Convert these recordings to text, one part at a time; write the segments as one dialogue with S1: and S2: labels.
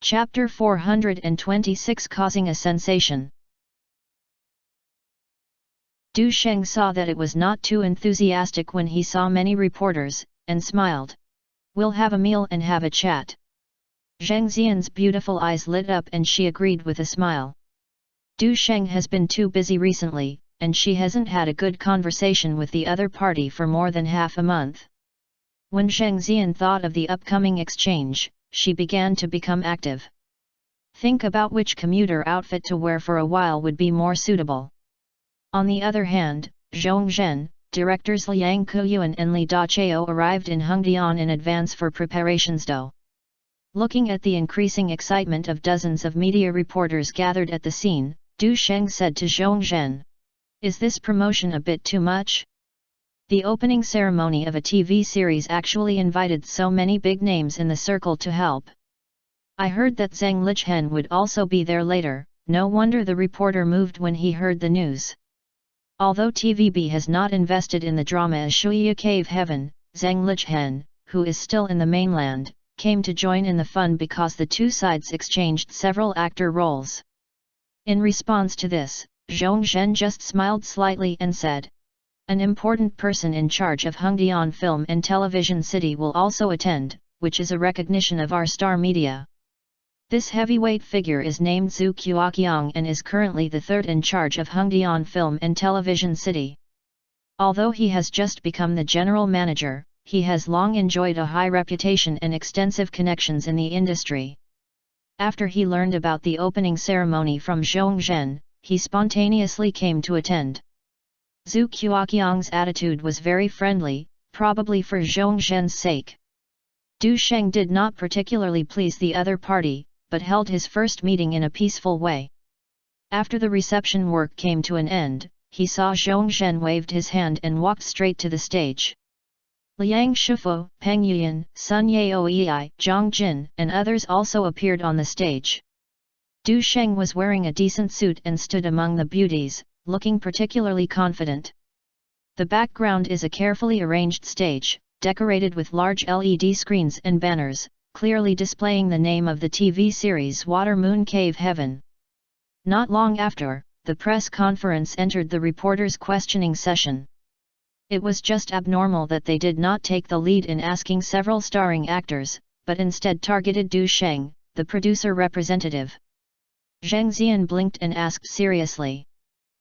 S1: Chapter 426 Causing a Sensation. Du Sheng saw that it was not too enthusiastic when he saw many reporters, and smiled. "We'll have a meal and have a chat." Zhang Xian's beautiful eyes lit up and she agreed with a smile. Du Sheng has been too busy recently, and she hasn't had a good conversation with the other party for more than half a month. When Zhang Xian thought of the upcoming exchange, she began to become active. Think about which commuter outfit to wear for a while would be more suitable. On the other hand, Zhong Zhen, directors Liang Kuyuan and Li Dachao arrived in Hengdian in advance for preparations. Looking at the increasing excitement of dozens of media reporters gathered at the scene, Du Sheng said to Zhong Zhen, "Is this promotion a bit too much? The opening ceremony of a TV series actually invited so many big names in the circle to help. I heard that Zhang Lichen would also be there later." No wonder the reporter moved when he heard the news. Although TVB has not invested in the drama as Shuya Cave Heaven, Zhang Lichen, who is still in the mainland, came to join in the fun because the two sides exchanged several actor roles. In response to this, Zhong Zhen just smiled slightly and said, "An important person in charge of Hengdian Film and Television City will also attend, which is a recognition of our star media. This heavyweight figure is named Zhu Qiaqiang and is currently the third in charge of Hengdian Film and Television City. Although he has just become the general manager, he has long enjoyed a high reputation and extensive connections in the industry." After he learned about the opening ceremony from Zhong Zhen, he spontaneously came to attend. Zhu Qiaqiang's attitude was very friendly, probably for Zhong Zhen's sake. Du Sheng did not particularly please the other party, but held his first meeting in a peaceful way. After the reception work came to an end, he saw Zhong Zhen waved his hand and walked straight to the stage. Liang Shufo, Peng Yuan, Sun Yaoei, Zhang Jin and others also appeared on the stage. Du Sheng was wearing a decent suit and stood among the beauties, looking particularly confident. The background is a carefully arranged stage, decorated with large LED screens and banners, clearly displaying the name of the TV series Water Moon Cave Heaven. Not long after, the press conference entered the reporters' questioning session. It was just abnormal that they did not take the lead in asking several starring actors, but instead targeted Du Sheng, the producer representative. Zhang Xian blinked and asked seriously,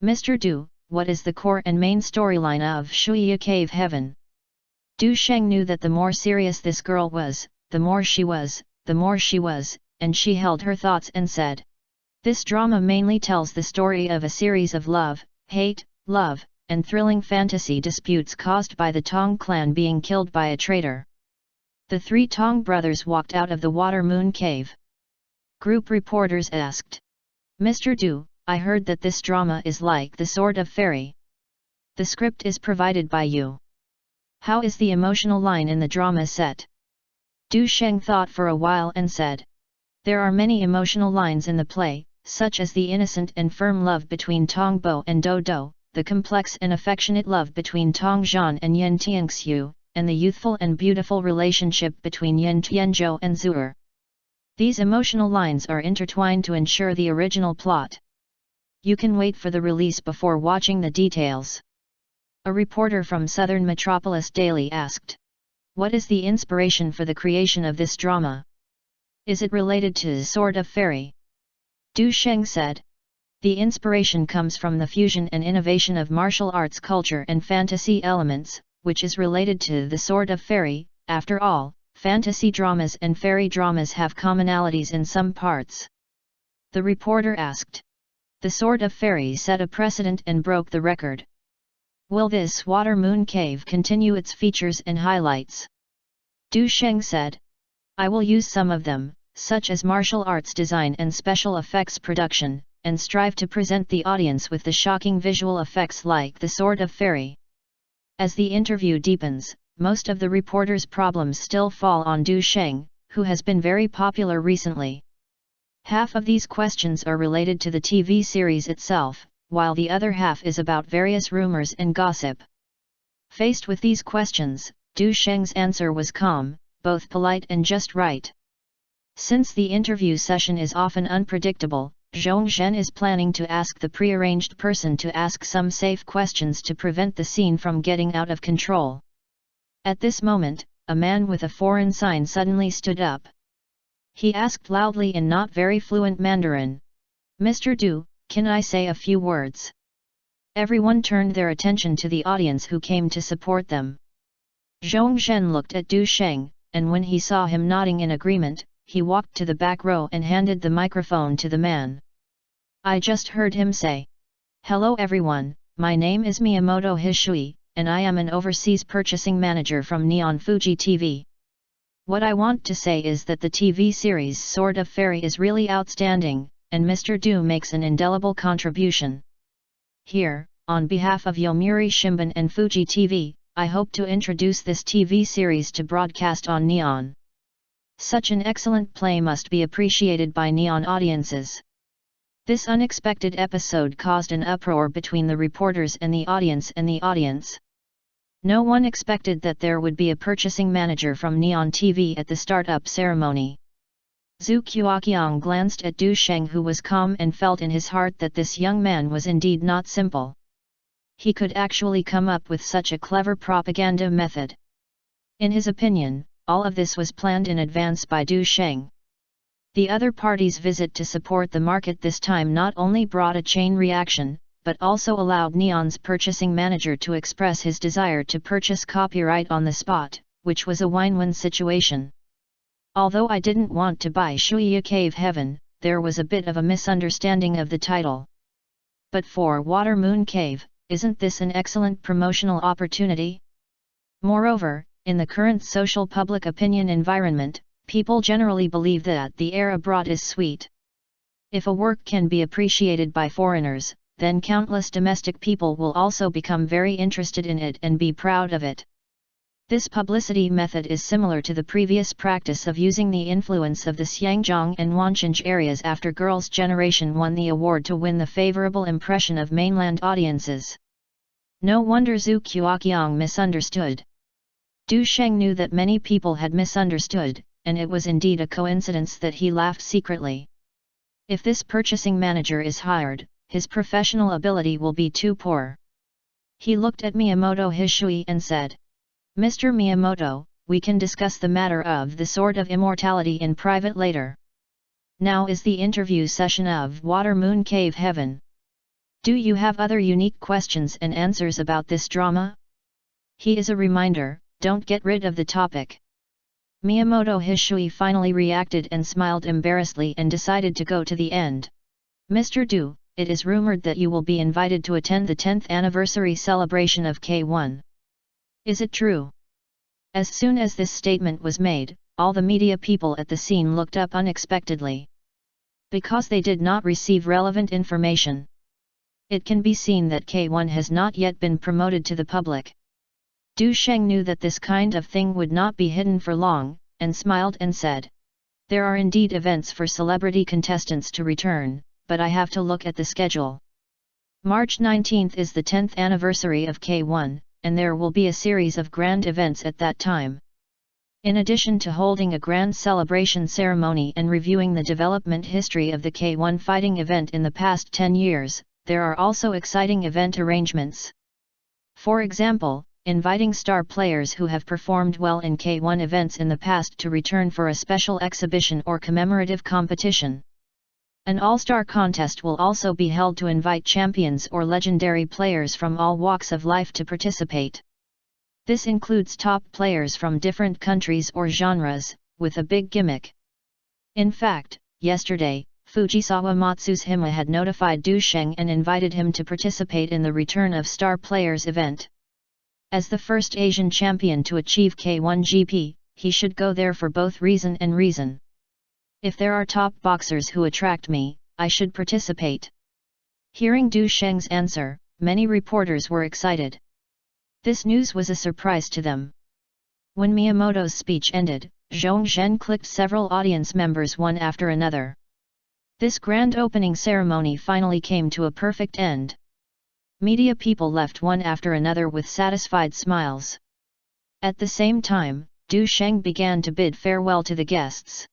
S1: "Mr. Du, what is the core and main storyline of Shuya Cave Heaven?" Du Sheng knew that the more serious this girl was, the more she was, and she held her thoughts and said, "This drama mainly tells the story of a series of love, hate, love, and thrilling fantasy disputes caused by the Tong clan being killed by a traitor." The three Tong brothers walked out of the Water Moon Cave. Group reporters asked, "Mr. Du, I heard that this drama is like the Sword of Fairy. The script is provided by you. How is the emotional line in the drama set?" Du Sheng thought for a while and said, "There are many emotional lines in the play, such as the innocent and firm love between Tong Bo and Do Do, the complex and affectionate love between Tong Zhan and Yin Tianxiu, and the youthful and beautiful relationship between Yin Tianzhou and Zuer. These emotional lines are intertwined to ensure the original plot. You can wait for the release before watching the details." A reporter from Southern Metropolis Daily asked, "What is the inspiration for the creation of this drama? Is it related to the Sword of Fairy?" Du Sheng said, "The inspiration comes from the fusion and innovation of martial arts culture and fantasy elements, which is related to the Sword of Fairy. After all, fantasy dramas and fairy dramas have commonalities in some parts." The reporter asked, "The Sword of Fairy set a precedent and broke the record. Will this Water Moon Cave continue its features and highlights?" Du Sheng said, "I will use some of them, such as martial arts design and special effects production, and strive to present the audience with the shocking visual effects like the Sword of Fairy." As the interview deepens, most of the reporters' problems still fall on Du Sheng, who has been very popular recently. Half of these questions are related to the TV series itself, while the other half is about various rumors and gossip. Faced with these questions, Du Sheng's answer was calm, both polite and just right. Since the interview session is often unpredictable, Zhongzhen is planning to ask the prearranged person to ask some safe questions to prevent the scene from getting out of control. At this moment, a man with a foreign sign suddenly stood up. He asked loudly in not very fluent Mandarin, "Mr. Du, can I say a few words?" Everyone turned their attention to the audience who came to support them. Zhongzhen looked at Du Sheng, and when he saw him nodding in agreement, he walked to the back row and handed the microphone to the man. I just heard him say, "Hello everyone, my name is Miyamoto Hishui, and I am an overseas purchasing manager from Neon Fuji TV. What I want to say is that the TV series Sword of Fairy is really outstanding, and Mr. Du makes an indelible contribution. Here, on behalf of Yomiuri Shimbun and Fuji TV, I hope to introduce this TV series to broadcast on Neon. Such an excellent play must be appreciated by Neon audiences." This unexpected episode caused an uproar between the reporters and the audience. No one expected that there would be a purchasing manager from Neon TV at the startup ceremony. Zhu Qiaqiang glanced at Du Sheng, who was calm, and felt in his heart that this young man was indeed not simple. He could actually come up with such a clever propaganda method. In his opinion, all of this was planned in advance by Du Sheng. The other party's visit to support the market this time not only brought a chain reaction, but also allowed Neon's purchasing manager to express his desire to purchase copyright on the spot, which was a win-win situation. Although I didn't want to buy Shuya Cave Heaven, there was a bit of a misunderstanding of the title. But for Water Moon Cave, isn't this an excellent promotional opportunity? Moreover, in the current social public opinion environment, people generally believe that the air abroad is sweet. If a work can be appreciated by foreigners, then countless domestic people will also become very interested in it and be proud of it. This publicity method is similar to the previous practice of using the influence of the Xiangjiang and Wancheng areas after Girls' Generation won the award to win the favorable impression of mainland audiences. No wonder Zhu Qiaqiang misunderstood. Du Sheng knew that many people had misunderstood, and it was indeed a coincidence that he laughed secretly. If this purchasing manager is hired, his professional ability will be too poor. He looked at Miyamoto Hishui and said, "Mr. Miyamoto, we can discuss the matter of the Sword of Immortality in private later. Now is the interview session of Water Moon Cave Heaven. Do you have other unique questions and answers about this drama?" He is a reminder, don't get rid of the topic. Miyamoto Hishui finally reacted and smiled embarrassedly and decided to go to the end. "Mr. Du, it is rumored that you will be invited to attend the 10th anniversary celebration of K1. Is it true?" As soon as this statement was made, all the media people at the scene looked up unexpectedly. Because they did not receive relevant information. It can be seen that K1 has not yet been promoted to the public. Du Sheng knew that this kind of thing would not be hidden for long, and smiled and said, "There are indeed events for celebrity contestants to return, but I have to look at the schedule. March 19th is the 10th anniversary of K1, and there will be a series of grand events at that time. In addition to holding a grand celebration ceremony and reviewing the development history of the K1 fighting event in the past 10 years, there are also exciting event arrangements. For example, inviting star players who have performed well in K1 events in the past to return for a special exhibition or commemorative competition. An all-star contest will also be held to invite champions or legendary players from all walks of life to participate. This includes top players from different countries or genres, with a big gimmick. In fact, yesterday, Fujisawa Matsushima had notified Du Sheng and invited him to participate in the Return of Star Players event. As the first Asian champion to achieve K1 GP, he should go there for both reason and reason. If there are top boxers who attract me, I should participate." Hearing Du Sheng's answer, many reporters were excited. This news was a surprise to them. When Miyamoto's speech ended, Zhongzhen clicked several audience members one after another. This grand opening ceremony finally came to a perfect end. Media people left one after another with satisfied smiles. At the same time, Du Sheng began to bid farewell to the guests.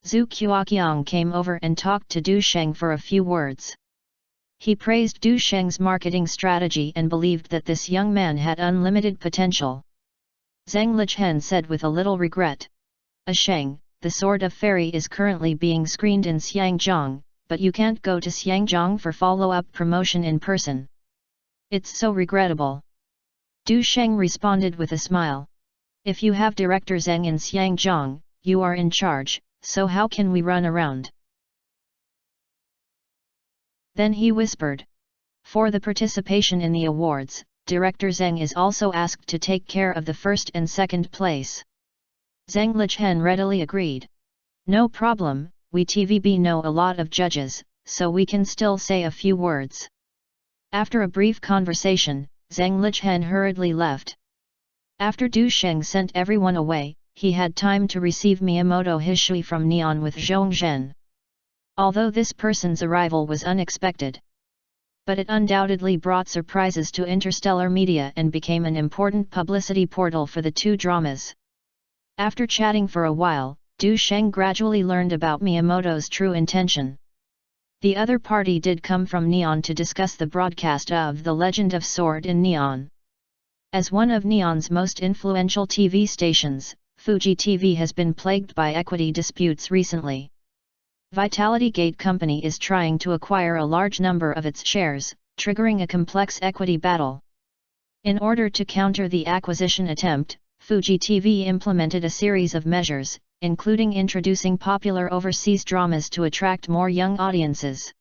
S1: Zhu Qiaqiang came over and talked to Du Sheng for a few words. He praised Du Sheng's marketing strategy and believed that this young man had unlimited potential. Zhang Lichen said with a little regret. Sheng, the Sword of Fairy is currently being screened in Xiangjiang, but you can't go to Xiangjiang for follow-up promotion in person. It's so regrettable. Du Sheng responded with a smile. If you have Director Zheng in Xiangjiang, you are in charge, so how can we run around? Then he whispered. For the participation in the awards, Director Zheng is also asked to take care of the first and second place. Zhang Lichen readily agreed. No problem, we TVB know a lot of judges, so we can still say a few words. After a brief conversation, Zhang Lichen hurriedly left. After Du Sheng sent everyone away, he had time to receive Miyamoto Hishui from Neon with Zhongzhen. Although this person's arrival was unexpected, but it undoubtedly brought surprises to interstellar media and became an important publicity portal for the two dramas. After chatting for a while, Du Sheng gradually learned about Miyamoto's true intention. The other party did come from Neon to discuss the broadcast of The Legend of Sword in Neon. As one of Neon's most influential TV stations, Fuji TV has been plagued by equity disputes recently. Vitality Gate Company is trying to acquire a large number of its shares, triggering a complex equity battle. In order to counter the acquisition attempt, Fuji TV implemented a series of measures, including introducing popular overseas dramas to attract more young audiences.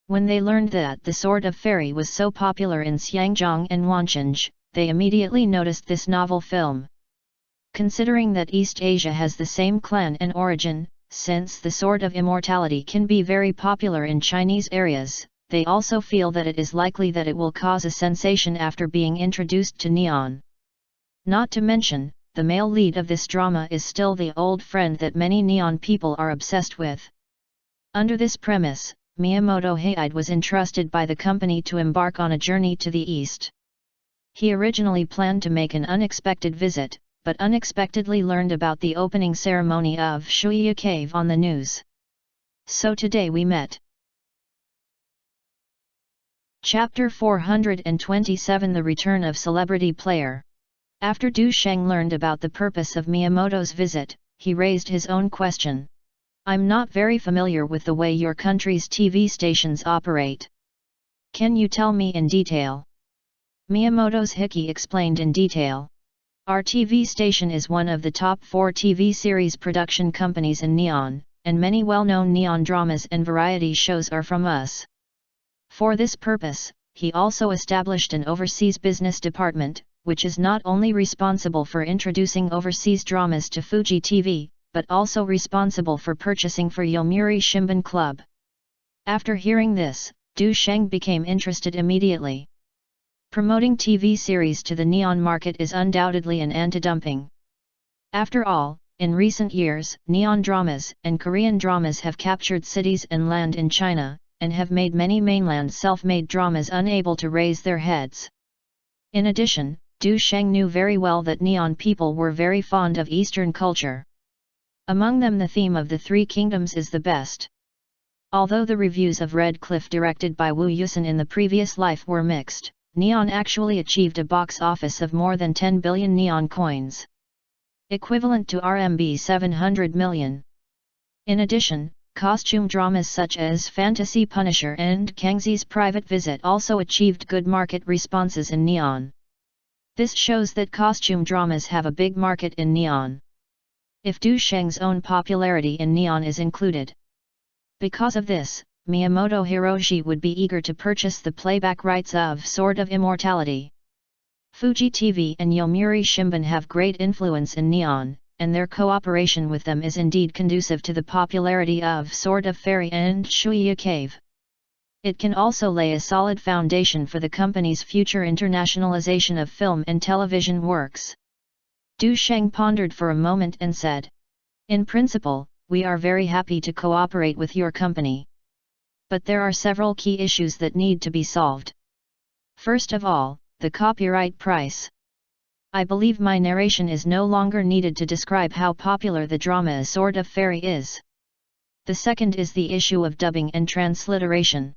S1: When they learned that The Sword of Fairy was so popular in Xiangjiang and Wancheng, they immediately noticed this novel film. Considering that East Asia has the same clan and origin, since The Sword of Immortality can be very popular in Chinese areas, they also feel that it is likely that it will cause a sensation after being introduced to Neon. Not to mention, the male lead of this drama is still the old friend that many Neon people are obsessed with. Under this premise, Miyamoto Hayide was entrusted by the company to embark on a journey to the east. He originally planned to make an unexpected visit, but unexpectedly learned about the opening ceremony of Shuya Cave on the news. So today we met. Chapter 427 The Return of Celebrity Player. After Du Sheng learned about the purpose of Miyamoto's visit, he raised his own question. I'm not very familiar with the way your country's TV stations operate. Can you tell me in detail? Miyamoto's Hiki explained in detail. Our TV station is one of the top 4 TV series production companies in Neon, and many well-known Neon dramas and variety shows are from us. For this purpose, he also established an overseas business department, which is not only responsible for introducing overseas dramas to Fuji TV, but also responsible for purchasing for Yomiuri Shimbun Club. After hearing this, Du Sheng became interested immediately. Promoting TV series to the Neon market is undoubtedly an anti-dumping. After all, in recent years, Neon dramas and Korean dramas have captured cities and land in China, and have made many mainland self-made dramas unable to raise their heads. In addition, Du Sheng knew very well that Neon people were very fond of Eastern culture. Among them the theme of the Three Kingdoms is the best. Although the reviews of Red Cliff directed by Wu Yusen in the previous life were mixed, Neon actually achieved a box office of more than 10 billion Neon coins, equivalent to RMB 700 million. In addition, costume dramas such as Fantasy Punisher and Kangxi's Private Visit also achieved good market responses in Neon. This shows that costume dramas have a big market in Neon. If Du Sheng's own popularity in Neon is included. Because of this, Miyamoto Hiroshi would be eager to purchase the playback rights of Sword of Immortality. Fuji TV and Yomiuri Shimbun have great influence in Neon, and their cooperation with them is indeed conducive to the popularity of Sword of Fairy and Shuya Cave. It can also lay a solid foundation for the company's future internationalization of film and television works. Du Sheng pondered for a moment and said, "In principle, we are very happy to cooperate with your company. But there are several key issues that need to be solved. First of all, the copyright price. I believe my narration is no longer needed to describe how popular the drama A Sword of Fairy is. The second is the issue of dubbing and transliteration.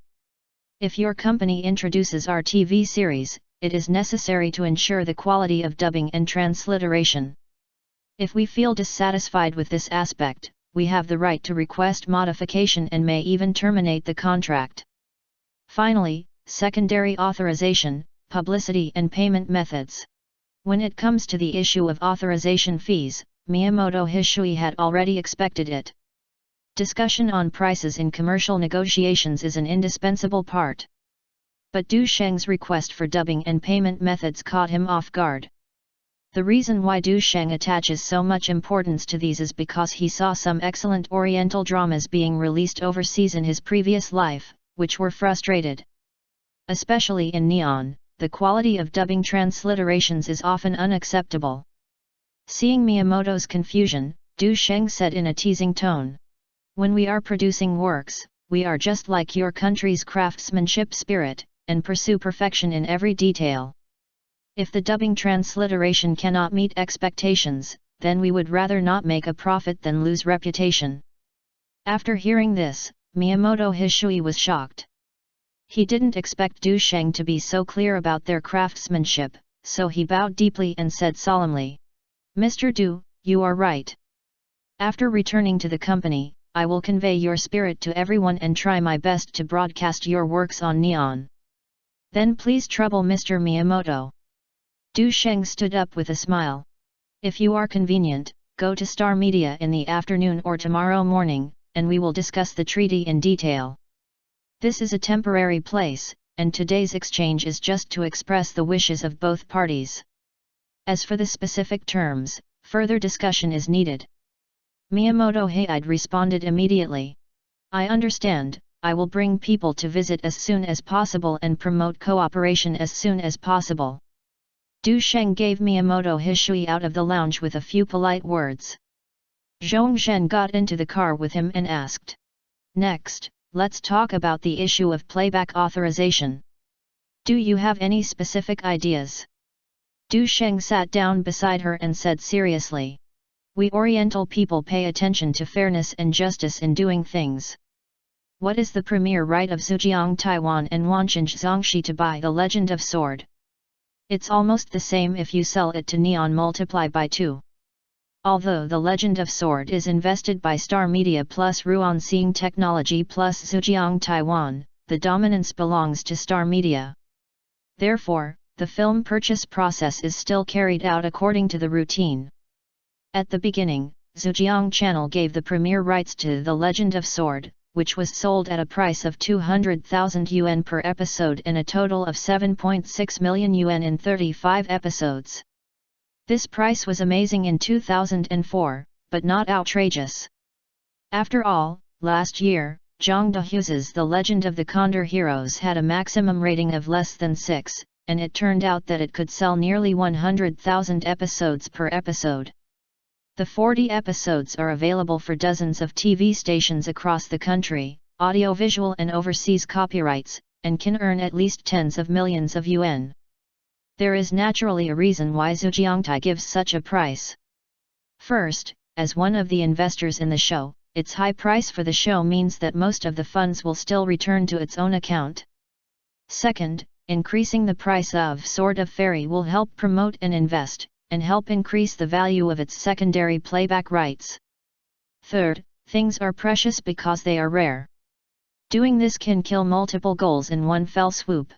S1: If your company introduces our TV series, it is necessary to ensure the quality of dubbing and transliteration. If we feel dissatisfied with this aspect, we have the right to request modification and may even terminate the contract. Finally, secondary authorization, publicity and payment methods. When it comes to the issue of authorization fees, Miyamoto Hishui had already expected it. Discussion on prices in commercial negotiations is an indispensable part. But Du Sheng's request for dubbing and payment methods caught him off guard. The reason why Du Sheng attaches so much importance to these is because he saw some excellent Oriental dramas being released overseas in his previous life, which were frustrated. Especially in Neon, the quality of dubbing transliterations is often unacceptable. Seeing Miyamoto's confusion, Du Sheng said in a teasing tone, "When we are producing works, we are just like your country's craftsmanship spirit, and pursue perfection in every detail. If the dubbing transliteration cannot meet expectations, then we would rather not make a profit than lose reputation." After hearing this, Miyamoto Hishui was shocked. He didn't expect Du Sheng to be so clear about their craftsmanship, so he bowed deeply and said solemnly, "Mr. Du, you are right. After returning to the company, I will convey your spirit to everyone and try my best to broadcast your works on Neon. Then please trouble Mr. Miyamoto." Du Sheng stood up with a smile. "If you are convenient, go to Star Media in the afternoon or tomorrow morning, and we will discuss the treaty in detail. This is a temporary place, and today's exchange is just to express the wishes of both parties. As for the specific terms, further discussion is needed." Miyamoto Hayide responded immediately. "I understand, I will bring people to visit as soon as possible and promote cooperation as soon as possible." Du Sheng gave Miyamoto Hishui out of the lounge with a few polite words. Zhong Zhen got into the car with him and asked, "Next, let's talk about the issue of playback authorization. Do you have any specific ideas?" Du Sheng sat down beside her and said seriously, "We Oriental people pay attention to fairness and justice in doing things. What is the premier right of Zhejiang Taiwan and Wancheng Zhongxi to buy The Legend of Sword? It's almost the same if you sell it to Neon multiply by 2. Although The Legend of Sword is invested by Star Media plus Ruan Seeing Technology plus Zhejiang Taiwan, the dominance belongs to Star Media. Therefore, the film purchase process is still carried out according to the routine. At the beginning, Zhejiang Channel gave the premiere rights to The Legend of Sword, which was sold at a price of 200,000 yuan per episode and a total of 7.6 million yuan in 35 episodes. This price was amazing in 2004, but not outrageous. After all, last year, Zhang Dehuse's The Legend of the Condor Heroes had a maximum rating of less than 6, and it turned out that it could sell nearly 100,000 episodes per episode. The 40 episodes are available for dozens of TV stations across the country, audiovisual and overseas copyrights, and can earn at least tens of millions of yuan. There is naturally a reason why Zhejiangtai gives such a price. First, as one of the investors in the show, its high price for the show means that most of the funds will still return to its own account. Second, increasing the price of Sword of Fairy will help promote and invest, and help increase the value of its secondary playback rights. Third, things are precious because they are rare. Doing this can kill multiple goals in one fell swoop.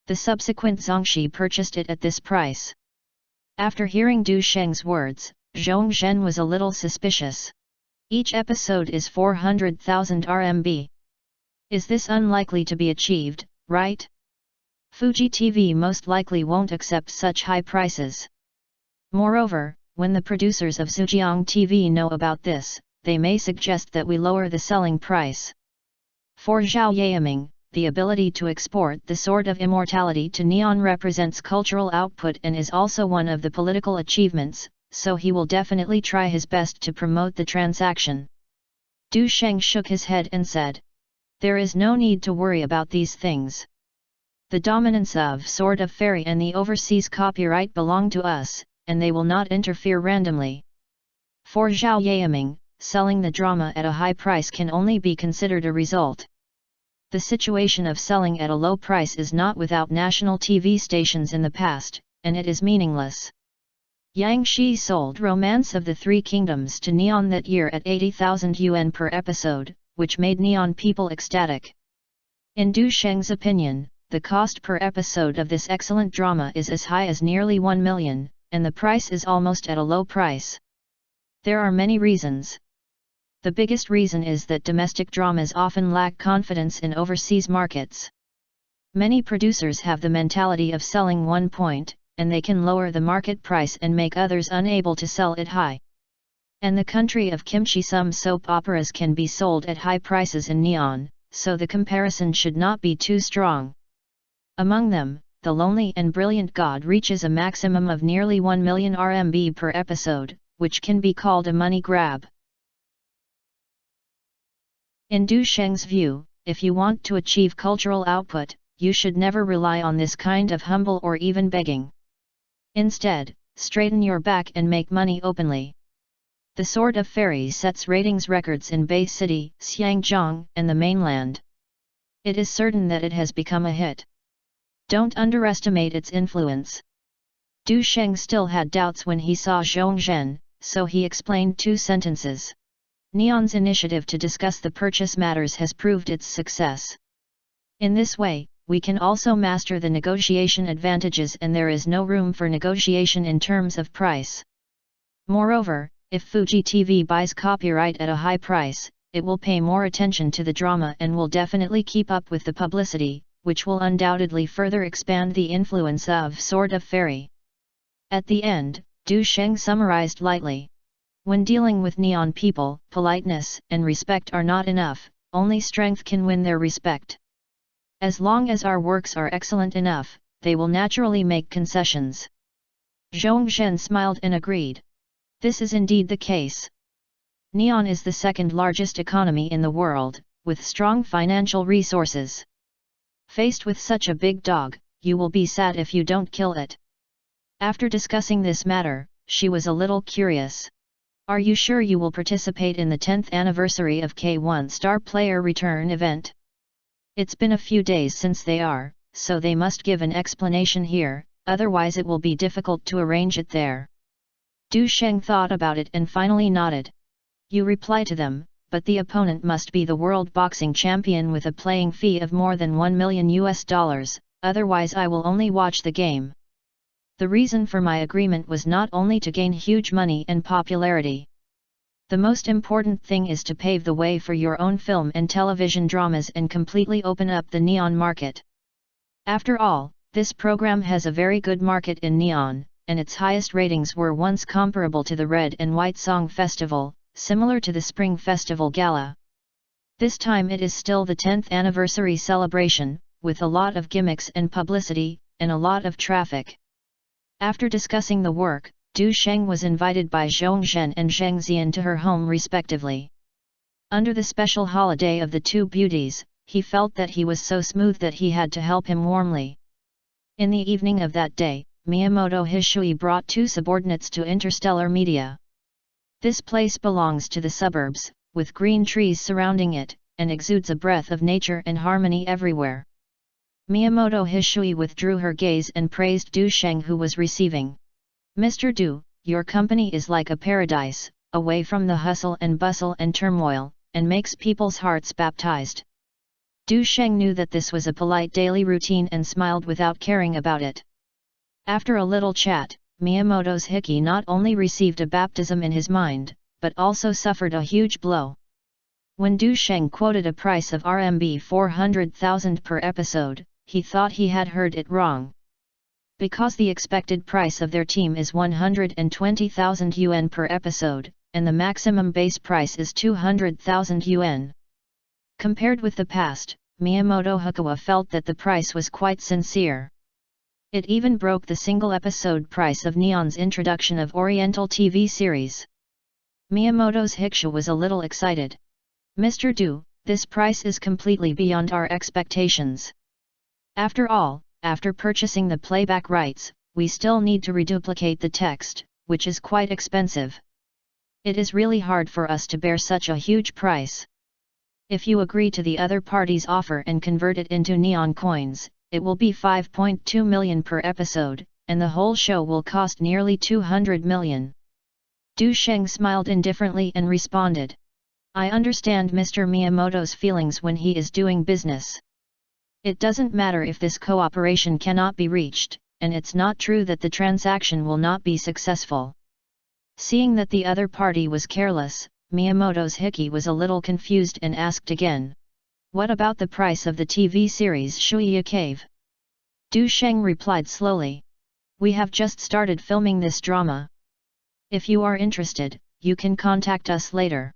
S1: The subsequent Zhongxi purchased it at this price. After hearing Du Sheng's words, Zhong Zhen was a little suspicious. Each episode is 400,000 RMB. Is this unlikely to be achieved, right? Fuji TV most likely won't accept such high prices. Moreover, when the producers of Zhejiang TV know about this, they may suggest that we lower the selling price. For Zhao Yaming, the ability to export the Sword of Immortality to Neon represents cultural output and is also one of the political achievements, so he will definitely try his best to promote the transaction. Du Sheng shook his head and said, "There is no need to worry about these things. The dominance of Sword of Fairy and the overseas copyright belong to us, and they will not interfere randomly. For Zhao Yaming, selling the drama at a high price can only be considered a result. The situation of selling at a low price is not without national TV stations in the past, and it is meaningless. Yang Shi sold Romance of the Three Kingdoms to Neon that year at 80,000 yuan per episode, which made Neon people ecstatic. In Du Sheng's opinion, the cost per episode of this excellent drama is as high as nearly 1 million, and the price is almost at a low price. There are many reasons. The biggest reason is that domestic dramas often lack confidence in overseas markets. Many producers have the mentality of selling one point, and they can lower the market price and make others unable to sell it high. And the country of kimchi, some soap operas can be sold at high prices in Neon, so the comparison should not be too strong. Among them, The Lonely and Brilliant God reaches a maximum of nearly 1 million RMB per episode, which can be called a money grab. In Du Sheng's view, if you want to achieve cultural output, you should never rely on this kind of humble or even begging. Instead, straighten your back and make money openly. The Sword of Fairy sets ratings records in Bay City, Xiangjiang, and the mainland. It is certain that it has become a hit. Don't underestimate its influence. Du Sheng still had doubts when he saw Zhong Zhen, so he explained 2 sentences. Neon's initiative to discuss the purchase matters has proved its success. In this way, we can also master the negotiation advantages, and there is no room for negotiation in terms of price. Moreover, if Fuji TV buys copyright at a high price, it will pay more attention to the drama and will definitely keep up with the publicity, which will undoubtedly further expand the influence of Sword of Fairy. At the end, Du Sheng summarized lightly. When dealing with Neon people, politeness and respect are not enough, only strength can win their respect. As long as our works are excellent enough, they will naturally make concessions. Zhong Zhen smiled and agreed. This is indeed the case. Neon is the second largest economy in the world, with strong financial resources. Faced with such a big dog, you will be sad if you don't kill it. After discussing this matter, she was a little curious. Are you sure you will participate in the 10th anniversary of K1 Star Player Return event? It's been a few days since they are, so they must give an explanation here, otherwise it will be difficult to arrange it there. Du Sheng thought about it and finally nodded. You reply to them, but the opponent must be the world boxing champion with a playing fee of more than $1 million, otherwise I will only watch the game. The reason for my agreement was not only to gain huge money and popularity. The most important thing is to pave the way for your own film and television dramas and completely open up the Neon market. After all, this program has a very good market in Neon, and its highest ratings were once comparable to the Red and White Song Festival, similar to the Spring Festival Gala. This time it is still the 10th anniversary celebration, with a lot of gimmicks and publicity, and a lot of traffic. After discussing the work, Du Sheng was invited by Zhong Zhen and Zheng Xian to her home respectively. Under the special holiday of the two beauties, he felt that he was so smooth that he had to help him warmly. In the evening of that day, Miyamoto Hishui brought 2 subordinates to Interstellar Media. This place belongs to the suburbs, with green trees surrounding it, and exudes a breath of nature and harmony everywhere. Miyamoto Hishui withdrew her gaze and praised Du Sheng, who was receiving. Mr. Du, your company is like a paradise, away from the hustle and bustle and turmoil, and makes people's hearts baptized. Du Sheng knew that this was a polite daily routine and smiled without caring about it. After a little chat, Miyamoto's Hiki not only received a baptism in his mind, but also suffered a huge blow. When Du Sheng quoted a price of RMB 400,000 per episode, he thought he had heard it wrong. Because the expected price of their team is 120,000 yuan per episode, and the maximum base price is 200,000 yuan. Compared with the past, Miyamoto Hikawa felt that the price was quite sincere. It even broke the single episode price of Neon's introduction of Oriental TV series. Miyamoto's Hiksha was a little excited. Mr. Du, this price is completely beyond our expectations. After all, after purchasing the playback rights, we still need to reduplicate the text, which is quite expensive. It is really hard for us to bear such a huge price. If you agree to the other party's offer and convert it into neon coins, it will be 5.2 million per episode, and the whole show will cost nearly 200 million. Du Sheng smiled indifferently and responded, I understand Mr. Miyamoto's feelings when he is doing business. It doesn't matter if this cooperation cannot be reached, and it's not true that the transaction will not be successful. Seeing that the other party was careless, Miyamoto's Hiki was a little confused and asked again. What about the price of the TV series Shuya Cave? Du Sheng replied slowly. We have just started filming this drama. If you are interested, you can contact us later.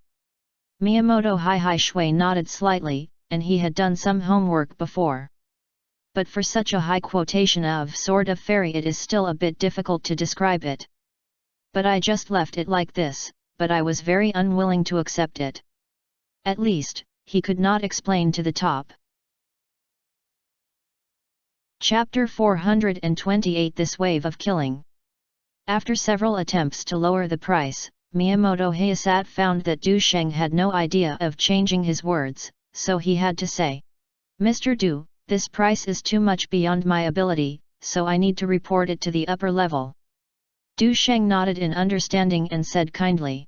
S1: Miyamoto Hai Shui nodded slightly, and he had done some homework before. But for such a high quotation of Sword of Fairy it is still a bit difficult to describe it. But I just left it like this, but I was very unwilling to accept it. At least, he could not explain to the top. Chapter 428 This Wave of Killing. After several attempts to lower the price, Miyamoto Hayasat found that Du Sheng had no idea of changing his words, so he had to say, Mr. Du, this price is too much beyond my ability, so I need to report it to the upper level. Du Sheng nodded in understanding and said kindly,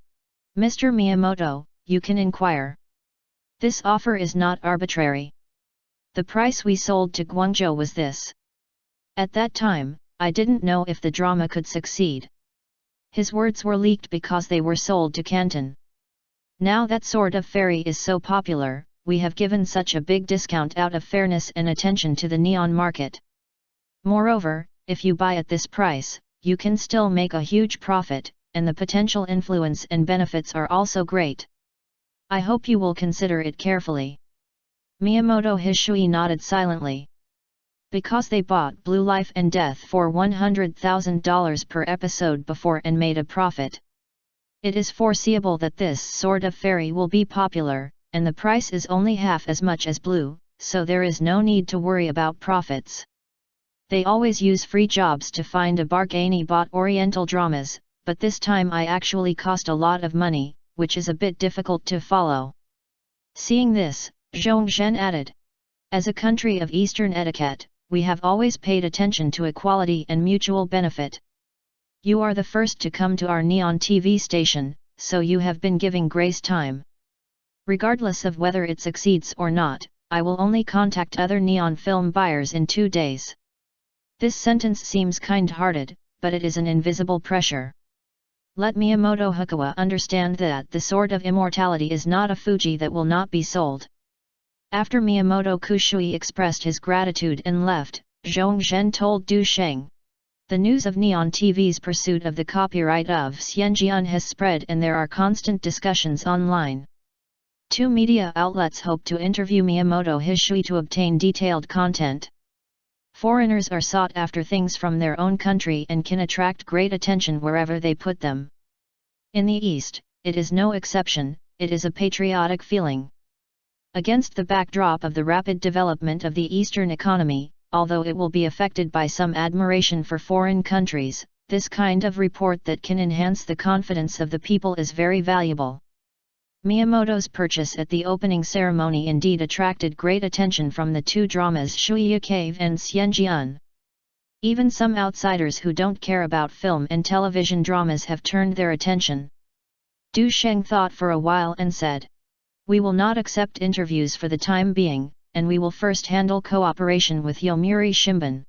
S1: Mr. Miyamoto, you can inquire. This offer is not arbitrary. The price we sold to Guangzhou was this. At that time, I didn't know if the drama could succeed. His words were leaked because they were sold to Canton. Now that Sword of Fairy is so popular, we have given such a big discount out of fairness and attention to the neon market. Moreover, if you buy at this price, you can still make a huge profit, and the potential influence and benefits are also great. I hope you will consider it carefully. Miyamoto Hishui nodded silently. Because they bought Blue Life and Death for $100,000 per episode before and made a profit. It is foreseeable that this Sword of Fairy will be popular, and the price is only half as much as Blue, so there is no need to worry about profits. They always use free jobs to find a bargainy bought Oriental dramas, but this time I actually cost a lot of money, which is a bit difficult to follow. Seeing this, Zhongzhen added. As a country of Eastern etiquette, we have always paid attention to equality and mutual benefit. You are the first to come to our neon TV station, so you have been giving grace time. Regardless of whether it succeeds or not, I will only contact other neon film buyers in 2 days. This sentence seems kind-hearted, but it is an invisible pressure. Let Miyamoto Hukawa understand that the Sword of Immortality is not a Fuji that will not be sold. After Miyamoto Kushui expressed his gratitude and left, Zhongzhen told Du Sheng. The news of Neon TV's pursuit of the copyright of Xianjian has spread and there are constant discussions online. 2 media outlets hope to interview Miyamoto Hishui to obtain detailed content. Foreigners are sought after things from their own country and can attract great attention wherever they put them. In the East, it is no exception, it is a patriotic feeling. Against the backdrop of the rapid development of the Eastern economy, although it will be affected by some admiration for foreign countries, this kind of report that can enhance the confidence of the people is very valuable. Miyamoto's purchase at the opening ceremony indeed attracted great attention from the 2 dramas Shuya Cave and Xianjian. Even some outsiders who don't care about film and television dramas have turned their attention. Du Sheng thought for a while and said, We will not accept interviews for the time being, and we will first handle cooperation with Yomiuri Shimbun.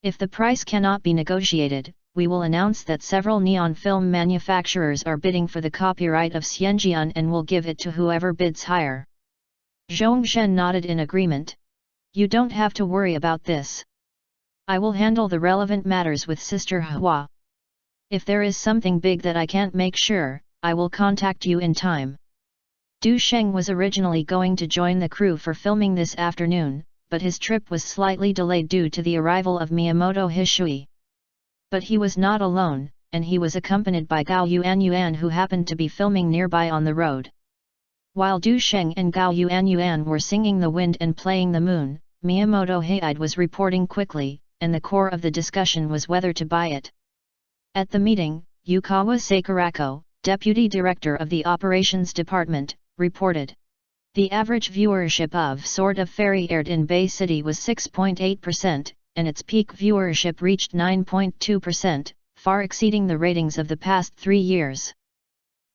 S1: If the price cannot be negotiated, we will announce that several neon film manufacturers are bidding for the copyright of Xianjian and will give it to whoever bids higher. Zhongzhen nodded in agreement. You don't have to worry about this. I will handle the relevant matters with Sister Hua. If there is something big that I can't make sure, I will contact you in time. Du Sheng was originally going to join the crew for filming this afternoon, but his trip was slightly delayed due to the arrival of Miyamoto Hishui. But he was not alone, and he was accompanied by Gao Yuanyuan who happened to be filming nearby on the road. While Du Sheng and Gao Yuanyuan were singing The Wind and Playing the Moon, Miyamoto Haide was reporting quickly, and the core of the discussion was whether to buy it. At the meeting, Yukawa Sakurako, Deputy Director of the Operations Department, reported. The average viewership of Sword of Fairy aired in Bay City was 6.8%, and its peak viewership reached 9.2%, far exceeding the ratings of the past 3 years.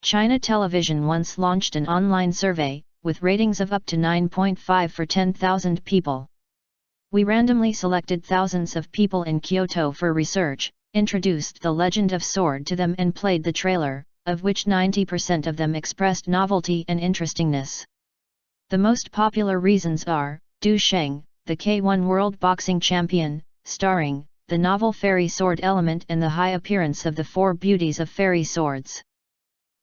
S1: China Television once launched an online survey, with ratings of up to 9.5 for 10,000 people. We randomly selected thousands of people in Kyoto for research, introduced The Legend of Sword to them and played the trailer, of which 90% of them expressed novelty and interestingness. The most popular reasons are, Du Sheng, the K1 World Boxing Champion, starring, the novel fairy sword element and the high appearance of the 4 beauties of fairy swords.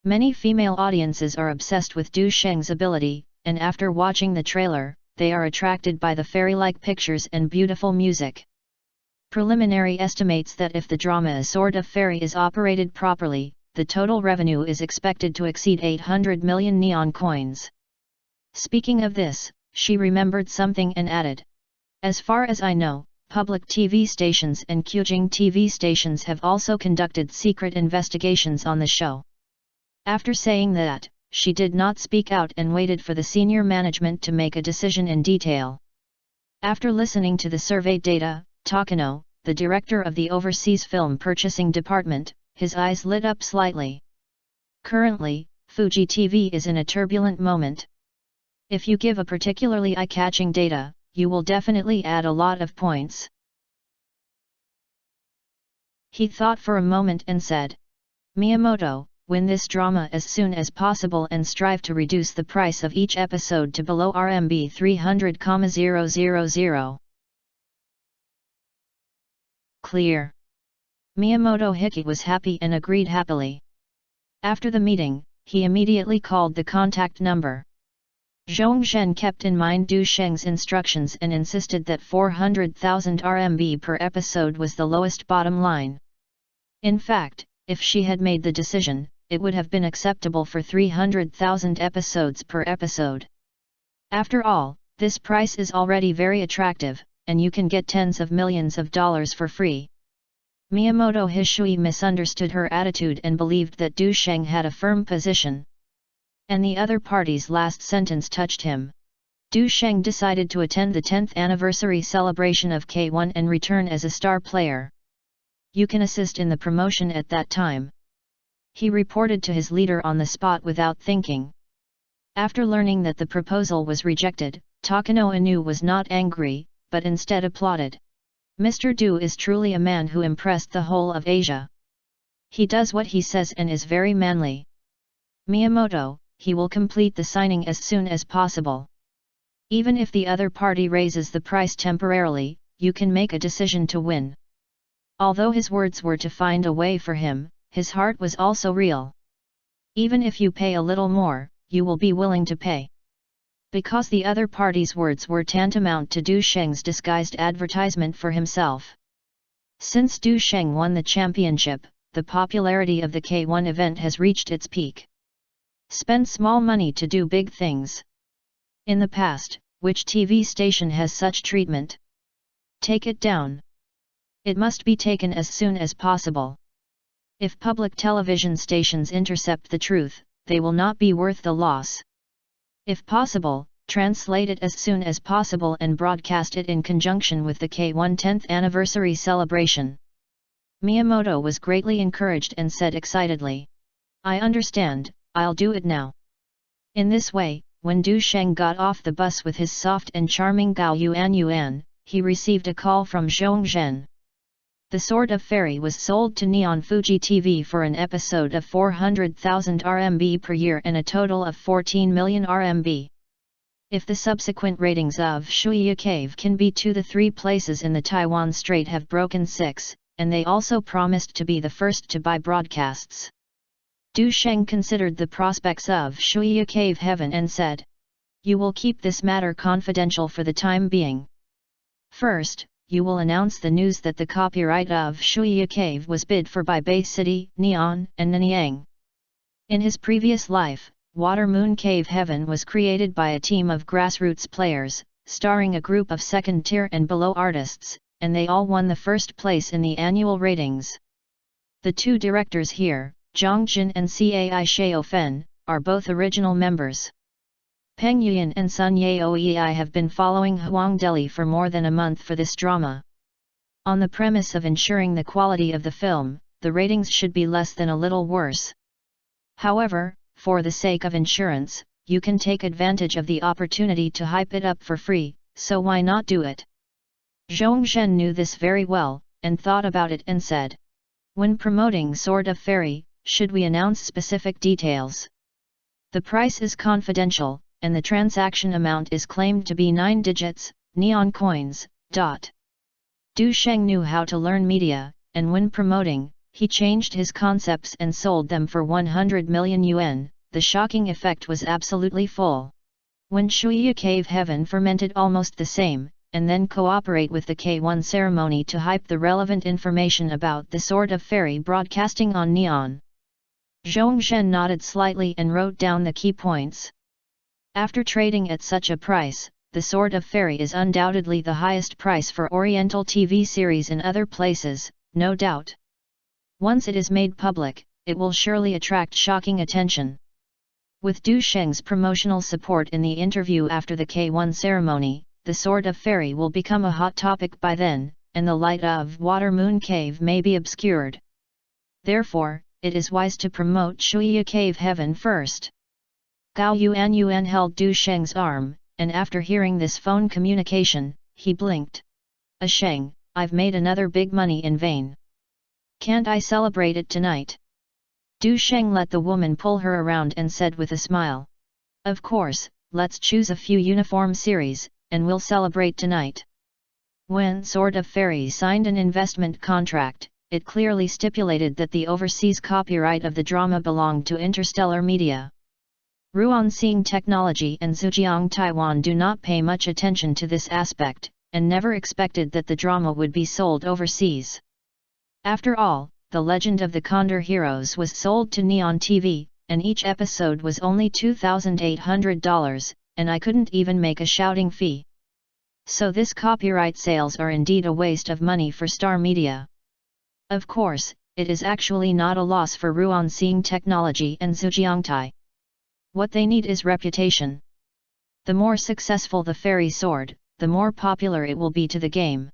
S1: Many female audiences are obsessed with Du Sheng's ability, and after watching the trailer, they are attracted by the fairy-like pictures and beautiful music. Preliminary estimates that if the drama A Sword of Fairy is operated properly, the total revenue is expected to exceed 800 million neon coins. Speaking of this, she remembered something and added, "As far as I know, public TV stations and Qijing TV stations have also conducted secret investigations on the show." After saying that, she did not speak out and waited for the senior management to make a decision in detail. After listening to the survey data, Takano, the director of the Overseas Film Purchasing Department, his eyes lit up slightly. Currently, Fuji TV is in a turbulent moment. If you give a particularly eye-catching data, you will definitely add a lot of points. He thought for a moment and said, "Miyamoto, win this drama as soon as possible and strive to reduce the price of each episode to below RMB 300,000. Clear." Miyamoto Hiki was happy and agreed happily. After the meeting, he immediately called the contact number. Zhongzhen kept in mind Du Sheng's instructions and insisted that 400,000 RMB per episode was the lowest bottom line. In fact, if she had made the decision, it would have been acceptable for 300,000 episodes per episode. After all, this price is already very attractive, and you can get tens of millions of dollars for free. Miyamoto Hishui misunderstood her attitude and believed that Du Sheng had a firm position. And the other party's last sentence touched him. Du Sheng decided to attend the 10th anniversary celebration of K1 and return as a star player. "You can assist in the promotion at that time," he reported to his leader on the spot without thinking. After learning that the proposal was rejected, Takano Inu was not angry, but instead applauded. "Mr. Du is truly a man who impressed the whole of Asia. He does what he says and is very manly. Miyamoto, he will complete the signing as soon as possible. Even if the other party raises the price temporarily, you can make a decision to win." Although his words were to find a way for him, his heart was also real. Even if you pay a little more, you will be willing to pay. Because the other party's words were tantamount to Du Sheng's disguised advertisement for himself. Since Du Sheng won the championship, the popularity of the K1 event has reached its peak. Spend small money to do big things. In the past, which TV station has such treatment? Take it down. It must be taken as soon as possible. If public television stations intercept the truth, they will not be worth the loss. If possible, translate it as soon as possible and broadcast it in conjunction with the K1 10th anniversary celebration. Miyamoto was greatly encouraged and said excitedly, "I understand, I'll do it now." In this way, when Du Sheng got off the bus with his soft and charming Gao Yuan, he received a call from Zhongzhen. The Sword of Fairy was sold to Neon Fuji TV for an episode of 400,000 RMB per year and a total of 14 million RMB. If the subsequent ratings of Shuya Cave can be to the 3 places in the Taiwan Strait have broken 6, and they also promised to be the first to buy broadcasts. Du Sheng considered the prospects of Shuya Cave heaven and said, "You will keep this matter confidential for the time being. First, you will announce the news that the copyright of Shuya Cave was bid for by Bay City, Neon, and Nanyang." In his previous life, Water Moon Cave Heaven was created by a team of grassroots players, starring a group of second-tier and below artists, and they all won the first place in the annual ratings. The 2 directors here, Zhang Jin and Cai Xiaofen, are both original members. Peng Yuan and Sun Yaoei have been following Huang Deli for more than a month for this drama. On the premise of ensuring the quality of the film, the ratings should be less than a little worse. However, for the sake of insurance, you can take advantage of the opportunity to hype it up for free, so why not do it? Zhong Zhen knew this very well, and thought about it and said, when promoting Sword of Fairy, should we announce specific details? The price is confidential, and the transaction amount is claimed to be 9 digits, neon coins. Du Sheng knew how to learn media, and when promoting, he changed his concepts and sold them for 100 million yuan. The shocking effect was absolutely full. When Shuya Cave Heaven fermented almost the same, and then cooperate with the K1 ceremony to hype the relevant information about the Sword of Fairy broadcasting on Neon. Zhong Zhen nodded slightly and wrote down the key points. After trading at such a price, the Sword of Fairy is undoubtedly the highest price for Oriental TV series in other places, no doubt. Once it is made public, it will surely attract shocking attention. With Du Sheng's promotional support in the interview after the K1 ceremony, the Sword of Fairy will become a hot topic by then, and the light of Water Moon Cave may be obscured. Therefore, it is wise to promote Shuya Cave Heaven first. Gao Yuan held Du Sheng's arm, and after hearing this phone communication, he blinked. Sheng, I've made another big money in vain. Can't I celebrate it tonight? Du Sheng let the woman pull her around and said with a smile. Of course, let's choose a few uniform series, and we'll celebrate tonight. When Sword of Fairy signed an investment contract, it clearly stipulated that the overseas copyright of the drama belonged to Interstellar Media. Ruanxing Technology and Zhejiang Taiwan do not pay much attention to this aspect, and never expected that the drama would be sold overseas. After all, The Legend of the Condor Heroes was sold to Neon TV, and each episode was only $2,800, and I couldn't even make a shouting fee. So this copyright sales are indeed a waste of money for Star Media. Of course, it is actually not a loss for Ruanxing Technology and Zhejiangtai. What they need is reputation. The more successful the Fairy Sword, the more popular it will be to the game.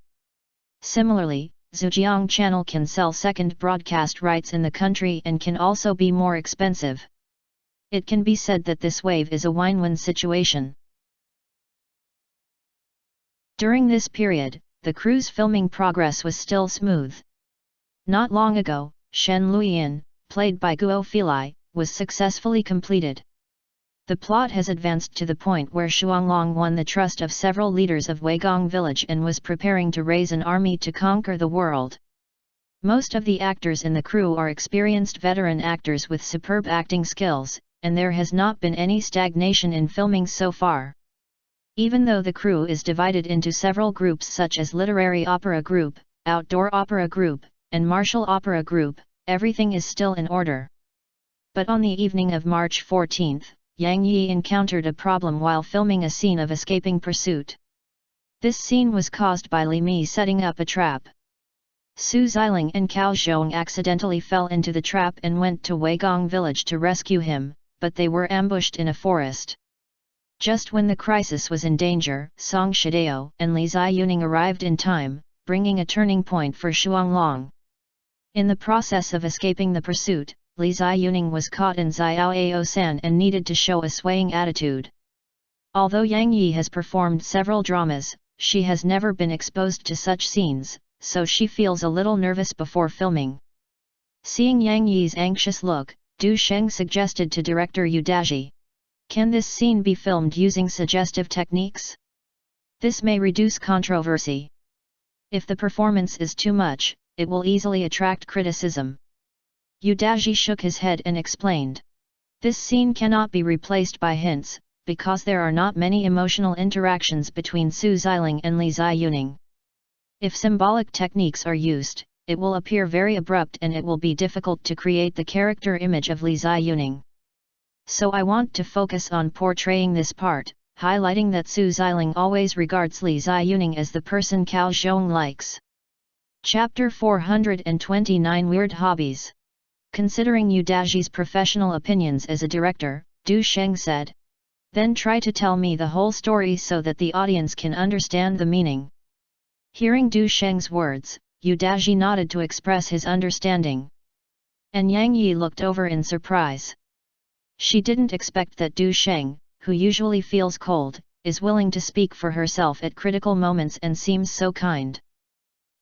S1: Similarly, Zhejiang Channel can sell second broadcast rights in the country and can also be more expensive. It can be said that this wave is a win-win situation. During this period, the crew's filming progress was still smooth. Not long ago, Shen Luoyin, played by Guo Filai, was successfully completed. The plot has advanced to the point where Xuanglong won the trust of several leaders of Weigong village and was preparing to raise an army to conquer the world. Most of the actors in the crew are experienced veteran actors with superb acting skills, and there has not been any stagnation in filming so far. Even though the crew is divided into several groups such as Literary Opera Group, Outdoor Opera Group, and Martial Opera Group, everything is still in order. But on the evening of March 14, Yang Yi encountered a problem while filming a scene of escaping pursuit. This scene was caused by Li Mi setting up a trap. Su Xiling and Cao Zhong accidentally fell into the trap and went to Weigong village to rescue him, but they were ambushed in a forest. Just when the crisis was in danger, Song Shidao and Li Ziyuning arrived in time, bringing a turning point for Xuanglong. In the process of escaping the pursuit, Li Ziyuning was caught in Xiao Ao-san and needed to show a swaying attitude. Although Yang Yi has performed several dramas, she has never been exposed to such scenes, so she feels a little nervous before filming. Seeing Yang Yi's anxious look, Du Sheng suggested to director Yu Daji, "Can this scene be filmed using suggestive techniques? This may reduce controversy. If the performance is too much, it will easily attract criticism." Yu Daji shook his head and explained, "This scene cannot be replaced by hints, because there are not many emotional interactions between Su Xiling and Li Ziyuning. If symbolic techniques are used, it will appear very abrupt and it will be difficult to create the character image of Li Ziyuning. So I want to focus on portraying this part, highlighting that Su Xiling always regards Li Ziyuning as the person Cao Zhong likes." Chapter 429 Weird Hobbies. Considering Yu Daji's professional opinions as a director, Du Sheng said. Then try to tell me the whole story so that the audience can understand the meaning. Hearing Du Sheng's words, Yu Daji nodded to express his understanding. And Yang Yi looked over in surprise. She didn't expect that Du Sheng, who usually feels cold, is willing to speak for herself at critical moments and seems so kind.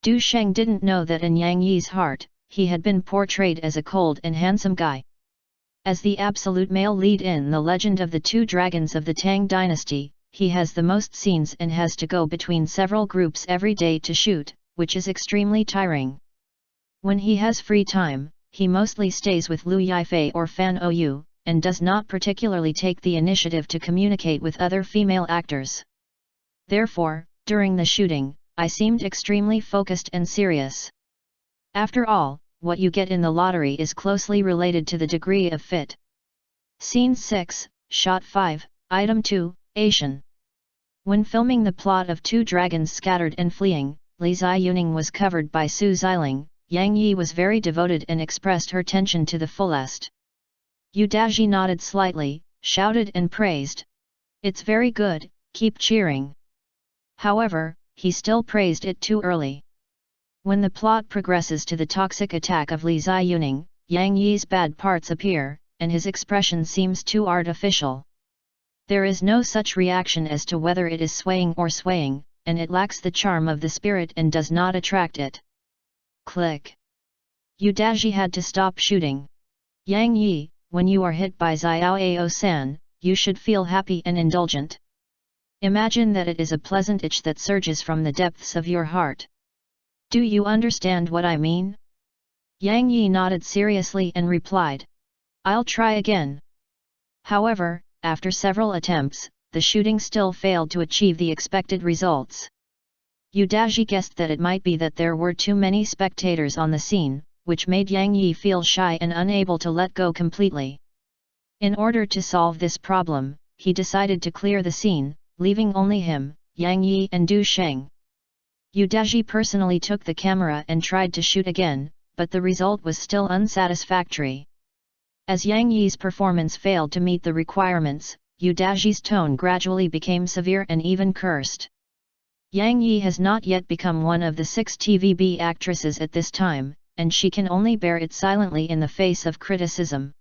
S1: Du Sheng didn't know that in Yang Yi's heart, he had been portrayed as a cold and handsome guy. As the absolute male lead in The Legend of the Two Dragons of the Tang Dynasty, he has the most scenes and has to go between several groups every day to shoot, which is extremely tiring. When he has free time, he mostly stays with Lu Yifei or Fan Ou, and does not particularly take the initiative to communicate with other female actors. Therefore, during the shooting, I seemed extremely focused and serious. After all, what you get in the lottery is closely related to the degree of fit. Scene 6, Shot 5, Item 2, Asian. When filming the plot of Two Dragons Scattered and Fleeing, Li Ziyuning was covered by Su Xiling. Yang Yi was very devoted and expressed her attention to the fullest. Yu Daji nodded slightly, shouted and praised. It's very good, keep cheering. However, he still praised it too early. When the plot progresses to the toxic attack of Li Ziyuning, Yang Yi's bad parts appear, and his expression seems too artificial. There is no such reaction as to whether it is swaying or swaying, and it lacks the charm of the spirit and does not attract it. Click. Yu Daji had to stop shooting. Yang Yi, when you are hit by Xiao Ao-san, you should feel happy and indulgent. Imagine that it is a pleasant itch that surges from the depths of your heart. Do you understand what I mean? Yang Yi nodded seriously and replied. I'll try again. However, after several attempts, the shooting still failed to achieve the expected results. Yu Daji guessed that it might be that there were too many spectators on the scene, which made Yang Yi feel shy and unable to let go completely. In order to solve this problem, he decided to clear the scene, leaving only him, Yang Yi and Du Sheng. Yu Daji personally took the camera and tried to shoot again, but the result was still unsatisfactory. As Yang Yi's performance failed to meet the requirements, Yu Daji's tone gradually became severe and even cursed. Yang Yi has not yet become one of the 6 TVB actresses at this time, and she can only bear it silently in the face of criticism.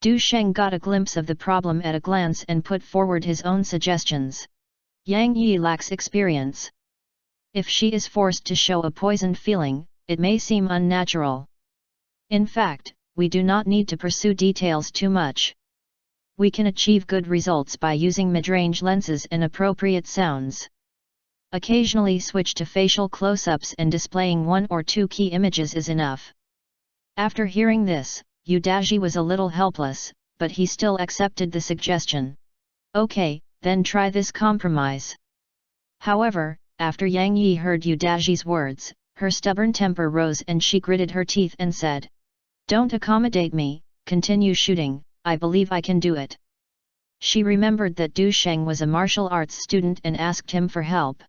S1: Du Sheng got a glimpse of the problem at a glance and put forward his own suggestions. Yang Yi lacks experience. If she is forced to show a poisoned feeling, it may seem unnatural. In fact, we do not need to pursue details too much. We can achieve good results by using mid-range lenses and appropriate sounds. Occasionally switch to facial close-ups and displaying 1 or 2 key images is enough. After hearing this, Yu Daji was a little helpless, but he still accepted the suggestion. Okay, then try this compromise. However, after Yang Yi heard Yu Daji's words, her stubborn temper rose and she gritted her teeth and said, Don't accommodate me, continue shooting, I believe I can do it. She remembered that Du Sheng was a martial arts student and asked him for help.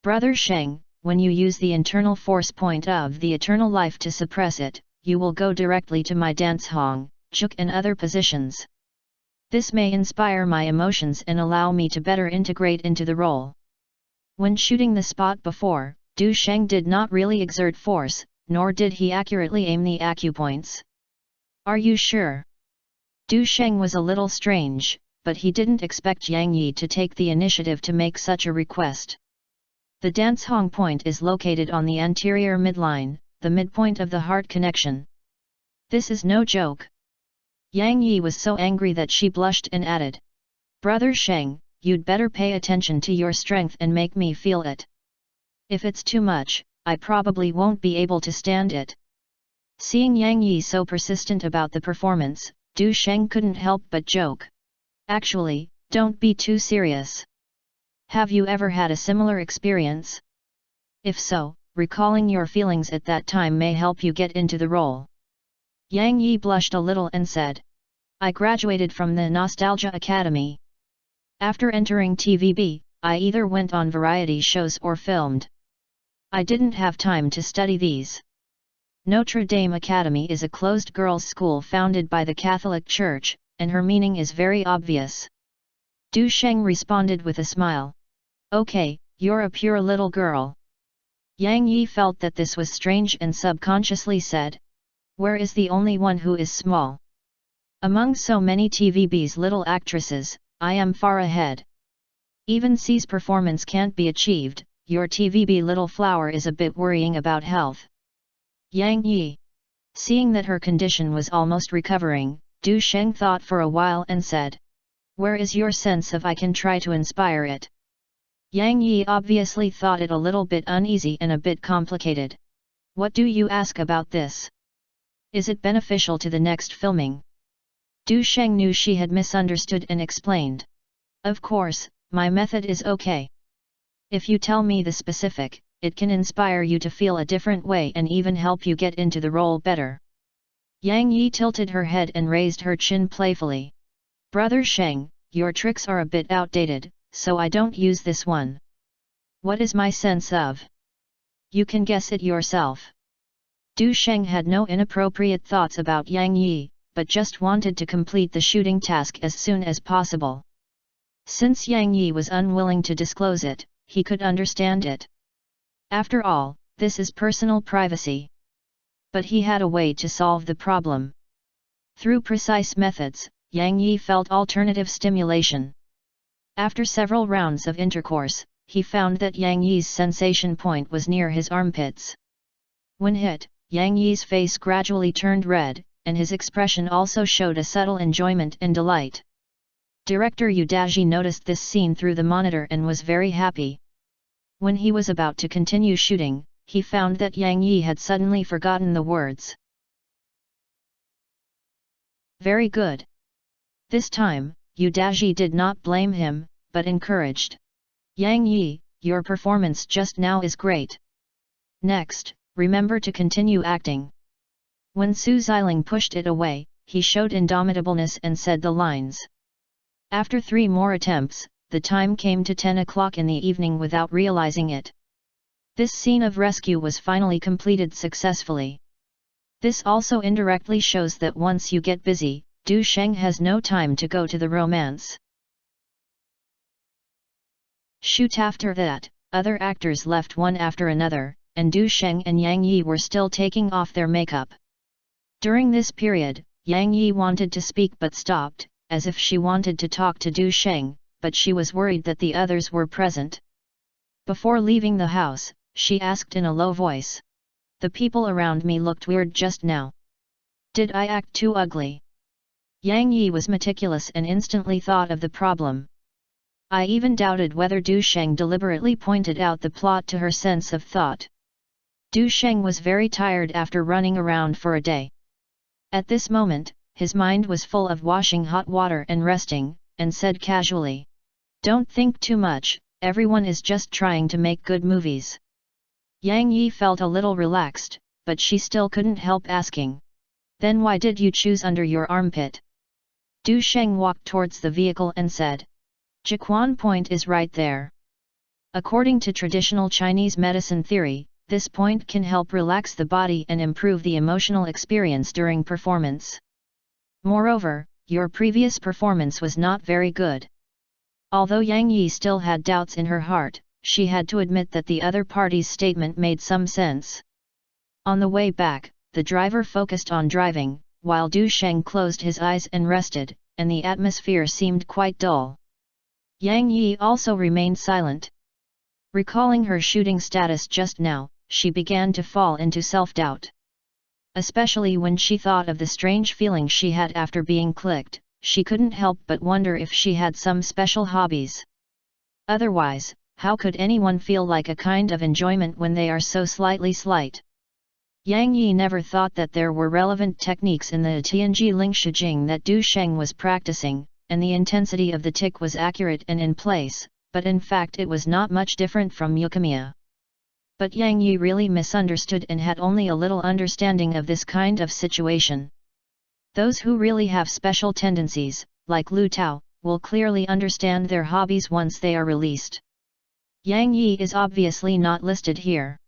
S1: Brother Sheng, when you use the internal force point of the eternal life to suppress it, you will go directly to my dance hong, chuk and other positions. This may inspire my emotions and allow me to better integrate into the role. When shooting the spot before, Du Sheng did not really exert force, nor did he accurately aim the acupoints. Are you sure? Du Sheng was a little strange, but he didn't expect Yang Yi to take the initiative to make such a request. The dance hong point is located on the anterior midline, the midpoint of the heart connection. This is no joke. Yang Yi was so angry that she blushed and added, Brother Sheng, you'd better pay attention to your strength and make me feel it. If it's too much, I probably won't be able to stand it. Seeing Yang Yi so persistent about the performance, Du Sheng couldn't help but joke. Actually, don't be too serious. Have you ever had a similar experience? If so, recalling your feelings at that time may help you get into the role. Yang Yi blushed a little and said, I graduated from the Nostalgia Academy. After entering TVB, I either went on variety shows or filmed. I didn't have time to study these. Notre Dame Academy is a closed girls' school founded by the Catholic Church, and her meaning is very obvious. Du Sheng responded with a smile. Okay, you're a pure little girl. Yang Yi felt that this was strange and subconsciously said, where is the only one who is small? Among so many TVB's little actresses, I am far ahead. Even C's performance can't be achieved, your TVB little flower is a bit worrying about health. Yang Yi. Seeing that her condition was almost recovering, Du Sheng thought for a while and said, where is your sense of I can try to inspire it? Yang Yi obviously thought it a little bit uneasy and a bit complicated. What do you ask about this? Is it beneficial to the next filming? Du Sheng knew she had misunderstood and explained. Of course, my method is okay. If you tell me the specific, it can inspire you to feel a different way and even help you get into the role better. Yang Yi tilted her head and raised her chin playfully. Brother Sheng, your tricks are a bit outdated, so I don't use this one. What is my sense of? You can guess it yourself. Du Sheng had no inappropriate thoughts about Yang Yi, but just wanted to complete the shooting task as soon as possible. Since Yang Yi was unwilling to disclose it, he could understand it. After all, this is personal privacy. But he had a way to solve the problem. Through precise methods, Yang Yi felt alternative stimulation. After several rounds of intercourse, he found that Yang Yi's sensation point was near his armpits. When hit, Yang Yi's face gradually turned red, and his expression also showed a subtle enjoyment and delight. Director Yu Daji noticed this scene through the monitor and was very happy. When he was about to continue shooting, he found that Yang Yi had suddenly forgotten the words. Very good. This time, Yu Daji did not blame him, but encouraged. Yang Yi, your performance just now is great. Next, remember to continue acting. When Su Xiling pushed it away, he showed indomitableness and said the lines. After 3 more attempts, the time came to 10 o'clock in the evening without realizing it. This scene of rescue was finally completed successfully. This also indirectly shows that once you get busy, Du Sheng has no time to go to the romance. Shoot after that, other actors left one after another, and Du Sheng and Yang Yi were still taking off their makeup. During this period, Yang Yi wanted to speak but stopped, as if she wanted to talk to Du Sheng, but she was worried that the others were present. Before leaving the house, she asked in a low voice. The people around me looked weird just now. Did I act too ugly? Yang Yi was meticulous and instantly thought of the problem. I even doubted whether Du Sheng deliberately pointed out the plot to her sense of thought. Du Sheng was very tired after running around for a day. At this moment, his mind was full of washing hot water and resting, and said casually. Don't think too much, everyone is just trying to make good movies. Yang Yi felt a little relaxed, but she still couldn't help asking. Then why did you choose under your armpit? Du Sheng walked towards the vehicle and said. Jiquan point is right there. According to traditional Chinese medicine theory, this point can help relax the body and improve the emotional experience during performance. Moreover, your previous performance was not very good. Although Yang Yi still had doubts in her heart, she had to admit that the other party's statement made some sense. On the way back, the driver focused on driving, while Du Sheng closed his eyes and rested, and the atmosphere seemed quite dull. Yang Yi also remained silent. Recalling her shooting status just now, she began to fall into self-doubt. Especially when she thought of the strange feeling she had after being clicked, she couldn't help but wonder if she had some special hobbies. Otherwise, how could anyone feel like a kind of enjoyment when they are so slight? Yang Yi never thought that there were relevant techniques in the Tianji Lingshijing that Du Sheng was practicing, and the intensity of the tic was accurate and in place, but in fact it was not much different from Yukimiya. But Yang Yi really misunderstood and had only a little understanding of this kind of situation. Those who really have special tendencies, like Lu Tao, will clearly understand their hobbies once they are released. Yang Yi is obviously not listed here.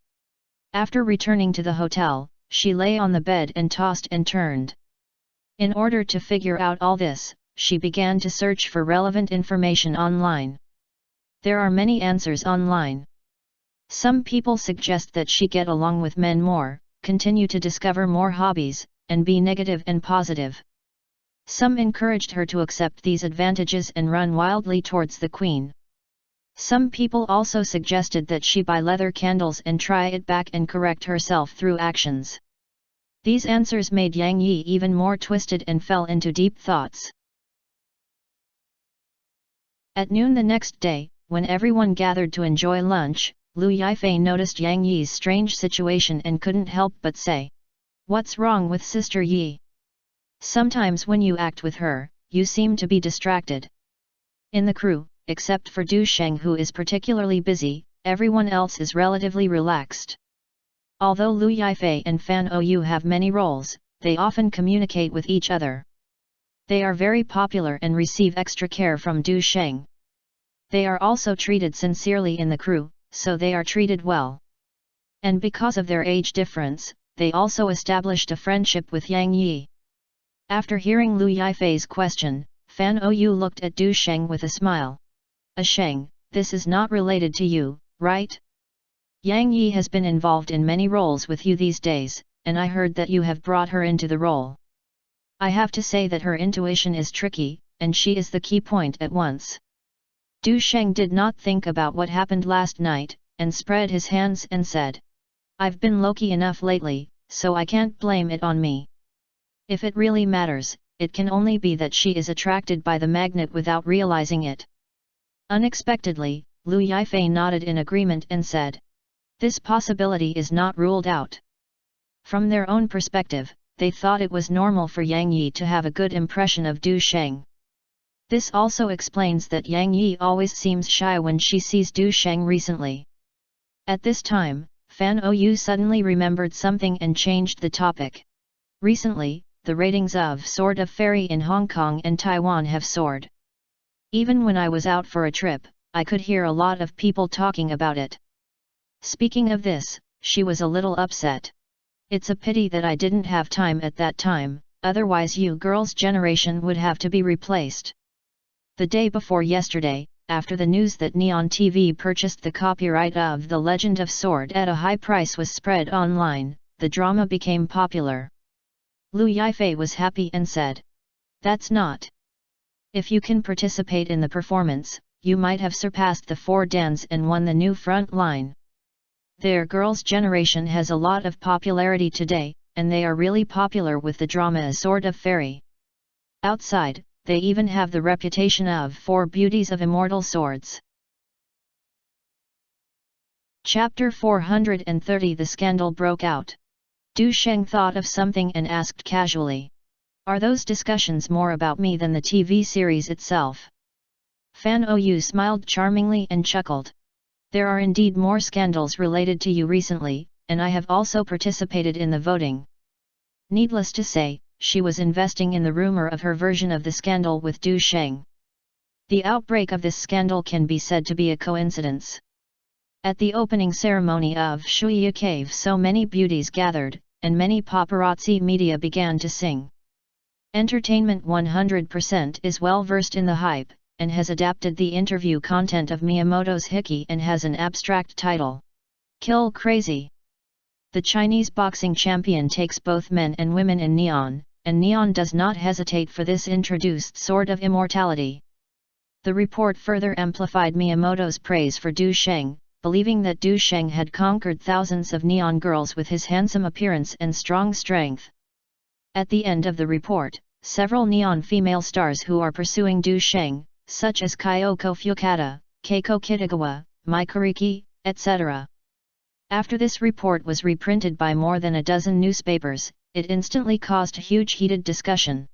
S1: After returning to the hotel, she lay on the bed and tossed and turned. In order to figure out all this, she began to search for relevant information online. There are many answers online. Some people suggest that she get along with men more, continue to discover more hobbies, and be negative and positive. Some encouraged her to accept these advantages and run wildly towards the queen. Some people also suggested that she buy leather candles and try it back and correct herself through actions. These answers made Yang Yi even more twisted and fell into deep thoughts. At noon the next day, when everyone gathered to enjoy lunch, Lu Yifei noticed Yang Yi's strange situation and couldn't help but say, "What's wrong with Sister Yi? Sometimes when you act with her, you seem to be distracted." In the crew, except for Du Sheng who is particularly busy, everyone else is relatively relaxed. Although Lu Yifei and Fan Ou have many roles, they often communicate with each other. They are very popular and receive extra care from Du Sheng. They are also treated sincerely in the crew, so they are treated well. And because of their age difference, they also established a friendship with Yang Yi. After hearing Lu Yifei's question, Fan Ou looked at Du Sheng with a smile. Sheng, this is not related to you, right? Yang Yi has been involved in many roles with you these days, and I heard that you have brought her into the role. I have to say that her intuition is tricky, and she is the key point at once." Du Sheng did not think about what happened last night, and spread his hands and said, "I've been low-key enough lately, so I can't blame it on me. If it really matters, it can only be that she is attracted by the magnet without realizing it." Unexpectedly, Lu Yifei nodded in agreement and said, "This possibility is not ruled out." From their own perspective, they thought it was normal for Yang Yi to have a good impression of Du Sheng. This also explains that Yang Yi always seems shy when she sees Du Sheng recently. At this time, Fan Ou suddenly remembered something and changed the topic. Recently, the ratings of Sword of Fairy in Hong Kong and Taiwan have soared. Even when I was out for a trip, I could hear a lot of people talking about it. Speaking of this, she was a little upset. "It's a pity that I didn't have time at that time, otherwise you girls' generation would have to be replaced." The day before yesterday, after the news that Neon TV purchased the copyright of The Legend of Sword at a high price was spread online, the drama became popular. Lu Yifei was happy and said, "That's not. If you can participate in the performance, you might have surpassed the 4 dans and won the new front line. Their girls' generation has a lot of popularity today, and they are really popular with the drama A Sword of Fairy. Outside, they even have the reputation of 4 beauties of immortal swords." Chapter 430 The scandal broke out. Du Sheng thought of something and asked casually, "Are those discussions more about me than the TV series itself?" Fan Ou smiled charmingly and chuckled. "There are indeed more scandals related to you recently, and I have also participated in the voting." Needless to say, she was investing in the rumor of her version of the scandal with Du Sheng. The outbreak of this scandal can be said to be a coincidence. At the opening ceremony of Shuya Cave so many beauties gathered, and many paparazzi media began to sing. Entertainment 100% is well versed in the hype, and has adapted the interview content of Miyamoto's Hiki and has an abstract title, "Kill Crazy." The Chinese boxing champion takes both men and women in Neon, and Neon does not hesitate for this introduced Sword of Immortality. The report further amplified Miyamoto's praise for Du Sheng, believing that Du Sheng had conquered thousands of Neon girls with his handsome appearance and strong strength. At the end of the report, several Neon female stars who are pursuing Du Sheng, such as Kyoko Fukada, Keiko Kitagawa, Mikuriki, etc. After this report was reprinted by more than a dozen newspapers, it instantly caused huge heated discussion.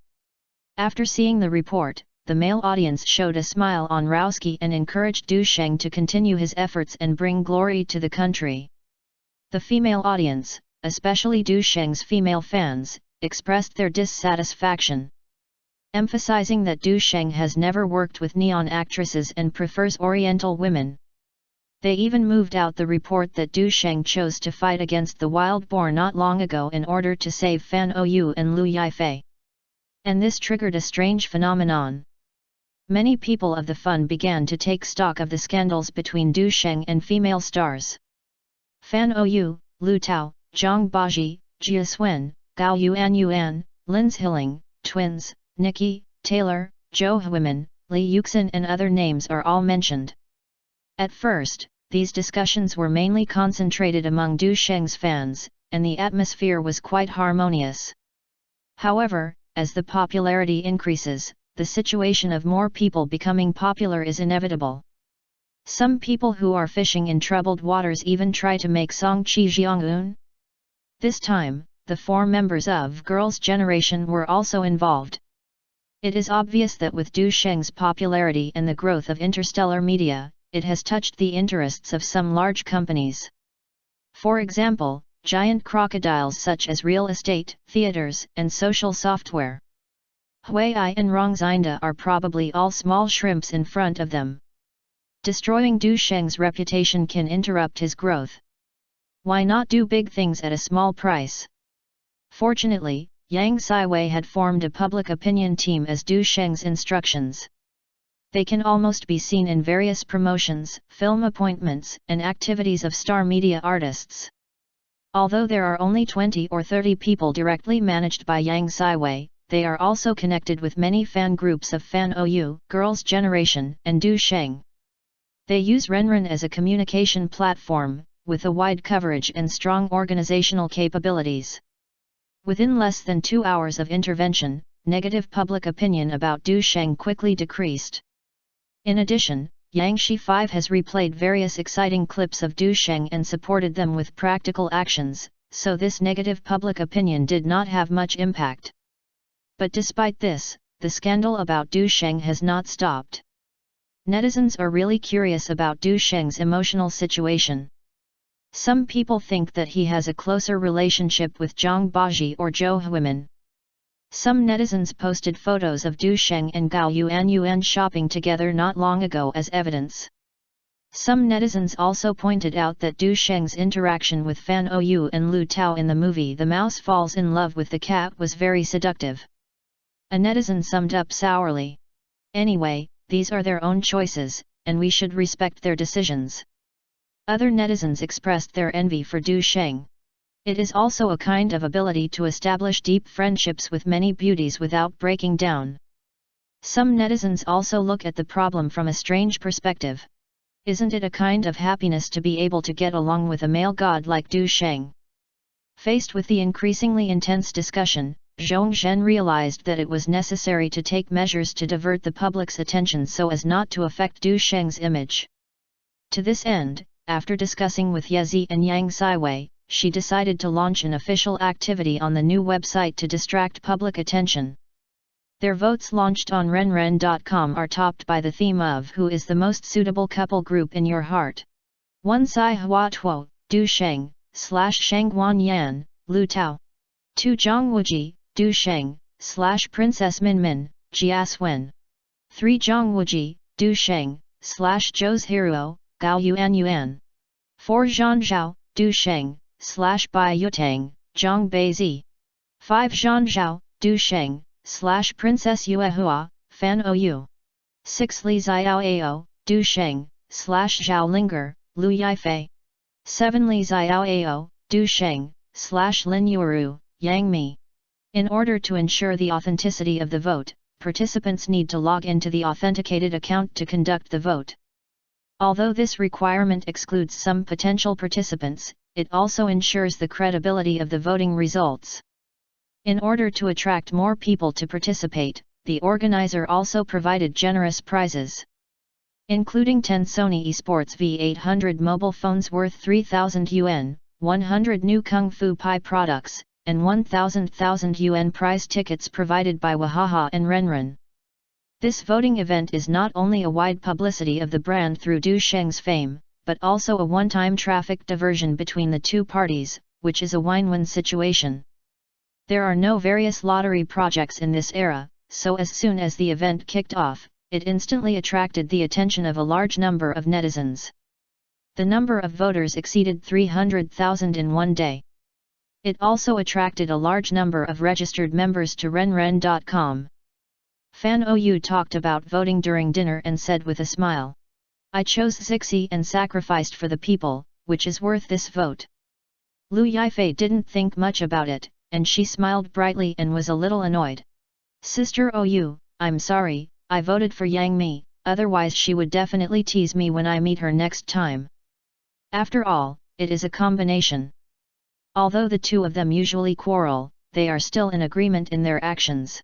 S1: After seeing the report, the male audience showed a smile on Rowski and encouraged Du Sheng to continue his efforts and bring glory to the country. The female audience, especially Du Sheng's female fans, expressed their dissatisfaction, emphasizing that Du Sheng has never worked with Neon actresses and prefers Oriental women. They even moved out the report that Du Sheng chose to fight against the wild boar not long ago in order to save Fan Ou and Lu Yifei. And this triggered a strange phenomenon. Many people of the Fun began to take stock of the scandals between Du Sheng and female stars. Fan Ou, Lu Tao, Zhang Baji, Jia Swen, Gao Yuan, Lin Zhiling, twins, Nikki, Taylor, Zhou Huimin, Li Yuxin and other names are all mentioned. At first, these discussions were mainly concentrated among Du Sheng's fans, and the atmosphere was quite harmonious. However, as the popularity increases, the situation of more people becoming popular is inevitable. Some people who are fishing in troubled waters even try to make Song Qi Jiang-un. This time, the 4 members of Girls' Generation were also involved. It is obvious that with Du Sheng's popularity and the growth of interstellar media, it has touched the interests of some large companies. For example, giant crocodiles such as real estate, theaters, and social software. Huai and Rongxinda are probably all small shrimps in front of them. Destroying Du Sheng's reputation can interrupt his growth. Why not do big things at a small price? Fortunately, Yang Saiwei had formed a public opinion team as Du Sheng's instructions. They can almost be seen in various promotions, film appointments, and activities of star media artists. Although there are only 20 or 30 people directly managed by Yang Saiwei, they are also connected with many fan groups of Fan Ou, Girls' Generation, and Du Sheng. They use Renren as a communication platform, with a wide coverage and strong organizational capabilities. Within less than 2 hours of intervention, negative public opinion about Du Sheng quickly decreased. In addition, Yang Shi 5 has replayed various exciting clips of Du Sheng and supported them with practical actions, so this negative public opinion did not have much impact. But despite this, the scandal about Du Sheng has not stopped. Netizens are really curious about Du Sheng's emotional situation. Some people think that he has a closer relationship with Zhang Baji or Zhou Huimin. Some netizens posted photos of Du Sheng and Gao Yuan shopping together not long ago as evidence. Some netizens also pointed out that Du Sheng's interaction with Fan Ou and Lu Tao in the movie The Mouse Falls in Love with the Cat was very seductive. A netizen summed up sourly. Anyway, these are their own choices, and we should respect their decisions. Other netizens expressed their envy for Du Sheng. It is also a kind of ability to establish deep friendships with many beauties without breaking down. Some netizens also look at the problem from a strange perspective. Isn't it a kind of happiness to be able to get along with a male god like Du Sheng? Faced with the increasingly intense discussion, Zhong Zhen realized that it was necessary to take measures to divert the public's attention so as not to affect Du Sheng's image. To this end, after discussing with Yezi and Yang Saiwei, she decided to launch an official activity on the new website to distract public attention. Their votes launched on renren.com are topped by the theme of Who is the most suitable couple group in your heart? 1 Sai Hua Tuo, Du Sheng, /Shengguan Yan, Lu Tao. 2 Zhang Wuji, Du Sheng, /Princess Min Min, Jia Swen. 3 Zhang Wuji, Du Sheng, /Zhou's Hero, Gao Yuan. 4 Zhan Zhao, Du Sheng, /Bai Yutang, Zhang Beizi. 5 Zhan Zhao, Du Sheng, /Princess Yuehua, Fan Ou. 6 Li Xiao Ao, Du Sheng, /Zhao Linger, Lu Yifei. 7 Li Xiao Ao, Du Sheng, /Lin Yuru, Yang Mi. In order to ensure the authenticity of the vote, participants need to log into the authenticated account to conduct the vote. Although this requirement excludes some potential participants, it also ensures the credibility of the voting results. In order to attract more people to participate, the organizer also provided generous prizes, including 10 Sony Esports V800 mobile phones worth 3,000 yuan, 100 new Kung Fu Pai products, and 1,000 yuan prize tickets provided by Wahaha and Renren. This voting event is not only a wide publicity of the brand through Du Sheng's fame, but also a one-time traffic diversion between the two parties, which is a win-win situation. There are no various lottery projects in this era, so as soon as the event kicked off, it instantly attracted the attention of a large number of netizens. The number of voters exceeded 300,000 in one day. It also attracted a large number of registered members to renren.com. Fan Ou talked about voting during dinner and said with a smile, "I chose Zixi and sacrificed for the people, which is worth this vote." Lu Yifei didn't think much about it, and she smiled brightly and was a little annoyed. "Sister Ou, I'm sorry, I voted for Yang Mi, otherwise she would definitely tease me when I meet her next time. After all, it is a combination. Although the two of them usually quarrel, they are still in agreement in their actions."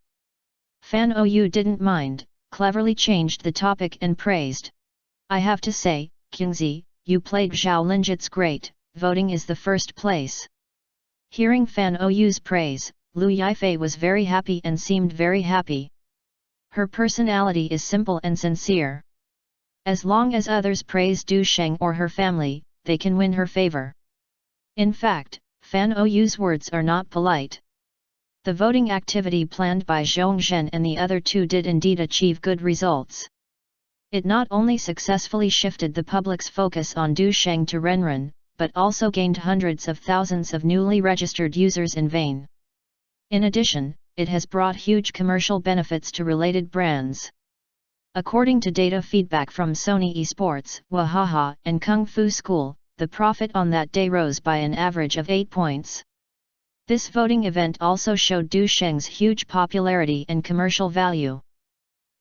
S1: Fan Ou didn't mind, cleverly changed the topic and praised. "I have to say, Qingzi, you played Zhao Linjit's great, voting is the first place." Hearing Fan Ou's praise, Lu Yifei was very happy and seemed very happy. Her personality is simple and sincere. As long as others praise Du Sheng or her family, they can win her favor. In fact, Fan Ou's words are not polite. The voting activity planned by Zhong Zhen and the other two did indeed achieve good results. It not only successfully shifted the public's focus on Du Sheng to Renren, but also gained hundreds of thousands of newly registered users in vain. In addition, it has brought huge commercial benefits to related brands. According to data feedback from Sony Esports, Wahaha, and Kung Fu School, the profit on that day rose by an average of 8 points. This voting event also showed Du Sheng's huge popularity and commercial value.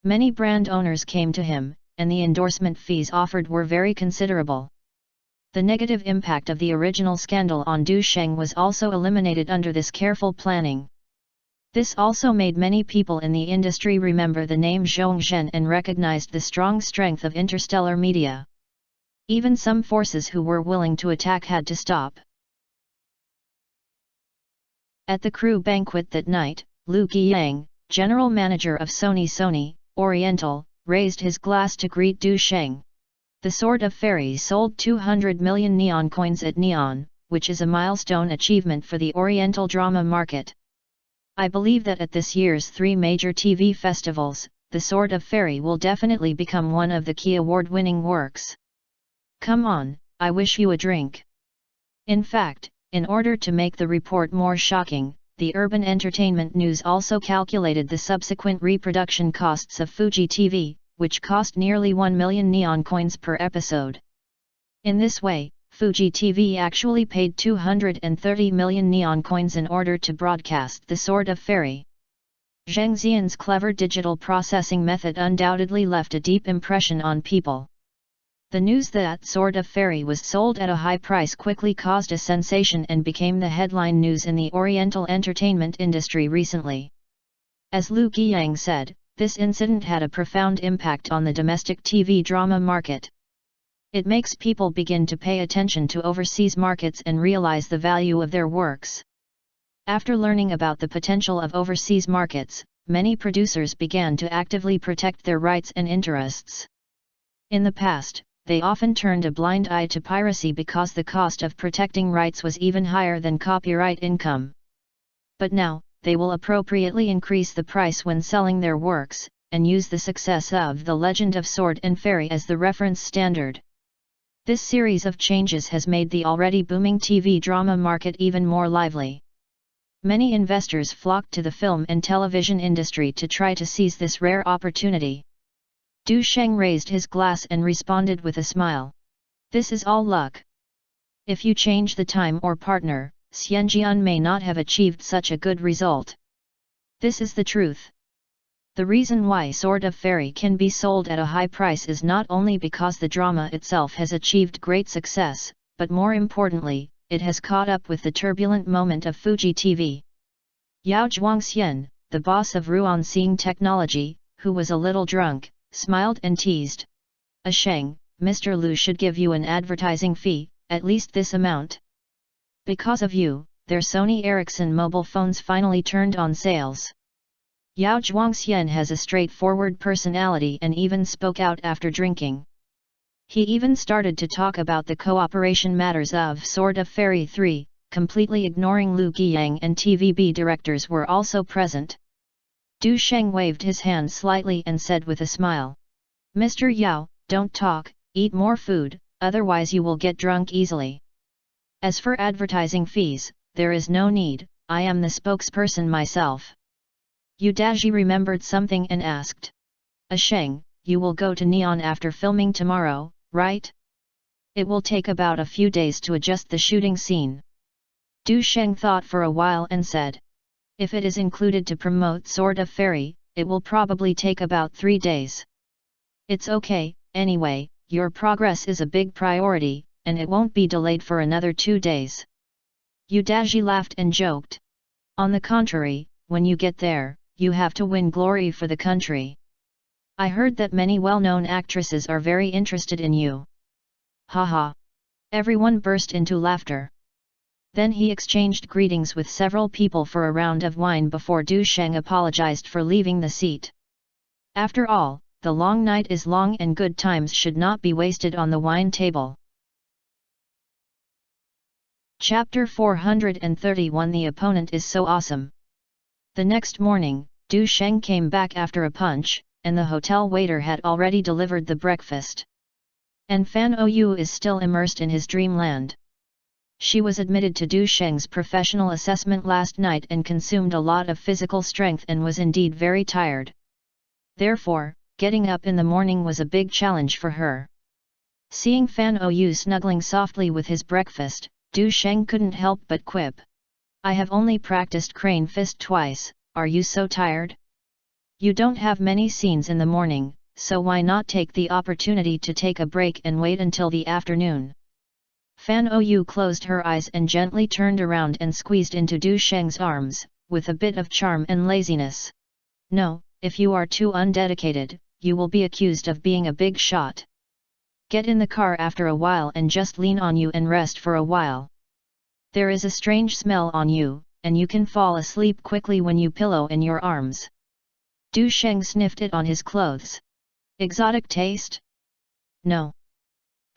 S1: Many brand owners came to him, and the endorsement fees offered were very considerable. The negative impact of the original scandal on Du Sheng was also eliminated under this careful planning. This also made many people in the industry remember the name Zhong Zhen and recognized the strong strength of interstellar media. Even some forces who were willing to attack had to stop. At the crew banquet that night, Lu Qiyang, general manager of Sony Oriental, raised his glass to greet Du Sheng. The Sword of Fairy sold 200 million neon coins at Neon, which is a milestone achievement for the Oriental drama market. "I believe that at this year's 3 major TV festivals, The Sword of Fairy will definitely become one of the key award-winning works. Come on, I wish you a drink." In fact, in order to make the report more shocking, the Urban Entertainment News also calculated the subsequent reproduction costs of Fuji TV, which cost nearly 1 million neon coins per episode. In this way, Fuji TV actually paid 230 million neon coins in order to broadcast The Sword of Fairy. Zheng Xian's clever digital processing method undoubtedly left a deep impression on people. The news that Sword of Fairy was sold at a high price quickly caused a sensation and became the headline news in the Oriental entertainment industry recently. As Lu Qiyang said, this incident had a profound impact on the domestic TV drama market. It makes people begin to pay attention to overseas markets and realize the value of their works. After learning about the potential of overseas markets, many producers began to actively protect their rights and interests. In the past, they often turned a blind eye to piracy because the cost of protecting rights was even higher than copyright income. But now, they will appropriately increase the price when selling their works, and use the success of The Legend of Sword and Fairy as the reference standard. This series of changes has made the already booming TV drama market even more lively. Many investors flocked to the film and television industry to try to seize this rare opportunity. Du Sheng raised his glass and responded with a smile. "This is all luck. If you change the time or partner, Xianjian may not have achieved such a good result. This is the truth." The reason why Sword of Fairy can be sold at a high price is not only because the drama itself has achieved great success, but more importantly, it has caught up with the turbulent moment of Fuji TV. Yao Zhuangxian, the boss of Ruan Seeing Technology, who was a little drunk, smiled and teased. "A Sheng, Mr. Lu should give you an advertising fee, at least this amount. Because of you, their Sony Ericsson mobile phones finally turned on sales." Yao Zhuangxian has a straightforward personality and even spoke out after drinking. He even started to talk about the cooperation matters of Sword of Fairy 3, completely ignoring Lu Qiyang, and TVB directors were also present. Du Sheng waved his hand slightly and said with a smile, "Mr. Yao, don't talk, eat more food, otherwise you will get drunk easily. As for advertising fees, there is no need, I am the spokesperson myself. Udaji remembered something and asked. Sheng, you will go to Neon after filming tomorrow, right? It will take about a few days to adjust the shooting scene. Du Sheng thought for a while and said. If it is included to promote Sword of Fairy, it will probably take about 3 days. It's okay, anyway, your progress is a big priority, and it won't be delayed for another 2 days. Udaji laughed and joked. On the contrary, when you get there, you have to win glory for the country. I heard that many well-known actresses are very interested in you. Haha. Everyone burst into laughter. Then he exchanged greetings with several people for a round of wine before Du Sheng apologized for leaving the seat. After all, the long night is long and good times should not be wasted on the wine table. Chapter 431 The Opponent is So Awesome. The next morning, Du Sheng came back after a punch, and the hotel waiter had already delivered the breakfast. And Fan Ou is still immersed in his dreamland. She was admitted to Du Sheng's professional assessment last night and consumed a lot of physical strength and was indeed very tired. Therefore, getting up in the morning was a big challenge for her. Seeing Fan Ou snuggling softly with his breakfast, Du Sheng couldn't help but quip. I have only practiced crane fist twice, are you so tired? You don't have many scenes in the morning, so why not take the opportunity to take a break and wait until the afternoon? Fan Ou closed her eyes and gently turned around and squeezed into Du Sheng's arms, with a bit of charm and laziness. No, if you are too undedicated, you will be accused of being a big shot. Get in the car after a while and just lean on you and rest for a while. There is a strange smell on you, and you can fall asleep quickly when you pillow in your arms. Du Sheng sniffed it on his clothes. Exotic taste? No.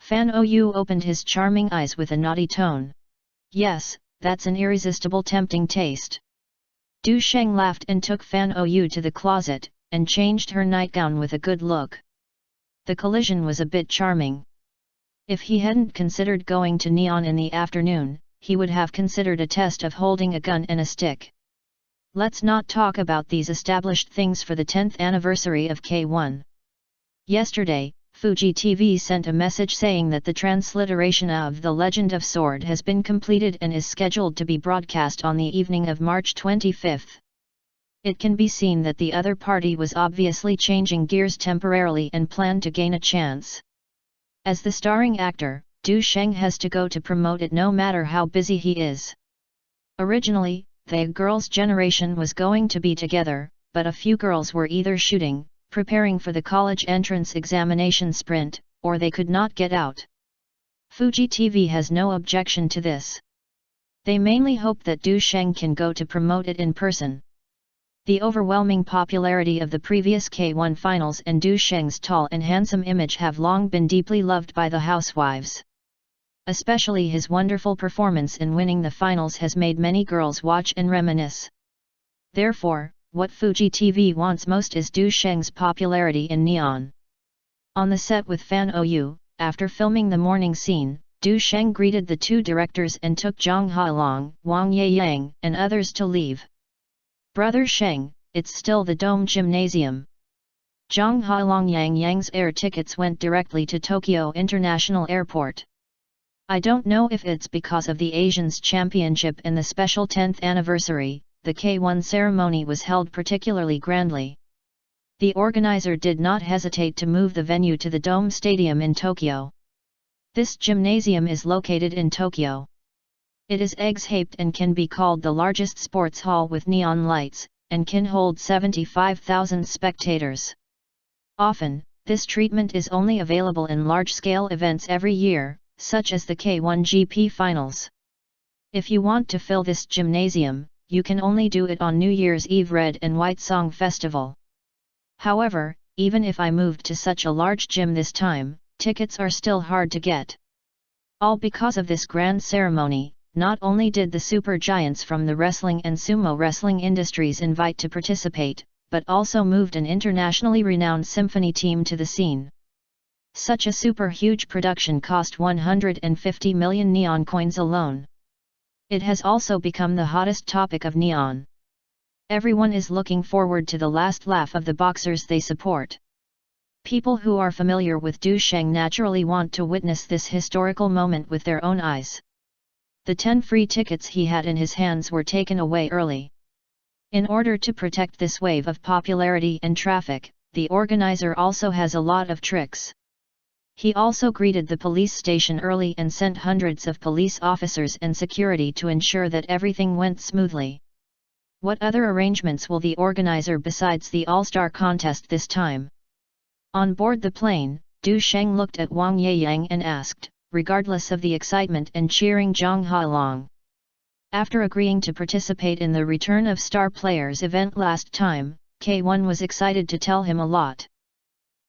S1: Fan Ou opened his charming eyes with a naughty tone. Yes, that's an irresistible tempting taste. Du Sheng laughed and took Fan Ou to the closet, and changed her nightgown with a good look. The collision was a bit charming. If he hadn't considered going to Neon in the afternoon, he would have considered a test of holding a gun and a stick. Let's not talk about these established things for the 10th anniversary of K1. Yesterday, Fuji TV sent a message saying that the transliteration of The Legend of Sword has been completed and is scheduled to be broadcast on the evening of March 25. It can be seen that the other party was obviously changing gears temporarily and planned to gain a chance. As the starring actor, Du Sheng has to go to promote it no matter how busy he is. Originally, the girls' generation was going to be together, but a few girls were either shooting, preparing for the college entrance examination sprint, or they could not get out. Fuji TV has no objection to this. They mainly hope that Du Sheng can go to promote it in person. The overwhelming popularity of the previous K1 finals and Du Sheng's tall and handsome image have long been deeply loved by the housewives. Especially his wonderful performance in winning the finals has made many girls watch and reminisce. Therefore, what Fuji TV wants most is Du Sheng's popularity in Neon. On the set with Fan Ou, after filming the morning scene, Du Sheng greeted the two directors and took Zhang Hailong, Wang Yeyang, and others to leave. Brother Sheng, it's still the Dome Gymnasium. Zhang Hailong Yang's air tickets went directly to Tokyo International Airport. I don't know if it's because of the Asians Championship and the special 10th anniversary, the K1 ceremony was held particularly grandly. The organizer did not hesitate to move the venue to the Dome Stadium in Tokyo. This gymnasium is located in Tokyo. It is egg-shaped and can be called the largest sports hall with neon lights, and can hold 75,000 spectators. Often, this treatment is only available in large-scale events every year, such as the K1 GP finals. If you want to fill this gymnasium, you can only do it on New Year's Eve Red and White Song Festival. However, even if I moved to such a large gym this time, tickets are still hard to get. All because of this grand ceremony, not only did the super giants from the wrestling and sumo wrestling industries invite to participate, but also moved an internationally renowned symphony team to the scene. Such a super huge production cost 150 million neon coins alone. It has also become the hottest topic of neon. Everyone is looking forward to the last laugh of the boxers they support. People who are familiar with Du Sheng naturally want to witness this historical moment with their own eyes. The 10 free tickets he had in his hands were taken away early. In order to protect this wave of popularity and traffic, the organizer also has a lot of tricks. He also greeted the police station early and sent hundreds of police officers and security to ensure that everything went smoothly. What other arrangements will the organizer besides the All-Star contest this time? On board the plane, Du Sheng looked at Wang Yeyang and asked, regardless of the excitement and cheering Zhang Hailong. After agreeing to participate in the Return of Star Players event last time, K1 was excited to tell him a lot.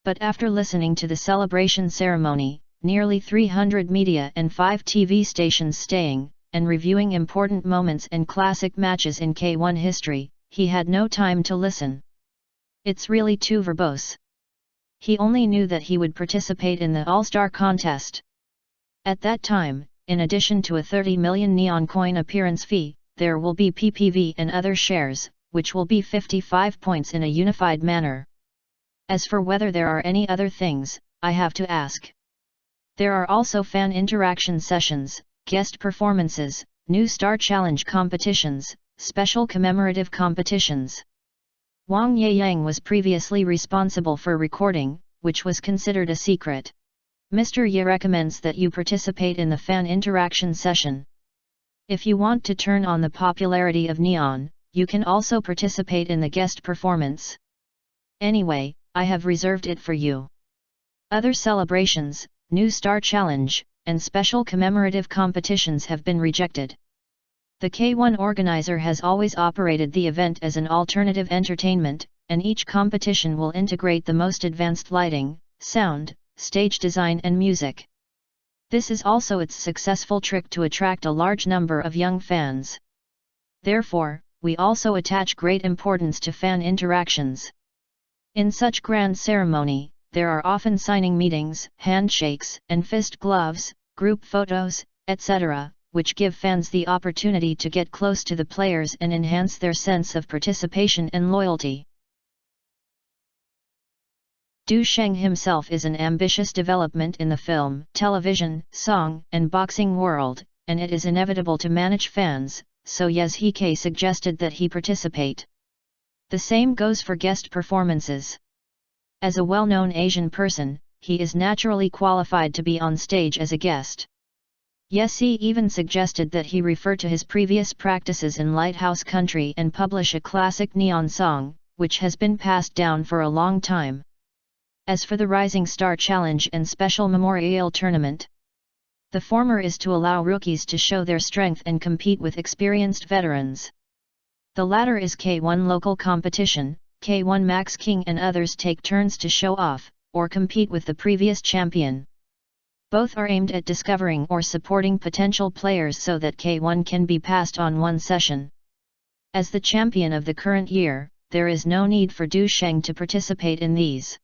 S1: But after listening to the celebration ceremony, nearly 300 media and 5 TV stations staying, and reviewing important moments and classic matches in K1 history, he had no time to listen. It's really too verbose. He only knew that he would participate in the All-Star contest. At that time, in addition to a 30 million neon coin appearance fee, there will be PPV and other shares, which will be 55 points in a unified manner. As for whether there are any other things, I have to ask. There are also fan interaction sessions, guest performances, new star challenge competitions, special commemorative competitions. Wang Yeyang was previously responsible for recording, which was considered a secret. Mr. Ye recommends that you participate in the fan interaction session. If you want to turn on the popularity of neon, you can also participate in the guest performance. Anyway, I have reserved it for you. Other celebrations, new star challenge, and special commemorative competitions have been rejected. The K1 organizer has always operated the event as an alternative entertainment, and each competition will integrate the most advanced lighting, sound, stage design and music. This is also its successful trick to attract a large number of young fans. Therefore, we also attach great importance to fan interactions. In such grand ceremony, there are often signing meetings, handshakes, and fist gloves, group photos, etc., which give fans the opportunity to get close to the players and enhance their sense of participation and loyalty. Du Sheng himself is an ambitious development in the film, television, song, and boxing world, and it is inevitable to manage fans, so Yes Hike suggested that he participate. The same goes for guest performances. As a well-known Asian person, he is naturally qualified to be on stage as a guest. Yes, he even suggested that he refer to his previous practices in Lighthouse Country and publish a classic neon song, which has been passed down for a long time. As for the Rising Star Challenge and Special Memorial Tournament, the former is to allow rookies to show their strength and compete with experienced veterans. The latter is K1 local competition. K1 Max King and others take turns to show off, or compete with the previous champion. Both are aimed at discovering or supporting potential players so that K1 can be passed on one session. As the champion of the current year, there is no need for Du Sheng to participate in these.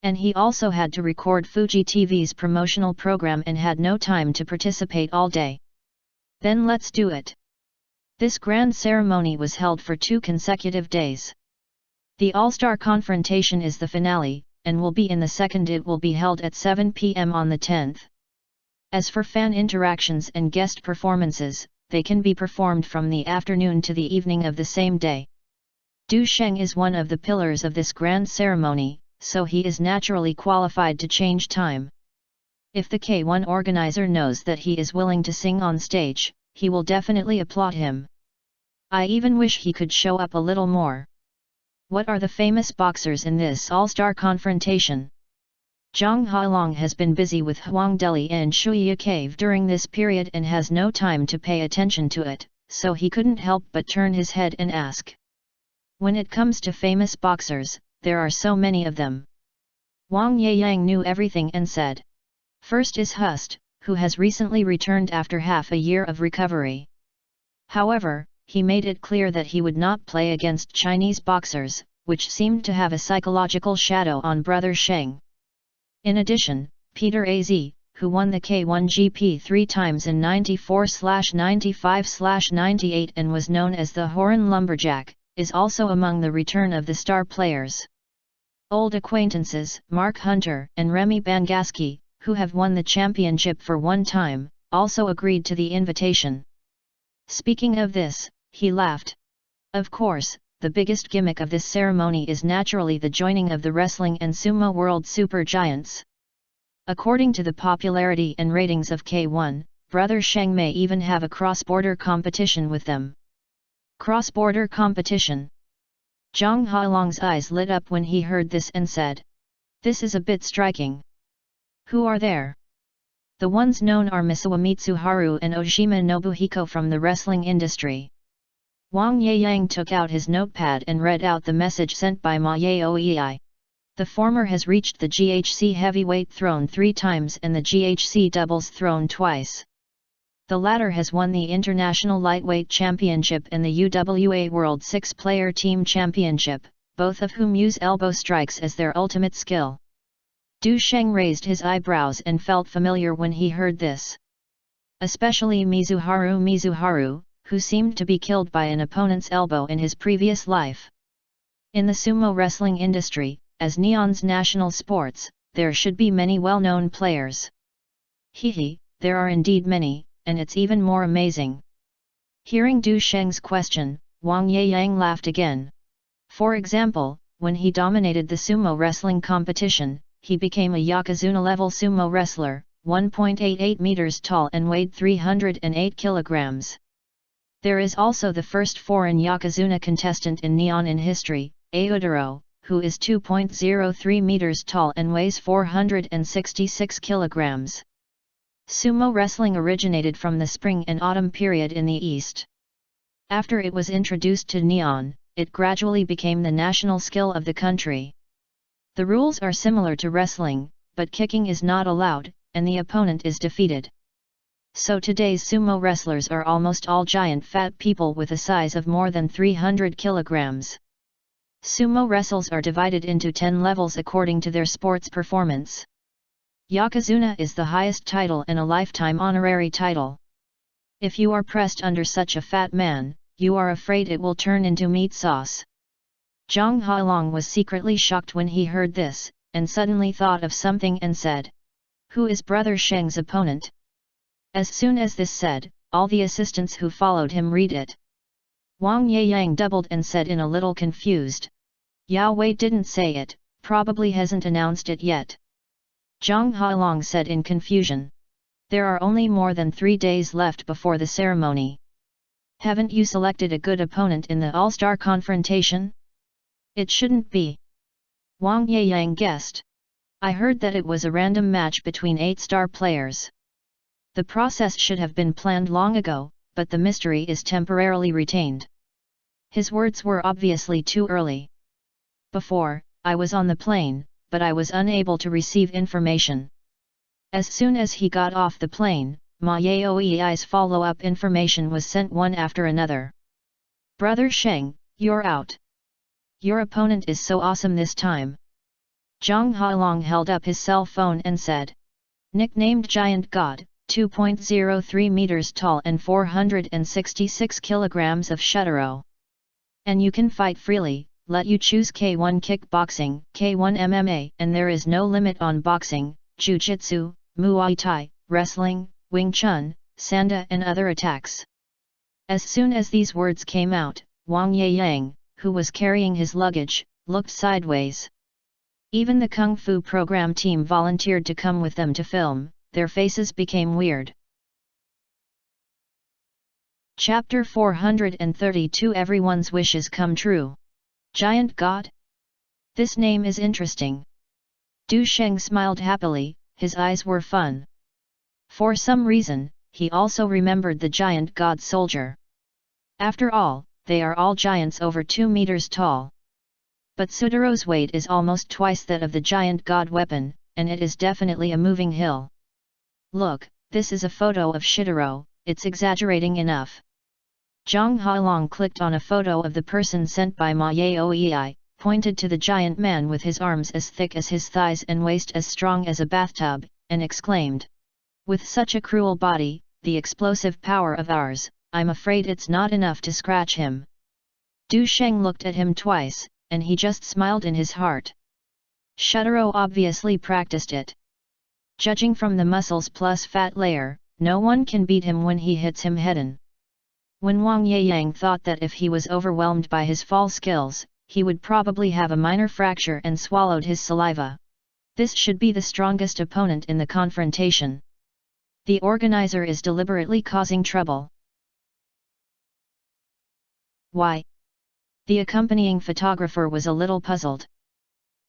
S1: And he also had to record Fuji TV's promotional program and had no time to participate all day. Then let's do it. This grand ceremony was held for 2 consecutive days. The All-Star confrontation is the finale, and will be in the second. It will be held at 7 p.m. on the 10th. As for fan interactions and guest performances, they can be performed from the afternoon to the evening of the same day. Du Sheng is one of the pillars of this grand ceremony, so he is naturally qualified to change time. If the K1 organizer knows that he is willing to sing on stage, he will definitely applaud him. I even wish he could show up a little more. What are the famous boxers in this all-star confrontation? Zhang Hailong has been busy with Huangdeli and Shuya Cave during this period and has no time to pay attention to it, so he couldn't help but turn his head and ask. When it comes to famous boxers, there are so many of them. Wang Yeyang knew everything and said. First is Hust, who has recently returned after half a year of recovery. However, he made it clear that he would not play against Chinese boxers, which seemed to have a psychological shadow on Brother Sheng. In addition, Peter Az, who won the K1 GP 3 times in 94/95/98 and was known as the Horan Lumberjack, is also among the return of the star players. Old acquaintances Mark Hunter and Remy Bangaski, who have won the championship for one time, also agreed to the invitation. Speaking of this, he laughed. Of course, the biggest gimmick of this ceremony is naturally the joining of the wrestling and sumo world super giants. According to the popularity and ratings of K1, Brother Sheng may even have a cross-border competition with them. Cross-border competition. Zhang Hailong's eyes lit up when he heard this and said, "This is a bit striking. Who are there?" The ones known are Misawa Mitsuharu and Ojima Nobuhiko from the wrestling industry. Wang Yeyang took out his notepad and read out the message sent by Ma Yaoei. The former has reached the GHC heavyweight throne 3 times and the GHC doubles throne twice. The latter has won the International Lightweight Championship and the UWA World 6-Player Team Championship, both of whom use elbow strikes as their ultimate skill. Du Sheng raised his eyebrows and felt familiar when he heard this. Especially Mizuharu, who seemed to be killed by an opponent's elbow in his previous life. In the sumo wrestling industry, as Neon's national sports, there should be many well-known players. Hehe, there are indeed many, and it's even more amazing. Hearing Du Sheng's question, Wang Yeyang laughed again. For example, when he dominated the sumo wrestling competition, he became a Yokozuna-level sumo wrestler, 1.88 meters tall and weighed 308 kilograms. There is also the first foreign Yokozuna contestant in Neon in history, Aodoro, who is 2.03 meters tall and weighs 466 kilograms. Sumo wrestling originated from the spring and autumn period in the East. After it was introduced to Neon, it gradually became the national skill of the country. The rules are similar to wrestling, but kicking is not allowed, and the opponent is defeated. So today's sumo wrestlers are almost all giant fat people with a size of more than 300 kilograms. Sumo wrestles are divided into 10 levels according to their sports performance. Yokozuna is the highest title and a lifetime honorary title. If you are pressed under such a fat man, you are afraid it will turn into meat sauce. Zhang Hailong was secretly shocked when he heard this, and suddenly thought of something and said, "Who is Brother Sheng's opponent?" As soon as this said, all the assistants who followed him read it. Wang Yeyang doubled and said in a little confused, "Yao Wei didn't say it, probably hasn't announced it yet." Zhang Hailong said in confusion, "There are only more than 3 days left before the ceremony. Haven't you selected a good opponent in the all-star confrontation?" "It shouldn't be." Wang Yeyang guessed. "I heard that it was a random match between 8 star players. The process should have been planned long ago, but the mystery is temporarily retained." His words were obviously too early. "Before, I was on the plane, but I was unable to receive information." As soon as he got off the plane, Ma Yaoei's follow-up information was sent one after another. "Brother Sheng, you're out. Your opponent is so awesome this time." Zhang Hailong held up his cell phone and said, "Nicknamed Giant God, 2.03 meters tall and 466 kilograms of Shutaro. And you can fight freely, let you choose K1 kickboxing, K1 MMA, and there is no limit on boxing, jiu-jitsu, Muay Thai, wrestling, Wing Chun, Sanda and other attacks." As soon as these words came out, Wang Yeyang, who was carrying his luggage, looked sideways. Even the Kung Fu program team volunteered to come with them to film, their faces became weird. Chapter 432 Everyone's Wishes Come True. Giant God? This name is interesting. Du Sheng smiled happily, his eyes were fun. For some reason, he also remembered the giant god soldier. After all, they are all giants over 2 meters tall. But Sudaro's weight is almost twice that of the giant god weapon, and it is definitely a moving hill. Look, this is a photo of Shitaro, it's exaggerating enough. Zhang Hailong clicked on a photo of the person sent by Ma Yaoei, pointed to the giant man with his arms as thick as his thighs and waist as strong as a bathtub, and exclaimed, "With such a cruel body, the explosive power of ours, I'm afraid it's not enough to scratch him." Du Sheng looked at him twice, and he just smiled in his heart. Shutaro obviously practiced it. Judging from the muscles plus fat layer, no one can beat him when he hits him head-on. When Wang Yeyang thought that if he was overwhelmed by his fall skills, he would probably have a minor fracture and swallowed his saliva. This should be the strongest opponent in the confrontation. The organizer is deliberately causing trouble. Why? The accompanying photographer was a little puzzled.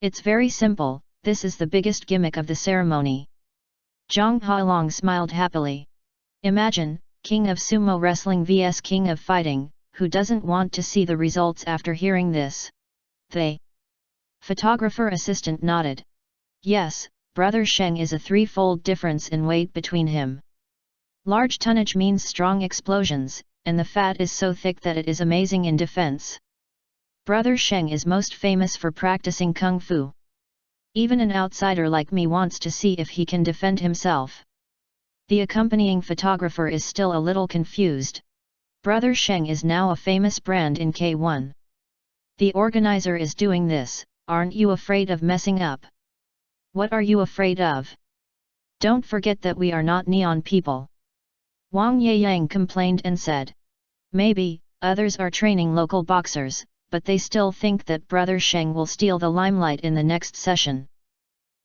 S1: It's very simple, this is the biggest gimmick of the ceremony. Zhang Hailong smiled happily. Imagine, King of Sumo Wrestling vs King of Fighting, who doesn't want to see the results after hearing this? Photographer assistant nodded. Yes, Brother Sheng is a threefold difference in weight between him. Large tonnage means strong explosions, and the fat is so thick that it is amazing in defense. Brother Sheng is most famous for practicing kung fu. Even an outsider like me wants to see if he can defend himself. The accompanying photographer is still a little confused. Brother Sheng is now a famous brand in K1. The organizer is doing this, aren't you afraid of messing up? What are you afraid of? Don't forget that we are not neon people. Wang Yeyang complained and said. Maybe, others are training local boxers, but they still think that Brother Sheng will steal the limelight in the next session.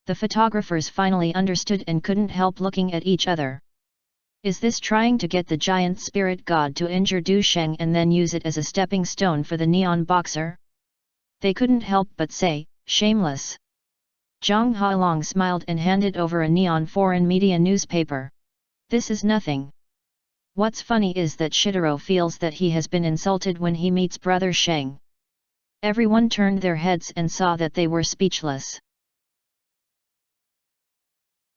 S1: The photographers finally understood and couldn't help looking at each other. Is this trying to get the giant spirit god to injure Du Sheng and then use it as a stepping stone for the neon boxer? They couldn't help but say, shameless. Zhang Hailong smiled and handed over a neon foreign media newspaper. This is nothing. What's funny is that Shitaro feels that he has been insulted when he meets Brother Sheng. Everyone turned their heads and saw that they were speechless.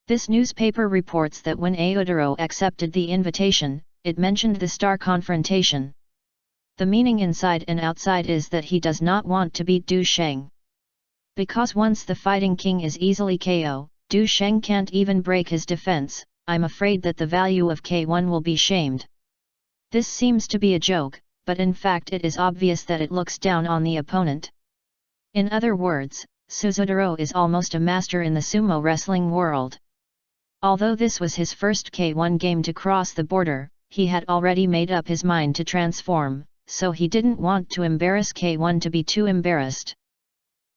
S1: This newspaper reports that when Aodoro accepted the invitation, it mentioned the star confrontation. The meaning inside and outside is that he does not want to beat Du Sheng. Because once the fighting king is easily KO, Du Sheng can't even break his defense. I'm afraid that the value of K1 will be shamed. This seems to be a joke, but in fact it is obvious that it looks down on the opponent. In other words, Suzudaro is almost a master in the sumo wrestling world. Although this was his first K1 game to cross the border, he had already made up his mind to transform, so he didn't want to embarrass K1 to be too embarrassed.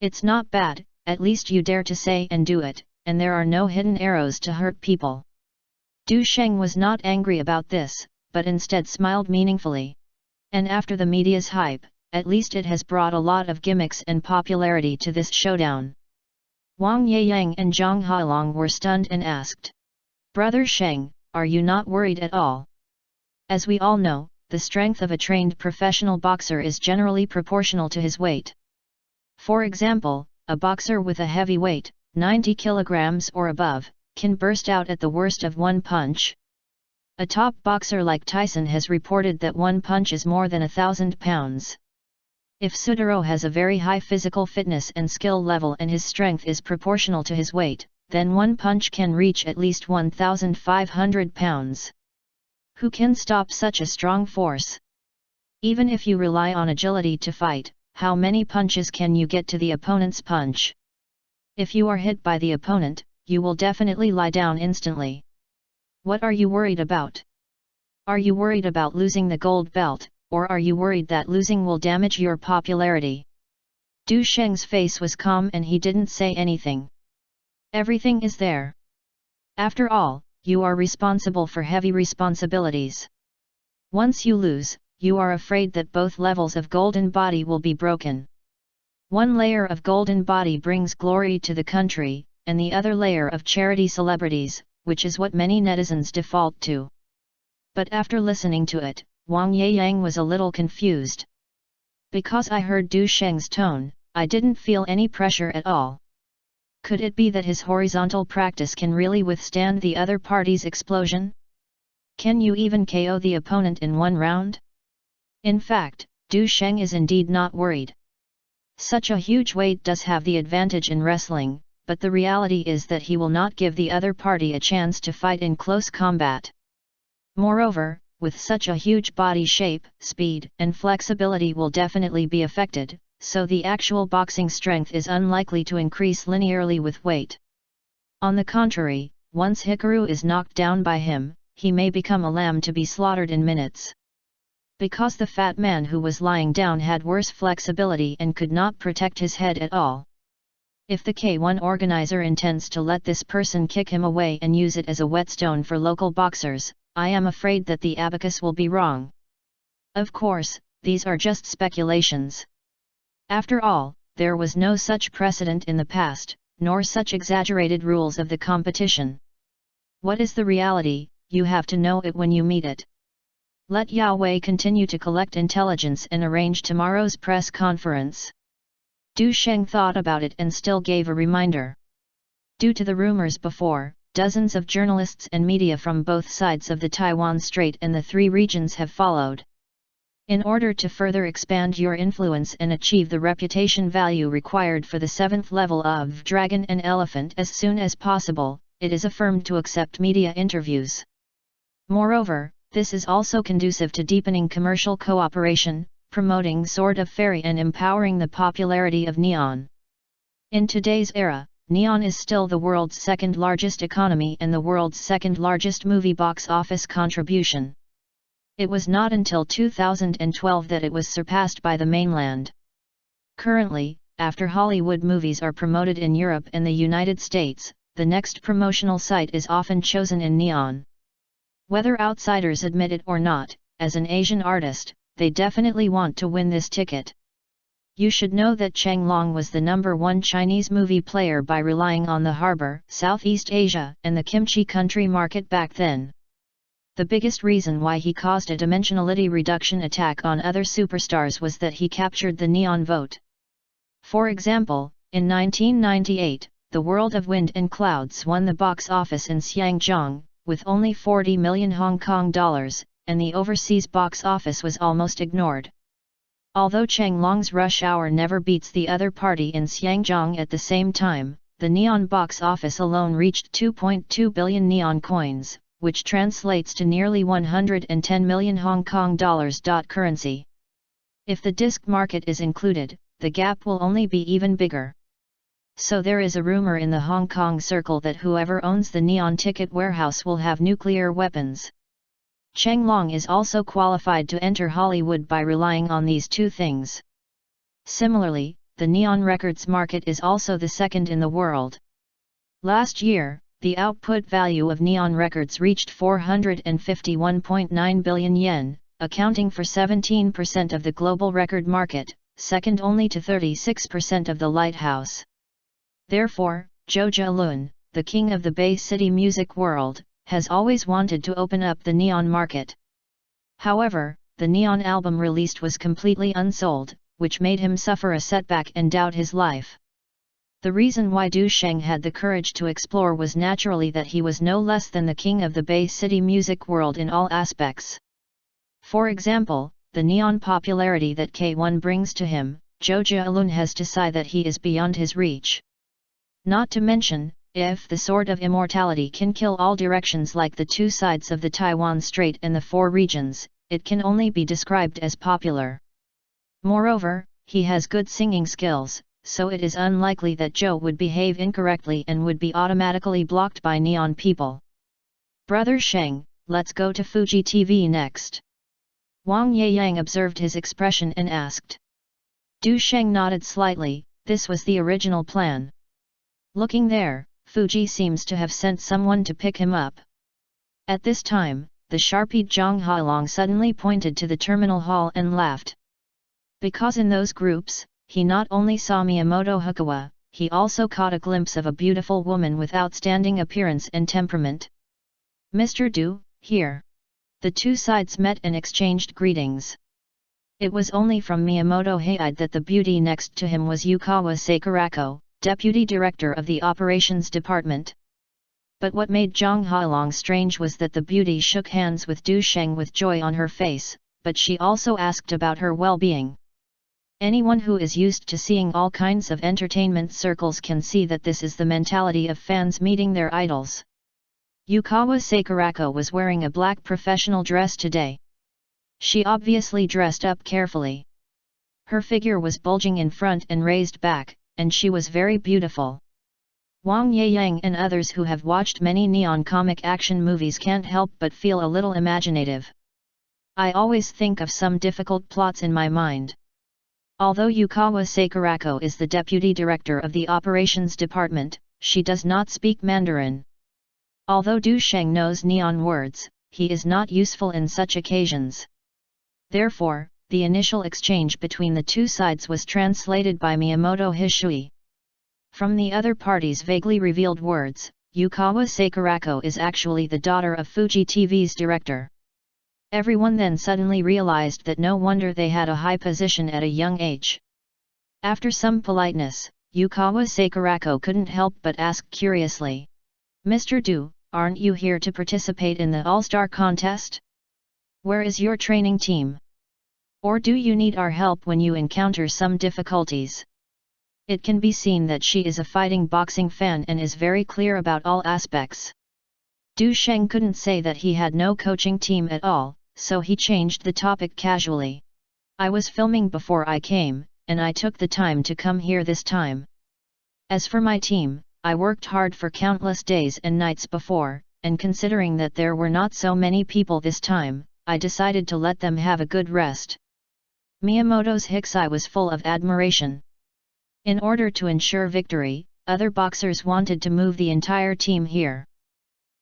S1: It's not bad, at least you dare to say and do it, and there are no hidden arrows to hurt people. Du Sheng was not angry about this, but instead smiled meaningfully. And after the media's hype, at least it has brought a lot of gimmicks and popularity to this showdown. Wang Yeyang and Zhang Hailong were stunned and asked, Brother Sheng, are you not worried at all? As we all know, the strength of a trained professional boxer is generally proportional to his weight. For example, a boxer with a heavy weight, 90 kilograms or above, can burst out at the worst of one punch. A top boxer like Tyson has reported that one punch is more than 1,000 pounds. If Sudaro has a very high physical fitness and skill level and his strength is proportional to his weight, then one punch can reach at least 1,500 pounds. Who can stop such a strong force? Even if you rely on agility to fight, how many punches can you get to the opponent's punch? If you are hit by the opponent, you will definitely lie down instantly. What are you worried about? Are you worried about losing the gold belt, or are you worried that losing will damage your popularity? Du Sheng's face was calm and he didn't say anything. Everything is there. After all, you are responsible for heavy responsibilities. Once you lose, you are afraid that both levels of golden body will be broken. One layer of golden body brings glory to the country, and the other layer of charity celebrities, which is what many netizens default to. But after listening to it, Wang Yeyang was a little confused. Because I heard Du Sheng's tone, I didn't feel any pressure at all. Could it be that his horizontal practice can really withstand the other party's explosion? Can you even KO the opponent in one round? In fact, Du Sheng is indeed not worried. Such a huge weight does have the advantage in wrestling, but the reality is that he will not give the other party a chance to fight in close combat. Moreover, with such a huge body shape, speed and flexibility will definitely be affected, so the actual boxing strength is unlikely to increase linearly with weight. On the contrary, once Hikaru is knocked down by him, he may become a lamb to be slaughtered in minutes. Because the fat man who was lying down had worse flexibility and could not protect his head at all. If the K1 organizer intends to let this person kick him away and use it as a whetstone for local boxers, I am afraid that the abacus will be wrong. Of course, these are just speculations. After all, there was no such precedent in the past, nor such exaggerated rules of the competition. What is the reality? You have to know it when you meet it. Let Yao continue to collect intelligence and arrange tomorrow's press conference. Du Sheng thought about it and still gave a reminder. Due to the rumors before, dozens of journalists and media from both sides of the Taiwan Strait and the three regions have followed. In order to further expand your influence and achieve the reputation value required for the 7th level of Dragon and Elephant as soon as possible, it is affirmed to accept media interviews. Moreover, this is also conducive to deepening commercial cooperation, promoting Sword of Fairy and empowering the popularity of Neon. In today's era, Neon is still the world's second largest economy and the world's second largest movie box office contribution. It was not until 2012 that it was surpassed by the mainland. Currently, after Hollywood movies are promoted in Europe and the United States, the next promotional site is often chosen in Neon. Whether outsiders admit it or not, as an Asian artist, they definitely want to win this ticket. You should know that Cheng Long was the #1 Chinese movie player by relying on the harbor, Southeast Asia, and the kimchi country market back then. The biggest reason why he caused a dimensionality reduction attack on other superstars was that he captured the Neon vote. For example, in 1998, The World of Wind and Clouds won the box office in Xiangjiang, with only 40 million Hong Kong dollars, and the overseas box office was almost ignored. Although Cheng Long's Rush Hour never beats the other party in Xiangjiang at the same time, the Neon box office alone reached 2.2 billion Neon coins, which translates to nearly 110 million Hong Kong dollars. Currency. If the disc market is included, the gap will only be even bigger. So there is a rumor in the Hong Kong circle that whoever owns the Neon ticket warehouse will have nuclear weapons. Cheng Long is also qualified to enter Hollywood by relying on these two things. Similarly, the Neon Records market is also the second in the world. Last year, the output value of Neon Records reached 451.9 billion yen, accounting for 17% of the global record market, second only to 36% of the Lighthouse. Therefore, Zhou Zhelun, the king of the Bay City music world, has always wanted to open up the Neon market. However, the Neon album released was completely unsold, which made him suffer a setback and doubt his life. The reason why Du Sheng had the courage to explore was naturally that he was no less than the king of the Bay City music world in all aspects. For example, the Neon popularity that K1 brings to him, Zhou Zhelun has to sigh that he is beyond his reach. Not to mention, if the Sword of Immortality can kill all directions like the two sides of the Taiwan Strait and the four regions, it can only be described as popular. Moreover, he has good singing skills, so it is unlikely that Zhou would behave incorrectly and would be automatically blocked by Neon people. Brother Sheng, let's go to Fuji TV next. Wang Yeyang observed his expression and asked. Du Sheng nodded slightly, this was the original plan. Looking there, Fuji seems to have sent someone to pick him up. At this time, the sharpie Zhang Hailong suddenly pointed to the terminal hall and laughed. Because in those groups, he not only saw Miyamoto Hokawa, he also caught a glimpse of a beautiful woman with outstanding appearance and temperament. Mr. Du, here. The two sides met and exchanged greetings. It was only from Miyamoto Haide that the beauty next to him was Yukawa Sakurako, Deputy Director of the Operations Department. But what made Zhang Hailong strange was that the beauty shook hands with Du Sheng with joy on her face, but she also asked about her well-being. Anyone who is used to seeing all kinds of entertainment circles can see that this is the mentality of fans meeting their idols. Yukawa Sakurako was wearing a black professional dress today. She obviously dressed up carefully. Her figure was bulging in front and raised back, and she was very beautiful. Wang Yeyang and others who have watched many neon comic action movies can't help but feel a little imaginative. I always think of some difficult plots in my mind. Although Yukawa Sakurako is the deputy director of the operations department, she does not speak Mandarin. Although Du Sheng knows neon words, he is not useful in such occasions. Therefore, the initial exchange between the two sides was translated by Miyamoto Hishui. From the other party's vaguely revealed words, Yukawa Sakurako is actually the daughter of Fuji TV's director. Everyone then suddenly realized that no wonder they had a high position at a young age. After some politeness, Yukawa Sakurako couldn't help but ask curiously, "Mr. Du, aren't you here to participate in the All-Star contest? Where is your training team? Or do you need our help when you encounter some difficulties?" It can be seen that she is a fighting boxing fan and is very clear about all aspects. Du Sheng couldn't say that he had no coaching team at all, so he changed the topic casually. "I was filming before I came, and I took the time to come here this time. As for my team, I worked hard for countless days and nights before, and considering that there were not so many people this time, I decided to let them have a good rest." Miyamoto's Hicksai was full of admiration. In order to ensure victory, other boxers wanted to move the entire team here.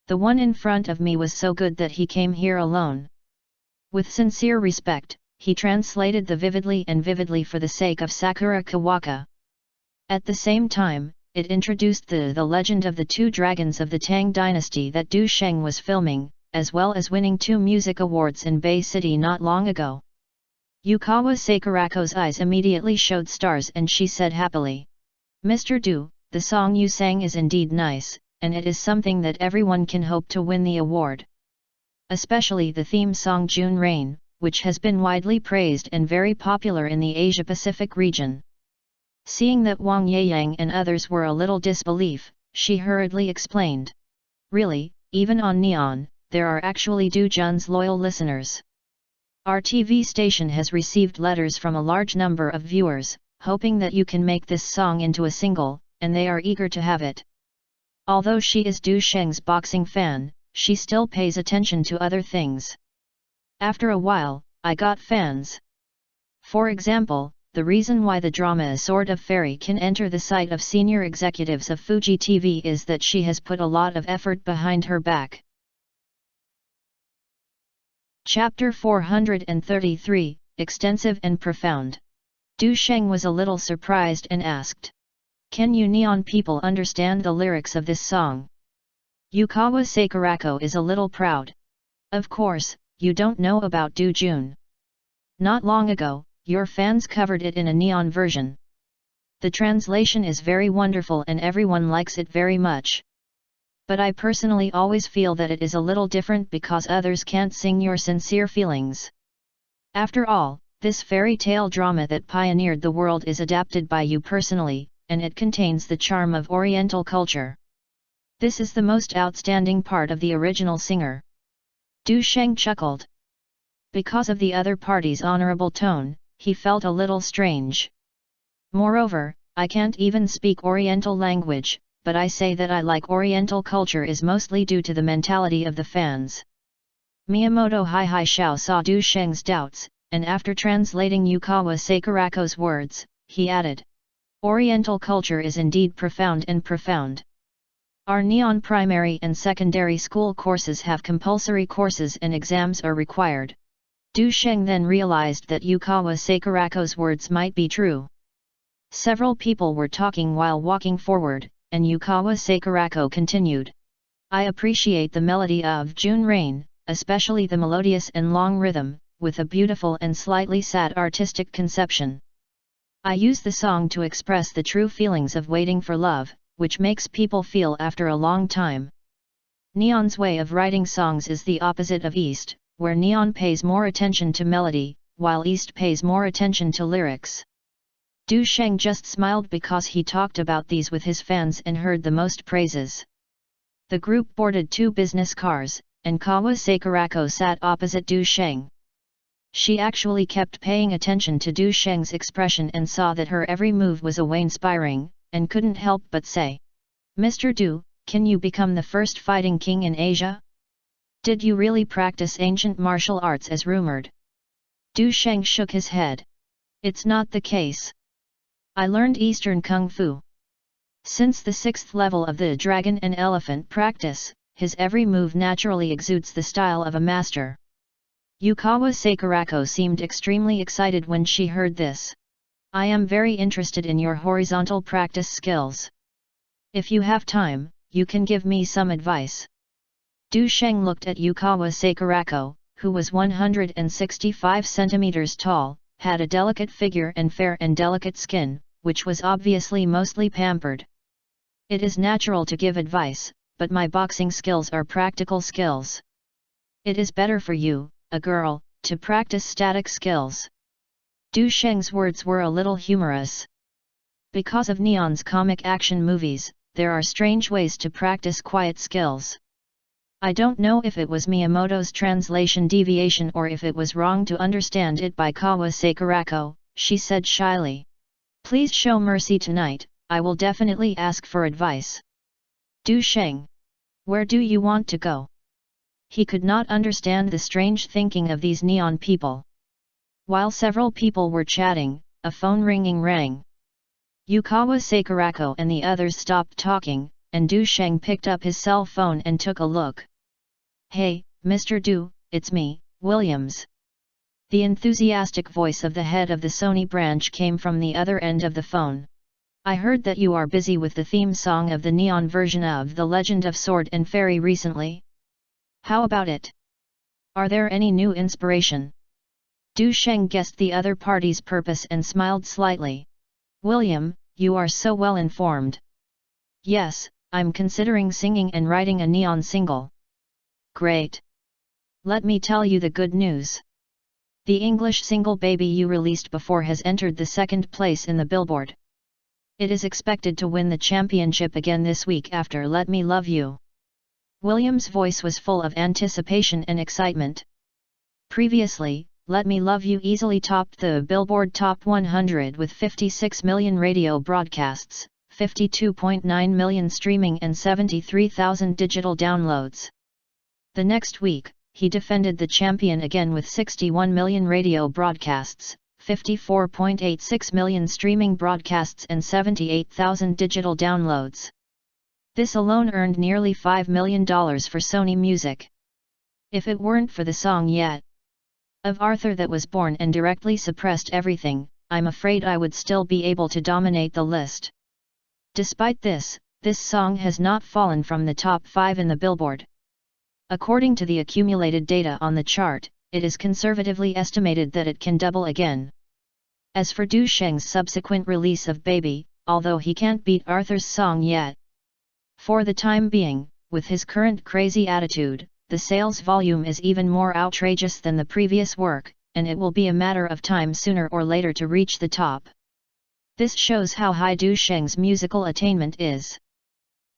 S1: "The one in front of me was so good that he came here alone." With sincere respect, he translated the vividly for the sake of Sakura Kawaka. At the same time, it introduced the legend of the two dragons of the Tang dynasty that Du Sheng was filming, as well as winning 2 music awards in Bay City not long ago. Yukawa Sakurako's eyes immediately showed stars and she said happily, "Mr. Du, the song you sang is indeed nice, and it is something that everyone can hope to win the award. Especially the theme song June Rain, which has been widely praised and very popular in the Asia-Pacific region." Seeing that Wang Yeyang and others were a little disbelief, she hurriedly explained, "Really, even on Neon, there are actually Du Jun's loyal listeners. Our TV station has received letters from a large number of viewers, hoping that you can make this song into a single, and they are eager to have it." Although she is Du Sheng's boxing fan, she still pays attention to other things. "After a while, I got fans. For example, the reason why the drama A Sword of Fairy can enter the sight of senior executives of Fuji TV is that she has put a lot of effort behind her back." Chapter 433, Extensive and Profound. Du Sheng was a little surprised and asked, "Can you neon people understand the lyrics of this song?" Yukawa Sakurako is a little proud. "Of course, you don't know about Du Jun. Not long ago, your fans covered it in a neon version. The translation is very wonderful and everyone likes it very much. But I personally always feel that it is a little different because others can't sing your sincere feelings. After all, this fairy tale drama that pioneered the world is adapted by you personally, and it contains the charm of Oriental culture. This is the most outstanding part of the original singer." Du Sheng chuckled. Because of the other party's honorable tone, he felt a little strange. "Moreover, I can't even speak Oriental language, but I say that I like Oriental culture is mostly due to the mentality of the fans." Miyamoto Highshao saw Du Sheng's doubts, and after translating Yukawa Sakurako's words, he added, "Oriental culture is indeed profound and profound. Our neon primary and secondary school courses have compulsory courses and exams are required." Du Sheng then realized that Yukawa Sakurako's words might be true. Several people were talking while walking forward, and Yukawa Sakurako continued, "I appreciate the melody of June Rain, especially the melodious and long rhythm, with a beautiful and slightly sad artistic conception. I use the song to express the true feelings of waiting for love, which makes people feel after a long time. Neon's way of writing songs is the opposite of East, where Neon pays more attention to melody, while East pays more attention to lyrics. Du Sheng just smiled because he talked about these with his fans and heard the most praises. The group boarded 2 business cars, and Kawa Sakurako sat opposite Du Sheng. She actually kept paying attention to Du Sheng's expression and saw that her every move was awe-inspiring, and couldn't help but say, "Mr. Du, can you become the first fighting king in Asia? Did you really practice ancient martial arts as rumored?" Du Sheng shook his head. "It's not the case. I learned Eastern Kung Fu. Since the 6th level of the Dragon and Elephant practice, his every move naturally exudes the style of a master." Yukawa Sakurako seemed extremely excited when she heard this. "I am very interested in your horizontal practice skills. If you have time, you can give me some advice." Du Sheng looked at Yukawa Sakurako, who was 165 centimeters tall, had a delicate figure and fair and delicate skin, which was obviously mostly pampered. "It is natural to give advice, but my boxing skills are practical skills. It is better for you, a girl, to practice static skills." Du Sheng's words were a little humorous. Because of Neon's comic action movies, there are strange ways to practice quiet skills. I don't know if it was Miyamoto's translation deviation or if it was wrong to understand it by Kawa Sakurako, she said shyly. "Please show mercy tonight, I will definitely ask for advice." Du Sheng. "Where do you want to go?" He could not understand the strange thinking of these Neon people. While several people were chatting, a phone ringing rang. Yukawa Sakurako and the others stopped talking, and Du Sheng picked up his cell phone and took a look. "Hey, Mr. Du, it's me, Williams." The enthusiastic voice of the head of the Sony branch came from the other end of the phone. "I heard that you are busy with the theme song of the Neon version of The Legend of Sword and Fairy recently. How about it? Are there any new inspiration?" Du Sheng guessed the other party's purpose and smiled slightly. "William, you are so well informed." "Yes, I'm considering singing and writing a Neon single." "Great! Let me tell you the good news. The English single Baby You released before has entered the 2nd place in the Billboard. It is expected to win the championship again this week after Let Me Love You." William's voice was full of anticipation and excitement. Previously, Let Me Love You easily topped the Billboard Top 100 with 56 million radio broadcasts, 52.9 million streaming and 73,000 digital downloads. The next week, he defended the champion again with 61 million radio broadcasts, 54.86 million streaming broadcasts and 78,000 digital downloads. This alone earned nearly $5 million for Sony Music. If it weren't for the song Yet of Arthur that was born and directly suppressed everything, I'm afraid I would still be able to dominate the list. Despite this, this song has not fallen from the top 5 in the Billboard. According to the accumulated data on the chart, it is conservatively estimated that it can double again. As for Du Sheng's subsequent release of Baby, although he can't beat Arthur's song yet. For the time being, with his current crazy attitude, the sales volume is even more outrageous than the previous work, and it will be a matter of time sooner or later to reach the top. This shows how high Du Sheng's musical attainment is.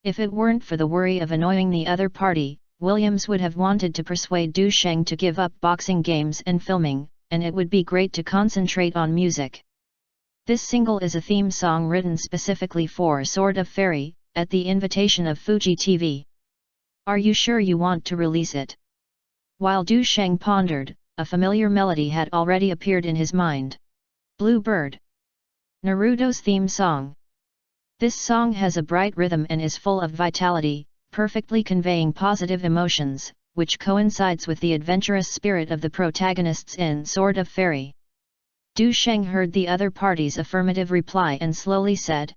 S1: If it weren't for the worry of annoying the other party, Williams would have wanted to persuade Du Sheng to give up boxing games and filming, and it would be great to concentrate on music. This single is a theme song written specifically for Sword of Fairy, at the invitation of Fuji TV. Are you sure you want to release it? While Du Sheng pondered, a familiar melody had already appeared in his mind. Blue Bird. Naruto's theme song. This song has a bright rhythm and is full of vitality, perfectly conveying positive emotions, which coincides with the adventurous spirit of the protagonists in Sword of Fairy. Du Sheng heard the other party's affirmative reply and slowly said,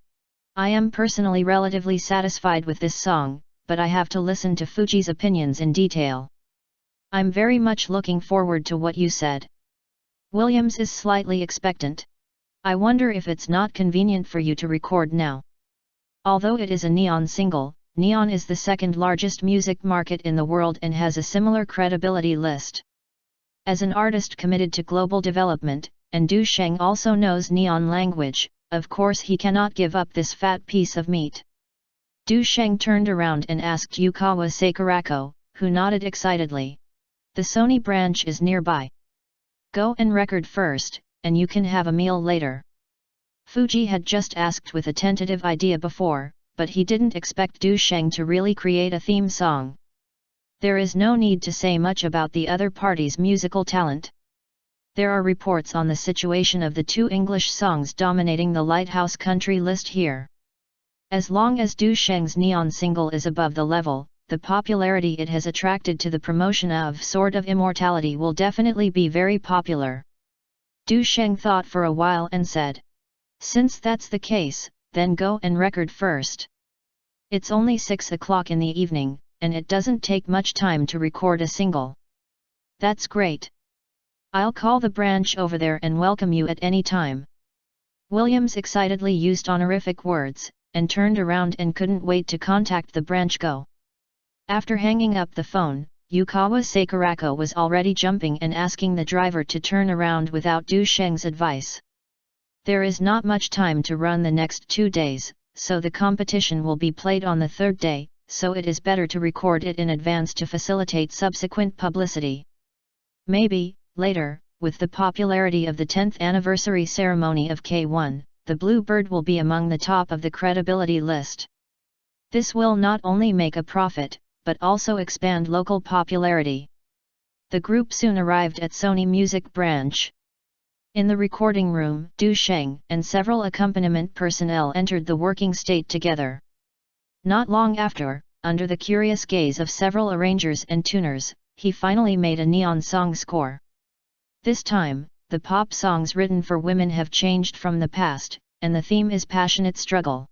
S1: "I am personally relatively satisfied with this song, but I have to listen to Fuji's opinions in detail. I'm very much looking forward to what you said." Williams is slightly expectant. "I wonder if it's not convenient for you to record now." Although it is a Neon single, Neon is the 2nd largest music market in the world and has a similar credibility list. As an artist committed to global development, and Du Sheng also knows Neon language, of course he cannot give up this fat piece of meat. Du Sheng turned around and asked Yukawa Sakurako, who nodded excitedly. The Sony branch is nearby. Go and record first, and you can have a meal later. Fuji had just asked with a tentative idea before, but he didn't expect Du Sheng to really create a theme song. There is no need to say much about the other party's musical talent. There are reports on the situation of the two English songs dominating the Lighthouse Country list here. As long as Du Sheng's neon single is above the level, the popularity it has attracted to the promotion of Sword of Immortality will definitely be very popular. Du Sheng thought for a while and said, "Since that's the case, then go and record first. It's only 6 o'clock in the evening, and it doesn't take much time to record a single." "That's great. I'll call the branch over there and welcome you at any time." Williams excitedly used honorific words, and turned around and couldn't wait to contact the branch. Go. After hanging up the phone, Yukawa Sakurako was already jumping and asking the driver to turn around without Du Sheng's advice. There is not much time to run the next 2 days, so the competition will be played on the third day, so it is better to record it in advance to facilitate subsequent publicity. Maybe, later, with the popularity of the 10th anniversary ceremony of K1, the Blue Bird will be among the top of the credibility list. This will not only make a profit, but also expand local popularity. The group soon arrived at Sony Music Branch. In the recording room, Du Sheng and several accompaniment personnel entered the working state together. Not long after, under the curious gaze of several arrangers and tuners, he finally made a neon song score. This time, the pop songs written for women have changed from the past, and the theme is passionate struggle.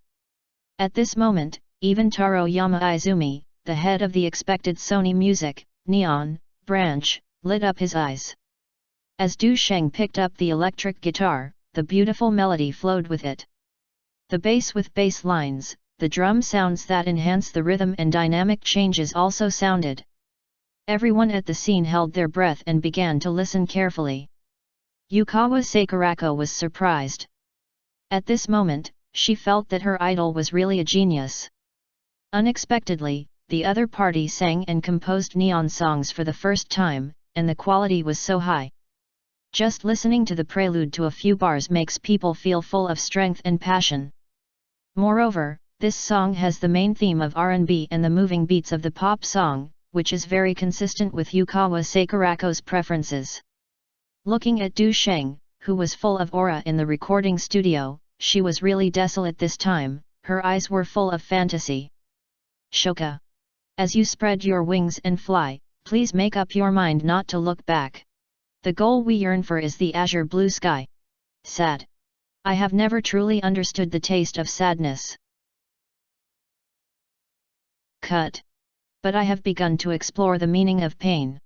S1: At this moment, even Taro Yamaizumi, the head of the expected Sony Music, Neon, branch, lit up his eyes. As Du Sheng picked up the electric guitar, the beautiful melody flowed with it. The bass with bass lines, the drum sounds that enhance the rhythm and dynamic changes also sounded. Everyone at the scene held their breath and began to listen carefully. Yukawa Sakurako was surprised. At this moment, she felt that her idol was really a genius. Unexpectedly, the other party sang and composed neon songs for the first time, and the quality was so high. Just listening to the prelude to a few bars makes people feel full of strength and passion. Moreover, this song has the main theme of R&B and the moving beats of the pop song, which is very consistent with Yukawa Sakurako's preferences. Looking at Du Sheng, who was full of aura in the recording studio, she was really desolate this time, her eyes were full of fantasy. "Shoka. As you spread your wings and fly, please make up your mind not to look back. The goal we yearn for is the azure blue sky. Sad. I have never truly understood the taste of sadness. Cut. But I have begun to explore the meaning of pain.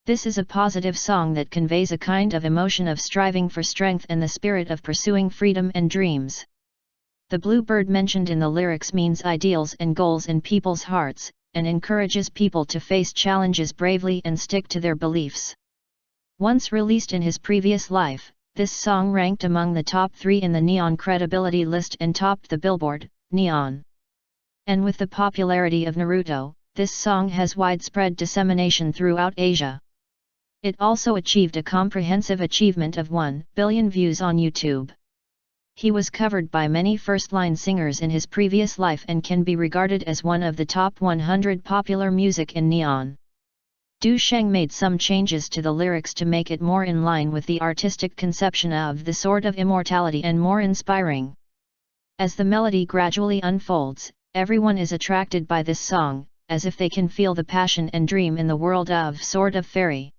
S1: This is a positive song that conveys a kind of emotion of striving for strength and the spirit of pursuing freedom and dreams. The blue bird mentioned in the lyrics means ideals and goals in people's hearts, and encourages people to face challenges bravely and stick to their beliefs. Once released in his previous life, this song ranked among the top 3 in the Neon credibility list and topped the Billboard, Neon. And with the popularity of Naruto, this song has widespread dissemination throughout Asia. It also achieved a comprehensive achievement of 1 billion views on YouTube. He was covered by many first-line singers in his previous life and can be regarded as one of the top 100 popular music in Neon. Du Sheng made some changes to the lyrics to make it more in line with the artistic conception of the Sword of Immortality and more inspiring. As the melody gradually unfolds, everyone is attracted by this song, as if they can feel the passion and dream in the world of Sword of Fairy.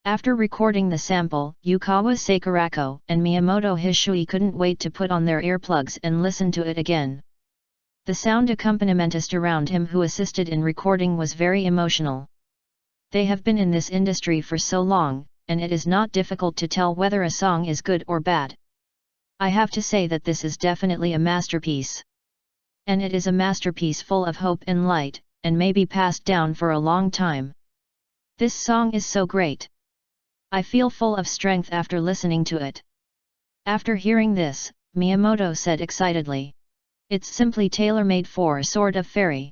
S1: After recording the sample, Yukawa Sakurako and Miyamoto Hishui couldn't wait to put on their earplugs and listen to it again. The sound accompaniment around him who assisted in recording was very emotional. They have been in this industry for so long, and it is not difficult to tell whether a song is good or bad. I have to say that this is definitely a masterpiece. And it is a masterpiece full of hope and light, and may be passed down for a long time. This song is so great. I feel full of strength after listening to it. After hearing this, Miyamoto said excitedly. It's simply tailor-made for a sort of fairy.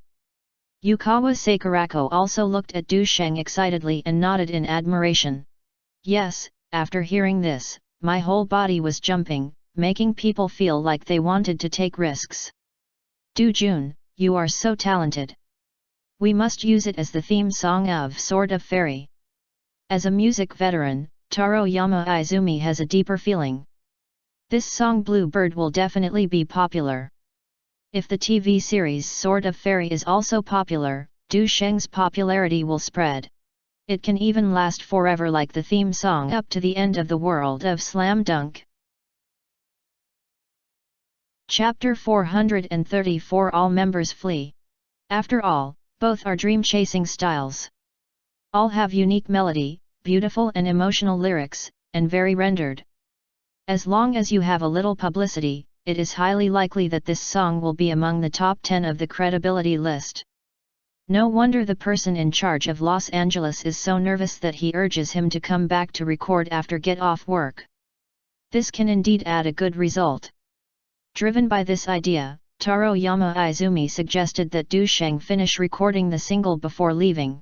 S1: Yukawa Sakurako also looked at Du Sheng excitedly and nodded in admiration. Yes, after hearing this, my whole body was jumping, making people feel like they wanted to take risks. Du Jun, you are so talented. We must use it as the theme song of Sword of Fairy. As a music veteran, Taro Yama Izumi has a deeper feeling. This song Blue Bird will definitely be popular. If the TV series Sword of Fairy is also popular, Du Sheng's popularity will spread. It can even last forever like the theme song up to the end of the world of Slam Dunk. Chapter 434 All members flee. After all, both are dream-chasing styles. All have unique melody, beautiful and emotional lyrics, and very rendered. As long as you have a little publicity, it is highly likely that this song will be among the top 10 of the credibility list. No wonder the person in charge of Los Angeles is so nervous that he urges him to come back to record after get off work. This can indeed add a good result. Driven by this idea, Taro Yama Izumi suggested that Du Sheng finish recording the single before leaving.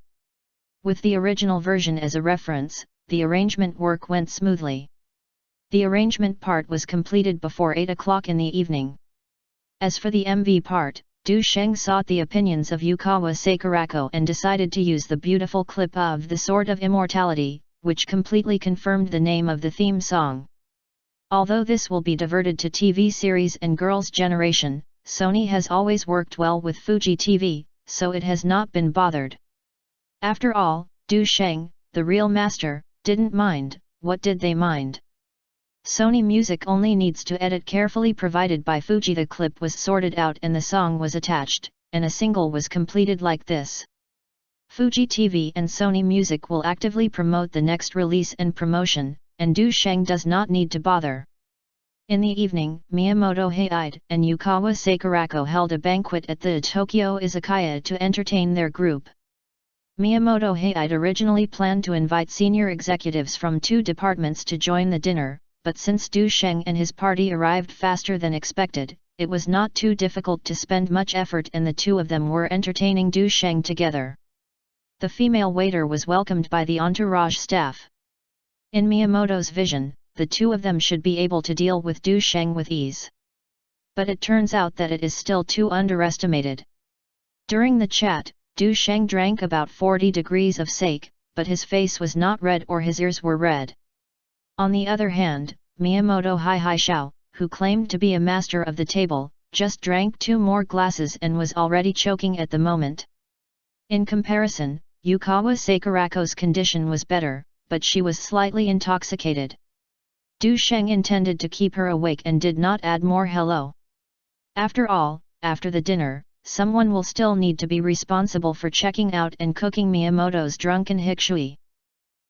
S1: With the original version as a reference, the arrangement work went smoothly. The arrangement part was completed before 8 o'clock in the evening. As for the MV part, Du Sheng sought the opinions of Yukawa Sakurako and decided to use the beautiful clip of The Sword of Immortality, which completely confirmed the name of the theme song. Although this will be diverted to TV series and Girls' Generation, Sony has always worked well with Fuji TV, so it has not been bothered. After all, Du Sheng, the real master, didn't mind. What did they mind? Sony Music only needs to edit carefully provided by Fuji. The clip was sorted out and the song was attached, and a single was completed like this. Fuji TV and Sony Music will actively promote the next release and promotion, and Du Sheng does not need to bother. In the evening, Miyamoto Haide and Yukawa Sakurako held a banquet at the Tokyo Izakaya to entertain their group. Miyamoto Haide originally planned to invite senior executives from 2 departments to join the dinner, but since Du Sheng and his party arrived faster than expected, it was not too difficult to spend much effort and the 2 of them were entertaining Du Sheng together. The female waiter was welcomed by the entourage staff. In Miyamoto's vision, the 2 of them should be able to deal with Du Sheng with ease. But it turns out that it is still too underestimated. During the chat, Du Sheng drank about 40 degrees of sake, but his face was not red or his ears were red. On the other hand, Miyamoto Hihaishao, who claimed to be a master of the table, just drank 2 more glasses and was already choking at the moment. In comparison, Yukawa Sakurako's condition was better, but she was slightly intoxicated. Du Sheng intended to keep her awake and did not add more hello. After all, after the dinner, someone will still need to be responsible for checking out and cooking Miyamoto's drunken hikshui.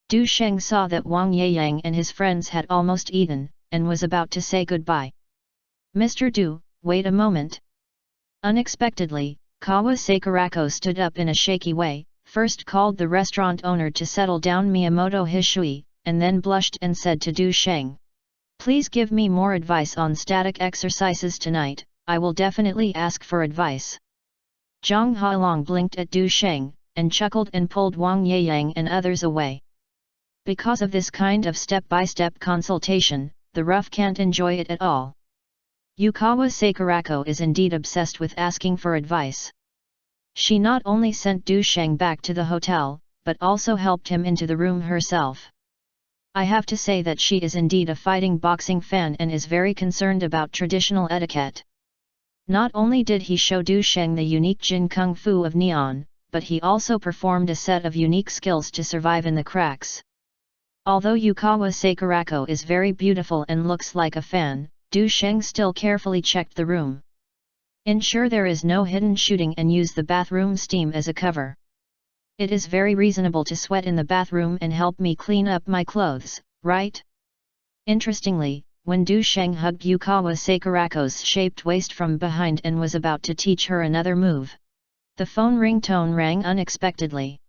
S1: Du Sheng saw that Wang Yeyang and his friends had almost eaten, and was about to say goodbye. Mr. Du, wait a moment. Unexpectedly, Kawa Sakurako stood up in a shaky way, first called the restaurant owner to settle down Miyamoto Hishui, and then blushed and said to Du Sheng. Please give me more advice on static exercises tonight, I will definitely ask for advice. Zhang Hailong blinked at Du Sheng, and chuckled and pulled Wang Yeyang and others away. Because of this kind of step-by-step consultation, the rough can't enjoy it at all. Yukawa Sakurako is indeed obsessed with asking for advice. She not only sent Du Sheng back to the hotel, but also helped him into the room herself. I have to say that she is indeed a fighting boxing fan and is very concerned about traditional etiquette. Not only did he show Du Sheng the unique Jin Kung Fu of Neon, but he also performed a set of unique skills to survive in the cracks. Although Yukawa Sakurako is very beautiful and looks like a fan, Du Sheng still carefully checked the room. Ensure there is no hidden shooting and use the bathroom steam as a cover. It is very reasonable to sweat in the bathroom and help me clean up my clothes, right? Interestingly, when Du Sheng hugged Yukawa Sakurako's shaped waist from behind and was about to teach her another move, the phone ringtone rang unexpectedly.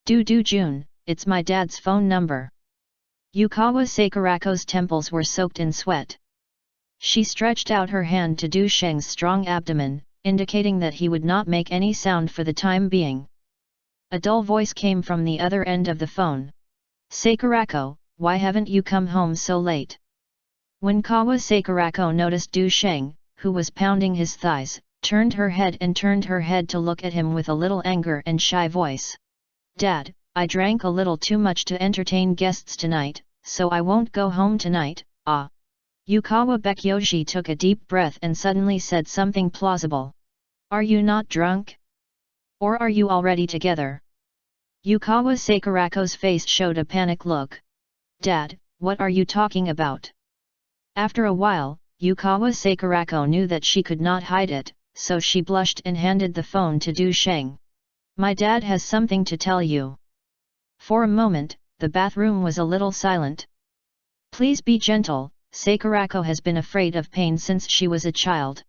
S1: Du Jun, it's my dad's phone number. Yukawa Sakurako's temples were soaked in sweat. She stretched out her hand to Du Sheng's strong abdomen, indicating that he would not make any sound for the time being. A dull voice came from the other end of the phone. Sakurako, why haven't you come home so late? When Kawa Sakurako noticed Du Sheng, who was pounding his thighs, turned her head to look at him with a little anger and shy voice. Dad, I drank a little too much to entertain guests tonight, so I won't go home tonight, ah. Yukawa Bekyoji took a deep breath and suddenly said something plausible. Are you not drunk? Or are you already together? Yukawa Sakurako's face showed a panic look. Dad, what are you talking about? After a while, Yukawa Sakurako knew that she could not hide it, so she blushed and handed the phone to Du Sheng. My dad has something to tell you. For a moment, the bathroom was a little silent. Please be gentle, Sakurako has been afraid of pain since she was a child.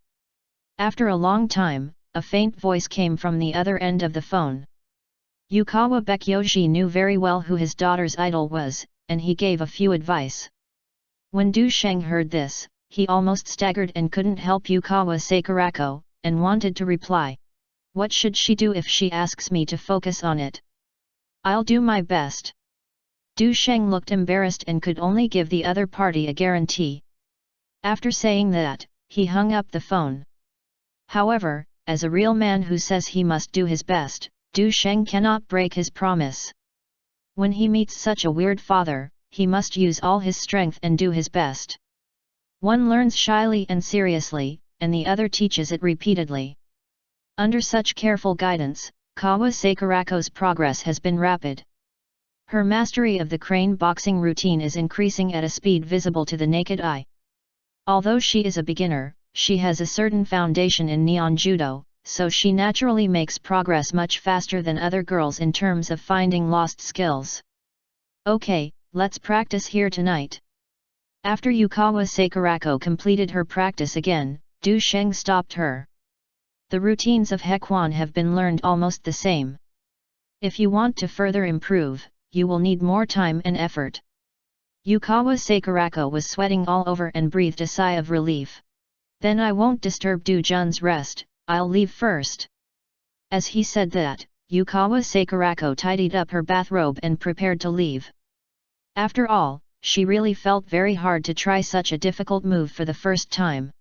S1: After a long time, a faint voice came from the other end of the phone. Yukawa Bekyoji knew very well who his daughter's idol was, and he gave a few advice. When Du Sheng heard this, he almost staggered and couldn't help Yukawa Sakurako, and wanted to reply. What should she do if she asks me to focus on it? I'll do my best. Du Sheng looked embarrassed and could only give the other party a guarantee. After saying that, he hung up the phone. However, as a real man who says he must do his best, Du Sheng cannot break his promise. When he meets such a weird father, he must use all his strength and do his best. One learns shyly and seriously, and the other teaches it repeatedly. Under such careful guidance, Kawa Sakurako's progress has been rapid. Her mastery of the crane boxing routine is increasing at a speed visible to the naked eye. Although she is a beginner, she has a certain foundation in Neon Judo, so she naturally makes progress much faster than other girls in terms of finding lost skills. Okay, let's practice here tonight. After Yukawa Sakurako completed her practice again, Du Sheng stopped her. The routines of Hekwan have been learned almost the same. If you want to further improve, you will need more time and effort. Yukawa Sakurako was sweating all over and breathed a sigh of relief. Then I won't disturb Du Jun's rest, I'll leave first. As he said that, Yukawa Sakurako tidied up her bathrobe and prepared to leave. After all, she really felt very hard to try such a difficult move for the first time.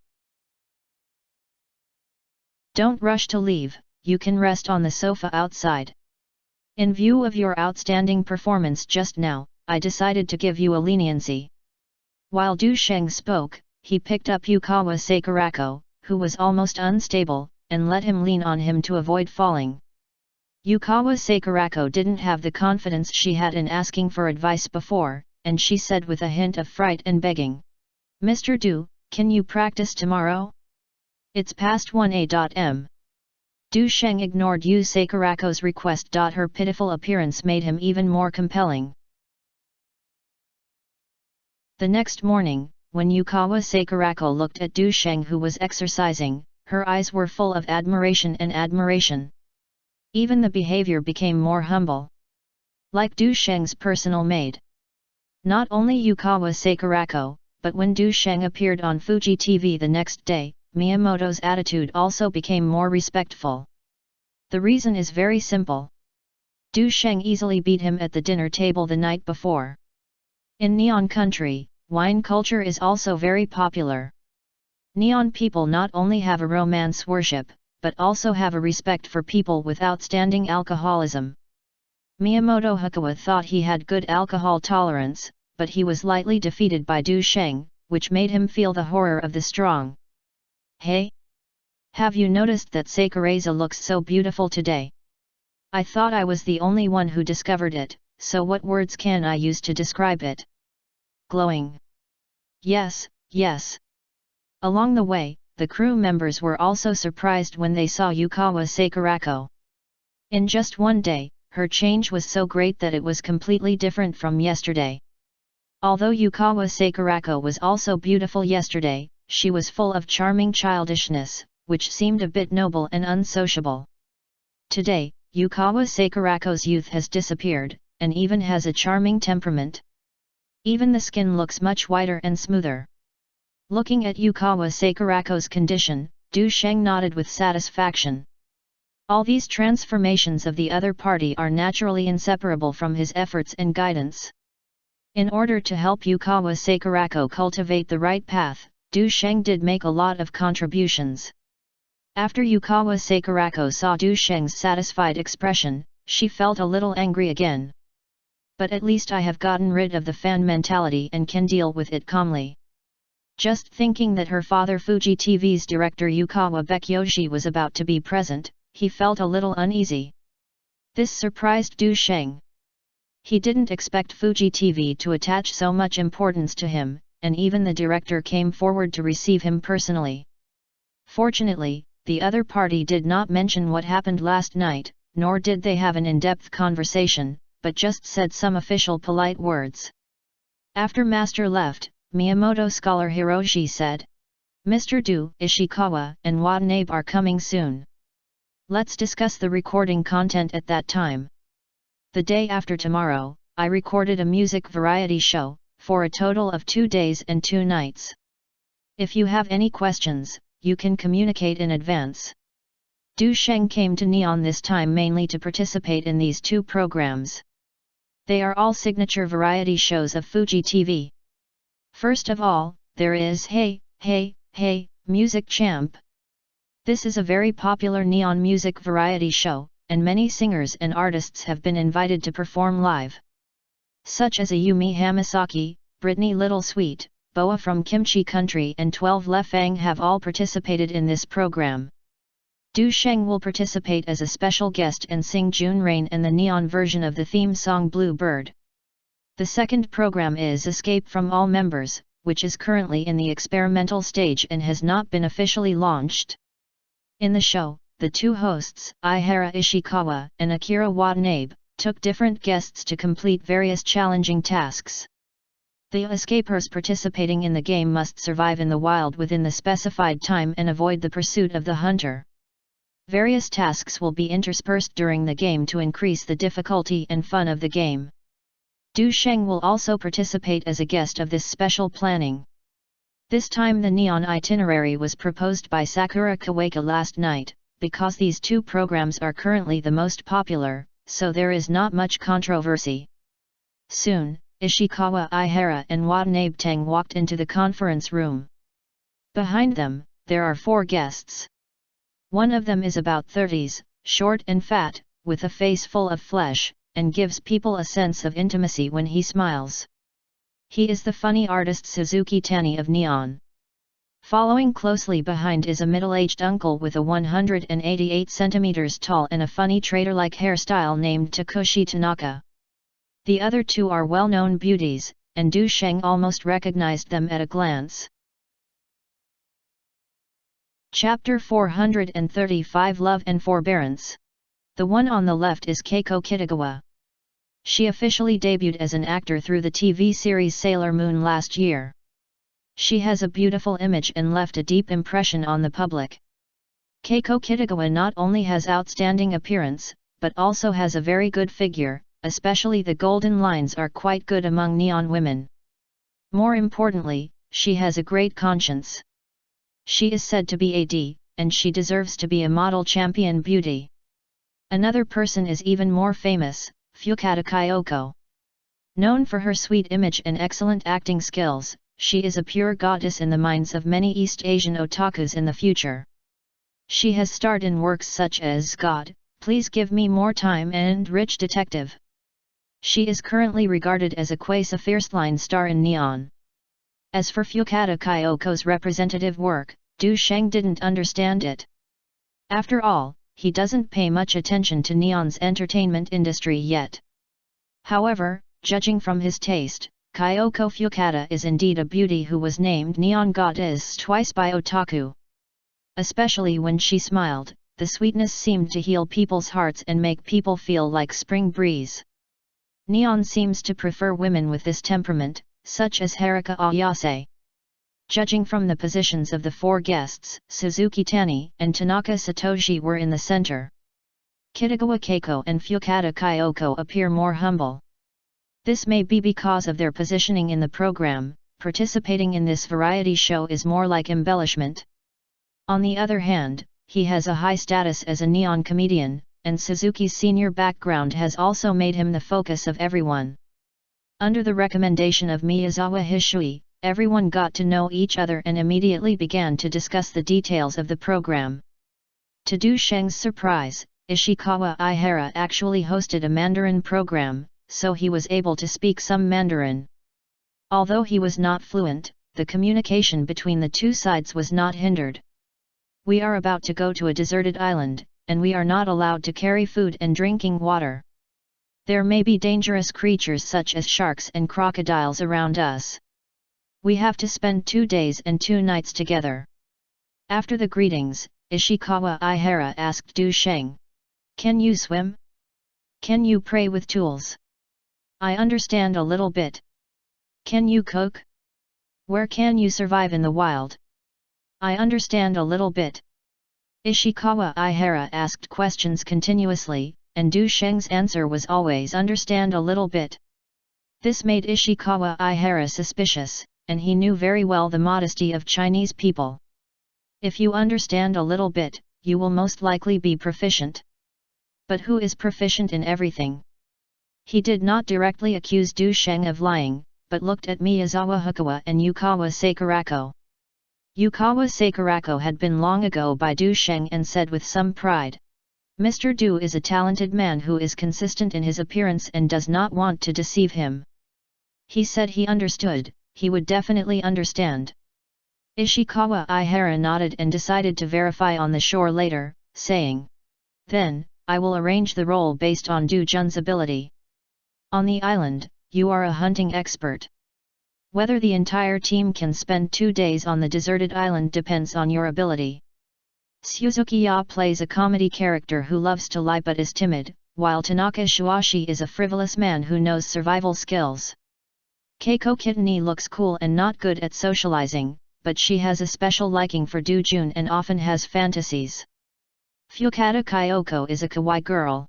S1: Don't rush to leave, you can rest on the sofa outside. In view of your outstanding performance just now, I decided to give you a leniency. While Du Sheng spoke, he picked up Yukawa Sakurako, who was almost unstable, and let him lean on him to avoid falling. Yukawa Sakurako didn't have the confidence she had in asking for advice before, and she said with a hint of fright and begging. Mr. Du, can you practice tomorrow? It's past 1 a.m. Du Sheng ignored Yu Sakurako's request. Her pitiful appearance made him even more compelling. The next morning, when Yukawa Sakurako looked at Du Sheng who was exercising, her eyes were full of admiration and admiration. Even the behavior became more humble. Like Du Sheng's personal maid. Not only Yukawa Sakurako, but when Du Sheng appeared on Fuji TV the next day, Miyamoto's attitude also became more respectful. The reason is very simple. Du Sheng easily beat him at the dinner table the night before. In Neon country, wine culture is also very popular. Neon people not only have a romance worship, but also have a respect for people with outstanding alcoholism. Miyamoto Hikawa thought he had good alcohol tolerance, but he was lightly defeated by Du Sheng, which made him feel the horror of the strong. Hey? Have you noticed that Sakurasa looks so beautiful today? I thought I was the only one who discovered it, so what words can I use to describe it? Glowing. Yes, yes. Along the way, the crew members were also surprised when they saw Yukawa Sakurako. In just one day, her change was so great that it was completely different from yesterday. Although Yukawa Sakurako was also beautiful yesterday, she was full of charming childishness, which seemed a bit noble and unsociable. Today, Yukawa Sakurako's youth has disappeared, and even has a charming temperament. Even the skin looks much whiter and smoother. Looking at Yukawa Sakurako's condition, Du Sheng nodded with satisfaction. All these transformations of the other party are naturally inseparable from his efforts and guidance. In order to help Yukawa Sakurako cultivate the right path, Du Sheng did make a lot of contributions. After Yukawa Sakurako saw Du Sheng's satisfied expression, she felt a little angry again. But at least I have gotten rid of the fan mentality and can deal with it calmly. Just thinking that her father Fuji TV's director Yukawa Bekyoshi was about to be present, he felt a little uneasy. This surprised Du Sheng. He didn't expect Fuji TV to attach so much importance to him, and even the director came forward to receive him personally. Fortunately, the other party did not mention what happened last night, nor did they have an in-depth conversation, but just said some official polite words. After Master left, Miyamoto scholar Hiroshi said, "Mr. Du, Ishikawa and Watanabe are coming soon. Let's discuss the recording content at that time. The day after tomorrow, I recorded a music variety show, for a total of 2 days and 2 nights. If you have any questions, you can communicate in advance." Du Sheng came to Neon this time mainly to participate in these 2 programs. They are all signature variety shows of Fuji TV. First of all, there is Hey, Hey, Hey, Music Champ. This is a very popular Neon music variety show, and many singers and artists have been invited to perform live. Such as Ayumi Hamasaki, Brittany Little Sweet, Boa from Kimchi Country and 12 Lefang have all participated in this program. Du Sheng will participate as a special guest and sing June Rain and the Neon version of the theme song Blue Bird. The second program is Escape from All Members, which is currently in the experimental stage and has not been officially launched. In the show, the 2 hosts, Ihara Ishikawa and Akira Watanabe, took different guests to complete various challenging tasks. The escapers participating in the game must survive in the wild within the specified time and avoid the pursuit of the hunter. Various tasks will be interspersed during the game to increase the difficulty and fun of the game. Du Sheng will also participate as a guest of this special planning. This time the Neon itinerary was proposed by Sakura Kawaka last night, because these 2 programs are currently the most popular, so there is not much controversy. Soon, Ishikawa Ihara and Watanabe Tang walked into the conference room. Behind them, there are 4 guests. One of them is about 30s, short and fat, with a face full of flesh, and gives people a sense of intimacy when he smiles. He is the funny artist Suzuki Tani of Neon. Following closely behind is a middle-aged uncle with a 188 cm tall and a funny trader-like hairstyle named Takushi Tanaka. The other 2 are well-known beauties, and Du Sheng almost recognized them at a glance. Chapter 435 Love and Forbearance. The one on the left is Keiko Kitagawa. She officially debuted as an actor through the TV series Sailor Moon last year. She has a beautiful image and left a deep impression on the public. Keiko Kitagawa not only has outstanding appearance, but also has a very good figure, especially the golden lines are quite good among Neon women. More importantly, she has a great conscience. She is said to be a D, and she deserves to be a model champion beauty. Another person is even more famous, Fukata Kyoko. Known for her sweet image and excellent acting skills, she is a pure goddess in the minds of many East Asian otakus in the future. She has starred in works such as God, Please Give Me More Time and Rich Detective. She is currently regarded as a quasi first-line star in Neon. As for Fukata Kyoko's representative work, Du Sheng didn't understand it. After all, he doesn't pay much attention to Neon's entertainment industry yet. However, judging from his taste, Kyoko Fukata is indeed a beauty who was named Neon Goddess twice by otaku. Especially when she smiled, the sweetness seemed to heal people's hearts and make people feel like spring breeze. Neon seems to prefer women with this temperament, such as Haruka Ayase. Judging from the positions of the 4 guests, Suzuki Tani and Tanaka Satoshi were in the center. Kitagawa Keiko and Fukata Kyoko appear more humble. This may be because of their positioning in the program, participating in this variety show is more like embellishment. On the other hand, he has a high status as a neon comedian, and Suzuki's senior background has also made him the focus of everyone. Under the recommendation of Miyazawa Hishui, everyone got to know each other and immediately began to discuss the details of the program. To Du Sheng's surprise, Ishikawa Ihara actually hosted a Mandarin program, so he was able to speak some Mandarin. Although he was not fluent, the communication between the two sides was not hindered. We are about to go to a deserted island, and we are not allowed to carry food and drinking water. There may be dangerous creatures such as sharks and crocodiles around us. We have to spend 2 days and 2 nights together. After the greetings, Ishikawa Ihara asked Du Sheng, "Can you swim? Can you pray with tools? I understand a little bit. Can you cook? Where can you survive in the wild? I understand a little bit." Ishikawa Ihara asked questions continuously, and Du Sheng's answer was always "understand a little bit." This made Ishikawa Ihara suspicious, and he knew very well the modesty of Chinese people. If you understand a little bit, you will most likely be proficient. But who is proficient in everything? He did not directly accuse Du Sheng of lying, but looked at Miyazawa Hukawa and Yukawa Sakurako. Yukawa Sakurako had been long ago by Du Sheng and said with some pride, "Mr. Du is a talented man who is consistent in his appearance and does not want to deceive him." He said he understood, he would definitely understand. Ishikawa Ihara nodded and decided to verify on the shore later, saying, "Then, I will arrange the role based on Du Jun's ability. On the island, you are a hunting expert. Whether the entire team can spend 2 days on the deserted island depends on your ability." Suzuki-ya plays a comedy character who loves to lie but is timid, while Tanaka Shuashi is a frivolous man who knows survival skills. Keiko Kitani looks cool and not good at socializing, but she has a special liking for Du Jun and often has fantasies. Fukata Kyoko is a kawaii girl.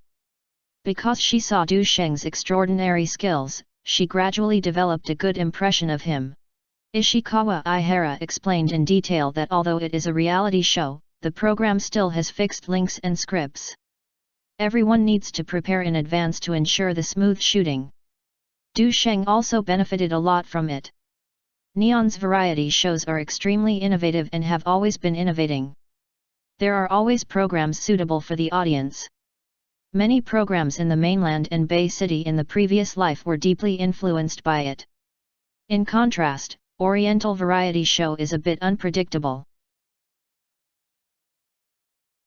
S1: Because she saw Du Sheng's extraordinary skills, she gradually developed a good impression of him. Ishikawa Ihara explained in detail that although it is a reality show, the program still has fixed links and scripts. Everyone needs to prepare in advance to ensure the smooth shooting. Du Sheng also benefited a lot from it. Neon's variety shows are extremely innovative and have always been innovating. There are always programs suitable for the audience. Many programs in the mainland and Bay City in the previous life were deeply influenced by it. In contrast, Oriental variety show is a bit unpredictable.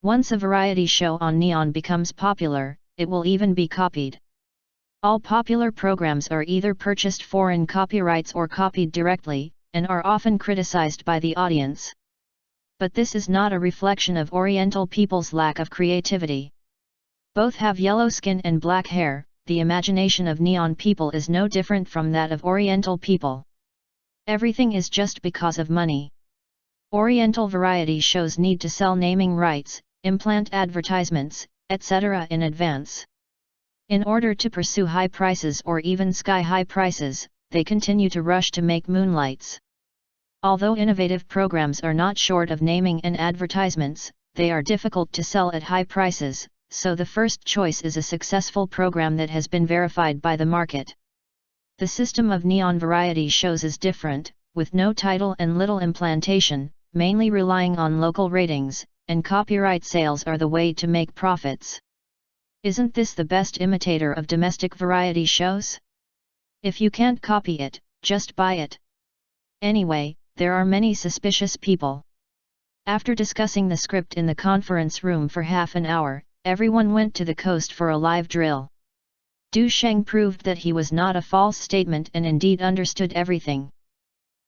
S1: Once a variety show on Neon becomes popular, it will even be copied. All popular programs are either purchased foreign copyrights or copied directly, and are often criticized by the audience. But this is not a reflection of Oriental people's lack of creativity. Both have yellow skin and black hair. The imagination of Neon people is no different from that of Oriental people. Everything is just because of money. Oriental variety shows need to sell naming rights, implant advertisements, etc. in advance. In order to pursue high prices or even sky-high prices, they continue to rush to make moonlights. Although innovative programs are not short of naming and advertisements, they are difficult to sell at high prices, so the first choice is a successful program that has been verified by the market. The system of Neon variety shows is different, with no title and little implantation, mainly relying on local ratings, and copyright sales are the way to make profits. Isn't this the best imitator of domestic variety shows? If you can't copy it, just buy it. Anyway, there are many suspicious people. After discussing the script in the conference room for half an hour, everyone went to the coast for a live drill. Du Sheng proved that he was not a false statement and indeed understood everything.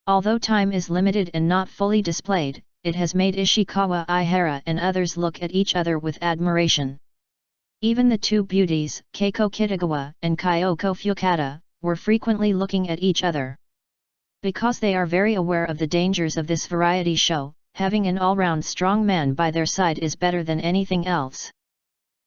S1: Although time is limited and not fully displayed, it has made Ishikawa Ihara and others look at each other with admiration. Even the two beauties, Keiko Kitagawa and Kyoko Fukata, were frequently looking at each other. Because they are very aware of the dangers of this variety show, having an all-round strong man by their side is better than anything else.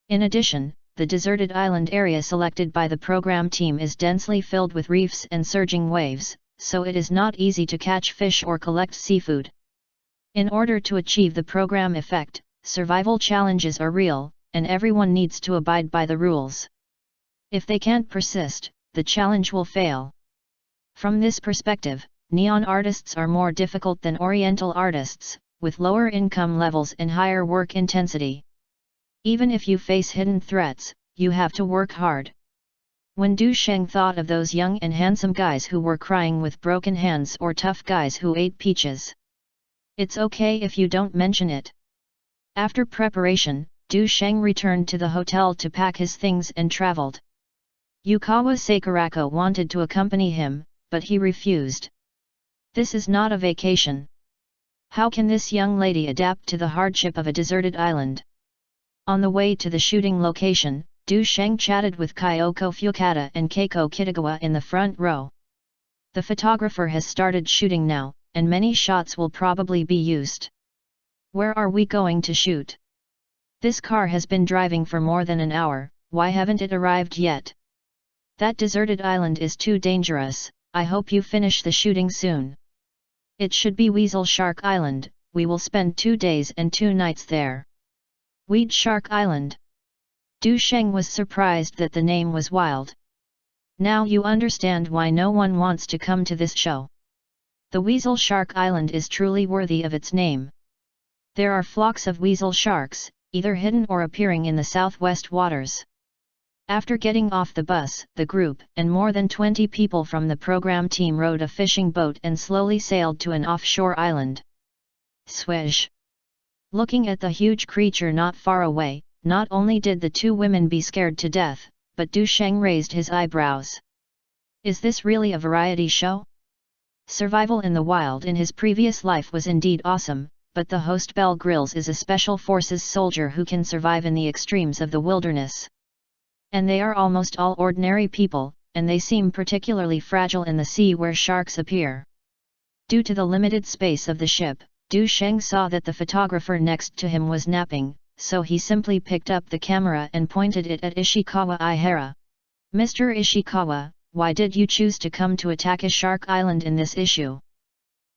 S1: In addition, the deserted island area selected by the program team is densely filled with reefs and surging waves, so it is not easy to catch fish or collect seafood. In order to achieve the program effect, survival challenges are real, and everyone needs to abide by the rules. If they can't persist, the challenge will fail. From this perspective, neon artists are more difficult than Oriental artists, with lower income levels and higher work intensity. Even if you face hidden threats, you have to work hard. When Du Sheng thought of those young and handsome guys who were crying with broken hands or tough guys who ate peaches. It's okay if you don't mention it. After preparation, Du Sheng returned to the hotel to pack his things and traveled. Yukawa Sakurako wanted to accompany him, but he refused. This is not a vacation. How can this young lady adapt to the hardship of a deserted island? On the way to the shooting location, Du Sheng chatted with Kyoko Fukada and Keiko Kitagawa in the front row. The photographer has started shooting now, and many shots will probably be used. Where are we going to shoot? This car has been driving for more than an hour, why haven't it arrived yet? That deserted island is too dangerous, I hope you finish the shooting soon. It should be Weasel Shark Island, we will spend 2 days and 2 nights there. Weed Shark Island. Du Sheng was surprised that the name was wild. Now you understand why no one wants to come to this show. The Weasel Shark Island is truly worthy of its name. There are flocks of weasel sharks, either hidden or appearing in the southwest waters. After getting off the bus, the group and more than 20 people from the program team rowed a fishing boat and slowly sailed to an offshore island. Swish! Looking at the huge creature not far away, not only did the 2 women be scared to death, but Du Sheng raised his eyebrows. Is this really a variety show? Survival in the wild in his previous life was indeed awesome, but the host Bear Grylls is a special forces soldier who can survive in the extremes of the wilderness. And they are almost all ordinary people, and they seem particularly fragile in the sea where sharks appear. Due to the limited space of the ship, Du Sheng saw that the photographer next to him was napping, so he simply picked up the camera and pointed it at Ishikawa Ihara. Mr. Ishikawa, why did you choose to come to attack a shark island in this issue?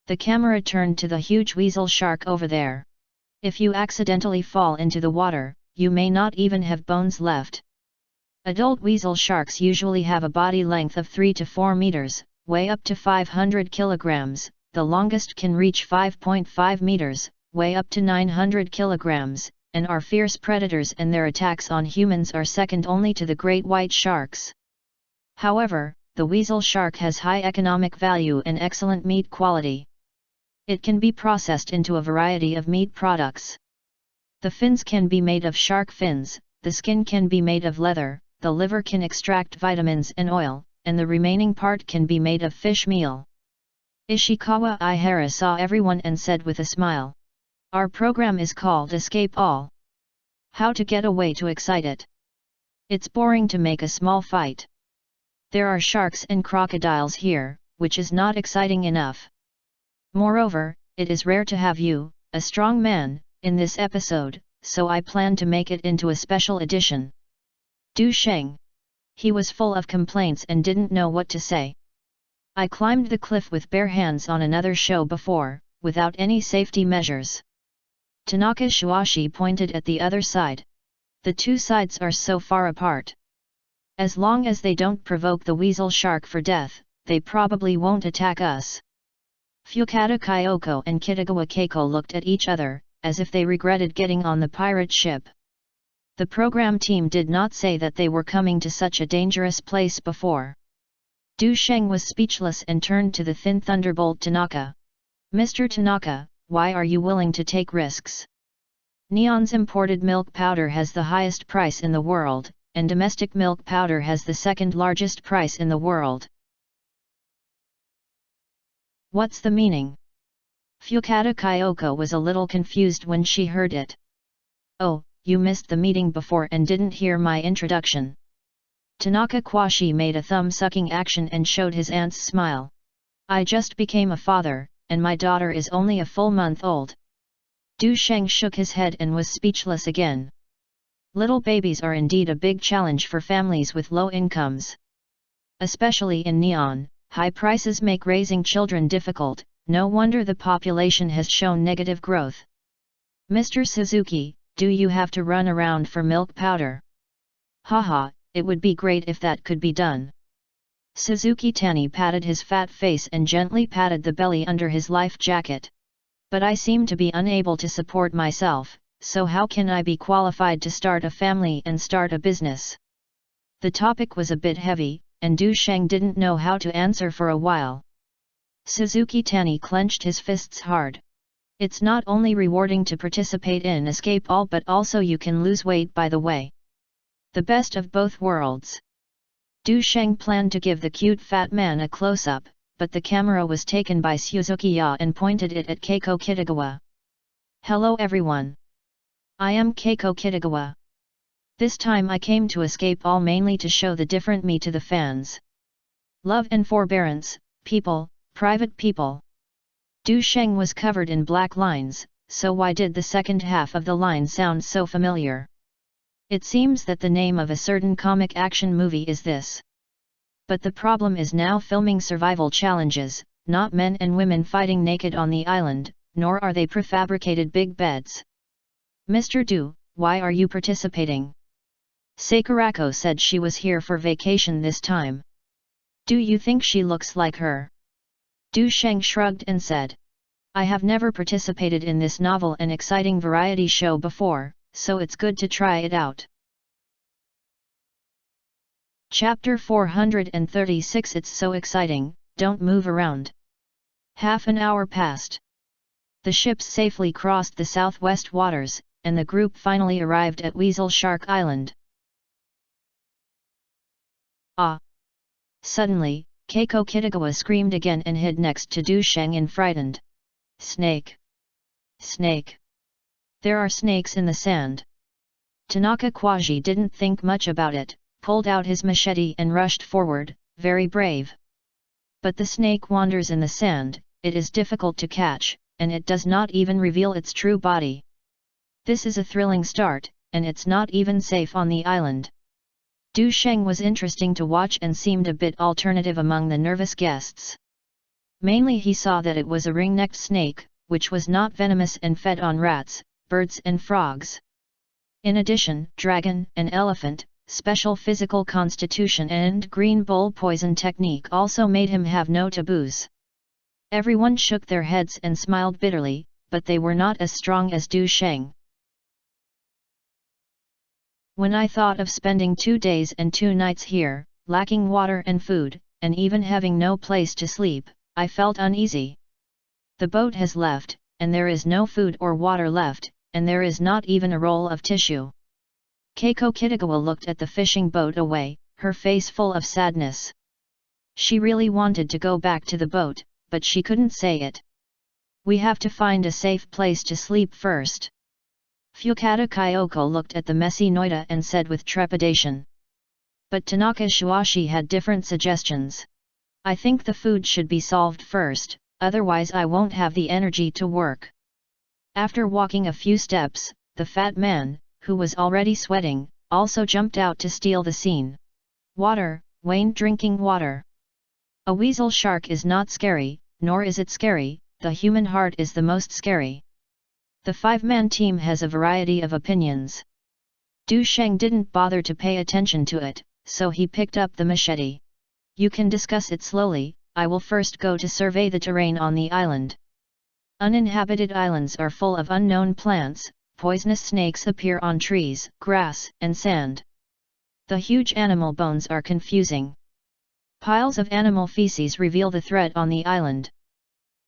S1: The camera turned to the huge weasel shark over there. If you accidentally fall into the water, you may not even have bones left. Adult weasel sharks usually have a body length of 3 to 4 meters, weigh up to 500 kilograms, the longest can reach 5.5 meters, weigh up to 900 kilograms, and are fierce predators, and their attacks on humans are second only to the great white sharks. However, the weasel shark has high economic value and excellent meat quality. It can be processed into a variety of meat products. The fins can be made of shark fins, the skin can be made of leather, the liver can extract vitamins and oil, and the remaining part can be made of fish meal. Ishikawa Ihara saw everyone and said with a smile, "Our program is called Escape All. How to get away to excite it? It's boring to make a small fight. There are sharks and crocodiles here, which is not exciting enough. Moreover, it is rare to have you, a strong man, in this episode, so I plan to make it into a special edition." Du Sheng. He was full of complaints and didn't know what to say. I climbed the cliff with bare hands on another show before, without any safety measures. Tanaka Shuashi pointed at the other side. The 2 sides are so far apart. As long as they don't provoke the weasel shark for death, they probably won't attack us. Fukada Kyoko and Kitagawa Keiko looked at each other, as if they regretted getting on the pirate ship. The program team did not say that they were coming to such a dangerous place before. Du Sheng was speechless and turned to the thin thunderbolt Tanaka. "Mr. Tanaka, why are you willing to take risks? Neon's imported milk powder has the highest price in the world, and domestic milk powder has the second largest price in the world. What's the meaning?" Fukada Kyoko was a little confused when she heard it. "Oh, you missed the meeting before and didn't hear my introduction." Tanaka Kwashi made a thumb-sucking action and showed his aunt's smile. "I just became a father, and my daughter is only a full month old." Du Sheng shook his head and was speechless again. Little babies are indeed a big challenge for families with low incomes. Especially in Neon, High prices make raising children difficult, no wonder the population has shown negative growth. Mr. Suzuki, do you have to run around for milk powder? Haha, it would be great if that could be done. Suzuki Tani patted his fat face and gently patted the belly under his life jacket. But I seem to be unable to support myself, so how can I be qualified to start a family and start a business? The topic was a bit heavy, and Du Sheng didn't know how to answer for a while. Suzuki Tani clenched his fists hard. It's not only rewarding to participate in Escape All but also you can lose weight by the way. The best of both worlds. Du Sheng planned to give the cute fat man a close-up, but the camera was taken by Suzuki-ya and pointed it at Keiko Kitagawa. Hello everyone. I am Keiko Kitagawa. This time I came to Escape All mainly to show the different me to the fans. Love and forbearance, people, private people. Du Sheng was covered in black lines, so why did the second half of the line sound so familiar? It seems that the name of a certain comic action movie is this. But the problem is now filming survival challenges, not men and women fighting naked on the island, nor are they prefabricated big beds. Mr. Du, why are you participating? Sakurako said she was here for vacation this time. Do you think she looks like her? Du Sheng shrugged and said. I have never participated in this novel and exciting variety show before, so it's good to try it out. Chapter 436 It's so exciting, don't move around. Half an hour passed. The ships safely crossed the southwest waters, and the group finally arrived at Weasel Shark Island. Ah! Suddenly, Keiko Kitagawa screamed again and hid next to Du Sheng in frightened. Snake! Snake! There are snakes in the sand. Tanaka Kwaji didn't think much about it, pulled out his machete and rushed forward, very brave. But the snake wanders in the sand, it is difficult to catch, and it does not even reveal its true body. This is a thrilling start, and it's not even safe on the island. Du Sheng was interesting to watch and seemed a bit alternative among the nervous guests. Mainly he saw that it was a ring-necked snake, which was not venomous and fed on rats, birds and frogs. In addition, dragon and elephant, special physical constitution and green bull poison technique also made him have no taboos. Everyone shook their heads and smiled bitterly, but they were not as strong as Du Sheng. When I thought of spending 2 days and 2 nights here, lacking water and food, and even having no place to sleep, I felt uneasy. The boat has left, and there is no food or water left, and there is not even a roll of tissue. Keiko Kitagawa looked at the fishing boat away, her face full of sadness. She really wanted to go back to the boat, but she couldn't say it. We have to find a safe place to sleep first. Fukata Kyoko looked at the messy Noida and said with trepidation. But Tanaka Shuashi had different suggestions. I think the food should be solved first, otherwise I won't have the energy to work. After walking a few steps, the fat man, who was already sweating, also jumped out to steal the scene. Water, Wayne drinking water. A weasel shark is not scary, nor is it scary, the human heart is the most scary. The 5-man team has a variety of opinions. Du Sheng didn't bother to pay attention to it, so he picked up the machete. You can discuss it slowly, I will first go to survey the terrain on the island. Uninhabited islands are full of unknown plants, poisonous snakes appear on trees, grass, and sand. The huge animal bones are confusing. Piles of animal feces reveal the threat on the island.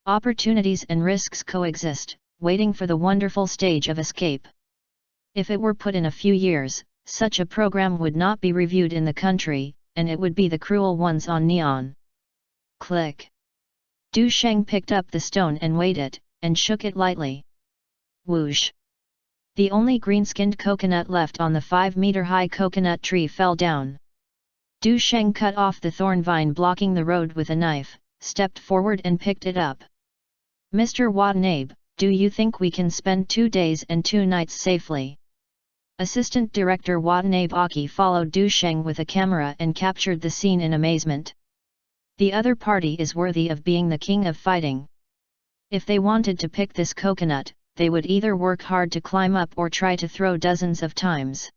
S1: Opportunities and risks coexist, waiting for the wonderful stage of escape. If it were put in a few years, such a program would not be reviewed in the country, and it would be the cruel ones on neon. Click. Du Sheng picked up the stone and weighed it, and shook it lightly. Whoosh! The only green-skinned coconut left on the 5-meter-high coconut tree fell down. Du Sheng cut off the thorn vine blocking the road with a knife, stepped forward and picked it up. Mr. Watanabe, do you think we can spend 2 days and 2 nights safely? Assistant Director Watanabe Aki followed Du Sheng with a camera and captured the scene in amazement. The other party is worthy of being the king of fighting. If they wanted to pick this coconut, they would either work hard to climb up or try to throw dozens of times.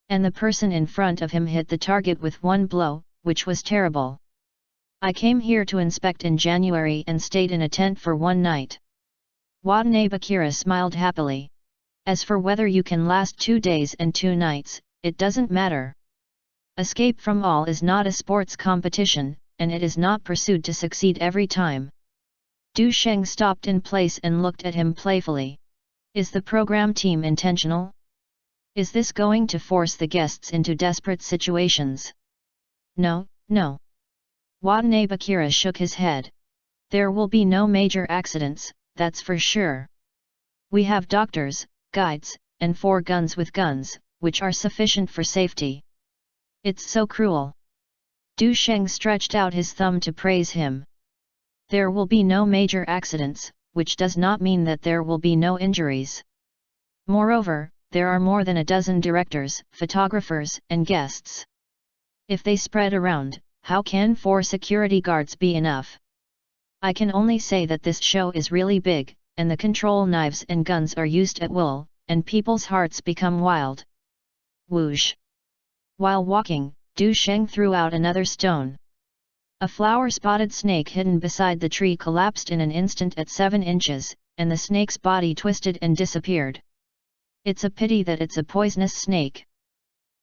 S1: And the person in front of him hit the target with one blow, which was terrible. I came here to inspect in January and stayed in a tent for one night. Watanabe Akira smiled happily. As for whether you can last 2 days and 2 nights, it doesn't matter. Escape from all is not a sports competition, and it is not pursued to succeed every time. Du Sheng stopped in place and looked at him playfully. Is the program team intentional? Is this going to force the guests into desperate situations? No, no. Watanabe Akira shook his head. There will be no major accidents, that's for sure. We have doctors, guides, and 4 guns with guns, which are sufficient for safety. It's so cruel. Du Sheng stretched out his thumb to praise him. There will be no major accidents, which does not mean that there will be no injuries. Moreover, there are more than a dozen directors, photographers, and guests. If they spread around, how can 4 security guards be enough? I can only say that this show is really big, and the control knives and guns are used at will, and people's hearts become wild. Whoosh! While walking, Du Sheng threw out another stone. A flower-spotted snake hidden beside the tree collapsed in an instant at 7 inches, and the snake's body twisted and disappeared. It's a pity that it's a poisonous snake.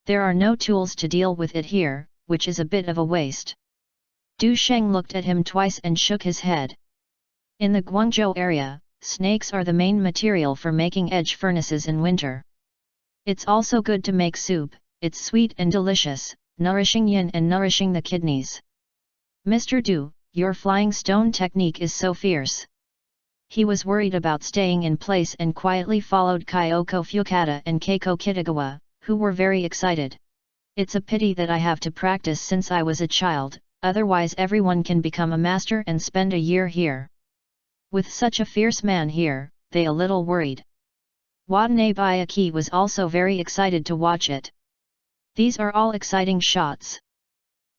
S1: There are no tools to deal with it here, which is a bit of a waste. Du Sheng looked at him twice and shook his head. In the Guangzhou area, snakes are the main material for making edge furnaces in winter. It's also good to make soup, it's sweet and delicious, nourishing yin and nourishing the kidneys. Mr. Du, your flying stone technique is so fierce. He was worried about staying in place and quietly followed Kyoko Fukata and Keiko Kitagawa, who were very excited. It's a pity that I have to practice since I was a child, otherwise everyone can become a master and spend a year here. With such a fierce man here, they a little worried. Watanabe Aki was also very excited to watch it. These are all exciting shots.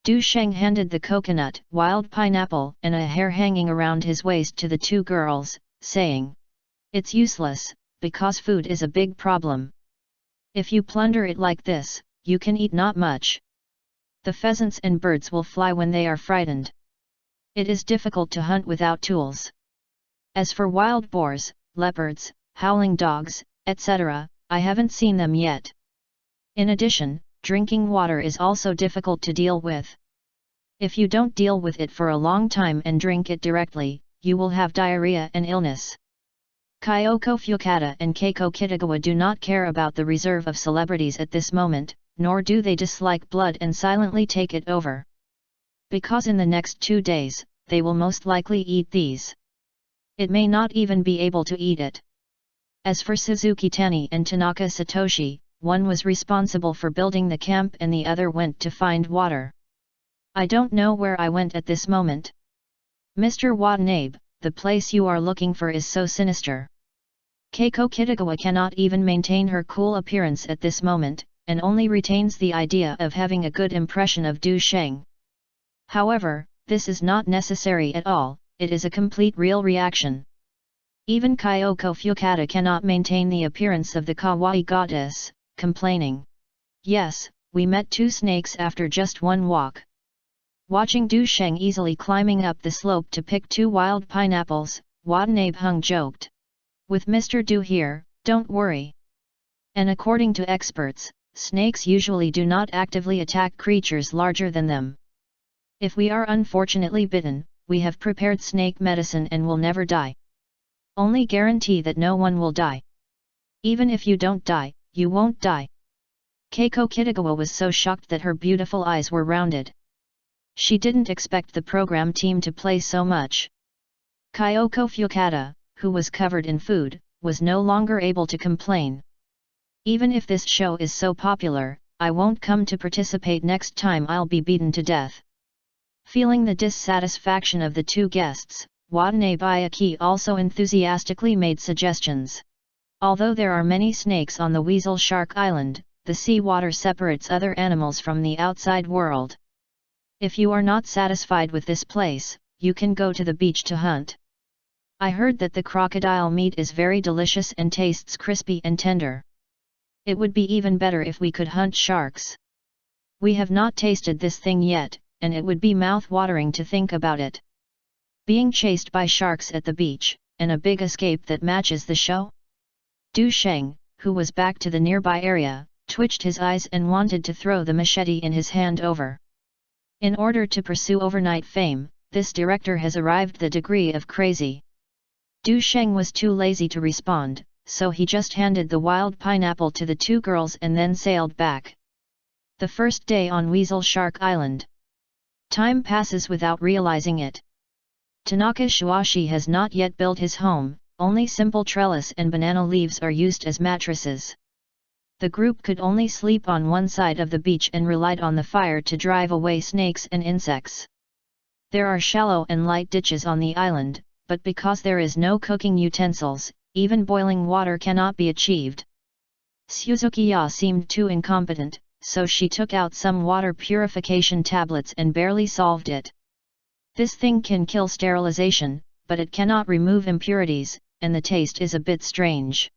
S1: Du Sheng handed the coconut, wild pineapple, and a hair hanging around his waist to the 2 girls, saying, "It's useless, because food is a big problem. If you plunder it like this, you can eat not much. The pheasants and birds will fly when they are frightened. It is difficult to hunt without tools. As for wild boars, leopards, howling dogs, etc., I haven't seen them yet. In addition, drinking water is also difficult to deal with. If you don't deal with it for a long time and drink it directly, you will have diarrhea and illness." Kyoko Fukata and Keiko Kitagawa do not care about the reserve of celebrities at this moment, nor do they dislike blood and silently take it over. Because in the next 2 days, they will most likely eat these. It may not even be able to eat it. As for Suzuki Tani and Tanaka Satoshi, one was responsible for building the camp and the other went to find water. I don't know where I went at this moment. Mr. Watanabe, the place you are looking for is so sinister. Keiko Kitagawa cannot even maintain her cool appearance at this moment, and only retains the idea of having a good impression of Du Sheng. However, this is not necessary at all, it is a complete real reaction. Even Kyoko Fukata cannot maintain the appearance of the kawaii goddess, complaining, "Yes, we met 2 snakes after just 1 walk." Watching Du Sheng easily climbing up the slope to pick 2 wild pineapples, Watanabe Hung joked. "With Mr. Du here, don't worry." And according to experts, snakes usually do not actively attack creatures larger than them. If we are unfortunately bitten, we have prepared snake medicine and will never die. Only guarantee that no one will die. Even if you don't die, you won't die. Keiko Kitagawa was so shocked that her beautiful eyes were rounded. She didn't expect the program team to play so much. Kyoko Fukata, who was covered in food, was no longer able to complain. "Even if this show is so popular, I won't come to participate next time. I'll be beaten to death." Feeling the dissatisfaction of the 2 guests, Watanabe Aki also enthusiastically made suggestions. Although there are many snakes on the Weasel Shark Island, the seawater separates other animals from the outside world. If you are not satisfied with this place, you can go to the beach to hunt. I heard that the crocodile meat is very delicious and tastes crispy and tender. It would be even better if we could hunt sharks. We have not tasted this thing yet, and it would be mouth-watering to think about it. Being chased by sharks at the beach, and a big escape that matches the show? Du Sheng, who was back to the nearby area, twitched his eyes and wanted to throw the machete in his hand over. In order to pursue overnight fame, this director has arrived the degree of crazy. Du Sheng was too lazy to respond, so he just handed the wild pineapple to the two girls and then sailed back. The first day on Weasel Shark Island. Time passes without realizing it. Tanaka Shuashi has not yet built his home, only simple trellis and banana leaves are used as mattresses. The group could only sleep on one side of the beach and relied on the fire to drive away snakes and insects. There are shallow and light ditches on the island, but because there is no cooking utensils, even boiling water cannot be achieved. Suzuki-ya seemed too incompetent, so she took out some water purification tablets and barely solved it. This thing can kill sterilization, but it cannot remove impurities, and the taste is a bit strange.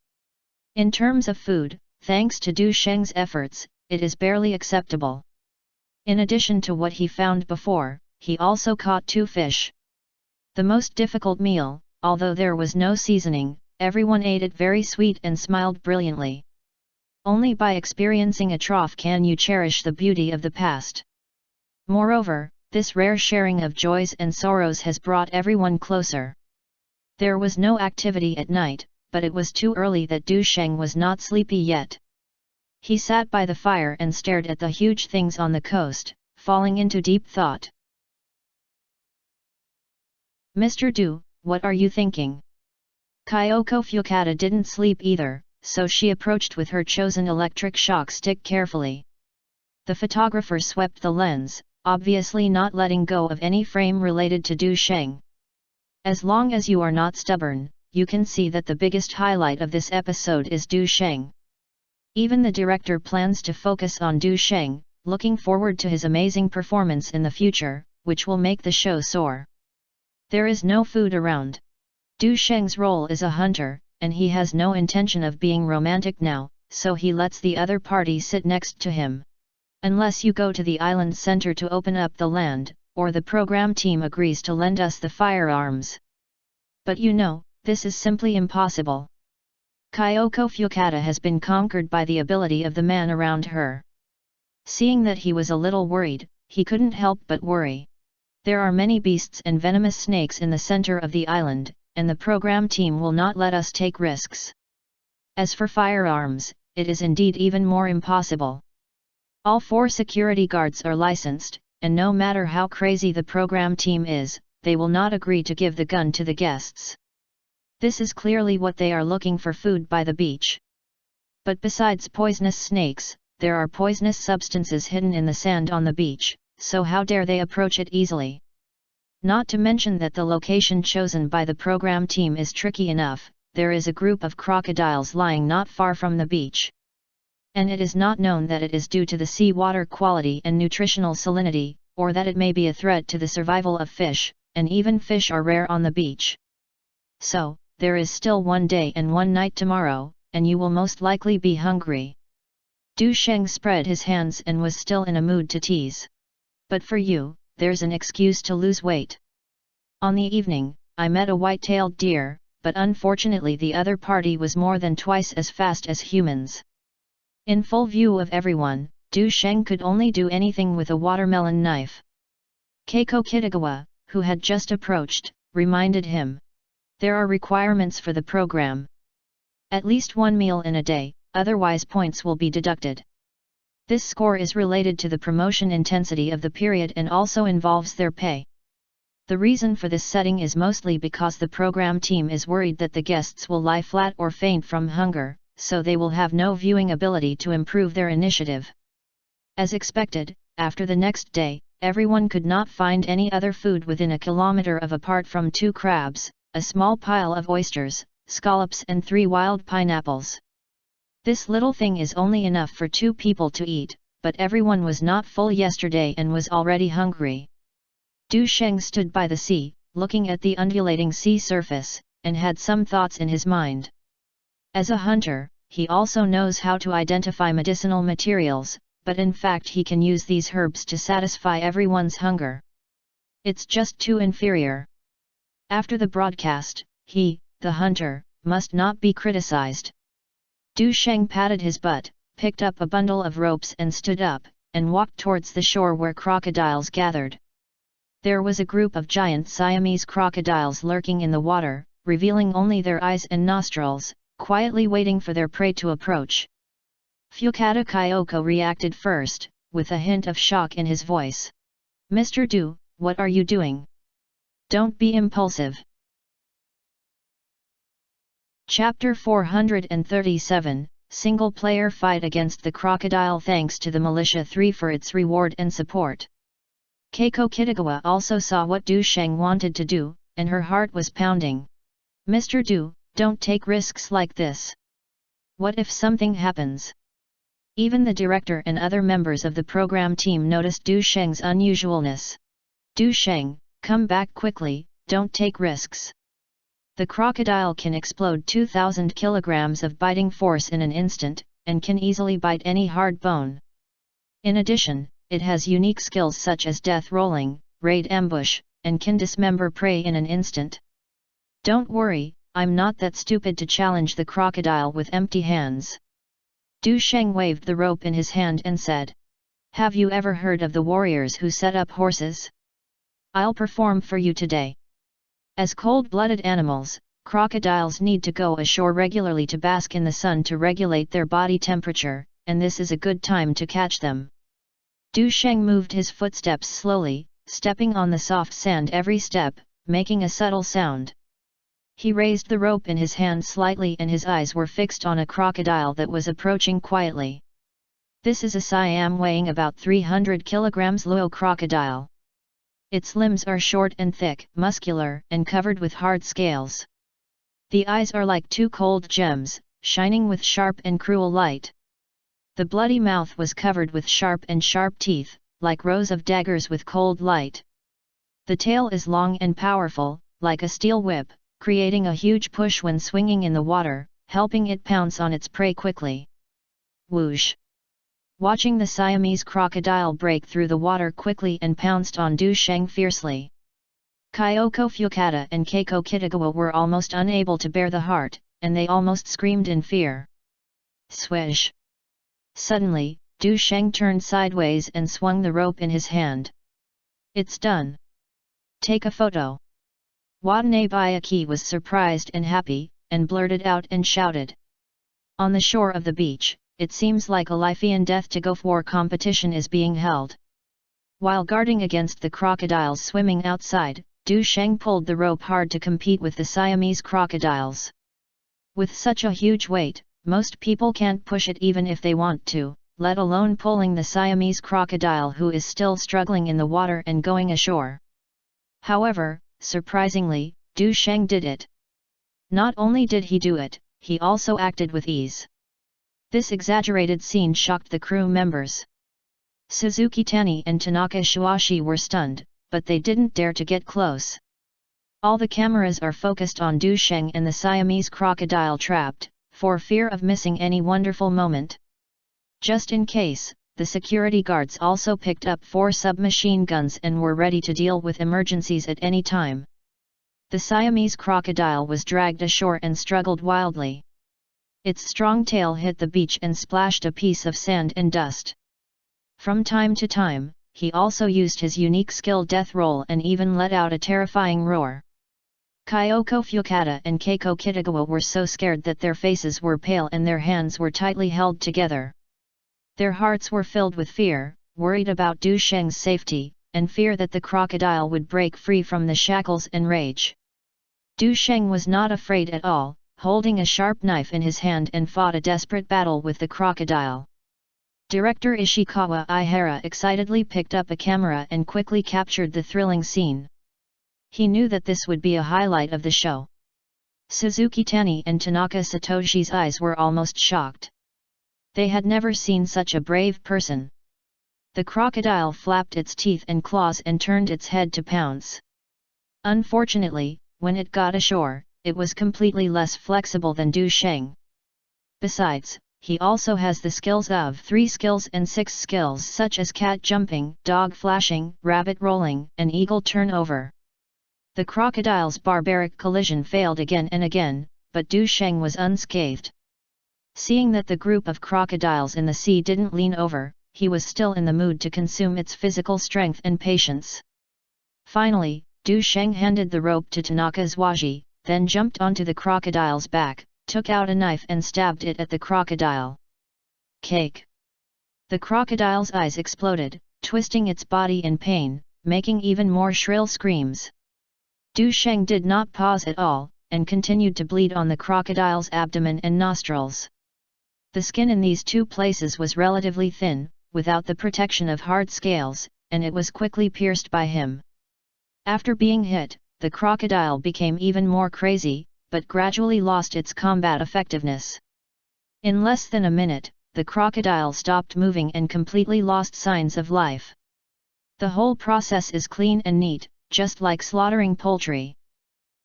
S1: In terms of food, thanks to Du Sheng's efforts, it is barely acceptable. In addition to what he found before, he also caught 2 fish. The most difficult meal, although there was no seasoning, everyone ate it very sweet and smiled brilliantly. Only by experiencing a trough can you cherish the beauty of the past. Moreover, this rare sharing of joys and sorrows has brought everyone closer. There was no activity at night, but it was too early that Du Sheng was not sleepy yet. He sat by the fire and stared at the huge things on the coast, falling into deep thought. Mr. Du, what are you thinking? Kyoko Fukata didn't sleep either, so she approached with her chosen electric shock stick carefully. The photographer swept the lens, obviously not letting go of any frame related to Du Sheng. As long as you are not stubborn, you can see that the biggest highlight of this episode is Du Sheng. Even the director plans to focus on Du Sheng, looking forward to his amazing performance in the future, which will make the show soar. There is no food around. Du Sheng's role is a hunter, and he has no intention of being romantic now, so he lets the other party sit next to him. Unless you go to the island center to open up the land, or the program team agrees to lend us the firearms. But you know, this is simply impossible. Kyoko Fukata has been conquered by the ability of the man around her. Seeing that he was a little worried, he couldn't help but worry. There are many beasts and venomous snakes in the center of the island, and the program team will not let us take risks. As for firearms, it is indeed even more impossible. All 4 security guards are licensed, and no matter how crazy the program team is, they will not agree to give the gun to the guests. This is clearly what they are looking for: food by the beach. But besides poisonous snakes, there are poisonous substances hidden in the sand on the beach, so how dare they approach it easily? Not to mention that the location chosen by the program team is tricky enough. There is a group of crocodiles lying not far from the beach. And it is not known that it is due to the seawater quality and nutritional salinity, or that it may be a threat to the survival of fish, and even fish are rare on the beach. So, there is still 1 day and 1 night tomorrow, and you will most likely be hungry. Du Sheng spread his hands and was still in a mood to tease. But for you, there's an excuse to lose weight. On the evening, I met a white-tailed deer, but unfortunately the other party was more than twice as fast as humans. In full view of everyone, Du Sheng could only do anything with a watermelon knife. Keiko Kitagawa, who had just approached, reminded him. There are requirements for the program. At least 1 meal in a day, otherwise points will be deducted. This score is related to the promotion intensity of the period and also involves their pay. The reason for this setting is mostly because the program team is worried that the guests will lie flat or faint from hunger, so they will have no viewing ability to improve their initiative. As expected, after the next day, everyone could not find any other food within a kilometer of apart from 2 crabs, a small pile of oysters, scallops and 3 wild pineapples. This little thing is only enough for 2 people to eat, but everyone was not full yesterday and was already hungry. Du Sheng stood by the sea, looking at the undulating sea surface, and had some thoughts in his mind. As a hunter, he also knows how to identify medicinal materials, but in fact he can use these herbs to satisfy everyone's hunger. It's just too inferior. After the broadcast, he, the hunter, must not be criticized. Du Sheng patted his butt, picked up a bundle of ropes and stood up, and walked towards the shore where crocodiles gathered. There was a group of giant Siamese crocodiles lurking in the water, revealing only their eyes and nostrils, quietly waiting for their prey to approach. Fukata Kyoko reacted first, with a hint of shock in his voice. "Mr. Du, what are you doing? Don't be impulsive." Chapter 437, Single-player fight against the crocodile. Thanks to the Militia 3 for its reward and support. Keiko Kitagawa also saw what Du Sheng wanted to do, and her heart was pounding. "Mr. Du, don't take risks like this. What if something happens?" Even the director and other members of the program team noticed Du Sheng's unusualness. "Du Sheng, come back quickly, don't take risks. The crocodile can explode 2,000 kilograms of biting force in an instant, and can easily bite any hard bone. In addition, it has unique skills such as death rolling, raid ambush, and can dismember prey in an instant. Don't worry, I'm not that stupid to challenge the crocodile with empty hands." Du Sheng waved the rope in his hand and said, "Have you ever heard of the warriors who set up horses? I'll perform for you today." As cold-blooded animals, crocodiles need to go ashore regularly to bask in the sun to regulate their body temperature, and this is a good time to catch them. Du Sheng moved his footsteps slowly, stepping on the soft sand every step, making a subtle sound. He raised the rope in his hand slightly and his eyes were fixed on a crocodile that was approaching quietly. This is a Siam weighing about 300 kilograms Luo crocodile. Its limbs are short and thick, muscular, and covered with hard scales. The eyes are like two cold gems, shining with sharp and cruel light. The bloody mouth was covered with sharp teeth, like rows of daggers with cold light. The tail is long and powerful, like a steel whip, creating a huge push when swinging in the water, helping it pounce on its prey quickly. Whoosh! Watching the Siamese crocodile break through the water quickly and pounced on Du Sheng fiercely. Kyoko Fukata and Keiko Kitagawa were almost unable to bear the heart, and they almost screamed in fear. Swish! Suddenly, Du Sheng turned sideways and swung the rope in his hand. "It's done. Take a photo." Watanabe Ayaki was surprised and happy, and blurted out and shouted. On the shore of the beach, it seems like a life and death to go for competition is being held. While guarding against the crocodiles swimming outside, Du Sheng pulled the rope hard to compete with the Siamese crocodiles. With such a huge weight, most people can't push it even if they want to, let alone pulling the Siamese crocodile who is still struggling in the water and going ashore. However, surprisingly, Du Sheng did it. Not only did he do it, he also acted with ease. This exaggerated scene shocked the crew members. Suzuki Tani and Tanaka Shuashi were stunned, but they didn't dare to get close. All the cameras are focused on Du Sheng and the Siamese crocodile trapped, for fear of missing any wonderful moment. Just in case, the security guards also picked up 4 submachine guns and were ready to deal with emergencies at any time. The Siamese crocodile was dragged ashore and struggled wildly. Its strong tail hit the beach and splashed a piece of sand and dust. From time to time, he also used his unique skill death roll and even let out a terrifying roar. Kyoko Fukata and Keiko Kitagawa were so scared that their faces were pale and their hands were tightly held together. Their hearts were filled with fear, worried about Du Sheng's safety, and fear that the crocodile would break free from the shackles and rage. Du Sheng was not afraid at all, holding a sharp knife in his hand and fought a desperate battle with the crocodile. Director Ishikawa Ihara excitedly picked up a camera and quickly captured the thrilling scene. He knew that this would be a highlight of the show. Suzuki Tani and Tanaka Satoshi's eyes were almost shocked. They had never seen such a brave person. The crocodile flapped its teeth and claws and turned its head to pounce. Unfortunately, when it got ashore, it was completely less flexible than Du Sheng. Besides, he also has the skills of 3 skills and 6 skills such as cat jumping, dog flashing, rabbit rolling, and eagle turnover. The crocodile's barbaric collision failed again and again, but Du Sheng was unscathed. Seeing that the group of crocodiles in the sea didn't lean over, he was still in the mood to consume its physical strength and patience. Finally, Du Sheng handed the rope to Tanaka's waji, then jumped onto the crocodile's back, took out a knife and stabbed it at the crocodile. Cake! The crocodile's eyes exploded, twisting its body in pain, making even more shrill screams. Du Sheng did not pause at all, and continued to bleed on the crocodile's abdomen and nostrils. The skin in these 2 places was relatively thin, without the protection of hard scales, and it was quickly pierced by him. After being hit, the crocodile became even more crazy, but gradually lost its combat effectiveness. In less than a minute, the crocodile stopped moving and completely lost signs of life. The whole process is clean and neat, just like slaughtering poultry.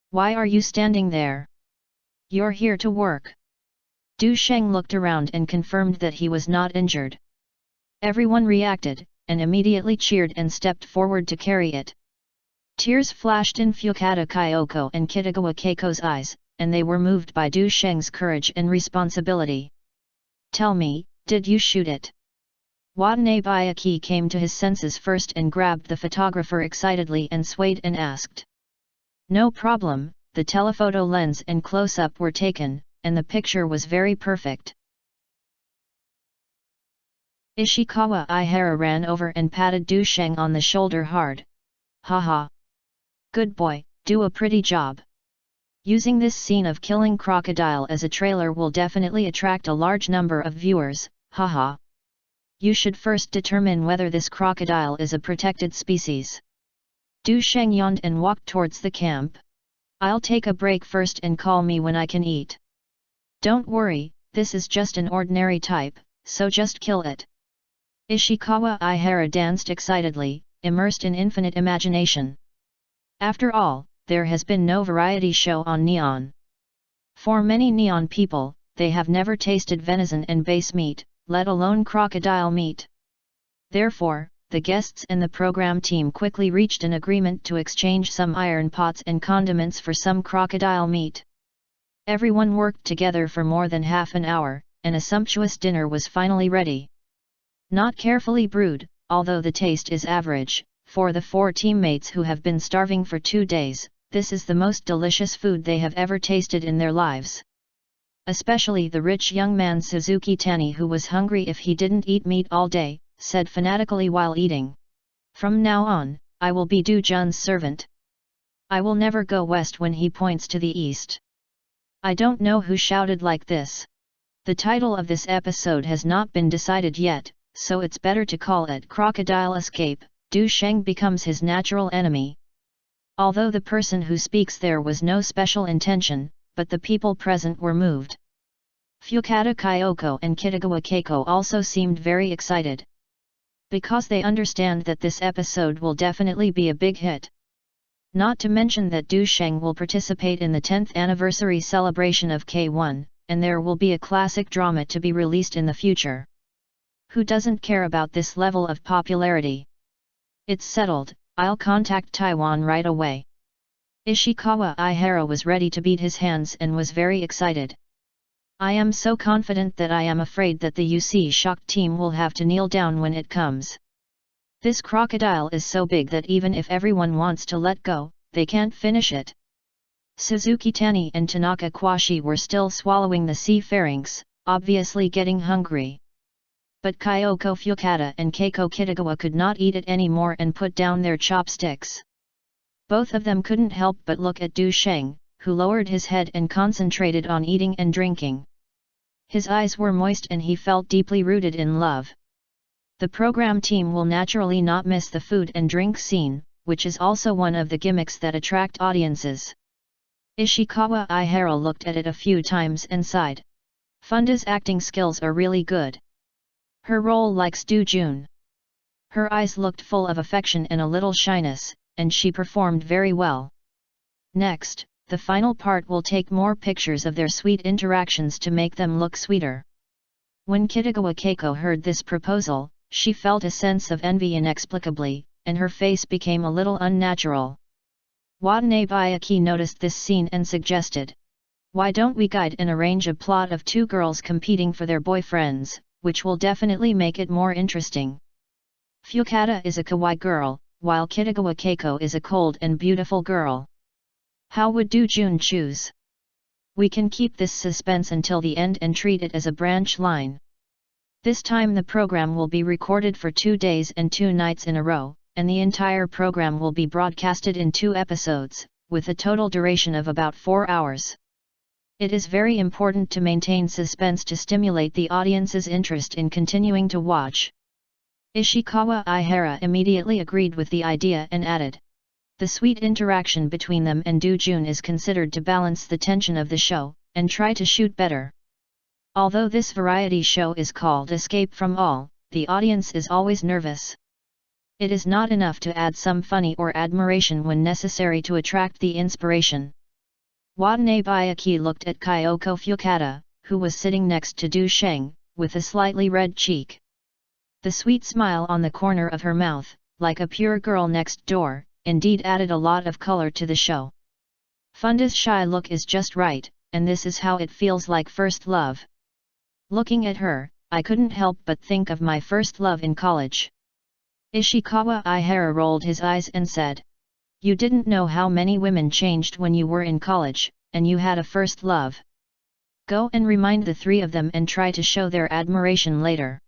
S1: Why are you standing there? You're here to work. Du Sheng looked around and confirmed that he was not injured. Everyone reacted, and immediately cheered and stepped forward to carry it. Tears flashed in Fukada Kyoko and Kitagawa Keiko's eyes, and they were moved by Du Sheng's courage and responsibility. Tell me, did you shoot it? Watanabe Ayaki came to his senses first and grabbed the photographer excitedly and swayed and asked. No problem, the telephoto lens and close-up were taken, and the picture was very perfect. Ishikawa Ihara ran over and patted Du Sheng on the shoulder hard. Haha. Good boy, do a pretty job. Using this scene of killing crocodile as a trailer will definitely attract a large number of viewers, haha. You should first determine whether this crocodile is a protected species. Du Sheng yawned and walked towards the camp. I'll take a break first and call me when I can eat. Don't worry, this is just an ordinary type, so just kill it. Ishikawa Ihara danced excitedly, immersed in infinite imagination. After all, there has been no variety show on Neon. For many Neon people, they have never tasted venison and base meat, let alone crocodile meat. Therefore, the guests and the program team quickly reached an agreement to exchange some iron pots and condiments for some crocodile meat. Everyone worked together for more than half an hour, and a sumptuous dinner was finally ready. Not carefully brewed, although the taste is average, for the 4 teammates who have been starving for 2 days, this is the most delicious food they have ever tasted in their lives. Especially the rich young man Suzuki Tani, who was hungry if he didn't eat meat all day, said fanatically while eating. From now on, I will be Du Jun's servant. I will never go west when he points to the east. I don't know who shouted like this. The title of this episode has not been decided yet, so it's better to call it Crocodile Escape. Du Sheng becomes his natural enemy. Although the person who speaks there was no special intention, but the people present were moved. Fukada Kyoko and Kitagawa Keiko also seemed very excited. Because they understand that this episode will definitely be a big hit. Not to mention that Du Sheng will participate in the 10th anniversary celebration of K1, and there will be a classic drama to be released in the future. Who doesn't care about this level of popularity? It's settled, I'll contact Taiwan right away. Ishikawa Ihara was ready to beat his hands and was very excited. I am so confident that I am afraid that the UC Shock team will have to kneel down when it comes. This crocodile is so big that even if everyone wants to let go, they can't finish it. Suzuki Tani and Tanaka Kwashi were still swallowing the sea pharynx, obviously getting hungry. But Kyoko Fukada and Keiko Kitagawa could not eat it anymore and put down their chopsticks. Both of them couldn't help but look at Du Sheng, who lowered his head and concentrated on eating and drinking. His eyes were moist and he felt deeply rooted in love. The program team will naturally not miss the food and drink scene, which is also one of the gimmicks that attract audiences. Ishikawa Ihara looked at it a few times and sighed. Funda's acting skills are really good. Her role likes Du Jun. Her eyes looked full of affection and a little shyness, and she performed very well. Next, the final part will take more pictures of their sweet interactions to make them look sweeter. When Kitagawa Keiko heard this proposal, she felt a sense of envy inexplicably, and her face became a little unnatural. Watanabe Ayaki noticed this scene and suggested, "Why don't we guide and arrange a plot of two girls competing for their boyfriends, which will definitely make it more interesting. Fukata is a kawaii girl, while Kitagawa Keiko is a cold and beautiful girl. How would Do-jun choose? We can keep this suspense until the end and treat it as a branch line. This time the program will be recorded for 2 days and 2 nights in a row, and the entire program will be broadcasted in 2 episodes, with a total duration of about 4 hours. It is very important to maintain suspense to stimulate the audience's interest in continuing to watch." Ishikawa Ihara immediately agreed with the idea and added, "The sweet interaction between them and Do-jun is considered to balance the tension of the show, and try to shoot better. Although this variety show is called Escape from All, the audience is always nervous. It is not enough to add some funny or admiration when necessary to attract the inspiration." Watanabe Ayaki looked at Kyoko Fukata, who was sitting next to Du Sheng, with a slightly red cheek. The sweet smile on the corner of her mouth, like a pure girl next door, indeed added a lot of color to the show. Funda's shy look is just right, and this is how it feels like first love. Looking at her, I couldn't help but think of my first love in college. Ishikawa Ihara rolled his eyes and said, "You didn't know how many women changed when you were in college, and you had a first love. Go and remind the 3 of them and try to show their admiration later.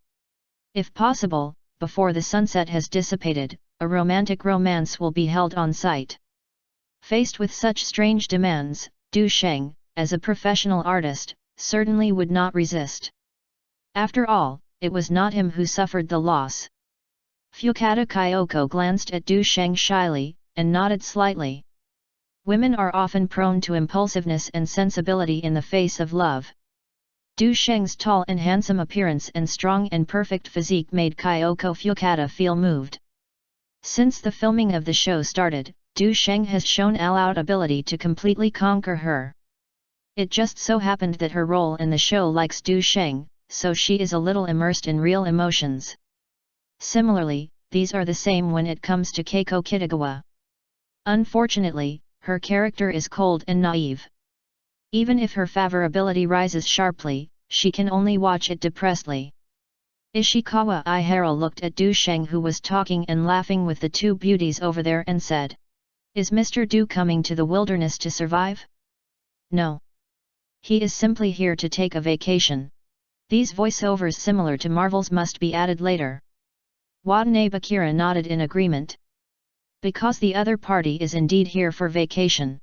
S1: If possible, before the sunset has dissipated, a romantic romance will be held on site." Faced with such strange demands, Du Sheng, as a professional artist, certainly would not resist. After all, it was not him who suffered the loss. Fukata Kyoko glanced at Du Sheng shyly, and nodded slightly. Women are often prone to impulsiveness and sensibility in the face of love. Du Sheng's tall and handsome appearance and strong and perfect physique made Kyoko Fukata feel moved. Since the filming of the show started, Du Sheng has shown all-out ability to completely conquer her. It just so happened that her role in the show likes Du Sheng, so she is a little immersed in real emotions. Similarly, these are the same when it comes to Keiko Kitagawa. Unfortunately, her character is cold and naive. Even if her favorability rises sharply, she can only watch it depressedly. Ishikawa Ihara looked at Du Sheng, who was talking and laughing with the 2 beauties over there, and said, "Is Mr. Du coming to the wilderness to survive? No. He is simply here to take a vacation." These voiceovers similar to Marvel's must be added later. Watanabe Akira nodded in agreement. Because the other party is indeed here for vacation.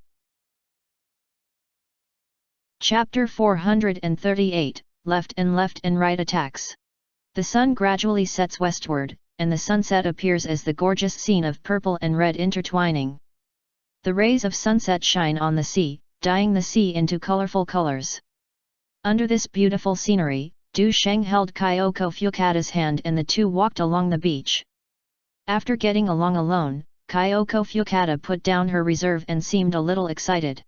S1: Chapter 438, Left and Right Attacks. The sun gradually sets westward, and the sunset appears as the gorgeous scene of purple and red intertwining. The rays of sunset shine on the sea, dyeing the sea into colorful colors. Under this beautiful scenery, Du Sheng held Kyoko Fukata's hand and the 2 walked along the beach. After getting along alone, Kyoko Fukata put down her reserve and seemed a little excited.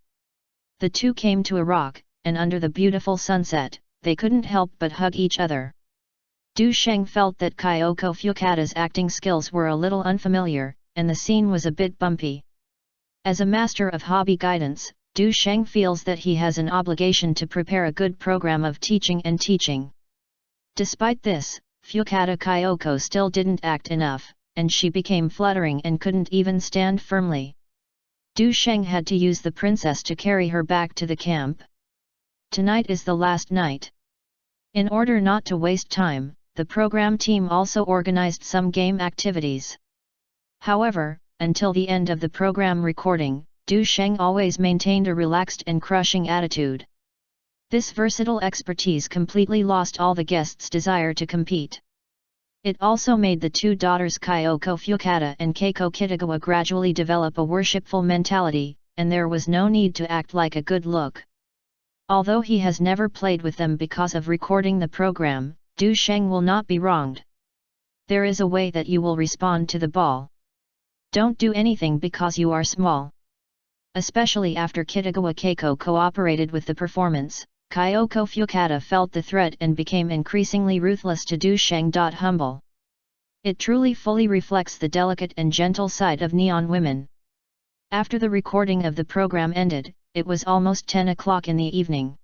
S1: The 2 came to a rock, and under the beautiful sunset, they couldn't help but hug each other. Du Sheng felt that Kyoko Fukata's acting skills were a little unfamiliar, and the scene was a bit bumpy. As a master of hobby guidance, Du Sheng feels that he has an obligation to prepare a good program of teaching and teaching. Despite this, Fukata Kyoko still didn't act enough, and she became fluttering and couldn't even stand firmly. Du Sheng had to use the princess to carry her back to the camp. Tonight is the last night. In order not to waste time, the program team also organized some game activities. However, until the end of the program recording, Du Sheng always maintained a relaxed and crushing attitude. This versatile expertise completely lost all the guests' desire to compete. It also made the 2 daughters Kyoko Fukata and Keiko Kitagawa gradually develop a worshipful mentality, and there was no need to act like a good look. Although he has never played with them because of recording the program, Du Sheng will not be wronged. There is a way that you will respond to the ball. Don't do anything because you are small. Especially after Kitagawa Keiko cooperated with the performance, Kyoko Fukada felt the threat and became increasingly ruthless to Du Sheng. Humble. It truly fully reflects the delicate and gentle side of neon women. After the recording of the program ended, it was almost 10 o'clock in the evening.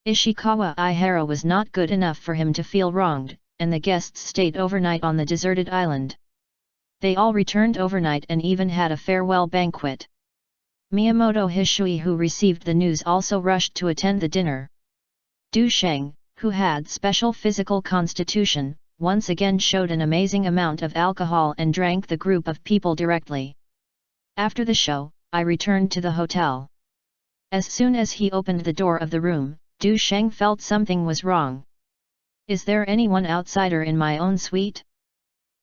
S1: Ishikawa Ihara was not good enough for him to feel wronged, and the guests stayed overnight on the deserted island. They all returned overnight and even had a farewell banquet. Miyamoto Hishui, who received the news, also rushed to attend the dinner. Du Sheng, who had special physical constitution, once again showed an amazing amount of alcohol and drank the group of people directly. After the show, I returned to the hotel. As soon as he opened the door of the room, Du Sheng felt something was wrong. Is there anyone outsider in my own suite?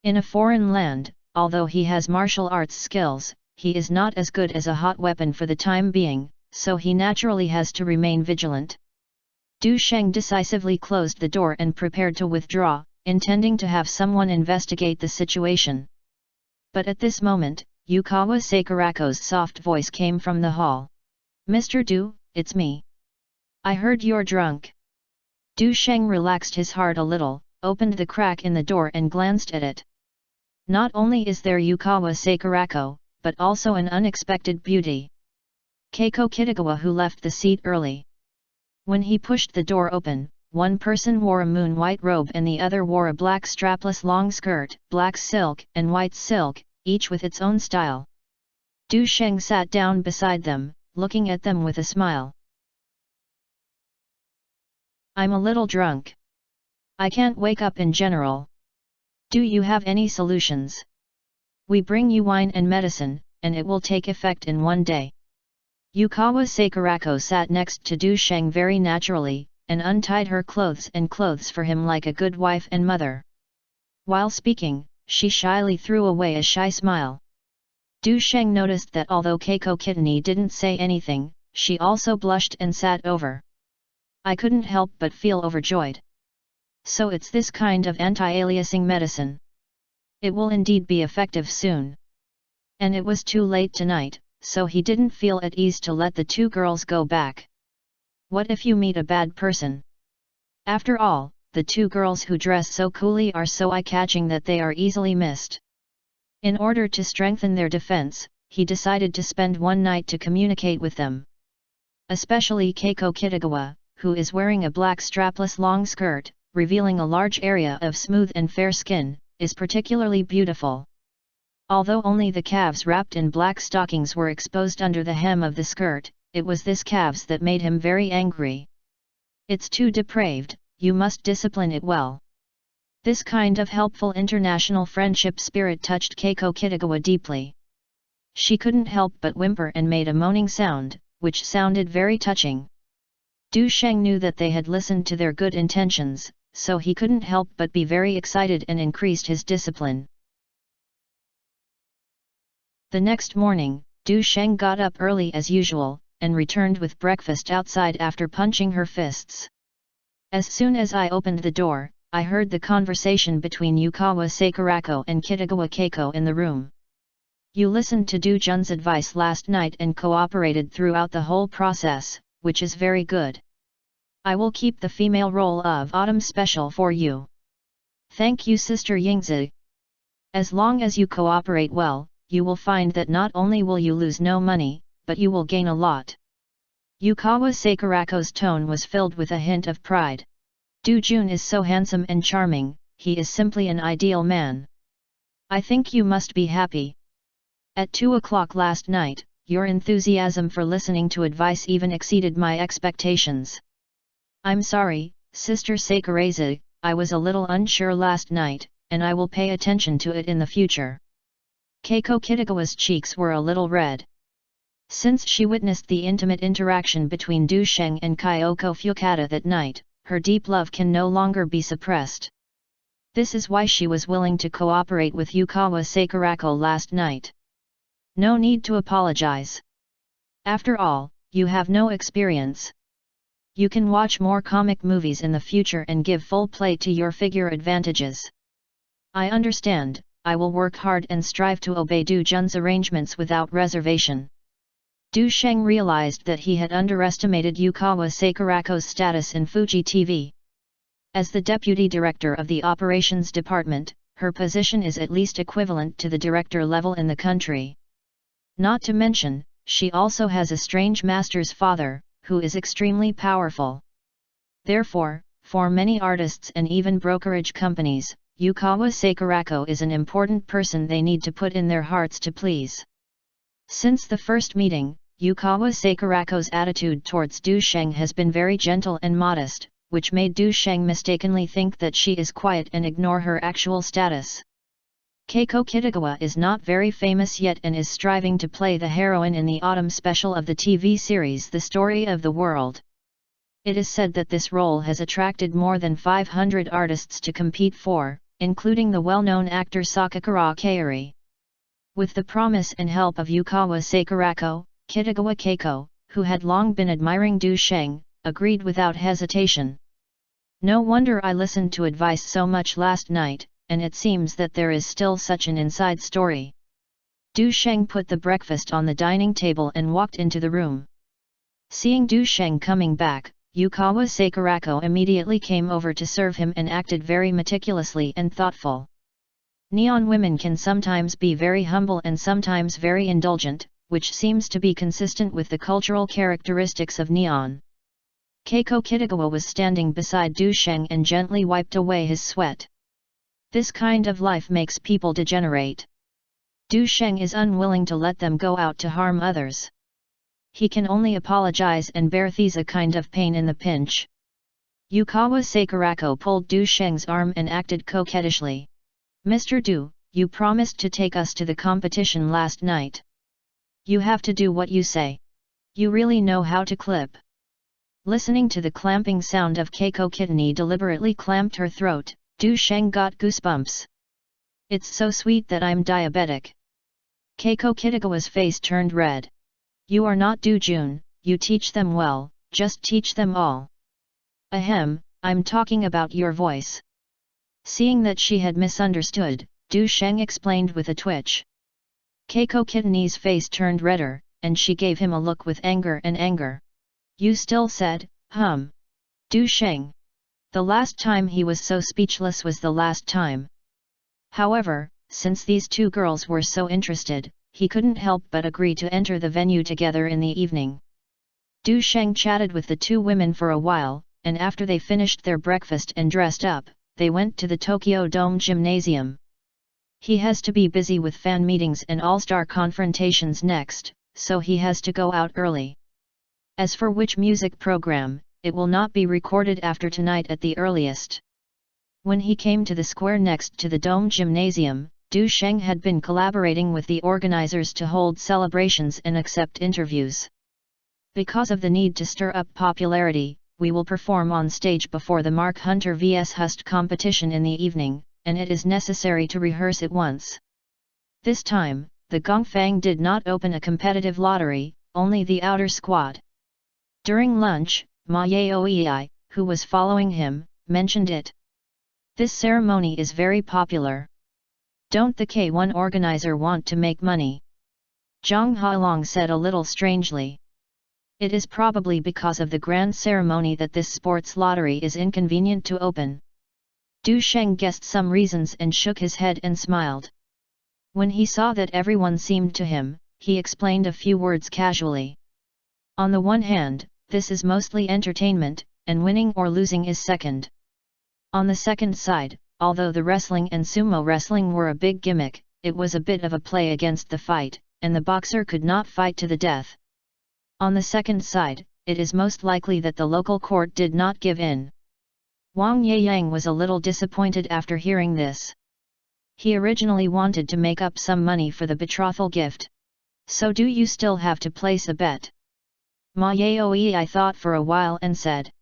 S1: In a foreign land, although he has martial arts skills, he is not as good as a hot weapon for the time being, so he naturally has to remain vigilant. Du Sheng decisively closed the door and prepared to withdraw, intending to have someone investigate the situation. But at this moment, Yukawa Sakurako's soft voice came from the hall. "Mr. Du, it's me. I heard you're drunk." Du Sheng relaxed his heart a little, opened the crack in the door and glanced at it. Not only is there Yukawa Sakurako, but also an unexpected beauty. Keiko Kitagawa, who left the seat early. When he pushed the door open, one person wore a moon-white robe and the other wore a black strapless long skirt, black silk and white silk, each with its own style. Du Sheng sat down beside them, looking at them with a smile. "I'm a little drunk. I can't wake up in general. Do you have any solutions? We bring you wine and medicine, and it will take effect in one day." Yukawa Sakurako sat next to Du Sheng very naturally, and untied her clothes for him like a good wife and mother. While speaking, she shyly threw away a shy smile. Du Sheng noticed that although Keiko Kitani didn't say anything, she also blushed and sat over. "I couldn't help but feel overjoyed. So it's this kind of anti-aliasing medicine. It will indeed be effective soon." And it was too late tonight, so he didn't feel at ease to let the two girls go back. What if you meet a bad person? After all, the two girls who dress so coolly are so eye-catching that they are easily missed. In order to strengthen their defense, he decided to spend one night to communicate with them. Especially Keiko Kitagawa, who is wearing a black strapless long skirt, revealing a large area of smooth and fair skin, is particularly beautiful. Although only the calves wrapped in black stockings were exposed under the hem of the skirt, it was this calves that made him very angry. "It's too depraved, you must discipline it well." This kind of helpful international friendship spirit touched Keiko Kitagawa deeply. She couldn't help but whimper and made a moaning sound, which sounded very touching. Du Sheng knew that they had listened to their good intentions, so he couldn't help but be very excited and increased his discipline. The next morning, Du Sheng got up early as usual, and returned with breakfast outside after punching her fists. As soon as I opened the door, I heard the conversation between Yukawa Sakurako and Kitagawa Keiko in the room. "You listened to Du Jun's advice last night and cooperated throughout the whole process, which is very good. I will keep the female role of Autumn special for you." "Thank you, Sister Yingzi. As long as you cooperate well, you will find that not only will you lose no money, but you will gain a lot." Yukawa Sakurako's tone was filled with a hint of pride. "Du Jun is so handsome and charming, he is simply an ideal man. I think you must be happy. At 2 o'clock last night, your enthusiasm for listening to advice even exceeded my expectations." "I'm sorry, Sister Sakurase, I was a little unsure last night, and I will pay attention to it in the future." Keiko Kitagawa's cheeks were a little red. Since she witnessed the intimate interaction between Du Sheng and Kyoko Fukada that night, her deep love can no longer be suppressed. This is why she was willing to cooperate with Yukawa Sakurako last night. No need to apologize. After all, you have no experience. You can watch more comic movies in the future and give full play to your figure advantages. I understand, I will work hard and strive to obey Du Jun's arrangements without reservation. Du Sheng realized that he had underestimated Yukawa Sakurako's status in Fuji TV. As the deputy director of the operations department, her position is at least equivalent to the director level in the country. Not to mention, she also has a strange master's father, who is extremely powerful. Therefore, for many artists and even brokerage companies, Yukawa Sakurako is an important person they need to put in their hearts to please. Since the first meeting, Yukawa Sakurako's attitude towards Du Sheng has been very gentle and modest, which made Du Sheng mistakenly think that she is quiet and ignore her actual status. Keiko Kitagawa is not very famous yet and is striving to play the heroine in the autumn special of the TV series The Story of the World. It is said that this role has attracted more than 500 artists to compete for, including the well-known actor Sakakura Kaori. With the promise and help of Yukawa Sakurako, Kitagawa Keiko, who had long been admiring Du Sheng, agreed without hesitation. No wonder I listened to advice so much last night, and it seems that there is still such an inside story. Du Sheng put the breakfast on the dining table and walked into the room. Seeing Du Sheng coming back, Yukawa Sakurako immediately came over to serve him and acted very meticulously and thoughtful. Neon women can sometimes be very humble and sometimes very indulgent, which seems to be consistent with the cultural characteristics of Neon. Keiko Kitagawa was standing beside Du Sheng and gently wiped away his sweat. This kind of life makes people degenerate. Du Sheng is unwilling to let them go out to harm others. He can only apologize and bear a kind of pain in the pinch. Yukawa Sakurako pulled Du Sheng's arm and acted coquettishly. Mr. Du, you promised to take us to the competition last night. You have to do what you say. You really know how to clip. Listening to the clamping sound of Keiko Kitani deliberately clamped her throat, Du Sheng got goosebumps. It's so sweet that I'm diabetic. Keiko Kitagawa's face turned red. You are not Du Jun, you teach them well, just teach them all. Ahem, I'm talking about your voice. Seeing that she had misunderstood, Du Sheng explained with a twitch. Keiko Kitani's face turned redder, and she gave him a look with anger and anger. You still said, Du Sheng. The last time he was so speechless was the last time. However, since these two girls were so interested, he couldn't help but agree to enter the venue together in the evening. Du Sheng chatted with the two women for a while, and after they finished their breakfast and dressed up, they went to the Tokyo Dome Gymnasium. He has to be busy with fan meetings and all-star confrontations next, so he has to go out early. As for which music program, it will not be recorded after tonight at the earliest. When he came to the square next to the Dome Gymnasium, Du Sheng had been collaborating with the organizers to hold celebrations and accept interviews. Because of the need to stir up popularity, we will perform on stage before the Mark Hunter vs Hust competition in the evening, and it is necessary to rehearse it once. This time, the Gongfang did not open a competitive lottery, only the outer squad. During lunch, Ma Yaoi, who was following him, mentioned it. This ceremony is very popular. Don't the K1 organizer want to make money? Zhang Hailong said a little strangely. It is probably because of the grand ceremony that this sports lottery is inconvenient to open. Du Sheng guessed some reasons and shook his head and smiled. When he saw that everyone seemed to him, he explained a few words casually. On the one hand, this is mostly entertainment, and winning or losing is second. On the second side, although the wrestling and sumo wrestling were a big gimmick, it was a bit of a play against the fight, and the boxer could not fight to the death. On the second side, it is most likely that the local court did not give in. Wang Yeyang was a little disappointed after hearing this. He originally wanted to make up some money for the betrothal gift. So do you still have to place a bet? Ma Yaoi thought for a while and said.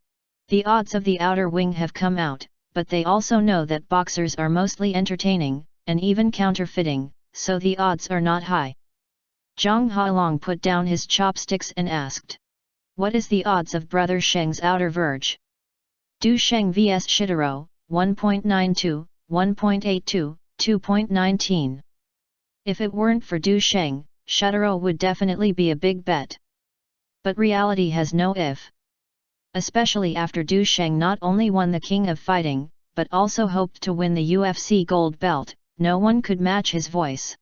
S1: The odds of the outer wing have come out, but they also know that boxers are mostly entertaining, and even counterfeiting, so the odds are not high. Zhang Hailong put down his chopsticks and asked. What is the odds of Brother Sheng's outer verge? Du Sheng vs Shitaro, 1.92, 1.82, 2.19. If it weren't for Du Sheng, Shutaro would definitely be a big bet. But reality has no if. Especially after Du Sheng not only won the King of Fighting, but also hoped to win the UFC gold belt, no one could match his voice.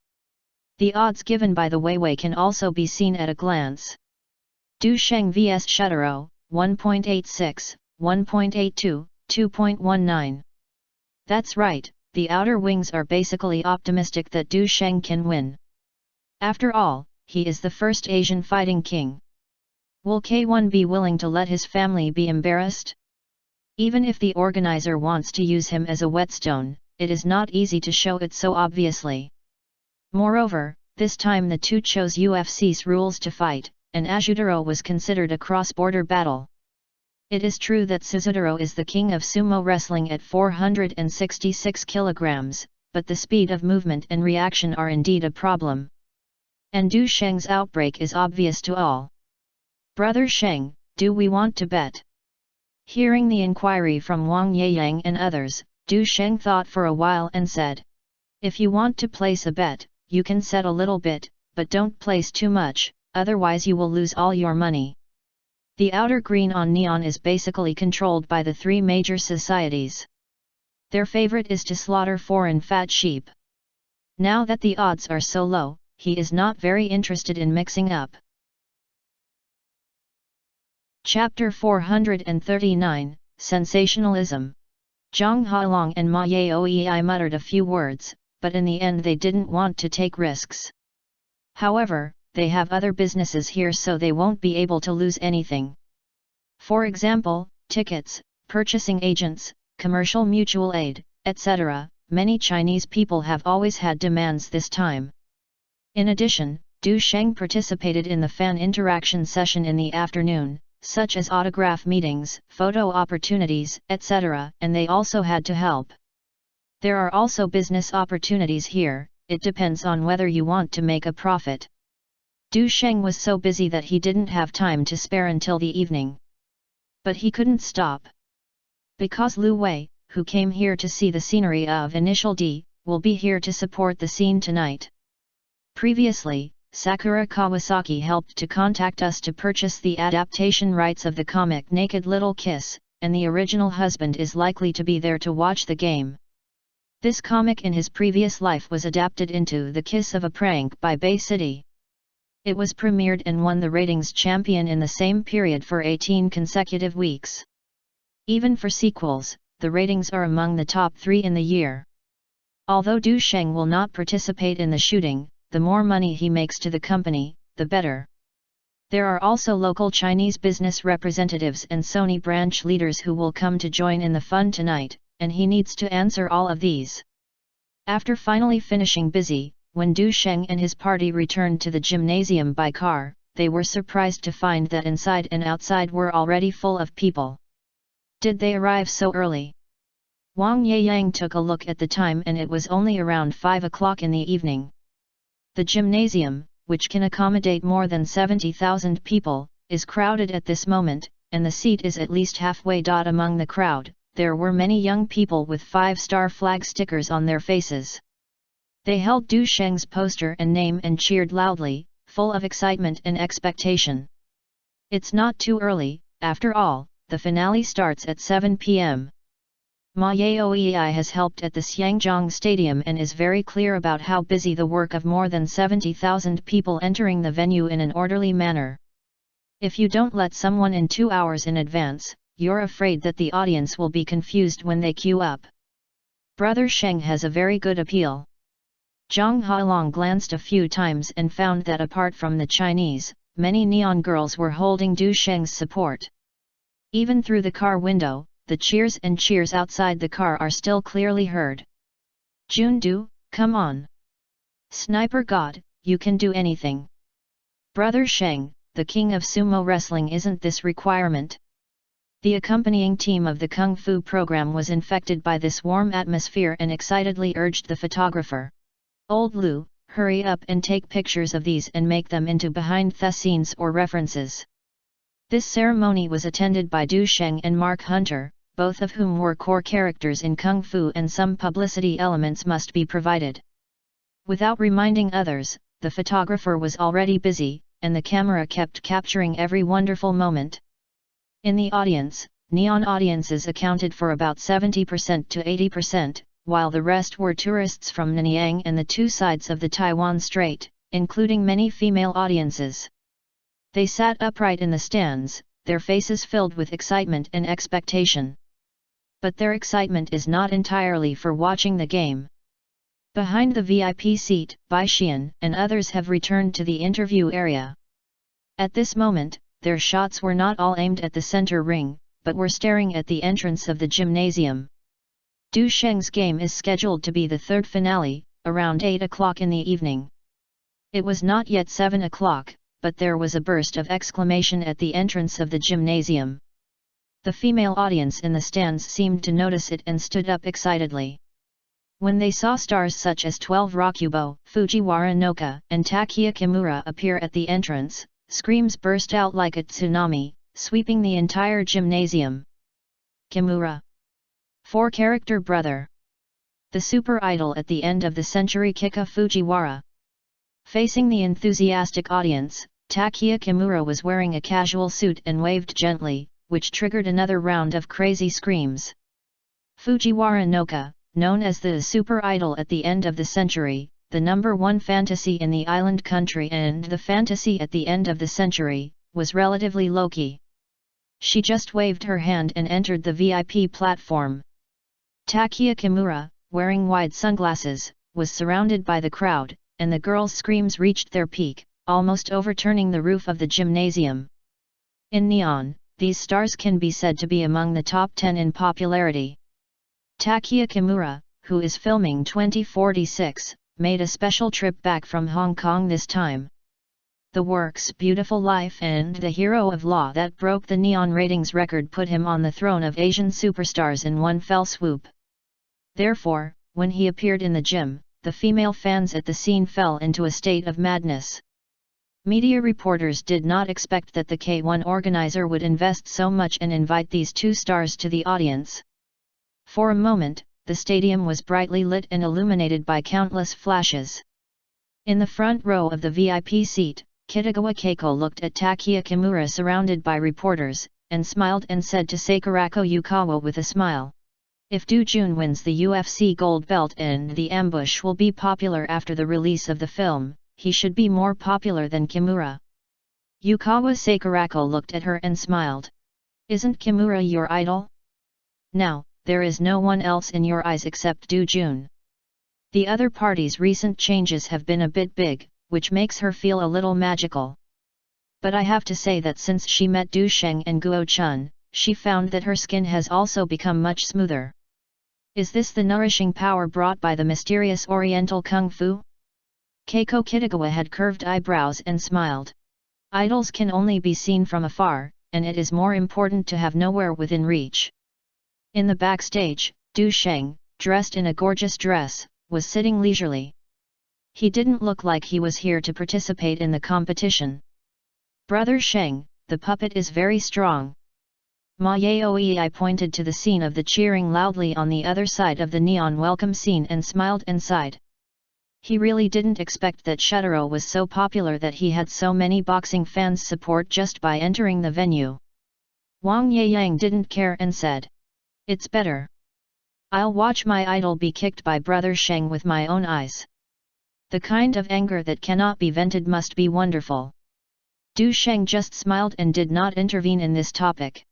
S1: The odds given by the Weiwei can also be seen at a glance. Du Sheng vs Shutaro, 1.86, 1.82, 2.19. That's right, the outer wings are basically optimistic that Du Sheng can win. After all, he is the first Asian fighting king. Will K1 be willing to let his family be embarrassed? Even if the organizer wants to use him as a whetstone, it is not easy to show it so obviously. Moreover, this time the two chose UFC's rules to fight, and Ajutaro was considered a cross-border battle. It is true that Suzutaro is the king of sumo wrestling at 466 kilograms, but the speed of movement and reaction are indeed a problem. And Du Sheng's outbreak is obvious to all. Brother Sheng, do we want to bet? Hearing the inquiry from Wang Yeyang and others, Du Sheng thought for a while and said, if you want to place a bet, you can set a little bit, but don't place too much, otherwise you will lose all your money. The outer green on neon is basically controlled by the three major societies. Their favorite is to slaughter foreign fat sheep. Now that the odds are so low, he is not very interested in mixing up. Chapter 439, Sensationalism. Zhang Hailong and Ma Yaoi muttered a few words, but in the end they didn't want to take risks. However, they have other businesses here so they won't be able to lose anything. For example, tickets, purchasing agents, commercial mutual aid, etc. Many Chinese people have always had demands this time. In addition, Du Sheng participated in the fan interaction session in the afternoon, such as autograph meetings, photo opportunities, etc., and they also had to help. There are also business opportunities here, it depends on whether you want to make a profit. Du Sheng was so busy that he didn't have time to spare until the evening. But he couldn't stop. Because Lu Wei, who came here to see the scenery of Initial D, will be here to support the scene tonight. Previously, Sakura Kawasaki helped to contact us to purchase the adaptation rights of the comic Naked Little Kiss, and the original husband is likely to be there to watch the game. This comic in his previous life was adapted into The Kiss of a Prank by Bay City. It was premiered and won the ratings champion in the same period for 18 consecutive weeks. Even for sequels, the ratings are among the top 3 in the year. Although Du Sheng will not participate in the shooting, the more money he makes to the company, the better. There are also local Chinese business representatives and Sony branch leaders who will come to join in the fun tonight, and he needs to answer all of these. After finally finishing busy, when Du Sheng and his party returned to the gymnasium by car, they were surprised to find that inside and outside were already full of people. Did they arrive so early? Wang Yeyang took a look at the time and it was only around 5 o'clock in the evening. The gymnasium, which can accommodate more than 70,000 people, is crowded at this moment, and the seat is at least halfway. Among the crowd, there were many young people with 5-star flag stickers on their faces. They held Du Sheng's poster and name and cheered loudly, full of excitement and expectation. It's not too early, after all, the finale starts at 7 p.m. Ma Yaoi has helped at the Xiangjiang Stadium and is very clear about how busy the work of more than 70,000 people entering the venue in an orderly manner. If you don't let someone in 2 hours in advance, you're afraid that the audience will be confused when they queue up. Brother Sheng has a very good appeal. Zhang Hailong glanced a few times and found that apart from the Chinese, many neon girls were holding Du Sheng's support. Even through the car window, the cheers and cheers outside the car are still clearly heard. Jundu, come on! Sniper God, you can do anything! Brother Sheng, the king of sumo wrestling, isn't this requirement? The accompanying team of the Kung Fu program was infected by this warm atmosphere and excitedly urged the photographer. Old Lu, hurry up and take pictures of these and make them into behind-the scenes or references. This ceremony was attended by Du Sheng and Mark Hunter, both of whom were core characters in Kung Fu, and some publicity elements must be provided. Without reminding others, the photographer was already busy, and the camera kept capturing every wonderful moment. In the audience, neon audiences accounted for about 70% to 80%, while the rest were tourists from Nanyang and the two sides of the Taiwan Strait, including many female audiences. They sat upright in the stands, their faces filled with excitement and expectation. But their excitement is not entirely for watching the game. Behind the VIP seat, Bai Xian and others have returned to the interview area. At this moment, their shots were not all aimed at the center ring, but were staring at the entrance of the gymnasium. Du Sheng's game is scheduled to be the third finale, around 8 o'clock in the evening. It was not yet 7 o'clock, but there was a burst of exclamation at the entrance of the gymnasium. The female audience in the stands seemed to notice it and stood up excitedly. When they saw stars such as 12 Rakubo, Fujiwara Noka, and Takia Kimura appear at the entrance, screams burst out like a tsunami, sweeping the entire gymnasium. Kimura. 4-character brother. The super idol at the end of the century, Kika Fujiwara. Facing the enthusiastic audience, Takia Kimura was wearing a casual suit and waved gently, which triggered another round of crazy screams. Fujiwara Noka, known as the super idol at the end of the century, the #1 fantasy in the island country and the fantasy at the end of the century, was relatively low-key. She just waved her hand and entered the VIP platform. Takia Kimura, wearing wide sunglasses, was surrounded by the crowd, and the girls' screams reached their peak, almost overturning the roof of the gymnasium. In Neon, these stars can be said to be among the top 10 in popularity. Takia Kimura, who is filming 2046, made a special trip back from Hong Kong this time. The work's Beautiful Life and The Hero of Law that broke the Neon ratings record put him on the throne of Asian superstars in one fell swoop. Therefore, when he appeared in the gym, the female fans at the scene fell into a state of madness. Media reporters did not expect that the K1 organizer would invest so much and invite these two stars to the audience. For a moment, the stadium was brightly lit and illuminated by countless flashes. In the front row of the VIP seat, Kitagawa Keiko looked at Takia Kimura surrounded by reporters, and smiled and said to Sakurako Yukawa with a smile, "If Du Jun wins the UFC gold belt and the ambush will be popular after the release of the film, he should be more popular than Kimura." Yukawa Sakurako looked at her and smiled. "Isn't Kimura your idol? Now, there is no one else in your eyes except Du Jun. The other party's recent changes have been a bit big, which makes her feel a little magical. But I have to say that since she met Du Sheng and Guo Chun, she found that her skin has also become much smoother. Is this the nourishing power brought by the mysterious Oriental Kung Fu?" Keiko Kitagawa had curved eyebrows and smiled. Idols can only be seen from afar, and it is more important to have nowhere within reach. In the backstage, Du Sheng, dressed in a gorgeous dress, was sitting leisurely. He didn't look like he was here to participate in the competition. "Brother Sheng, the puppet is very strong." Ma Yaoi pointed to the scene of the cheering loudly on the other side of the neon welcome scene and smiled and sighed. He really didn't expect that Shutaro was so popular that he had so many boxing fans support just by entering the venue. Wang Yeyang didn't care and said, "It's better. I'll watch my idol be kicked by Brother Sheng with my own eyes. The kind of anger that cannot be vented must be wonderful." Du Sheng just smiled and did not intervene in this topic.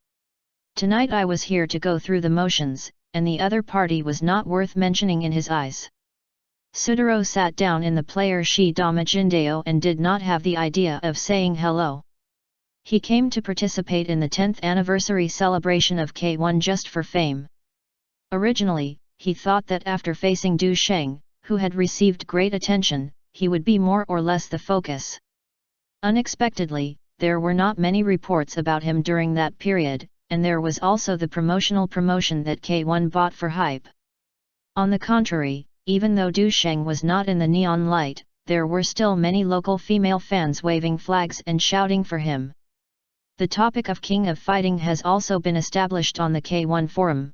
S1: "Tonight I was here to go through the motions, and the other party was not worth mentioning in his eyes." Sudaro sat down in the player Shi Damajindeo and did not have the idea of saying hello. He came to participate in the 10th anniversary celebration of K1 just for fame. Originally, he thought that after facing Du Sheng, who had received great attention, he would be more or less the focus. Unexpectedly, there were not many reports about him during that period, and there was also the promotion that K1 bought for hype. On the contrary, even though Du Sheng was not in the neon light, there were still many local female fans waving flags and shouting for him. The topic of King of Fighting has also been established on the K1 forum.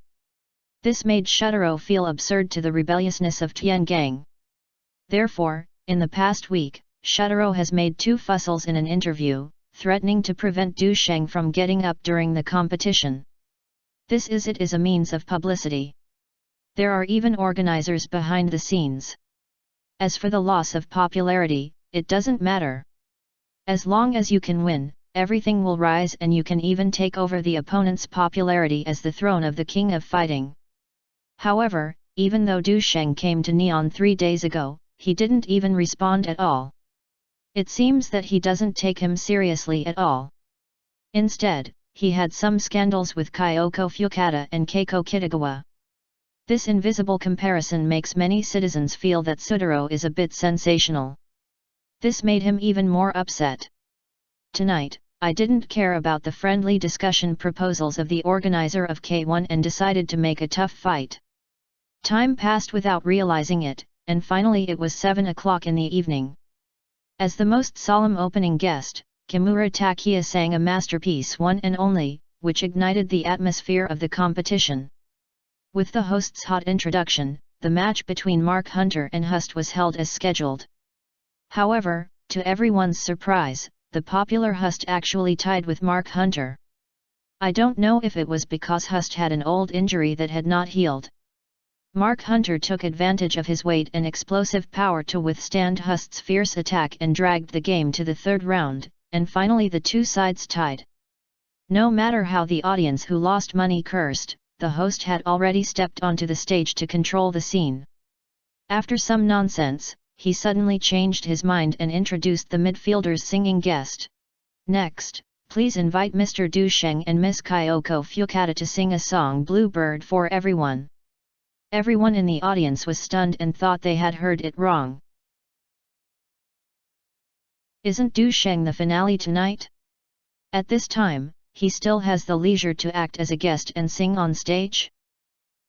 S1: This made Shutaro feel absurd to the rebelliousness of Tian Gang. Therefore, in the past week, Shutaro has made 2 fussels in an interview, threatening to prevent Du Sheng from getting up during the competition. This is a means of publicity. There are even organizers behind the scenes. As for the loss of popularity, it doesn't matter. As long as you can win, everything will rise, and you can even take over the opponent's popularity as the throne of the King of Fighting. However, even though Du Sheng came to Neon 3 days ago, he didn't even respond at all. It seems that he doesn't take him seriously at all. Instead, he had some scandals with Kyoko Fukada and Keiko Kitagawa. This invisible comparison makes many citizens feel that Shutaro is a bit sensational. This made him even more upset. Tonight, I didn't care about the friendly discussion proposals of the organizer of K1 and decided to make a tough fight. Time passed without realizing it, and finally it was 7 o'clock in the evening. As the most solemn opening guest, Kimura Takiya sang a masterpiece, One and Only, which ignited the atmosphere of the competition. With the host's hot introduction, the match between Mark Hunter and Hust was held as scheduled. However, to everyone's surprise, the popular Hust actually tied with Mark Hunter. I don't know if it was because Hust had an old injury that had not healed. Mark Hunter took advantage of his weight and explosive power to withstand Hust's fierce attack and dragged the game to the 3rd round, and finally the 2 sides tied. No matter how the audience who lost money cursed, the host had already stepped onto the stage to control the scene. After some nonsense, he suddenly changed his mind and introduced the midfielders' singing guest. Next, please invite Mr. Du Sheng and Miss Kyoko Fukada to sing a song Bluebird for everyone. Everyone in the audience was stunned and thought they had heard it wrong. Isn't Du Sheng the finale tonight? At this time, he still has the leisure to act as a guest and sing on stage?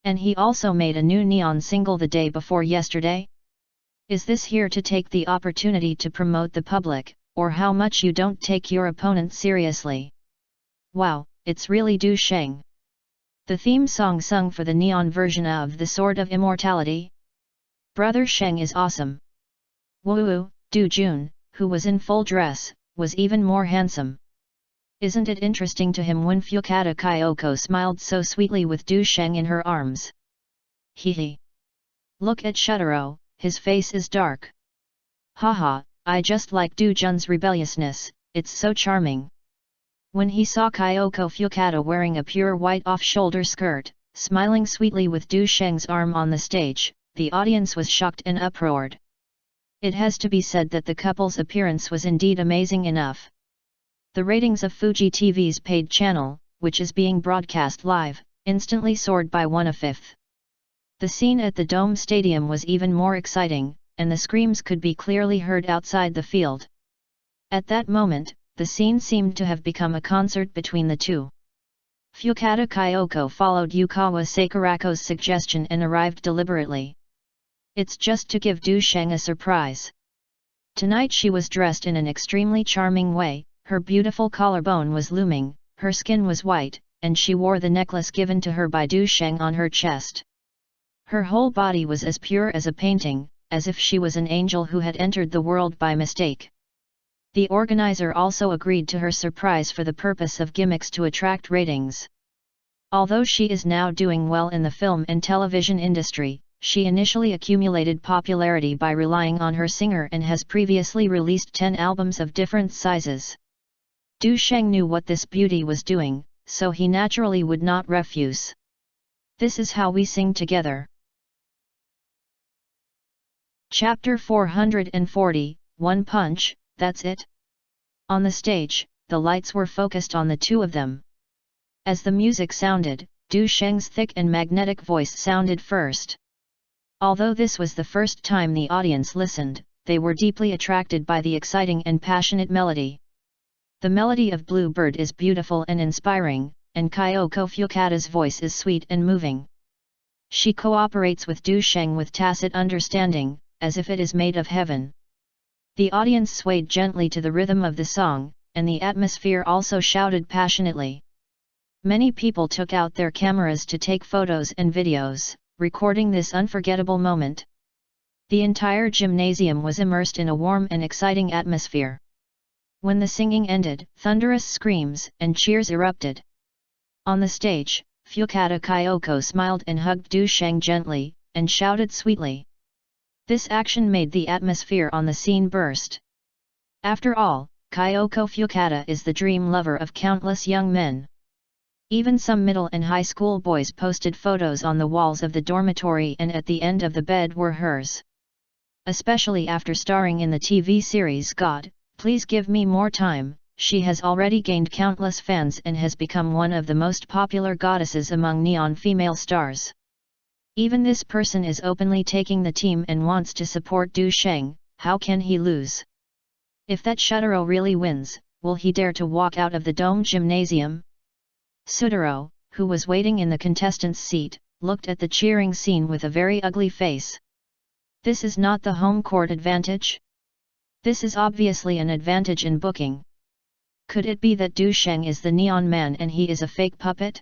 S1: And he also made a new Neon single the day before yesterday? Is this here to take the opportunity to promote the public, or how much you don't take your opponent seriously? Wow, it's really Du Sheng. The theme song sung for the Neon version of The Sword of Immortality? Brother Sheng is awesome. Woo, Du Jun, who was in full dress, was even more handsome. Isn't it interesting to him when Fukada Kyoko smiled so sweetly with Du Sheng in her arms? Hehe. Look at Shutaro. His face is dark. Haha, I just like Du Jun's rebelliousness, it's so charming. When he saw Kyoko Fukada wearing a pure white off-shoulder skirt, smiling sweetly with Du Sheng's arm on the stage, the audience was shocked and uproared. It has to be said that the couple's appearance was indeed amazing enough. The ratings of Fuji TV's paid channel, which is being broadcast live, instantly soared by 1/5. The scene at the Dome Stadium was even more exciting, and the screams could be clearly heard outside the field. At that moment, the scene seemed to have become a concert between the two. Fukada Kyoko followed Yukawa Sakurako's suggestion and arrived deliberately. It's just to give Du Sheng a surprise. Tonight she was dressed in an extremely charming way, her beautiful collarbone was looming, her skin was white, and she wore the necklace given to her by Du Sheng on her chest. Her whole body was as pure as a painting, as if she was an angel who had entered the world by mistake. The organizer also agreed to her surprise for the purpose of gimmicks to attract ratings. Although she is now doing well in the film and television industry, she initially accumulated popularity by relying on her singer and has previously released 10 albums of different sizes. Du Sheng knew what this beauty was doing, so he naturally would not refuse. This is how we sing together. Chapter 440, One Punch, that's it? On the stage, the lights were focused on the two of them. As the music sounded, Du Sheng's thick and magnetic voice sounded first. Although this was the first time the audience listened, they were deeply attracted by the exciting and passionate melody. The melody of Bluebird is beautiful and inspiring, and Kyoko Fukada's voice is sweet and moving. She cooperates with Du Sheng with tacit understanding, as if it is made of heaven. The audience swayed gently to the rhythm of the song, and the atmosphere also shouted passionately. Many people took out their cameras to take photos and videos, recording this unforgettable moment. The entire gymnasium was immersed in a warm and exciting atmosphere. When the singing ended, thunderous screams and cheers erupted. On the stage, Fukata Kyoko smiled and hugged Du Sheng gently, and shouted sweetly. This action made the atmosphere on the scene burst. After all, Kyoko Fukata is the dream lover of countless young men. Even some middle and high school boys posted photos on the walls of the dormitory, and at the end of the bed were hers. Especially after starring in the TV series God, Please Give Me More Time, she has already gained countless fans and has become one of the most popular goddesses among neon female stars. Even this person is openly taking the team and wants to support Du Sheng. How can he lose? If that Shutaro really wins, will he dare to walk out of the dome gymnasium? Sudaro, who was waiting in the contestant's seat, looked at the cheering scene with a very ugly face. This is not the home court advantage? This is obviously an advantage in booking. Could it be that Du Sheng is the neon man and he is a fake puppet?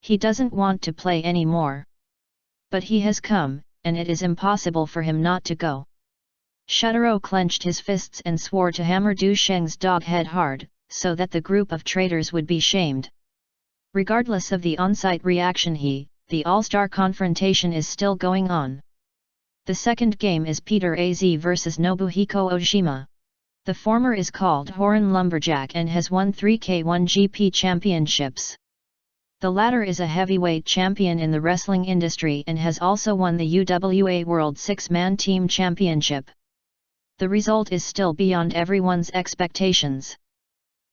S1: He doesn't want to play anymore. But he has come, and it is impossible for him not to go. Shutaro clenched his fists and swore to hammer Du Sheng's dog head hard, so that the group of traitors would be shamed. Regardless of the on-site reaction, the all-star confrontation is still going on. The second game is Peter Az vs Nobuhiko Ojima. The former is called Horan Lumberjack and has won 3 K1 GP championships. The latter is a heavyweight champion in the wrestling industry and has also won the UWA World Six-Man Team Championship. The result is still beyond everyone's expectations.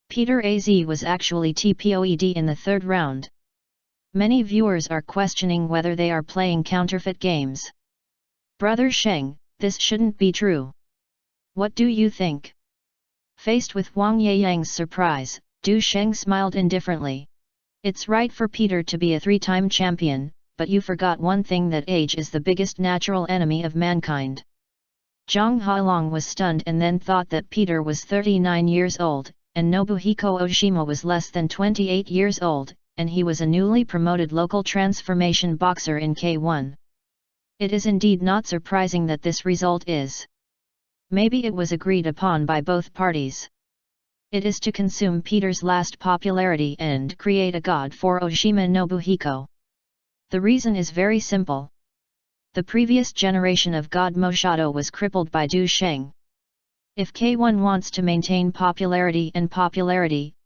S1: Peter Az was actually TPOED in the third round. Many viewers are questioning whether they are playing counterfeit games. Brother Sheng, this shouldn't be true. What do you think? Faced with Wang Yeyang's surprise, Du Sheng smiled indifferently. It's right for Peter to be a 3-time champion, but you forgot one thing, that age is the biggest natural enemy of mankind. Zhang Hailong was stunned and then thought that Peter was 39 years old, and Nobuhiko Ojima was less than 28 years old, and he was a newly promoted local transformation boxer in K1. It is indeed not surprising that this result is. Maybe it was agreed upon by both parties. It is to consume Peter's last popularity and create a god for Ojima Nobuhiko. The reason is very simple. The previous generation of god Moshato was crippled by Du Sheng. If K1 wants to maintain popularity,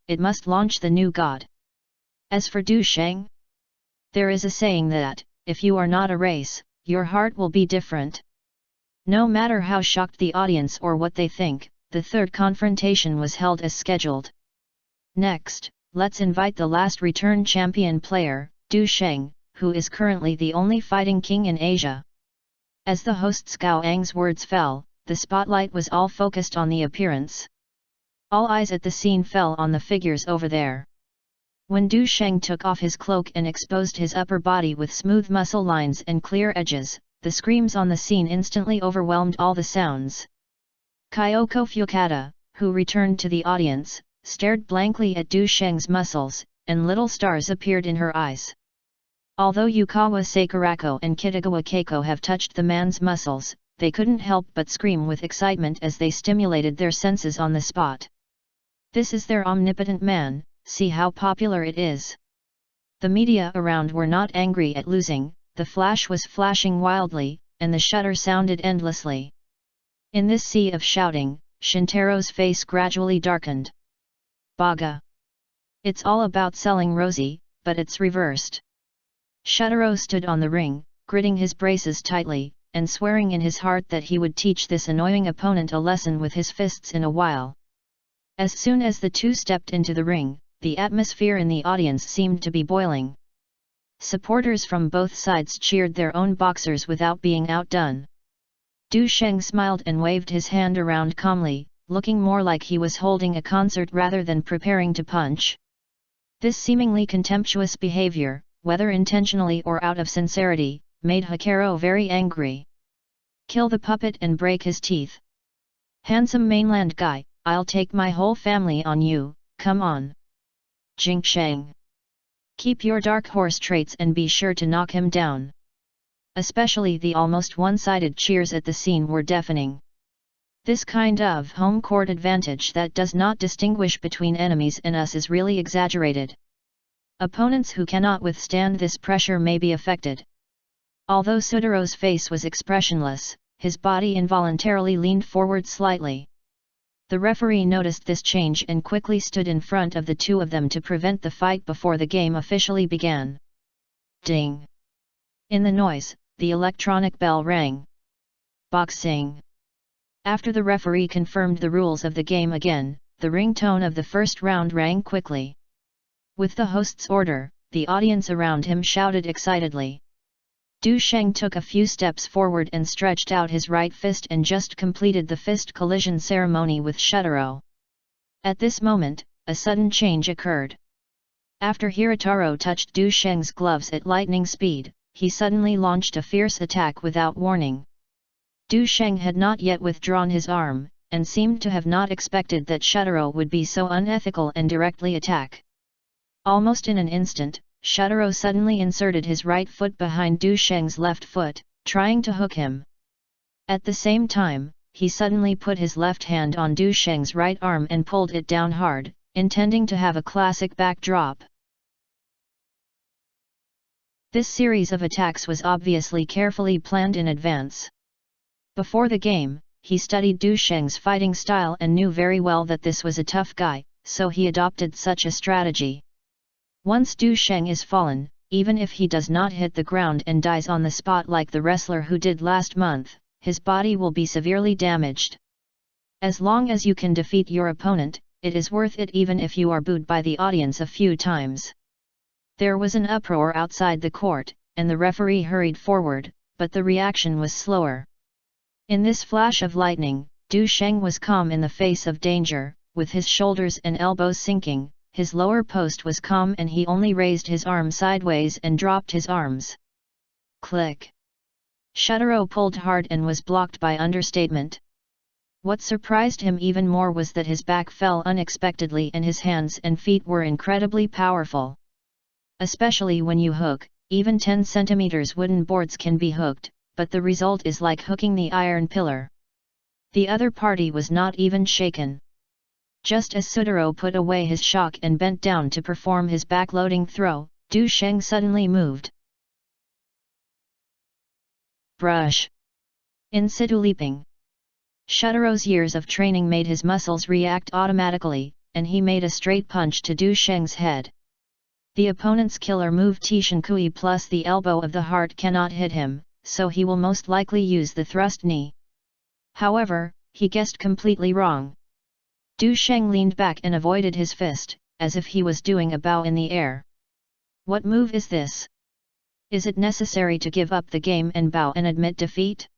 S1: it must launch the new god. As for Du Sheng, there is a saying that, if you are not a race, your heart will be different. No matter how shocked the audience or what they think, the third confrontation was held as scheduled. Next, let's invite the last return champion player, Du Sheng, who is currently the only fighting king in Asia. As the host's Gao Ang's words fell, the spotlight was all focused on the appearance. All eyes at the scene fell on the figures over there. When Du Sheng took off his cloak and exposed his upper body with smooth muscle lines and clear edges, the screams on the scene instantly overwhelmed all the sounds. Kyoko Fukata, who returned to the audience, stared blankly at Du Sheng's muscles, and little stars appeared in her eyes. Although Yukawa Sakurako and Kitagawa Keiko have touched the man's muscles, they couldn't help but scream with excitement as they stimulated their senses on the spot. This is their omnipotent man, see how popular it is. The media around were not angry at losing, the flash was flashing wildly, and the shutter sounded endlessly. In this sea of shouting, Shintaro's face gradually darkened. Baga. It's all about selling Rosie, but it's reversed. Shutaro stood on the ring, gritting his braces tightly, and swearing in his heart that he would teach this annoying opponent a lesson with his fists in a while. As soon as the two stepped into the ring, the atmosphere in the audience seemed to be boiling. Supporters from both sides cheered their own boxers without being outdone. Du Sheng smiled and waved his hand around calmly, looking more like he was holding a concert rather than preparing to punch. This seemingly contemptuous behavior, whether intentionally or out of sincerity, made Hikaru very angry. Kill the puppet and break his teeth. Handsome mainland guy, I'll take my whole family on you, come on. Jing Sheng. Keep your dark horse traits and be sure to knock him down. Especially the almost one-sided cheers at the scene were deafening. This kind of home court advantage that does not distinguish between enemies and us is really exaggerated. Opponents who cannot withstand this pressure may be affected. Although Sudaro's face was expressionless, his body involuntarily leaned forward slightly. The referee noticed this change and quickly stood in front of the two of them to prevent the fight before the game officially began. Ding! In the noise, the electronic bell rang. Boxing. After the referee confirmed the rules of the game again, the ringtone of the first round rang quickly. With the host's order, the audience around him shouted excitedly. Du Sheng took a few steps forward and stretched out his right fist and just completed the fist collision ceremony with Shutaro. At this moment, a sudden change occurred. After Hirataro touched Du Sheng's gloves at lightning speed, he suddenly launched a fierce attack without warning. Du Sheng had not yet withdrawn his arm, and seemed to have not expected that Shutaro would be so unethical and directly attack. Almost in an instant, Shutaro suddenly inserted his right foot behind Du Sheng's left foot, trying to hook him. At the same time, he suddenly put his left hand on Du Sheng's right arm and pulled it down hard, intending to have a classic backdrop. This series of attacks was obviously carefully planned in advance. Before the game, he studied Du Sheng's fighting style and knew very well that this was a tough guy, so he adopted such a strategy. Once Du Sheng is fallen, even if he does not hit the ground and dies on the spot like the wrestler who did last month, his body will be severely damaged. As long as you can defeat your opponent, it is worth it even if you are booed by the audience a few times. There was an uproar outside the court, and the referee hurried forward, but the reaction was slower. In this flash of lightning, Du Sheng was calm in the face of danger, with his shoulders and elbows sinking. His lower post was calm and he only raised his arm sideways and dropped his arms. Click! Shutaro pulled hard and was blocked by understatement. What surprised him even more was that his back fell unexpectedly and his hands and feet were incredibly powerful. Especially when you hook, even 10 cm wooden boards can be hooked, but the result is like hooking the iron pillar. The other party was not even shaken. Just as Sudaro put away his shock and bent down to perform his backloading throw, Du Sheng suddenly moved. Brush. In situ leaping. Shudaro's years of training made his muscles react automatically, and he made a straight punch to Du Sheng's head. The opponent's killer move Tishinkui plus the elbow of the heart cannot hit him, so he will most likely use the thrust knee. However, he guessed completely wrong. Du Sheng leaned back and avoided his fist, as if he was doing a bow in the air. What move is this? Is it necessary to give up the game and bow and admit defeat?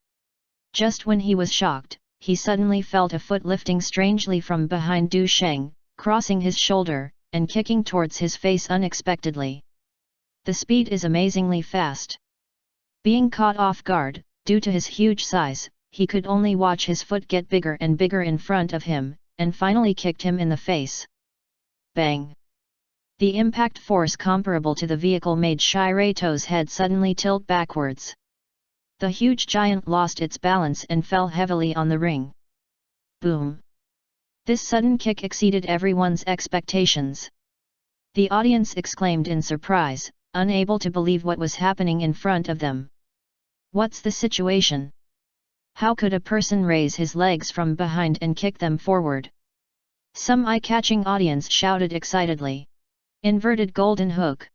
S1: Just when he was shocked, he suddenly felt a foot lifting strangely from behind Du Sheng, crossing his shoulder, and kicking towards his face unexpectedly. The speed is amazingly fast. Being caught off guard, due to his huge size, he could only watch his foot get bigger and bigger in front of him, and finally kicked him in the face. Bang! The impact force comparable to the vehicle made Shirato's head suddenly tilt backwards. The huge giant lost its balance and fell heavily on the ring. Boom! This sudden kick exceeded everyone's expectations. The audience exclaimed in surprise, unable to believe what was happening in front of them. What's the situation? How could a person raise his legs from behind and kick them forward? Some eye-catching audience shouted excitedly. Inverted golden hook.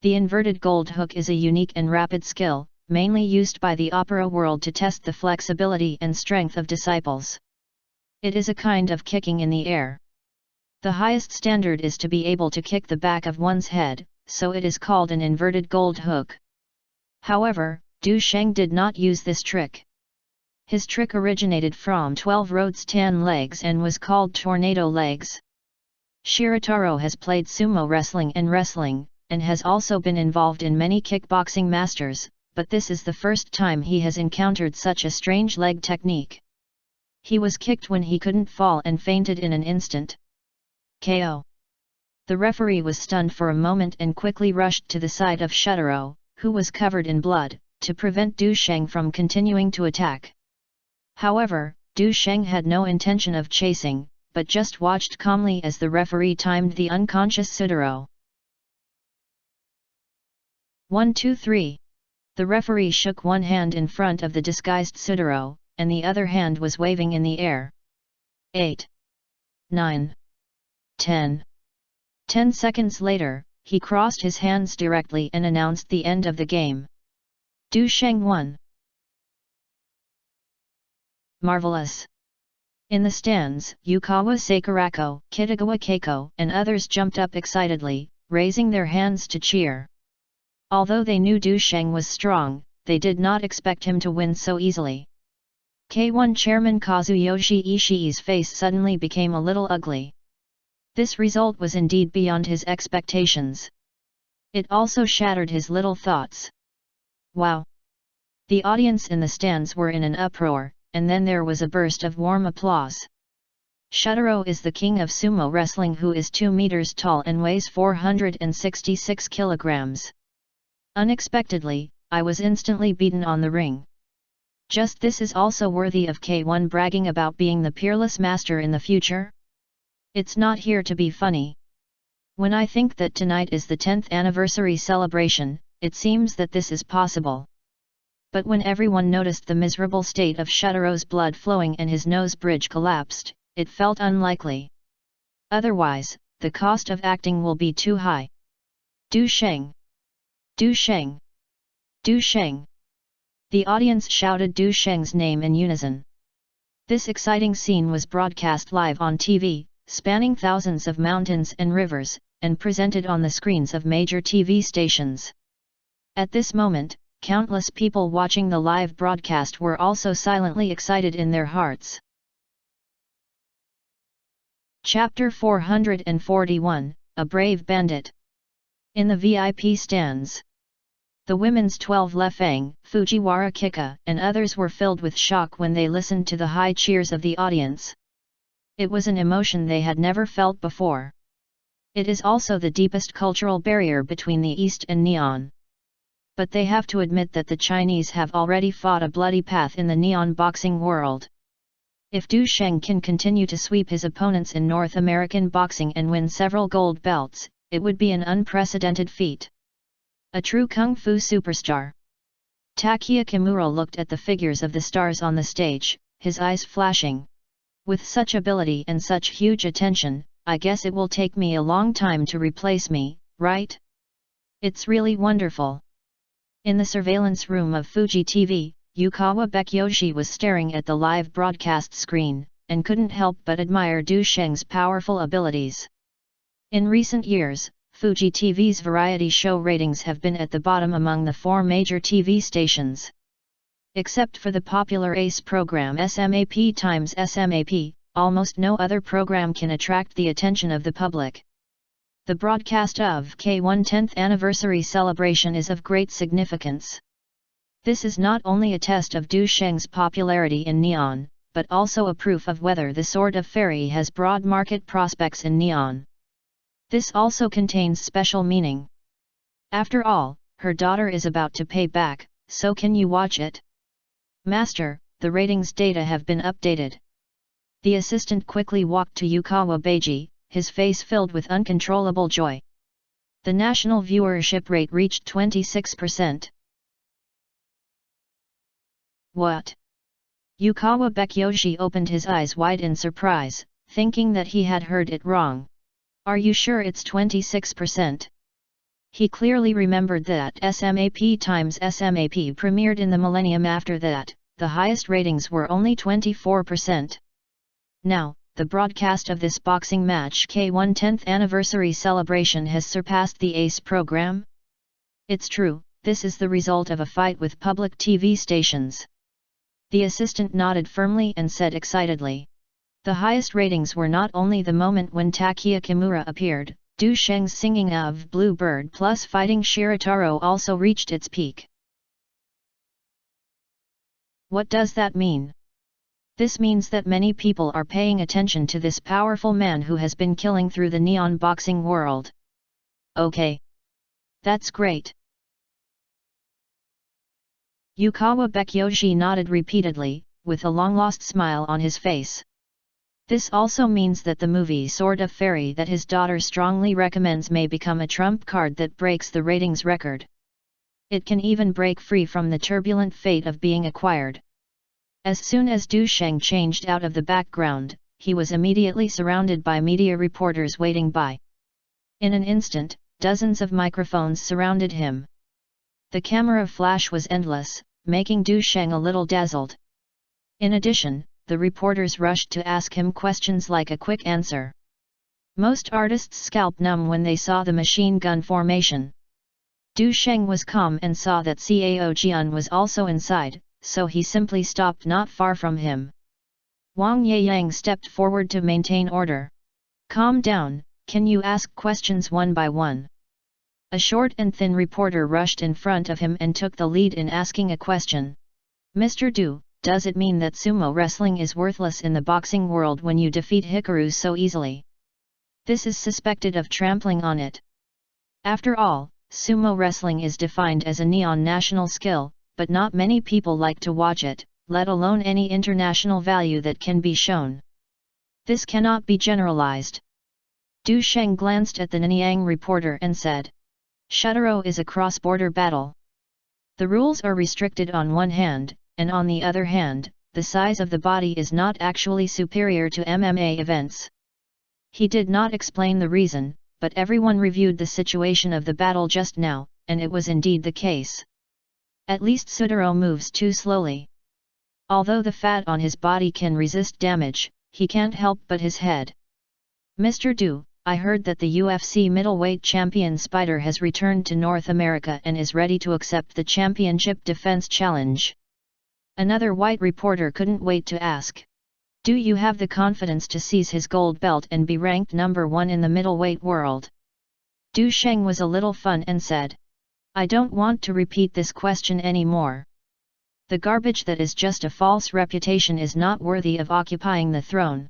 S1: The inverted gold hook is a unique and rapid skill, mainly used by the opera world to test the flexibility and strength of disciples. It is a kind of kicking in the air. The highest standard is to be able to kick the back of one's head, so it is called an inverted gold hook. However, Du Sheng did not use this trick. His trick originated from 12 Roads 10 legs and was called tornado legs. Shirataro has played sumo wrestling, and has also been involved in many kickboxing masters, but this is the first time he has encountered such a strange leg technique. He was kicked when he couldn't fall and fainted in an instant. KO. The referee was stunned for a moment and quickly rushed to the side of Shutaro, who was covered in blood, to prevent Du Sheng from continuing to attack. However, Du Sheng had no intention of chasing, but just watched calmly as the referee timed the unconscious Shutaro. 1 2 3. The referee shook one hand in front of the disguised Shutaro, and the other hand was waving in the air. 8. 9. 10. 10 seconds later, he crossed his hands directly and announced the end of the game. Du Sheng won. Marvelous! In the stands, Yukawa Sakurako, Kitagawa Keiko, and others jumped up excitedly, raising their hands to cheer. Although they knew Du Sheng was strong, they did not expect him to win so easily. K1 chairman Kazuyoshi Ishii's face suddenly became a little ugly. This result was indeed beyond his expectations. It also shattered his little thoughts. Wow! The audience in the stands were in an uproar, and then there was a burst of warm applause. Shutaro is the king of sumo wrestling, who is 2 meters tall and weighs 466 kilograms. Unexpectedly, I was instantly beaten on the ring. Just this is also worthy of K1 bragging about being the peerless master in the future? It's not here to be funny. When I think that tonight is the 10th anniversary celebration, it seems that this is possible. But when everyone noticed the miserable state of Shutaro's blood flowing and his nose bridge collapsed, it felt unlikely. Otherwise, the cost of acting will be too high. Du Sheng! Du Sheng! Du Sheng! The audience shouted Du Sheng's name in unison. This exciting scene was broadcast live on TV, spanning thousands of mountains and rivers, and presented on the screens of major TV stations. At this moment, countless people watching the live broadcast were also silently excited in their hearts. Chapter 441, A Brave Bandit. In the VIP stands, the women's 12 Lefang, Fujiwara Kika, and others were filled with shock when they listened to the high cheers of the audience. It was an emotion they had never felt before. It is also the deepest cultural barrier between the East and Neon. But they have to admit that the Chinese have already fought a bloody path in the Neon boxing world. If Du Sheng can continue to sweep his opponents in North American boxing and win several gold belts, it would be an unprecedented feat. A true kung fu superstar. Takeya Kimura looked at the figures of the stars on the stage, his eyes flashing. With such ability and such huge attention, I guess it will take me a long time to replace me, right? It's really wonderful. In the surveillance room of Fuji TV, Yukawa Bekyoshi was staring at the live broadcast screen, and couldn't help but admire Du Sheng's powerful abilities. In recent years, Fuji TV's variety show ratings have been at the bottom among the 4 major TV stations. Except for the popular ACE program SMAP times SMAP, almost no other program can attract the attention of the public. The broadcast of K1 10th anniversary celebration is of great significance. This is not only a test of Du Sheng's popularity in Neon, but also a proof of whether the Sword of Fairy has broad market prospects in Neon. This also contains special meaning. After all, her daughter is about to pay back, so can you watch it? Master, the ratings data have been updated. The assistant quickly walked to Yukawa Beiji, his face filled with uncontrollable joy. The national viewership rate reached 26%. What? Yukawa Bekyoshi opened his eyes wide in surprise, thinking that he had heard it wrong. Are you sure it's 26%? He clearly remembered that SMAP times SMAP premiered in the millennium after that, the highest ratings were only 24%. Now, the broadcast of this boxing match K1 10th anniversary celebration has surpassed the ACE program? It's true, this is the result of a fight with public TV stations. The assistant nodded firmly and said excitedly. The highest ratings were not only the moment when Takeya Kimura appeared, Du Sheng's singing of Bluebird plus fighting Shirataro also reached its peak. What does that mean? This means that many people are paying attention to this powerful man who has been killing through the neon boxing world. Okay. That's great. Yukawa Bekyoshi nodded repeatedly, with a long-lost smile on his face. This also means that the movie Sword of Fairy that his daughter strongly recommends may become a trump card that breaks the ratings record. It can even break free from the turbulent fate of being acquired. As soon as Du Sheng changed out of the background, he was immediately surrounded by media reporters waiting by. In an instant, dozens of microphones surrounded him. The camera flash was endless, making Du Sheng a little dazzled. In addition, the reporters rushed to ask him questions like a quick answer. Most artists scalp numb when they saw the machine gun formation. Du Sheng was calm and saw that Cao Jian was also inside, so he simply stopped not far from him. Wang Yeyang stepped forward to maintain order. Calm down, can you ask questions one by one? A short and thin reporter rushed in front of him and took the lead in asking a question. Mr. Du, does it mean that sumo wrestling is worthless in the boxing world when you defeat Hikaru so easily? This is suspected of trampling on it. After all, sumo wrestling is defined as a neon national skill, but not many people like to watch it, let alone any international value that can be shown. This cannot be generalized. Du Sheng glanced at the Nanyang reporter and said, Shutaro is a cross-border battle. The rules are restricted on one hand, and on the other hand, the size of the body is not actually superior to MMA events. He did not explain the reason, but everyone reviewed the situation of the battle just now, and it was indeed the case. At least Sudaro moves too slowly. Although the fat on his body can resist damage, he can't help but his head. Mr. Du, I heard that the UFC middleweight champion Spider has returned to North America and is ready to accept the championship defense challenge. Another white reporter couldn't wait to ask. Do you have the confidence to seize his gold belt and be ranked number 1 in the middleweight world? Du Sheng was a little fun and said. I don't want to repeat this question anymore. The garbage that is just a false reputation is not worthy of occupying the throne.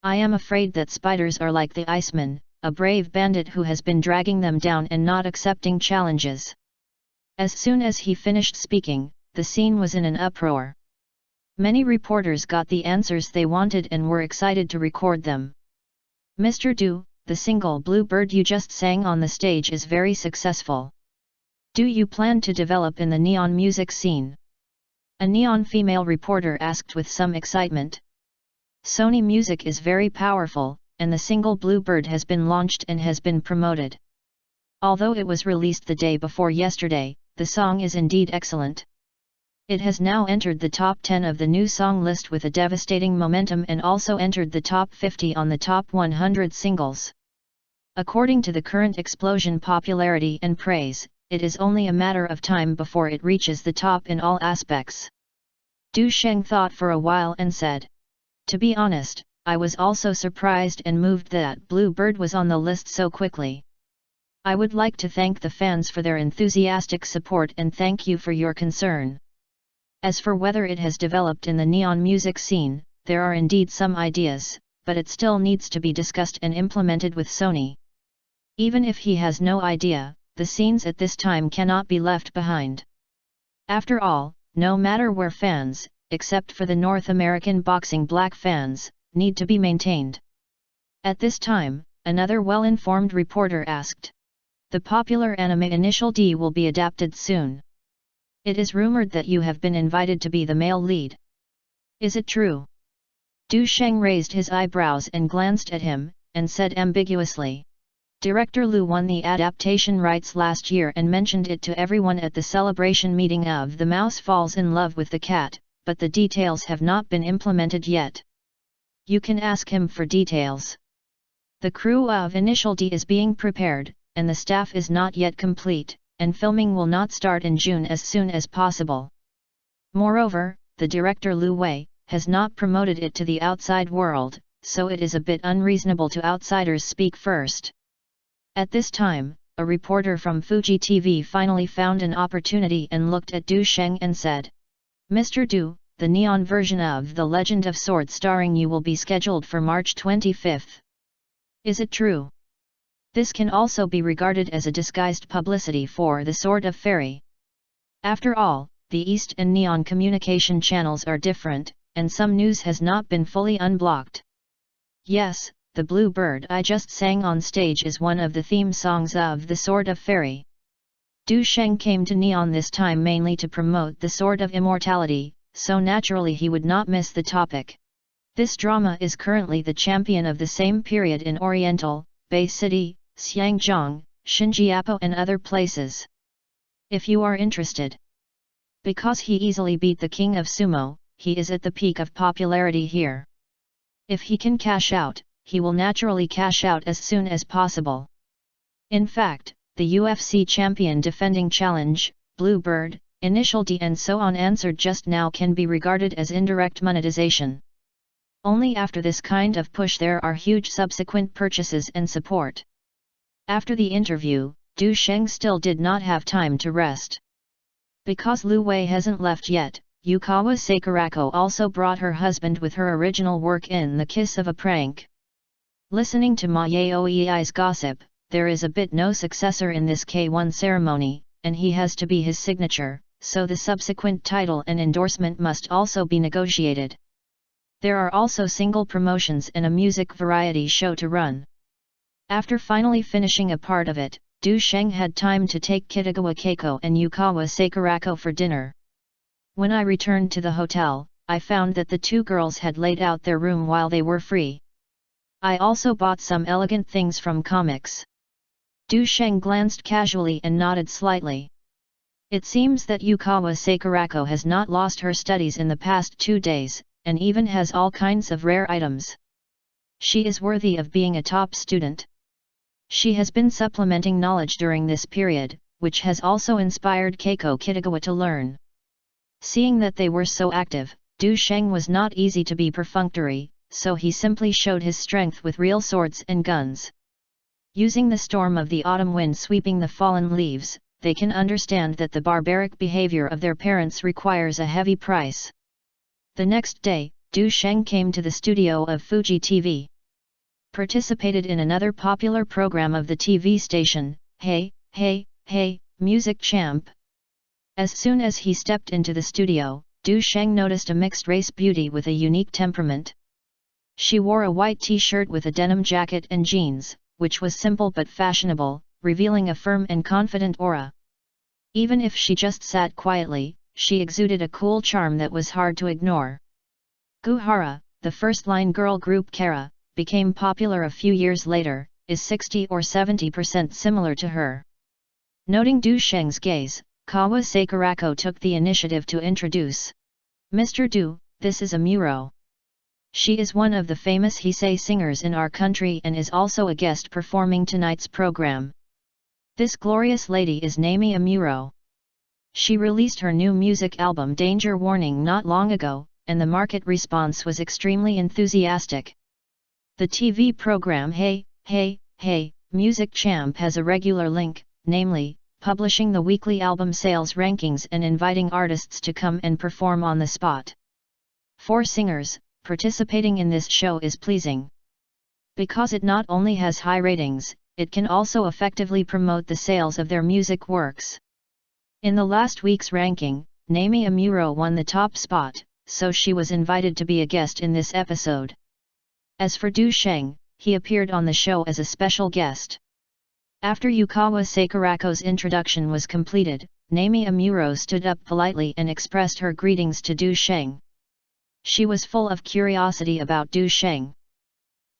S1: I am afraid that spiders are like the Iceman, a brave bandit who has been dragging them down and not accepting challenges. As soon as he finished speaking, the scene was in an uproar. Many reporters got the answers they wanted and were excited to record them. Mr. Du, the single Blue Bird you just sang on the stage is very successful. Do you plan to develop in the neon music scene? A neon female reporter asked with some excitement. Sony Music is very powerful, and the single Blue Bird has been launched and has been promoted. Although it was released the day before yesterday, the song is indeed excellent. It has now entered the top 10 of the new song list with a devastating momentum and also entered the top 50 on the top 100 singles. According to the current explosion popularity and praise, it is only a matter of time before it reaches the top in all aspects. Du Sheng thought for a while and said. To be honest, I was also surprised and moved that Blue Bird was on the list so quickly. I would like to thank the fans for their enthusiastic support and thank you for your concern. As for whether it has developed in the neon music scene, there are indeed some ideas, but it still needs to be discussed and implemented with Sony. Even if he has no idea, the scenes at this time cannot be left behind. After all, no matter where fans, except for the North American boxing black fans, need to be maintained. At this time, another well-informed reporter asked. The popular anime Initial D will be adapted soon. It is rumored that you have been invited to be the male lead. Is it true? Du Sheng raised his eyebrows and glanced at him, and said ambiguously. Director Liu won the adaptation rights last year and mentioned it to everyone at the celebration meeting of The Mouse Falls in Love with the Cat, but the details have not been implemented yet. You can ask him for details. The crew of Initial D is being prepared, and the staff is not yet complete, and filming will not start in June as soon as possible. Moreover, the director Liu Wei has not promoted it to the outside world, so it is a bit unreasonable to outsiders speak first. At this time, a reporter from Fuji TV finally found an opportunity and looked at Du Sheng and said, Mr. Du, the neon version of The Legend of Sword starring you will be scheduled for March 25. Is it true? This can also be regarded as a disguised publicity for The Sword of Fairy. After all, the East and Neon communication channels are different, and some news has not been fully unblocked. Yes, the Blue Bird I just sang on stage is one of the theme songs of The Sword of Fairy. Du Sheng came to Neon this time mainly to promote The Sword of Immortality, so naturally he would not miss the topic. This drama is currently the champion of the same period in Oriental, Bay City, Xiangjiang, Xinjiapo and other places. If you are interested. Because he easily beat the king of sumo, he is at the peak of popularity here. If he can cash out, he will naturally cash out as soon as possible. In fact, the UFC champion defending challenge, Blue Bird, Initial D and so on answered just now can be regarded as indirect monetization. Only after this kind of push there are huge subsequent purchases and support. After the interview, Du Sheng still did not have time to rest. Because Lu Wei hasn't left yet, Yukawa Sakurako also brought her husband with her original work in The Kiss of a Prank. Listening to Ma Yaoei's gossip, there is a bit no successor in this K1 ceremony, and he has to be his signature, so the subsequent title and endorsement must also be negotiated. There are also single promotions and a music variety show to run. After finally finishing a part of it, Du Sheng had time to take Kitagawa Keiko and Yukawa Sakurako for dinner. When I returned to the hotel, I found that the two girls had laid out their room while they were free. I also bought some elegant things from comics. Du Sheng glanced casually and nodded slightly. It seems that Yukawa Sakurako has not lost her studies in the past 2 days, and even has all kinds of rare items. She is worthy of being a top student. She has been supplementing knowledge during this period, which has also inspired Keiko Kitagawa to learn. Seeing that they were so active, Du Sheng was not easy to be perfunctory, so he simply showed his strength with real swords and guns. Using the storm of the autumn wind sweeping the fallen leaves, they can understand that the barbaric behavior of their parents requires a heavy price. The next day, Du Sheng came to the studio of Fuji TV. Participated in another popular program of the TV station, Hey, Hey, Hey, Music Champ. As soon as he stepped into the studio, Du Sheng noticed a mixed-race beauty with a unique temperament. She wore a white t-shirt with a denim jacket and jeans, which was simple but fashionable, revealing a firm and confident aura. Even if she just sat quietly, she exuded a cool charm that was hard to ignore. Guhara, the first-line girl group Kara, became popular a few years later, is 60 or 70% similar to her. Noting Du Sheng's gaze, Kawa Sakurako took the initiative to introduce. Mr. Du, this is Amuro. She is one of the famous Heisei singers in our country and is also a guest performing tonight's program. This glorious lady is Naomi Amuro. She released her new music album Danger Warning not long ago, and the market response was extremely enthusiastic. The TV program Hey, Hey, Hey, Music Champ has a regular link, namely, publishing the weekly album sales rankings and inviting artists to come and perform on the spot. For singers, participating in this show is pleasing. Because it not only has high ratings, it can also effectively promote the sales of their music works. In the last week's ranking, Naomi Amuro won the top spot, so she was invited to be a guest in this episode. As for Du Sheng, he appeared on the show as a special guest. After Yukawa Sakurako's introduction was completed, Naomi Amuro stood up politely and expressed her greetings to Du Sheng. She was full of curiosity about Du Sheng.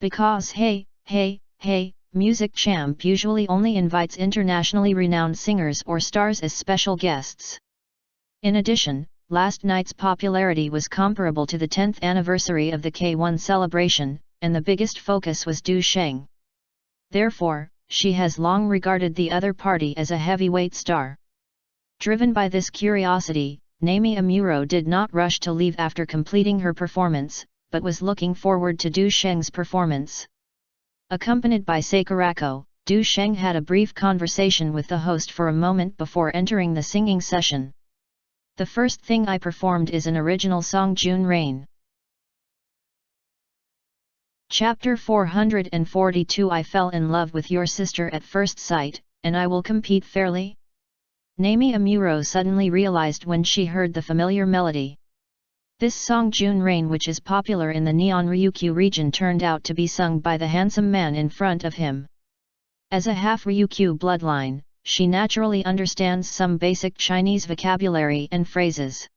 S1: Because Hey, Hey, Hey, Music Champ usually only invites internationally renowned singers or stars as special guests. In addition, last night's popularity was comparable to the 10th anniversary of the K1 celebration, and the biggest focus was Du Sheng. Therefore, she has long regarded the other party as a heavyweight star. Driven by this curiosity, Naomi Amuro did not rush to leave after completing her performance, but was looking forward to Du Sheng's performance. Accompanied by Sakurako, Du Sheng had a brief conversation with the host for a moment before entering the singing session. The first thing I performed is an original song June Rain. Chapter 442 I fell in love with your sister at first sight, and I will compete fairly? Nami Amuro suddenly realized when she heard the familiar melody. This song June Rain, which is popular in the Neon Ryukyu region, turned out to be sung by the handsome man in front of him. As a half Ryukyu bloodline, she naturally understands some basic Chinese vocabulary and phrases.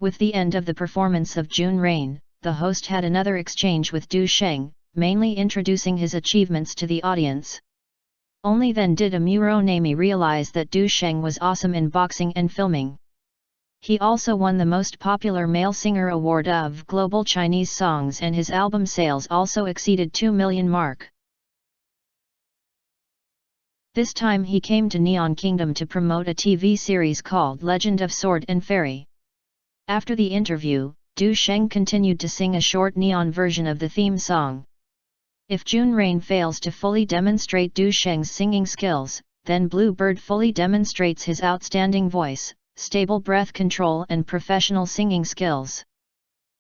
S1: With the end of the performance of June Rain, the host had another exchange with Du Sheng, mainly introducing his achievements to the audience. Only then did Amuro Nami realize that Du Sheng was awesome in boxing and filming. He also won the Most Popular Male Singer Award of Global Chinese Songs, and his album sales also exceeded 2 million mark. This time he came to Neon Kingdom to promote a TV series called Legend of Sword and Fairy. After the interview, Du Sheng continued to sing a short neon version of the theme song. If June Rain fails to fully demonstrate Du Sheng's singing skills, then Blue Bird fully demonstrates his outstanding voice, stable breath control and professional singing skills.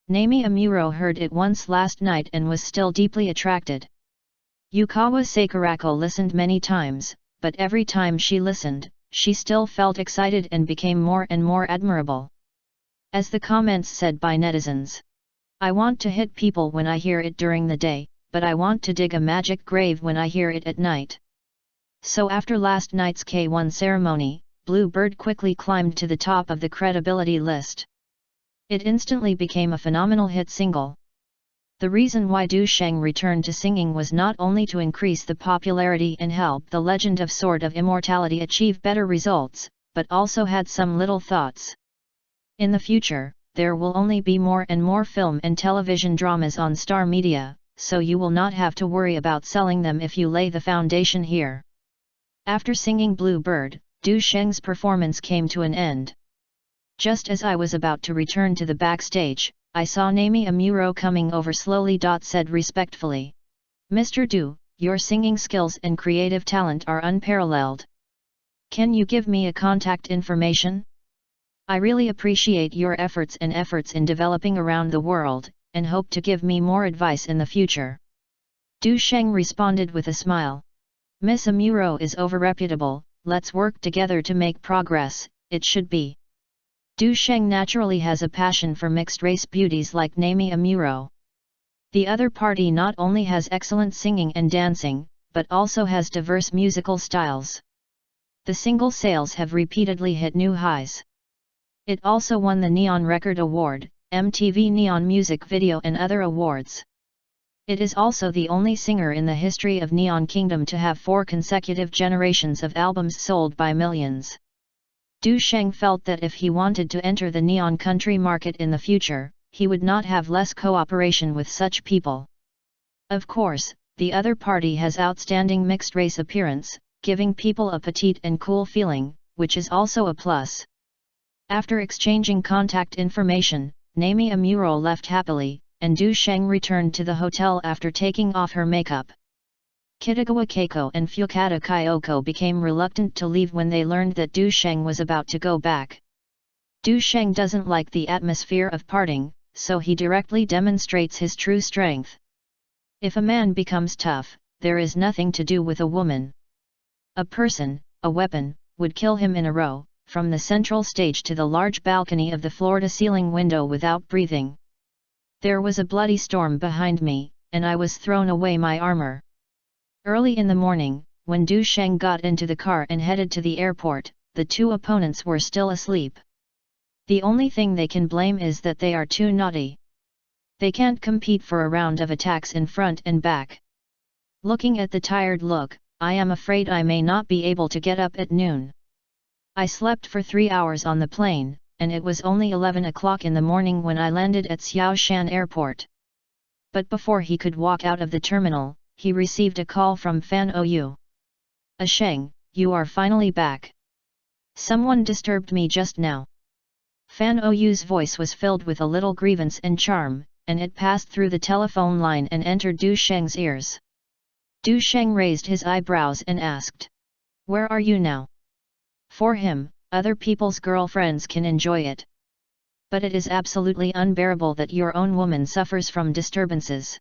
S1: Nami Amuro heard it once last night and was still deeply attracted. Yukawa Sakurako listened many times, but every time she listened, she still felt excited and became more and more admirable. As the comments said by netizens, "I want to hit people when I hear it during the day, but I want to dig a magic grave when I hear it at night." So after last night's K1 ceremony, Blue Bird quickly climbed to the top of the credibility list. It instantly became a phenomenal hit single. The reason why Du Sheng returned to singing was not only to increase the popularity and help the Legend of Sword of Immortality achieve better results, but also had some little thoughts. In the future, there will only be more and more film and television dramas on Star Media, so you will not have to worry about selling them if you lay the foundation here. After singing Blue Bird, Du Sheng's performance came to an end. Just as I was about to return to the backstage, I saw Nami Amuro coming over slowly. Said respectfully, "Mr. Du, your singing skills and creative talent are unparalleled. Can you give me a contact information? I really appreciate your efforts in developing around the world, and hope to give me more advice in the future." Du Sheng responded with a smile. "Miss Amuro is overreputable, let's work together to make progress, it should be." Du Sheng naturally has a passion for mixed-race beauties like Nami Amuro. The other party not only has excellent singing and dancing, but also has diverse musical styles. The single sales have repeatedly hit new highs. It also won the Neon Record Award, MTV Neon Music Video and other awards. It is also the only singer in the history of Neon Kingdom to have 4 consecutive generations of albums sold by millions. Du Sheng felt that if he wanted to enter the neon country market in the future, he would not have less cooperation with such people. Of course, the other party has outstanding mixed-race appearance, giving people a petite and cool feeling, which is also a plus. After exchanging contact information, Nami Amuro left happily, and Du Sheng returned to the hotel after taking off her makeup. Kitagawa Keiko and Fukata Kyoko became reluctant to leave when they learned that Du Sheng was about to go back. Du Sheng doesn't like the atmosphere of parting, so he directly demonstrates his true strength. If a man becomes tough, there is nothing to do with a woman. A person, a weapon, would kill him in a row, from the central stage to the large balcony of the floor-to-ceiling window without breathing. There was a bloody storm behind me, and I was thrown away my armor. Early in the morning, when Du Sheng got into the car and headed to the airport, the 2 opponents were still asleep. The only thing they can blame is that they are too naughty. They can't compete for a round of attacks in front and back. Looking at the tired look, I am afraid I may not be able to get up at noon. I slept for 3 hours on the plane, and it was only 11 o'clock in the morning when I landed at Xiaoshan Airport. But before he could walk out of the terminal, he received a call from Fan Ou. "Sheng, you are finally back. Someone disturbed me just now." Fan Ou's voice was filled with a little grievance and charm, and it passed through the telephone line and entered Du Sheng's ears. Du Sheng raised his eyebrows and asked, "Where are you now?" For him, other people's girlfriends can enjoy it. But it is absolutely unbearable that your own woman suffers from disturbances.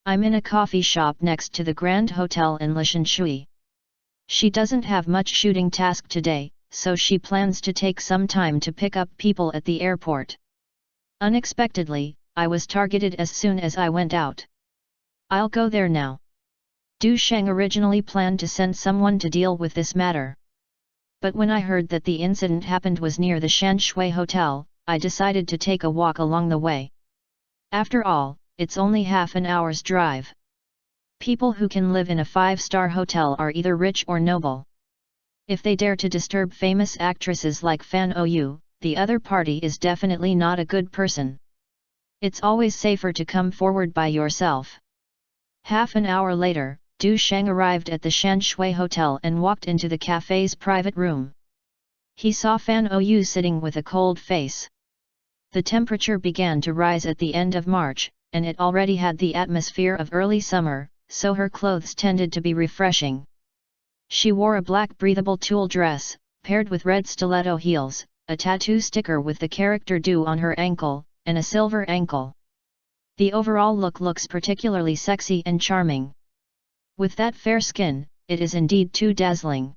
S1: I'm in a coffee shop next to the Grand Hotel in Lishanshui. She doesn't have much shooting task today, so she plans to take some time to pick up people at the airport. Unexpectedly, I was targeted as soon as I went out. I'll go there now. Du Sheng originally planned to send someone to deal with this matter. But when I heard that the incident happened was near the Shanshui Hotel, I decided to take a walk along the way. After all, it's only half an hour's drive. People who can live in a 5-star hotel are either rich or noble. If they dare to disturb famous actresses like Fan Ou, the other party is definitely not a good person. It's always safer to come forward by yourself. Half an hour later, Du Sheng arrived at the Shanshui Hotel and walked into the cafe's private room. He saw Fan Ou sitting with a cold face. The temperature began to rise at the end of March, and it already had the atmosphere of early summer, so her clothes tended to be refreshing. She wore a black breathable tulle dress, paired with red stiletto heels, a tattoo sticker with the character Du on her ankle, and a silver ankle. The overall look looks particularly sexy and charming. With that fair skin, it is indeed too dazzling.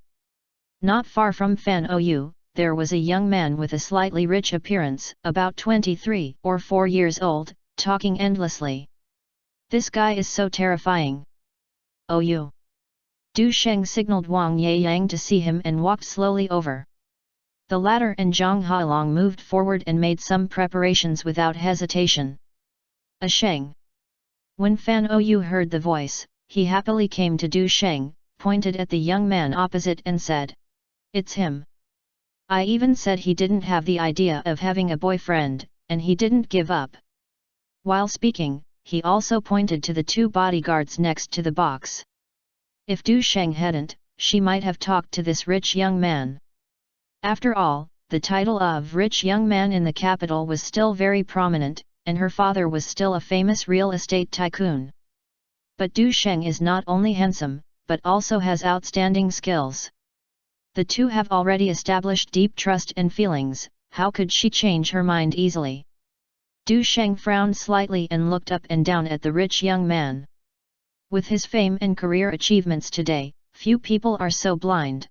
S1: Not far from Fan Ou, there was a young man with a slightly rich appearance, about 23 or 4 years old, talking endlessly. This guy is so terrifying. Ou. Du Sheng signaled Wang Yeyang to see him and walked slowly over. The latter and Zhang Hailong moved forward and made some preparations without hesitation. A Sheng. When Fan Ou heard the voice, he happily came to Du Sheng, pointed at the young man opposite and said, "It's him. I even said he didn't have the idea of having a boyfriend, and he didn't give up." While speaking, he also pointed to the 2 bodyguards next to the box. If Du Sheng hadn't, she might have talked to this rich young man. After all, the title of rich young man in the capital was still very prominent, and her father was still a famous real estate tycoon. But Du Sheng is not only handsome, but also has outstanding skills. The two have already established deep trust and feelings, how could she change her mind easily? Du Sheng frowned slightly and looked up and down at the rich young man. With his fame and career achievements today, few people are so blind.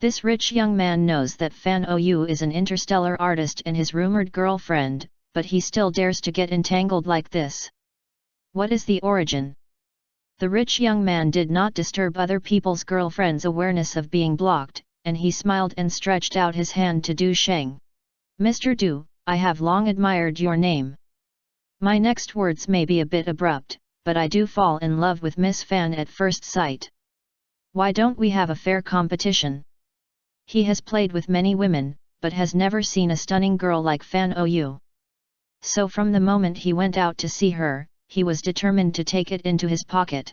S1: This rich young man knows that Fan Ou is an interstellar artist and his rumored girlfriend, but he still dares to get entangled like this. What is the origin? The rich young man did not disturb other people's girlfriends' awareness of being blocked, and he smiled and stretched out his hand to Du Sheng. "Mr. Du, I have long admired your name. My next words may be a bit abrupt, but I do fall in love with Miss Fan at first sight. Why don't we have a fair competition?" He has played with many women, but has never seen a stunning girl like Fan Ou. So from the moment he went out to see her, he was determined to take it into his pocket.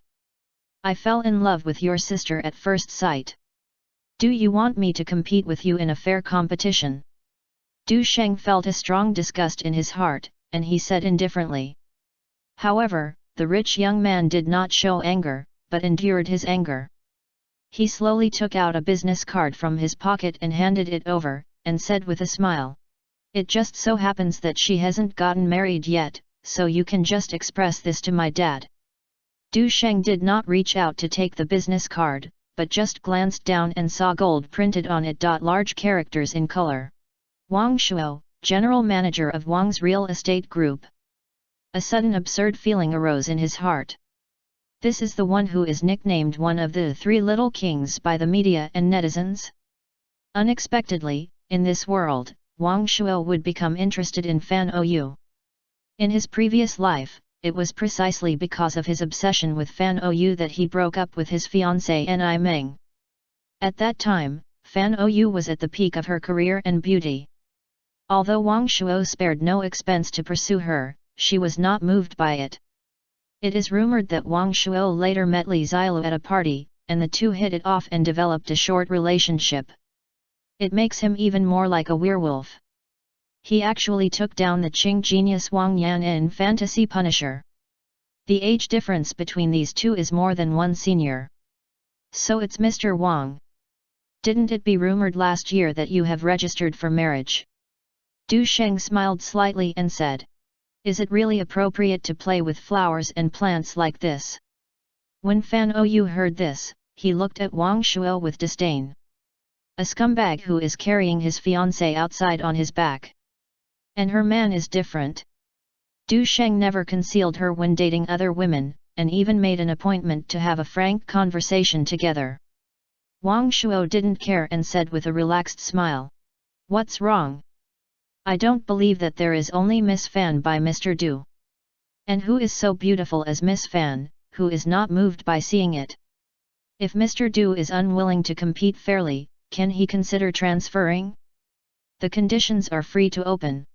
S1: "I fell in love with your sister at first sight. Do you want me to compete with you in a fair competition?" Du Sheng felt a strong disgust in his heart, and he said indifferently. However, the rich young man did not show anger, but endured his anger. He slowly took out a business card from his pocket and handed it over, and said with a smile, "It just so happens that she hasn't gotten married yet, so you can just express this to my dad." Du Sheng did not reach out to take the business card, but just glanced down and saw gold printed on it. Large characters in color. Wang Shuo, General Manager of Wang's Real Estate Group. A sudden absurd feeling arose in his heart. This is the one who is nicknamed one of the 3 little kings by the media and netizens? Unexpectedly, in this world, Wang Shuo would become interested in Fan Ou. In his previous life, it was precisely because of his obsession with Fan Ou that he broke up with his fiancée Ni Meng. At that time, Fan Ou was at the peak of her career and beauty. Although Wang Shuo spared no expense to pursue her, she was not moved by it. It is rumored that Wang Shuo later met Li Xilu at a party, and the two hit it off and developed a short relationship. It makes him even more like a werewolf. He actually took down the Qing genius Wang Yan in Fantasy Punisher. The age difference between these two is more than 1 senior. So it's Mr. Wang. Didn't it be rumored last year that you have registered for marriage? Du Sheng smiled slightly and said. Is it really appropriate to play with flowers and plants like this? When Fan Ou heard this, he looked at Wang Shuo with disdain. A scumbag who is carrying his fiancée outside on his back. And her man is different. Du Sheng never concealed her when dating other women, and even made an appointment to have a frank conversation together. Wang Shuo didn't care and said with a relaxed smile. What's wrong? I don't believe that there is only Miss Fan by Mr. Du. And who is so beautiful as Miss Fan, who is not moved by seeing it? If Mr. Du is unwilling to compete fairly, can he consider transferring? The conditions are free to open.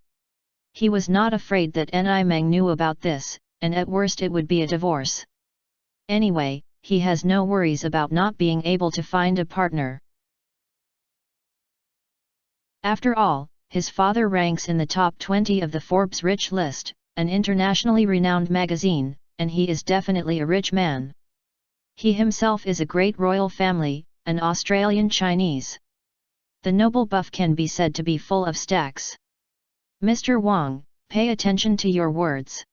S1: He was not afraid that Ni Meng knew about this, and at worst it would be a divorce. Anyway, he has no worries about not being able to find a partner. After all, his father ranks in the top 20 of the Forbes Rich list, an internationally renowned magazine, and he is definitely a rich man. He himself is a great royal family, an Australian Chinese. The noble buff can be said to be full of stacks. Mr. Wang, pay attention to your words.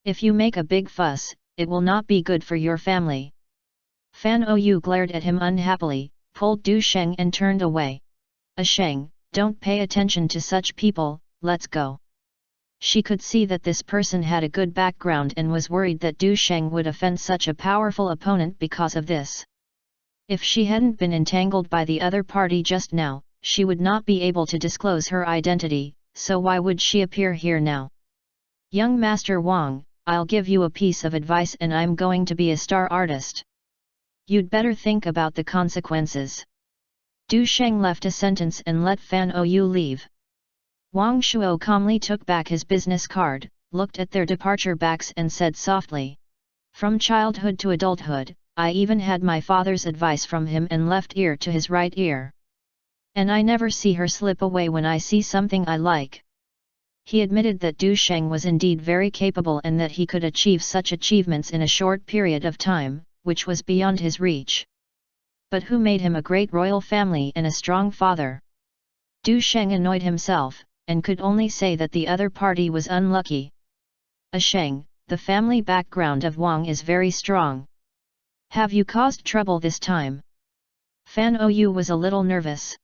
S1: If you make a big fuss, it will not be good for your family. Fan Ou glared at him unhappily, pulled Du Sheng and turned away. Sheng, don't pay attention to such people, let's go. She could see that this person had a good background and was worried that Du Sheng would offend such a powerful opponent because of this. If she hadn't been entangled by the other party just now, she would not be able to disclose her identity, so why would she appear here now? Young Master Wang, I'll give you a piece of advice and I'm going to be a star artist. You'd better think about the consequences. Du Sheng left a sentence and let Fan Ou leave. Wang Shuo calmly took back his business card, looked at their departure backs and said softly. From childhood to adulthood, I even had my father's advice from him and left ear to his right ear. And I never see her slip away when I see something I like. He admitted that Du Sheng was indeed very capable and that he could achieve such achievements in a short period of time, which was beyond his reach. But who made him a great royal family and a strong father? Du Sheng annoyed himself, and could only say that the other party was unlucky. Sheng, the family background of Wang is very strong. Have you caused trouble this time? Fan Ou was a little nervous.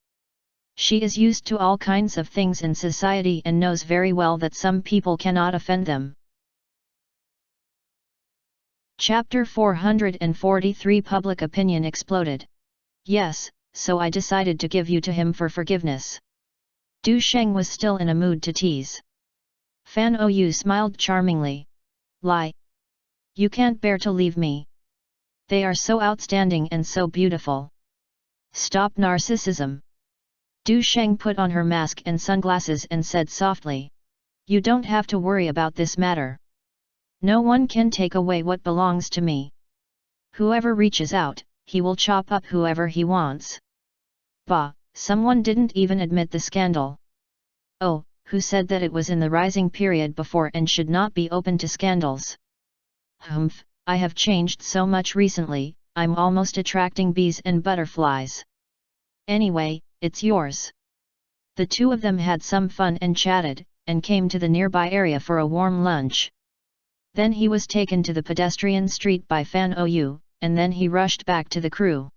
S1: She is used to all kinds of things in society and knows very well that some people cannot offend them. Chapter 443 Public Opinion Exploded. Yes, so I decided to give you to him for forgiveness. Du Sheng was still in a mood to tease. Fan Ou smiled charmingly. Lie. You can't bear to leave me. They are so outstanding and so beautiful. Stop narcissism. Du Sheng put on her mask and sunglasses and said softly. You don't have to worry about this matter. No one can take away what belongs to me. Whoever reaches out, he will chop up whoever he wants. Bah, someone didn't even admit the scandal. Oh, who said that it was in the rising period before and should not be open to scandals? Humph, I have changed so much recently, I'm almost attracting bees and butterflies. Anyway, it's yours. The two of them had some fun and chatted, and came to the nearby area for a warm lunch. Then he was taken to the pedestrian street by Fan Ou, and then he rushed back to the crew.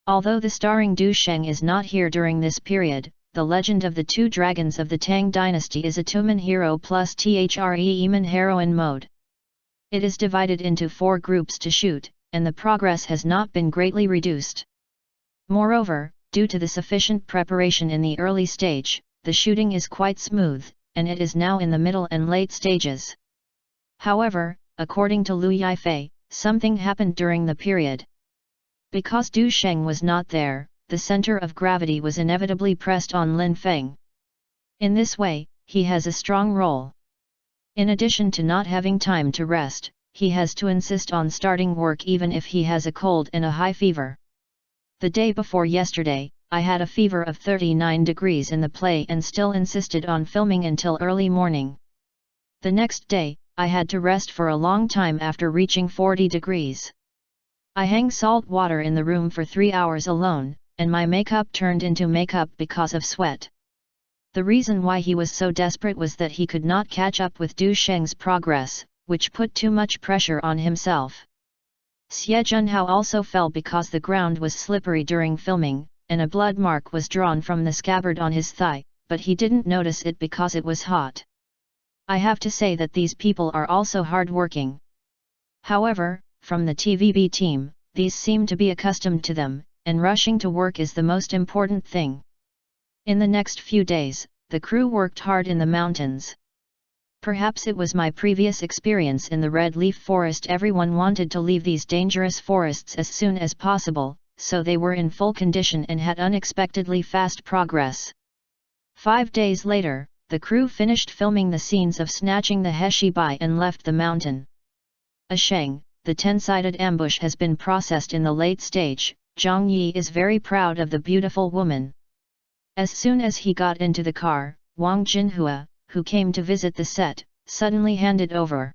S1: Although the starring Du Sheng is not here during this period, the legend of the two dragons of the Tang dynasty is a two-man hero plus THRE-man heroine mode. It is divided into 4 groups to shoot, and the progress has not been greatly reduced. Moreover, due to the sufficient preparation in the early stage, the shooting is quite smooth, and it is now in the middle and late stages. However, according to Lu Yifei, something happened during the period. Because Du Sheng was not there, the center of gravity was inevitably pressed on Lin Feng. In this way, he has a strong role. In addition to not having time to rest, he has to insist on starting work even if he has a cold and a high fever. The day before yesterday, I had a fever of 39 degrees in the play and still insisted on filming until early morning. The next day, I had to rest for a long time after reaching 40 degrees. I hang salt water in the room for 3 hours alone, and my makeup turned into makeup because of sweat. The reason why he was so desperate was that he could not catch up with Du Sheng's progress, which put too much pressure on himself. Xie Junhao also fell because the ground was slippery during filming, and a blood mark was drawn from the scabbard on his thigh, but he didn't notice it because it was hot. I have to say that these people are also hard-working. However, from the TVB team, these seem to be accustomed to them, and rushing to work is the most important thing. In the next few days, the crew worked hard in the mountains. Perhaps it was my previous experience in the Red Leaf Forest. Everyone wanted to leave these dangerous forests as soon as possible, so they were in full condition and had unexpectedly fast progress. 5 days later, the crew finished filming the scenes of snatching the Heshi Bai and left the mountain. A Sheng, the 10-sided ambush has been processed in the late stage. Zhang Yi is very proud of the beautiful woman. As soon as he got into the car, Wang Jinhua, who came to visit the set, suddenly handed over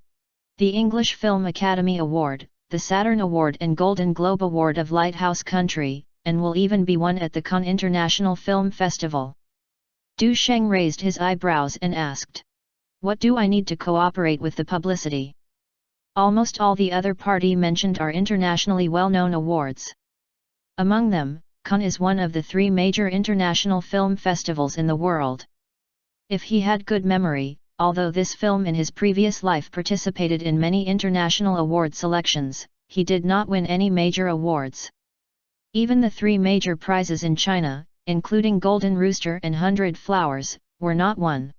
S1: the English Film Academy Award, the Saturn Award and Golden Globe Award of Lighthouse Country, and will even be won at the Cannes International Film Festival. Du Sheng raised his eyebrows and asked, "What do I need to cooperate with the publicity?" Almost all the other party mentioned are internationally well-known awards. Among them, Cannes is one of the 3 major international film festivals in the world. If he had good memory, although this film in his previous life participated in many international award selections, he did not win any major awards. Even the 3 major prizes in China, including Golden Rooster and 100 Flowers, were not won.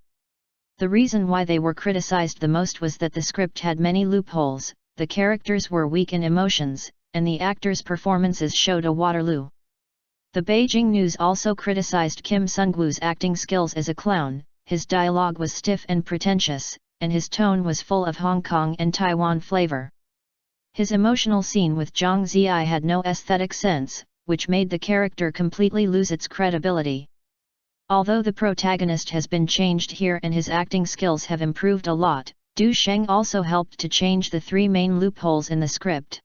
S1: The reason why they were criticized the most was that the script had many loopholes, the characters were weak in emotions, and the actors' performances showed a Waterloo. The Beijing News also criticized Kim Sungwoo's acting skills as a clown. His dialogue was stiff and pretentious, and his tone was full of Hong Kong and Taiwan flavor. His emotional scene with Zhang Ziyi had no aesthetic sense, which made the character completely lose its credibility. Although the protagonist has been changed here and his acting skills have improved a lot, Du Sheng also helped to change the 3 main loopholes in the script.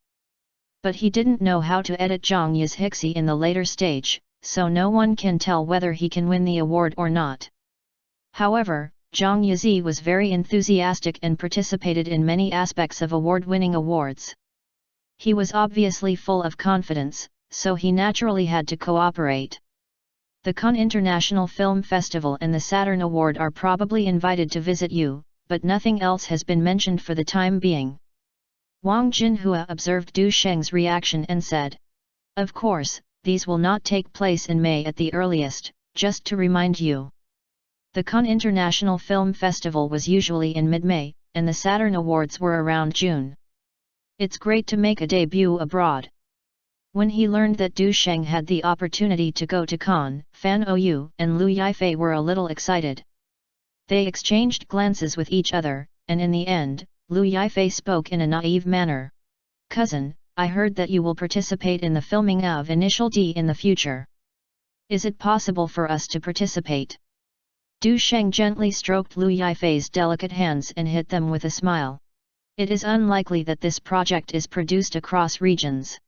S1: But he didn't know how to edit Zhang Yi's Hixie in the later stage, so no one can tell whether he can win the award or not. However, Zhang Yizi was very enthusiastic and participated in many aspects of award-winning awards. He was obviously full of confidence, so he naturally had to cooperate. The Cannes International Film Festival and the Saturn Award are probably invited to visit you, but nothing else has been mentioned for the time being. Wang Jinhua observed Du Sheng's reaction and said, "Of course, these will not take place in May at the earliest, just to remind you. The Cannes International Film Festival was usually in mid-May, and the Saturn Awards were around June. It's great to make a debut abroad." When he learned that Du Sheng had the opportunity to go to Cannes, Fan Ou and Lu Yifei were a little excited. They exchanged glances with each other, and in the end, Lu Yifei spoke in a naive manner. "Cousin, I heard that you will participate in the filming of Initial D in the future. Is it possible for us to participate?" Du Sheng gently stroked Lu Yifei's delicate hands and hit them with a smile. "It is unlikely that this project is produced across regions.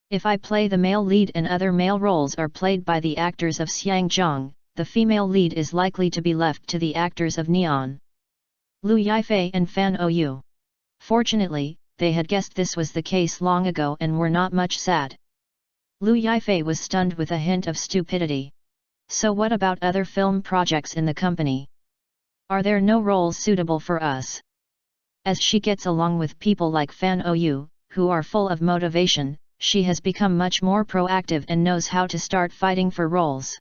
S1: If I play the male lead and other male roles are played by the actors of Xiangzhang, the female lead is likely to be left to the actors of Neon." Lu Yifei and Fan Ou. Fortunately, they had guessed this was the case long ago and were not much sad. Lu Yifei was stunned with a hint of stupidity. "So what about other film projects in the company? Are there no roles suitable for us?" As she gets along with people like Fan Ou, who are full of motivation, she has become much more proactive and knows how to start fighting for roles.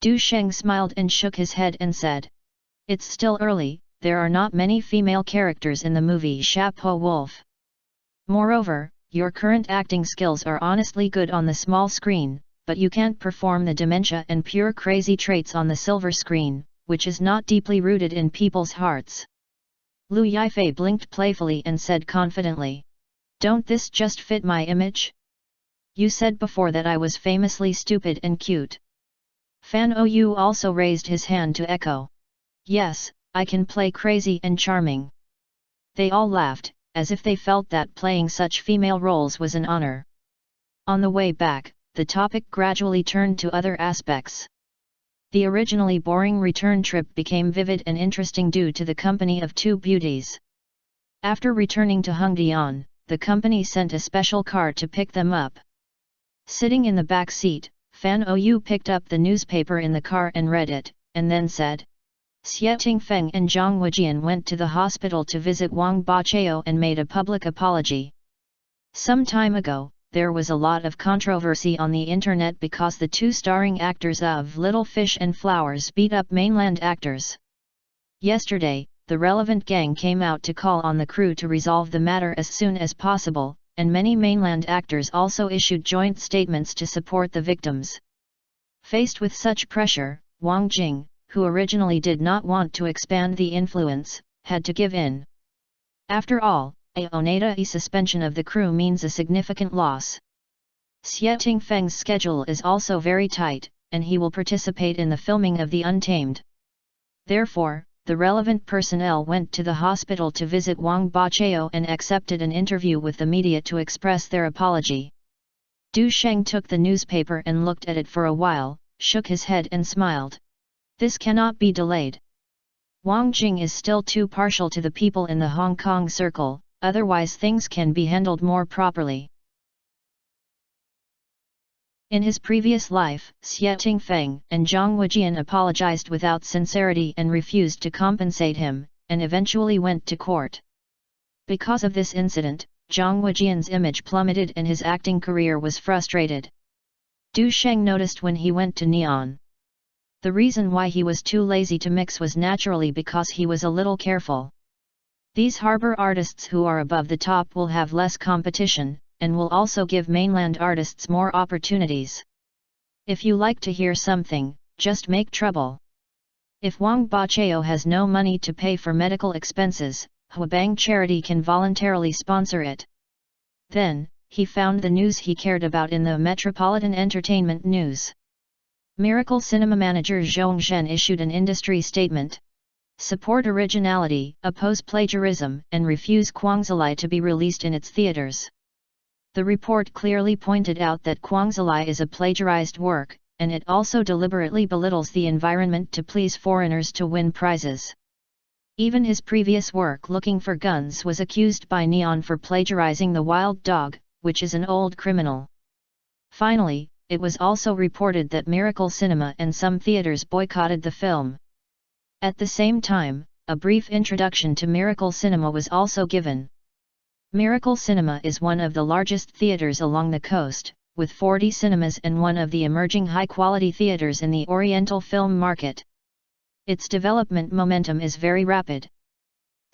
S1: Du Sheng smiled and shook his head and said, "It's still early, there are not many female characters in the movie Chapeau Wolf. Moreover, your current acting skills are honestly good on the small screen, but you can't perform the dementia and pure crazy traits on the silver screen, which is not deeply rooted in people's hearts." Lu Yifei blinked playfully and said confidently, "Don't this just fit my image? You said before that I was famously stupid and cute." Fan Ou also raised his hand to echo. "Yes, I can play crazy and charming." They all laughed, as if they felt that playing such female roles was an honor. On the way back, the topic gradually turned to other aspects. The originally boring return trip became vivid and interesting due to the company of two beauties. After returning to Hongdian, the company sent a special car to pick them up. Sitting in the back seat, Fan Ou picked up the newspaper in the car and read it, and then said, Xie Tingfeng and Zhang Wejian went to the hospital to visit Wang Bachao and made a public apology. Some time ago, there was a lot of controversy on the internet because the two starring actors of Little Fish and Flowers beat up mainland actors. Yesterday, the relevant gang came out to call on the crew to resolve the matter as soon as possible, and many mainland actors also issued joint statements to support the victims. Faced with such pressure, Wang Jing, who originally did not want to expand the influence, had to give in. After all, a Onada suspension of the crew means a significant loss. Xie Tingfeng's schedule is also very tight, and he will participate in the filming of The Untamed. Therefore, the relevant personnel went to the hospital to visit Wang Bachao and accepted an interview with the media to express their apology. Du Sheng took the newspaper and looked at it for a while, shook his head and smiled. This cannot be delayed. Wang Jing is still too partial to the people in the Hong Kong circle, otherwise things can be handled more properly. In his previous life, Xie Tingfeng and Zhang Wejian apologized without sincerity and refused to compensate him, and eventually went to court. Because of this incident, Zhang Wejian's image plummeted and his acting career was frustrated. Du Sheng noticed when he went to Neon. The reason why he was too lazy to mix was naturally because he was a little careful. These harbor artists who are above the top will have less competition, and will also give mainland artists more opportunities. If you like to hear something, just make trouble. If Wang Bachao has no money to pay for medical expenses, Huabang Charity can voluntarily sponsor it. Then, he found the news he cared about in the Metropolitan Entertainment News. Miracle Cinema manager Zhong Zhen issued an industry statement. Support originality, oppose plagiarism, and refuse Kwangzalai to be released in its theaters. The report clearly pointed out that Kwangzalai is a plagiarized work, and it also deliberately belittles the environment to please foreigners to win prizes. Even his previous work Looking for Guns was accused by Neon for plagiarizing The Wild Dog, which is an old criminal. Finally, it was also reported that Miracle Cinema and some theaters boycotted the film. At the same time, a brief introduction to Miracle Cinema was also given. Miracle Cinema is one of the largest theaters along the coast, with 40 cinemas and one of the emerging high-quality theaters in the Oriental film market. Its development momentum is very rapid.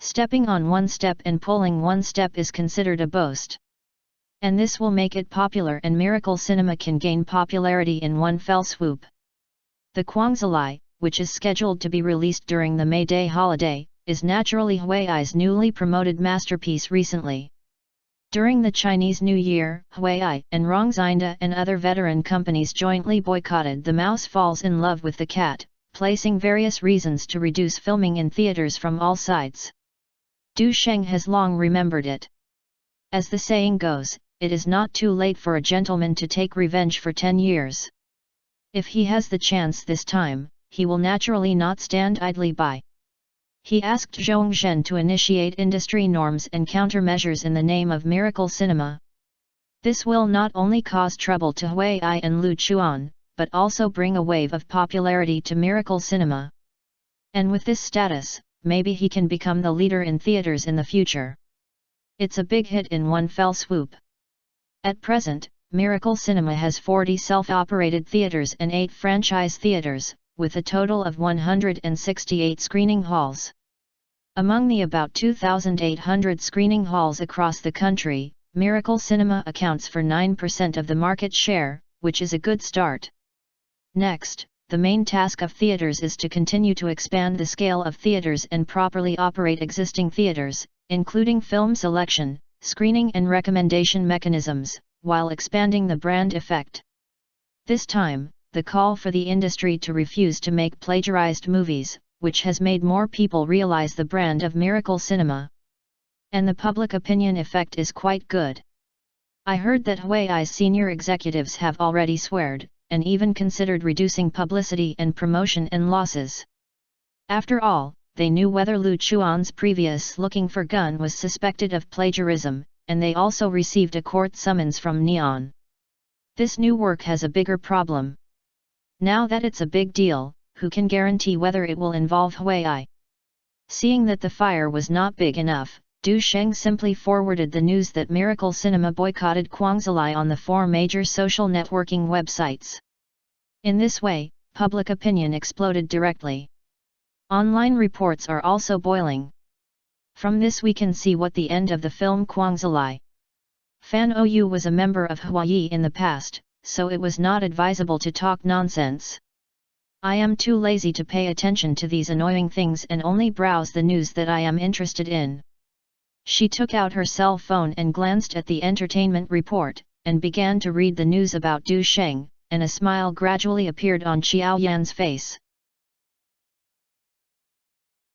S1: Stepping on one step and pulling one step is considered a boast. And this will make it popular, and Miracle Cinema can gain popularity in one fell swoop. The Kwangzalai, which is scheduled to be released during the May Day holiday, is naturally Huai's newly promoted masterpiece recently. During the Chinese New Year, Huai and Rongxinda and other veteran companies jointly boycotted The Mouse Falls in Love with the Cat, placing various reasons to reduce filming in theaters from all sides. Du Sheng has long remembered it. As the saying goes, it is not too late for a gentleman to take revenge for 10 years. If he has the chance this time, he will naturally not stand idly by. He asked Zhong Zhen to initiate industry norms and countermeasures in the name of Miracle Cinema. This will not only cause trouble to Huai and Lu Chuan, but also bring a wave of popularity to Miracle Cinema. And with this status, maybe he can become the leader in theaters in the future. It's a big hit in one fell swoop. At present, Miracle Cinema has 40 self-operated theaters and 8 franchise theaters, with a total of 168 screening halls. Among the about 2,800 screening halls across the country, Miracle Cinema accounts for 9% of the market share, which is a good start. Next, the main task of theaters is to continue to expand the scale of theaters and properly operate existing theaters, including film selection, screening and recommendation mechanisms, while expanding the brand effect. This time, the call for the industry to refuse to make plagiarized movies, which has made more people realize the brand of Miracle Cinema. And the public opinion effect is quite good. I heard that Huai's senior executives have already sweared, and even considered reducing publicity and promotion and losses. After all, they knew whether Lu Chuan's previous looking for gun was suspected of plagiarism, and they also received a court summons from Neon. This new work has a bigger problem. Now that it's a big deal, who can guarantee whether it will involve Huai? Seeing that the fire was not big enough, Du Sheng simply forwarded the news that Miracle Cinema boycotted Quangzilai on the 4 major social networking websites. In this way, public opinion exploded directly. Online reports are also boiling. From this we can see what the end of the film Quangzilai. Fan Ou was a member of Huai in the past, so it was not advisable to talk nonsense. I am too lazy to pay attention to these annoying things and only browse the news that I am interested in. She took out her cell phone and glanced at the entertainment report, and began to read the news about Du Sheng, and a smile gradually appeared on Xiao Yan's face.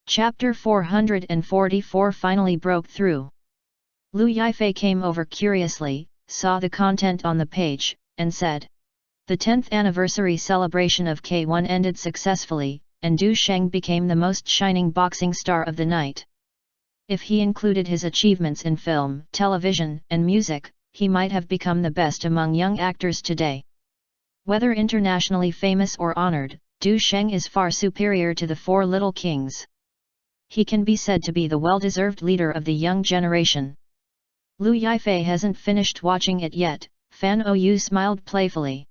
S1: Chapter 444 finally broke through. Lu Yifei came over curiously, saw the content on the page, and said, "The 10th anniversary celebration of K1 ended successfully, and Du Sheng became the most shining boxing star of the night. If he included his achievements in film, television, and music, he might have become the best among young actors today. Whether internationally famous or honored, Du Sheng is far superior to the 4 little kings. He can be said to be the well-deserved leader of the young generation." Lu Yifei hasn't finished watching it yet, Fan Ou smiled playfully.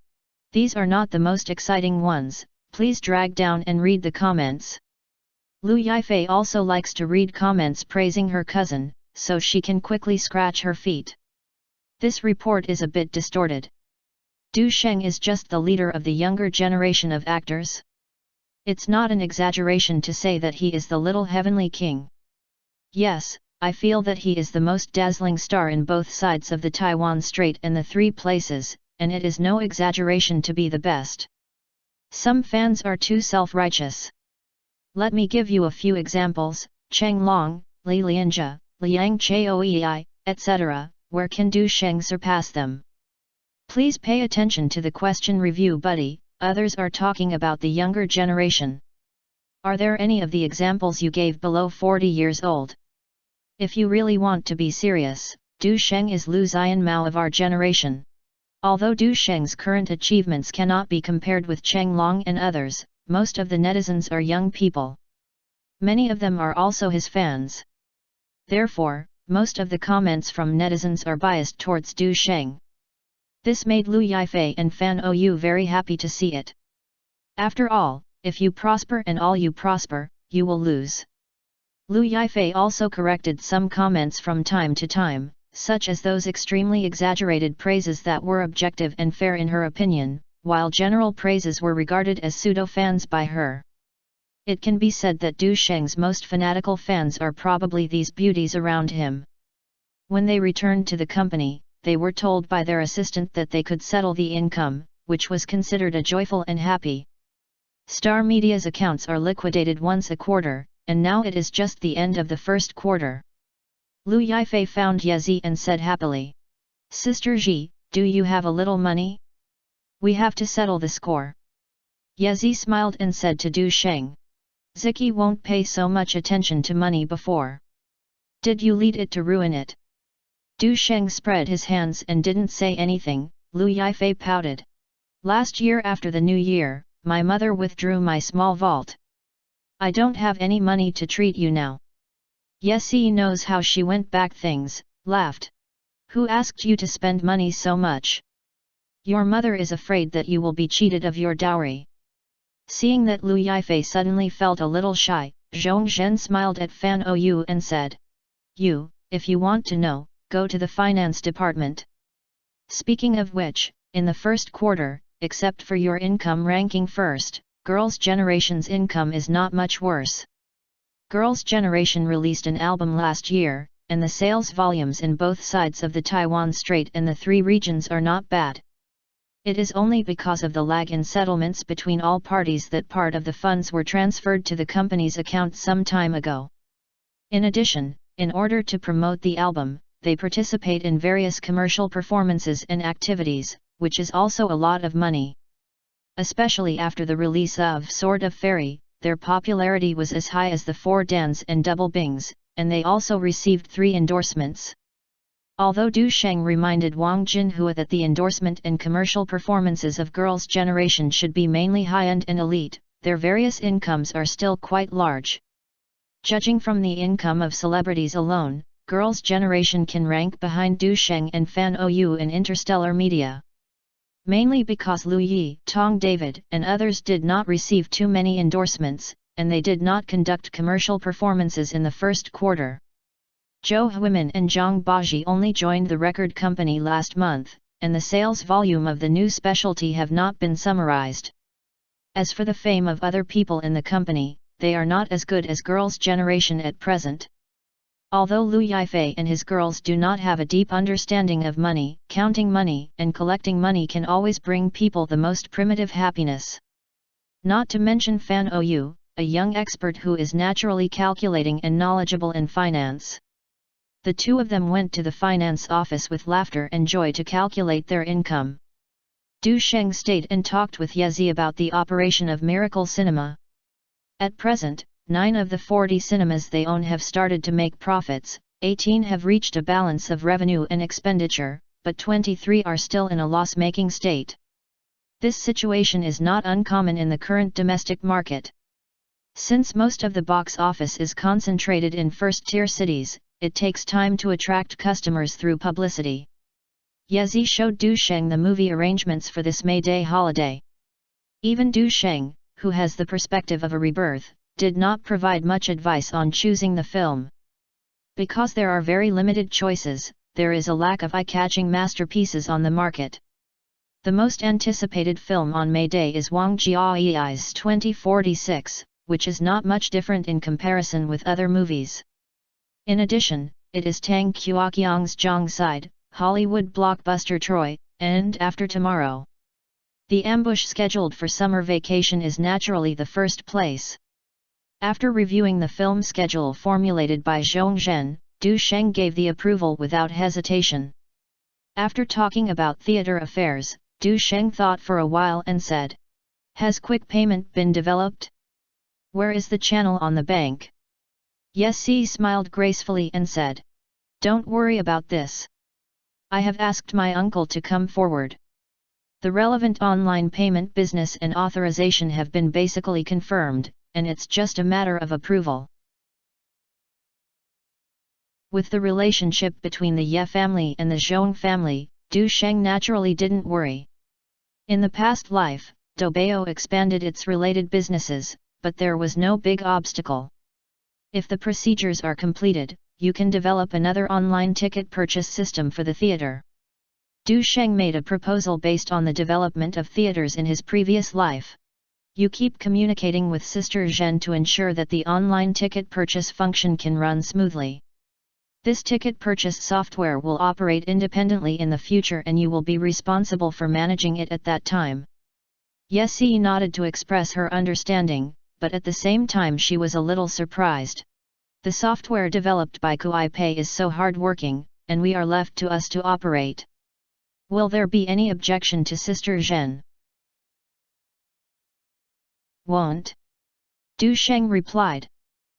S1: "These are not the most exciting ones, please drag down and read the comments." Lu Yifei also likes to read comments praising her cousin, so she can quickly scratch her feet. This report is a bit distorted. Du Sheng is just the leader of the younger generation of actors. It's not an exaggeration to say that he is the little heavenly king. Yes, I feel that he is the most dazzling star in both sides of the Taiwan Strait and the 3 places, and it is no exaggeration to be the best. Some fans are too self-righteous. Let me give you a few examples: Cheng Long, Li Lianjia, Liang Chaoei, etc. Where can Du Sheng surpass them? Please pay attention to the question review buddy, others are talking about the younger generation. Are there any of the examples you gave below 40 years old? If you really want to be serious, Du Sheng is Lu Xianmao of our generation. Although Du Sheng's current achievements cannot be compared with Cheng Long and others, most of the netizens are young people. Many of them are also his fans. Therefore, most of the comments from netizens are biased towards Du Sheng. This made Lu Yifei and Fan Ou very happy to see it. After all, if you prosper and all you prosper, you will lose. Lu Yifei also corrected some comments from time to time, such as those extremely exaggerated praises that were objective and fair in her opinion, while general praises were regarded as pseudo-fans by her. It can be said that Du Sheng's most fanatical fans are probably these beauties around him. When they returned to the company, they were told by their assistant that they could settle the income, which was considered a joyful and happy. Star Media's accounts are liquidated once a quarter, and now it is just the end of the first quarter. Lu Yifei found Yezi and said happily, "Sister Ji, do you have a little money? We have to settle the score." Yezi smiled and said to Du Sheng, "Ziki won't pay so much attention to money before. Did you lead it to ruin it?" Du Sheng spread his hands and didn't say anything. Lu Yifei pouted. "Last year after the new year, my mother withdrew my small vault. I don't have any money to treat you now." Yezi knows how she went back things, laughed. "Who asked you to spend money so much? Your mother is afraid that you will be cheated of your dowry." Seeing that Lu Yifei suddenly felt a little shy, Zhong Zhen smiled at Fan Ou and said, "You, if you want to know, go to the finance department. Speaking of which, in the first quarter, except for your income ranking first, Girls' Generation's income is not much worse. Girls' Generation released an album last year, and the sales volumes in both sides of the Taiwan Strait and the 3 regions are not bad. It is only because of the lag in settlements between all parties that part of the funds were transferred to the company's account some time ago. In addition, in order to promote the album, they participate in various commercial performances and activities, which is also a lot of money. Especially after the release of Sword of Fairy, their popularity was as high as the 4 Dans and Double Bings, and they also received 3 endorsements. Although Du Sheng reminded Wang Jinhua that the endorsement and commercial performances of Girls' Generation should be mainly high-end and elite, their various incomes are still quite large. Judging from the income of celebrities alone, Girls' Generation can rank behind Du Sheng and Fan Ou in interstellar media. Mainly because Liu Yi, Tong David, and others did not receive too many endorsements, and they did not conduct commercial performances in the first quarter. Zhou Huimin and Zhang Baji only joined the record company last month, and the sales volume of the new specialty have not been summarized. As for the fame of other people in the company, they are not as good as Girls' Generation at present. Although Liu Yifei and his girls do not have a deep understanding of money, counting money and collecting money can always bring people the most primitive happiness. Not to mention Fan Ou, a young expert who is naturally calculating and knowledgeable in finance. The two of them went to the finance office with laughter and joy to calculate their income. Du Sheng stayed and talked with Yezi about the operation of Miracle Cinema. At present, 9 of the 40 cinemas they own have started to make profits, 18 have reached a balance of revenue and expenditure, but 23 are still in a loss-making state. This situation is not uncommon in the current domestic market. Since most of the box office is concentrated in first-tier cities, it takes time to attract customers through publicity. Yezi showed Du Sheng the movie arrangements for this May Day holiday. Even Du Sheng, who has the perspective of a rebirth, did not provide much advice on choosing the film. Because there are very limited choices, there is a lack of eye-catching masterpieces on the market. The most anticipated film on May Day is Wang Jiayi's 2046, which is not much different in comparison with other movies. In addition, it is Tang Qiaqiang's Zhang Side, Hollywood blockbuster Troy, and After Tomorrow. The ambush scheduled for summer vacation is naturally the first place. After reviewing the film schedule formulated by Zhong Zhen, Du Sheng gave the approval without hesitation. After talking about theater affairs, Du Sheng thought for a while and said, "Has quick payment been developed? Where is the channel on the bank?" Yesi smiled gracefully and said, "Don't worry about this. I have asked my uncle to come forward. The relevant online payment business and authorization have been basically confirmed, and it's just a matter of approval." With the relationship between the Ye family and the Zhong family, Du Sheng naturally didn't worry. In the past life, Doubao expanded its related businesses, but there was no big obstacle. If the procedures are completed, you can develop another online ticket purchase system for the theater. Du Sheng made a proposal based on the development of theaters in his previous life. You keep communicating with Sister Zhen to ensure that the online ticket purchase function can run smoothly. This ticket purchase software will operate independently in the future and you will be responsible for managing it at that time. Yesi nodded to express her understanding, but at the same time she was a little surprised. The software developed by Kuai is so hard-working, and we are left to us to operate. Will there be any objection to Sister Zhen? Won't. Du Sheng replied.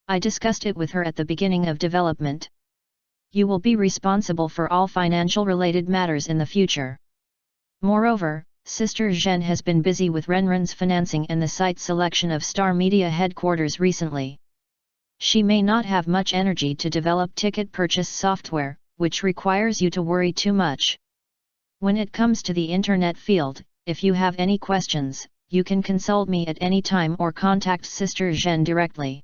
S1: I discussed it with her at the beginning of development. You will be responsible for all financial-related matters in the future. Moreover, Sister Zhen has been busy with Renren's financing and the site selection of Star Media headquarters recently. She may not have much energy to develop ticket purchase software, which requires you to worry too much. When it comes to the internet field, if you have any questions, you can consult me at any time or contact Sister Zhen directly.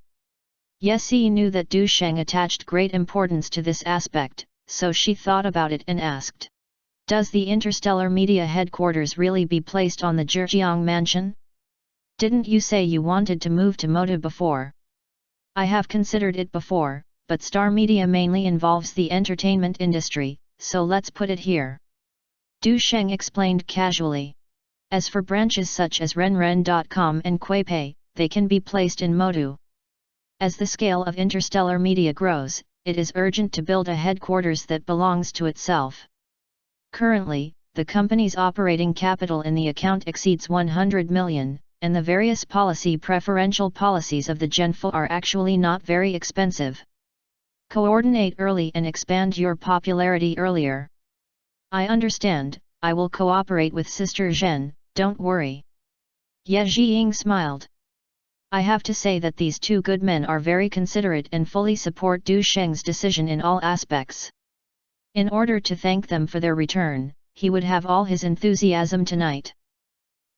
S1: Yesi knew that Du Sheng attached great importance to this aspect, so she thought about it and asked, "Does the Interstellar Media headquarters really be placed on the Zhejiang mansion? Didn't you say you wanted to move to Motu before?" I have considered it before, but Star Media mainly involves the entertainment industry, so let's put it here. Du Sheng explained casually. As for branches such as Renren.com and Kuipei, they can be placed in Motu. As the scale of interstellar media grows, it is urgent to build a headquarters that belongs to itself. Currently, the company's operating capital in the account exceeds 100 million, and the various preferential policies of the Genfo are actually not very expensive. Coordinate early and expand your popularity earlier. I understand, I will cooperate with Sister Zhen, don't worry. Ye Zhiying smiled. I have to say that these two good men are very considerate and fully support Du Sheng's decision in all aspects. In order to thank them for their return, he would have all his enthusiasm tonight.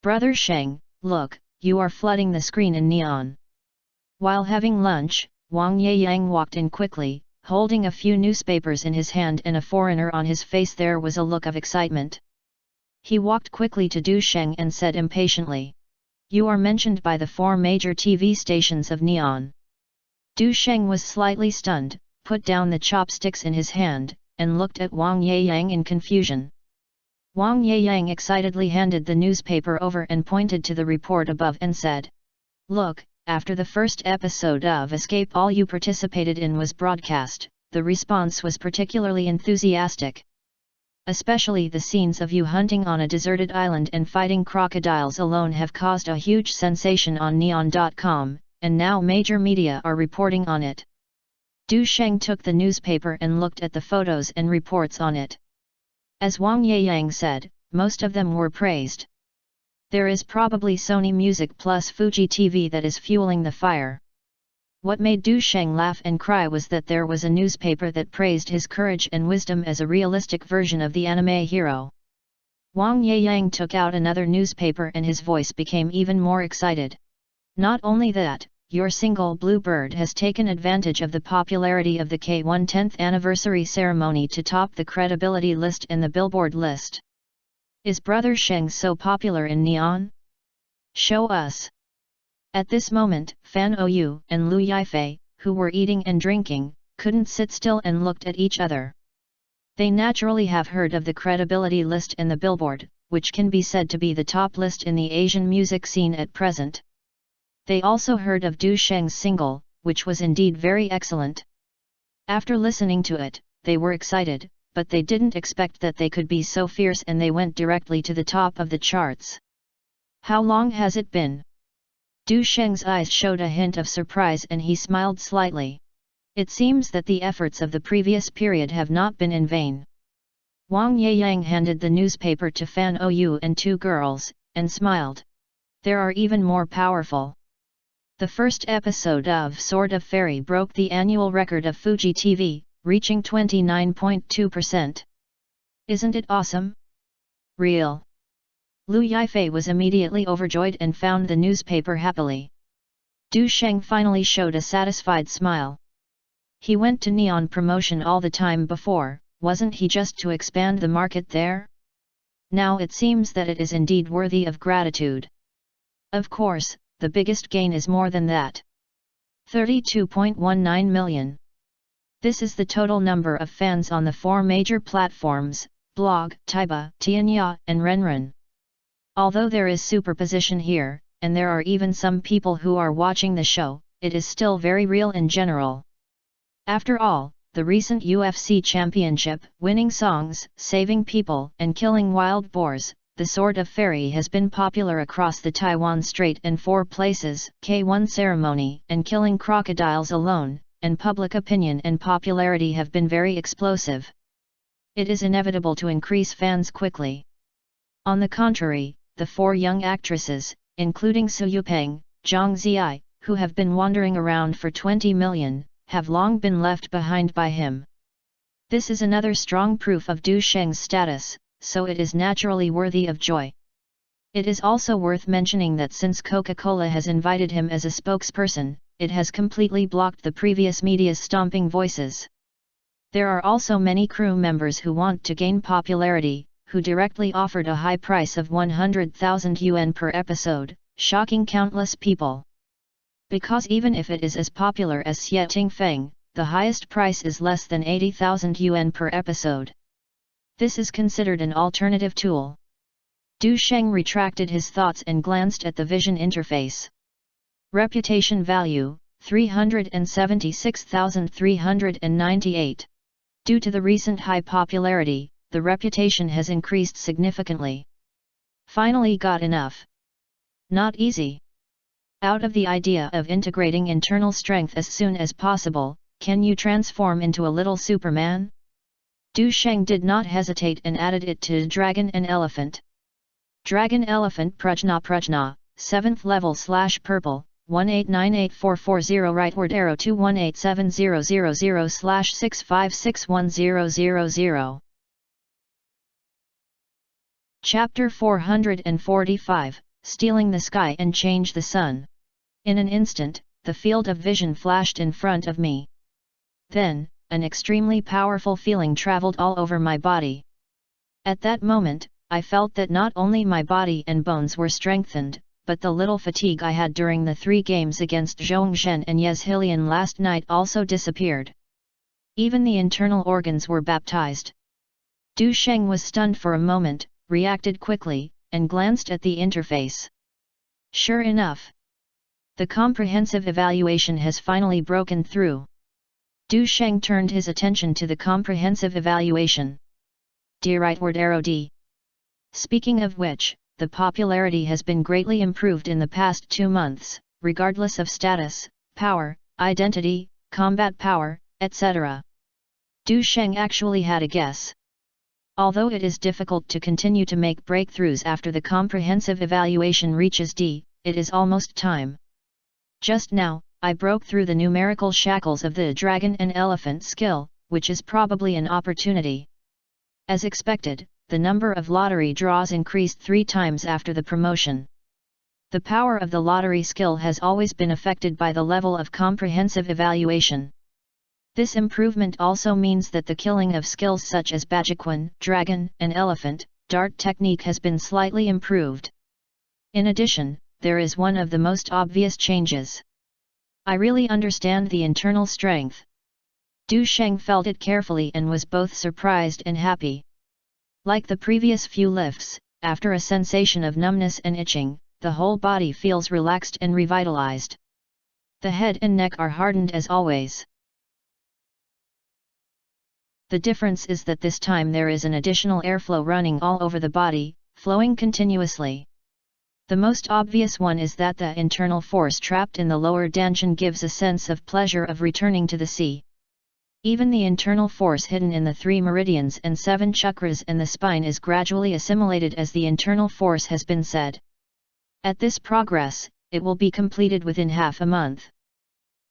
S1: Brother Sheng, look, you are flooding the screen in neon. While having lunch, Wang Yeyang walked in quickly, holding a few newspapers in his hand and a foreigner on his face. There was a look of excitement. He walked quickly to Du Sheng and said impatiently, "You are mentioned by the 4 major TV stations of Neon." Du Sheng was slightly stunned, put down the chopsticks in his hand, and looked at Wang Yeyang in confusion. Wang Yeyang excitedly handed the newspaper over and pointed to the report above and said, "Look, after the first episode of Escape All you participated in was broadcast, the response was particularly enthusiastic. Especially the scenes of you hunting on a deserted island and fighting crocodiles alone have caused a huge sensation on Neon.com, and now major media are reporting on it." Du Sheng took the newspaper and looked at the photos and reports on it. As Wang Yeyang said, most of them were praised. There is probably Sony Music plus Fuji TV that is fueling the fire. What made Du Sheng laugh and cry was that there was a newspaper that praised his courage and wisdom as a realistic version of the anime hero. Wang Yeyang took out another newspaper and his voice became even more excited. "Not only that, your single Bluebird has taken advantage of the popularity of the K1 10th anniversary ceremony to top the credibility list and the Billboard list. Is Brother Sheng so popular in Neon? Show us." At this moment, Fan Ou and Lu Yifei, who were eating and drinking, couldn't sit still and looked at each other. They naturally have heard of the credibility list and the Billboard, which can be said to be the top list in the Asian music scene at present. They also heard of Du Sheng's single, which was indeed very excellent. After listening to it, they were excited, but they didn't expect that they could be so fierce and they went directly to the top of the charts. "How long has it been?" Du Sheng's eyes showed a hint of surprise and he smiled slightly. It seems that the efforts of the previous period have not been in vain. Wang Yeyang handed the newspaper to Fan Ou and 2 girls, and smiled. "There are even more powerful. The first episode of Sword of Fairy broke the annual record of Fuji TV, reaching 29.2%. Isn't it awesome? Real." Lu Yifei was immediately overjoyed and found the newspaper happily. Du Sheng finally showed a satisfied smile. He went to Neon promotion all the time before, wasn't he just to expand the market there? Now it seems that it is indeed worthy of gratitude. Of course, the biggest gain is more than that. 32.19 million. This is the total number of fans on the 4 major platforms, Blog, Taiba, Tianya, and Renren. Although there is superposition here, and there are even some people who are watching the show, it is still very real in general. After all, the recent UFC championship, winning songs, saving people, and killing wild boars, The Sword of Fairy has been popular across the Taiwan Strait and 4 places, K1 ceremony, and killing crocodiles alone, and public opinion and popularity have been very explosive. It is inevitable to increase fans quickly. On the contrary, the 4 young actresses, including Su Yupeng, Zhang Ziyi, who have been wandering around for 20 million, have long been left behind by him. This is another strong proof of Du Sheng's status, so it is naturally worthy of joy. It is also worth mentioning that since Coca-Cola has invited him as a spokesperson, it has completely blocked the previous media's stomping voices. There are also many crew members who want to gain popularity, who directly offered a high price of 100,000 yuan per episode, shocking countless people. Because even if it is as popular as Xie Tingfeng, the highest price is less than 80,000 yuan per episode. This is considered an alternative tool. Du Sheng retracted his thoughts and glanced at the vision interface. Reputation value, 376,398. Due to the recent high popularity, the reputation has increased significantly. Finally got enough. Not easy. Out of the idea of integrating internal strength as soon as possible, can you transform into a little Superman? Du Sheng did not hesitate and added it to Dragon and Elephant. Dragon Elephant Prajna Prajna, 7th level /purple, 1898440 rightward arrow 218700/6561000. Chapter 445, Stealing the Sky and Change the Sun. In an instant, the field of vision flashed in front of me. Then, an extremely powerful feeling traveled all over my body. At that moment, I felt that not only my body and bones were strengthened, but the little fatigue I had during the 3 games against Zhongzhen and Yezhilian last night also disappeared. Even the internal organs were baptized. Du Sheng was stunned for a moment, reacted quickly, and glanced at the interface. Sure enough, the comprehensive evaluation has finally broken through. Du Sheng turned his attention to the comprehensive evaluation. D rightward arrow D. Speaking of which, the popularity has been greatly improved in the past 2 months, regardless of status, power, identity, combat power, etc. Du Sheng actually had a guess. Although it is difficult to continue to make breakthroughs after the comprehensive evaluation reaches D, it is almost time. Just now, I broke through the numerical shackles of the Dragon and Elephant skill, which is probably an opportunity. As expected, the number of lottery draws increased 3 times after the promotion. The power of the lottery skill has always been affected by the level of comprehensive evaluation. This improvement also means that the killing of skills such as Bajiquan, Dragon, and Elephant, Dart technique has been slightly improved. In addition, there is one of the most obvious changes. I really understand the internal strength. Du Sheng felt it carefully and was both surprised and happy. Like the previous few lifts, after a sensation of numbness and itching, the whole body feels relaxed and revitalized. The head and neck are hardened as always. The difference is that this time there is an additional airflow running all over the body, flowing continuously. The most obvious one is that the internal force trapped in the lower dantian gives a sense of pleasure of returning to the sea. Even the internal force hidden in the 3 meridians and 7 chakras and the spine is gradually assimilated as the internal force has been said. At this progress, it will be completed within half a month.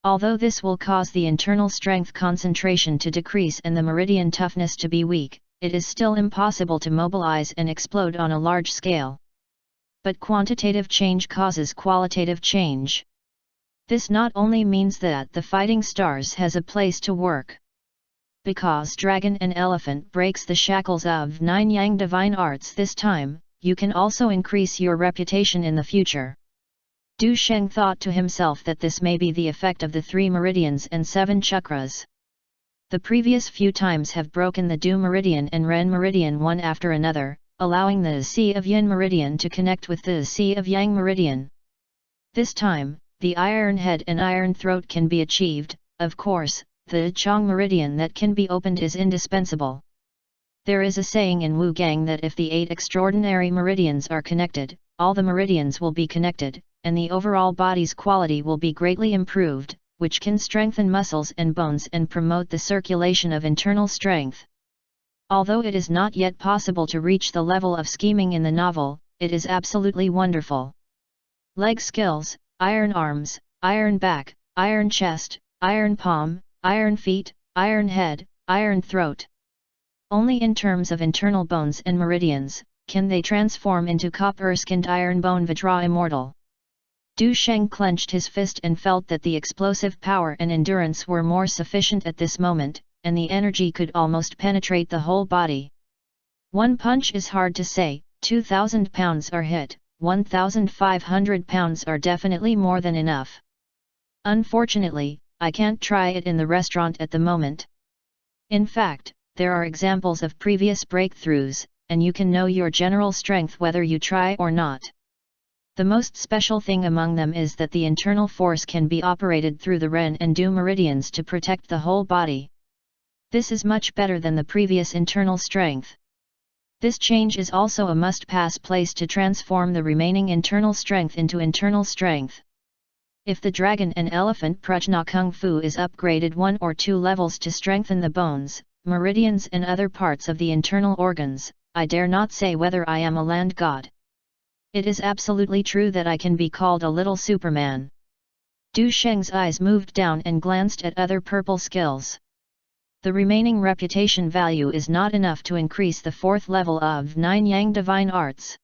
S1: Although this will cause the internal strength concentration to decrease and the meridian toughness to be weak, it is still impossible to mobilize and explode on a large scale. But quantitative change causes qualitative change. This not only means that the Fighting Stars has a place to work. Because Dragon and Elephant breaks the shackles of 9 Yang divine arts this time, you can also increase your reputation in the future. Du Sheng thought to himself that this may be the effect of the 3 meridians and 7 chakras. The previous few times have broken the Du meridian and Ren meridian one after another, allowing the Sea of Yin meridian to connect with the Sea of Yang meridian. This time, the iron head and iron throat can be achieved. Of course, the Chong meridian that can be opened is indispensable. There is a saying in Wu Gang that if the 8 extraordinary meridians are connected, all the meridians will be connected, and the overall body's quality will be greatly improved, which can strengthen muscles and bones and promote the circulation of internal strength. Although it is not yet possible to reach the level of scheming in the novel, it is absolutely wonderful. Leg skills: iron arms, iron back, iron chest, iron palm, iron feet, iron head, iron throat. Only in terms of internal bones and meridians, can they transform into copper-skinned iron bone Vajra immortal. Du Sheng clenched his fist and felt that the explosive power and endurance were more sufficient at this moment, and the energy could almost penetrate the whole body. One punch is hard to say, 2,000 pounds are hit, 1,500 pounds are definitely more than enough. Unfortunately, I can't try it in the restaurant at the moment. In fact, there are examples of previous breakthroughs, and you can know your general strength whether you try or not. The most special thing among them is that the internal force can be operated through the ren and du meridians to protect the whole body. This is much better than the previous internal strength. This change is also a must-pass place to transform the remaining internal strength into internal strength. If the dragon and elephant Prajna Kung Fu is upgraded 1 or 2 levels to strengthen the bones, meridians and other parts of the internal organs, I dare not say whether I am a land god. It is absolutely true that I can be called a little Superman. Du Sheng's eyes moved down and glanced at other purple skills. The remaining reputation value is not enough to increase the 4th level of 9 Yang Divine Arts.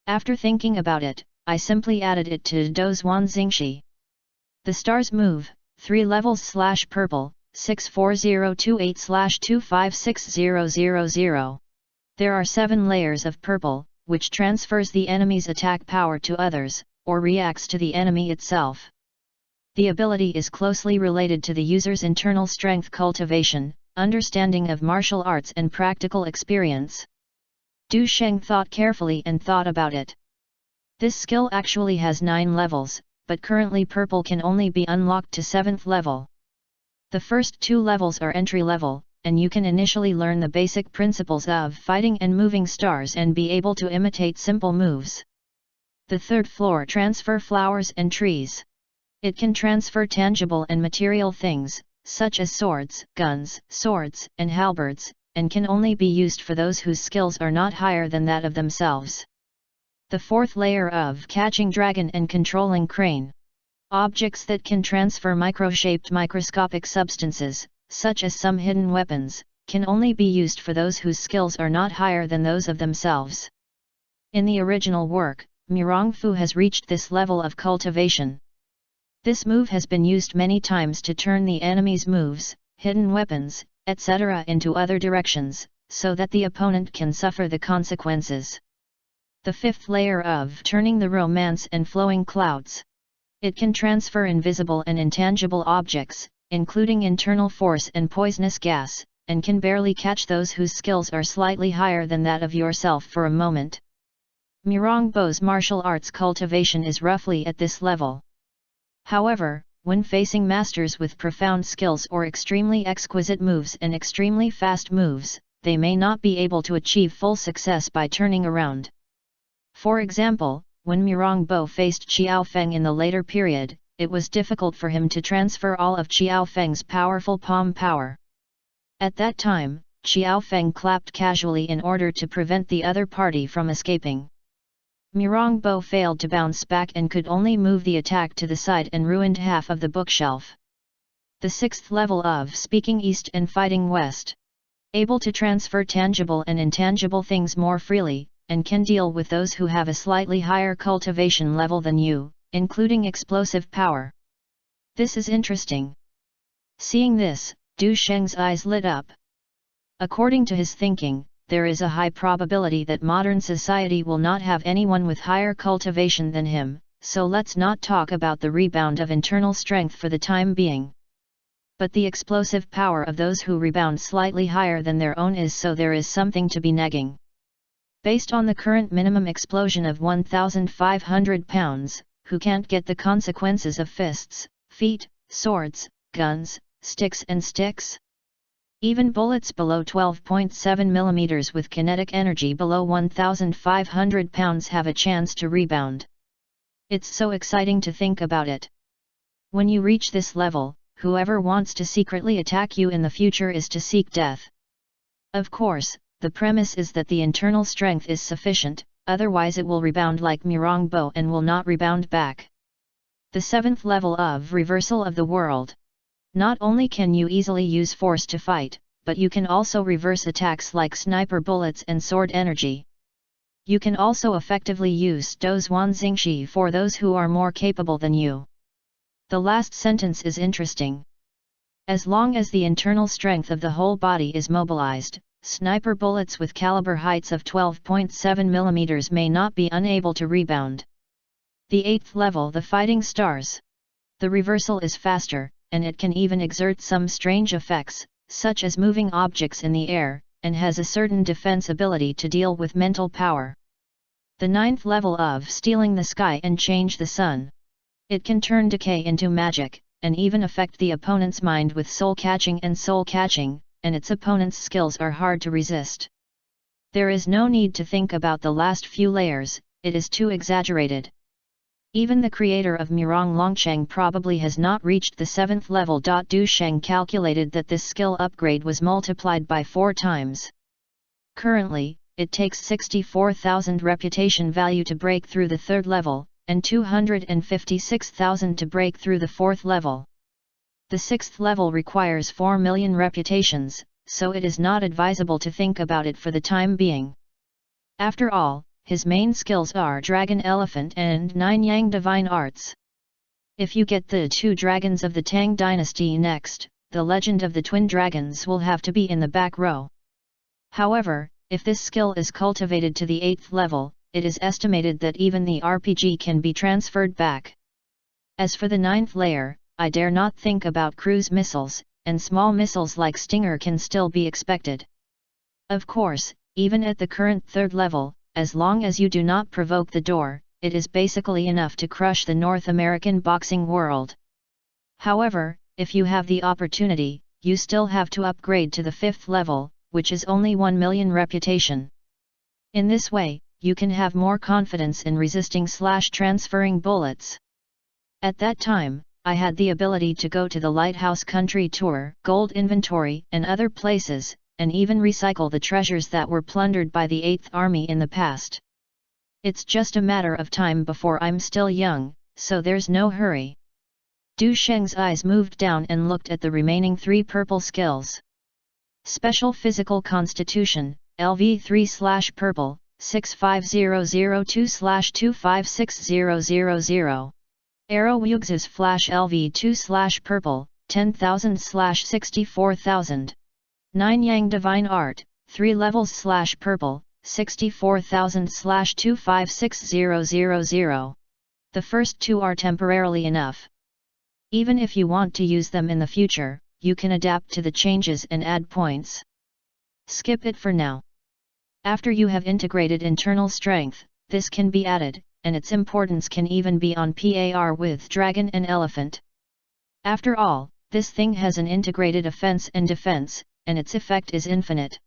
S1: After thinking about it, I simply added it to Dozhuan Xingshi. The stars move, 3 levels /purple, 64028/256000. There are 7 layers of purple, which transfers the enemy's attack power to others, or reacts to the enemy itself. The ability is closely related to the user's internal strength cultivation, understanding of martial arts and practical experience. Du Sheng thought carefully and thought about it. This skill actually has 9 levels, but currently purple can only be unlocked to 7th level. The first 2 levels are entry level, and you can initially learn the basic principles of fighting and moving stars and be able to imitate simple moves. The 3rd floor transfer flowers and trees. It can transfer tangible and material things, such as swords, guns, swords, and halberds, and can only be used for those whose skills are not higher than that of themselves. The 4th layer of catching dragon and controlling crane. Objects that can transfer micro-shaped microscopic substances, such as some hidden weapons, can only be used for those whose skills are not higher than those of themselves. In the original work, Mirong Fu has reached this level of cultivation. This move has been used many times to turn the enemy's moves, hidden weapons, etc. into other directions, so that the opponent can suffer the consequences. The 5th layer of turning the romance and flowing clouds. It can transfer invisible and intangible objects, including internal force and poisonous gas, and can barely catch those whose skills are slightly higher than that of yourself for a moment. Mirong Bo's martial arts cultivation is roughly at this level. However, when facing masters with profound skills or extremely exquisite moves and extremely fast moves, they may not be able to achieve full success by turning around. For example, when Mirong Bo faced Xiao Feng in the later period, it was difficult for him to transfer all of Xiao Feng's powerful palm power. At that time, Xiao Feng clapped casually in order to prevent the other party from escaping. Mirong Bo failed to bounce back and could only move the attack to the side and ruined half of the bookshelf. The 6th level of Speaking East and Fighting West. Able to transfer tangible and intangible things more freely, and can deal with those who have a slightly higher cultivation level than you, including explosive power. This is interesting. Seeing this, Du Sheng's eyes lit up. According to his thinking, there is a high probability that modern society will not have anyone with higher cultivation than him, so let's not talk about the rebound of internal strength for the time being. But the explosive power of those who rebound slightly higher than their own is so there is something to be negging. Based on the current minimum explosion of 1,500 pounds, who can't get the consequences of fists, feet, swords, guns, sticks and sticks? Even bullets below 12.7 mm with kinetic energy below 1,500 pounds have a chance to rebound. It's so exciting to think about it. When you reach this level, whoever wants to secretly attack you in the future is to seek death. Of course, the premise is that the internal strength is sufficient, otherwise it will rebound like Mirong Bo and will not rebound back. The 7th level of Reversal of the World. Not only can you easily use force to fight, but you can also reverse attacks like sniper bullets and sword energy. You can also effectively use Dozhuan Xingshi for those who are more capable than you. The last sentence is interesting. As long as the internal strength of the whole body is mobilized, sniper bullets with caliber heights of 12.7 mm may not be unable to rebound. The 8th level, the Fighting Stars. The reversal is faster, and it can even exert some strange effects, such as moving objects in the air, and has a certain defense ability to deal with mental power. The 9th level of stealing the sky and change the sun. It can turn decay into magic, and even affect the opponent's mind with soul catching, and its opponent's skills are hard to resist. There is no need to think about the last few layers, it is too exaggerated. Even the creator of Murong Longcheng probably has not reached the 7th level. Du Sheng calculated that this skill upgrade was multiplied by 4 times. Currently, it takes 64,000 reputation value to break through the 3rd level, and 256,000 to break through the 4th level. The 6th level requires 4 million reputations, so it is not advisable to think about it for the time being. After all, his main skills are Dragon Elephant and 9 Yang Divine Arts. If you get the 2 dragons of the Tang dynasty next, the legend of the twin dragons will have to be in the back row. However, if this skill is cultivated to the 8th level, it is estimated that even the RPG can be transferred back. As for the 9th layer, I dare not think about cruise missiles, and small missiles like Stinger can still be expected. Of course, even at the current 3rd level, as long as you do not provoke the door, it is basically enough to crush the North American boxing world. However, if you have the opportunity, you still have to upgrade to the 5th level, which is only 1 million reputation. In this way, you can have more confidence in resisting/transferring bullets. At that time, I had the ability to go to the Lighthouse Country Tour, Gold Inventory, and other places, and even recycle the treasures that were plundered by the 8th Army in the past. It's just a matter of time before I'm still young, so there's no hurry. Du Sheng's eyes moved down and looked at the remaining 3 purple skills. Special Physical Constitution, LV3/purple, 65002/256000. Arrow Wuxes Flash LV2/purple, 10,000/64,000. 9 Yang Divine Art, 3 levels/purple, 64,000/256000. The first 2 are temporarily enough. Even if you want to use them in the future, you can adapt to the changes and add points. Skip it for now. After you have integrated internal strength, this can be added, and its importance can even be on par with Dragon and Elephant. After all, this thing has an integrated offense and defense, and its effect is infinite.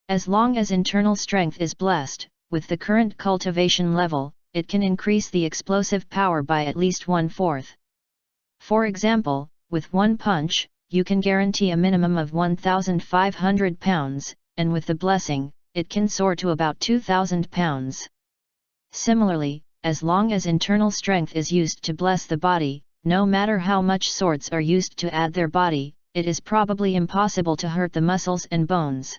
S1: As long as internal strength is blessed, with the current cultivation level, it can increase the explosive power by at least 1/4. For example, with one punch, you can guarantee a minimum of 1,500 pounds, and with the blessing, it can soar to about 2,000 pounds. Similarly, as long as internal strength is used to bless the body, no matter how much swords are used to add their body, it is probably impossible to hurt the muscles and bones.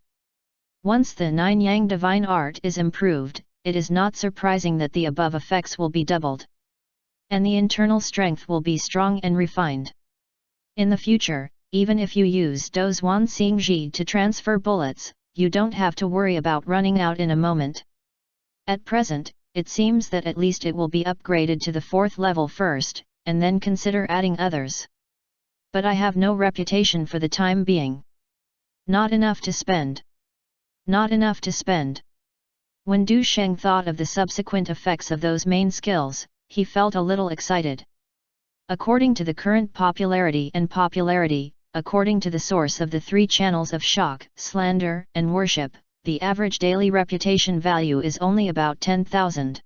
S1: Once the 9 Yang Divine Art is improved, it is not surprising that the above effects will be doubled. And the internal strength will be strong and refined. In the future, even if you use Dozhuan Xingji to transfer bullets, you don't have to worry about running out in a moment. At present, it seems that at least it will be upgraded to the 4th level first, and then consider adding others. But I have no reputation for the time being. Not enough to spend. Not enough to spend. When Du Sheng thought of the subsequent effects of those main skills, he felt a little excited. According to the current popularity, according to the source of the 3 channels of shock, slander, and worship, the average daily reputation value is only about 10,000.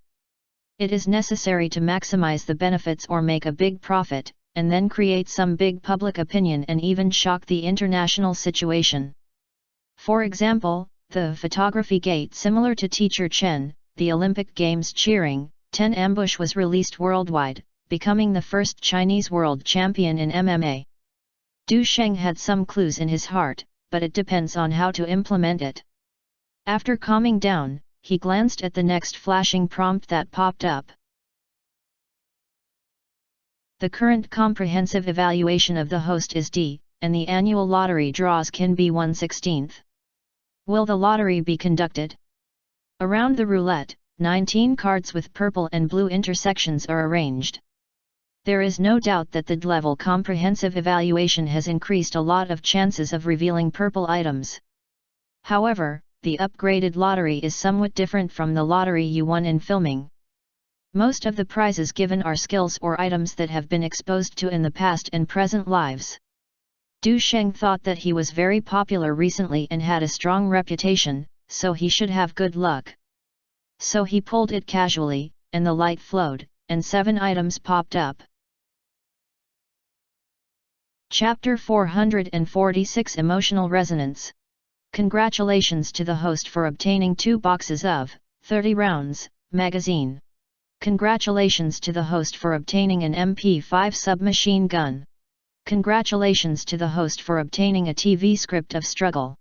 S1: It is necessary to maximize the benefits or make a big profit, and then create some big public opinion and even shock the international situation. For example, the photography gate similar to Teacher Chen, the Olympic Games cheering, 10 ambush was released worldwide, becoming the first Chinese world champion in MMA. Du Sheng had some clues in his heart, but it depends on how to implement it. After calming down, he glanced at the next flashing prompt that popped up. The current comprehensive evaluation of the host is D, and the annual lottery draws can be 1/16. Will the lottery be conducted? Around the roulette, 19 cards with purple and blue intersections are arranged. There is no doubt that the D-level comprehensive evaluation has increased a lot of chances of revealing purple items. However, the upgraded lottery is somewhat different from the lottery you won in filming. Most of the prizes given are skills or items that have been exposed to in the past and present lives. Du Sheng thought that he was very popular recently and had a strong reputation, so he should have good luck. So he pulled it casually, and the light flowed, and 7 items popped up. Chapter 446 Emotional Resonance. Congratulations to the host for obtaining 2 boxes of 30 rounds magazine. Congratulations to the host for obtaining an MP5 submachine gun. Congratulations to the host for obtaining a TV script of Struggle.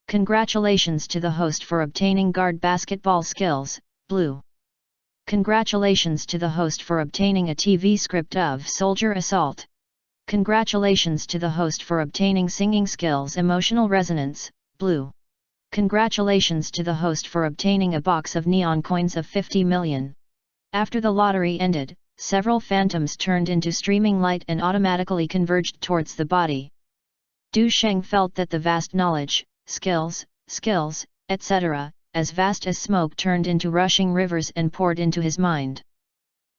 S1: Congratulations to the host for obtaining guard basketball skills, Blue. Congratulations to the host for obtaining a TV script of Soldier Assault. Congratulations to the host for obtaining singing skills Emotional Resonance, Blue. Congratulations to the host for obtaining a box of neon coins of 50 million. After the lottery ended, several phantoms turned into streaming light and automatically converged towards the body. Du Sheng felt that the vast knowledge, skills, etc., as vast as smoke turned into rushing rivers and poured into his mind.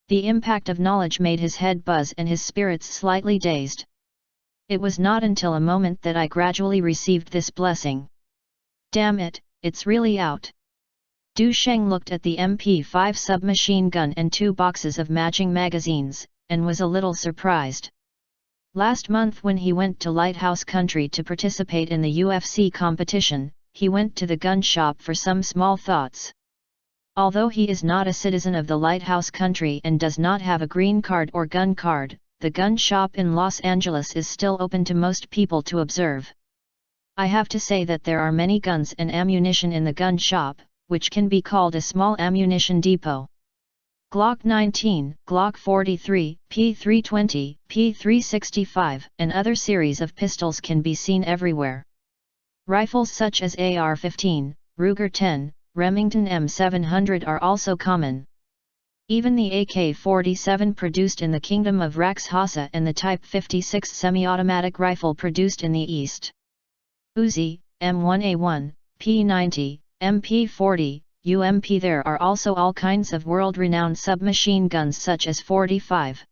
S1: The impact of knowledge made his head buzz and his spirits slightly dazed. It was not until a moment that I gradually received this blessing. Damn it, it's really out. Du Sheng looked at the MP5 submachine gun and 2 boxes of matching magazines, and was a little surprised. Last month when he went to Lighthouse Country to participate in the UFC competition, he went to the gun shop for some small thoughts. Although he is not a citizen of the Lighthouse Country and does not have a green card or gun card, the gun shop in Los Angeles is still open to most people to observe. I have to say that there are many guns and ammunition in the gun shop, which can be called a small ammunition depot. Glock 19, Glock 43, P320, P365, and other series of pistols can be seen everywhere. Rifles such as AR-15, Ruger 10, Remington M700 are also common. Even the AK-47 produced in the Kingdom of Rakshasa and the Type 56 semi-automatic rifle produced in the East. Uzi, M1A1, P90, MP40, UMP. There are also all kinds of world-renowned submachine guns such as 45.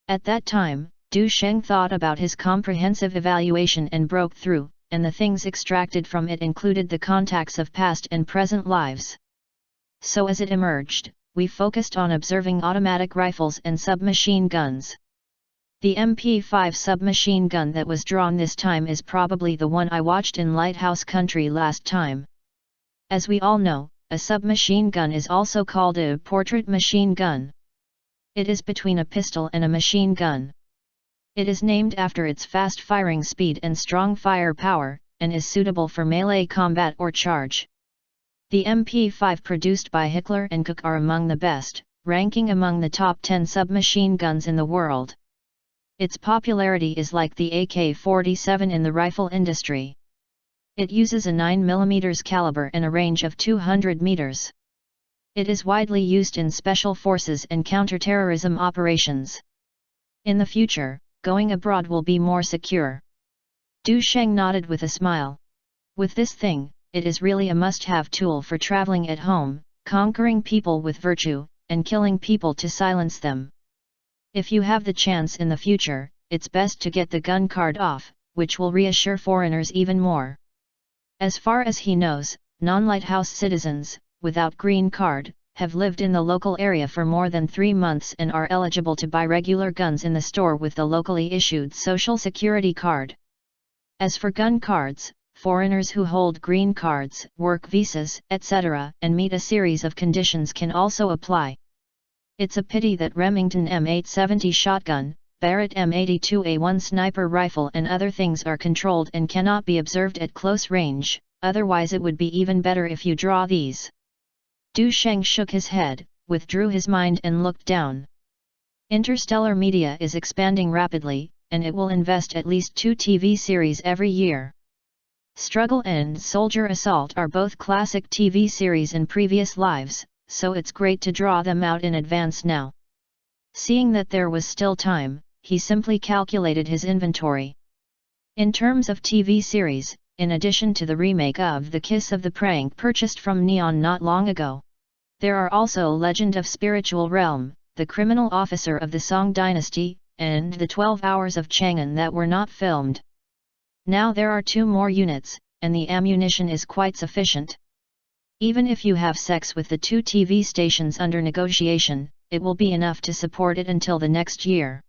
S1: At that time, Du Sheng thought about his comprehensive evaluation and broke through, and the things extracted from it included the contacts of past and present lives. So as it emerged, we focused on observing automatic rifles and submachine guns. The MP5 submachine gun that was drawn this time is probably the one I watched in Lighthouse Country last time. As we all know, a submachine gun is also called a portrait machine gun. It is between a pistol and a machine gun. It is named after its fast firing speed and strong fire power, and is suitable for melee combat or charge. The MP5 produced by Hickler & Koch are among the best, ranking among the top 10 submachine guns in the world. Its popularity is like the AK-47 in the rifle industry. It uses a 9mm caliber and a range of 200 meters. It is widely used in special forces and counterterrorism operations. In the future, going abroad will be more secure. Du Sheng nodded with a smile. With this thing, it is really a must-have tool for traveling at home, conquering people with virtue, and killing people to silence them. If you have the chance in the future, it's best to get the gun card off, which will reassure foreigners even more. As far as he knows, non-Lighthouse citizens, without green card, have lived in the local area for more than 3 months and are eligible to buy regular guns in the store with the locally issued Social Security card. As for gun cards, foreigners who hold green cards, work visas, etc., and meet a series of conditions can also apply. It's a pity that Remington M870 shotgun, Barrett M82A1 sniper rifle and other things are controlled and cannot be observed at close range, otherwise it would be even better if you draw these. Du Sheng shook his head, withdrew his mind and looked down. Interstellar Media is expanding rapidly, and it will invest at least 2 TV series every year. Struggle and Soldier Assault are both classic TV series in previous lives, so it's great to draw them out in advance now. Seeing that there was still time, he simply calculated his inventory. In terms of TV series, in addition to the remake of The Kiss of the Prank purchased from Neon not long ago. There are also Legend of Spiritual Realm, The Criminal Officer of the Song Dynasty, and The 12 Hours of Chang'an that were not filmed. Now there are 2 more units, and the ammunition is quite sufficient. Even if you have sex with the 2 TV stations under negotiation, it will be enough to support it until the next year.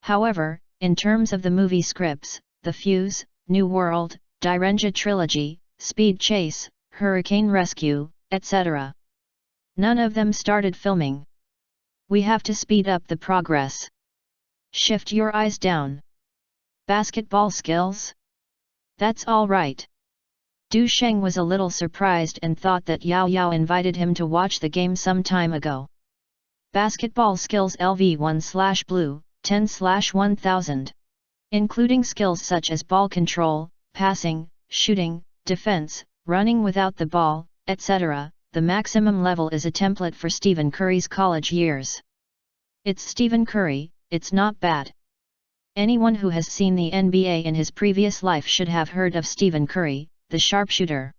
S1: However, in terms of the movie scripts, The Fuse, New World, Direnja Trilogy, Speed Chase, Hurricane Rescue, etc. none of them started filming. We have to speed up the progress. Shift your eyes down. Basketball skills? That's all right. Du Sheng was a little surprised and thought that Yao Yao invited him to watch the game some time ago. Basketball skills LV1/Blue, 10/1000. Including skills such as ball control, passing, shooting, defense, running without the ball, etc. The maximum level is a template for Stephen Curry's college years. It's Stephen Curry, it's not bad. Anyone who has seen the NBA in his previous life should have heard of Stephen Curry, the sharpshooter.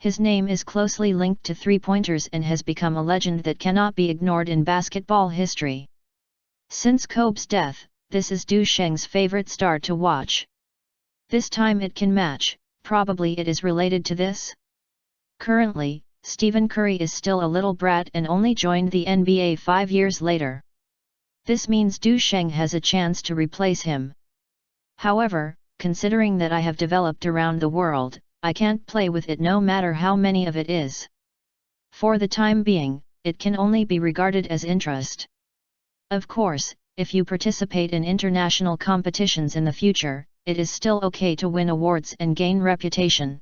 S1: His name is closely linked to three-pointers and has become a legend that cannot be ignored in basketball history. Since Kobe's death, this is Du Sheng's favorite star to watch. This time it can match, probably it is related to this. Currently, Stephen Curry is still a little brat and only joined the NBA 5 years later. This means Du Sheng has a chance to replace him. However, considering that I have developed around the world, I can't play with it no matter how many of it is. For the time being, it can only be regarded as interest. Of course, if you participate in international competitions in the future, it is still okay to win awards and gain reputation.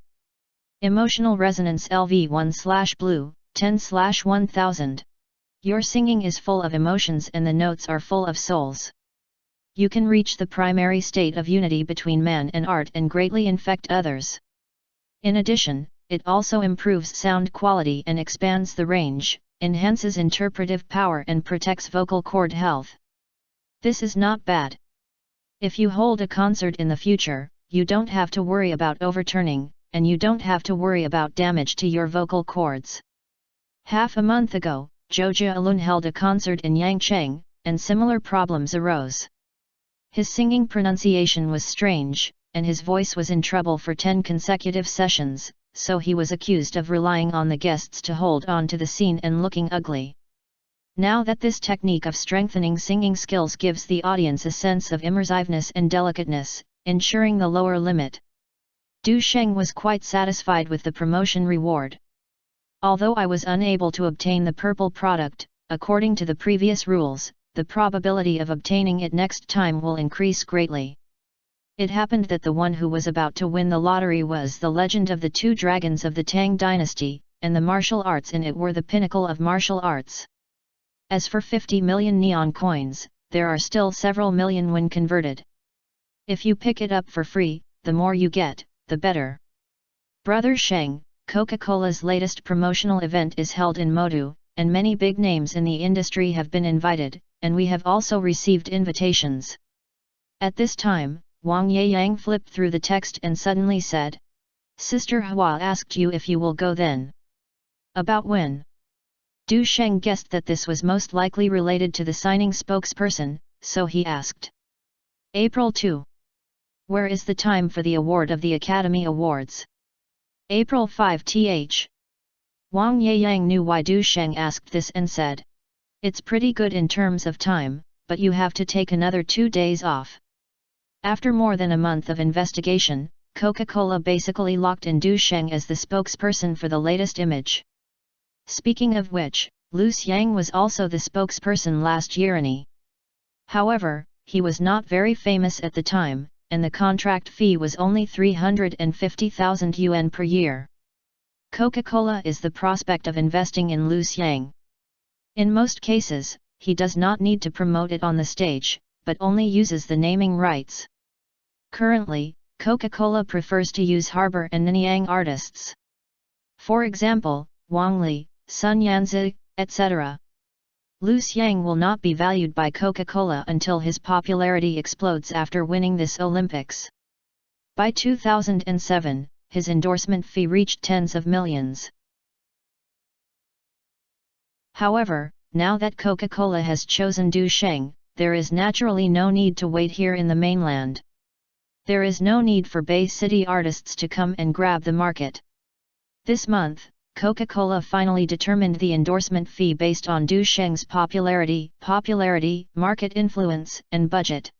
S1: Emotional Resonance LV1/Blue, 10/1000. Your singing is full of emotions and the notes are full of souls. You can reach the primary state of unity between man and art and greatly infect others. In addition, it also improves sound quality and expands the range, enhances interpretive power and protects vocal cord health. This is not bad. If you hold a concert in the future, you don't have to worry about overturning, and you don't have to worry about damage to your vocal cords. Half a month ago, Zhou Alun held a concert in Yangcheng, and similar problems arose. His singing pronunciation was strange, and his voice was in trouble for 10 consecutive sessions, so he was accused of relying on the guests to hold on to the scene and looking ugly. Now that this technique of strengthening singing skills gives the audience a sense of immersiveness and delicateness, ensuring the lower limit. Du Sheng was quite satisfied with the promotion reward. Although I was unable to obtain the purple product, according to the previous rules, the probability of obtaining it next time will increase greatly. It happened that the one who was about to win the lottery was the legend of the 2 dragons of the Tang dynasty, and the martial arts in it were the pinnacle of martial arts. As for 50 million neon coins, there are still several million when converted. If you pick it up for free, the more you get, the better. Brother Sheng, Coca-Cola's latest promotional event is held in Modu, and many big names in the industry have been invited, and we have also received invitations. At this time, Wang Yeyang flipped through the text and suddenly said, "Sister Hua asked you if you will go then." About when? Du Sheng guessed that this was most likely related to the signing spokesperson, so he asked. April 2. Where is the time for the award of the Academy Awards? April 5th. Wang Yeyang knew why Du Sheng asked this and said, "It's pretty good in terms of time, but you have to take another 2 days off." After more than a month of investigation, Coca-Cola basically locked in Du Sheng as the spokesperson for the latest image. Speaking of which, Lu Xiang was also the spokesperson last year. However, he was not very famous at the time, and the contract fee was only 350,000 yuan per year. Coca-Cola is the prospect of investing in Lu Xiang. In most cases, he does not need to promote it on the stage, but only uses the naming rights. Currently, Coca-Cola prefers to use Harbor and Nanyang artists. For example, Wang Li, Sun Yanzi, etc. Lu Xiang will not be valued by Coca-Cola until his popularity explodes after winning this Olympics. By 2007, his endorsement fee reached tens of millions. However, now that Coca-Cola has chosen Du Sheng, there is naturally no need to wait here in the mainland. There is no need for Bay City artists to come and grab the market. This month, Coca-Cola finally determined the endorsement fee based on Du Sheng's popularity, market influence, and budget.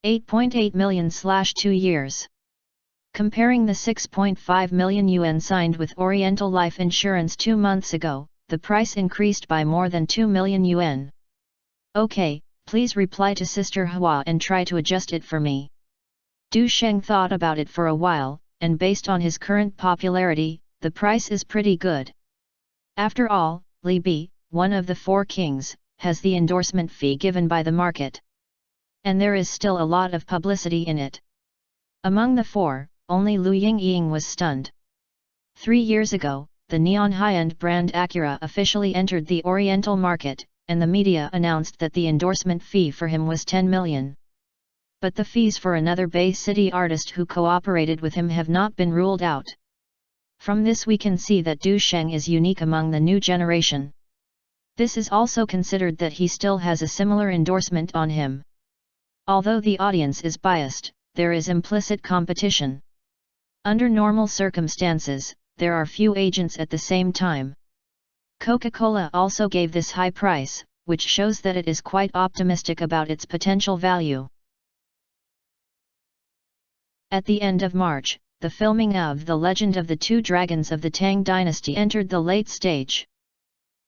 S1: 8.8 million/2 years. Comparing the 6.5 million yuan signed with Oriental Life Insurance 2 months ago, the price increased by more than 2 million yuan. Okay, please reply to Sister Hua and try to adjust it for me. Du Sheng thought about it for a while, and based on his current popularity, the price is pretty good. After all, Li Bi, one of the four kings, has the endorsement fee given by the market. And there is still a lot of publicity in it. Among the four, only Lu Yingying was stunned. 3 years ago, the neon high-end brand Acura officially entered the Oriental market, and the media announced that the endorsement fee for him was 10 million. But the fees for another Bay City artist who cooperated with him have not been ruled out. From this we can see that Du Sheng is unique among the new generation. This is also considered that he still has a similar endorsement on him. Although the audience is biased, there is implicit competition. Under normal circumstances, there are few agents at the same time. Coca-Cola also gave this high price, which shows that it is quite optimistic about its potential value. At the end of March, the filming of The Legend of the Two Dragons of the Tang Dynasty entered the late stage.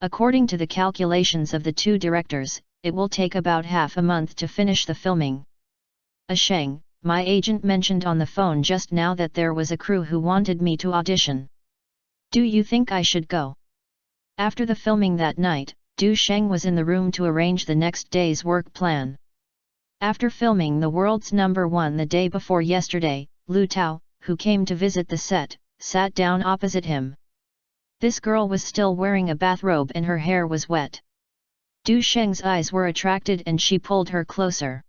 S1: According to the calculations of the two directors, it will take about half a month to finish the filming. Sheng, my agent mentioned on the phone just now that there was a crew who wanted me to audition. Do you think I should go? After the filming that night, Du Sheng was in the room to arrange the next day's work plan. After filming The World's Number 1 the day before yesterday, Lu Tao, who came to visit the set, sat down opposite him. This girl was still wearing a bathrobe and her hair was wet. Du Sheng's eyes were attracted and she pulled her closer.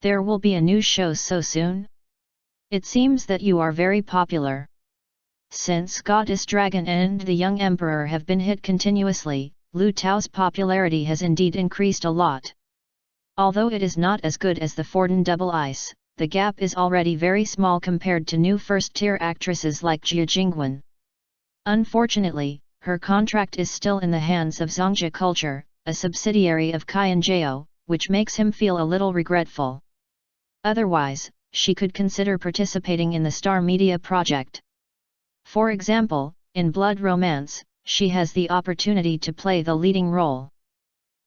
S1: There will be a new show so soon? It seems that you are very popular. Since Goddess Dragon and the Young Emperor have been hit continuously, Lu Tao's popularity has indeed increased a lot. Although it is not as good as the Forden Double Ice, the gap is already very small compared to new first-tier actresses like Jia Jingwen. Unfortunately, her contract is still in the hands of Zhongzhi Culture, a subsidiary of Qian Jiao, which makes him feel a little regretful. Otherwise, she could consider participating in the Star Media project. For example, in Blood Romance, she has the opportunity to play the leading role.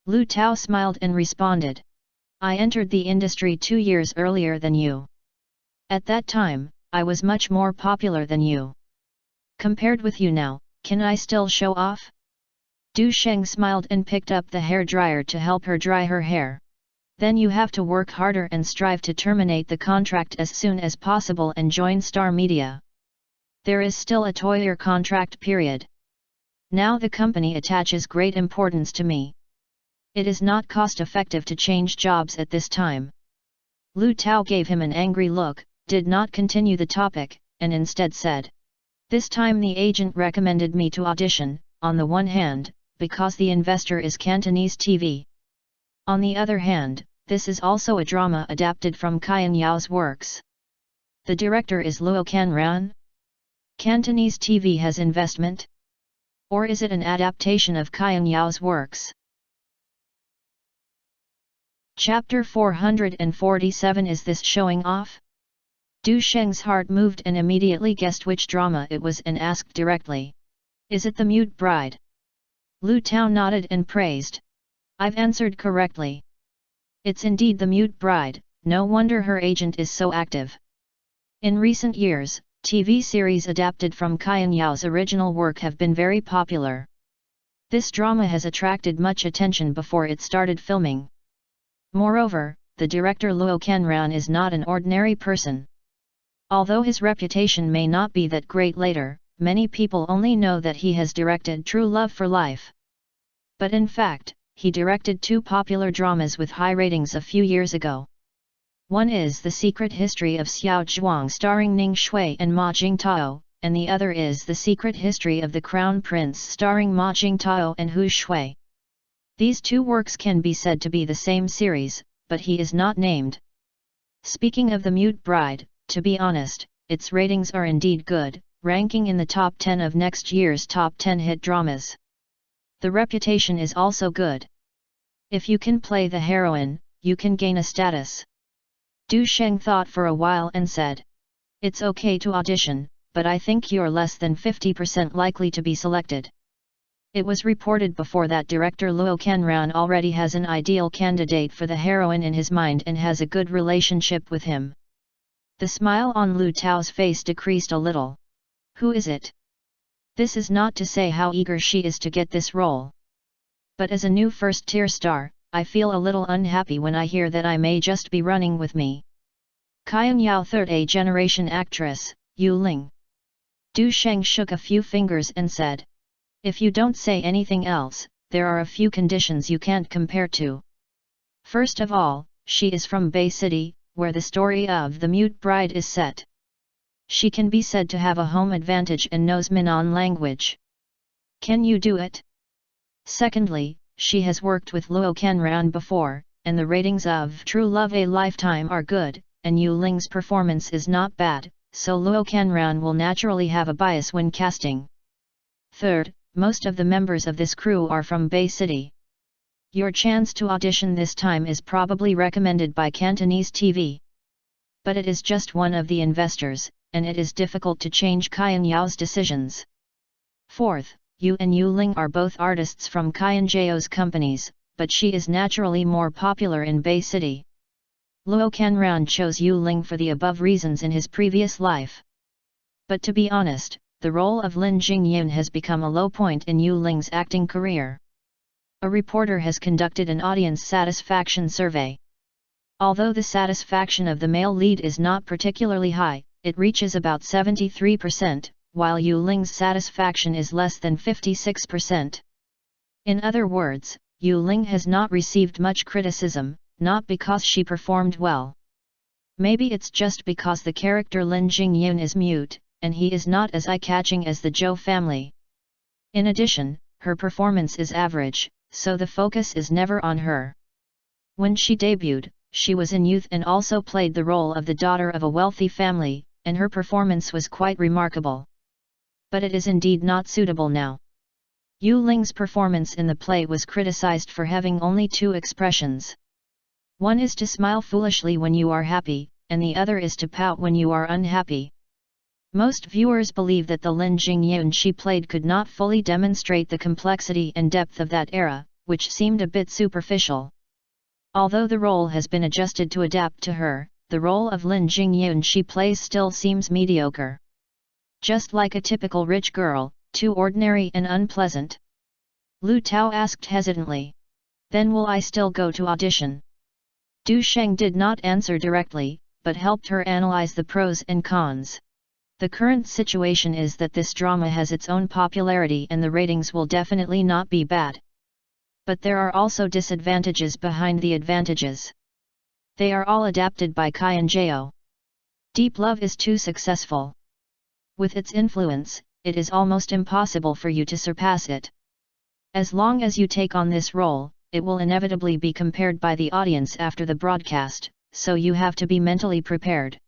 S1: Lu Tao smiled and responded. I entered the industry 2 years earlier than you. At that time, I was much more popular than you. Compared with you now, can I still show off? Du Sheng smiled and picked up the hair dryer to help her dry her hair. Then you have to work harder and strive to terminate the contract as soon as possible and join Star Media. There is still a 2-year contract period. Now the company attaches great importance to me. It is not cost-effective to change jobs at this time. Lu Tao gave him an angry look, did not continue the topic, and instead said, this time the agent recommended me to audition, on the one hand, because the investor is Cantonese TV. On the other hand, this is also a drama adapted from Qian Yao's works. The director is Luo Canran? Cantonese TV has investment? Or is it an adaptation of Qian Yao's works? Chapter 447 Is this showing off? Du Sheng's heart moved and immediately guessed which drama it was and asked directly. Is it The Mute Bride? Lu Tao nodded and praised. I've answered correctly. It's indeed The Mute Bride, no wonder her agent is so active. In recent years, TV series adapted from Qian Yao's original work have been very popular. This drama has attracted much attention before it started filming. Moreover, the director Luo Canran is not an ordinary person. Although his reputation may not be that great later, many people only know that he has directed True Love for Life. But in fact, he directed 2 popular dramas with high ratings a few years ago. One is The Secret History of Xiao Zhuang starring Ning Shui and Ma Jingtao, and the other is The Secret History of the Crown Prince starring Ma Jingtao and Hu Shui. These two works can be said to be the same series, but he is not named. Speaking of The Mute Bride, to be honest, its ratings are indeed good, ranking in the top 10 of next year's top 10 hit dramas. The reputation is also good. If you can play the heroine, you can gain a status. Du Sheng thought for a while and said, "It's okay to audition, but I think you're less than 50% likely to be selected." It was reported before that director Luo Canran already has an ideal candidate for the heroine in his mind and has a good relationship with him. The smile on Lu Tao's face decreased a little. Who is it? This is not to say how eager she is to get this role. But as a new first-tier star, I feel a little unhappy when I hear that I may just be running with me. Qian Yao, third-generation actress, Yu Ling. Du Sheng shook a few fingers and said, "If you don't say anything else, there are a few conditions you can't compare to. First of all, she is from Bay City, where the story of The Mute Bride is set. She can be said to have a home advantage and knows Minnan language. Can you do it? Secondly, she has worked with Luo Canran before, and the ratings of True Love a Lifetime are good, and Yu Ling's performance is not bad, so Luo Canran will naturally have a bias when casting. Third, most of the members of this crew are from Bay City. Your chance to audition this time is probably recommended by Cantonese TV. But it is just one of the investors, and it is difficult to change Qian Yao's decisions. Fourth, you and Yu Ling are both artists from Qian Zhao's companies, but she is naturally more popular in Bay City. Luo Canran chose Yu Ling for the above reasons in his previous life. But to be honest, the role of Lin Jingyun has become a low point in Yu Ling's acting career. A reporter has conducted an audience satisfaction survey. Although the satisfaction of the male lead is not particularly high, it reaches about 73%, while Yu Ling's satisfaction is less than 56%. In other words, Yu Ling has not received much criticism, not because she performed well. Maybe it's just because the character Lin Jingyun is mute, and he is not as eye-catching as the Zhou family. In addition, her performance is average, so the focus is never on her. When she debuted, she was in youth and also played the role of the daughter of a wealthy family, and her performance was quite remarkable. But it is indeed not suitable now. Yu Ling's performance in the play was criticized for having only two expressions. One is to smile foolishly when you are happy, and the other is to pout when you are unhappy. Most viewers believe that the Lin Jingyun she played could not fully demonstrate the complexity and depth of that era, which seemed a bit superficial. Although the role has been adjusted to adapt to her, the role of Lin Jingyun she plays still seems mediocre. Just like a typical rich girl, too ordinary and unpleasant. Lu Tao asked hesitantly. Then will I still go to audition? Du Sheng did not answer directly, but helped her analyze the pros and cons. The current situation is that this drama has its own popularity and the ratings will definitely not be bad. But there are also disadvantages behind the advantages. They are all adapted by Qian Zhao. Deep Love is too successful. With its influence, it is almost impossible for you to surpass it. As long as you take on this role, it will inevitably be compared by the audience after the broadcast, so you have to be mentally prepared.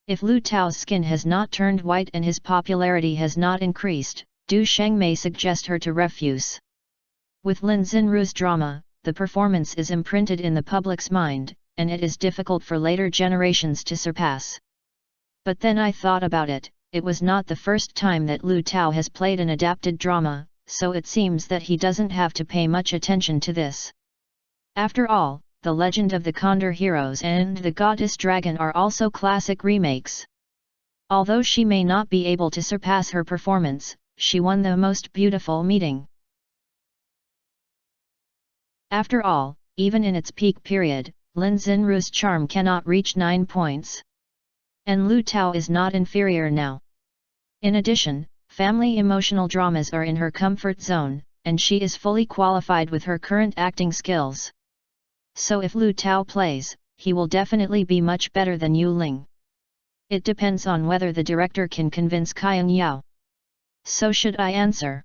S1: If Lu Tao's skin has not turned white and his popularity has not increased, Du Sheng may suggest her to refuse. With Lin Xinru's drama, the performance is imprinted in the public's mind, and it is difficult for later generations to surpass. But then I thought about it, it was not the first time that Lu Tao has played an adapted drama, so it seems that he doesn't have to pay much attention to this. After all, The Legend of the Condor Heroes and The Goddess Dragon are also classic remakes. Although she may not be able to surpass her performance, she won the most beautiful meeting. After all, even in its peak period, Lin Xinru's charm cannot reach 9 points. And Lu Tao is not inferior now. In addition, family emotional dramas are in her comfort zone, and she is fully qualified with her current acting skills. So if Lu Tao plays, he will definitely be much better than Yu Ling. It depends on whether the director can convince Qian Yao. So should I answer?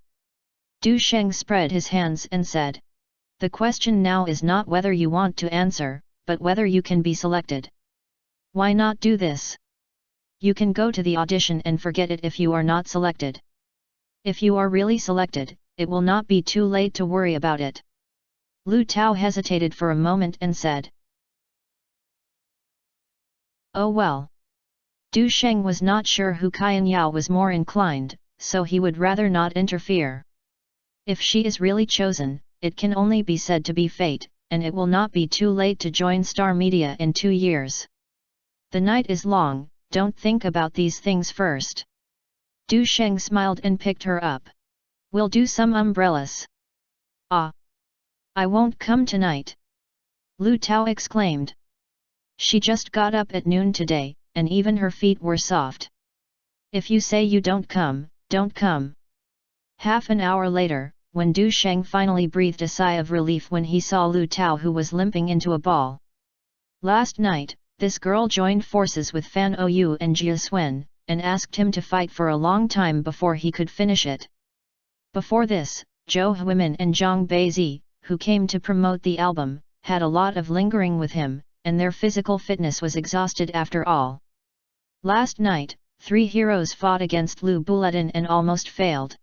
S1: Du Sheng spread his hands and said. The question now is not whether you want to answer, but whether you can be selected. Why not do this? You can go to the audition and forget it if you are not selected. If you are really selected, it will not be too late to worry about it. Lu Tao hesitated for a moment and said. Oh well. Du Sheng was not sure who Qian Yao was more inclined, so he would rather not interfere. If she is really chosen, it can only be said to be fate, and it will not be too late to join Star Media in 2 years. The night is long, don't think about these things first. Du Sheng smiled and picked her up. We'll do some umbrellas. Ah! I won't come tonight. Lu Tao exclaimed. She just got up at noon today, and even her feet were soft. If you say you don't come, don't come. Half an hour later, when Du Sheng finally breathed a sigh of relief when he saw Lu Tao who was limping into a ball. Last night, this girl joined forces with Fan Ou and Jia Suen, and asked him to fight for a long time before he could finish it. Before this, Zhou Huimin and Zhang Beizi, who came to promote the album, had a lot of lingering with him, and their physical fitness was exhausted after all. Last night, 3 heroes fought against Lu Buletin and almost failed.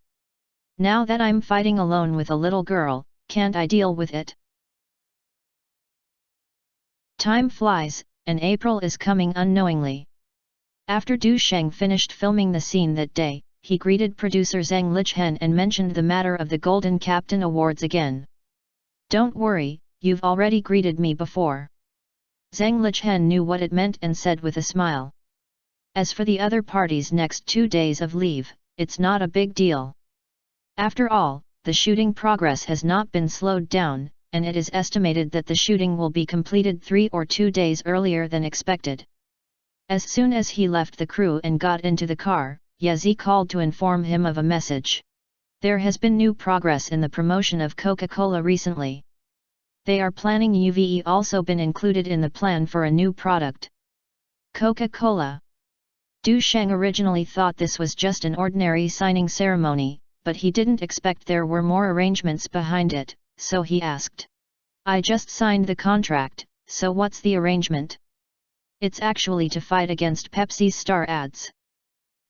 S1: Now that I'm fighting alone with a little girl, can't I deal with it? Time flies, and April is coming unknowingly. After Du Sheng finished filming the scene that day, he greeted producer Zhang Lichen and mentioned the matter of the Golden Captain Awards again. Don't worry, you've already greeted me before. Zhang Lichen knew what it meant and said with a smile. As for the other party's next 2 days of leave, it's not a big deal. After all, the shooting progress has not been slowed down, and it is estimated that the shooting will be completed 3 or 2 days earlier than expected. As soon as he left the crew and got into the car, Yazi called to inform him of a message. There has been new progress in the promotion of Coca-Cola recently. They are planning UVE also been included in the plan for a new product. Coca-Cola. Du Sheng originally thought this was just an ordinary signing ceremony, but he didn't expect there were more arrangements behind it, so he asked. I just signed the contract, so what's the arrangement? It's actually to fight against Pepsi's star ads.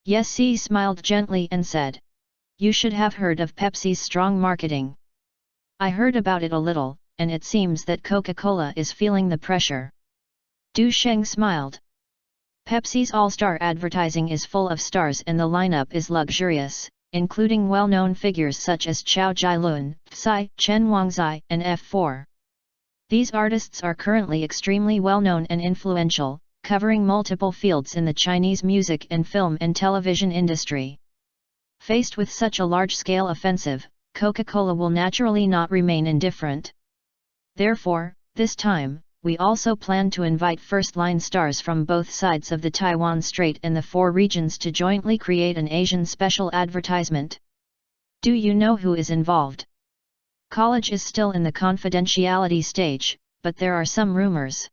S1: Yesi smiled gently and said. You should have heard of Pepsi's strong marketing. I heard about it a little, and it seems that Coca-Cola is feeling the pressure. Du Sheng smiled. Pepsi's all-star advertising is full of stars and the lineup is luxurious, including well-known figures such as Chao Jialun, Psy, Chen Wangzai, and F4. These artists are currently extremely well-known and influential, covering multiple fields in the Chinese music and film and television industry. Faced with such a large-scale offensive, Coca-Cola will naturally not remain indifferent. Therefore, this time, we also plan to invite first-line stars from both sides of the Taiwan Strait and the 4 regions to jointly create an Asian special advertisement. Do you know who is involved? College is still in the confidentiality stage, but there are some rumors.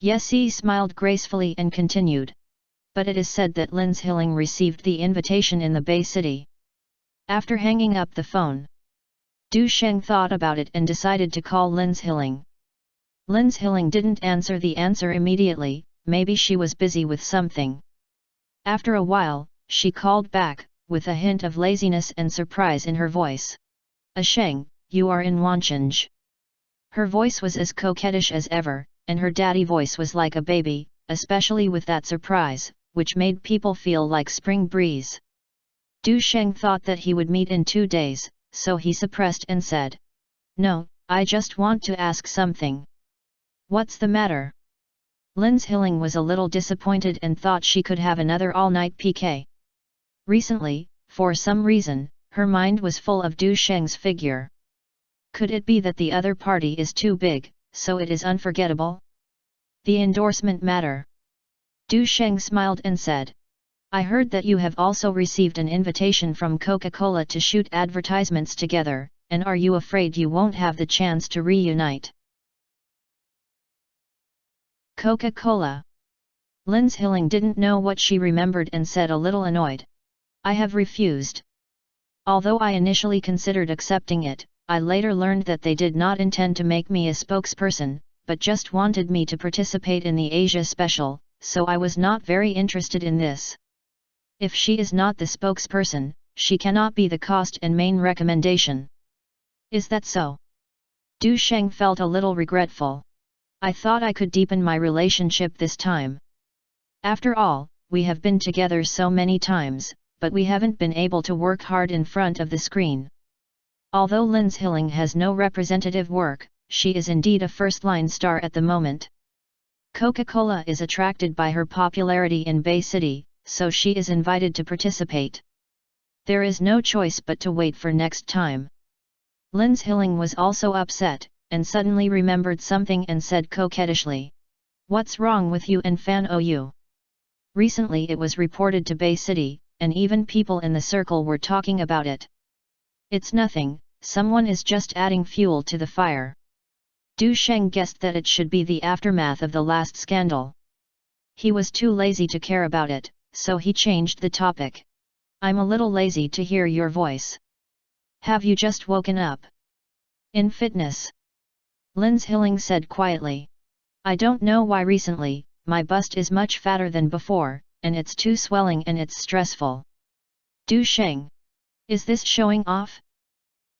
S1: Yesi smiled gracefully and continued. But it is said that Lin Zhiling received the invitation in the Bay City. After hanging up the phone, Du Sheng thought about it and decided to call Lin Zhiling. Lin Zhiling didn't answer the answer immediately, maybe she was busy with something. After a while, she called back, with a hint of laziness and surprise in her voice. Sheng, you are in Wancheng. Her voice was as coquettish as ever, and her daddy voice was like a baby, especially with that surprise, which made people feel like spring breeze. Du Sheng thought that he would meet in 2 days, so he suppressed and said. No, I just want to ask something. What's the matter? Lin Zhiling was a little disappointed and thought she could have another all-night PK. Recently, for some reason, her mind was full of Du Sheng's figure. Could it be that the other party is too big, so it is unforgettable? The endorsement matter. Du Sheng smiled and said. I heard that you have also received an invitation from Coca-Cola to shoot advertisements together, and are you afraid you won't have the chance to reunite? Coca-Cola. Lin's Hilling didn't know what she remembered and said a little annoyed. I have refused. Although I initially considered accepting it, I later learned that they did not intend to make me a spokesperson, but just wanted me to participate in the Asia special, so I was not very interested in this. If she is not the spokesperson, she cannot be the cost and main recommendation. Is that so? Du Sheng felt a little regretful. I thought I could deepen my relationship this time. After all, we have been together so many times, but we haven't been able to work hard in front of the screen. Although Lin's Hilling has no representative work, she is indeed a first-line star at the moment. Coca-Cola is attracted by her popularity in Bay City, so she is invited to participate. There is no choice but to wait for next time. Lin's Hilling was also upset, and suddenly remembered something and said coquettishly, "What's wrong with you and Fan OU?" Recently it was reported to Bay City, and even people in the circle were talking about it. It's nothing, someone is just adding fuel to the fire. Du Sheng guessed that it should be the aftermath of the last scandal. He was too lazy to care about it, so he changed the topic. I'm a little lazy to hear your voice. Have you just woken up? In fitness? Lin's Hilling said quietly. I don't know why recently, my bust is much fatter than before, and it's too swelling and it's stressful. Du Sheng. Is this showing off?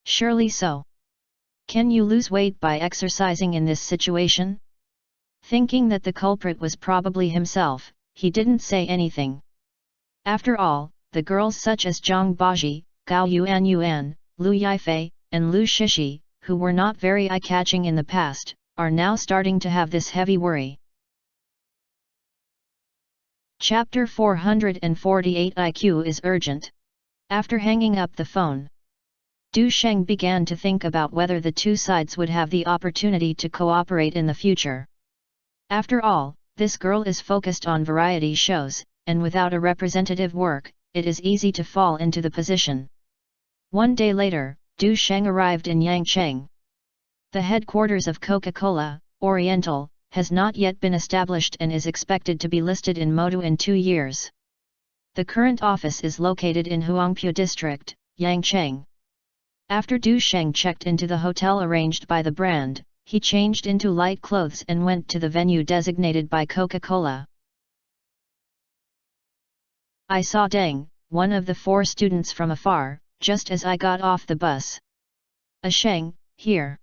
S1: Surely so. Can you lose weight by exercising in this situation? Thinking that the culprit was probably himself, he didn't say anything. After all, the girls such as Zhang Baji, Gao Yuan, Lu Yifei, and Lu Shishi, who were not very eye-catching in the past, are now starting to have this heavy worry. Chapter 448 IQ is urgent. After hanging up the phone, Du Sheng began to think about whether the two sides would have the opportunity to cooperate in the future. After all, this girl is focused on variety shows, and without a representative work, it is easy to fall into the position. One day later, Du Sheng arrived in Yangcheng. The headquarters of Coca-Cola, Oriental, has not yet been established and is expected to be listed in Modu in 2 years. The current office is located in Huangpu District, Yangcheng. After Du Sheng checked into the hotel arranged by the brand, he changed into light clothes and went to the venue designated by Coca-Cola. I saw Deng, one of the 4 students from afar, just as I got off the bus. A Sheng, here.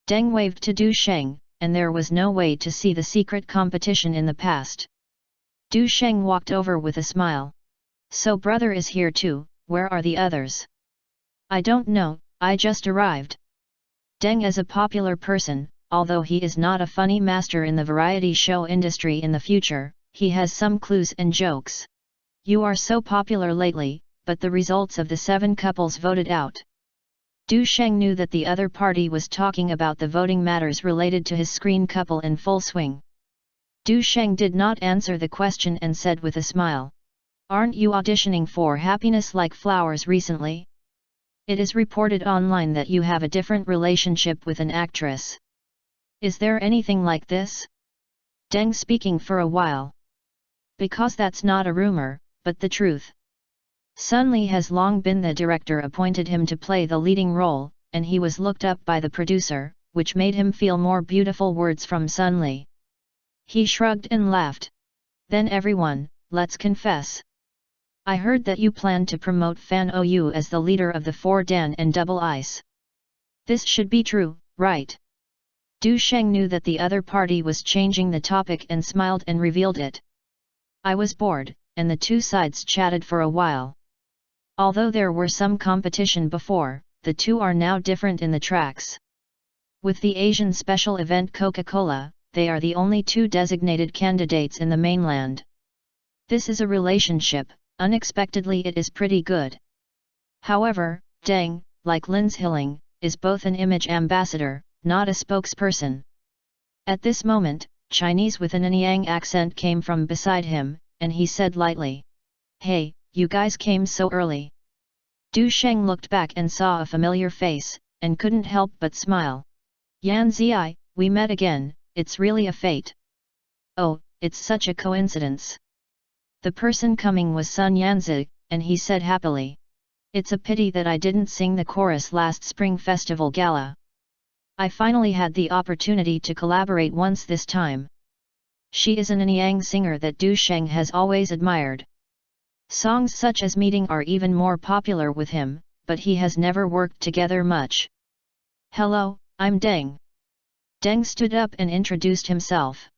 S1: Deng waved to Du Sheng, and there was no way to see the secret competition in the past. Du Sheng walked over with a smile. So brother is here too, where are the others? I don't know, I just arrived. Deng is a popular person, although he is not a funny master in the variety show industry in the future, he has some clues and jokes. You are so popular lately, but the results of the 7 couples voted out. Du Sheng knew that the other party was talking about the voting matters related to his screen couple in full swing. Du Sheng did not answer the question and said with a smile, "Aren't you auditioning for Happiness Like Flowers recently? It is reported online that you have a different relationship with an actress. Is there anything like this?" Deng speaking for a while. Because that's not a rumor, but the truth. Sun Li has long been the director appointed him to play the leading role, and he was looked up by the producer, which made him feel more beautiful words from Sun Li. He shrugged and laughed. Then everyone, let's confess. I heard that you plan to promote Fan OU as the leader of the 4 Dan and Double Ice. This should be true, right? Du Sheng knew that the other party was changing the topic and smiled and revealed it. I was bored, and the two sides chatted for a while. Although there were some competition before, the two are now different in the tracks. With the Asian special event Coca-Cola, they are the only 2 designated candidates in the mainland. This is a relationship, unexpectedly it is pretty good. However, Deng, like Lin's Hilling, is both an image ambassador, not a spokesperson. At this moment, Chinese with an Anyang accent came from beside him, and he said lightly, "Hey, you guys came so early." Du Sheng looked back and saw a familiar face, and couldn't help but smile. "Yan Zi, we met again, it's really a fate." Oh, it's such a coincidence. The person coming was Sun Yanzi, and he said happily. It's a pity that I didn't sing the chorus last Spring Festival Gala. I finally had the opportunity to collaborate once this time. She is an Anyang singer that Du Sheng has always admired. Songs such as Meeting are even more popular with him, but he has never worked together much. Hello, I'm Deng. Deng stood up and introduced himself.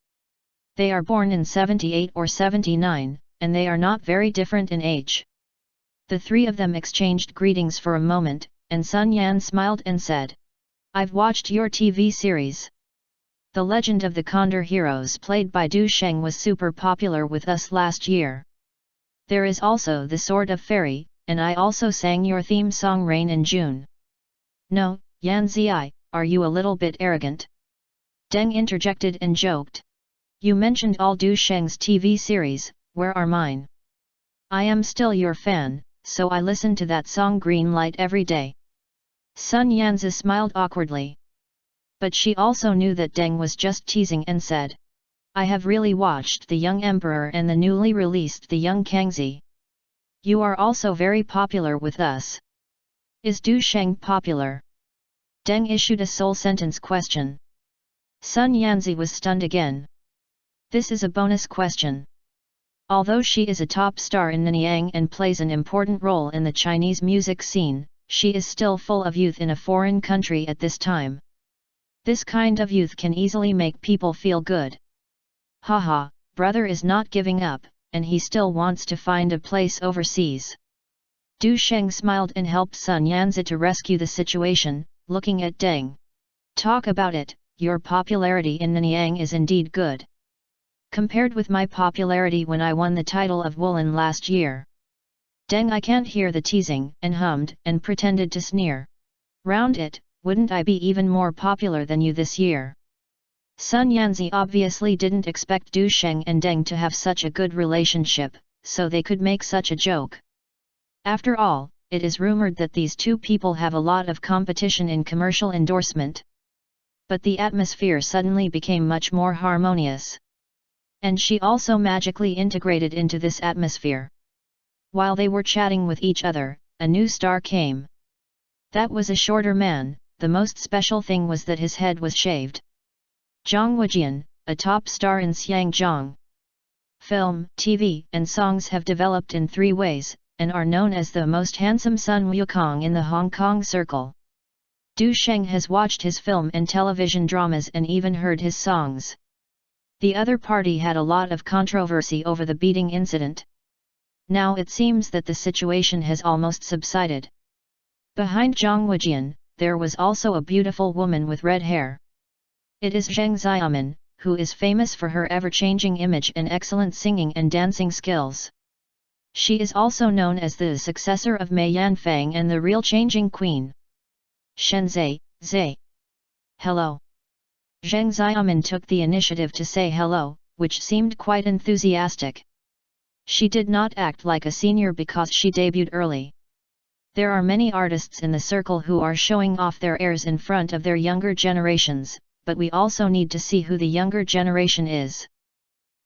S1: They are born in 78 or 79, and they are not very different in age. The three of them exchanged greetings for a moment, and Sun Yan smiled and said, I've watched your TV series. The Legend of the Condor Heroes played by Du Sheng was super popular with us last year. There is also The Sword of Fairy, and I also sang your theme song Rain in June. No, Yan Zi, are you a little bit arrogant? Deng interjected and joked. You mentioned all Du Sheng's TV series, where are mine? I am still your fan, so I listen to that song Green Light every day. Sun Yanzi smiled awkwardly. But she also knew that Deng was just teasing and said, I have really watched The Young Emperor and the newly released The Young Kangxi. You are also very popular with us. Is Du Sheng popular? Deng issued a sole sentence question. Sun Yanzi was stunned again. This is a bonus question. Although she is a top star in Nanyang and plays an important role in the Chinese music scene, she is still full of youth in a foreign country at this time. This kind of youth can easily make people feel good. Haha, brother is not giving up, and he still wants to find a place overseas. Du Sheng smiled and helped Sun Yanzi to rescue the situation, looking at Deng. Talk about it, your popularity in Nanyang is indeed good. Compared with my popularity when I won the title of Woolen last year. Deng I can't hear the teasing, and hummed, and pretended to sneer. Round it, wouldn't I be even more popular than you this year? Sun Yanzi obviously didn't expect Du Sheng and Deng to have such a good relationship, so they could make such a joke. After all, it is rumored that these two people have a lot of competition in commercial endorsement. But the atmosphere suddenly became much more harmonious. And she also magically integrated into this atmosphere. While they were chatting with each other, a new star came. That was a shorter man. The most special thing was that his head was shaved. Zhang Wujian, a top star in Xiangzhong. Film, TV, and songs have developed in three ways, and are known as the most handsome Sun Wukong in the Hong Kong circle. Du Sheng has watched his film and television dramas and even heard his songs. The other party had a lot of controversy over the beating incident. Now it seems that the situation has almost subsided. Behind Zhang Wujian, there was also a beautiful woman with red hair. It is Zheng Xiaomin, who is famous for her ever-changing image and excellent singing and dancing skills. She is also known as the successor of Mei Yanfang and the real changing queen. Shenzai, Zai. Hello. Zheng Xiaomin took the initiative to say hello, which seemed quite enthusiastic. She did not act like a senior because she debuted early. There are many artists in the circle who are showing off their airs in front of their younger generations, but we also need to see who the younger generation is.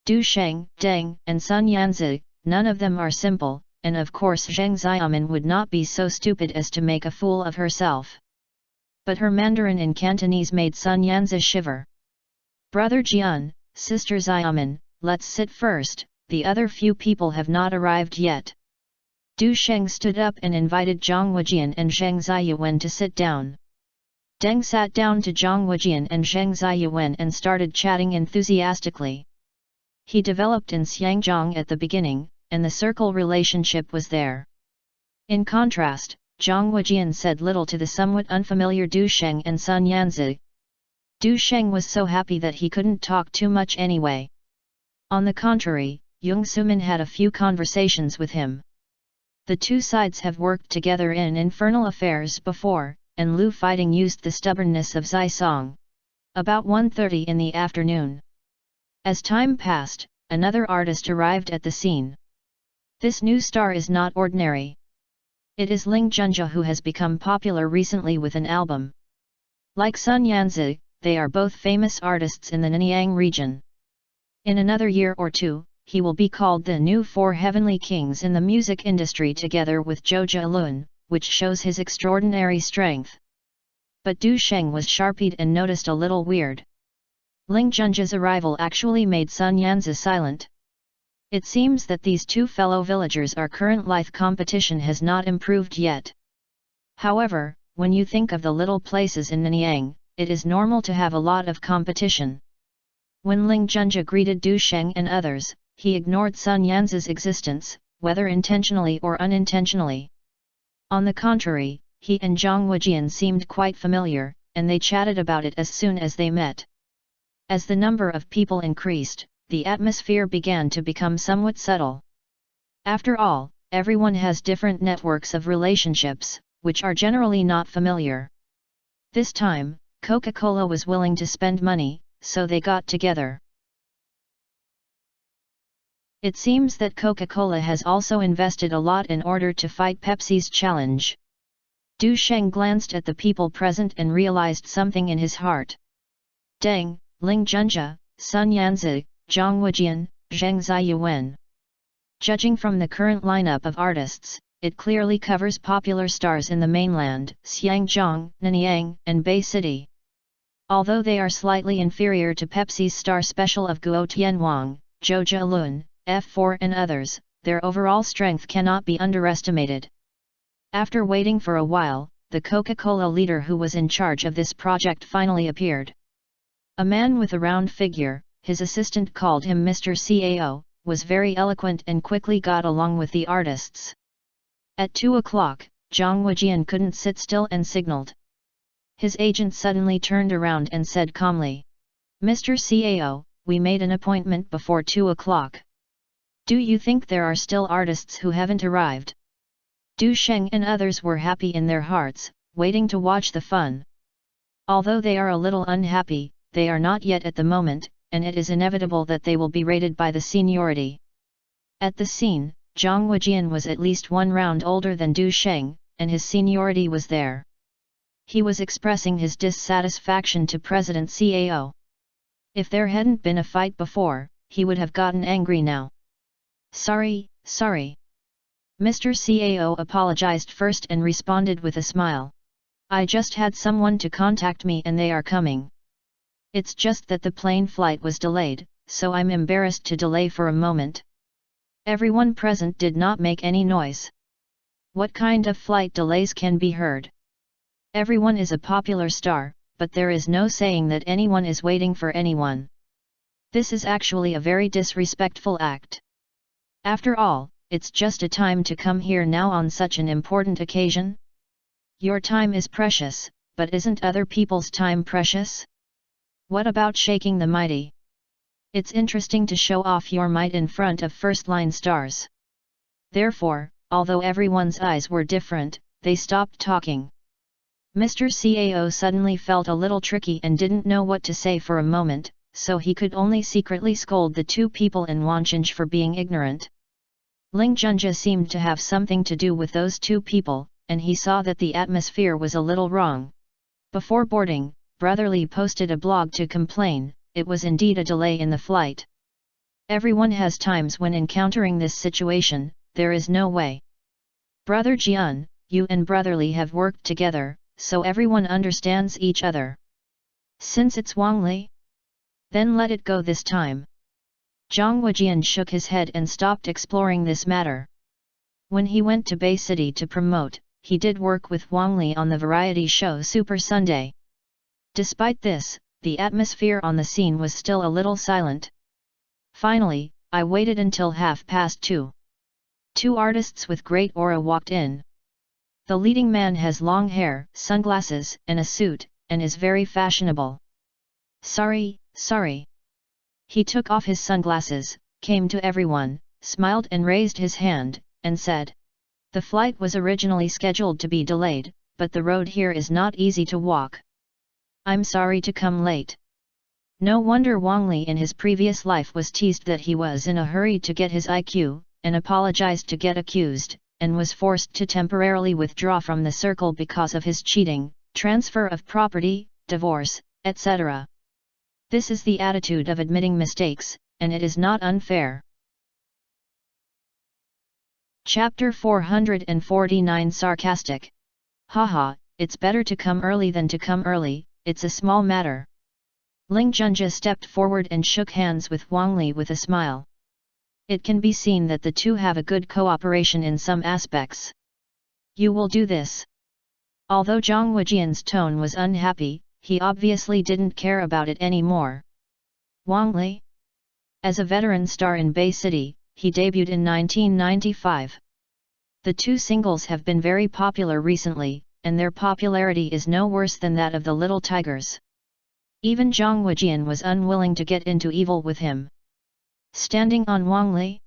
S1: Du Sheng, Deng, and Sun Yanzi, none of them are simple, and of course Zheng Xiaomin would not be so stupid as to make a fool of herself. But her Mandarin in Cantonese made Sun Yanzi shiver. Brother Jian, Sister Xiaomin, let's sit first, the other few people have not arrived yet. Du Sheng stood up and invited Zhang Wujian and Zheng Ziyuan to sit down. Deng sat down to Zhang Wujian and Zheng Ziyuan and started chatting enthusiastically. He developed in Xiangzhong at the beginning, and the circle relationship was there. In contrast, Zhang Wujian said little to the somewhat unfamiliar Du Sheng and Sun Yanzi. Du Sheng was so happy that he couldn't talk too much anyway. On the contrary, Yung Sumin had a few conversations with him. The two sides have worked together in Infernal Affairs before, and Lu fighting used the stubbornness of Zai Song. About 1:30 in the afternoon. As time passed, another artist arrived at the scene. This new star is not ordinary. It is Ling Junjia, who has become popular recently with an album. Like Sun Yanzi, they are both famous artists in the Nanyang region. In another year or two, he will be called the new four heavenly kings in the music industry together with Zhou Lun, which shows his extraordinary strength. But Du Sheng was sharp-eyed and noticed a little weird. Ling Junja's arrival actually made Sun Yanzi silent. It seems that these two fellow villagers' current life competition has not improved yet. However, when you think of the little places in Nanyang, it is normal to have a lot of competition. When Ling Junja greeted Du Sheng and others, he ignored Sun Yanzi's existence, whether intentionally or unintentionally. On the contrary, he and Zhang Wujian seemed quite familiar, and they chatted about it as soon as they met. As the number of people increased, the atmosphere began to become somewhat subtle. After all, everyone has different networks of relationships, which are generally not familiar. This time, Coca-Cola was willing to spend money, so they got together. It seems that Coca-Cola has also invested a lot in order to fight Pepsi's challenge. Du Sheng glanced at the people present and realized something in his heart. Deng, Ling Junja, Sun Yanzi, Zhang Wujian, Zheng Ziyuan. Judging from the current lineup of artists, it clearly covers popular stars in the mainland, Xiangjiang, Nanyang, and Bay City. Although they are slightly inferior to Pepsi's star special of Guo Tianwang, Zhou Lun, F4 and others, their overall strength cannot be underestimated. After waiting for a while, the Coca-Cola leader who was in charge of this project finally appeared. A man with a round figure, his assistant called him Mr. Cao, was very eloquent and quickly got along with the artists. At 2 o'clock, Zhang Wujian couldn't sit still and signaled. His agent suddenly turned around and said calmly, "Mr. Cao, we made an appointment before 2 o'clock. Do you think there are still artists who haven't arrived?" Du Sheng and others were happy in their hearts, waiting to watch the fun. Although they are a little unhappy, they are not yet at the moment, and it is inevitable that they will be rated by the seniority. At the scene, Zhang Wujian was at least one round older than Du Sheng, and his seniority was there. He was expressing his dissatisfaction to President Cao. If there hadn't been a fight before, he would have gotten angry now. Sorry. Mr. Cao apologized first and responded with a smile. "I just had someone to contact me and they are coming. It's just that the plane flight was delayed, so I'm embarrassed to delay for a moment." Everyone present did not make any noise. What kind of flight delays can be heard? Everyone is a popular star, but there is no saying that anyone is waiting for anyone. This is actually a very disrespectful act. After all, it's just a time to come here now on such an important occasion. Your time is precious, but isn't other people's time precious? What about shaking the mighty? It's interesting to show off your might in front of first-line stars. Therefore, although everyone's eyes were different, they stopped talking. Mr. Cao suddenly felt a little tricky and didn't know what to say for a moment, so he could only secretly scold the two people in Wanchanj for being ignorant. Ling Junja seemed to have something to do with those two people, and he saw that the atmosphere was a little wrong. Before boarding, Brotherly posted a blog to complain, it was indeed a delay in the flight. Everyone has times when encountering this situation, there is no way. Brother Jian, you and Brotherly have worked together, so everyone understands each other. Since it's Wangli, then let it go this time. Zhang Wujian shook his head and stopped exploring this matter. When he went to Bay City to promote, he did work with Wangli on the variety show Super Sunday. Despite this, the atmosphere on the scene was still a little silent. Finally, I waited until 2:30. Two artists with great aura walked in. The leading man has long hair, sunglasses, and a suit, and is very fashionable. Sorry. He took off his sunglasses, came to everyone, smiled and raised his hand, and said, "The flight was originally scheduled to be delayed, but the road here is not easy to walk. I'm sorry to come late." No wonder Wangli in his previous life was teased that he was in a hurry to get his IQ, and apologized to get accused, and was forced to temporarily withdraw from the circle because of his cheating, transfer of property, divorce, etc. This is the attitude of admitting mistakes, and it is not unfair. Chapter 449 Sarcastic. Haha, it's better to come early than to come early, it's a small matter. Ling Junjie stepped forward and shook hands with Wang Li with a smile. It can be seen that the two have a good cooperation in some aspects. You will do this. Although Zhang Weijian's tone was unhappy, he obviously didn't care about it anymore. Wang Li? As a veteran star in Bay City, he debuted in 1995. The two singles have been very popular recently, and their popularity is no worse than that of the Little Tigers. Even Zhang Weijian was unwilling to get into evil with him. Standing on Wang Li?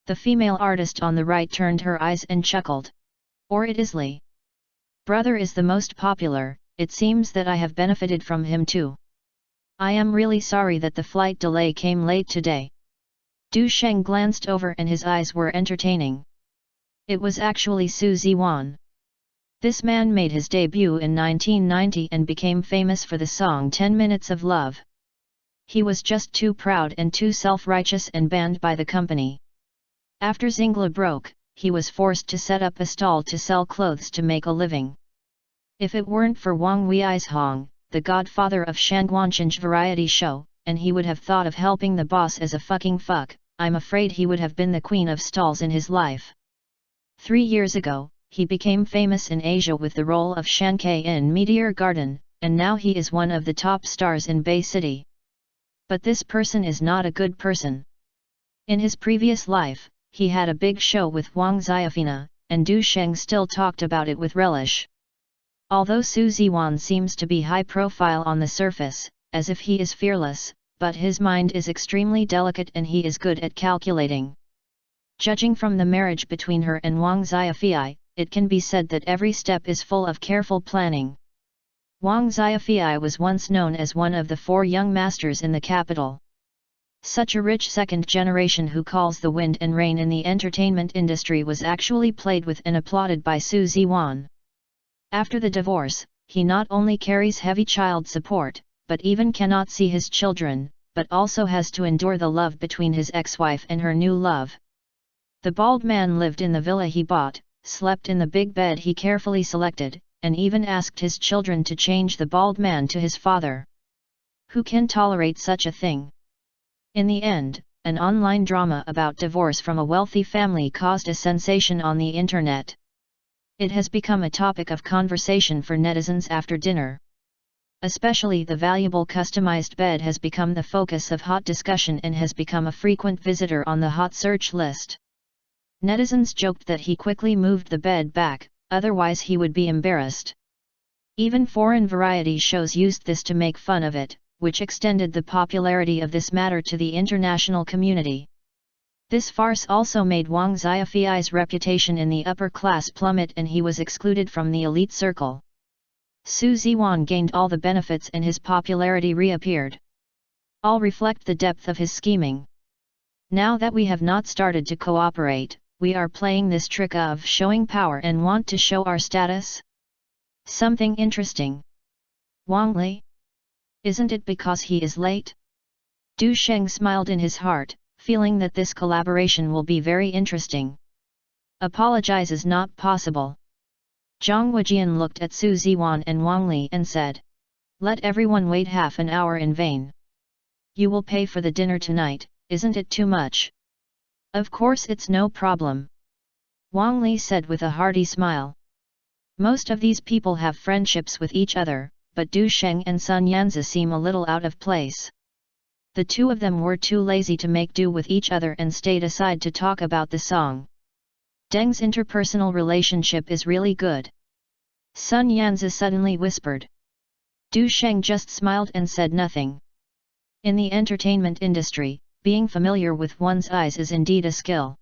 S1: The female artist on the right turned her eyes and chuckled. Or it is Li. Brother is the most popular, it seems that I have benefited from him too. I am really sorry that the flight delay came late today. Du Sheng glanced over and his eyes were entertaining. It was actually Su Ziwan. This man made his debut in 1990 and became famous for the song 10 Minutes of Love. He was just too proud and too self-righteous and banned by the company. After Xingla broke, he was forced to set up a stall to sell clothes to make a living. If it weren't for Wang Weizhong, the godfather of Shangguanchen's variety show, and he would have thought of helping the boss as a fucking fuck, I'm afraid he would have been the queen of stalls in his life. 3 years ago, he became famous in Asia with the role of Shankei in Meteor Garden, and now he is one of the top stars in Bay City. But this person is not a good person. In his previous life, he had a big show with Wang Xiaofina, and Du Sheng still talked about it with relish. Although Su Ziwan seems to be high profile on the surface, as if he is fearless, but his mind is extremely delicate and he is good at calculating. Judging from the marriage between her and Wang Xiaofei, it can be said that every step is full of careful planning. Wang Xiaofei was once known as one of the 4 young masters in the capital. Such a rich second generation who calls the wind and rain in the entertainment industry was actually played with and applauded by Su Ziwan. After the divorce, he not only carries heavy child support, but even cannot see his children, but also has to endure the love between his ex-wife and her new love. The bald man lived in the villa he bought, slept in the big bed he carefully selected, and even asked his children to change the bald man to his father. Who can tolerate such a thing? In the end, an online drama about divorce from a wealthy family caused a sensation on the internet. It has become a topic of conversation for netizens after dinner. Especially the valuable customized bed has become the focus of hot discussion and has become a frequent visitor on the hot search list. Netizens joked that he quickly moved the bed back, otherwise he would be embarrassed. Even foreign variety shows used this to make fun of it, which extended the popularity of this matter to the international community. This farce also made Wang Xiaofei's reputation in the upper class plummet and he was excluded from the elite circle. Su Ziwan gained all the benefits and his popularity reappeared. All reflect the depth of his scheming. Now that we have not started to cooperate, we are playing this trick of showing power and want to show our status? Something interesting. Wang Li? Isn't it because he is late? Du Sheng smiled in his heart, feeling that this collaboration will be very interesting. Apologize is not possible. Zhang Weijian looked at Su Ziwan and Wang Li and said, "Let everyone wait half an hour in vain. You will pay for the dinner tonight, isn't it too much?" "Of course it's no problem," Wang Li said with a hearty smile. Most of these people have friendships with each other, but Du Sheng and Sun Yanzi seem a little out of place. The two of them were too lazy to make do with each other and stayed aside to talk about the song. Deng's interpersonal relationship is really good, Sun Yanzi suddenly whispered. Du Sheng just smiled and said nothing. In the entertainment industry, being familiar with one's eyes is indeed a skill.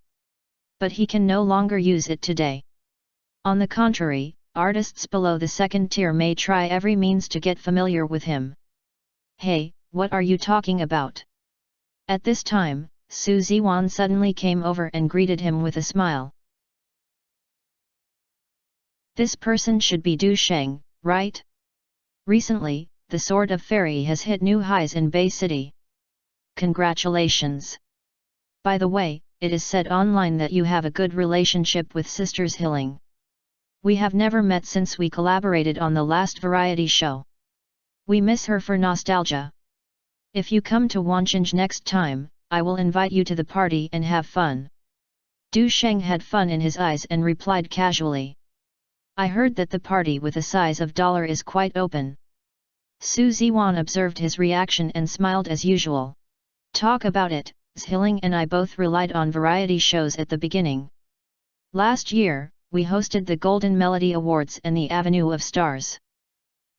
S1: But he can no longer use it today. On the contrary, artists below the second tier may try every means to get familiar with him. "Hey, what are you talking about?" At this time, Su Ziwan suddenly came over and greeted him with a smile. This person should be Du Sheng, right? Recently, the Sword of Fairy has hit new highs in Bay City. Congratulations! By the way, it is said online that you have a good relationship with Sisters Hilling. We have never met since we collaborated on the last variety show. We miss her for nostalgia. If you come to Wancheng next time, I will invite you to the party and have fun. Du Sheng had fun in his eyes and replied casually. I heard that the party with a size of dollar is quite open. Su Ziwan observed his reaction and smiled as usual. Talk about it, Zhiling and I both relied on variety shows at the beginning. Last year, we hosted the Golden Melody Awards and the Avenue of Stars.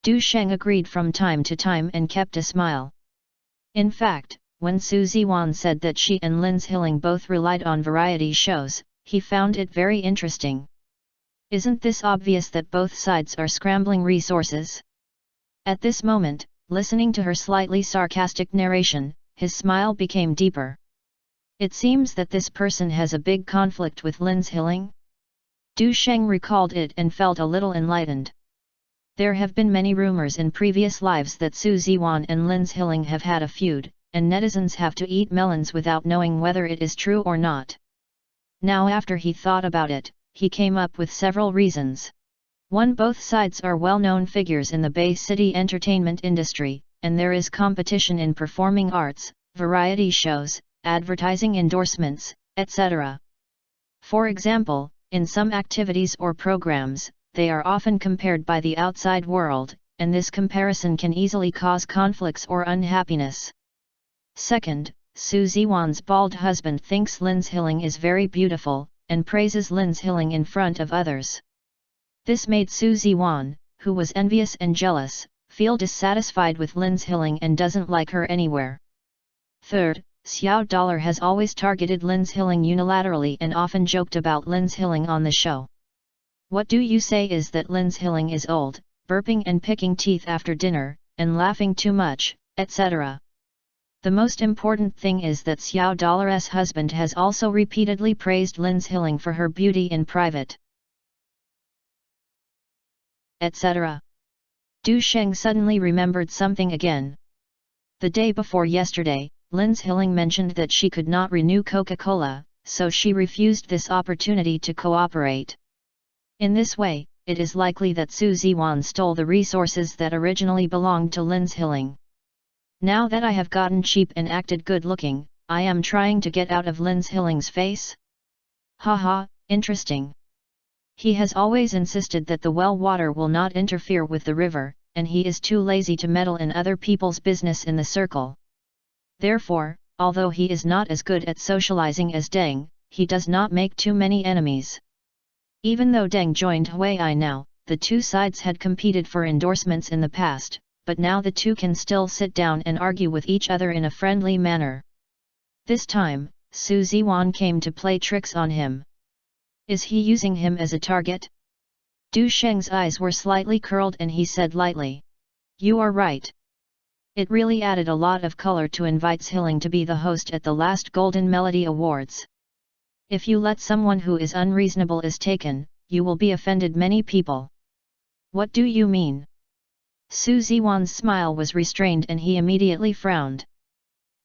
S1: Du Sheng agreed from time to time and kept a smile. In fact, when Su Ziwan said that she and Lin Zhiling both relied on variety shows, he found it very interesting. Isn't this obvious that both sides are scrambling resources? At this moment, listening to her slightly sarcastic narration, his smile became deeper. It seems that this person has a big conflict with Lin Zhiling. Du Sheng recalled it and felt a little enlightened. There have been many rumors in previous lives that Su Ziwan and Lin Zhiling have had a feud, and netizens have to eat melons without knowing whether it is true or not. Now after he thought about it, he came up with several reasons. 1. Both sides are well-known figures in the Bay City entertainment industry, and there is competition in performing arts, variety shows, advertising endorsements, etc. For example, in some activities or programs, they are often compared by the outside world, and this comparison can easily cause conflicts or unhappiness. 2. Su Ziwan's bald husband thinks Lin Zhiling is very beautiful, and praises Lin Zhiling in front of others. This made Su Ziwan, who was envious and jealous, feel dissatisfied with Lin Zhiling and doesn't like her anywhere. 3. Xiao Dollar has always targeted Lin Zhiling unilaterally and often joked about Lin Zhiling on the show. What do you say is that Lin Zhiling is old, burping and picking teeth after dinner, and laughing too much, etc. The most important thing is that Xiao Dollar's husband has also repeatedly praised Lin Zhiling for her beauty in private, etc. Du Sheng suddenly remembered something again. The day before yesterday, Lin Zhiling mentioned that she could not renew Coca-Cola, so she refused this opportunity to cooperate. In this way, it is likely that Su Ziwan stole the resources that originally belonged to Lin Zhiling. Now that I have gotten cheap and acted good-looking, I am trying to get out of Lin Zhiling's face? Haha, interesting. He has always insisted that the well water will not interfere with the river, and he is too lazy to meddle in other people's business in the circle. Therefore, although he is not as good at socializing as Deng, he does not make too many enemies. Even though Deng joined Huai now, the two sides had competed for endorsements in the past, but now the two can still sit down and argue with each other in a friendly manner. This time, Su Ziwan came to play tricks on him. Is he using him as a target? Du Sheng's eyes were slightly curled and he said lightly. You are right. It really added a lot of color to invite Zhiling to be the host at the last Golden Melody Awards. If you let someone who is unreasonable is taken, you will be offended many people. What do you mean? Su Ziwan's smile was restrained and he immediately frowned.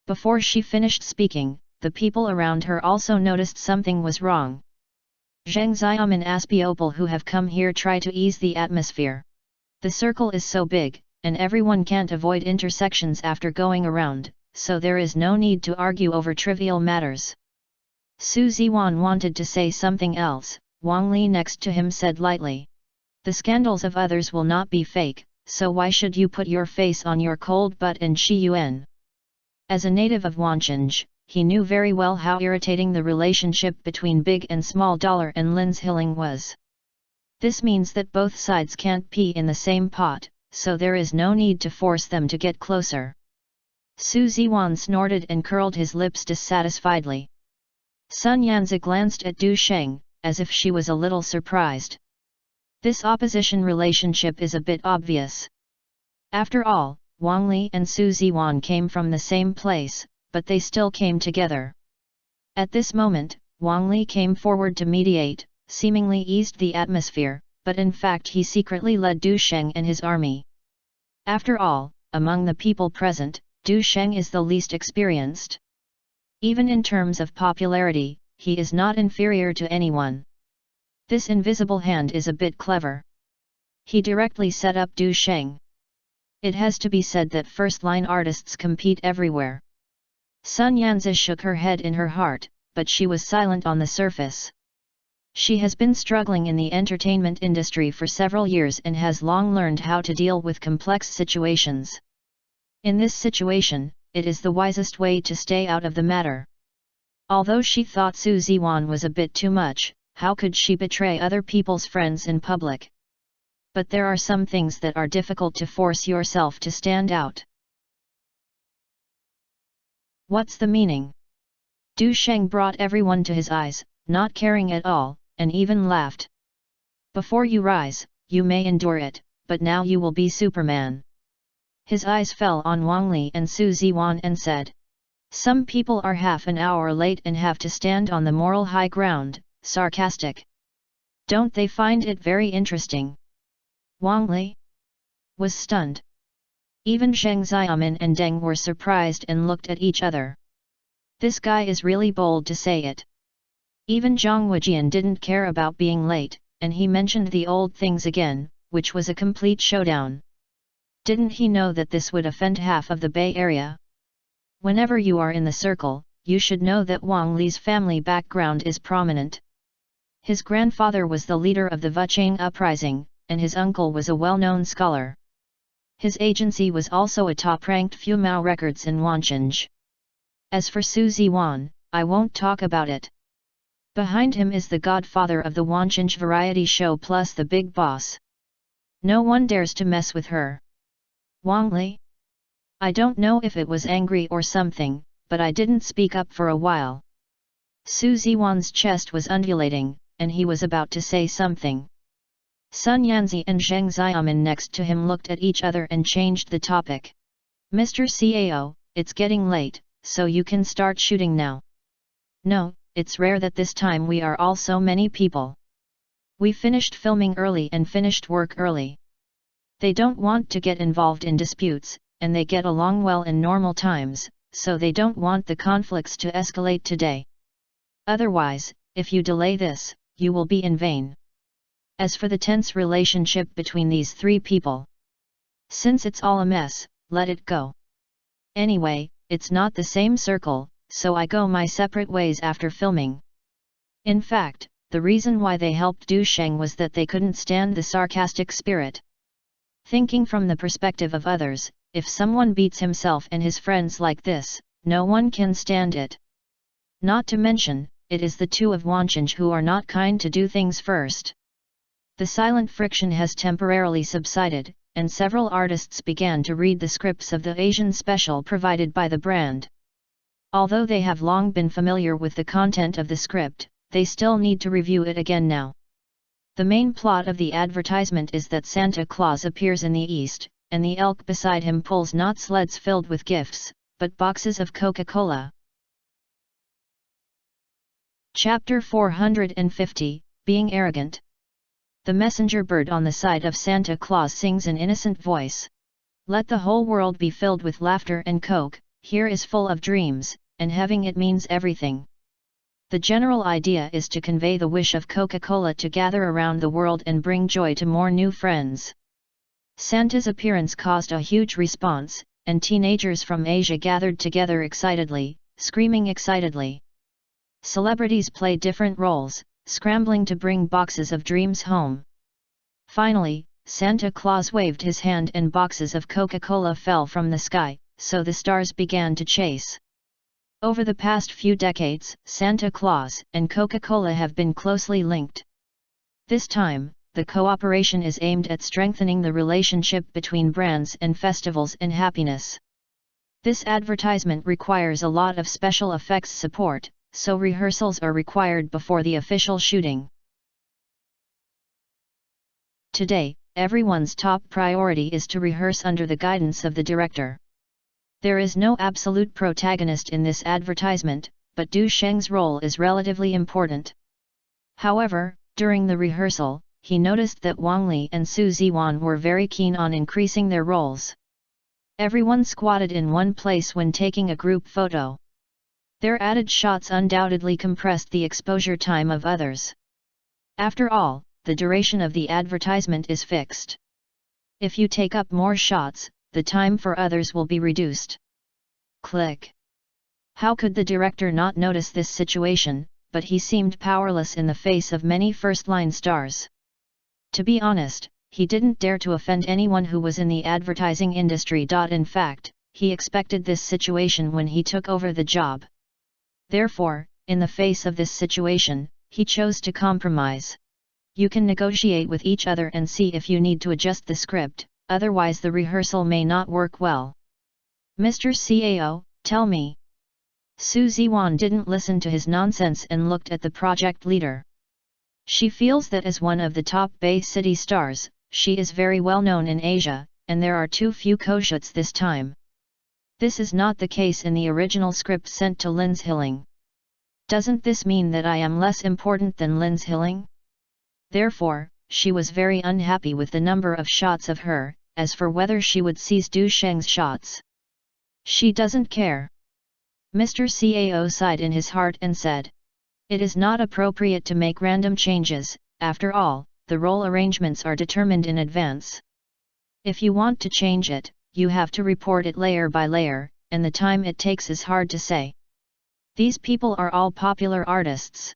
S1: Before she finished speaking, the people around her also noticed something was wrong. Zheng Xiam and Aspiopal who have come here try to ease the atmosphere. The circle is so big, and everyone can't avoid intersections after going around, so there is no need to argue over trivial matters. Su Ziwan wanted to say something else. Wang Li next to him said lightly. The scandals of others will not be fake, so why should you put your face on your cold butt and Shi Yuan? As a native of Wancheng, he knew very well how irritating the relationship between Big and Small Dollar and Lin Zhiling was. This means that both sides can't pee in the same pot, so there is no need to force them to get closer. Su Ziwan snorted and curled his lips dissatisfiedly. Sun Yanzi glanced at Du Sheng, as if she was a little surprised. This opposition relationship is a bit obvious. After all, Wang Li and Su Ziwan came from the same place, but they still came together. At this moment, Wang Li came forward to mediate, seemingly eased the atmosphere, but in fact he secretly led Du Sheng and his army. After all, among the people present, Du Sheng is the least experienced. Even in terms of popularity, he is not inferior to anyone. This invisible hand is a bit clever. He directly set up Du Sheng. It has to be said that first-line artists compete everywhere. Sun Yanzi shook her head in her heart, but she was silent on the surface. She has been struggling in the entertainment industry for several years and has long learned how to deal with complex situations. In this situation, it is the wisest way to stay out of the matter. Although she thought Su Ziwan was a bit too much, how could she betray other people's friends in public? But there are some things that are difficult to force yourself to stand out. What's the meaning? Du Sheng brought everyone to his eyes, not caring at all, and even laughed. Before you rise, you may endure it, but now you will be Superman. His eyes fell on Wang Li and Su Ziwan and said, "Some people are half an hour late and have to stand on the moral high ground," sarcastic. Don't they find it very interesting? Wang Li was stunned. Even Zheng Xiaomin and Deng were surprised and looked at each other. This guy is really bold to say it. Even Zhang Wujian didn't care about being late, and he mentioned the old things again, which was a complete showdown. Didn't he know that this would offend half of the Bay Area? Whenever you are in the circle, you should know that Wang Li's family background is prominent. His grandfather was the leader of the Wuchang uprising, and his uncle was a well-known scholar. His agency was also a top-ranked Fumao Records in Wancheng. As for Su Ziwan, I won't talk about it. Behind him is the godfather of the Wancheng variety show plus the big boss. No one dares to mess with her. Wang Li? I don't know if it was angry or something, but I didn't speak up for a while. Su Ziwan's chest was undulating, and he was about to say something. Sun Yanzi and Zheng Xiaomin next to him looked at each other and changed the topic. Mr. Cao, it's getting late, so you can start shooting now. No, it's rare that this time we are all so many people. We finished filming early and finished work early. They don't want to get involved in disputes, and they get along well in normal times, so they don't want the conflicts to escalate today. Otherwise, if you delay this, you will be in vain. As for the tense relationship between these three people, since it's all a mess, let it go. Anyway, it's not the same circle, so I go my separate ways after filming. In fact, the reason why they helped Du Sheng was that they couldn't stand the sarcastic spirit. Thinking from the perspective of others, if someone beats himself and his friends like this, no one can stand it. Not to mention, it is the two of Wancheng who are not kind to do things first. The silent friction has temporarily subsided, and several artists began to read the scripts of the Asian special provided by the brand. Although they have long been familiar with the content of the script, they still need to review it again now. The main plot of the advertisement is that Santa Claus appears in the east, and the elk beside him pulls not sleds filled with gifts, but boxes of Coca-Cola. Chapter 450, Being Arrogant. The messenger bird on the side of Santa Claus sings an innocent voice. Let the whole world be filled with laughter and Coke, here is full of dreams, and having it means everything. The general idea is to convey the wish of Coca-Cola to gather around the world and bring joy to more new friends. Santa's appearance caused a huge response, and teenagers from Asia gathered together excitedly, screaming excitedly. Celebrities play different roles, scrambling to bring boxes of dreams home. Finally, Santa Claus waved his hand and boxes of Coca-Cola fell from the sky, so the stars began to chase. Over the past few decades, Santa Claus and Coca-Cola have been closely linked. This time, the cooperation is aimed at strengthening the relationship between brands and festivals and happiness. This advertisement requires a lot of special effects support, so rehearsals are required before the official shooting. Today, everyone's top priority is to rehearse under the guidance of the director. There is no absolute protagonist in this advertisement, but Du Sheng's role is relatively important. However, during the rehearsal, he noticed that Wang Li and Su Ziwan were very keen on increasing their roles. Everyone squatted in one place when taking a group photo. Their added shots undoubtedly compressed the exposure time of others. After all, the duration of the advertisement is fixed. If you take up more shots, the time for others will be reduced. Click. How could the director not notice this situation, but he seemed powerless in the face of many first-line stars. To be honest, he didn't dare to offend anyone who was in the advertising industry. In fact, he expected this situation when he took over the job. Therefore, in the face of this situation, he chose to compromise. You can negotiate with each other and see if you need to adjust the script, otherwise the rehearsal may not work well. Mr. CAO, tell me. Su Ziwan didn't listen to his nonsense and looked at the project leader. She feels that as one of the top Bay City stars, she is very well known in Asia, and there are too few co-shoots this time. This is not the case in the original script sent to Linz Hilling. Doesn't this mean that I am less important than Linz Hilling? Therefore, she was very unhappy with the number of shots of her. As for whether she would seize Du Sheng's shots, she doesn't care. Mr. CAO sighed in his heart and said, "It is not appropriate to make random changes, after all, the role arrangements are determined in advance. If you want to change it, you have to report it layer by layer, and the time it takes is hard to say. These people are all popular artists.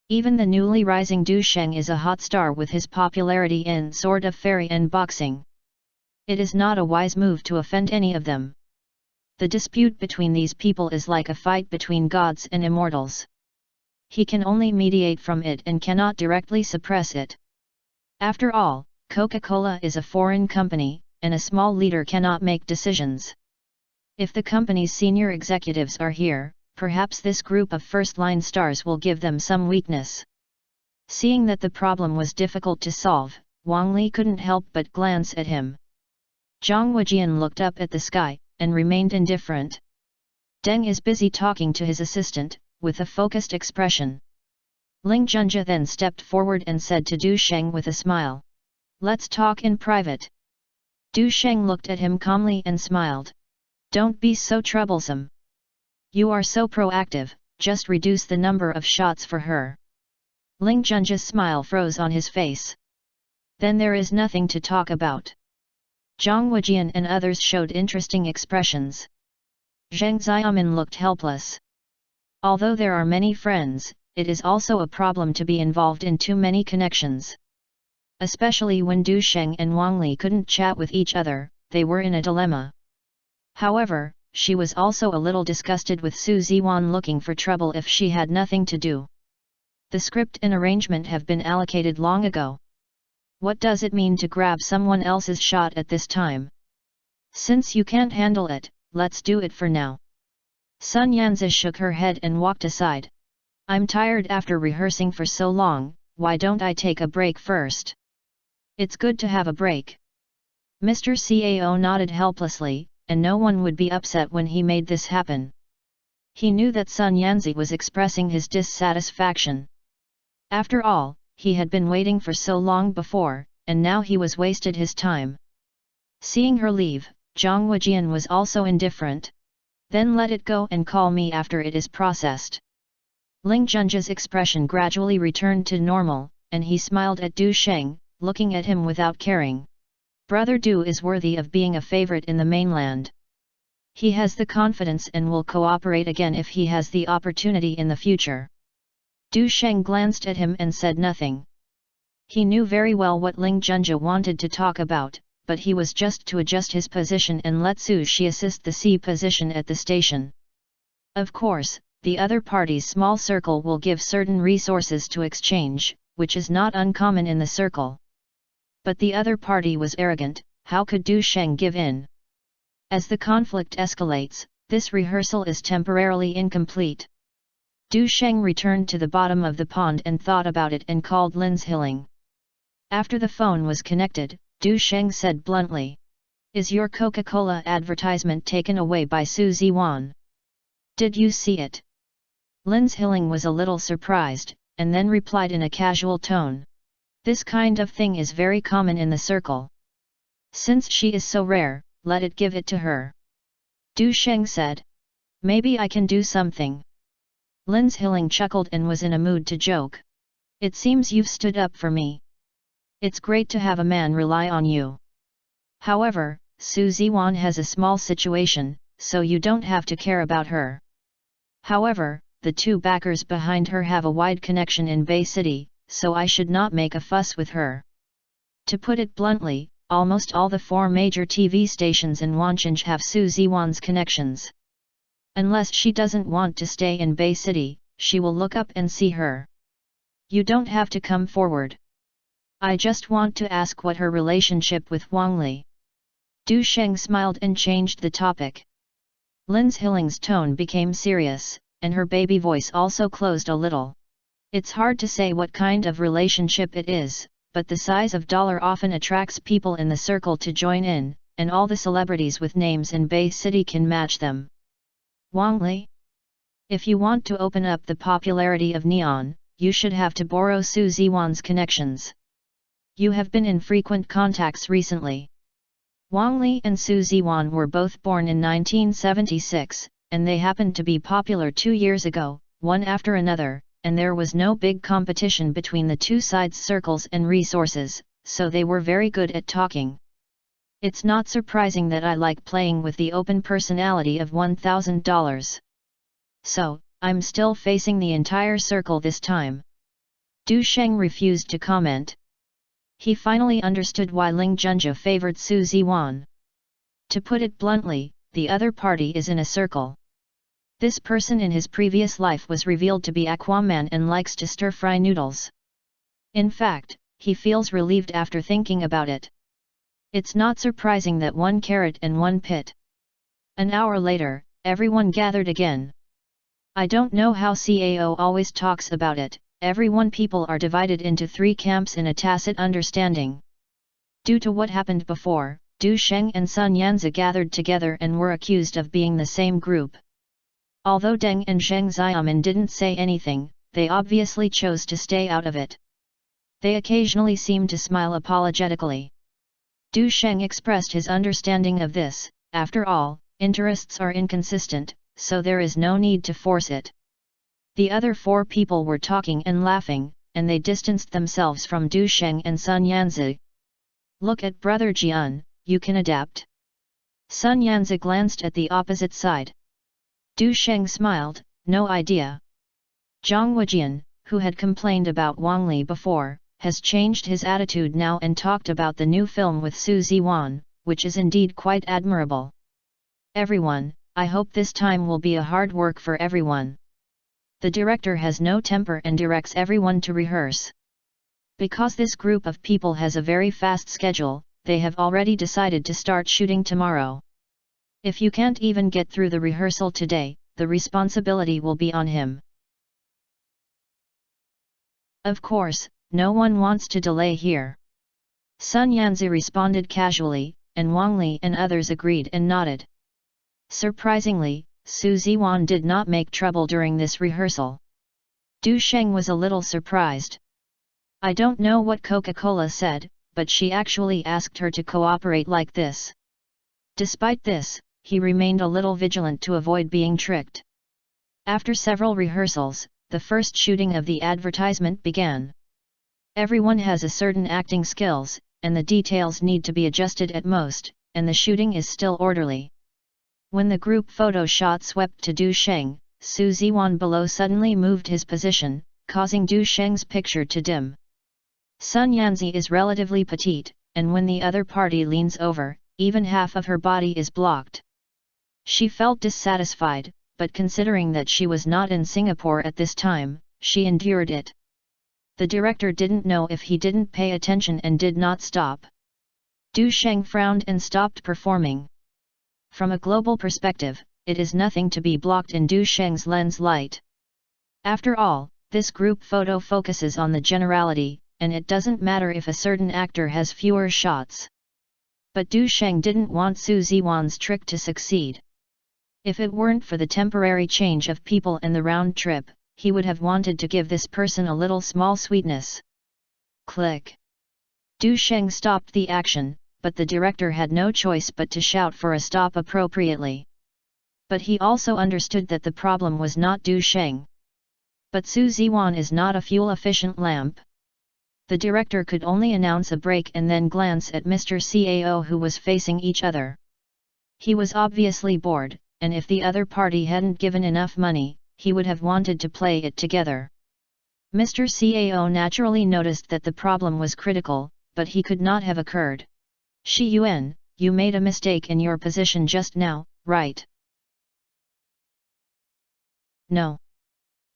S1: Even the newly rising Du Sheng is a hot star with his popularity in Sword of Fairy and boxing. It is not a wise move to offend any of them. The dispute between these people is like a fight between gods and immortals. He can only mediate from it and cannot directly suppress it. After all, Coca-Cola is a foreign company, and a small leader cannot make decisions. If the company's senior executives are here, perhaps this group of first-line stars will give them some weakness." Seeing that the problem was difficult to solve, Wang Li couldn't help but glance at him. Zhang Weijian looked up at the sky, and remained indifferent. Deng is busy talking to his assistant, with a focused expression. Ling Junjia then stepped forward and said to Du Sheng with a smile, "Let's talk in private." Du Sheng looked at him calmly and smiled. "Don't be so troublesome. You are so proactive, just reduce the number of shots for her." Ling Junjia's smile froze on his face. "Then there is nothing to talk about." Zhang Weijian and others showed interesting expressions. Zhang Xiaomin looked helpless. Although there are many friends, it is also a problem to be involved in too many connections. Especially when Du Sheng and Wang Li couldn't chat with each other, they were in a dilemma. However, she was also a little disgusted with Su Ziwan looking for trouble if she had nothing to do. The script and arrangement have been allocated long ago. What does it mean to grab someone else's shot at this time? Since you can't handle it, let's do it for now. Sun Yanzi shook her head and walked aside. "I'm tired after rehearsing for so long, why don't I take a break first?" "It's good to have a break." Mr. CAO nodded helplessly, and no one would be upset when he made this happen. He knew that Sun Yanzi was expressing his dissatisfaction. After all, he had been waiting for so long before, and now he was wasted his time. Seeing her leave, Zhang Weijian was also indifferent. "Then let it go and call me after it is processed." Ling Junjia's expression gradually returned to normal, and he smiled at Du Sheng, looking at him without caring. Brother Du is worthy of being a favorite in the mainland. He has the confidence and will cooperate again if he has the opportunity in the future. Du Sheng glanced at him and said nothing. He knew very well what Ling Junjia wanted to talk about, but he was just to adjust his position and let Su Shi assist the C position at the station. Of course, the other party's small circle will give certain resources to exchange, which is not uncommon in the circle. But the other party was arrogant, how could Du Sheng give in? As the conflict escalates, this rehearsal is temporarily incomplete. Du Sheng returned to the bottom of the pond and thought about it and called Linz Hilling. After the phone was connected, Du Sheng said bluntly, "Is your Coca-Cola advertisement taken away by Su Ziwan? Did you see it?" Linz Hilling was a little surprised, and then replied in a casual tone, "This kind of thing is very common in the circle. Since she is so rare, let it give it to her. Du Sheng said. Maybe I can do something. Lin's Hilling chuckled and was in a mood to joke. It seems you've stood up for me. It's great to have a man rely on you. However, Su Ziwan has a small situation, so you don't have to care about her. However, the two backers behind her have a wide connection in Bay City, so I should not make a fuss with her. To put it bluntly, almost all the 4 major TV stations in Wancheng have Su Ziwan's connections. Unless she doesn't want to stay in Bay City, she will look up and see her. You don't have to come forward. I just want to ask what her relationship with Wang Li. Du Sheng smiled and changed the topic. Lin's Hilling's tone became serious, and her baby voice also closed a little. It's hard to say what kind of relationship it is, but the size of dollar often attracts people in the circle to join in, and all the celebrities with names in Bay City can match them. Wang Li? If you want to open up the popularity of Neon, you should have to borrow Su Ziwan's connections. You have been in frequent contacts recently. Wang Li and Su Ziwan were both born in 1976, and they happened to be popular 2 years ago, one after another, and there was no big competition between the two sides' circles and resources, so they were very good at talking. It's not surprising that I like playing with the open personality of $1,000. So, I'm still facing the entire circle this time. Du Sheng refused to comment. He finally understood why Ling Junja favored Su Ziwan. To put it bluntly, the other party is in a circle. This person in his previous life was revealed to be Aquaman and likes to stir-fry noodles. In fact, he feels relieved after thinking about it. It's not surprising that 1 carrot and 1 pit. An hour later, everyone gathered again. I don't know how CAO always talks about it, people are divided into 3 camps in a tacit understanding. Due to what happened before, Du Sheng and Sun Yanzi gathered together and were accused of being the same group. Although Deng and Zheng Xiaomin didn't say anything, they obviously chose to stay out of it. They occasionally seemed to smile apologetically. Du Sheng expressed his understanding of this. After all, interests are inconsistent, so there is no need to force it. The other 4 people were talking and laughing, and they distanced themselves from Du Sheng and Sun Yanzi. Look at Brother Jian, you can adapt. Sun Yanzi glanced at the opposite side. Du Sheng smiled, no idea. Zhang Wejian, who had complained about Wang Li before, has changed his attitude now and talked about the new film with Su Ziwan, which is indeed quite admirable. Everyone, I hope this time will be a hard work for everyone. The director has no temper and directs everyone to rehearse. Because this group of people has a very fast schedule, they have already decided to start shooting tomorrow. If you can't even get through the rehearsal today, the responsibility will be on him. Of course, no one wants to delay here. Sun Yanzi responded casually, and Wang Li and others agreed and nodded. Surprisingly, Su Ziwan did not make trouble during this rehearsal. Du Sheng was a little surprised. I don't know what Coca-Cola said, but she actually asked her to cooperate like this. Despite this, he remained a little vigilant to avoid being tricked. After several rehearsals, the first shooting of the advertisement began. Everyone has a certain acting skills, and the details need to be adjusted at most, and the shooting is still orderly. When the group photo shot swept to Du Sheng, Su Ziwan below suddenly moved his position, causing Du Sheng's picture to dim. Sun Yanzi is relatively petite, and when the other party leans over, even half of her body is blocked. She felt dissatisfied, but considering that she was not in Singapore at this time, she endured it. The director didn't know if he didn't pay attention and did not stop. Du Sheng frowned and stopped performing. From a global perspective, it is nothing to be blocked in Du Sheng's lens light. After all, this group photo focuses on the generality, and it doesn't matter if a certain actor has fewer shots. But Du Sheng didn't want Su Ziwan's trick to succeed. If it weren't for the temporary change of people and the round trip, he would have wanted to give this person a little small sweetness. Click. Du Sheng stopped the action, but the director had no choice but to shout for a stop appropriately. But he also understood that the problem was not Du Sheng. But Su Ziwan is not a fuel-efficient lamp. The director could only announce a break and then glance at Mr. Cao, who was facing each other. He was obviously bored, and if the other party hadn't given enough money, he would have wanted to play it together. Mr. Cao naturally noticed that the problem was critical, but he could not have occurred. Shi Yuan, you made a mistake in your position just now, right? No.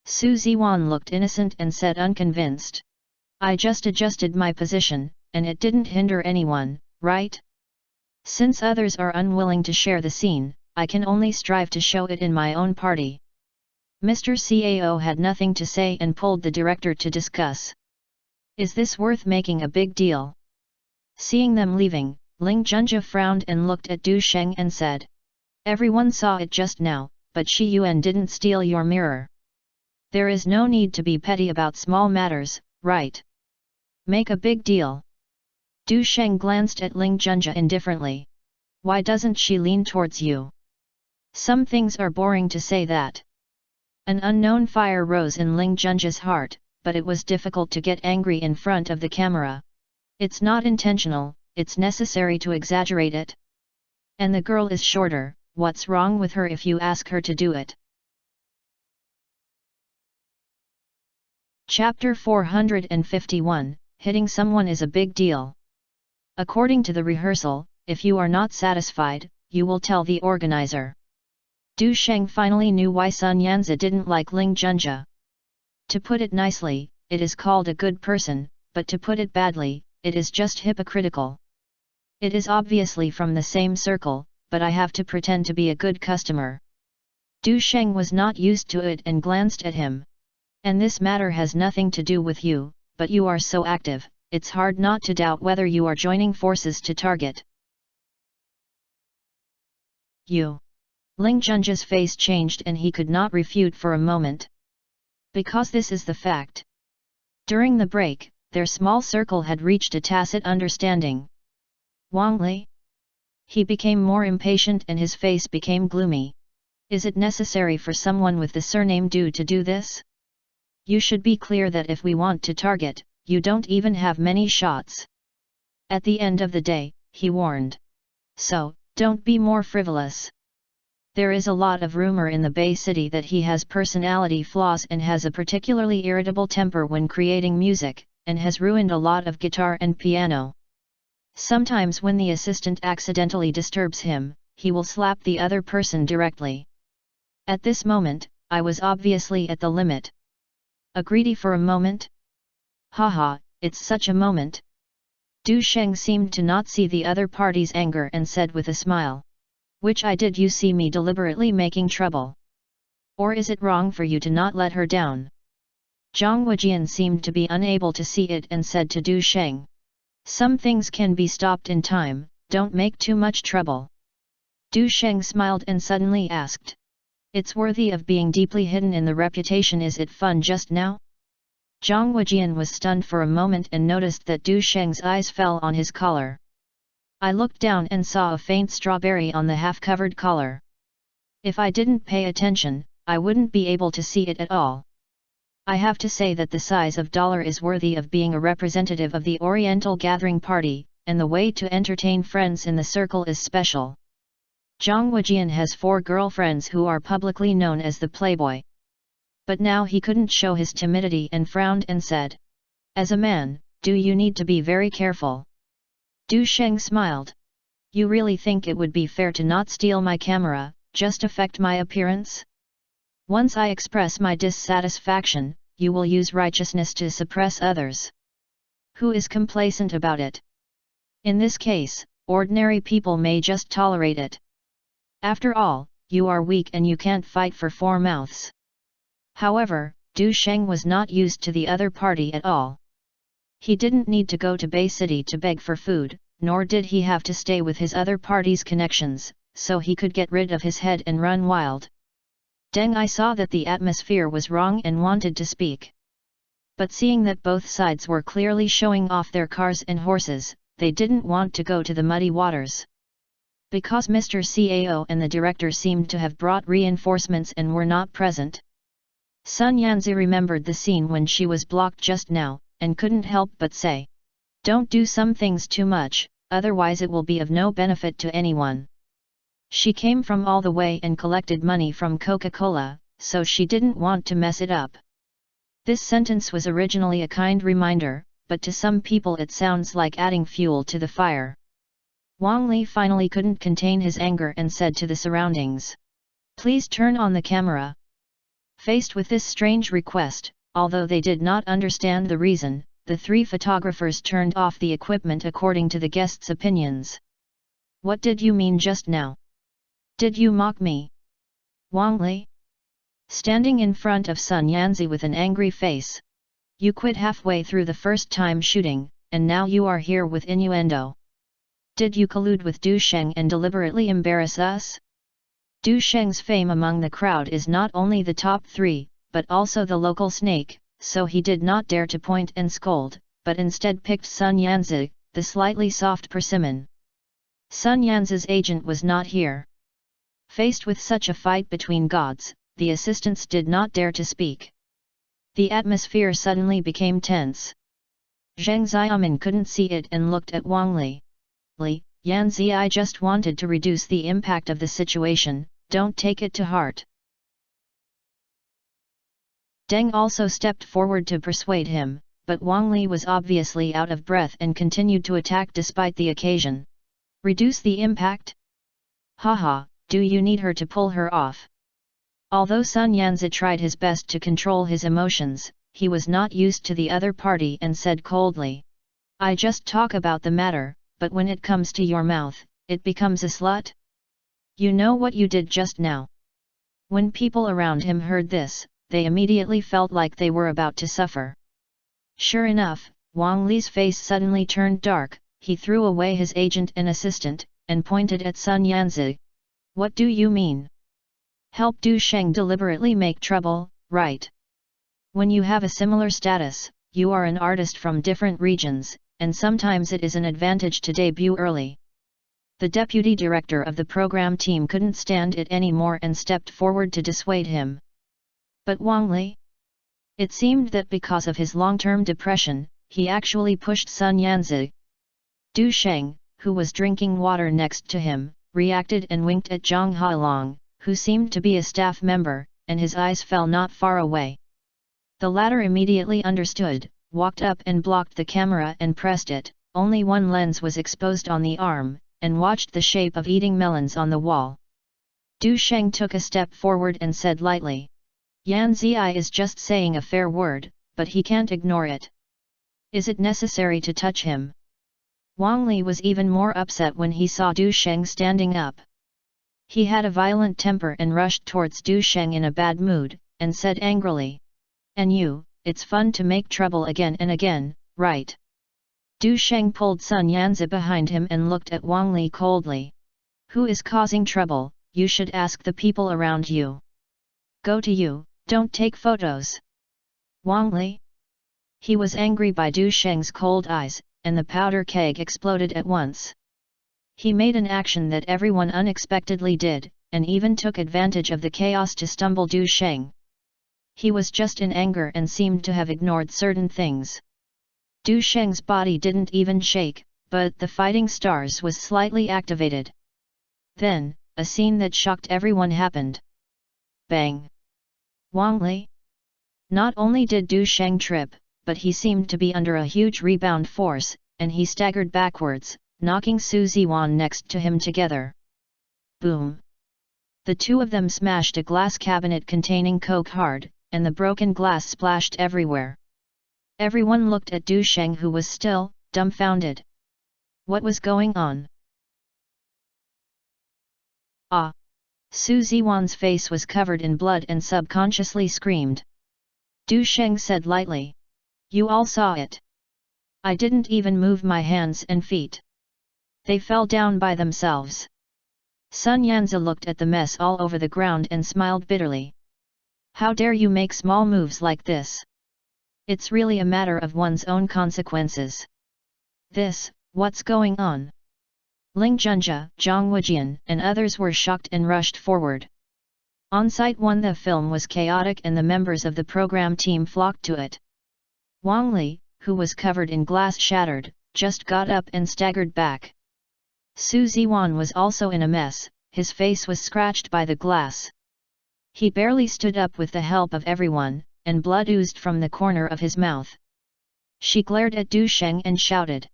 S1: Su Ziwan looked innocent and said unconvinced. I just adjusted my position, and it didn't hinder anyone, right? Since others are unwilling to share the scene, I can only strive to show it in my own party. Mr. Cao had nothing to say and pulled the director to discuss. Is this worth making a big deal? Seeing them leaving, Ling Junja frowned and looked at Du Sheng and said. Everyone saw it just now, but Shi Yuan didn't steal your mirror. There is no need to be petty about small matters, right? Make a big deal. Du Sheng glanced at Ling Junja indifferently. Why doesn't she lean towards you? Some things are boring to say that. An unknown fire rose in Ling Junja's heart, but it was difficult to get angry in front of the camera. It's not intentional, it's necessary to exaggerate it. And the girl is shorter, what's wrong with her if you ask her to do it? Chapter 451, Hitting someone is a big deal. According to the rehearsal, if you are not satisfied, you will tell the organizer. Du Sheng finally knew why Sun Yanzi didn't like Ling Junja. To put it nicely, it is called a good person, but to put it badly, it is just hypocritical. It is obviously from the same circle, but I have to pretend to be a good customer. Du Sheng was not used to it and glanced at him. And this matter has nothing to do with you, but you are so active, it's hard not to doubt whether you are joining forces to target you. Ling Junja's face changed and he could not refute for a moment. Because this is the fact. During the break, their small circle had reached a tacit understanding. Wang Li? He became more impatient and his face became gloomy. Is it necessary for someone with the surname Du to do this? You should be clear that if we want to target, you don't even have many shots. At the end of the day, he warned. So, don't be more frivolous. There is a lot of rumor in the Bay City that he has personality flaws and has a particularly irritable temper when creating music, and has ruined a lot of guitar and piano. Sometimes when the assistant accidentally disturbs him, he will slap the other person directly. At this moment, I was obviously at the limit. Greedy for a moment? Haha, it's such a moment. Du Sheng seemed to not see the other party's anger and said with a smile. Which I did you see me deliberately making trouble? Or is it wrong for you to not let her down? Zhang Wujian seemed to be unable to see it and said to Du Sheng. Some things can be stopped in time, don't make too much trouble. Du Sheng smiled and suddenly asked. It's worthy of being deeply hidden in the reputation. Is it fun just now? Zhang Wujian was stunned for a moment and noticed that Du Sheng's eyes fell on his collar. I looked down and saw a faint strawberry on the half-covered collar. If I didn't pay attention, I wouldn't be able to see it at all. I have to say that the size of dollar is worthy of being a representative of the Oriental Gathering Party, and the way to entertain friends in the circle is special. Zhang Wujian has 4 girlfriends who are publicly known as the Playboy. But now he couldn't show his timidity and frowned and said. As a man, do you need to be very careful? Du Sheng smiled. You really think it would be fair to not steal my camera, just affect my appearance? Once I express my dissatisfaction, you will use righteousness to suppress others. Who is complacent about it? In this case, ordinary people may just tolerate it. After all, you are weak and you can't fight for 4 mouths. However, Du Sheng was not used to the other party at all. He didn't need to go to Bay City to beg for food, nor did he have to stay with his other party's connections, so he could get rid of his head and run wild. Deng I saw that the atmosphere was wrong and wanted to speak. But seeing that both sides were clearly showing off their cars and horses, they didn't want to go to the muddy waters. Because Mr. Cao and the director seemed to have brought reinforcements and were not present. Sun Yanzi remembered the scene when she was blocked just now, and couldn't help but say, "Don't do some things too much, otherwise it will be of no benefit to anyone." She came from all the way and collected money from Coca-Cola, so she didn't want to mess it up. This sentence was originally a kind reminder, but to some people it sounds like adding fuel to the fire. Wang Li finally couldn't contain his anger and said to the surroundings, "Please turn on the camera." Faced with this strange request, although they did not understand the reason, the three photographers turned off the equipment according to the guests' opinions. "What did you mean just now? Did you mock me?" Wang Li, standing in front of Sun Yanzi with an angry face. "You quit halfway through the first time shooting, and now you are here with innuendo. Did you collude with Du Sheng and deliberately embarrass us?" Du Sheng's fame among the crowd is not only the top 3, but also the local snake, so he did not dare to point and scold, but instead picked Sun Yanzi, the slightly soft persimmon. Sun Yanzi's agent was not here. Faced with such a fight between gods, the assistants did not dare to speak. The atmosphere suddenly became tense. Zheng Xiaomin couldn't see it and looked at Wang Li. "Li, Yanzi, I just wanted to reduce the impact of the situation, don't take it to heart." Deng also stepped forward to persuade him, but Wang Li was obviously out of breath and continued to attack despite the occasion. "Reduce the impact? Haha, do you need her to pull her off?" Although Sun Yanzi tried his best to control his emotions, he was not used to the other party and said coldly, "I just talk about the matter, but when it comes to your mouth, it becomes a slut? You know what you did just now?" When people around him heard this, they immediately felt like they were about to suffer. Sure enough, Wang Li's face suddenly turned dark, he threw away his agent and assistant, and pointed at Sun Yanzi. "What do you mean? Help Du Sheng deliberately make trouble, right? When you have a similar status, you are an artist from different regions, and sometimes it is an advantage to debut early." The deputy director of the program team couldn't stand it anymore and stepped forward to dissuade him. But Wang Li? It seemed that because of his long-term depression, he actually pushed Sun Yanzi. Du Sheng, who was drinking water next to him, reacted and winked at Zhang Hailong, who seemed to be a staff member, and his eyes fell not far away. The latter immediately understood, walked up and blocked the camera and pressed it, only one lens was exposed on the arm, and watched the shape of eating melons on the wall. Du Sheng took a step forward and said lightly, "Yanzi is just saying a fair word, but he can't ignore it. Is it necessary to touch him?" Wang Li was even more upset when he saw Du Sheng standing up. He had a violent temper and rushed towards Du Sheng in a bad mood, and said angrily, "And you, it's fun to make trouble again and again, right?" Du Sheng pulled Sun Yanzi behind him and looked at Wang Li coldly. "Who is causing trouble? You should ask the people around you. Go to you, don't take photos." Wang Li? He was angry by Du Sheng's cold eyes, and the powder keg exploded at once. He made an action that everyone unexpectedly did, and even took advantage of the chaos to stumble Du Sheng. He was just in anger and seemed to have ignored certain things. Du Sheng's body didn't even shake, but the fighting stars was slightly activated. Then, a scene that shocked everyone happened. Bang! Wang Li? Not only did Du Sheng trip, but he seemed to be under a huge rebound force, and he staggered backwards, knocking Su Ziwan next to him together. Boom! The two of them smashed a glass cabinet containing Coke hard, and the broken glass splashed everywhere. Everyone looked at Du Sheng, who was still, dumbfounded. What was going on? Ah! Su Ziwan's face was covered in blood and subconsciously screamed. Du Sheng said lightly. "You all saw it. I didn't even move my hands and feet. They fell down by themselves." Sun Yanzi looked at the mess all over the ground and smiled bitterly. "How dare you make small moves like this? It's really a matter of one's own consequences." This, What's going on? Ling Junja, Zhang Wujian, and others were shocked and rushed forward. On site 1 the film was chaotic and the members of the program team flocked to it. Wang Li, who was covered in glass shattered, just got up and staggered back. Su Ziwan was also in a mess, his face was scratched by the glass. He barely stood up with the help of everyone, and blood oozed from the corner of his mouth. She glared at Du Sheng and shouted.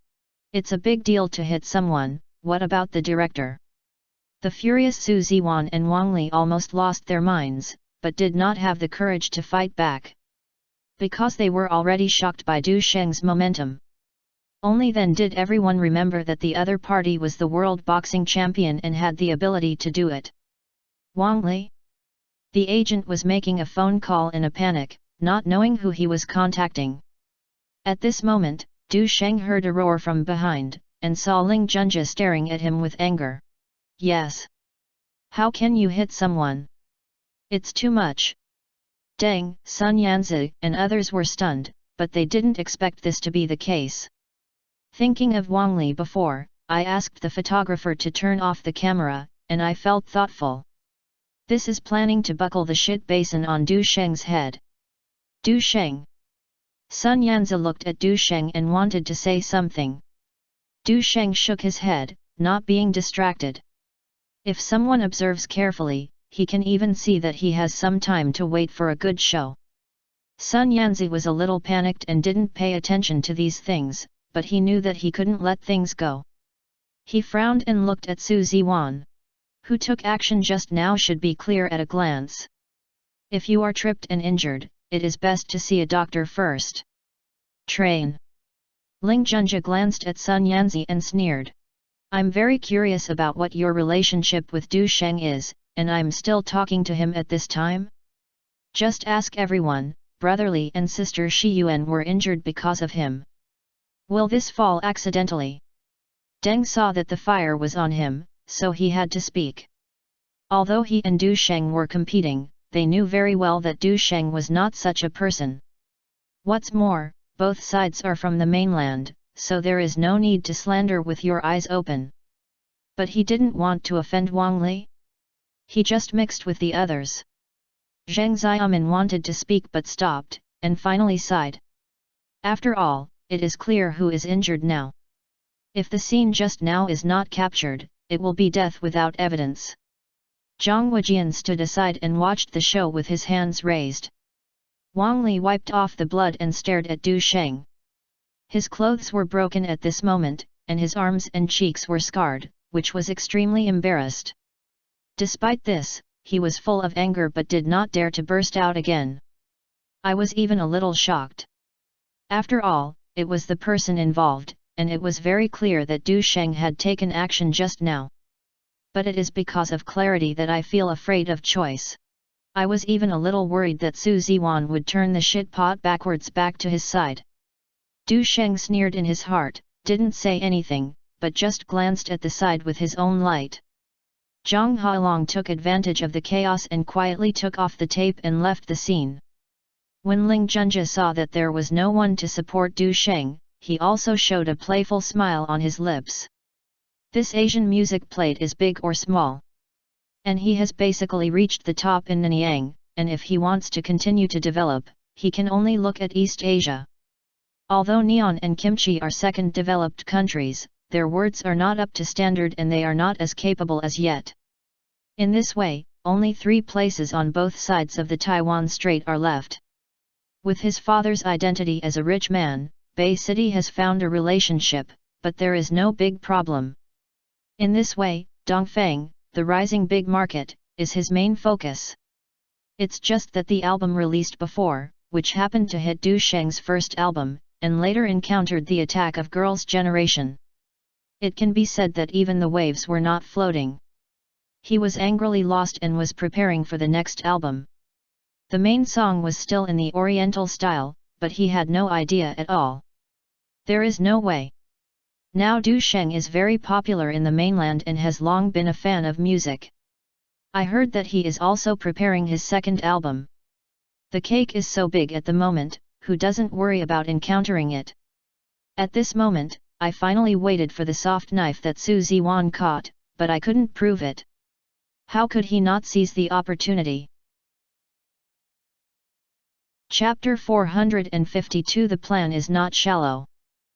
S1: It's a big deal to hit someone, what about the director? The furious Su Ziwan and Wang Li almost lost their minds, but did not have the courage to fight back. Because they were already shocked by Du Sheng's momentum. Only then did everyone remember that the other party was the world boxing champion and had the ability to do it. Wang Li? The agent was making a phone call in a panic, not knowing who he was contacting. At this moment, Du Sheng heard a roar from behind, and saw Ling Junja staring at him with anger. Yes. How can you hit someone? It's too much. Deng, Sun Yanzi, and others were stunned, but they didn't expect this to be the case. Thinking of Wang Li before, I asked the photographer to turn off the camera, and I felt thoughtful. This is planning to buckle the shit basin on Du Sheng's head. Du Sheng. Sun Yanzi looked at Du Sheng and wanted to say something. Du Sheng shook his head, not being distracted. If someone observes carefully, he can even see that he has some time to wait for a good show. Sun Yanzi was a little panicked and didn't pay attention to these things, but he knew that he couldn't let things go. He frowned and looked at Su Ziwan. Who took action just now should be clear at a glance. If you are tripped and injured, it is best to see a doctor first. Train. Ling Junja glanced at Sun Yanzi and sneered. I'm very curious about what your relationship with Du Sheng is, and I'm still talking to him at this time? Just ask everyone, brother Li and sister Shi Yuan were injured because of him. Will this fall accidentally? Deng saw that the fire was on him, so he had to speak. Although he and Du Sheng were competing, they knew very well that Du Sheng was not such a person. What's more, both sides are from the mainland, so there is no need to slander with your eyes open. But he didn't want to offend Wang Li. He just mixed with the others. Zheng Xiaomin wanted to speak but stopped, and finally sighed. After all, it is clear who is injured now. If the scene just now is not captured, it will be death without evidence. Zhang Wujian stood aside and watched the show with his hands raised. Wang Li wiped off the blood and stared at Du Sheng. His clothes were broken at this moment, and his arms and cheeks were scarred, which was extremely embarrassed. Despite this, he was full of anger but did not dare to burst out again. I was even a little shocked. After all, it was the person involved, and it was very clear that Du Sheng had taken action just now. But it is because of clarity that I feel afraid of choice. I was even a little worried that Su Ziwan would turn the shit pot backwards back to his side. Du Sheng sneered in his heart, didn't say anything, but just glanced at the side with his own light. Zhang Hailong took advantage of the chaos and quietly took off the tape and left the scene. When Ling Junja saw that there was no one to support Du Sheng, he also showed a playful smile on his lips. This Asian music plate is big or small. And he has basically reached the top in Nanyang, and if he wants to continue to develop, he can only look at East Asia. Although Neon and Kimchi are second developed countries, their words are not up to standard and they are not as capable as yet. In this way, only 3 places on both sides of the Taiwan Strait are left. With his father's identity as a rich man, Bay City has found a relationship, but there is no big problem. In this way, Dongfang, the rising big market, is his main focus. It's just that the album released before, which happened to hit Du Sheng's first album, and later encountered the attack of Girls' Generation. It can be said that even the waves were not floating. He was angrily lost and was preparing for the next album. The main song was still in the Oriental style, but he had no idea at all. There is no way. Now Du Sheng is very popular in the mainland and has long been a fan of music. I heard that he is also preparing his second album. The cake is so big at the moment, who doesn't worry about encountering it? At this moment, I finally waited for the soft knife that Su Ziwan caught, but I couldn't prove it. How could he not seize the opportunity? Chapter 452 The plan is not shallow.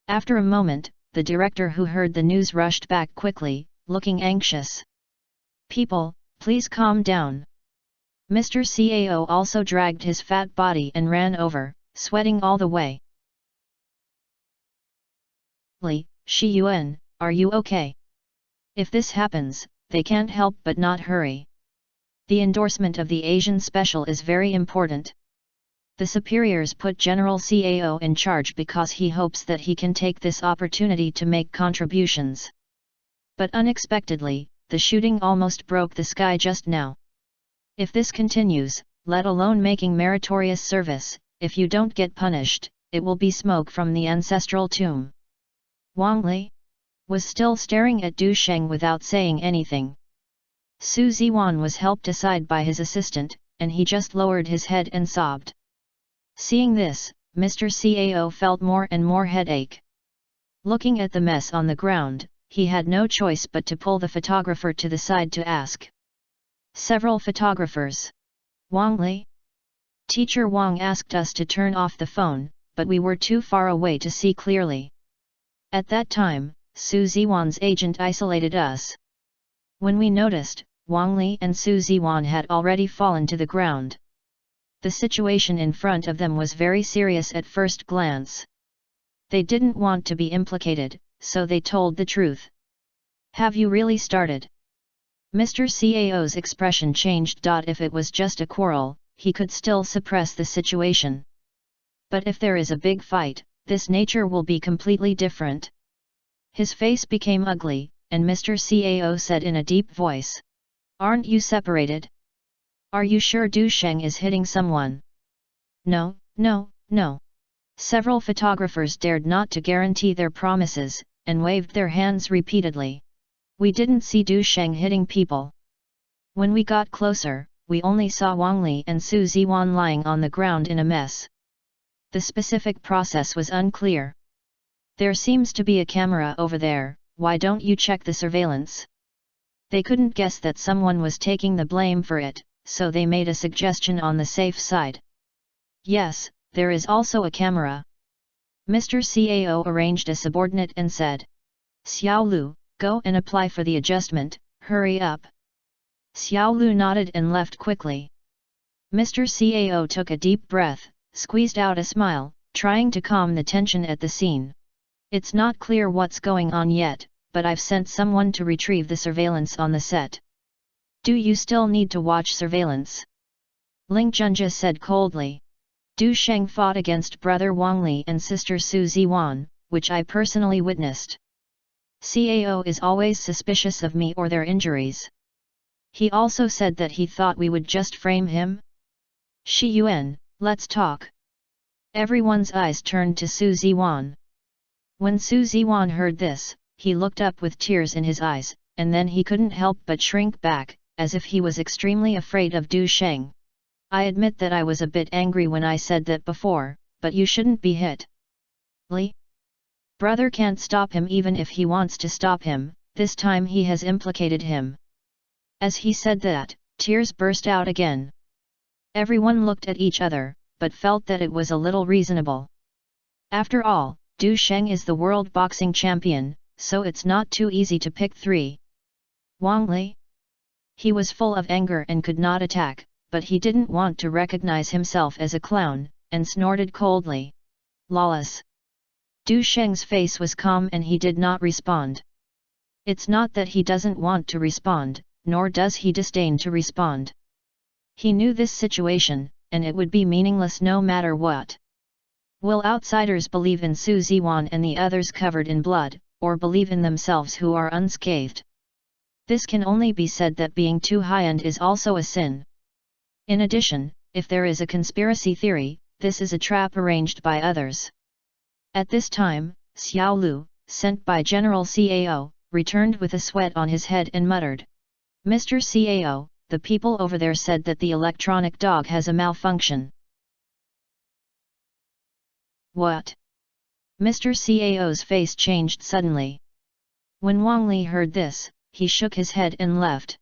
S1: After a moment, the director who heard the news rushed back quickly, looking anxious. People, please calm down. Mr. Cao also dragged his fat body and ran over, sweating all the way. Li, Shi Yuan, are you okay? If this happens, they can't help but not hurry. The endorsement of the Asian special is very important. The superiors put General Cao in charge because he hopes that he can take this opportunity to make contributions. But unexpectedly, the shooting almost broke the sky just now. If this continues, let alone making meritorious service, if you don't get punished, it will be smoke from the ancestral tomb. Wang Li was still staring at Du Sheng without saying anything. Su Ziwan was helped aside by his assistant, and he just lowered his head and sobbed. Seeing this, Mr. Cao felt more and more headache. Looking at the mess on the ground, he had no choice but to pull the photographer to the side to ask. Several photographers. Wang Li? Teacher Wang asked us to turn off the phone, but we were too far away to see clearly. At that time, Su Ziwan's agent isolated us. When we noticed, Wang Li and Su Ziwan had already fallen to the ground. The situation in front of them was very serious at first glance. They didn't want to be implicated, so they told the truth. Have you really started? Mr. Cao's expression changed. If it was just a quarrel, he could still suppress the situation. But if there is a big fight, this nature will be completely different. His face became ugly, and Mr. Cao said in a deep voice. Aren't you separated? Are you sure Du Sheng is hitting someone? No, no, no. Several photographers dared not to guarantee their promises, and waved their hands repeatedly. We didn't see Du Sheng hitting people. When we got closer, we only saw Wang Li and Su Ziwan lying on the ground in a mess. The specific process was unclear. There seems to be a camera over there, why don't you check the surveillance? They couldn't guess that someone was taking the blame for it, so they made a suggestion on the safe side. Yes, there is also a camera. Mr. Cao arranged a subordinate and said. Xiao Lu, go and apply for the adjustment, hurry up. Xiao Lu nodded and left quickly. Mr. Cao took a deep breath, squeezed out a smile, trying to calm the tension at the scene. It's not clear what's going on yet, but I've sent someone to retrieve the surveillance on the set. Do you still need to watch surveillance? Ling Junjie said coldly. Du Sheng fought against brother Wang Li and sister Su Ziwan, which I personally witnessed. Cao is always suspicious of me or their injuries. He also said that he thought we would just frame him. Shi Yuan, let's talk. Everyone's eyes turned to Su Ziwan. When Su Ziwan heard this, he looked up with tears in his eyes, and then he couldn't help but shrink back, as if he was extremely afraid of Du Sheng. I admit that I was a bit angry when I said that before, but you shouldn't be hit. Li? Brother can't stop him even if he wants to stop him, this time he has implicated him. As he said that, tears burst out again. Everyone looked at each other, but felt that it was a little reasonable. After all, Du Sheng is the world boxing champion, so it's not too easy to pick three. Wang Li? He was full of anger and could not attack, but he didn't want to recognize himself as a clown, and snorted coldly. Lawless. Du Sheng's face was calm and he did not respond. It's not that he doesn't want to respond, nor does he disdain to respond. He knew this situation, and it would be meaningless no matter what. Will outsiders believe in Su Ziwan and the others covered in blood, or believe in themselves who are unscathed? This can only be said that being too high-end is also a sin. In addition, if there is a conspiracy theory, this is a trap arranged by others. At this time, Xiao Lu, sent by General Cao, returned with a sweat on his head and muttered. Mr. Cao, the people over there said that the electronic dog has a malfunction. What? Mr. Cao's face changed suddenly. When Wang Li heard this, he shook his head and left.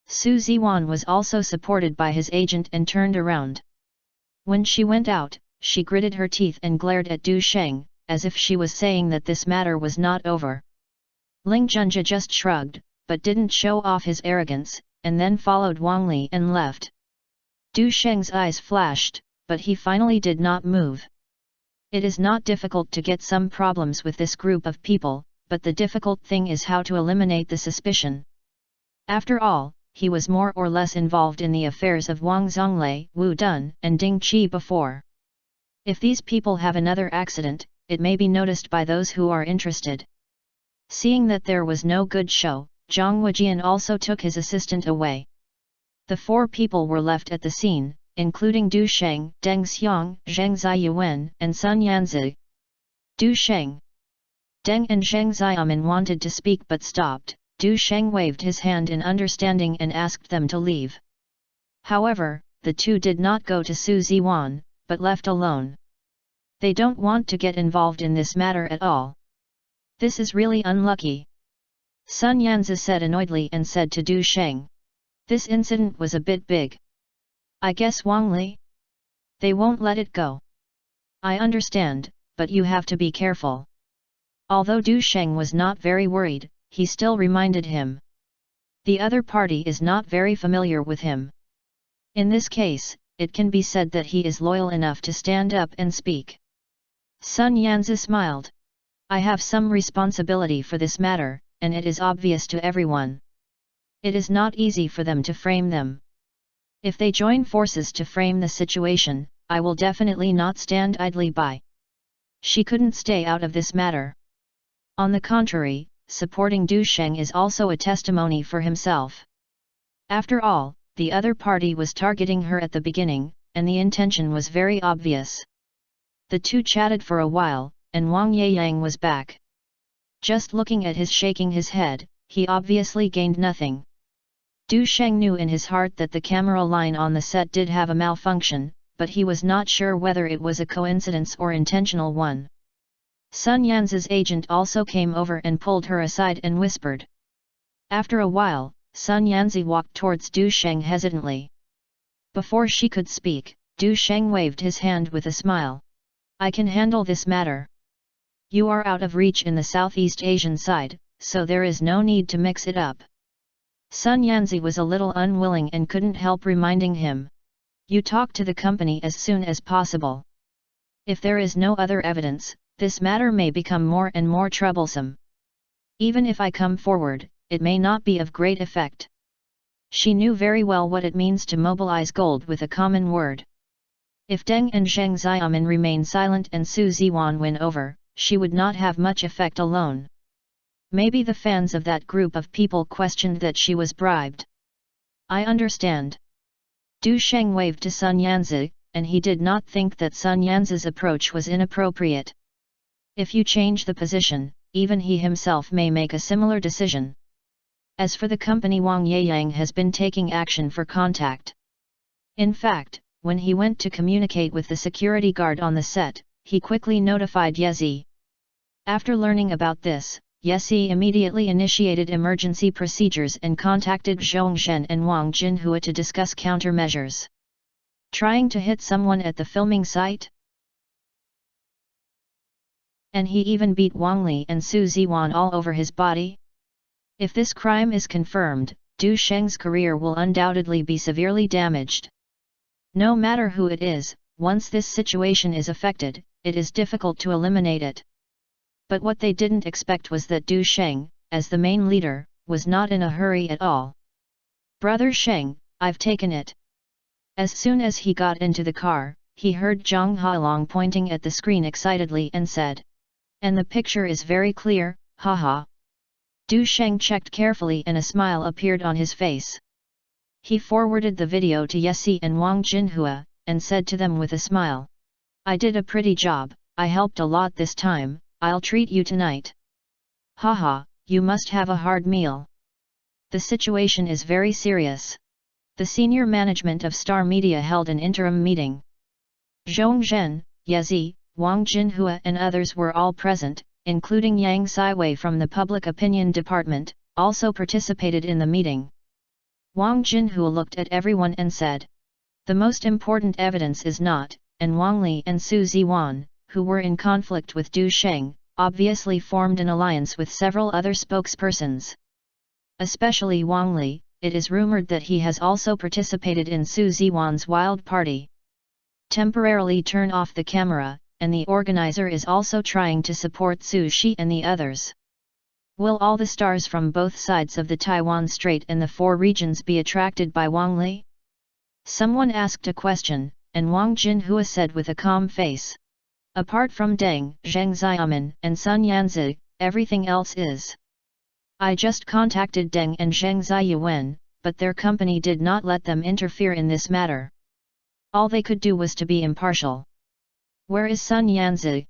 S1: Su Ziwan was also supported by his agent and turned around. When she went out, she gritted her teeth and glared at Du Sheng, as if she was saying that this matter was not over. Ling Junjie just shrugged, but didn't show off his arrogance, and then followed Wang Li and left. Du Sheng's eyes flashed, but he finally did not move. It is not difficult to get some problems with this group of people, but the difficult thing is how to eliminate the suspicion. After all, he was more or less involved in the affairs of Wang Zonglei, Wu Dun, and Ding Qi before. If these people have another accident, it may be noticed by those who are interested. Seeing that there was no good show, Zhang Wujian also took his assistant away. The 4 people were left at the scene, including Du Sheng, Deng Xiang, Zheng Ziyuan, and Sun Yanzi. Du Sheng, Deng and Zheng Xiaomin wanted to speak but stopped. Du Sheng waved his hand in understanding and asked them to leave. However, the 2 did not go to Su Ziwan, but left alone. They don't want to get involved in this matter at all. This is really unlucky. Sun Yanzi said annoyedly and said to Du Sheng. This incident was a bit big. I guess Wang Li? They won't let it go. I understand, but you have to be careful. Although Du Sheng was not very worried, he still reminded him. The other party is not very familiar with him. In this case, it can be said that he is loyal enough to stand up and speak. Sun Yanzi smiled. I have some responsibility for this matter, and it is obvious to everyone. It is not easy for them to frame them. If they join forces to frame the situation, I will definitely not stand idly by. She couldn't stay out of this matter. On the contrary, supporting Du Sheng is also a testimony for himself. After all, the other party was targeting her at the beginning, and the intention was very obvious. The 2 chatted for a while, and Wang Yeyang was back. Just looking at his shaking his head, he obviously gained nothing. Du Sheng knew in his heart that the camera line on the set did have a malfunction, but he was not sure whether it was a coincidence or intentional one. Sun Yanzi's agent also came over and pulled her aside and whispered. After a while, Sun Yanzi walked towards Du Sheng hesitantly. Before she could speak, Du Sheng waved his hand with a smile. I can handle this matter. You are out of reach in the Southeast Asian side, so there is no need to mix it up. Sun Yanzi was a little unwilling and couldn't help reminding him. You talk to the company as soon as possible. If there is no other evidence, this matter may become more and more troublesome. Even if I come forward, it may not be of great effect. She knew very well what it means to mobilize gold with a common word. If Deng and Zheng Xiaomin remain silent and Su Ziwan win over, she would not have much effect alone. Maybe the fans of that group of people questioned that she was bribed. I understand. Du Sheng waved to Sun Yanzi, and he did not think that Sun Yanzi's approach was inappropriate. If you change the position, even he himself may make a similar decision. As for the company, Wang Yeyang has been taking action for contact. In fact, when he went to communicate with the security guard on the set, he quickly notified Yezi. After learning about this, Yezi immediately initiated emergency procedures and contacted Zhongshen and Wang Jinhua to discuss countermeasures. Trying to hit someone at the filming site? And he even beat Wang Li and Su Ziwan all over his body? If this crime is confirmed, Du Sheng's career will undoubtedly be severely damaged. No matter who it is, once this situation is affected, it is difficult to eliminate it. But what they didn't expect was that Du Sheng, as the main leader, was not in a hurry at all. Brother Sheng, I've taken it. As soon as he got into the car, he heard Zhang Hailong pointing at the screen excitedly and said. And the picture is very clear, haha. Du Sheng checked carefully and a smile appeared on his face. He forwarded the video to Yesi and Wang Jinhua, and said to them with a smile. I did a pretty job, I helped a lot this time, I'll treat you tonight. Haha, you must have a hard meal. The situation is very serious. The senior management of Star Media held an interim meeting. Zhongshen, Yezi, Wang Jinhua and others were all present, including Yang Saiwei from the Public Opinion Department, also participated in the meeting. Wang Jinhua looked at everyone and said, "The most important evidence is not," and Wang Li and Su Ziwan, who were in conflict with Du Sheng, obviously formed an alliance with several other spokespersons. Especially Wang Li, it is rumored that he has also participated in Su Ziwan's wild party. Temporarily turn off the camera, and the organizer is also trying to support Su Shi and the others. Will all the stars from both sides of the Taiwan Strait and the four regions be attracted by Wang Li? Someone asked a question, and Wang Jinhua said with a calm face. Apart from Deng, Zheng Xiaoman and Sun Yanzi, everything else is. I just contacted Deng and Zheng Xiaowen, but their company did not let them interfere in this matter. All they could do was to be impartial. Where is Sun Yanzi?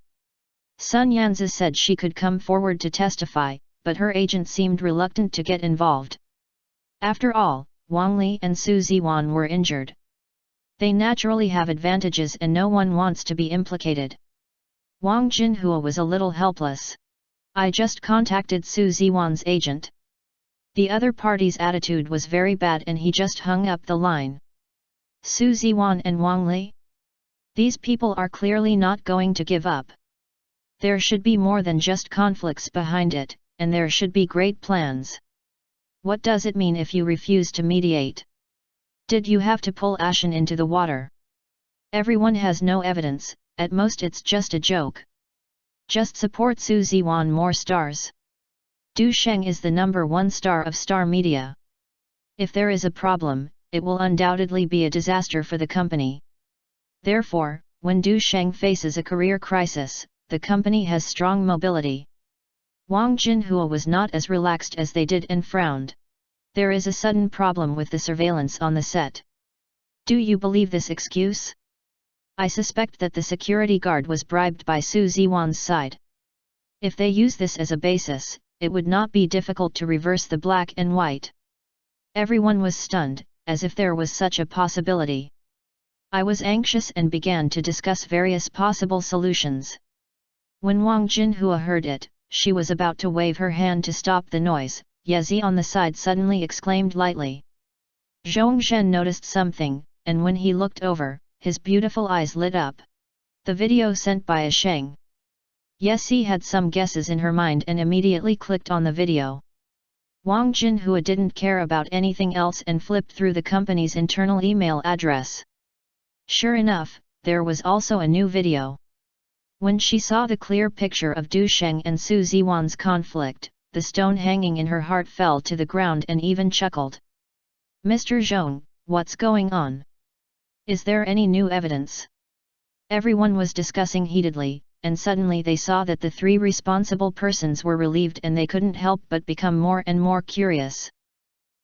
S1: Sun Yanzi said she could come forward to testify, but her agent seemed reluctant to get involved. After all, Wang Li and Su Ziwan were injured. They naturally have advantages and no one wants to be implicated. Wang Jinhua was a little helpless. I just contacted Su Ziwan's agent. The other party's attitude was very bad and he just hung up the line. Su Ziwan and Wang Li? These people are clearly not going to give up. There should be more than just conflicts behind it, and there should be great plans. What does it mean if you refuse to mediate? Did you have to pull Ashen into the water? Everyone has no evidence, at most it's just a joke. Just support Su Ziwan more stars. Du Sheng is the #1 star of Star Media. If there is a problem, it will undoubtedly be a disaster for the company. Therefore, when Du Sheng faces a career crisis, the company has strong mobility. Wang Jinhua was not as relaxed as they did and frowned. There is a sudden problem with the surveillance on the set. Do you believe this excuse? I suspect that the security guard was bribed by Su Ziwan's side. If they use this as a basis, it would not be difficult to reverse the black and white. Everyone was stunned, as if there was such a possibility. I was anxious and began to discuss various possible solutions. When Wang Jinhua heard it, she was about to wave her hand to stop the noise. Yezi on the side suddenly exclaimed lightly. Zhongzhen noticed something, and when he looked over, his beautiful eyes lit up. The video sent by a Sheng. Yezi had some guesses in her mind and immediately clicked on the video. Wang Jinhua didn't care about anything else and flipped through the company's internal email address. Sure enough, there was also a new video. When she saw the clear picture of Du Sheng and Su Ziwan's conflict, the stone hanging in her heart fell to the ground and even chuckled. Mr. Zhong, what's going on? Is there any new evidence? Everyone was discussing heatedly, and suddenly they saw that the three responsible persons were relieved and they couldn't help but become more and more curious.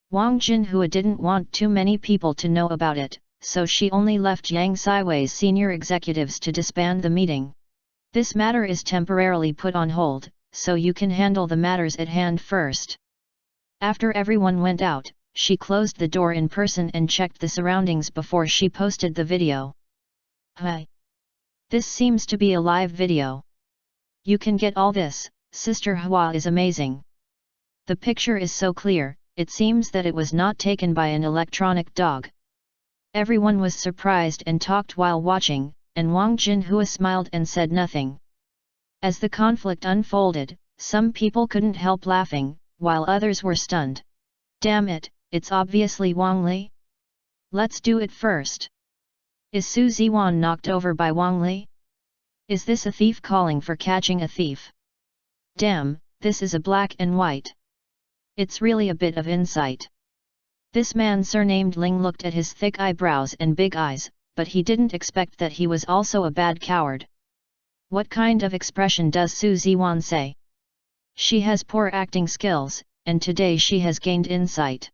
S1: Wang Jinhua didn't want too many people to know about it, so she only left Yang Saiwei's senior executives to disband the meeting. This matter is temporarily put on hold, so you can handle the matters at hand first. After everyone went out, she closed the door in person and checked the surroundings before she posted the video. Hi! This seems to be a live video. You can get all this, Sister Hua is amazing. The picture is so clear, it seems that it was not taken by an electronic dog. Everyone was surprised and talked while watching, and Wang Jinhua smiled and said nothing. As the conflict unfolded, some people couldn't help laughing, while others were stunned. Damn it, it's obviously Wang Li. Let's do it first. Is Su Ziwan knocked over by Wang Li? Is this a thief calling for catching a thief? Damn, this is a black and white. It's really a bit of insight. This man surnamed Ling looked at his thick eyebrows and big eyes, but he didn't expect that he was also a bad coward. What kind of expression does Su Ziwan say? She has poor acting skills, and today she has gained insight.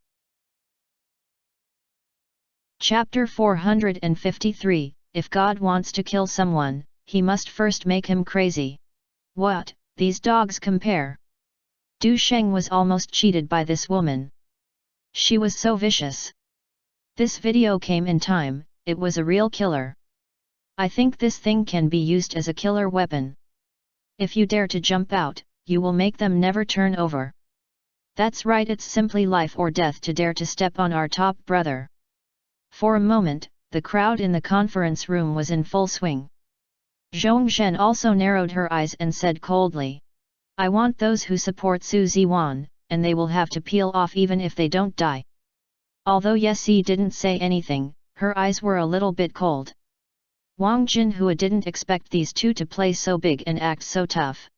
S1: Chapter 453, If God wants to kill someone, he must first make him crazy. What, these dogs compare? Du Sheng was almost cheated by this woman. She was so vicious. This video came in time, it was a real killer. I think this thing can be used as a killer weapon. If you dare to jump out, you will make them never turn over. That's right, it's simply life or death to dare to step on our top brother. For a moment, the crowd in the conference room was in full swing. Zhong Zhen also narrowed her eyes and said coldly, I want those who support Su Ziwan, and they will have to peel off even if they don't die. Although Yesi didn't say anything, her eyes were a little bit cold. Wang Jinhua didn't expect these two to play so big and act so tough.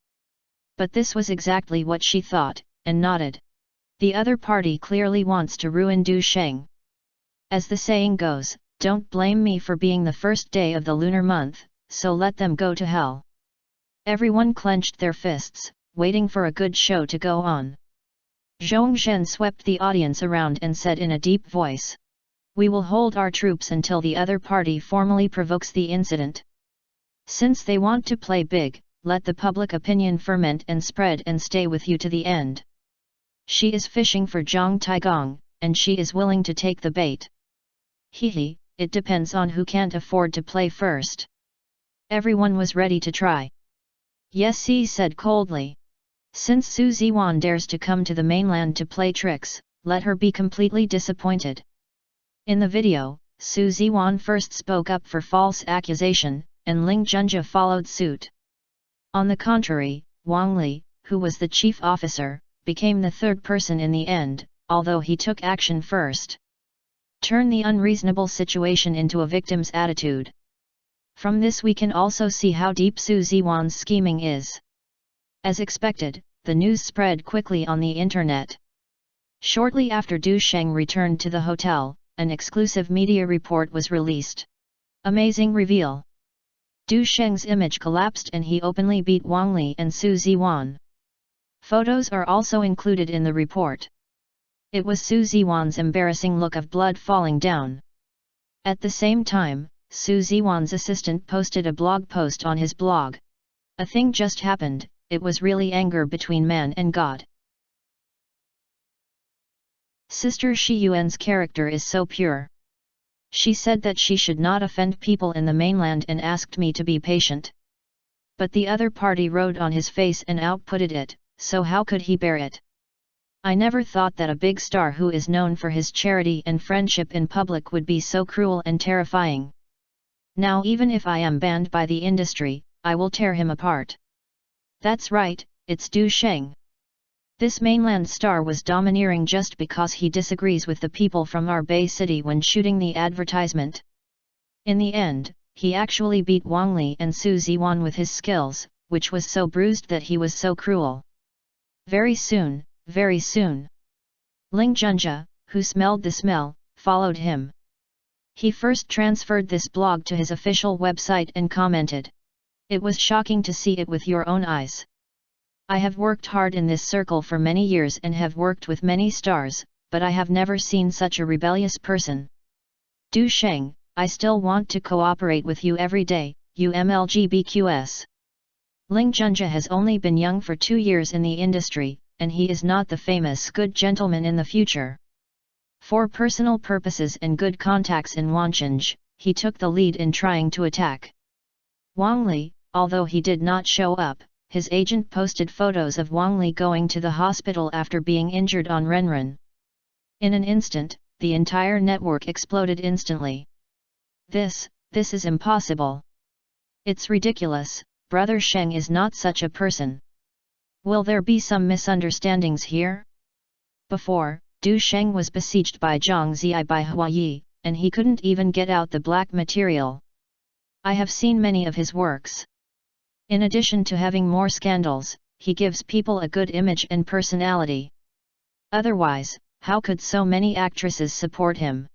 S1: But this was exactly what she thought, and nodded. The other party clearly wants to ruin Du Sheng. As the saying goes, don't blame me for being the first day of the lunar month, so let them go to hell. Everyone clenched their fists, waiting for a good show to go on. Zhong Zhen swept the audience around and said in a deep voice, we will hold our troops until the other party formally provokes the incident. Since they want to play big, let the public opinion ferment and spread and stay with you to the end. She is fishing for Zhang Taigong, and she is willing to take the bait. Hehe, it depends on who can't afford to play first. Everyone was ready to try. Yesi said coldly. Since Su Ziwan dares to come to the mainland to play tricks, let her be completely disappointed. In the video, Su Ziwan first spoke up for false accusation, and Ling Junjia followed suit. On the contrary, Wang Li, who was the chief officer, became the third person in the end, although he took action first. Turn the unreasonable situation into a victim's attitude. From this we can also see how deep Su Ziwan's scheming is. As expected, the news spread quickly on the internet. Shortly after Du Sheng returned to the hotel, an exclusive media report was released. Amazing reveal! Du Sheng's image collapsed and he openly beat Wang Li and Su Ziwan. Photos are also included in the report. It was Su Ziwan's embarrassing look of blood falling down. At the same time, Su Ziwan's assistant posted a blog post on his blog. A thing just happened, it was really anger between man and God. Sister Shi Yuan's character is so pure. She said that she should not offend people in the mainland and asked me to be patient. But the other party wrote on his face and outputted it, so how could he bear it? I never thought that a big star who is known for his charity and friendship in public would be so cruel and terrifying. Now even if I am banned by the industry, I will tear him apart. That's right, it's Du Sheng. This mainland star was domineering just because he disagrees with the people from our Bay City when shooting the advertisement. In the end, he actually beat Wang Li and Su Ziwan with his skills, which was so bruised that he was so cruel. Very soon, Ling Junjia, who smelled the smell, followed him. He first transferred this blog to his official website and commented. It was shocking to see it with your own eyes. I have worked hard in this circle for many years and have worked with many stars, but I have never seen such a rebellious person. Du Sheng, I still want to cooperate with you every day, UMLGBQS. Ling Junjia has only been young for 2 years in the industry, and he is not the famous good gentleman in the future. For personal purposes and good contacts in Wancheng, he took the lead in trying to attack Wang Li. Although he did not show up, his agent posted photos of Wang Li going to the hospital after being injured on Renren. In an instant, the entire network exploded instantly. This is impossible. It's ridiculous, Brother Sheng is not such a person. Will there be some misunderstandings here? Before, Du Sheng was besieged by Zhang Ziyi by Huayi, and he couldn't even get out the black material. I have seen many of his works. In addition to having more scandals, he gives people a good image and personality. Otherwise, how could so many actresses support him?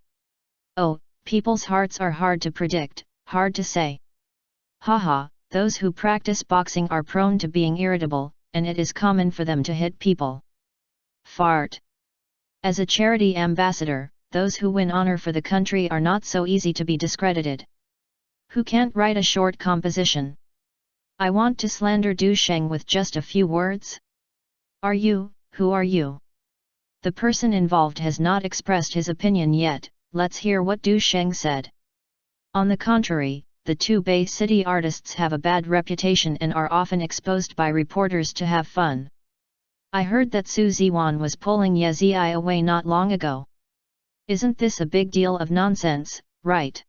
S1: Oh, people's hearts are hard to predict, hard to say. Haha, those who practice boxing are prone to being irritable, and it is common for them to hit people. Fart. As a charity ambassador, those who win honor for the country are not so easy to be discredited. Who can't write a short composition? I want to slander Du Sheng with just a few words? Are you? Who are you? The person involved has not expressed his opinion yet, let's hear what Du Sheng said. On the contrary, the two Bay City artists have a bad reputation and are often exposed by reporters to have fun. I heard that Su Ziwan was pulling Ye Zi away not long ago. Isn't this a big deal of nonsense, right?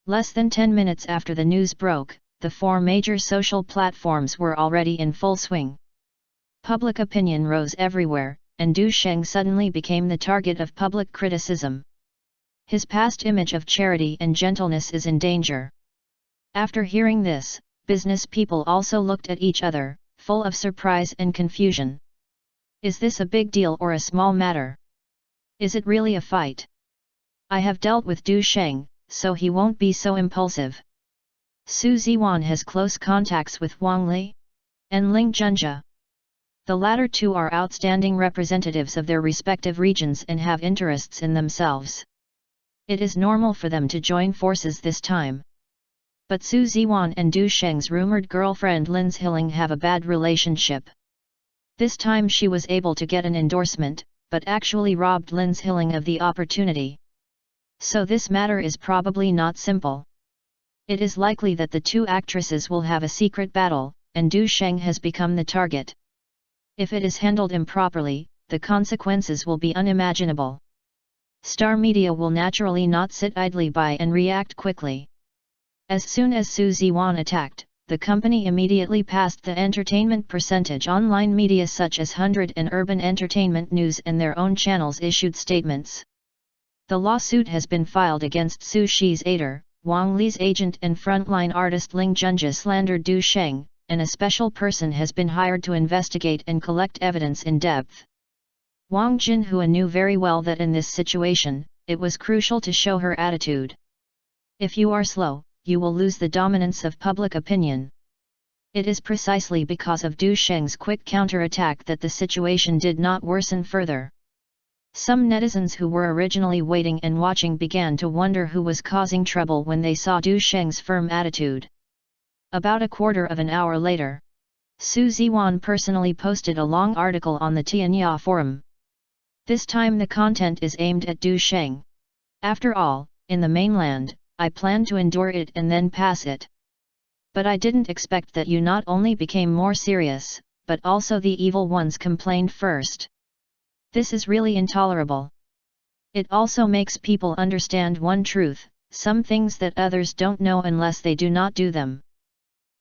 S1: Less than 10 minutes after the news broke, the 4 major social platforms were already in full swing. Public opinion rose everywhere, and Du Sheng suddenly became the target of public criticism. His past image of charity and gentleness is in danger. After hearing this, business people also looked at each other, full of surprise and confusion. Is this a big deal or a small matter? Is it really a fight? I have dealt with Du Sheng, so he won't be so impulsive. Su Ziwan has close contacts with Wang Li and Ling Junjia. The latter two are outstanding representatives of their respective regions and have interests in themselves. It is normal for them to join forces this time. But Su Ziwan and Du Sheng's rumored girlfriend Lin Zhiling have a bad relationship. This time she was able to get an endorsement, but actually robbed Lin Zhiling of the opportunity. So this matter is probably not simple. It is likely that the two actresses will have a secret battle, and Du Sheng has become the target. If it is handled improperly, the consequences will be unimaginable. Star media will naturally not sit idly by and react quickly. As soon as Su Ziwan attacked, the company immediately passed the entertainment percentage. Online media such as 100 and Urban Entertainment News and their own channels issued statements. The lawsuit has been filed against Su Shi's aider, Wang Li's agent and frontline artist Ling Junjia slandered Du Sheng, and a special person has been hired to investigate and collect evidence in depth. Wang Jinhua knew very well that in this situation, it was crucial to show her attitude. If you are slow, you will lose the dominance of public opinion. It is precisely because of Du Sheng's quick counterattack that the situation did not worsen further. Some netizens who were originally waiting and watching began to wonder who was causing trouble when they saw Du Sheng's firm attitude. About a quarter of an hour later, Su Ziwan personally posted a long article on the Tianya forum. This time the content is aimed at Du Sheng. After all, in the mainland, I planned to endure it and then pass it. But I didn't expect that you not only became more serious, but also the evil ones complained first. This is really intolerable. It also makes people understand one truth: some things that others don't know unless they do not do them.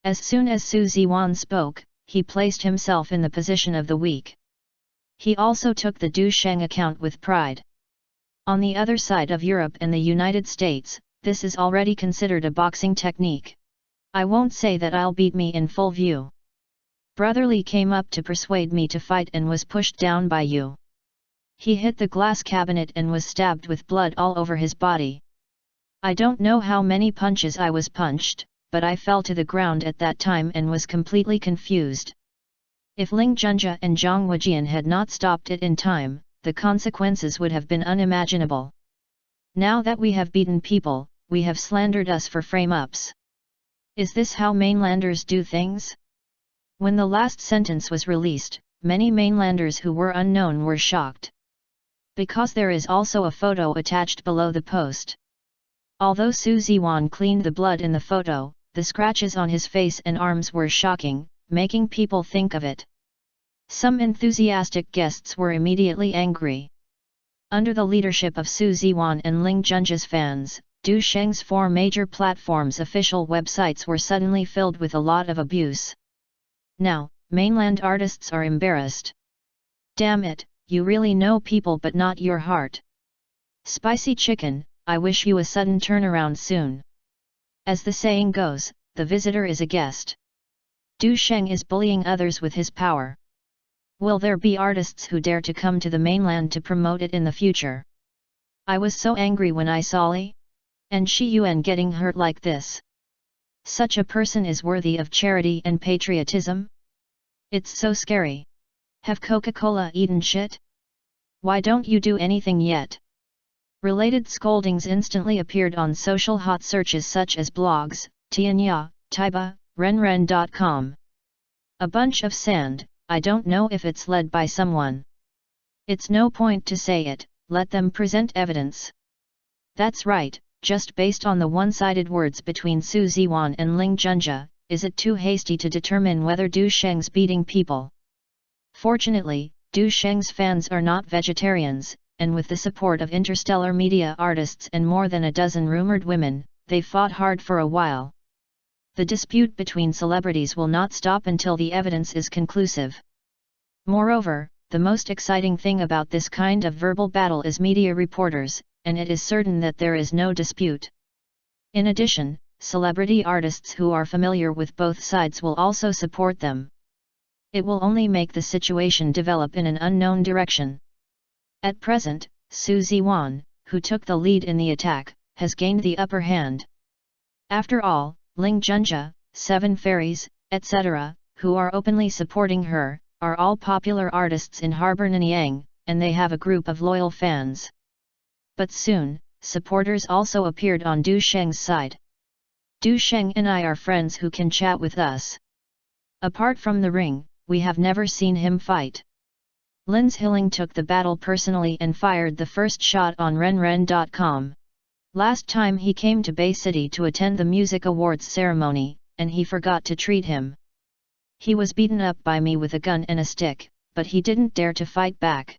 S1: As soon as Su Ziwan spoke, he placed himself in the position of the weak. He also took the Du Sheng account with pride. On the other side of Europe and the United States, this is already considered a boxing technique. I won't say that I'll beat me in full view. Brother Li came up to persuade me to fight and was pushed down by you. He hit the glass cabinet and was stabbed with blood all over his body. I don't know how many punches I was punched, but I fell to the ground at that time and was completely confused. If Ling Junjia and Zhang Wujian had not stopped it in time, the consequences would have been unimaginable. Now that we have beaten people, we have slandered us for frame-ups. Is this how mainlanders do things? When the last sentence was released, many mainlanders who were unknown were shocked. Because there is also a photo attached below the post. Although Su Ziwan cleaned the blood in the photo, the scratches on his face and arms were shocking, making people think of it. Some enthusiastic guests were immediately angry. Under the leadership of Su Ziwan and Ling Junjia's fans, Du Sheng's 4 major platforms' official websites were suddenly filled with a lot of abuse. Now, mainland artists are embarrassed. Damn it, you really know people but not your heart. Spicy chicken, I wish you a sudden turnaround soon. As the saying goes, the visitor is a guest. Du Sheng is bullying others with his power. Will there be artists who dare to come to the mainland to promote it in the future? I was so angry when I saw Li and Shi Yuan getting hurt like this. Such a person is worthy of charity and patriotism? It's so scary. Have Coca-Cola eaten shit? Why don't you do anything yet? Related scoldings instantly appeared on social hot searches such as blogs, Tianya, Taiba, Renren.com. A bunch of sand. I don't know if it's led by someone. It's no point to say it, let them present evidence. That's right, just based on the one-sided words between Su Ziwan and Ling Junjia, is it too hasty to determine whether Du Sheng's beating people? Fortunately, Du Sheng's fans are not vegetarians, and with the support of interstellar media artists and more than a dozen rumored women, they fought hard for a while. The dispute between celebrities will not stop until the evidence is conclusive. Moreover, the most exciting thing about this kind of verbal battle is media reporters, and it is certain that there is no dispute. In addition, celebrity artists who are familiar with both sides will also support them. It will only make the situation develop in an unknown direction. At present, Su Ziwan, who took the lead in the attack, has gained the upper hand. After all, Ling Junjia, Seven Fairies, etc., who are openly supporting her, are all popular artists in Harbor Nanyang, and they have a group of loyal fans. But soon, supporters also appeared on Du Sheng's side. Du Sheng and I are friends who can chat with us. Apart from the ring, we have never seen him fight. Lin Zhiling took the battle personally and fired the first shot on renren.com. Last time he came to Bay City to attend the music awards ceremony, and he forgot to treat him. He was beaten up by me with a gun and a stick, but he didn't dare to fight back.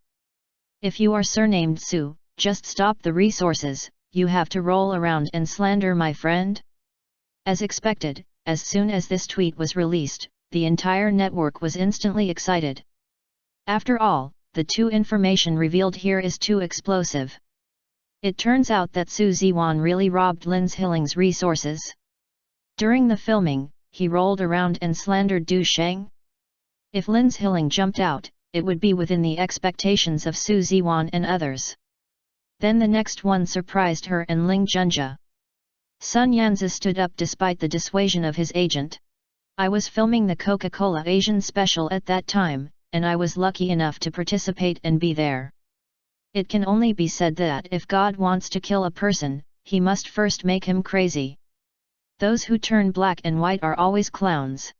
S1: If you are surnamed Su, just stop the resources, you have to roll around and slander my friend? As expected, as soon as this tweet was released, the entire network was instantly excited. After all, the information revealed here is too explosive. It turns out that Su Ziwan really robbed Lin Zhiling's resources. During the filming, he rolled around and slandered Du Sheng. If Lin Zhiling jumped out, it would be within the expectations of Su Ziwan and others. Then the next one surprised her and Ling Junjia. Sun Yanzi stood up despite the dissuasion of his agent. I was filming the Coca-Cola Asian special at that time, and I was lucky enough to participate and be there. It can only be said that if God wants to kill a person, he must first make him crazy. Those who turn black and white are always clowns.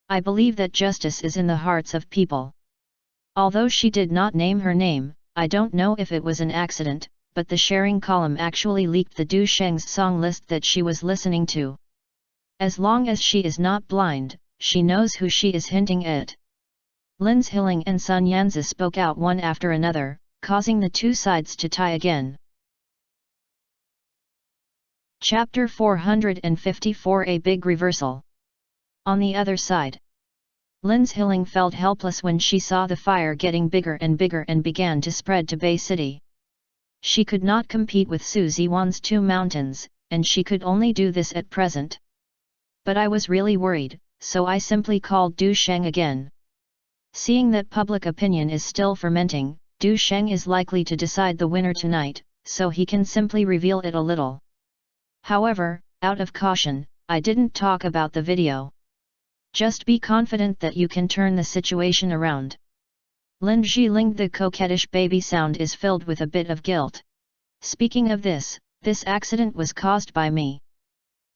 S1: I believe that justice is in the hearts of people. Although she did not name her name, I don't know if it was an accident, but the sharing column actually leaked the Du Sheng's song list that she was listening to. As long as she is not blind, she knows who she is hinting at. Lin Zhiling and Sun Yanzi spoke out one after another, causing the two sides to tie again. Chapter 454 A Big Reversal. On the other side, Lin Zhiling felt helpless when she saw the fire getting bigger and began to spread to Bay City. She could not compete with Su Ziwan's two mountains, and she could only do this at present. But I was really worried, so I simply called Du Sheng again. Seeing that public opinion is still fermenting, Du Sheng is likely to decide the winner tonight, so he can simply reveal it a little. However, out of caution, I didn't talk about the video. Just be confident that you can turn the situation around. Lin Zhiling, the coquettish baby sound is filled with a bit of guilt. Speaking of this accident was caused by me.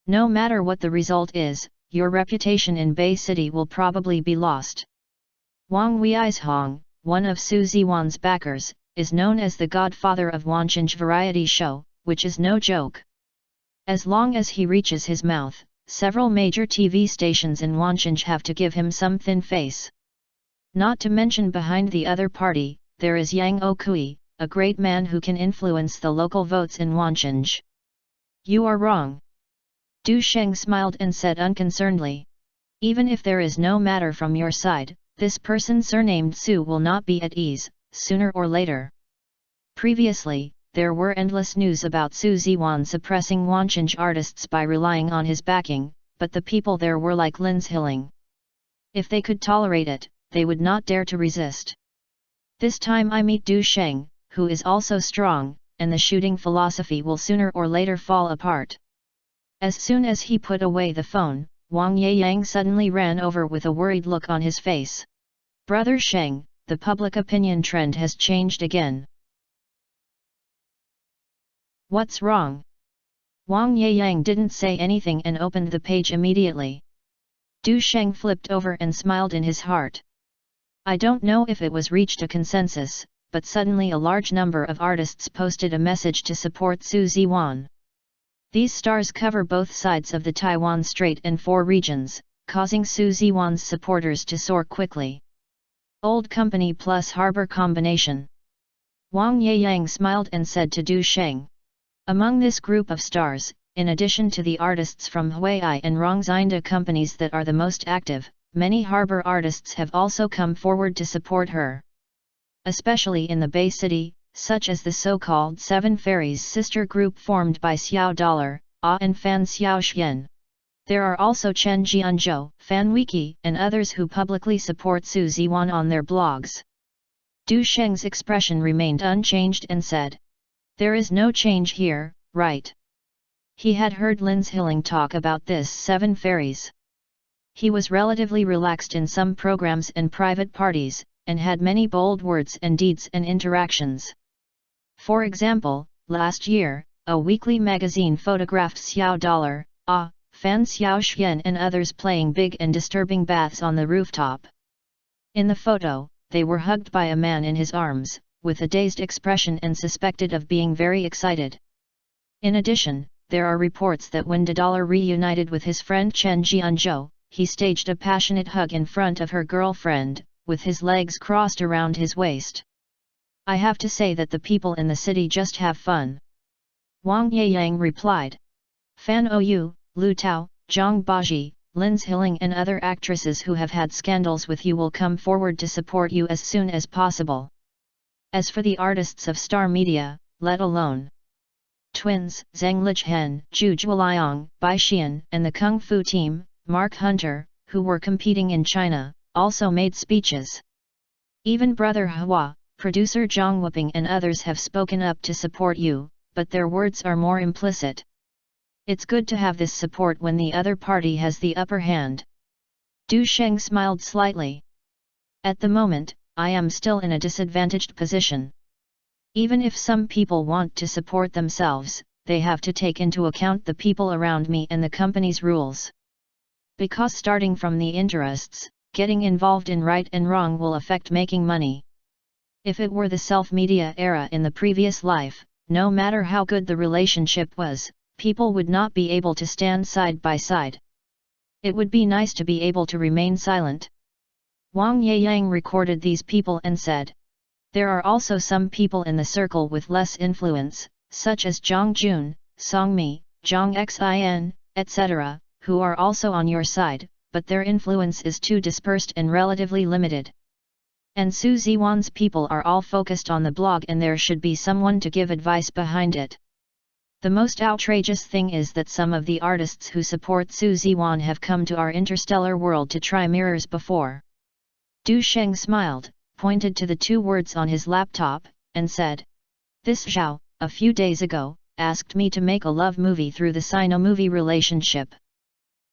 S1: No matter what the result is, your reputation in Bay City will probably be lost. Wang Weizhong, one of Su Ziwan's backers, is known as the godfather of Wanchenge variety show, which is no joke. As long as he reaches his mouth, several major TV stations in Wanchenge have to give him some thin face. Not to mention behind the other party, there is Yang Okui, a great man who can influence the local votes in Wanchenge. You are wrong. Du Sheng smiled and said unconcernedly. Even if there is no matter from your side, this person surnamed Su will not be at ease, sooner or later. Previously, there were endless news about Su Ziwan suppressing Wanchenge artists by relying on his backing, but the people there were like Lin Zhiling. If they could tolerate it, they would not dare to resist. This time I meet Du Sheng, who is also strong, and the shooting philosophy will sooner or later fall apart. As soon as he put away the phone, Wang Yeyang suddenly ran over with a worried look on his face. Brother Sheng, the public opinion trend has changed again. What's wrong? Wang Yeyang didn't say anything and opened the page immediately. Du Sheng flipped over and smiled in his heart. I don't know if it was reached a consensus, but suddenly a large number of artists posted a message to support Su Ziwan. These stars cover both sides of the Taiwan Strait and 4 regions, causing Su Ziwan's supporters to soar quickly. Old company plus harbor combination. Wang Yeyang smiled and said to Du Sheng. Among this group of stars, in addition to the artists from Huai and Rongxinda companies that are the most active, many harbor artists have also come forward to support her. Especially in the Bay City, such as the so-called Seven Fairies sister group formed by Xiao Dollar, and Fan Xiao Xian. There are also Chen Jianzhou, FANFIC, and others who publicly support Su Ziwan on their blogs. Du Sheng's expression remained unchanged and said, "There is no change here, right?" He had heard Lin's Hilling talk about this 7 fairies. He was relatively relaxed in some programs and private parties, and had many bold words and deeds and interactions. For example, last year, a weekly magazine photographed Xiao Dollar, Fan Xiao Xian and others playing big and disturbing baths on the rooftop. In the photo, they were hugged by a man in his arms, with a dazed expression and suspected of being very excited. In addition, there are reports that when Dollar reunited with his friend Chen Jianzhou, he staged a passionate hug in front of her girlfriend, with his legs crossed around his waist. "I have to say that the people in the city just have fun," Wang Yeyang replied. Fan Ou, Lu Tao, Zhang Baji, Lin's Hilling and other actresses who have had scandals with you will come forward to support you as soon as possible. As for the artists of Star Media, let alone twins, Zhang Lichhen, Zhu Zhuoliang, Bai Xian, and the Kung Fu team, Mark Hunter, who were competing in China, also made speeches. Even brother Hua, producer Zhang Wuping and others have spoken up to support you, but their words are more implicit. It's good to have this support when the other party has the upper hand. Du Sheng smiled slightly. At the moment, I am still in a disadvantaged position. Even if some people want to support themselves, they have to take into account the people around me and the company's rules. Because starting from the interests, getting involved in right and wrong will affect making money. If it were the self-media era in the previous life, no matter how good the relationship was, people would not be able to stand side by side. It would be nice to be able to remain silent. Wang Yeyang recorded these people and said, "There are also some people in the circle with less influence, such as Zhang Jun, Song Mi, Zhang Xin, etc., who are also on your side, but their influence is too dispersed and relatively limited. And Su Ziwan's people are all focused on the blog and there should be someone to give advice behind it. The most outrageous thing is that some of the artists who support Su Ziwan have come to our interstellar world to try mirrors before." Du Sheng smiled, pointed to the 2 words on his laptop, and said, "This Zhao, a few days ago, asked me to make a love movie through the Sino-movie relationship.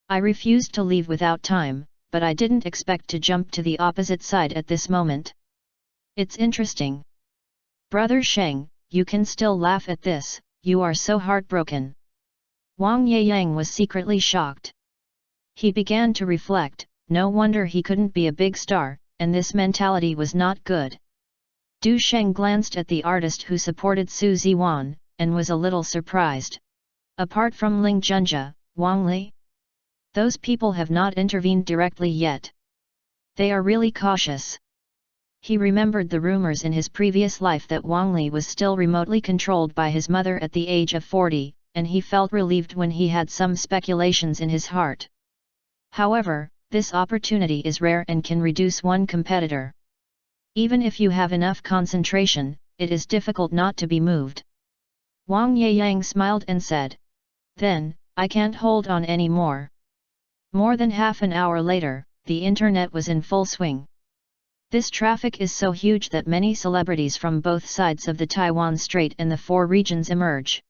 S1: I refused to leave without time, but I didn't expect to jump to the opposite side at this moment. It's interesting. Brother Sheng, you can still laugh at this, you are so heartbroken." Wang Yeyang was secretly shocked. He began to reflect, no wonder he couldn't be a big star, and this mentality was not good. Du Sheng glanced at the artist who supported Su Ziwan, and was a little surprised. Apart from Ling Junjia, Wang Li? Those people have not intervened directly yet. They are really cautious. He remembered the rumors in his previous life that Wang Li was still remotely controlled by his mother at the age of 40, and he felt relieved when he had some speculations in his heart. However, this opportunity is rare and can reduce one competitor. Even if you have enough concentration, it is difficult not to be moved. Wang Yeyang smiled and said, "Then, I can't hold on any more." More than half an hour later, the internet was in full swing. This traffic is so huge that many celebrities from both sides of the Taiwan Strait and the 4 regions emerge.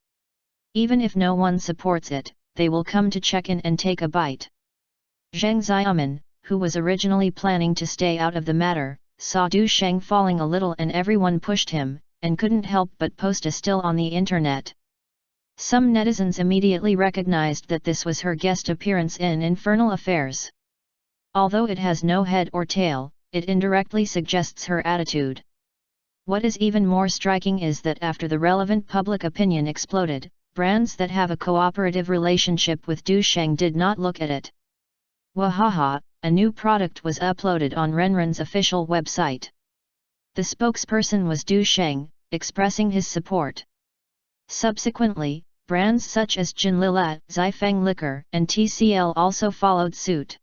S1: Even if no one supports it, they will come to check in and take a bite. Zheng Xiaoman, who was originally planning to stay out of the matter, saw Du Sheng falling a little and everyone pushed him, and couldn't help but post a still on the internet. Some netizens immediately recognized that this was her guest appearance in Infernal Affairs. Although it has no head or tail, it indirectly suggests her attitude. What is even more striking is that after the relevant public opinion exploded, brands that have a cooperative relationship with Du Sheng did not look at it. Wahaha, a new product was uploaded on Renren's official website. The spokesperson was Du Sheng, expressing his support. Subsequently, brands such as Jinlila, Zifeng Liquor, and TCL also followed suit.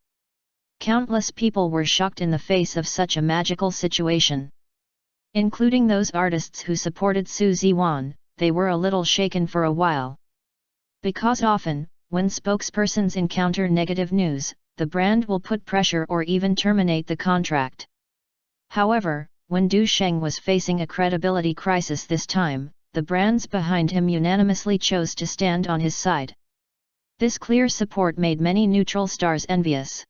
S1: Countless people were shocked in the face of such a magical situation. Including those artists who supported Su Ziwan, they were a little shaken for a while. Because often, when spokespersons encounter negative news, the brand will put pressure or even terminate the contract. However, when Du Sheng was facing a credibility crisis this time, the brands behind him unanimously chose to stand on his side. This clear support made many neutral stars envious.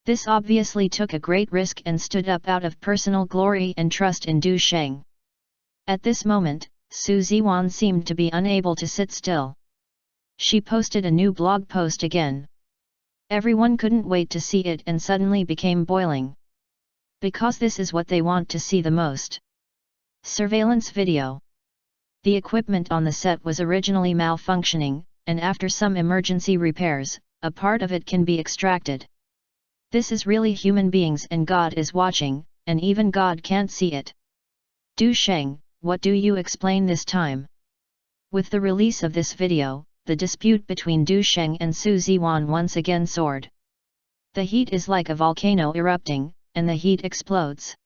S1: This obviously took a great risk and stood up out of personal glory and trust in Du Sheng. At this moment, Su Ziwan seemed to be unable to sit still. She posted a new blog post again. Everyone couldn't wait to see it and suddenly became boiling. Because this is what they want to see the most. Surveillance video. The equipment on the set was originally malfunctioning, and after some emergency repairs, a part of it can be extracted. This is really human beings and God is watching, and even God can't see it. Du Sheng, what do you explain this time? With the release of this video, the dispute between Du Sheng and Su Ziwan once again soared. The heat is like a volcano erupting, and the heat explodes.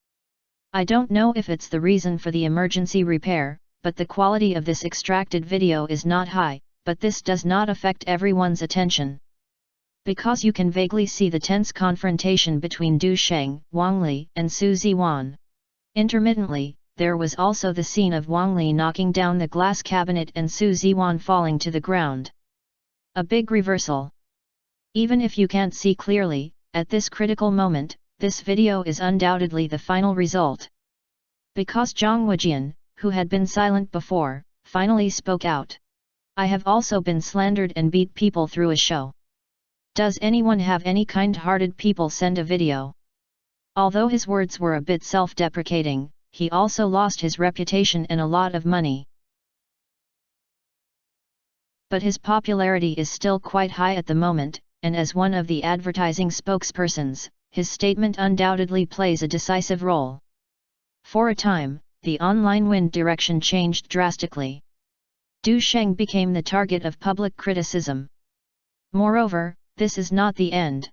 S1: I don't know if it's the reason for the emergency repair, but the quality of this extracted video is not high, but this does not affect everyone's attention. Because you can vaguely see the tense confrontation between Du Sheng, Wang Li, and Su Ziwan. Intermittently, there was also the scene of Wang Li knocking down the glass cabinet and Su Ziwan falling to the ground. A big reversal. Even if you can't see clearly, at this critical moment, this video is undoubtedly the final result. Because Zhang Wejian, who had been silent before, finally spoke out. I have also been slandered and beat people through a show. Does anyone have any kind-hearted people send a video? Although his words were a bit self-deprecating, he also lost his reputation and a lot of money. But his popularity is still quite high at the moment, and as one of the advertising spokespersons, his statement undoubtedly plays a decisive role. For a time, the online wind direction changed drastically. Du Sheng became the target of public criticism. Moreover, this is not the end.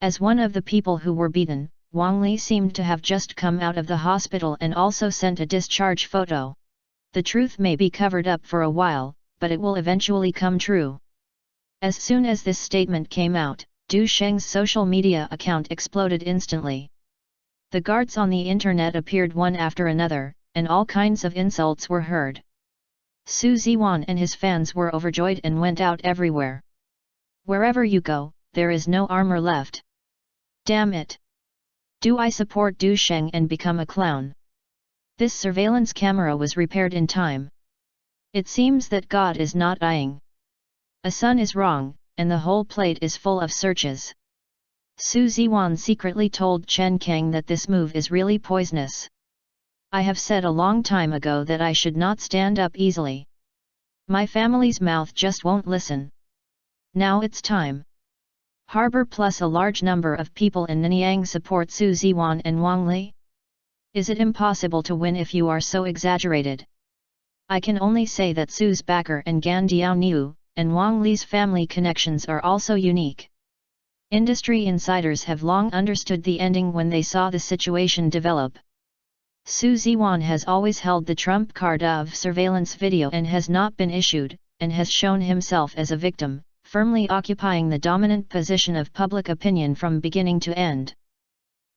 S1: As one of the people who were beaten, Wang Li seemed to have just come out of the hospital and also sent a discharge photo. The truth may be covered up for a while, but it will eventually come true. As soon as this statement came out, Du Sheng's social media account exploded instantly. The guards on the internet appeared one after another, and all kinds of insults were heard. Su Ziwan and his fans were overjoyed and went out everywhere. Wherever you go, there is no armor left. Damn it! Do I support Du Sheng and become a clown? This surveillance camera was repaired in time. It seems that God is not eyeing. A son is wrong, and the whole plate is full of searches. Su Ziwan secretly told Chen Kang that this move is really poisonous. I have said a long time ago that I should not stand up easily. My family's mouth just won't listen. Now it's time. Harbor plus a large number of people in Nanyang support Su Ziwan and Wang Li? Is it impossible to win if you are so exaggerated? I can only say that Su's backer and Gan Diaoniu, and Wang Li's family connections are also unique. Industry insiders have long understood the ending when they saw the situation develop. Su Ziwan has always held the trump card of surveillance video and has not been issued, and has shown himself as a victim, firmly occupying the dominant position of public opinion from beginning to end.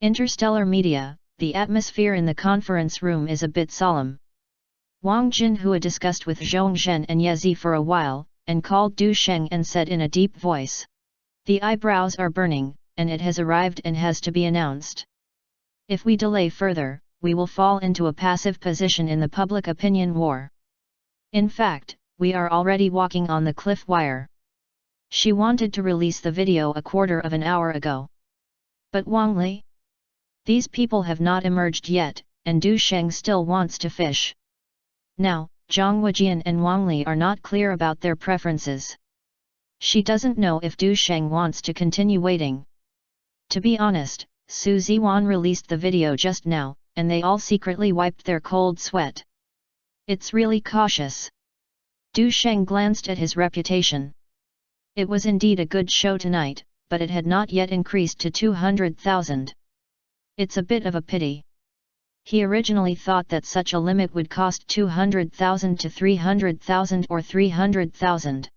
S1: Interstellar media, the atmosphere in the conference room is a bit solemn. Wang Jinhua discussed with Zhong Zhen and Yezi for a while, and called Du Sheng and said in a deep voice, "The eyebrows are burning, and it has arrived and has to be announced. If we delay further, we will fall into a passive position in the public opinion war. In fact, we are already walking on the cliff wire." She wanted to release the video a quarter of an hour ago. But Wang Li? These people have not emerged yet, and Du Sheng still wants to fish. Now, Zhang Wujian and Wang Li are not clear about their preferences. She doesn't know if Du Sheng wants to continue waiting. To be honest, Su Ziwan released the video just now, and they all secretly wiped their cold sweat. It's really cautious. Du Sheng glanced at his reputation. It was indeed a good show tonight, but it had not yet increased to 200,000. It's a bit of a pity. He originally thought that such a limit would cost 200,000 to 300,000 or 300,000.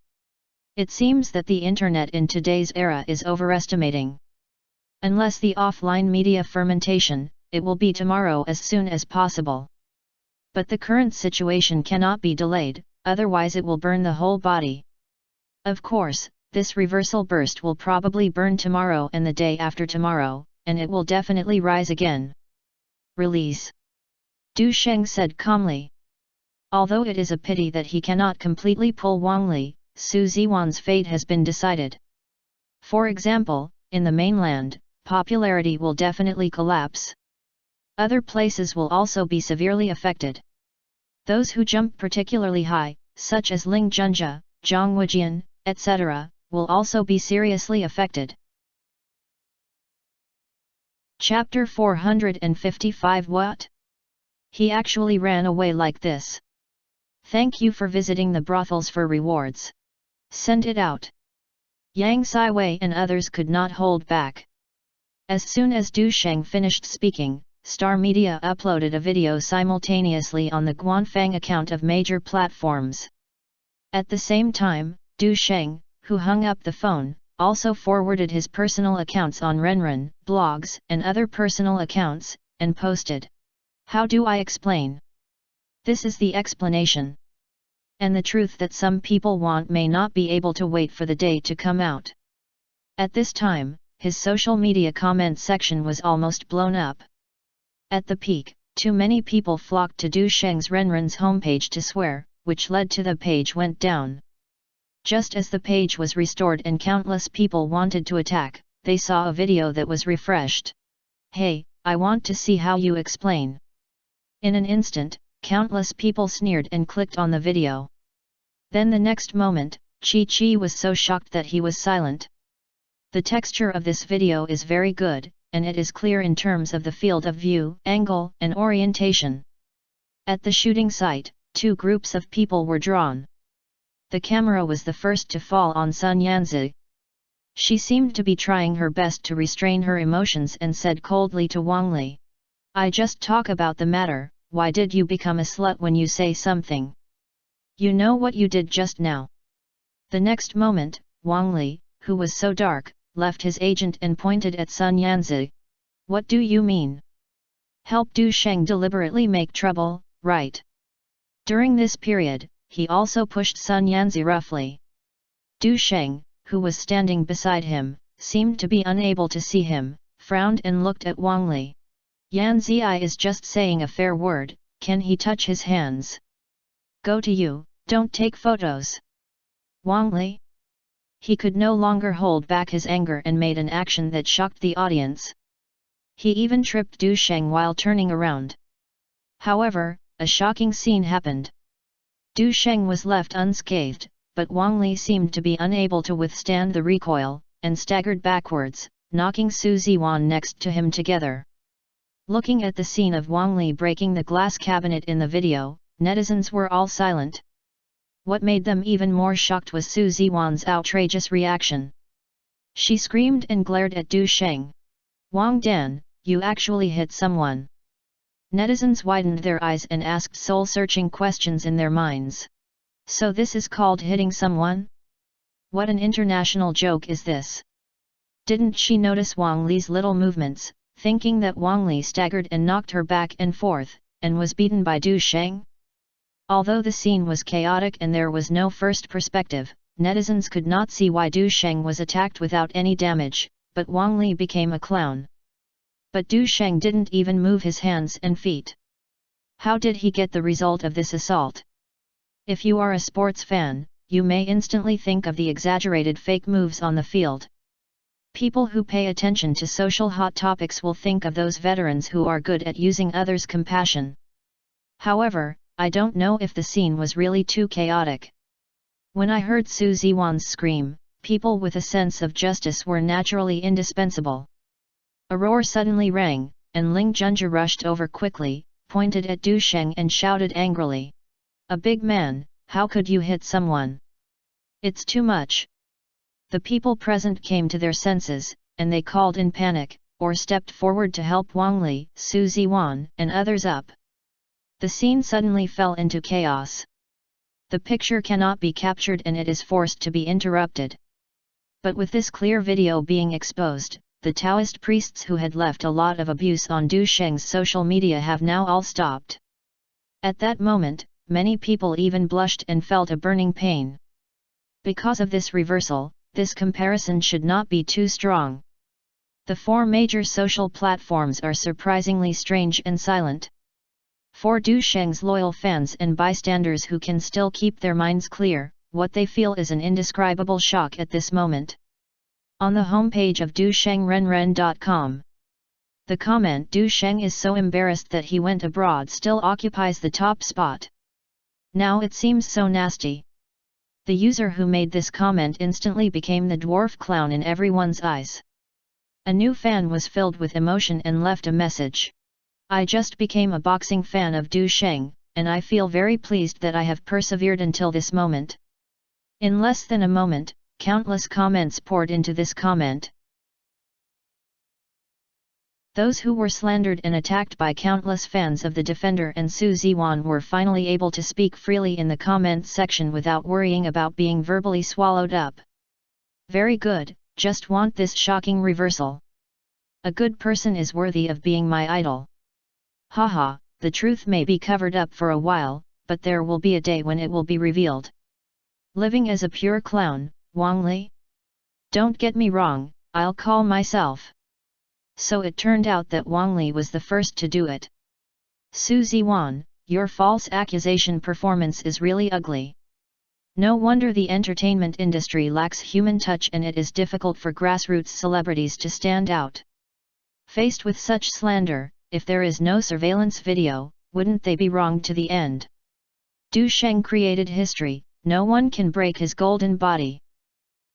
S1: It seems that the internet in today's era is overestimating. Unless the offline media fermentation, it will be tomorrow as soon as possible. But the current situation cannot be delayed, otherwise it will burn the whole body. Of course, this reversal burst will probably burn tomorrow and the day after tomorrow, and it will definitely rise again. Release. Du Sheng said calmly. Although it is a pity that he cannot completely pull Wang Li, Su Ziwan's fate has been decided. For example, in the mainland, popularity will definitely collapse. Other places will also be severely affected. Those who jump particularly high, such as Ling Junjia, Zhang Wujian, etc., will also be seriously affected. Chapter 455 What? He actually ran away like this. Thank you for visiting the brothels for rewards. Send it out. Yang Saiwei and others could not hold back. As soon as Du Sheng finished speaking, Star Media uploaded a video simultaneously on the Guanfang account of major platforms. At the same time, Du Sheng, who hung up the phone, also forwarded his personal accounts on Renren, blogs, and other personal accounts, and posted. How do I explain? This is the explanation. And the truth that some people want may not be able to wait for the day to come out. At this time, his social media comment section was almost blown up. At the peak, too many people flocked to Du Sheng's Renren's homepage to swear, which led to the page went down. Just as the page was restored and countless people wanted to attack, they saw a video that was refreshed. Hey, I want to see how you explain. In an instant, countless people sneered and clicked on the video. Then the next moment, Chi was so shocked that he was silent. The texture of this video is very good, and it is clear in terms of the field of view, angle, and orientation. At the shooting site, two groups of people were drawn. The camera was the first to fall on Sun Yanzi. She seemed to be trying her best to restrain her emotions and said coldly to Wang Li. I just talk about the matter, why did you become a slut when you say something? You know what you did just now. The next moment, Wang Li, who was so dark, left his agent and pointed at Sun Yanzi. What do you mean? Help Du Sheng deliberately make trouble, right? During this period, he also pushed Sun Yanzi roughly. Du Sheng, who was standing beside him, seemed to be unable to see him, frowned and looked at Wang Li. Yanzi is just saying a fair word, can he touch his hands? Go to you, don't take photos. Wang Li? He could no longer hold back his anger and made an action that shocked the audience. He even tripped Du Sheng while turning around. However, a shocking scene happened. Du Sheng was left unscathed, but Wang Li seemed to be unable to withstand the recoil, and staggered backwards, knocking Su Ziwan next to him together. Looking at the scene of Wang Li breaking the glass cabinet in the video, netizens were all silent. What made them even more shocked was Su Ziwan's outrageous reaction. She screamed and glared at Du Sheng. Wang Dan, you actually hit someone. Netizens widened their eyes and asked soul-searching questions in their minds. So this is called hitting someone? What an international joke is this? Didn't she notice Wang Li's little movements, thinking that Wang Li staggered and knocked her back and forth, and was beaten by Du Sheng? Although the scene was chaotic and there was no first perspective, netizens could not see why Du Sheng was attacked without any damage, but Wang Li became a clown. But Du Sheng didn't even move his hands and feet. How did he get the result of this assault? If you are a sports fan, you may instantly think of the exaggerated fake moves on the field. People who pay attention to social hot topics will think of those veterans who are good at using others' compassion. However, I don't know if the scene was really too chaotic. When I heard Su Ziwan's scream, people with a sense of justice were naturally indispensable. A roar suddenly rang, and Ling Junja rushed over quickly, pointed at Du Sheng and shouted angrily. "A big man, how could you hit someone? It's too much." The people present came to their senses, and they called in panic, or stepped forward to help Wang Li, Su Ziwan, and others up. The scene suddenly fell into chaos. The picture cannot be captured and it is forced to be interrupted. But with this clear video being exposed, the Taoist priests who had left a lot of abuse on Du Sheng's social media have now all stopped. At that moment, many people even blushed and felt a burning pain. Because of this reversal, this comparison should not be too strong. The four major social platforms are surprisingly strange and silent. For Du Sheng's loyal fans and bystanders who can still keep their minds clear, what they feel is an indescribable shock at this moment. On the homepage of dushengrenren.com, the comment "Du Sheng is so embarrassed that he went abroad" still occupies the top spot. Now it seems so nasty. The user who made this comment instantly became the dwarf clown in everyone's eyes. A new fan was filled with emotion and left a message. "I just became a boxing fan of Du Sheng, and I feel very pleased that I have persevered until this moment." In less than a moment, countless comments poured into this comment. Those who were slandered and attacked by countless fans of the defender and Su Ziwan were finally able to speak freely in the comments section without worrying about being verbally swallowed up. "Very good, just want this shocking reversal. A good person is worthy of being my idol. Haha, the truth may be covered up for a while, but there will be a day when it will be revealed. Living as a pure clown, Wang Li? Don't get me wrong, I'll call myself." So it turned out that Wang Li was the first to do it. "Su Ziwan, your false accusation performance is really ugly. No wonder the entertainment industry lacks human touch and it is difficult for grassroots celebrities to stand out. Faced with such slander, if there is no surveillance video, wouldn't they be wronged to the end? Du Sheng created history, no one can break his golden body.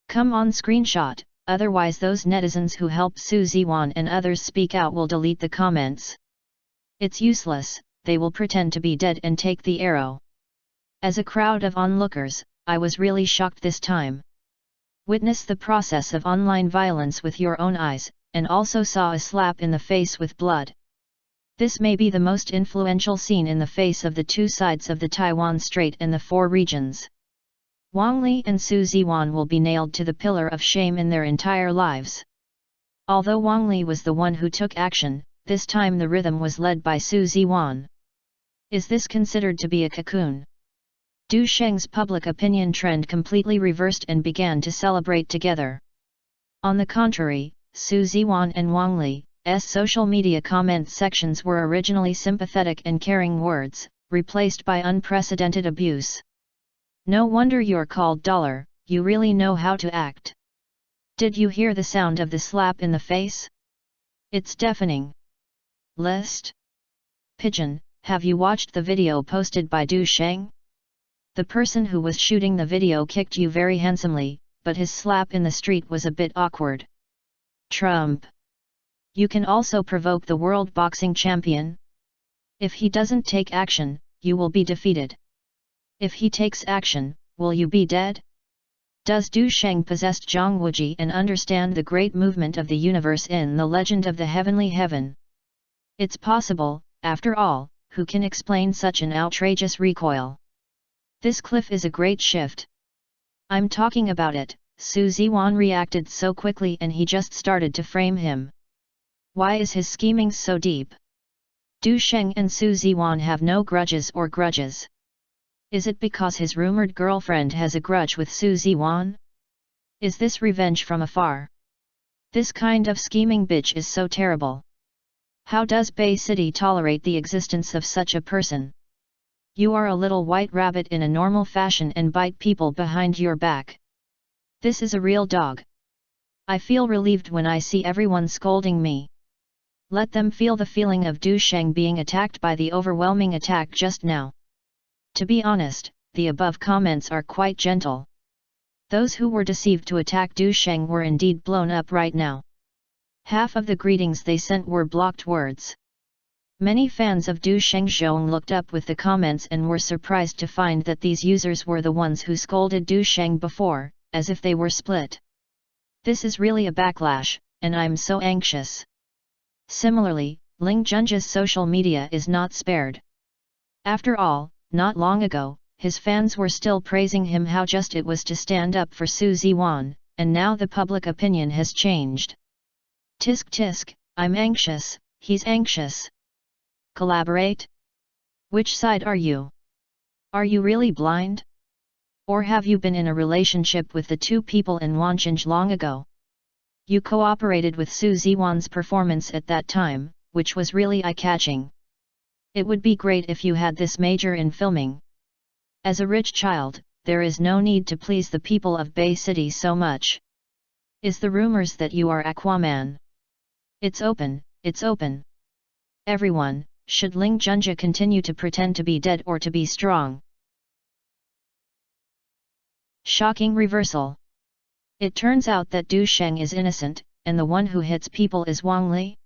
S1: Come on, screenshot, otherwise those netizens who help Su Ziwan and others speak out will delete the comments. It's useless, they will pretend to be dead and take the arrow." As a crowd of onlookers, I was really shocked this time. Witness the process of online violence with your own eyes, and also saw a slap in the face with blood. This may be the most influential scene in the face of the two sides of the Taiwan Strait and the four regions. Wang Li and Su Ziwan will be nailed to the pillar of shame in their entire lives. Although Wang Li was the one who took action, this time the rhythm was led by Su Ziwan. Is this considered to be a cocoon? Du Sheng's public opinion trend completely reversed and began to celebrate together. On the contrary, Su Ziwan and Wang Li's social media comment sections were originally sympathetic and caring words, replaced by unprecedented abuse. "No wonder you're called dollar, you really know how to act. Did you hear the sound of the slap in the face? It's deafening. List. Pigeon, have you watched the video posted by Du Sheng? The person who was shooting the video kicked you very handsomely, but his slap in the street was a bit awkward. Trump. You can also provoke the world boxing champion. If he doesn't take action, you will be defeated. If he takes action, will you be dead? Does Du Sheng possess Zhang Wuji and understand the great movement of the universe in the legend of the heavenly heaven? It's possible, after all, who can explain such an outrageous recoil? This cliff is a great shift. I'm talking about it." Su Ziwan reacted so quickly and he just started to frame him. Why is his scheming so deep? Du Sheng and Su Ziwan have no grudges or grudges. Is it because his rumored girlfriend has a grudge with Su Ziwan? Is this revenge from afar? This kind of scheming bitch is so terrible. How does Bay City tolerate the existence of such a person? You are a little white rabbit in a normal fashion and bite people behind your back. This is a real dog. I feel relieved when I see everyone scolding me. Let them feel the feeling of Du Sheng being attacked by the overwhelming attack just now. To be honest, the above comments are quite gentle. Those who were deceived to attack Du Sheng were indeed blown up right now. Half of the greetings they sent were blocked words. Many fans of Du Shengzhong looked up with the comments and were surprised to find that these users were the ones who scolded Du Sheng before, as if they were split. This is really a backlash, and I'm so anxious. Similarly, Ling Junja's social media is not spared. After all, not long ago, his fans were still praising him how just it was to stand up for Su Ziwan, and now the public opinion has changed. Tisk tisk, I'm anxious, he's anxious. Collaborate? Which side are you? Are you really blind? Or have you been in a relationship with the two people in Wanchange long ago? You cooperated with Su Ziwan's performance at that time, which was really eye-catching. It would be great if you had this major in filming. As a rich child, there is no need to please the people of Bay City so much. Is the rumors that you are Aquaman? It's open, it's open. Everyone, should Ling Junja continue to pretend to be dead or to be strong? Shocking reversal. It turns out that Du Sheng is innocent, and the one who hits people is Wang Li.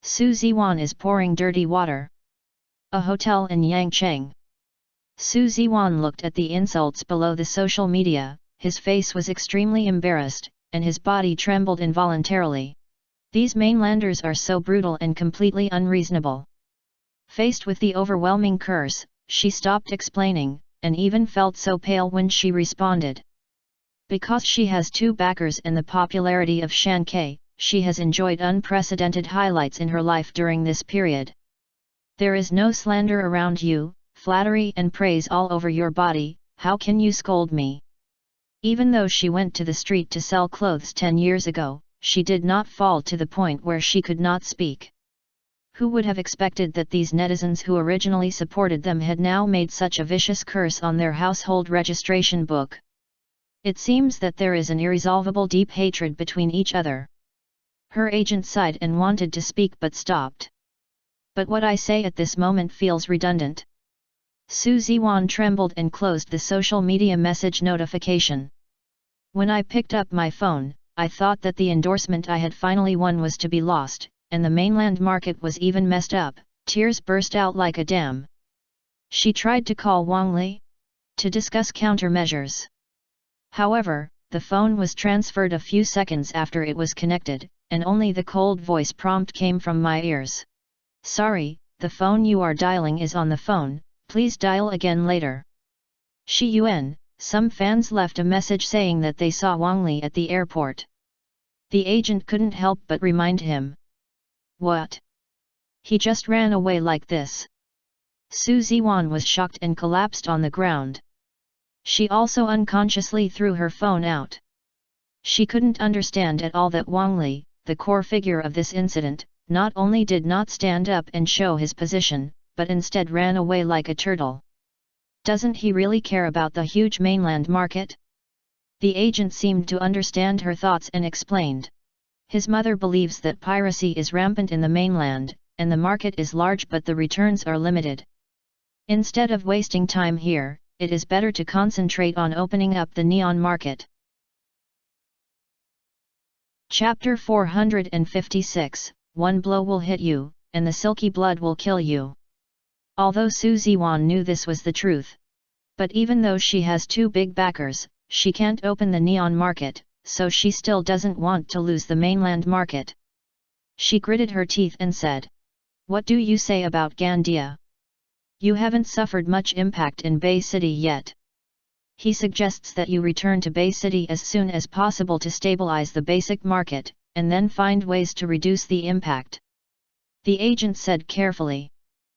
S1: Su Ziwan is pouring dirty water. A hotel in Yangcheng. Su Ziwan looked at the insults below the social media, his face was extremely embarrassed, and his body trembled involuntarily. These mainlanders are so brutal and completely unreasonable. Faced with the overwhelming curse, she stopped explaining, and even felt so pale when she responded. Because she has two backers and the popularity of Shan Ke, she has enjoyed unprecedented highlights in her life during this period. There is no slander around you, flattery and praise all over your body, how can you scold me? Even though she went to the street to sell clothes 10 years ago, she did not fall to the point where she could not speak. Who would have expected that these netizens who originally supported them had now made such a vicious curse on their household registration book? It seems that there is an irresolvable deep hatred between each other. Her agent sighed and wanted to speak but stopped. But what I say at this moment feels redundant. Su Ziwan trembled and closed the social media message notification. When I picked up my phone, I thought that the endorsement I had finally won was to be lost, and the mainland market was even messed up. Tears burst out like a dam. She tried to call Wang Li to discuss countermeasures. However, the phone was transferred a few seconds after it was connected, and only the cold voice prompt came from my ears. Sorry, the phone you are dialing is on the phone, please dial again later. Shi Yuan, some fans left a message saying that they saw Wang Li at the airport. The agent couldn't help but remind him. What? He just ran away like this. Su Ziwan was shocked and collapsed on the ground. She also unconsciously threw her phone out. She couldn't understand at all that Wang Li, the core figure of this incident, not only did not stand up and show his position, but instead ran away like a turtle. Doesn't he really care about the huge mainland market? The agent seemed to understand her thoughts and explained. His mother believes that piracy is rampant in the mainland, and the market is large but the returns are limited. Instead of wasting time here, it is better to concentrate on opening up the neon market. Chapter 456, One blow will hit you, and the silky blood will kill you. Although Su Ziwan knew this was the truth. But even though she has two big backers, she can't open the neon market, so she still doesn't want to lose the mainland market. She gritted her teeth and said, "What do you say about Gandia? You haven't suffered much impact in Bay City yet. He suggests that you return to Bay City as soon as possible to stabilize the basic market, and then find ways to reduce the impact." The agent said carefully.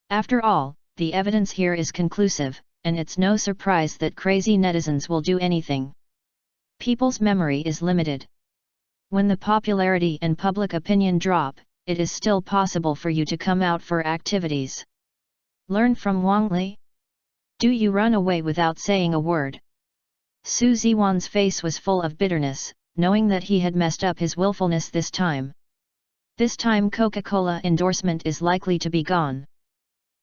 S1: After all, the evidence here is conclusive, and it's no surprise that crazy netizens will do anything. People's memory is limited. When the popularity and public opinion drop, it is still possible for you to come out for activities. Learn from Wang Li? Do you run away without saying a word? Su Ziwan's face was full of bitterness, knowing that he had messed up his willfulness this time. This time Coca-Cola endorsement is likely to be gone.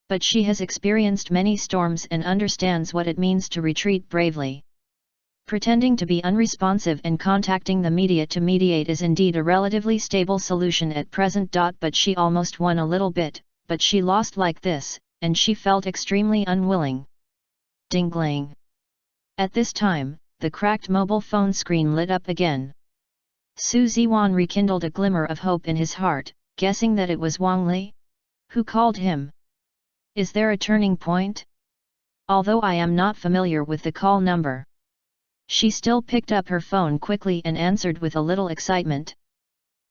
S1: But she has experienced many storms and understands what it means to retreat bravely. Pretending to be unresponsive and contacting the media to mediate is indeed a relatively stable solution at present. But she almost won a little bit, but she lost like this, and she felt extremely unwilling. Ding-glang. At this time, the cracked mobile phone screen lit up again. Su Ziwan rekindled a glimmer of hope in his heart, guessing that it was Wang Li. Who called him? Is there a turning point? Although I am not familiar with the call number. She still picked up her phone quickly and answered with a little excitement.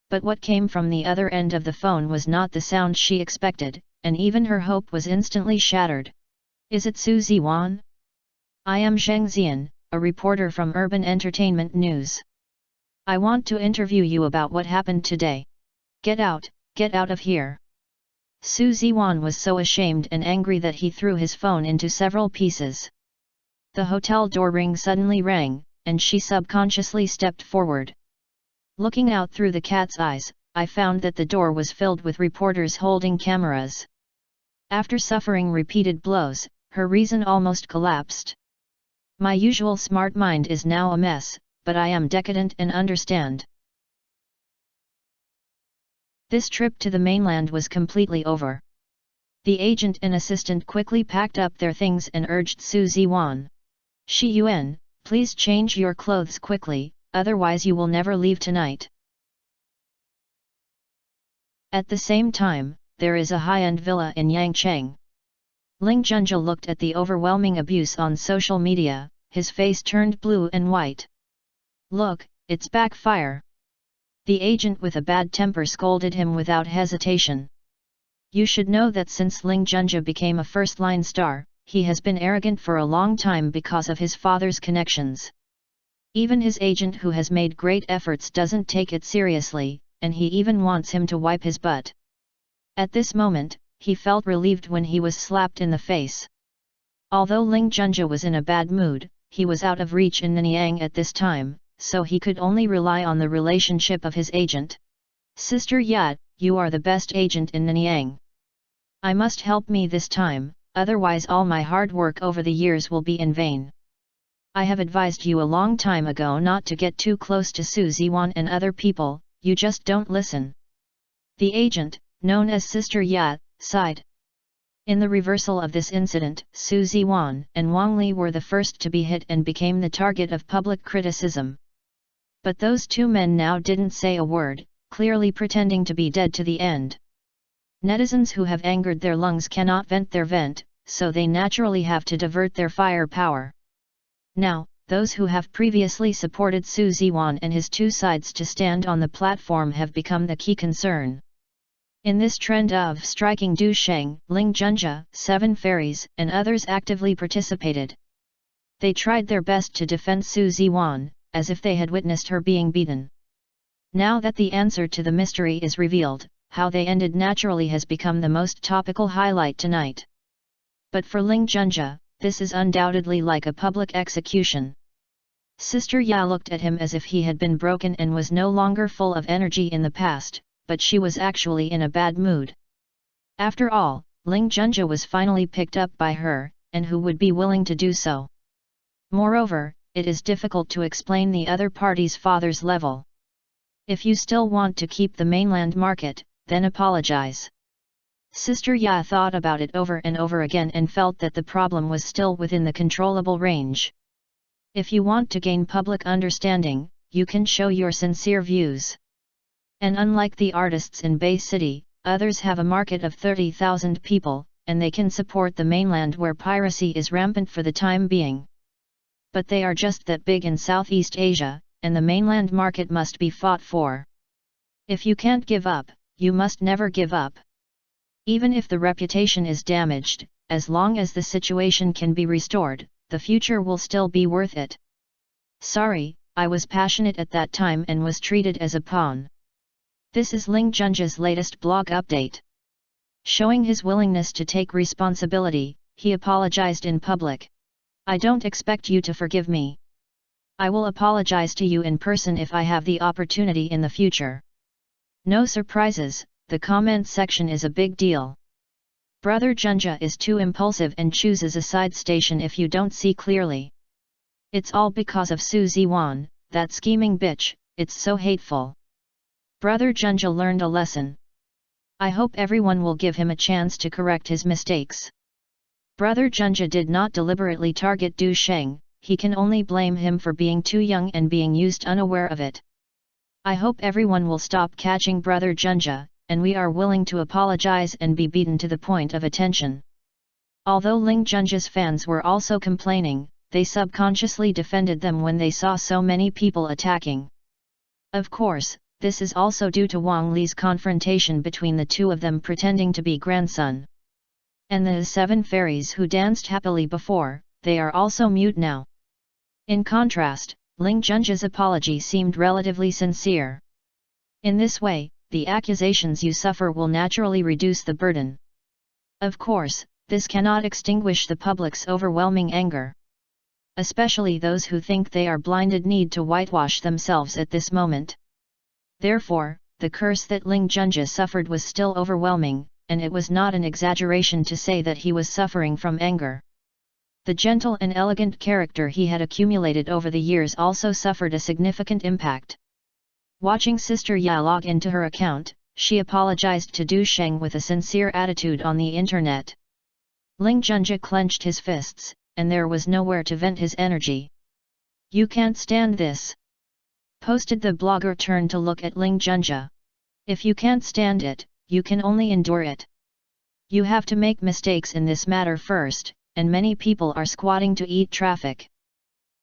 S1: But what came from the other end of the phone was not the sound she expected, and even her hope was instantly shattered. Is it Su Ziwan? I am Zheng Zian, a reporter from Urban Entertainment News. I want to interview you about what happened today. Get out of here. Su Ziwan was so ashamed and angry that he threw his phone into several pieces. The hotel door ring suddenly rang, and she subconsciously stepped forward. Looking out through the cat's eyes, I found that the door was filled with reporters holding cameras. After suffering repeated blows, her reason almost collapsed. My usual smart mind is now a mess, but I am decadent and understand. This trip to the mainland was completely over. The agent and assistant quickly packed up their things and urged Su Ziwan. Shi Yuan, please change your clothes quickly, otherwise you will never leave tonight. At the same time, there is a high-end villa in Yangcheng. Ling Junja looked at the overwhelming abuse on social media, his face turned blue and white. Look, it's backfire. The agent with a bad temper scolded him without hesitation. You should know that since Ling Junja became a first-line star, he has been arrogant for a long time because of his father's connections. Even his agent who has made great efforts doesn't take it seriously, and he even wants him to wipe his butt. At this moment, he felt relieved when he was slapped in the face. Although Ling Junja was in a bad mood, he was out of reach in Nanyang at this time, so he could only rely on the relationship of his agent. Sister Yat, you are the best agent in Nanyang. I must help me this time, otherwise all my hard work over the years will be in vain. I have advised you a long time ago not to get too close to Su Ziwan and other people, you just don't listen. The agent, known as Sister Yat, sighed. In the reversal of this incident, Su Ziwan and Wang Li were the first to be hit and became the target of public criticism. But those two men now didn't say a word, clearly pretending to be dead to the end. Netizens who have angered their lungs cannot vent their vent, so they naturally have to divert their firepower. Now, those who have previously supported Su Ziwan and his two sides to stand on the platform have become the key concern. In this trend of striking Du Sheng, Ling Junja, Seven Fairies, and others actively participated. They tried their best to defend Su Ziwan, as if they had witnessed her being beaten. Now that the answer to the mystery is revealed, how they ended naturally has become the most topical highlight tonight. But for Ling Junja, this is undoubtedly like a public execution. Sister Ya looked at him as if he had been broken and was no longer full of energy in the past, but she was actually in a bad mood. After all, Ling Junja was finally picked up by her, and who would be willing to do so? Moreover, it is difficult to explain the other party's father's level. If you still want to keep the mainland market, then apologize. Sister Ya thought about it over and over again and felt that the problem was still within the controllable range. If you want to gain public understanding, you can show your sincere views. And unlike the artists in Bay City, others have a market of 30,000 people, and they can support the mainland where piracy is rampant for the time being. But they are just that big in Southeast Asia, and the mainland market must be fought for. If you can't give up, you must never give up. Even if the reputation is damaged, as long as the situation can be restored, the future will still be worth it. Sorry, I was passionate at that time and was treated as a pawn. This is Ling Junja's latest blog update. Showing his willingness to take responsibility, he apologized in public. I don't expect you to forgive me. I will apologize to you in person if I have the opportunity in the future. No surprises, the comment section is a big deal. Brother Junja is too impulsive and chooses a side station if you don't see clearly. It's all because of Su Ziwan, that scheming bitch, it's so hateful. Brother Junja learned a lesson. I hope everyone will give him a chance to correct his mistakes. Brother Junja did not deliberately target Du Sheng, he can only blame him for being too young and being used unaware of it. I hope everyone will stop catching Brother Junja, and we are willing to apologize and be beaten to the point of attention. Although Ling Junja's fans were also complaining, they subconsciously defended them when they saw so many people attacking. Of course, this is also due to Wang Li's confrontation between the two of them pretending to be grandson. And the 7 fairies who danced happily before, they are also mute now. In contrast, Ling Junja's apology seemed relatively sincere. In this way, the accusations you suffer will naturally reduce the burden. Of course, this cannot extinguish the public's overwhelming anger. Especially those who think they are blinded need to whitewash themselves at this moment. Therefore, the curse that Ling Junja suffered was still overwhelming, and it was not an exaggeration to say that he was suffering from anger. The gentle and elegant character he had accumulated over the years also suffered a significant impact. Watching Sister Ya log into her account, she apologized to Du Sheng with a sincere attitude on the internet. Ling Junja clenched his fists, and there was nowhere to vent his energy. "You can't stand this," posted the blogger turned to look at Ling Junja. "If you can't stand it, you can only endure it. You have to make mistakes in this matter first, and many people are squatting to eat traffic.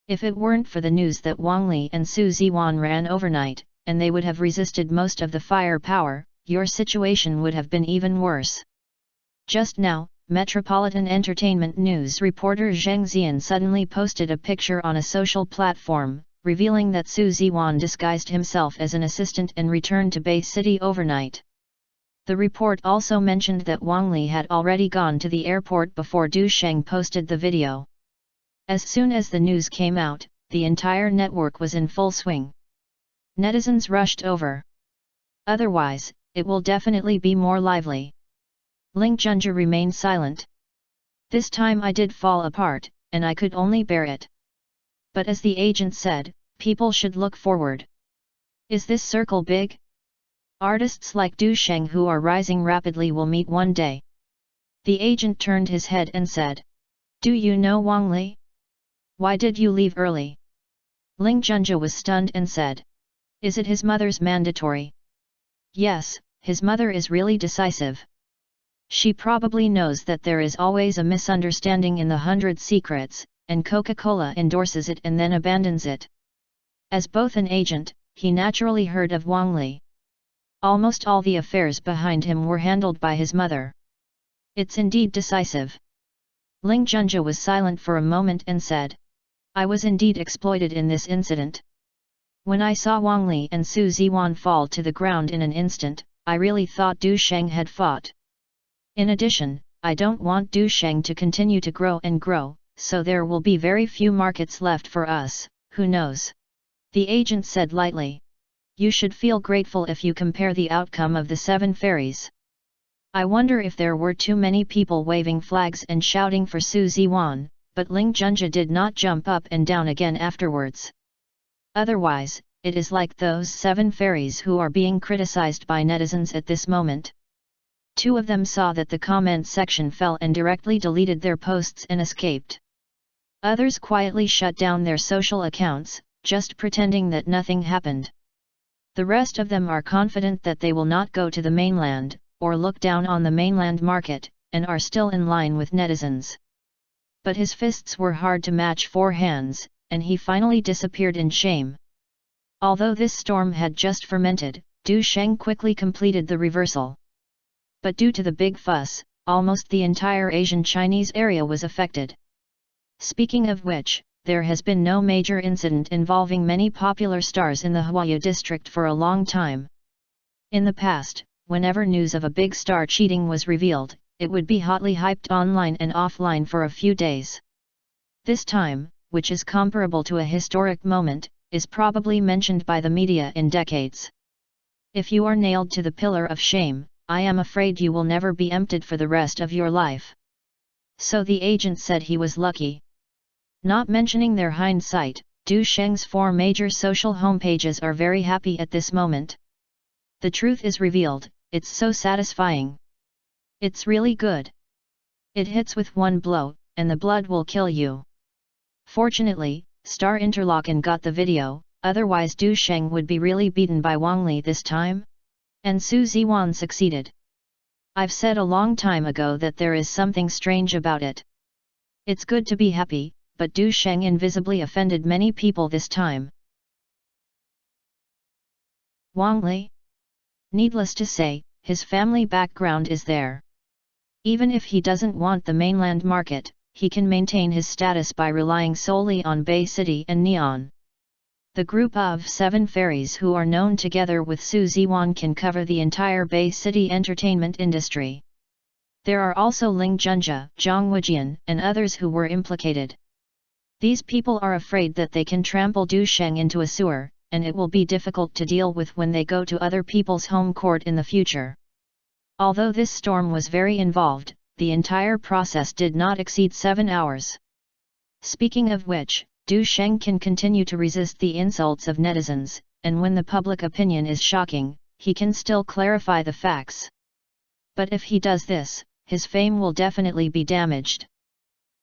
S1: If it weren't for the news that Wang Li and Su Ziwan ran overnight, and they would have resisted most of the firepower, your situation would have been even worse." Just now, Metropolitan Entertainment News reporter Zheng Xian suddenly posted a picture on a social platform, revealing that Su Ziwan disguised himself as an assistant and returned to Bay City overnight. The report also mentioned that Wang Li had already gone to the airport before Du Sheng posted the video. As soon as the news came out, the entire network was in full swing. Netizens rushed over. Otherwise, it will definitely be more lively. Ling Junja remained silent. "This time I did fall apart, and I could only bear it. But as the agent said, people should look forward. Is this circle big? Artists like Du Sheng who are rising rapidly will meet one day." The agent turned his head and said, "Do you know Wang Li? Why did you leave early?" Ling Junja was stunned and said, "Is it his mother's mandatory?" "Yes, his mother is really decisive. She probably knows that there is always a misunderstanding in the 100 Secrets, and Coca-Cola endorses it and then abandons it." As both an agent, he naturally heard of Wang Li. Almost all the affairs behind him were handled by his mother. "It's indeed decisive." Ling Junja was silent for a moment and said, "I was indeed exploited in this incident. When I saw Wang Li and Su Ziwan fall to the ground in an instant, I really thought Du Sheng had fought. In addition, I don't want Du Sheng to continue to grow and grow, so there will be very few markets left for us, who knows?" The agent said lightly. "You should feel grateful if you compare the outcome of the 7 fairies. I wonder if there were too many people waving flags and shouting for Su Ziwan, but Ling Junja did not jump up and down again afterwards. Otherwise, it is like those 7 fairies who are being criticized by netizens at this moment. 2 of them saw that the comment section fell and directly deleted their posts and escaped. Others quietly shut down their social accounts, just pretending that nothing happened. The rest of them are confident that they will not go to the mainland, or look down on the mainland market, and are still in line with netizens." But his fists were hard to match 4 hands, and he finally disappeared in shame. Although this storm had just fermented, Du Sheng quickly completed the reversal. But due to the big fuss, almost the entire Asian Chinese area was affected. Speaking of which, there has been no major incident involving many popular stars in the Huayu district for a long time. In the past, whenever news of a big star cheating was revealed, it would be hotly hyped online and offline for a few days. This time, which is comparable to a historic moment, is probably mentioned by the media in decades. If you are nailed to the pillar of shame, I am afraid you will never be emptied for the rest of your life. So the agent said he was lucky. Not mentioning their hindsight, Du Sheng's 4 major social homepages are very happy at this moment. The truth is revealed, it's so satisfying. It's really good. It hits with one blow, and the blood will kill you. Fortunately, Star Interlochen got the video, otherwise Du Sheng would be really beaten by Wang Li this time. And Su Ziwan succeeded. I've said a long time ago that there is something strange about it. It's good to be happy, but Du Sheng invisibly offended many people this time. Wang Li? Needless to say, his family background is there. Even if he doesn't want the mainland market, he can maintain his status by relying solely on Bay City and Neon. The group of 7 fairies who are known together with Su Ziwan can cover the entire Bay City entertainment industry. There are also Ling Junjia, Zhang Wujian, and others who were implicated. These people are afraid that they can trample Du Sheng into a sewer, and it will be difficult to deal with when they go to other people's home court in the future. Although this storm was very involved, the entire process did not exceed 7 hours. Speaking of which, Du Sheng can continue to resist the insults of netizens, and when the public opinion is shocking, he can still clarify the facts. But if he does this, his fame will definitely be damaged.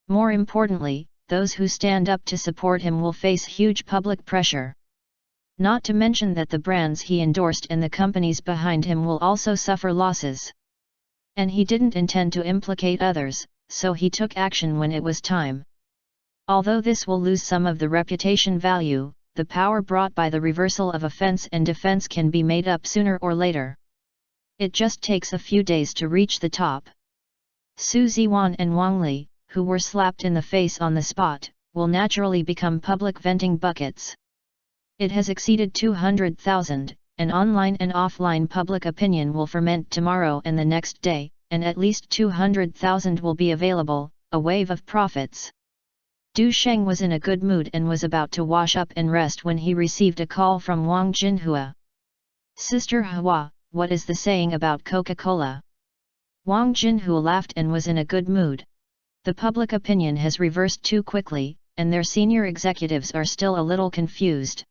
S1: More importantly, those who stand up to support him will face huge public pressure. Not to mention that the brands he endorsed and the companies behind him will also suffer losses. And he didn't intend to implicate others, so he took action when it was time. Although this will lose some of the reputation value, the power brought by the reversal of offense and defense can be made up sooner or later. It just takes a few days to reach the top. Su Ziwan and Wang Li, who were slapped in the face on the spot, will naturally become public venting buckets. It has exceeded 200,000, and online and offline public opinion will ferment tomorrow and the next day, and at least 200,000 will be available, a wave of profits. Du Sheng was in a good mood and was about to wash up and rest when he received a call from Wang Jinhua. Sister Hua, what is the saying about Coca-Cola? Wang Jinhua laughed and was in a good mood. The public opinion has reversed too quickly, and their senior executives are still a little confused.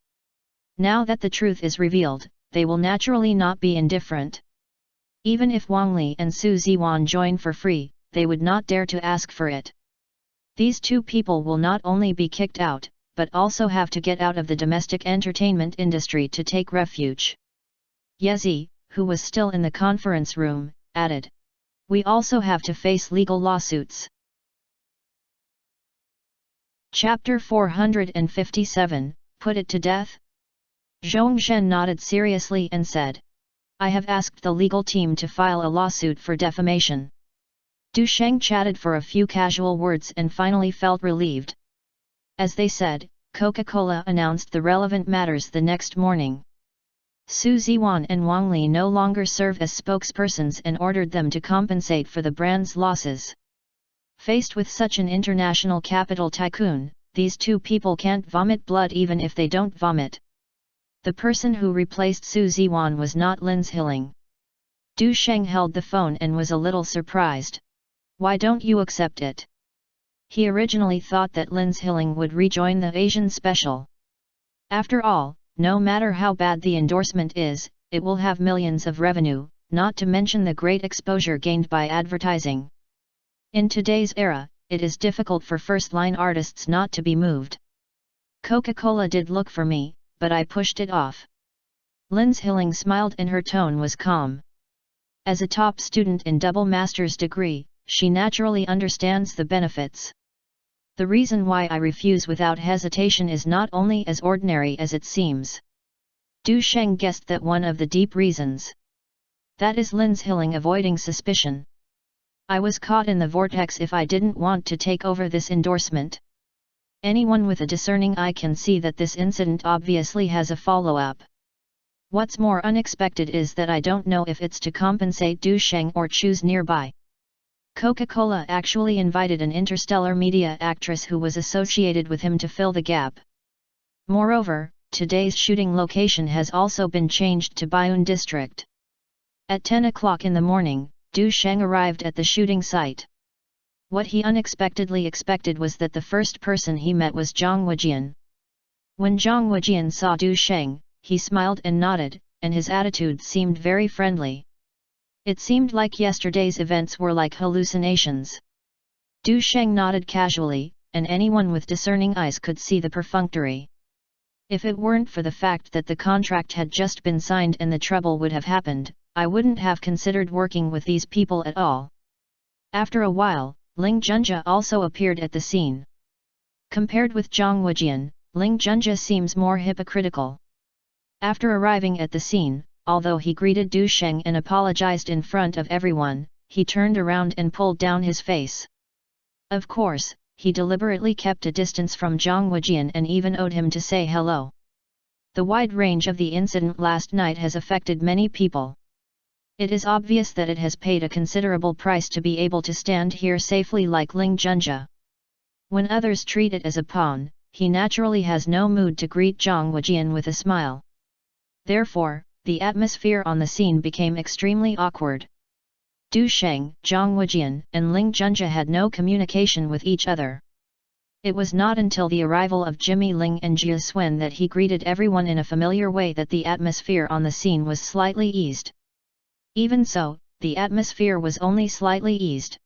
S1: Now that the truth is revealed, they will naturally not be indifferent. Even if Wang Li and Su Ziwan join for free, they would not dare to ask for it. These 2 people will not only be kicked out, but also have to get out of the domestic entertainment industry to take refuge. Yezi, who was still in the conference room, added. We also have to face legal lawsuits. Chapter 457, Put it to death? Zhongzhen nodded seriously and said. I have asked the legal team to file a lawsuit for defamation. Du Sheng chatted for a few casual words and finally felt relieved. As they said, Coca-Cola announced the relevant matters the next morning. Su Ziwan and Wang Li no longer serve as spokespersons and ordered them to compensate for the brand's losses. Faced with such an international capital tycoon, these 2 people can't vomit blood even if they don't vomit. The person who replaced Su Ziwan was not Lin's Hilling. Du Sheng held the phone and was a little surprised. Why don't you accept it? He originally thought that Lin's Hilling would rejoin the Asian Special. After all, no matter how bad the endorsement is, it will have millions of revenue, not to mention the great exposure gained by advertising. In today's era, it is difficult for first-line artists not to be moved. Coca-Cola did look for me, but I pushed it off. Lin's Hilling smiled and her tone was calm. As a top student in double master's degree, she naturally understands the benefits. The reason why I refuse without hesitation is not only as ordinary as it seems. Du Sheng guessed that one of the deep reasons. That is Lin's Hilling avoiding suspicion. I was caught in the vortex if I didn't want to take over this endorsement. Anyone with a discerning eye can see that this incident obviously has a follow-up. What's more unexpected is that I don't know if it's to compensate Du Sheng or choose nearby. Coca-Cola actually invited an interstellar media actress who was associated with him to fill the gap. Moreover, today's shooting location has also been changed to Baiyun district. At 10 o'clock in the morning, Du Sheng arrived at the shooting site. What he unexpectedly expected was that the first person he met was Zhang Wejian. When Zhang Wejian saw Du Sheng, he smiled and nodded, and his attitude seemed very friendly. It seemed like yesterday's events were like hallucinations. Du Sheng nodded casually, and anyone with discerning eyes could see the perfunctory. If it weren't for the fact that the contract had just been signed and the trouble would have happened, I wouldn't have considered working with these people at all. After a while, Ling Junjie also appeared at the scene. Compared with Zhang Wejian, Ling Junjie seems more hypocritical. After arriving at the scene, although he greeted Du Sheng and apologized in front of everyone, he turned around and pulled down his face. Of course, he deliberately kept a distance from Zhang Wejian and even owed him to say hello. The wide range of the incident last night has affected many people. It is obvious that it has paid a considerable price to be able to stand here safely like Ling Junjie. When others treat it as a pawn, he naturally has no mood to greet Zhang Wejian with a smile. Therefore, the atmosphere on the scene became extremely awkward. Du Sheng, Zhang Wejian, and Ling Junjie had no communication with each other. It was not until the arrival of Jimmy Ling and Jia Swen that he greeted everyone in a familiar way that the atmosphere on the scene was slightly eased. Even so, the atmosphere was only slightly eased.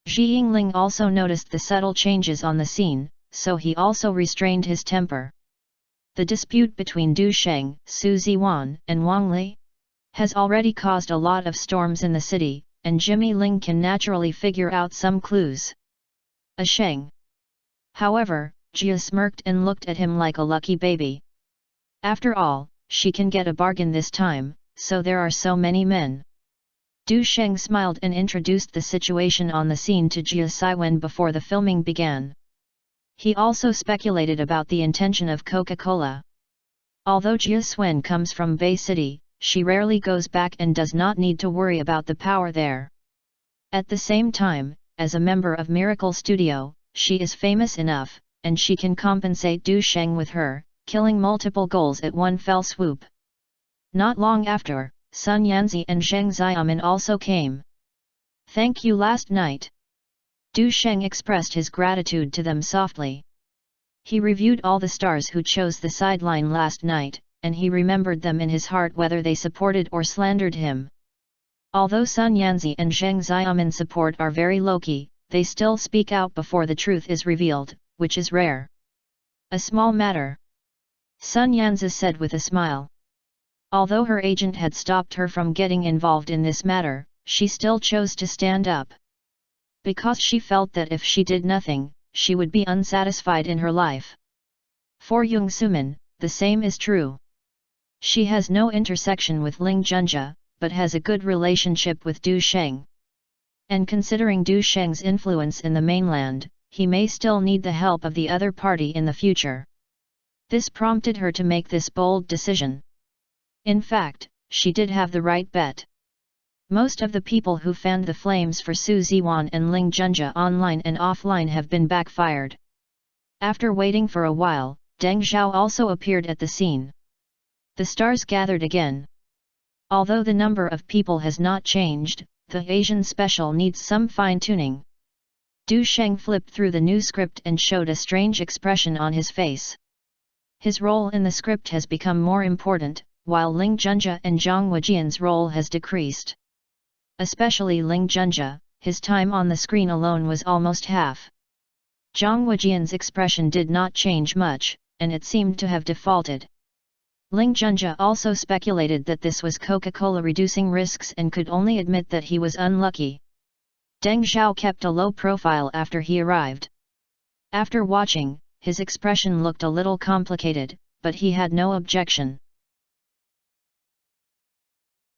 S1: Ji Yingling also noticed the subtle changes on the scene, so he also restrained his temper. The dispute between Du Sheng, Su Ziwan, and Wang Li has already caused a lot of storms in the city, and Jimmy Ling can naturally figure out some clues. A Sheng. However, Jia smirked and looked at him like a lucky baby. After all, she can get a bargain this time, so there are so many men. Du Sheng smiled and introduced the situation on the scene to Jia Siwen before the filming began. He also speculated about the intention of Coca-Cola. Although Jia Swen comes from Bay City, she rarely goes back and does not need to worry about the power there. At the same time, as a member of Miracle Studio, she is famous enough, and she can compensate Du Sheng with her, killing multiple goals at one fell swoop. Not long after, Sun Yanzi and Zheng Xiaomin also came. Thank you last night. Du Sheng expressed his gratitude to them softly. He reviewed all the stars who chose the sideline last night, and he remembered them in his heart whether they supported or slandered him. Although Sun Yanzi and Zheng Xiaomin support are very low-key, they still speak out before the truth is revealed, which is rare. A small matter. Sun Yanzi said with a smile. Although her agent had stopped her from getting involved in this matter, she still chose to stand up. Because she felt that if she did nothing, she would be unsatisfied in her life. For Yung Sumin, the same is true. She has no intersection with Ling Junjie, but has a good relationship with Du Sheng. And considering Du Sheng's influence in the mainland, he may still need the help of the other party in the future. This prompted her to make this bold decision. In fact, she did have the right bet. Most of the people who fanned the flames for Su Ziwan and Ling Junjie online and offline have been backfired. After waiting for a while, Deng Zhao also appeared at the scene. The stars gathered again. Although the number of people has not changed, the Asian special needs some fine-tuning. Du Sheng flipped through the new script and showed a strange expression on his face. His role in the script has become more important, while Ling Junjie and Zhang Wejian's role has decreased. Especially Ling Junjie, his time on the screen alone was almost half. Zhang Wejian's expression did not change much, and it seemed to have defaulted. Ling Junjie also speculated that this was Coca-Cola reducing risks and could only admit that he was unlucky. Deng Zhao kept a low profile after he arrived. After watching, his expression looked a little complicated, but he had no objection.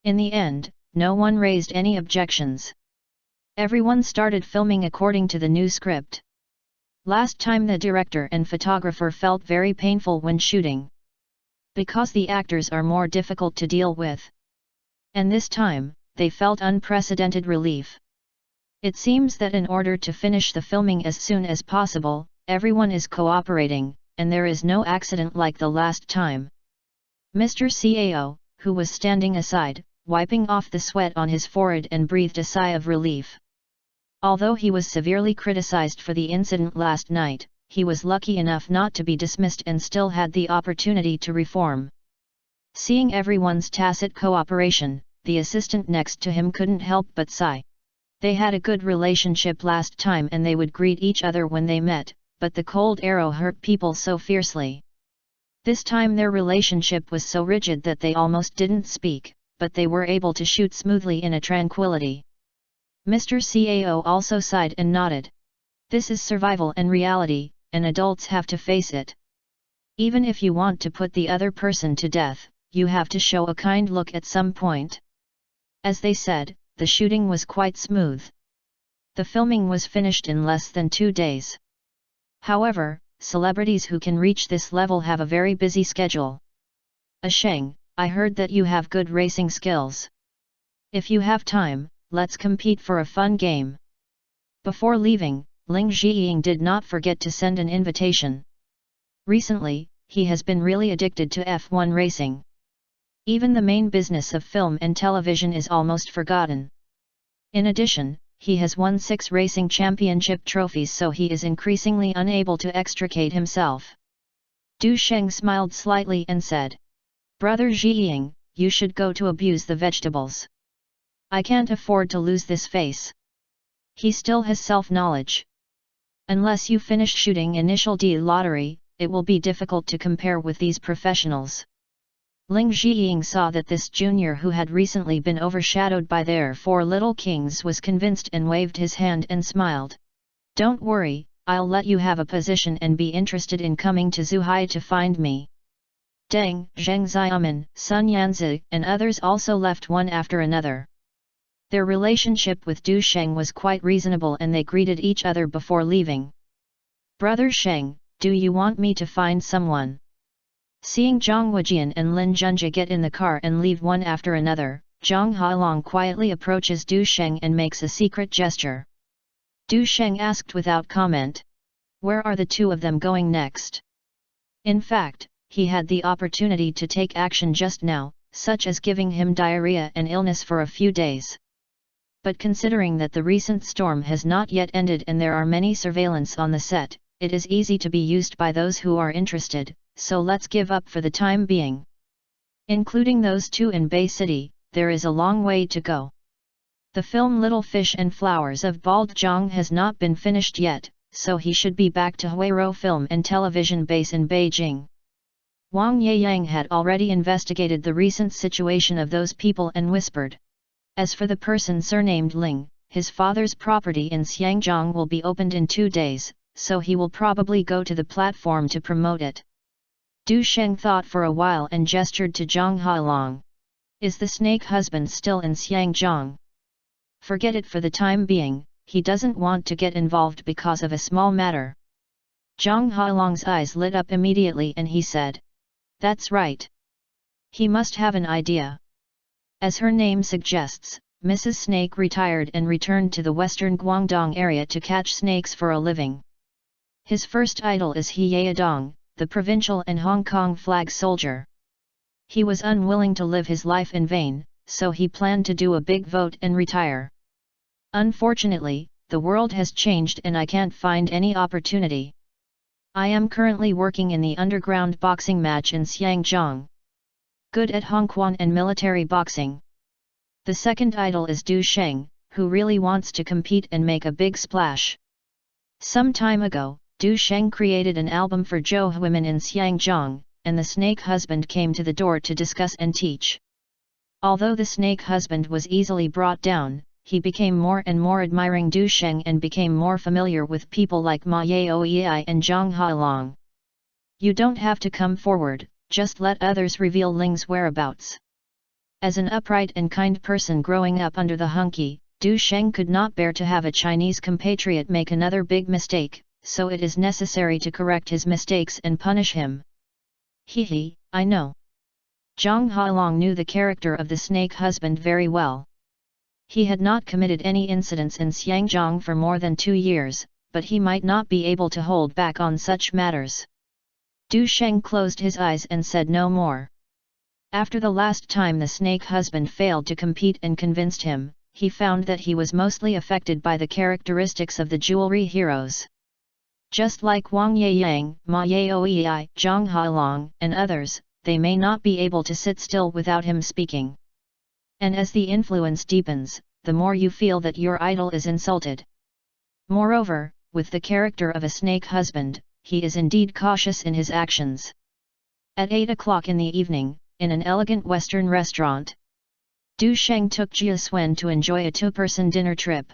S1: In the end, no one raised any objections. Everyone started filming according to the new script. Last time the director and photographer felt very painful when shooting. Because the actors are more difficult to deal with. And this time, they felt unprecedented relief. It seems that in order to finish the filming as soon as possible, everyone is cooperating, and there is no accident like the last time. Mr. Cao, who was standing aside, wiping off the sweat on his forehead, and breathed a sigh of relief. Although he was severely criticized for the incident last night, he was lucky enough not to be dismissed and still had the opportunity to reform. Seeing everyone's tacit cooperation, the assistant next to him couldn't help but sigh. They had a good relationship last time and they would greet each other when they met, but the cold arrow hurt people so fiercely. This time their relationship was so rigid that they almost didn't speak, but they were able to shoot smoothly in a tranquility. Mr. Cao also sighed and nodded. This is survival and reality, and adults have to face it. Even if you want to put the other person to death, you have to show a kind look at some point. As they said, the shooting was quite smooth. The filming was finished in less than 2 days. However, celebrities who can reach this level have a very busy schedule. Sheng, I heard that you have good racing skills. If you have time, let's compete for a fun game. Before leaving, Ling Zhiying did not forget to send an invitation. Recently, he has been really addicted to F1 racing. Even the main business of film and television is almost forgotten. In addition, he has won 6 racing championship trophies, so he is increasingly unable to extricate himself. Du Sheng smiled slightly and said, "Brother Zhiying, you should go to abuse the vegetables. I can't afford to lose this face." He still has self-knowledge. Unless you finish shooting Initial D lottery, it will be difficult to compare with these professionals. Ling Zhiying saw that this junior who had recently been overshadowed by their 4 little kings was convinced and waved his hand and smiled. "Don't worry, I'll let you have a position and be interested in coming to Zhuhai to find me." Deng, Zheng Xiaoman, Sun Yanzi, and others also left one after another. Their relationship with Du Sheng was quite reasonable and they greeted each other before leaving. "Brother Sheng, do you want me to find someone?" Seeing Zhang Wujian and Lin Junjie get in the car and leave one after another, Zhang Hailong quietly approaches Du Sheng and makes a secret gesture. Du Sheng asked without comment, "Where are the 2 of them going next?" In fact, he had the opportunity to take action just now, such as giving him diarrhea and illness for a few days. But considering that the recent storm has not yet ended and there are many surveillance on the set, it is easy to be used by those who are interested, so let's give up for the time being. Including those 2 in Bay City, there is a long way to go. The film Little Fish and Flowers of Bald Zhang has not been finished yet, so he should be back to Huairou Film and Television Base in Beijing. Wang Yeyang had already investigated the recent situation of those people and whispered. As for the person surnamed Ling, his father's property in Xiangzhong will be opened in 2 days, so he will probably go to the platform to promote it. Du Sheng thought for a while and gestured to Zhang Hailong. "Is the snake husband still in Xiangzhong?" "Forget it for the time being, he doesn't want to get involved because of a small matter." Zhang Hailong's eyes lit up immediately and he said, "That's right. He must have an idea." As her name suggests, Mrs. Snake retired and returned to the western Guangdong area to catch snakes for a living. His first idol is He Yadong, the provincial and Hong Kong flag soldier. He was unwilling to live his life in vain, so he planned to do a big vote and retire. Unfortunately, the world has changed and I can't find any opportunity. I am currently working in the underground boxing match in Xiangzhong. Good at Hongquan and military boxing. The second idol is Du Sheng, who really wants to compete and make a big splash. Some time ago, Du Sheng created an album for Zhou women in Xiangzhong, and the snake husband came to the door to discuss and teach. Although the snake husband was easily brought down, he became more and more admiring Du Sheng and became more familiar with people like Ma Yaoyi and Zhang Hailong. "You don't have to come forward, just let others reveal Ling's whereabouts." As an upright and kind person growing up under the hunky, Du Sheng could not bear to have a Chinese compatriot make another big mistake, so it is necessary to correct his mistakes and punish him. "He, I know." Zhang Hailong knew the character of the snake husband very well. He had not committed any incidents in Xiangzhong for more than 2 years, but he might not be able to hold back on such matters. Du Sheng closed his eyes and said no more. After the last time the snake husband failed to compete and convinced him, he found that he was mostly affected by the characteristics of the jewelry heroes. Just like Wang Yeyang, Ma Yaoei, Zhang Hailong, and others, they may not be able to sit still without him speaking. And as the influence deepens, the more you feel that your idol is insulted. Moreover, with the character of a snake husband, he is indeed cautious in his actions. At 8 o'clock in the evening, in an elegant Western restaurant, Du Sheng took Jia Swen to enjoy a two-person dinner trip.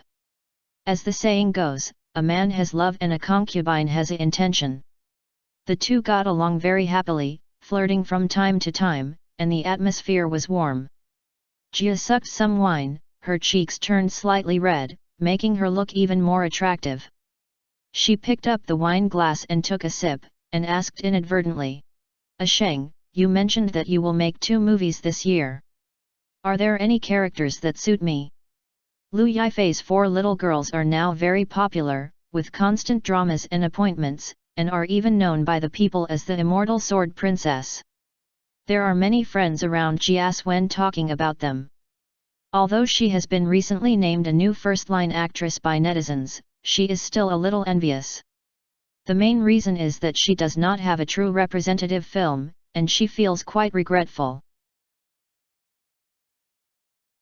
S1: As the saying goes, a man has love and a concubine has a intention. The two got along very happily, flirting from time to time, and the atmosphere was warm. Jia sucked some wine, her cheeks turned slightly red, making her look even more attractive. She picked up the wine glass and took a sip, and asked inadvertently, Sheng, you mentioned that you will make 2 movies this year. Are there any characters that suit me? Lu Yifei's 4 little girls are now very popular, with constant dramas and appointments, and are even known by the people as the immortal sword princess. There are many friends around Jia Swen talking about them. Although she has been recently named a new first-line actress by netizens, she is still a little envious. The main reason is that she does not have a true representative film, and she feels quite regretful.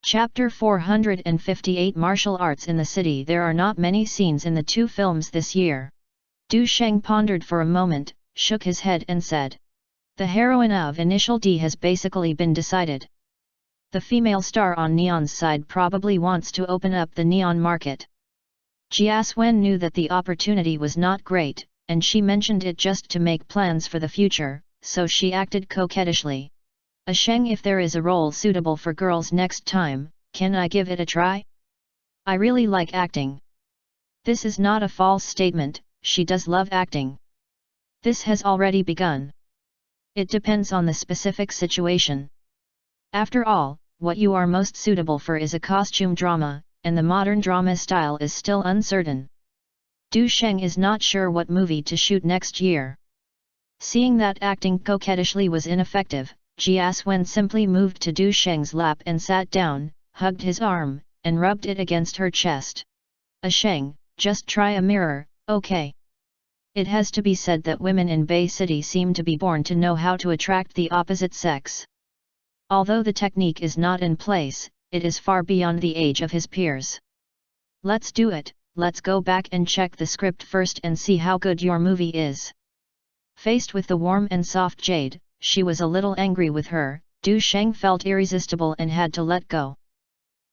S1: Chapter 458 Martial Arts in the City. There are not many scenes in the 2 films this year. Du Sheng pondered for a moment, shook his head and said, the heroine of Initial D has basically been decided. The female star on Neon's side probably wants to open up the neon market. Jia Swen knew that the opportunity was not great, and she mentioned it just to make plans for the future, so she acted coquettishly. Sheng, if there is a role suitable for girls next time, can I give it a try? I really like acting. This is not a false statement, she does love acting. This has already begun. It depends on the specific situation. After all, what you are most suitable for is a costume drama, and the modern drama style is still uncertain. Du Sheng is not sure what movie to shoot next year. Seeing that acting coquettishly was ineffective, Jia Swen simply moved to Du Sheng's lap and sat down, hugged his arm, and rubbed it against her chest. Sheng, just try a mirror, okay? It has to be said that women in Bay City seem to be born to know how to attract the opposite sex. Although the technique is not in place, it is far beyond the age of his peers. Let's do it, let's go back and check the script first and see how good your movie is. Faced with the warm and soft Jade, she was a little angry with her. Du Sheng felt irresistible and had to let go.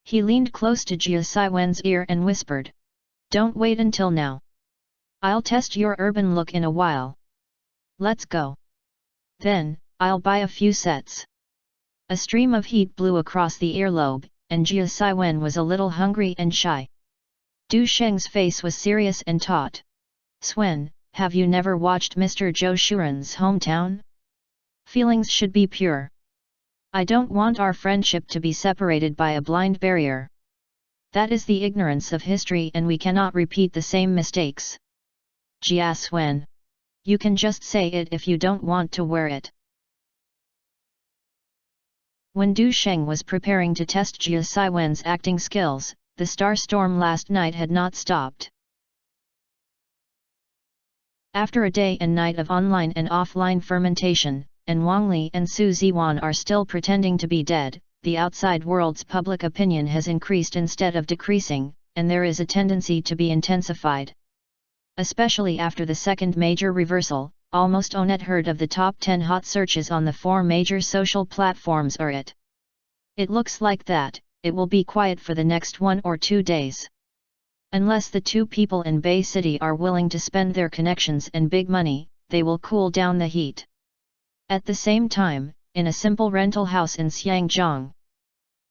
S1: He leaned close to Jia Siwen's ear and whispered, don't wait until now. I'll test your urban look in a while. Let's go. Then, I'll buy a few sets. A stream of heat blew across the earlobe, and Jia Siwen was a little hungry and shy. Du Sheng's face was serious and taut. Swen, have you never watched Mr. Zhou Shuren's Hometown? Feelings should be pure. I don't want our friendship to be separated by a blind barrier. That is the ignorance of history and we cannot repeat the same mistakes. Jia Swen. You can just say it if you don't want to wear it. When Du Sheng was preparing to test Jia Siwen's acting skills, the star storm last night had not stopped. After a day and night of online and offline fermentation, and Wang Li and Su Ziwan are still pretending to be dead, the outside world's public opinion has increased instead of decreasing, and there is a tendency to be intensified. Especially after the second major reversal, almost Onet heard of the top 10 hot searches on the 4 major social platforms are it. It looks like that, it will be quiet for the next 1 or 2 days. Unless the 2 people in Bay City are willing to spend their connections and big money, they will cool down the heat. At the same time, in a simple rental house in Xiangjiang,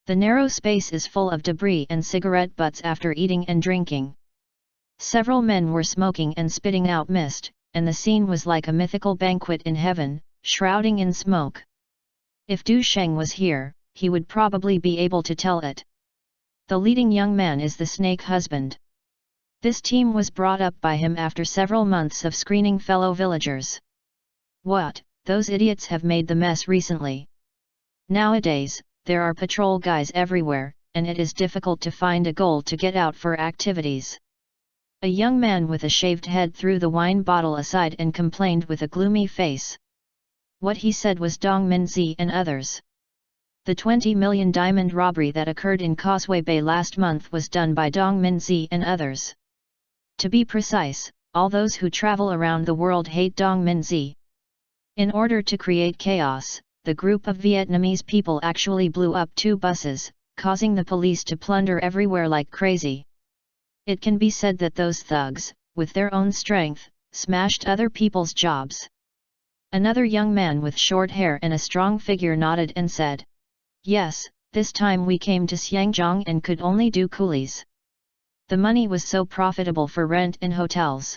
S1: the narrow space is full of debris and cigarette butts after eating and drinking. Several men were smoking and spitting out mist, and the scene was like a mythical banquet in heaven, shrouding in smoke. If Du Sheng was here, he would probably be able to tell it. The leading young man is the snake husband. This team was brought up by him after several months of screening fellow villagers. What, those idiots have made the mess recently. Nowadays, there are patrol guys everywhere, and it is difficult to find a goal to get out for activities. A young man with a shaved head threw the wine bottle aside and complained with a gloomy face. What he said was Dong Minzi and others. The 20 million diamond robbery that occurred in Causeway Bay last month was done by Dong Minzi and others. To be precise, all those who travel around the world hate Dong Minzi. In order to create chaos, the group of Vietnamese people actually blew up 2 buses, causing the police to plunder everywhere like crazy. It can be said that those thugs, with their own strength, smashed other people's jobs. Another young man with short hair and a strong figure nodded and said, "Yes, this time we came to Xiangjiang and could only do coolies. The money was so profitable for rent and hotels.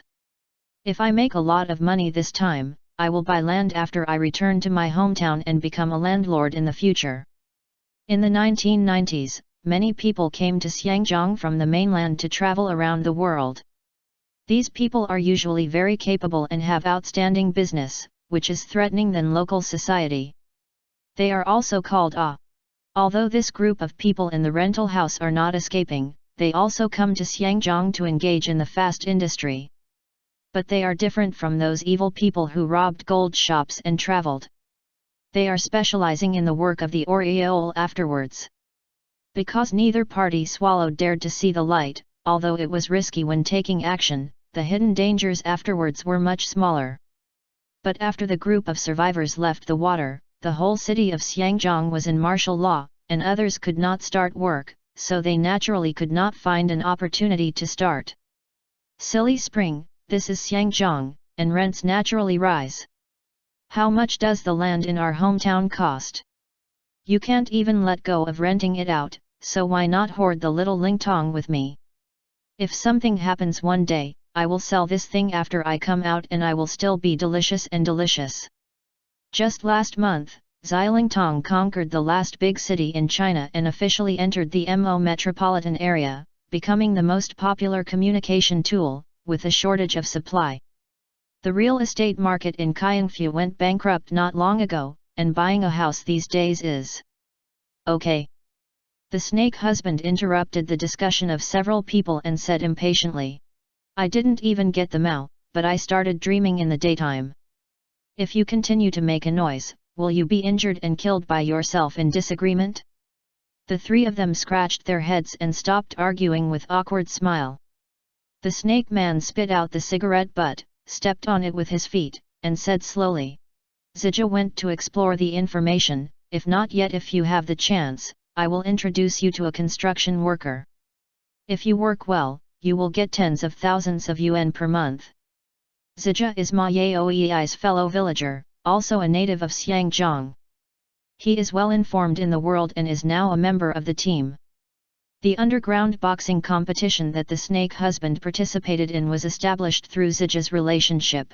S1: If I make a lot of money this time, I will buy land after I return to my hometown and become a landlord in the future." In the 1990s, many people came to Xiangjiang from the mainland to travel around the world. These people are usually very capable and have outstanding business, which is threatening than local society. They are also called A. Although this group of people in the rental house are not escaping, they also come to Xiangjiang to engage in the fast industry. But they are different from those evil people who robbed gold shops and traveled. They are specializing in the work of the aureole afterwards. Because neither party swallowed dared to see the light, although it was risky when taking action, the hidden dangers afterwards were much smaller. But after the group of survivors left the water, the whole city of Xiangjiang was in martial law, and others could not start work, so they naturally could not find an opportunity to start. Silly spring, this is Xiangjiang, and rents naturally rise. How much does the land in our hometown cost? You can't even let go of renting it out, so why not hoard the little lingtong with me? If something happens one day, I will sell this thing after I come out and I will still be delicious and delicious. Just last month, Xilingtong conquered the last big city in China and officially entered the Mo metropolitan area, becoming the most popular communication tool, with a shortage of supply. The real estate market in Kaianfu went bankrupt not long ago, and buying a house these days is okay. The snake husband interrupted the discussion of several people and said impatiently, "I didn't even get the Mao, but I started dreaming in the daytime. If you continue to make a noise, will you be injured and killed by yourself in disagreement?" The 3 of them scratched their heads and stopped arguing with awkward smile. The snake man spit out the cigarette butt, stepped on it with his feet, and said slowly, "Zija went to explore the information. If not yet, if you have the chance, I will introduce you to a construction worker. If you work well, you will get tens of thousands of yuan per month." Zija is Ma Yaoi's fellow villager, also a native of Xiangjiang. He is well informed in the world and is now a member of the team. The underground boxing competition that the snake husband participated in was established through Zija's relationship.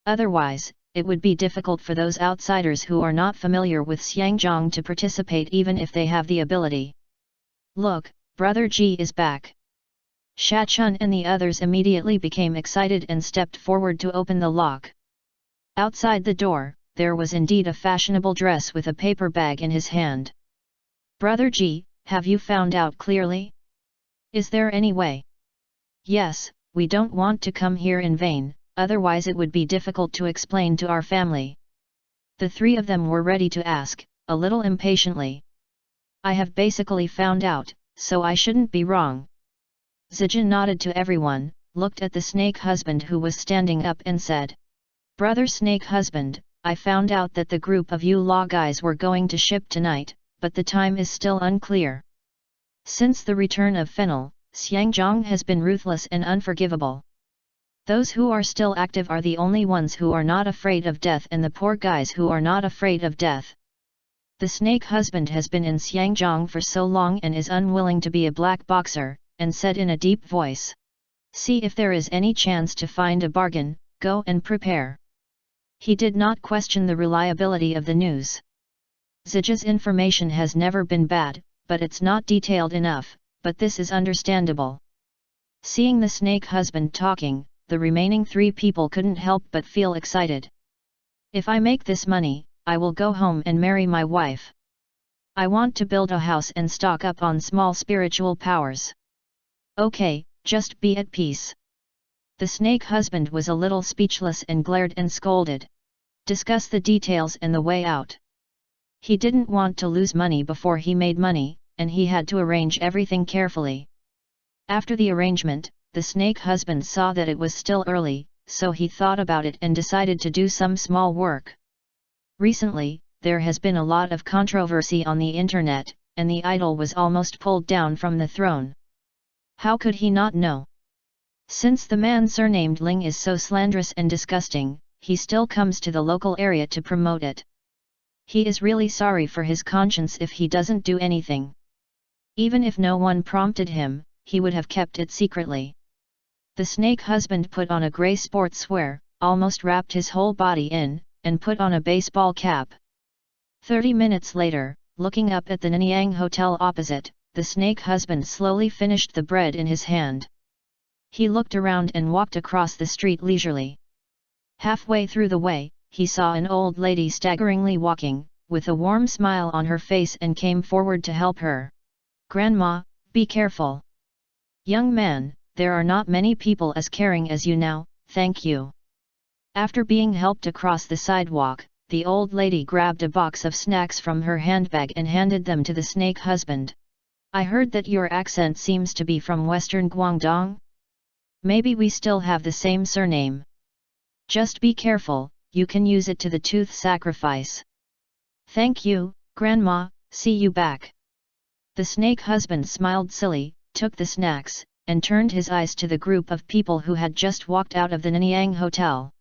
S1: Otherwise, it would be difficult for those outsiders who are not familiar with Xiangjiang to participate even if they have the ability. "Look, Brother Ji is back." Shachun and the others immediately became excited and stepped forward to open the lock. Outside the door, there was indeed a fashionable dress with a paper bag in his hand. "Brother Ji, have you found out clearly? Is there any way?" "Yes, we don't want to come here in vain, otherwise it would be difficult to explain to our family." The 3 of them were ready to ask, a little impatiently. "I have basically found out, so I shouldn't be wrong." Zija nodded to everyone, looked at the snake husband who was standing up and said, "Brother snake husband, I found out that the group of you law guys were going to ship tonight, but the time is still unclear. Since the return of Fennel, Xiangjiang has been ruthless and unforgivable. Those who are still active are the only ones who are not afraid of death and the poor guys who are not afraid of death. The snake husband has been in Xiangjiang for so long and is unwilling to be a black boxer, and said in a deep voice, 'See if there is any chance to find a bargain, go and prepare.'" He did not question the reliability of the news. Zija's information has never been bad, but it's not detailed enough, but this is understandable. Seeing the snake husband talking, the remaining 3 people couldn't help but feel excited. "If I make this money, I will go home and marry my wife. I want to build a house and stock up on small spiritual powers. Okay, just be at peace. The snake husband was a little speechless and glared and scolded. Discuss the details and the way out. He didn't want to lose money before he made money, and he had to arrange everything carefully. After the arrangement, the snake husband saw that it was still early, so he thought about it and decided to do some small work. Recently, there has been a lot of controversy on the internet, and the idol was almost pulled down from the throne. How could he not know? Since the man surnamed Ling is so slanderous and disgusting, he still comes to the local area to promote it. He is really sorry for his conscience if he doesn't do anything. Even if no one prompted him, he would have kept it secretly. The snake husband put on a grey sportswear, almost wrapped his whole body in, and put on a baseball cap. 30 minutes later, looking up at the Nanyang Hotel opposite, the snake husband slowly finished the bread in his hand. He looked around and walked across the street leisurely. Halfway through the way, he saw an old lady staggeringly walking, with a warm smile on her face, and came forward to help her. "Grandma, be careful. Young man, there are not many people as caring as you now, thank you." After being helped across the sidewalk, the old lady grabbed a box of snacks from her handbag and handed them to the snake husband. "I heard that your accent seems to be from Western Guangdong? Maybe we still have the same surname. Just be careful, you can use it to the tooth sacrifice." "Thank you, Grandma, see you back." The snake husband smiled silly, took the snacks, and turned his eyes to the group of people who had just walked out of the Nanyang Hotel.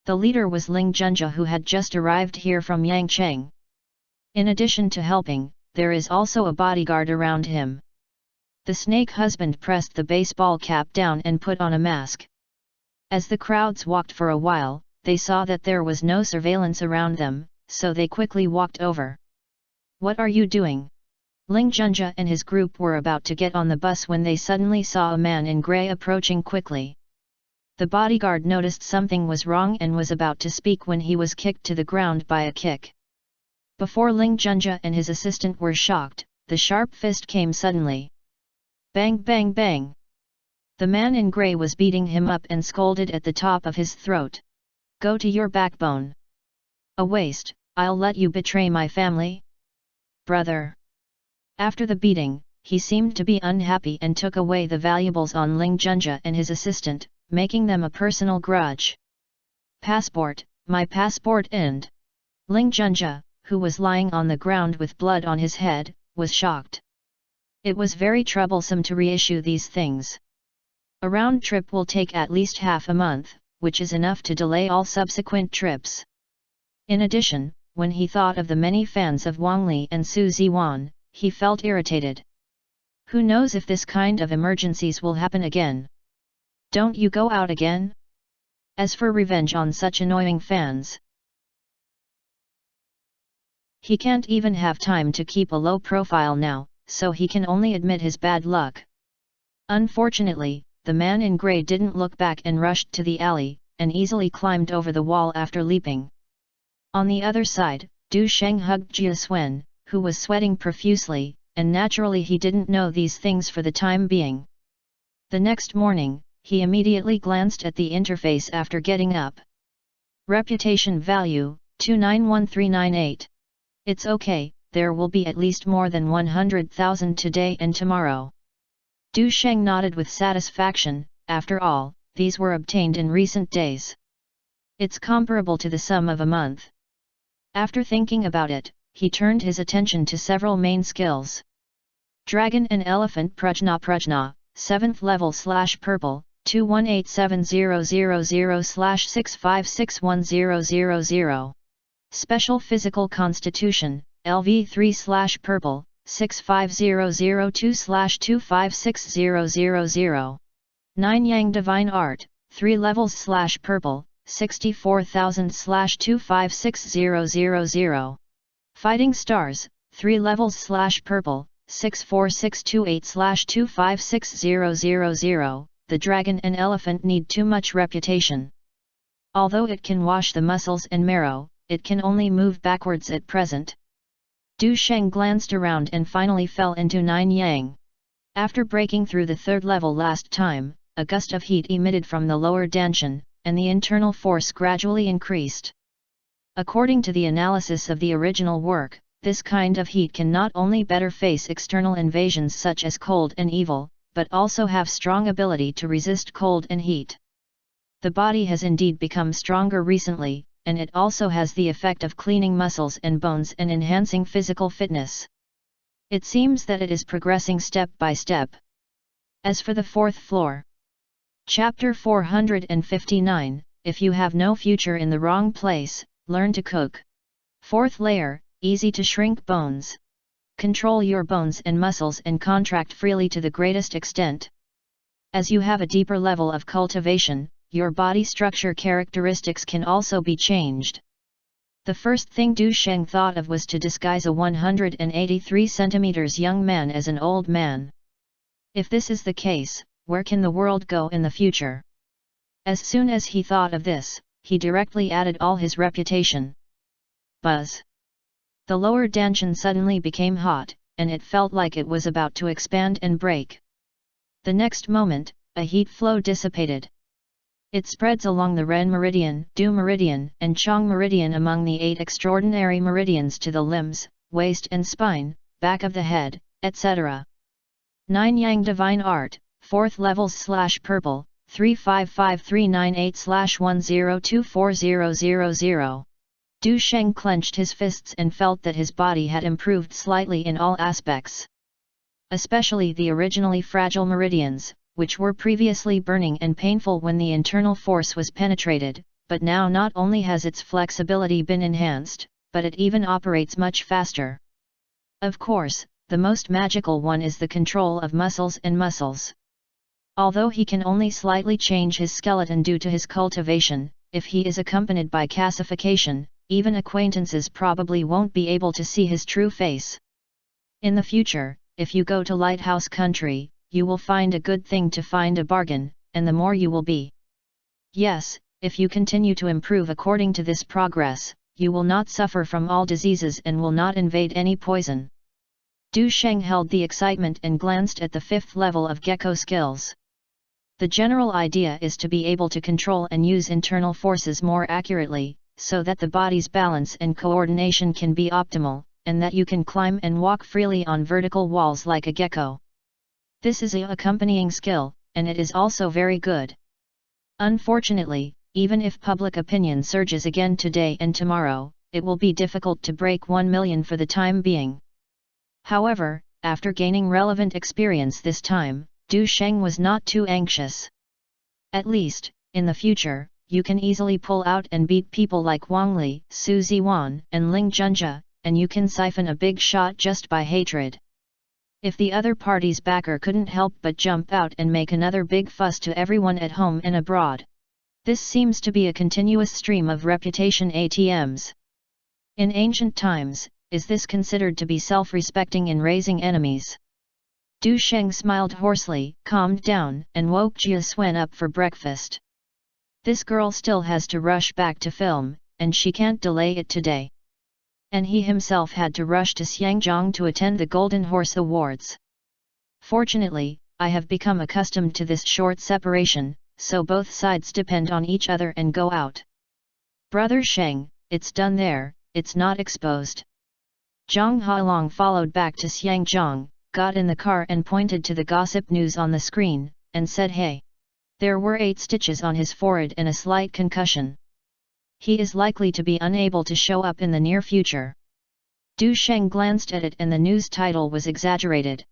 S1: The leader was Ling Junja, who had just arrived here from Yangcheng. In addition to helping, there is also a bodyguard around him. The snake husband pressed the baseball cap down and put on a mask. As the crowds walked for a while, they saw that there was no surveillance around them, so they quickly walked over. "What are you doing?" Ling Junja and his group were about to get on the bus when they suddenly saw a man in grey approaching quickly. The bodyguard noticed something was wrong and was about to speak when he was kicked to the ground by a kick. Before Ling Junja and his assistant were shocked, the sharp fist came suddenly. Bang bang bang! The man in grey was beating him up and scolded at the top of his throat. "Go to your backbone! A waste, I'll let you betray my family? Brother!" After the beating, he seemed to be unhappy and took away the valuables on Ling Junja and his assistant, making them a personal grudge. "Passport, my passport!" And Ling Junja, who was lying on the ground with blood on his head, was shocked. It was very troublesome to reissue these things. A round trip will take at least half a month, which is enough to delay all subsequent trips. In addition, when he thought of the many fans of Wang Li and Su Ziwan, he felt irritated. Who knows if this kind of emergencies will happen again? Don't you go out again? As for revenge on such annoying fans, he can't even have time to keep a low profile now, so he can only admit his bad luck. Unfortunately, the man in grey didn't look back and rushed to the alley, and easily climbed over the wall after leaping. On the other side, Du Sheng hugged Jia Swen, who was sweating profusely, and naturally he didn't know these things for the time being. The next morning, he immediately glanced at the interface after getting up. Reputation value, 291398. It's okay, there will be at least more than 100,000 today and tomorrow. Du Sheng nodded with satisfaction. After all, these were obtained in recent days. It's comparable to the sum of a month. After thinking about it, he turned his attention to several main skills. Dragon and Elephant Prajna Prajna, 7th level /purple, 218700/656100. Special Physical Constitution, LV3/purple, 65002/256000. 9 Yang Divine Art, 3 levels /purple, 64,000/256000. Fighting Stars, 3 levels /purple, 64628/256000. The dragon and elephant need too much reputation. Although it can wash the muscles and marrow, it can only move backwards at present. Du Sheng glanced around and finally fell into 9 yang. After breaking through the 3rd level last time, a gust of heat emitted from the lower danshan, and the internal force gradually increased. According to the analysis of the original work, this kind of heat can not only better face external invasions such as cold and evil, but also have strong ability to resist cold and heat. The body has indeed become stronger recently, and it also has the effect of cleaning muscles and bones and enhancing physical fitness. It seems that it is progressing step by step. As for the 4th floor. Chapter 459, If you have no future in the wrong place, learn to cook. 4th layer, easy to shrink bones. Control your bones and muscles and contract freely to the greatest extent. As you have a deeper level of cultivation, your body structure characteristics can also be changed. The first thing Du Sheng thought of was to disguise a 183 cm young man as an old man. If this is the case, where can the world go in the future? As soon as he thought of this, he directly added all his reputation. Buzz! The lower danshan suddenly became hot, and it felt like it was about to expand and break. The next moment, a heat flow dissipated. It spreads along the Ren meridian, Du meridian, and Chang meridian among the 8 extraordinary meridians to the limbs, waist and spine, back of the head, etc. 9 Yang Divine Art, 4th levels /purple, 355398/10240000. Du Sheng clenched his fists and felt that his body had improved slightly in all aspects. Especially the originally fragile meridians, which were previously burning and painful when the internal force was penetrated, but now not only has its flexibility been enhanced, but it even operates much faster. Of course, the most magical one is the control of muscles and muscles. Although he can only slightly change his skeleton due to his cultivation, if he is accompanied by calcification, even acquaintances probably won't be able to see his true face. In the future, if you go to Lighthouse Country, you will find a good thing to find a bargain, and the more you will be. Yes, if you continue to improve according to this progress, you will not suffer from all diseases and will not invade any poison. Du Sheng held the excitement and glanced at the 5th level of gecko skills. The general idea is to be able to control and use internal forces more accurately, so that the body's balance and coordination can be optimal, and that you can climb and walk freely on vertical walls like a gecko. This is an accompanying skill, and it is also very good. Unfortunately, even if public opinion surges again today and tomorrow, it will be difficult to break 1 million for the time being. However, after gaining relevant experience this time, Du Sheng was not too anxious. At least, in the future, you can easily pull out and beat people like Wang Li, Su Ziwan, and Ling Junjia, and you can siphon a big shot just by hatred. If the other party's backer couldn't help but jump out and make another big fuss to everyone at home and abroad. This seems to be a continuous stream of reputation ATMs. In ancient times, is this considered to be self-respecting in raising enemies? Du Sheng smiled hoarsely, calmed down, and woke Jia Swen up for breakfast. This girl still has to rush back to film, and she can't delay it today. And he himself had to rush to Xiangjiang to attend the Golden Horse Awards. Fortunately, I have become accustomed to this short separation, so both sides depend on each other and go out. Brother Sheng, it's done there, it's not exposed. Zhang Hailong followed back to Xiangjiang, got in the car and pointed to the gossip news on the screen, and said hey. There were 8 stitches on his forehead and a slight concussion. He is likely to be unable to show up in the near future. Du Sheng glanced at it and the news title was exaggerated.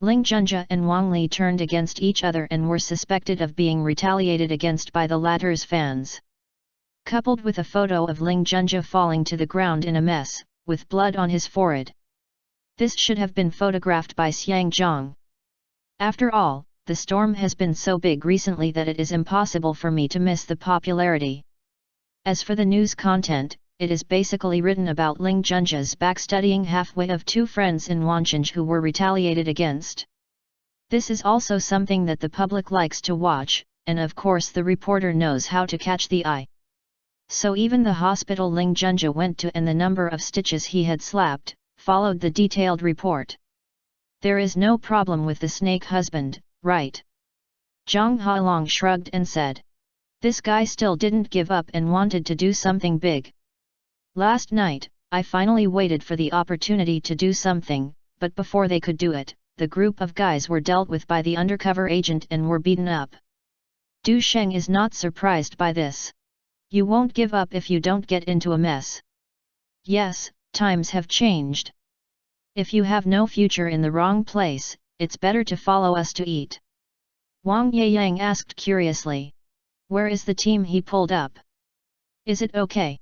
S1: Ling Junjia and Wang Li turned against each other and were suspected of being retaliated against by the latter's fans. Coupled with a photo of Ling Junjia falling to the ground in a mess, with blood on his forehead. This should have been photographed by Xiangjiang. After all, the storm has been so big recently that it is impossible for me to miss the popularity. As for the news content, it is basically written about Ling Junjia's backstudying halfway of 2 friends in Wancheng who were retaliated against. This is also something that the public likes to watch, and of course the reporter knows how to catch the eye. So even the hospital Ling Junjia went to and the number of stitches he had slapped, followed the detailed report. There is no problem with the snake husband, right? Zhang Hailong shrugged and said. This guy still didn't give up and wanted to do something big. Last night, I finally waited for the opportunity to do something, but before they could do it, the group of guys were dealt with by the undercover agent and were beaten up. Du Sheng is not surprised by this. You won't give up if you don't get into a mess. Yes, times have changed. If you have no future in the wrong place, it's better to follow us to eat. Wang Yeyang asked curiously. Where is the team he pulled up? Is it okay?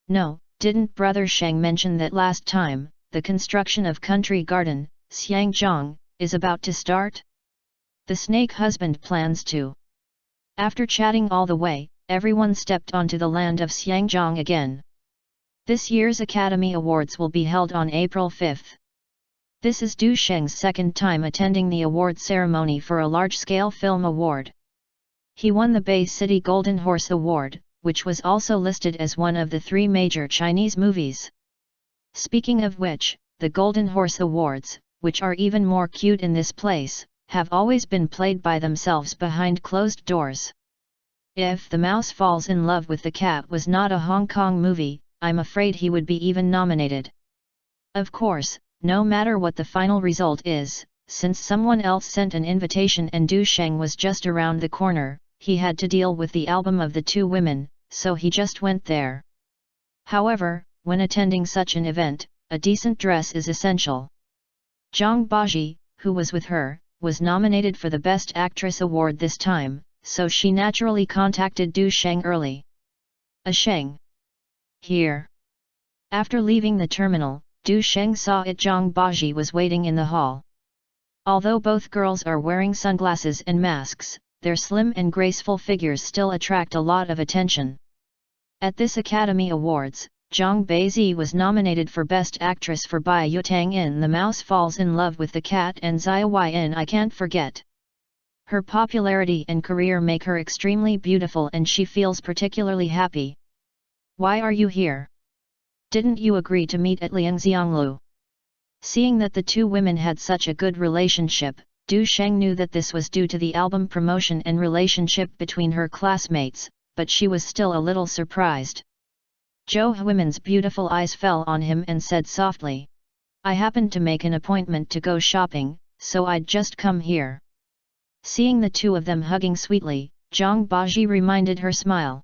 S1: No, didn't Brother Sheng mention that last time, the construction of Country Garden, Xiangzhang, is about to start? The snake husband plans to. After chatting all the way, everyone stepped onto the land of Xiangzhang again. This year's Academy Awards will be held on April 5. This is Du Sheng's second time attending the award ceremony for a large-scale film award. He won the Bay City Golden Horse Award, which was also listed as one of the 3 major Chinese movies. Speaking of which, the Golden Horse Awards, which are even more cute in this place, have always been played by themselves behind closed doors. If The Mouse Falls in Love with the Cat was not a Hong Kong movie, I'm afraid he would be even nominated. Of course, no matter what the final result is, since someone else sent an invitation and Du Sheng was just around the corner, he had to deal with the album of the 2 women, so he just went there. However, when attending such an event, a decent dress is essential. Zhang Baji, who was with her, was nominated for the Best Actress award this time, so she naturally contacted Du Sheng early. A Sheng. Here. After leaving the terminal, Du Sheng saw it Zhang Baji was waiting in the hall. Although both girls are wearing sunglasses and masks, their slim and graceful figures still attract a lot of attention. At this Academy Awards, Zhang Beizi was nominated for Best Actress for Bai Yutang in The Mouse Falls in Love with the Cat and Xia Wai in I Can't Forget. Her popularity and career make her extremely beautiful and she feels particularly happy. Why are you here? Didn't you agree to meet at Liangxianglu? Seeing that the 2 women had such a good relationship, Du Sheng knew that this was due to the album promotion and relationship between her classmates, but she was still a little surprised. Zhou Huimin's beautiful eyes fell on him and said softly. I happened to make an appointment to go shopping, so I'd just come here. Seeing the 2 of them hugging sweetly, Zhang Baji reminded her smile.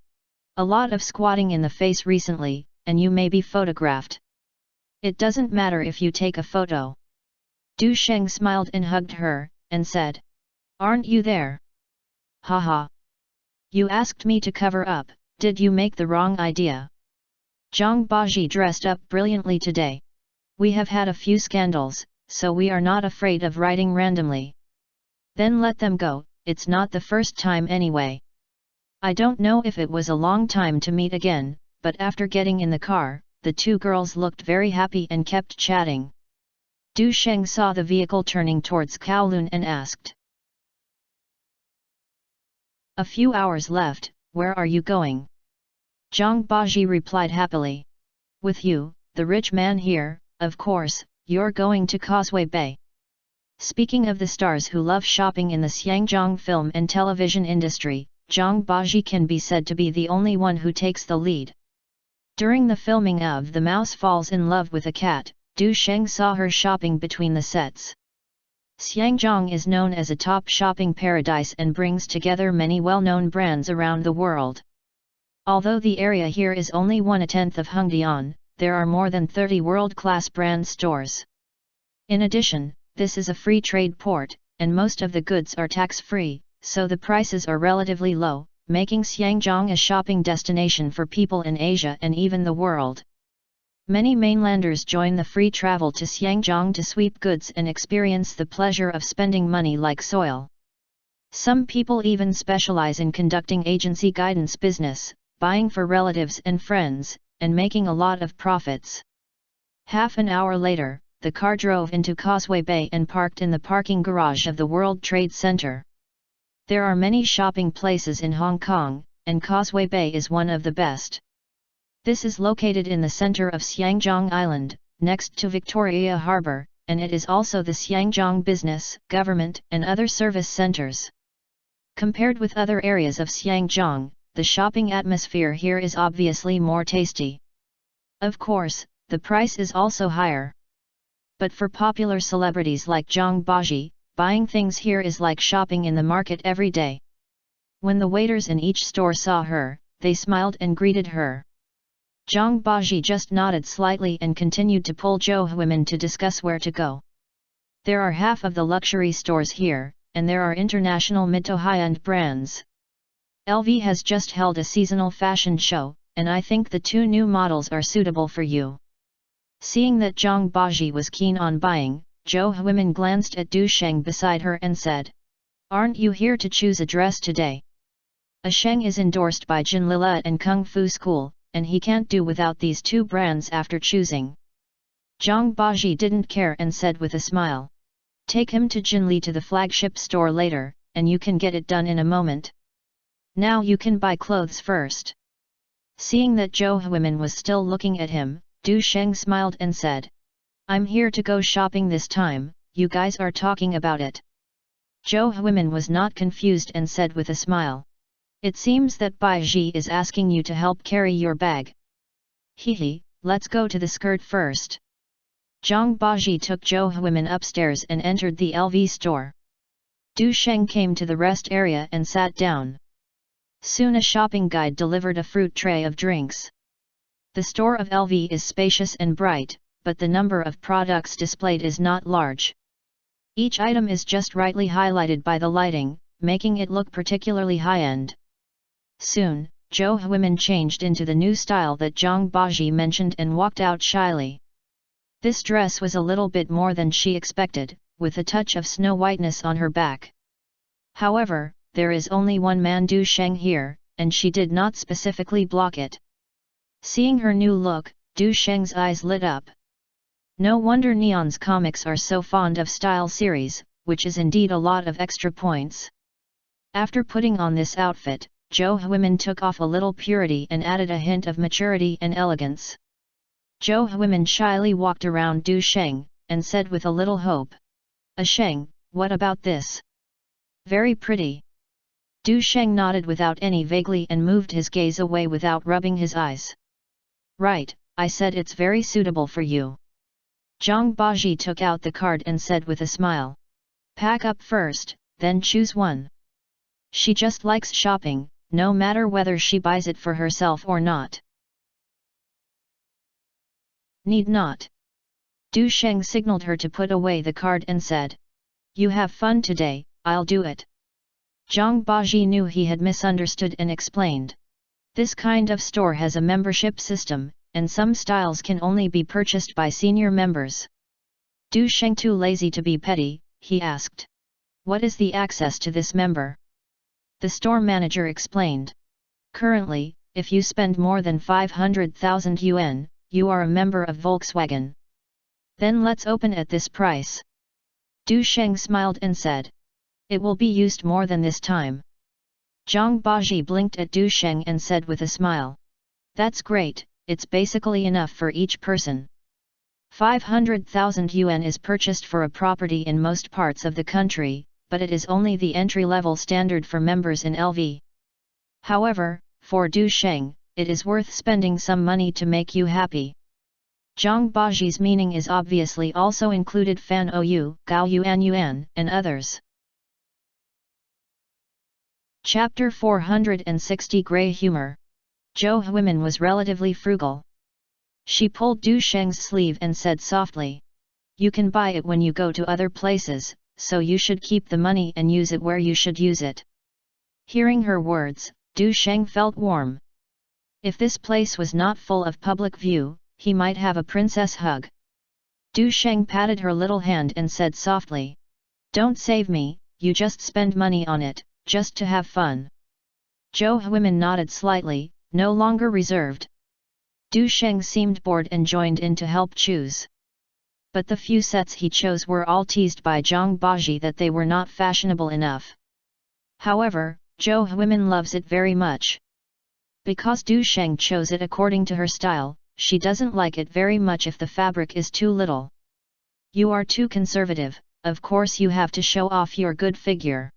S1: A lot of squatting in the face recently, and you may be photographed. It doesn't matter if you take a photo. Du Sheng smiled and hugged her, and said. Aren't you there? Haha. You asked me to cover up, did you make the wrong idea? Zhang Baji dressed up brilliantly today. We have had a few scandals, so we are not afraid of writing randomly. Then let them go, it's not the first time anyway. I don't know if it was a long time to meet again, but after getting in the car, the 2 girls looked very happy and kept chatting. Du Sheng saw the vehicle turning towards Kowloon and asked. A few hours left, where are you going? Zhang Baji replied happily. With you, the rich man here, of course, you're going to Causeway Bay. Speaking of the stars who love shopping in the Xiangzhang film and television industry, Zhang Baji can be said to be the only one who takes the lead. During the filming of The Mouse Falls in Love with a Cat, Du Sheng saw her shopping between the sets. Xiangzhang is known as a top shopping paradise and brings together many well-known brands around the world. Although the area here is only 1/10 of Hongdian, there are more than 30 world-class brand stores. In addition, this is a free trade port, and most of the goods are tax-free, so the prices are relatively low, making Xiangzhang a shopping destination for people in Asia and even the world. Many mainlanders join the free travel to Xiangzhang to sweep goods and experience the pleasure of spending money like soil. Some people even specialize in conducting agency guidance business, buying for relatives and friends, and making a lot of profits. Half an hour later, the car drove into Causeway Bay and parked in the parking garage of the World Trade Center. There are many shopping places in Hong Kong, and Causeway Bay is one of the best. This is located in the center of Xiangzhang Island, next to Victoria Harbour, and it is also the Xiangjiang business, government and other service centers. Compared with other areas of Xiangjiang, the shopping atmosphere here is obviously more tasty. Of course, the price is also higher. But for popular celebrities like Zhang Baji, buying things here is like shopping in the market every day. When the waiters in each store saw her, they smiled and greeted her. Zhang Baji just nodded slightly and continued to pull Zhou Huimin to discuss where to go. There are half of the luxury stores here, and there are international mid to high-end brands. LV has just held a seasonal fashion show, and I think the 2 new models are suitable for you. Seeing that Zhang Baji was keen on buying, Zhou Huimin glanced at Du Sheng beside her and said, "Aren't you here to choose a dress today? A Sheng is endorsed by Jin Lila and Kung Fu School, and he can't do without these 2 brands after choosing." Zhang Baji didn't care and said with a smile, "Take him to Jinli to the flagship store later, and you can get it done in a moment. Now you can buy clothes first." Seeing that Zhou Huimin was still looking at him, Du Sheng smiled and said, "I'm here to go shopping this time, you guys are talking about it." Zhou Huimin was not confused and said with a smile, "It seems that Bai Ji is asking you to help carry your bag. Hehe, let's go to the skirt first." Zhang Baji took Zhou Huimin upstairs and entered the LV store. Du Sheng came to the rest area and sat down. Soon a shopping guide delivered a fruit tray of drinks. The store of LV is spacious and bright, but the number of products displayed is not large. Each item is just rightly highlighted by the lighting, making it look particularly high-end. Soon, Zhou Huimin changed into the new style that Zhang Baji mentioned and walked out shyly. This dress was a little bit more than she expected, with a touch of snow whiteness on her back. However, there is only one man Du Sheng here, and she did not specifically block it. Seeing her new look, Du Sheng's eyes lit up. No wonder Neon's comics are so fond of style series, which is indeed a lot of extra points. After putting on this outfit, Zhou Huimin took off a little purity and added a hint of maturity and elegance. Zhou Huimin shyly walked around Du Sheng, and said with a little hope, "A Sheng, what about this? Very pretty." Du Sheng nodded without any vaguely and moved his gaze away without rubbing his eyes. "Right, I said it's very suitable for you." Zhang Baji took out the card and said with a smile, "Pack up first, then choose one." She just likes shopping, no matter whether she buys it for herself or not. "Need not." Du Sheng signaled her to put away the card and said, "You have fun today, I'll do it." Zhang Baji knew he had misunderstood and explained, "This kind of store has a membership system, and some styles can only be purchased by senior members." Du Sheng too lazy to be petty, he asked, "What is the access to this member?" The store manager explained, "Currently, if you spend more than 500,000 yuan, you are a member of Volkswagen." "Then let's open at this price." Du Sheng smiled and said, "It will be used more than this time." Zhang Baji blinked at Du Sheng and said with a smile, "That's great, it's basically enough for each person. 500,000 yuan is purchased for a property in most parts of the country, but it is only the entry-level standard for members in LV. However, for Du Sheng, it is worth spending some money to make you happy." Zhang Baji's meaning is obviously also included Fan Ou, Gao Yuan Yuan, and others. Chapter 460 Grey Humor. Zhou Huimin was relatively frugal. She pulled Du Sheng's sleeve and said softly, "You can buy it when you go to other places, so you should keep the money and use it where you should use it." Hearing her words, Du Sheng felt warm. If this place was not full of public view, he might have a princess hug. Du Sheng patted her little hand and said softly, "Don't save me, you just spend money on it, just to have fun." Zhou Huimin nodded slightly, no longer reserved. Du Sheng seemed bored and joined in to help choose. But the few sets he chose were all teased by Zhang Baji that they were not fashionable enough. However, Zhou Huimin loves it very much. Because Du Sheng chose it according to her style, she doesn't like it very much if the fabric is too little. You are too conservative, of course you have to show off your good figure.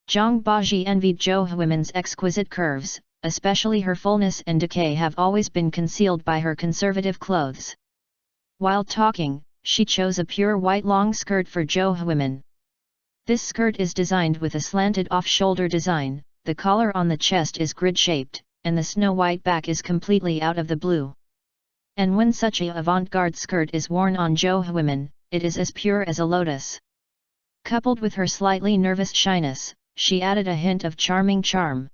S1: Zhang Baji envied Zhou Huimin's exquisite curves, especially her fullness and decay have always been concealed by her conservative clothes. While talking, she chose a pure white long skirt for Zhou Huimin. This skirt is designed with a slanted off-shoulder design, the collar on the chest is grid-shaped, and the snow-white back is completely out of the blue. And when such a avant-garde skirt is worn on Zhou Huimin, it is as pure as a lotus. Coupled with her slightly nervous shyness, she added a hint of charming charm.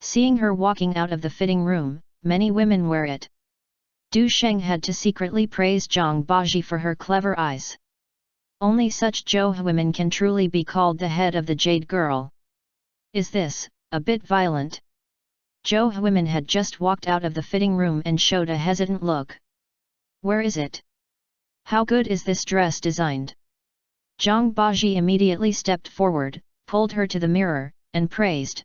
S1: Seeing her walking out of the fitting room, many women wear it. Du Sheng had to secretly praise Zhang Baji for her clever eyes. Only such Zhou Huimin can truly be called the head of the Jade Girl. Is this a bit violent? Zhou Huimin had just walked out of the fitting room and showed a hesitant look. Where is it? How good is this dress designed? Zhang Baji immediately stepped forward, pulled her to the mirror, and praised.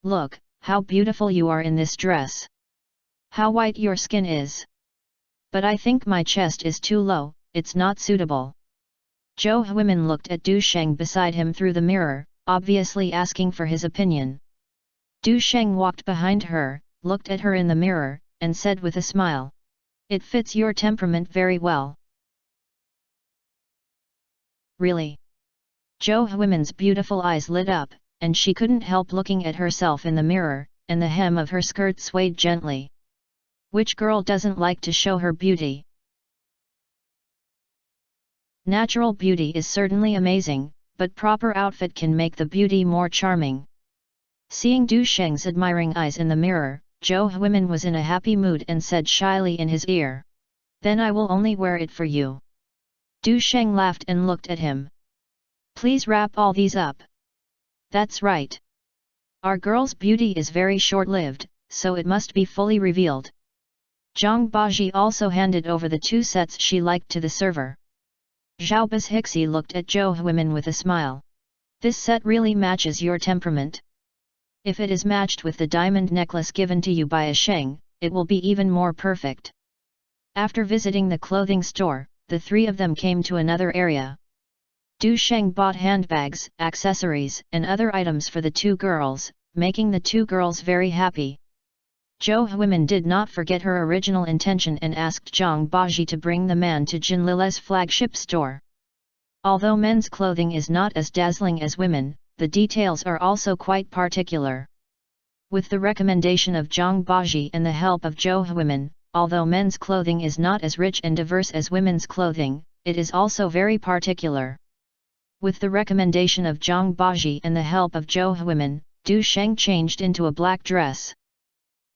S1: Look, how beautiful you are in this dress. How white your skin is. But I think my chest is too low, it's not suitable. Zhou Huimin looked at Du Sheng beside him through the mirror, obviously asking for his opinion. Du Sheng walked behind her, looked at her in the mirror, and said with a smile. It fits your temperament very well. Really? Zhou Huimin's beautiful eyes lit up, and she couldn't help looking at herself in the mirror, and the hem of her skirt swayed gently. Which girl doesn't like to show her beauty? Natural beauty is certainly amazing, but proper outfit can make the beauty more charming. Seeing Du Sheng's admiring eyes in the mirror, Zhou Huimin was in a happy mood and said shyly in his ear. Then I will only wear it for you. Du Sheng laughed and looked at him. Please wrap all these up. That's right. Our girl's beauty is very short-lived, so it must be fully revealed. Zhang Baji also handed over the 2 sets she liked to the server. Zhao Bazhixi looked at Zhou Huimin with a smile. This set really matches your temperament. If it is matched with the diamond necklace given to you by a Sheng, it will be even more perfect. After visiting the clothing store, the 3 of them came to another area. Du Sheng bought handbags, accessories, and other items for the 2 girls, making the 2 girls very happy. Zhou Huimin did not forget her original intention and asked Zhang Baji to bring the man to Jinlile's flagship store. Although men's clothing is not as dazzling as women, the details are also quite particular. With the recommendation of Zhang Baji and the help of Zhou Huimin, although men's clothing is not as rich and diverse as women's clothing, it is also very particular. With the recommendation of Zhang Baji and the help of Zhou Huimin, Du Sheng changed into a black dress.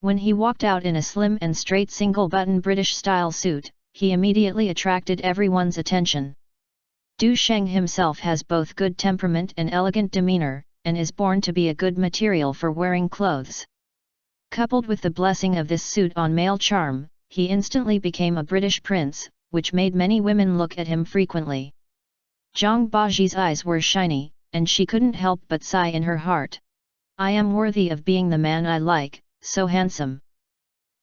S1: When he walked out in a slim and straight single-button British-style suit, he immediately attracted everyone's attention. Du Sheng himself has both good temperament and elegant demeanor, and is born to be a good material for wearing clothes. Coupled with the blessing of this suit on male charm, he instantly became a British prince, which made many women look at him frequently. Zhang Baji's eyes were shiny, and she couldn't help but sigh in her heart. I am worthy of being the man I like, so handsome.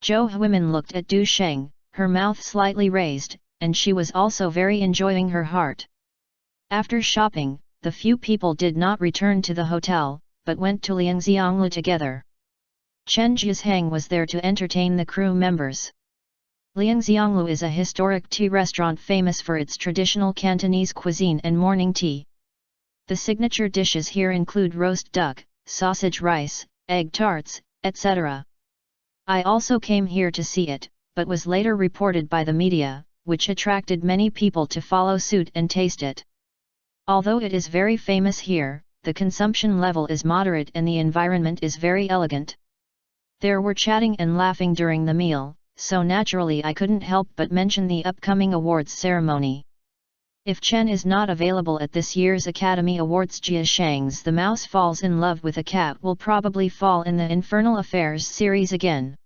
S1: Zhou Huimin looked at Du Sheng, her mouth slightly raised, and she was also very enjoying her heart. After shopping, the few people did not return to the hotel, but went to Liangxianglu together. Chen Zhisheng was there to entertain the crew members. Liangxianglu is a historic tea restaurant famous for its traditional Cantonese cuisine and morning tea. The signature dishes here include roast duck, sausage rice, egg tarts, etc. I also came here to see it, but was later reported by the media, which attracted many people to follow suit and taste it. Although it is very famous here, the consumption level is moderate and the environment is very elegant. There were chatting and laughing during the meal, so naturally I couldn't help but mention the upcoming awards ceremony. If Chen is not available at this year's Academy Awards, Jia Shang's The Mouse Falls in Love with a Cat will probably fall in the Infernal Affairs series again.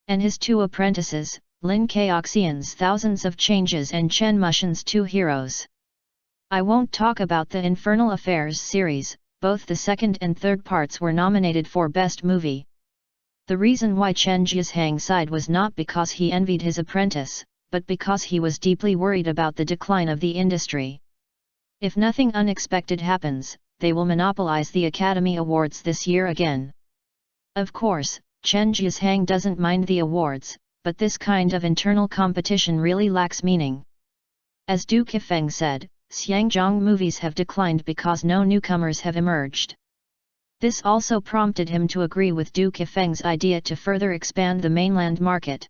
S1: And his 2 apprentices, Lin Caoxian's Thousands of Changes and Chen Mushan's 2 Heroes. I won't talk about the Infernal Affairs series, both the second and third parts were nominated for Best Movie. The reason why Chen Jiasheng sighed was not because he envied his apprentice, but because he was deeply worried about the decline of the industry. If nothing unexpected happens, they will monopolize the Academy Awards this year again. Of course, Chen Jiasheng doesn't mind the awards, but this kind of internal competition really lacks meaning. As Du Qifeng said, Xiangzhong movies have declined because no newcomers have emerged. This also prompted him to agree with Du Qifeng's idea to further expand the mainland market.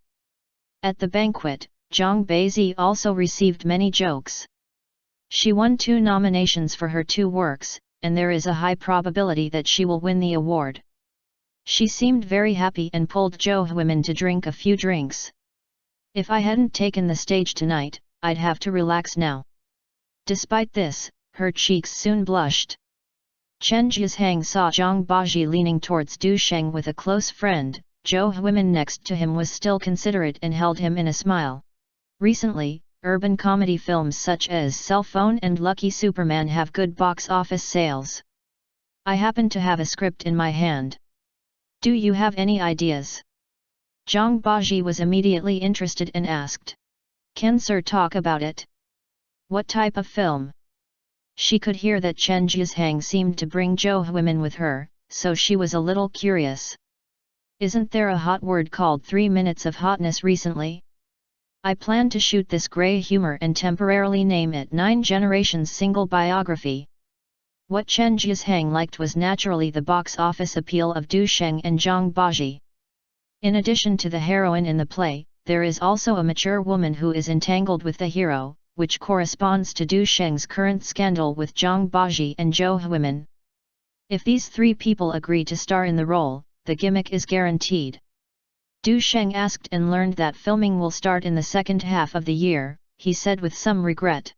S1: At the banquet, Zhang Beizi also received many jokes. She won 2 nominations for her 2 works, and there is a high probability that she will win the award. She seemed very happy and pulled Zhou Huimin to drink a few drinks. If I hadn't taken the stage tonight, I'd have to relax now. Despite this, her cheeks soon blushed. Chen Jiasheng saw Zhang Baji leaning towards Du Sheng with a close friend. Zhou Huimin next to him was still considerate and held him in a smile. Recently, urban comedy films such as Cell Phone and Lucky Superman have good box office sales. I happen to have a script in my hand. Do you have any ideas? Zhang Baji was immediately interested and asked. Can Sir talk about it? What type of film? She could hear that Chen Jiasheng seemed to bring Zhou Huimin with her, so she was a little curious. Isn't there a hot word called 3 minutes of hotness recently? I plan to shoot this grey humor and temporarily name it 9 Generations Single Biography. What Chen Jiasheng liked was naturally the box office appeal of Du Sheng and Zhang Baji. In addition to the heroine in the play, there is also a mature woman who is entangled with the hero, which corresponds to Du Sheng's current scandal with Zhang Baji and Zhou Huimin. If these 3 people agree to star in the role, the gimmick is guaranteed. Du Sheng asked and learned that filming will start in the second half of the year. He said with some regret.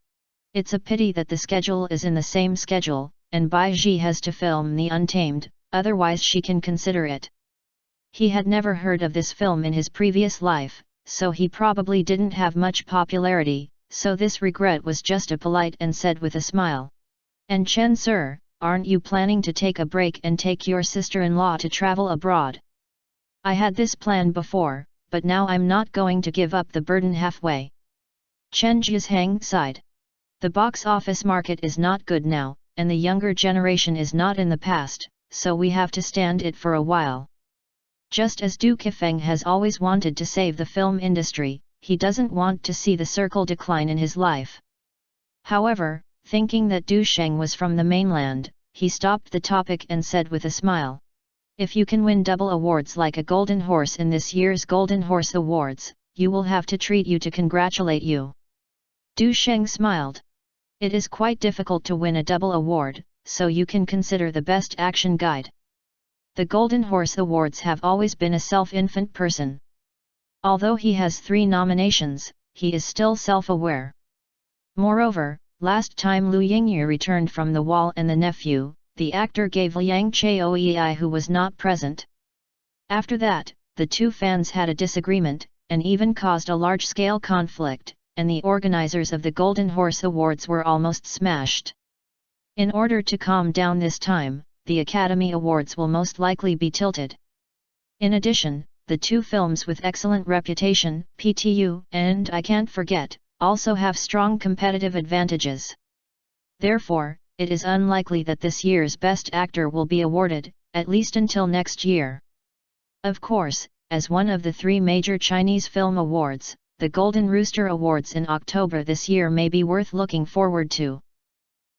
S1: It's a pity that the schedule is in the same schedule, and Bai Ji has to film The Untamed, otherwise she can consider it. He had never heard of this film in his previous life, so he probably didn't have much popularity, so this regret was just a polite and said with a smile. And Chen Sir, aren't you planning to take a break and take your sister-in-law to travel abroad? I had this plan before, but now I'm not going to give up the burden halfway. Chen Jiasheng sighed. The box office market is not good now, and the younger generation is not in the past, so we have to stand it for a while. Just as Du Qifeng has always wanted to save the film industry, he doesn't want to see the circle decline in his life. However, thinking that Du Sheng was from the mainland, he stopped the topic and said with a smile. If you can win double awards like a Golden Horse in this year's Golden Horse Awards, you will have to treat you to congratulate you. Du Sheng smiled. It is quite difficult to win a double award, so you can consider the Best Action Guide. The Golden Horse Awards have always been a self-infant person. Although he has 3 nominations, he is still self-aware. Moreover, last time Lu Yingyu returned from the wall and the nephew, the actor gave Liang Chaoei who was not present. After that, the 2 fans had a disagreement, and even caused a large-scale conflict, and the organizers of the Golden Horse Awards were almost smashed. In order to calm down this time, the Academy Awards will most likely be tilted. In addition, the 2 films with excellent reputation, PTU and I Can't Forget, also have strong competitive advantages. Therefore, it is unlikely that this year's Best Actor will be awarded, at least until next year. Of course, as one of the 3 major Chinese film awards, the Golden Rooster Awards in October this year may be worth looking forward to.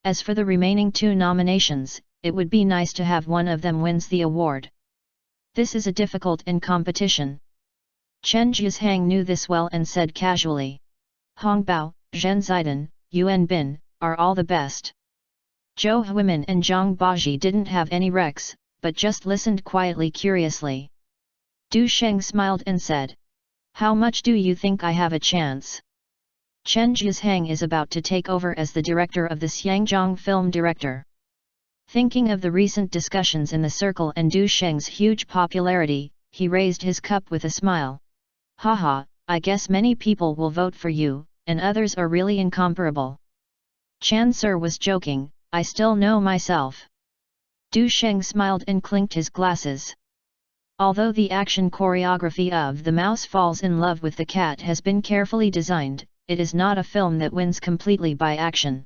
S1: As for the remaining 2 nominations, it would be nice to have one of them wins the award. This is a difficult competition. Chen Jiasheng knew this well and said casually. Hong Bao, Zhen Zidan, Yuan Bin, are all the best. Zhou Huimin and Zhang Baji didn't have any recs, but just listened quietly curiously. Du Sheng smiled and said. How much do you think I have a chance? Chen Jiasheng is about to take over as the director of the Xiangzhong film director. Thinking of the recent discussions in the circle and Du Sheng's huge popularity, he raised his cup with a smile. Haha, I guess many people will vote for you, and others are really incomparable. Chan Sir was joking, I still know myself. Du Sheng smiled and clinked his glasses. Although the action choreography of The Mouse Falls in Love with the Cat has been carefully designed, it is not a film that wins completely by action.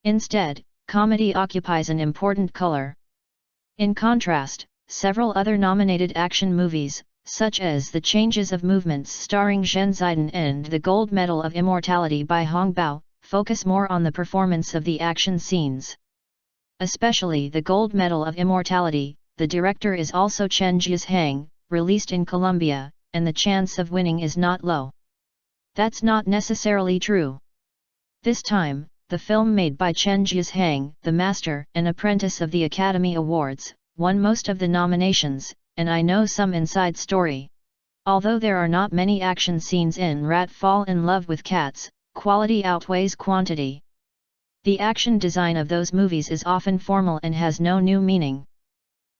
S1: Instead, comedy occupies an important color. In contrast, several other nominated action movies, such as The Changes of Movements starring Zhen Zidan and The Gold Medal of Immortality by Hong Bao, focus more on the performance of the action scenes. Especially The Gold Medal of Immortality, the director is also Chen Jiasheng, released in Colombia, and the chance of winning is not low. That's not necessarily true. This time, the film made by Chen Jiasheng, the master and apprentice of the Academy Awards, won most of the nominations, and I know some inside story. Although there are not many action scenes in Rat Fall in Love with Cats, quality outweighs quantity. The action design of those movies is often formal and has no new meaning.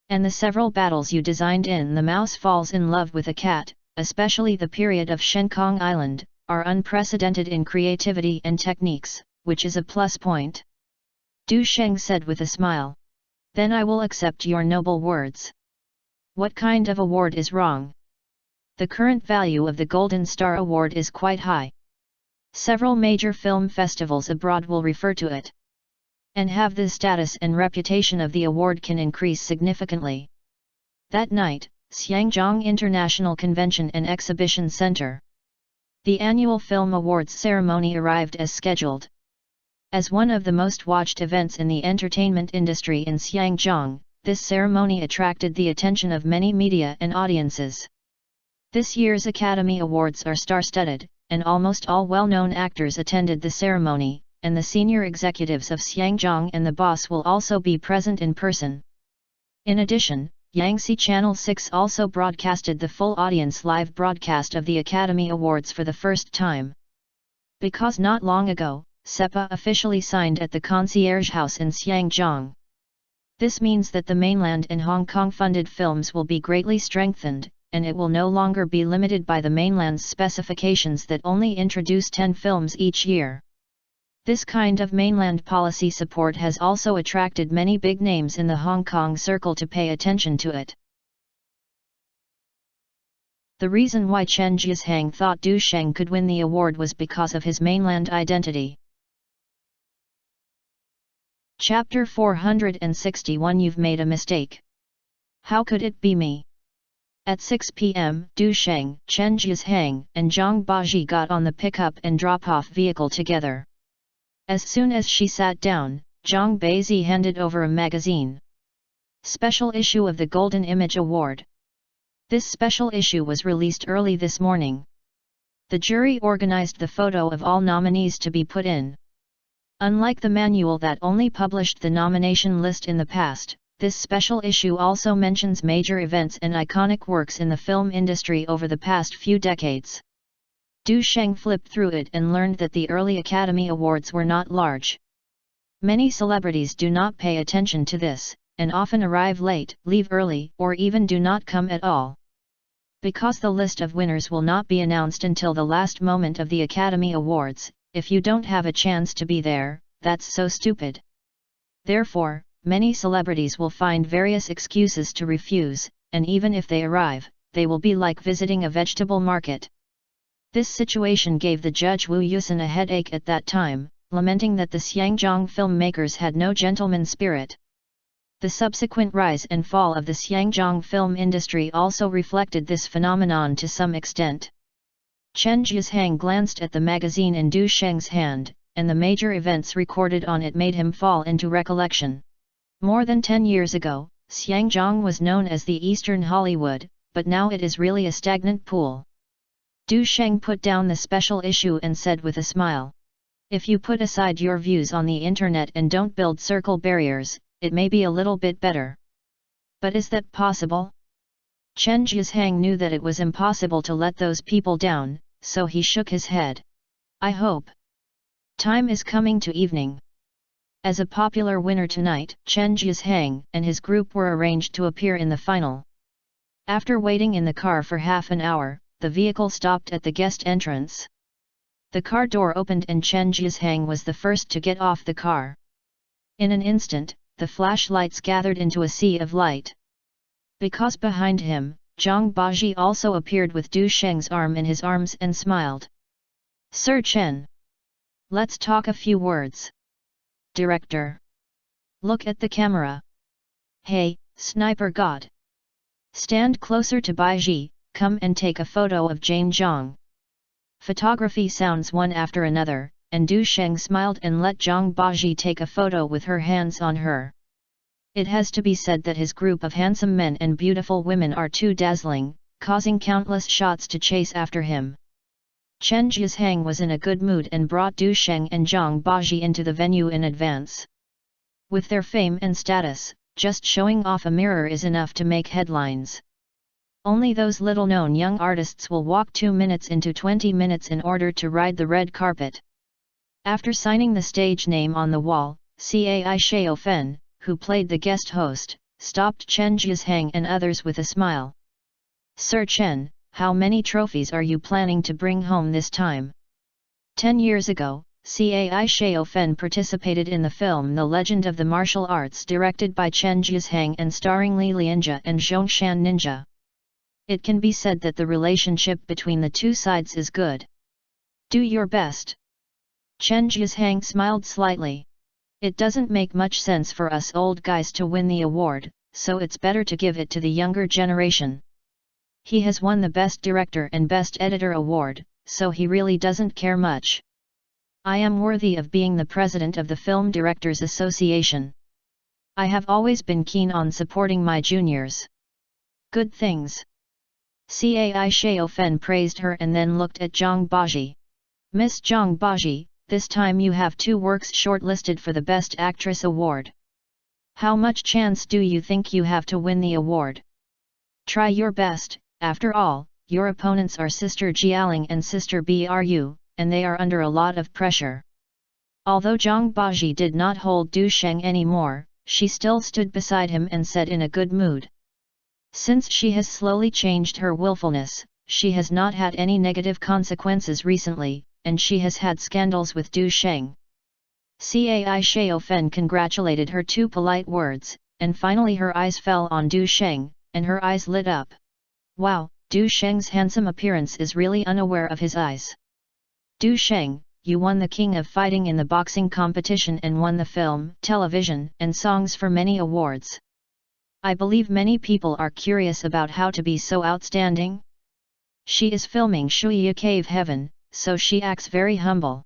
S1: And the several battles you designed in The Mouse Falls in Love with a Cat, especially the period of Shenkong Island, are unprecedented in creativity and techniques, which is a plus point. Du Sheng said with a smile. Then I will accept your noble words. What kind of award is wrong? The current value of the Golden Star Award is quite high. Several major film festivals abroad will refer to it. And have the status and reputation of the award can increase significantly. That night, Xiangjiang International Convention and Exhibition Center. The annual Film Awards ceremony arrived as scheduled. As one of the most watched events in the entertainment industry in Xiangjiang, this ceremony attracted the attention of many media and audiences. This year's Academy Awards are star-studded, and almost all well-known actors attended the ceremony, and the senior executives of Xiangjiang and the boss will also be present in person. In addition, Yangtze Channel 6 also broadcasted the full audience live broadcast of the Academy Awards for the first time. Because not long ago, SEPA officially signed at the Concierge House in Xiangjiang. This means that the mainland and Hong Kong-funded films will be greatly strengthened, and it will no longer be limited by the mainland's specifications that only introduce 10 films each year. This kind of mainland policy support has also attracted many big names in the Hong Kong circle to pay attention to it. The reason why Chen Jiasheng thought Du Sheng could win the award was because of his mainland identity. Chapter 461 You've made a mistake. How could it be me? At 6 p.m., Du Sheng, Chen Jiasheng, and Zhang Baji got on the pickup and drop-off vehicle together. As soon as she sat down, Zhang Bazi handed over a magazine. Special issue of the Golden Image Award. This special issue was released early this morning. The jury organized the photo of all nominees to be put in. Unlike the manual that only published the nomination list in the past, this special issue also mentions major events and iconic works in the film industry over the past few decades. Du Sheng flipped through it and learned that the early Academy Awards were not large. Many celebrities do not pay attention to this, and often arrive late, leave early, or even do not come at all. Because the list of winners will not be announced until the last moment of the Academy Awards, if you don't have a chance to be there, that's so stupid. Therefore, many celebrities will find various excuses to refuse, and even if they arrive, they will be like visiting a vegetable market. This situation gave the judge Wu Yusen a headache at that time, lamenting that the Xiangjiang filmmakers had no gentleman spirit. The subsequent rise and fall of the Xiangjiang film industry also reflected this phenomenon to some extent. Chen Jiasheng glanced at the magazine in Du Sheng's hand, and the major events recorded on it made him fall into recollection. More than 10 years ago, Xiangjiang was known as the Eastern Hollywood, but now it is really a stagnant pool. Du Sheng put down the special issue and said with a smile, "If you put aside your views on the internet and don't build circle barriers, it may be a little bit better." But is that possible? Chen Jiasheng knew that it was impossible to let those people down, so he shook his head. "I hope. Time is coming to evening." As a popular winner tonight, Chen Jiasheng and his group were arranged to appear in the final. After waiting in the car for half an hour, the vehicle stopped at the guest entrance. The car door opened and Chen Jiasheng was the first to get off the car. In an instant, the flashlights gathered into a sea of light. Because behind him, Zhang Baji also appeared with Du Sheng's arm in his arms and smiled. Sir Chen. Let's talk a few words. Director. Look at the camera. Hey, sniper god. Stand closer to Baiji, come and take a photo of Jane Zhang. Photography sounds one after another, and Du Sheng smiled and let Zhang Baji take a photo with her hands on her. It has to be said that his group of handsome men and beautiful women are too dazzling, causing countless shots to chase after him. Chen Zhishang was in a good mood and brought Du Sheng and Zhang Baji into the venue in advance. With their fame and status, just showing off a mirror is enough to make headlines. Only those little-known young artists will walk 2 minutes into 20 minutes in order to ride the red carpet. After signing the stage name on the wall, Cai Xiaofen, who played the guest host, stopped Chen Zhishang and others with a smile. Sir Chen, how many trophies are you planning to bring home this time? 10 years ago, Cai Xiaofen participated in the film The Legend of the Martial Arts directed by Chen Zhishang and starring Li Lianjia and Zhongshan Ninja. It can be said that the relationship between the two sides is good. Do your best. Chen Zhishang smiled slightly. It doesn't make much sense for us old guys to win the award, so it's better to give it to the younger generation. He has won the Best Director and Best Editor award, so he really doesn't care much. I am worthy of being the president of the Film Directors Association. I have always been keen on supporting my juniors. Good things. Cai Xiaofen praised her and then looked at Zhang Baji. Miss Zhang Baji, this time you have 2 works shortlisted for the Best Actress award. How much chance do you think you have to win the award? Try your best, after all, your opponents are Sister Jialing and Sister Bru, and they are under a lot of pressure. Although Zhang Baji did not hold Du Sheng anymore, she still stood beside him and said in a good mood. Since she has slowly changed her willfulness, she has not had any negative consequences recently, and she has had scandals with Du Sheng. Cai Xiaofen congratulated her 2 polite words, and finally her eyes fell on Du Sheng, and her eyes lit up. Wow, Du Sheng's handsome appearance is really unaware of his eyes. Du Sheng, you won the King of Fighting in the boxing competition and won the film, television, and songs for many awards. I believe many people are curious about how to be so outstanding. She is filming Shuya Cave Heaven, so she acts very humble.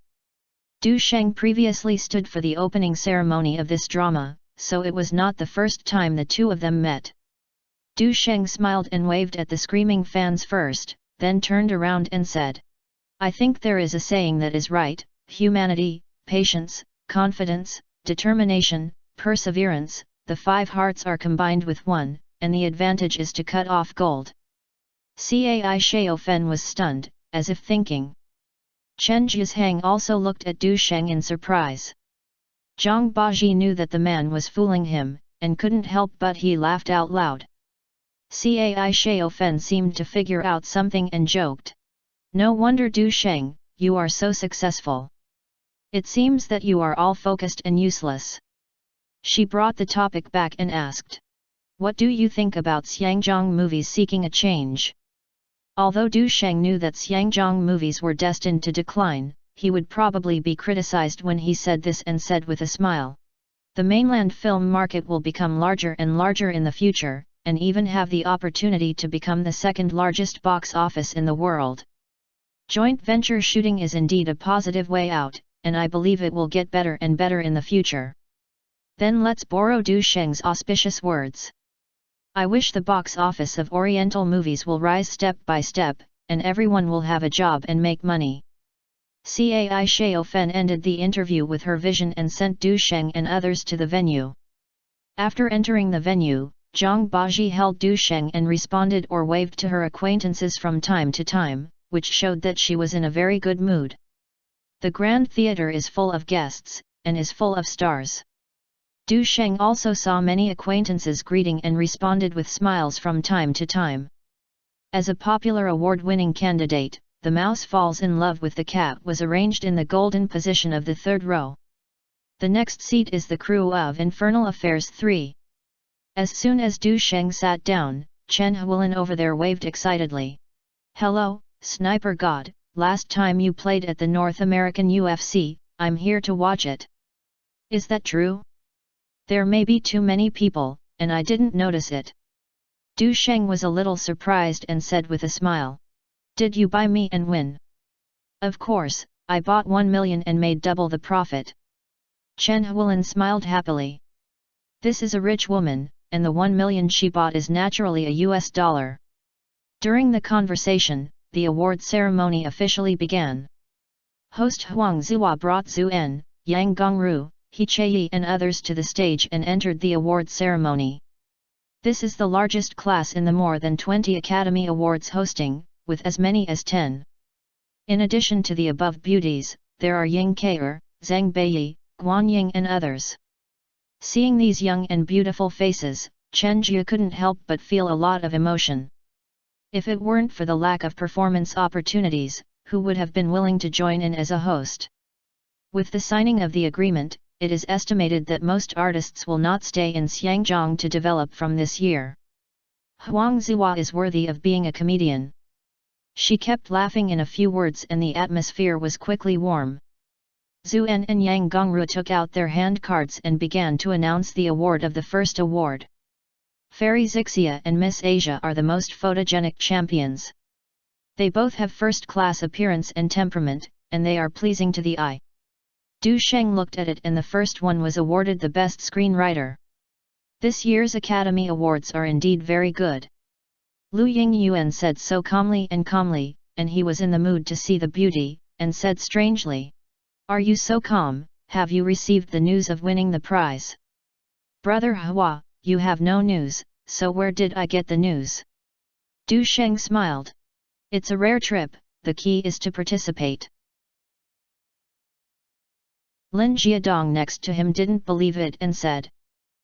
S1: Du Sheng previously stood for the opening ceremony of this drama, so it was not the first time the 2 of them met. Du Sheng smiled and waved at the screaming fans first, then turned around and said, I think there is a saying that is right: humanity, patience, confidence, determination, perseverance, the 5 hearts are combined with one, and the advantage is to cut off gold. Cai Xiaofen was stunned, as if thinking. Chen Zhishang also looked at Du Sheng in surprise. Zhang Baji knew that the man was fooling him, and couldn't help but he laughed out loud. Cai Xiaofen seemed to figure out something and joked. No wonder Du Sheng, you are so successful. It seems that you are all focused and useless. She brought the topic back and asked. What do you think about Xiangzhang movies seeking a change? Although Du Sheng knew that Xiangzhang movies were destined to decline, he would probably be criticized when he said this and said with a smile. The mainland film market will become larger and larger in the future, and even have the opportunity to become the 2nd largest box office in the world. Joint venture shooting is indeed a positive way out, and I believe it will get better and better in the future. Then let's borrow Du Sheng's auspicious words. I wish the box office of Oriental movies will rise step by step, and everyone will have a job and make money. Cai Xiaofen ended the interview with her vision and sent Du Sheng and others to the venue. After entering the venue, Zhang Baji held Du Sheng and responded or waved to her acquaintances from time to time, which showed that she was in a very good mood. The Grand Theatre is full of guests, and is full of stars. Du Sheng also saw many acquaintances greeting and responded with smiles from time to time. As a popular award-winning candidate, The Mouse Falls in Love with the Cat was arranged in the golden position of the 3rd row. The next seat is the crew of Infernal Affairs 3. As soon as Du Sheng sat down, Chen Huilin over there waved excitedly. Hello, Sniper God, last time you played at the North American UFC, I'm here to watch it. Is that true? There may be too many people, and I didn't notice it. Du Sheng was a little surprised and said with a smile. Did you buy me and win? Of course, I bought 1 million and made double the profit. Chen Huilin smiled happily. This is a rich woman, and the 1 million she bought is naturally a US dollar. During the conversation, the award ceremony officially began. Host Huang Zihua brought Zhu En, Yang Gongru, He Chieyi and others to the stage and entered the award ceremony. This is the largest class in the more than 20 Academy Awards hosting, with as many as 10. In addition to the above beauties, there are Ying Keir, Zhang Beiyi, Guan Ying and others. Seeing these young and beautiful faces, Chen Jie couldn't help but feel a lot of emotion. If it weren't for the lack of performance opportunities, who would have been willing to join in as a host? With the signing of the agreement, it is estimated that most artists will not stay in Xiangjiang to develop from this year. Huang Zihua is worthy of being a comedian. She kept laughing in a few words and the atmosphere was quickly warm. Zhu En and Yang Gongru took out their hand cards and began to announce the award of the first award. Fairy Zixia and Miss Asia are the most photogenic champions. They both have first-class appearance and temperament, and they are pleasing to the eye. Du Sheng looked at it and the first one was awarded the best screenwriter. This year's Academy Awards are indeed very good. Lu Yingyuan said so calmly, and he was in the mood to see the beauty, and said strangely. Are you so calm, have you received the news of winning the prize? Brother Hua, you have no news, so where did I get the news? Du Sheng smiled. It's a rare trip, the key is to participate. Lin Jiadong next to him didn't believe it and said.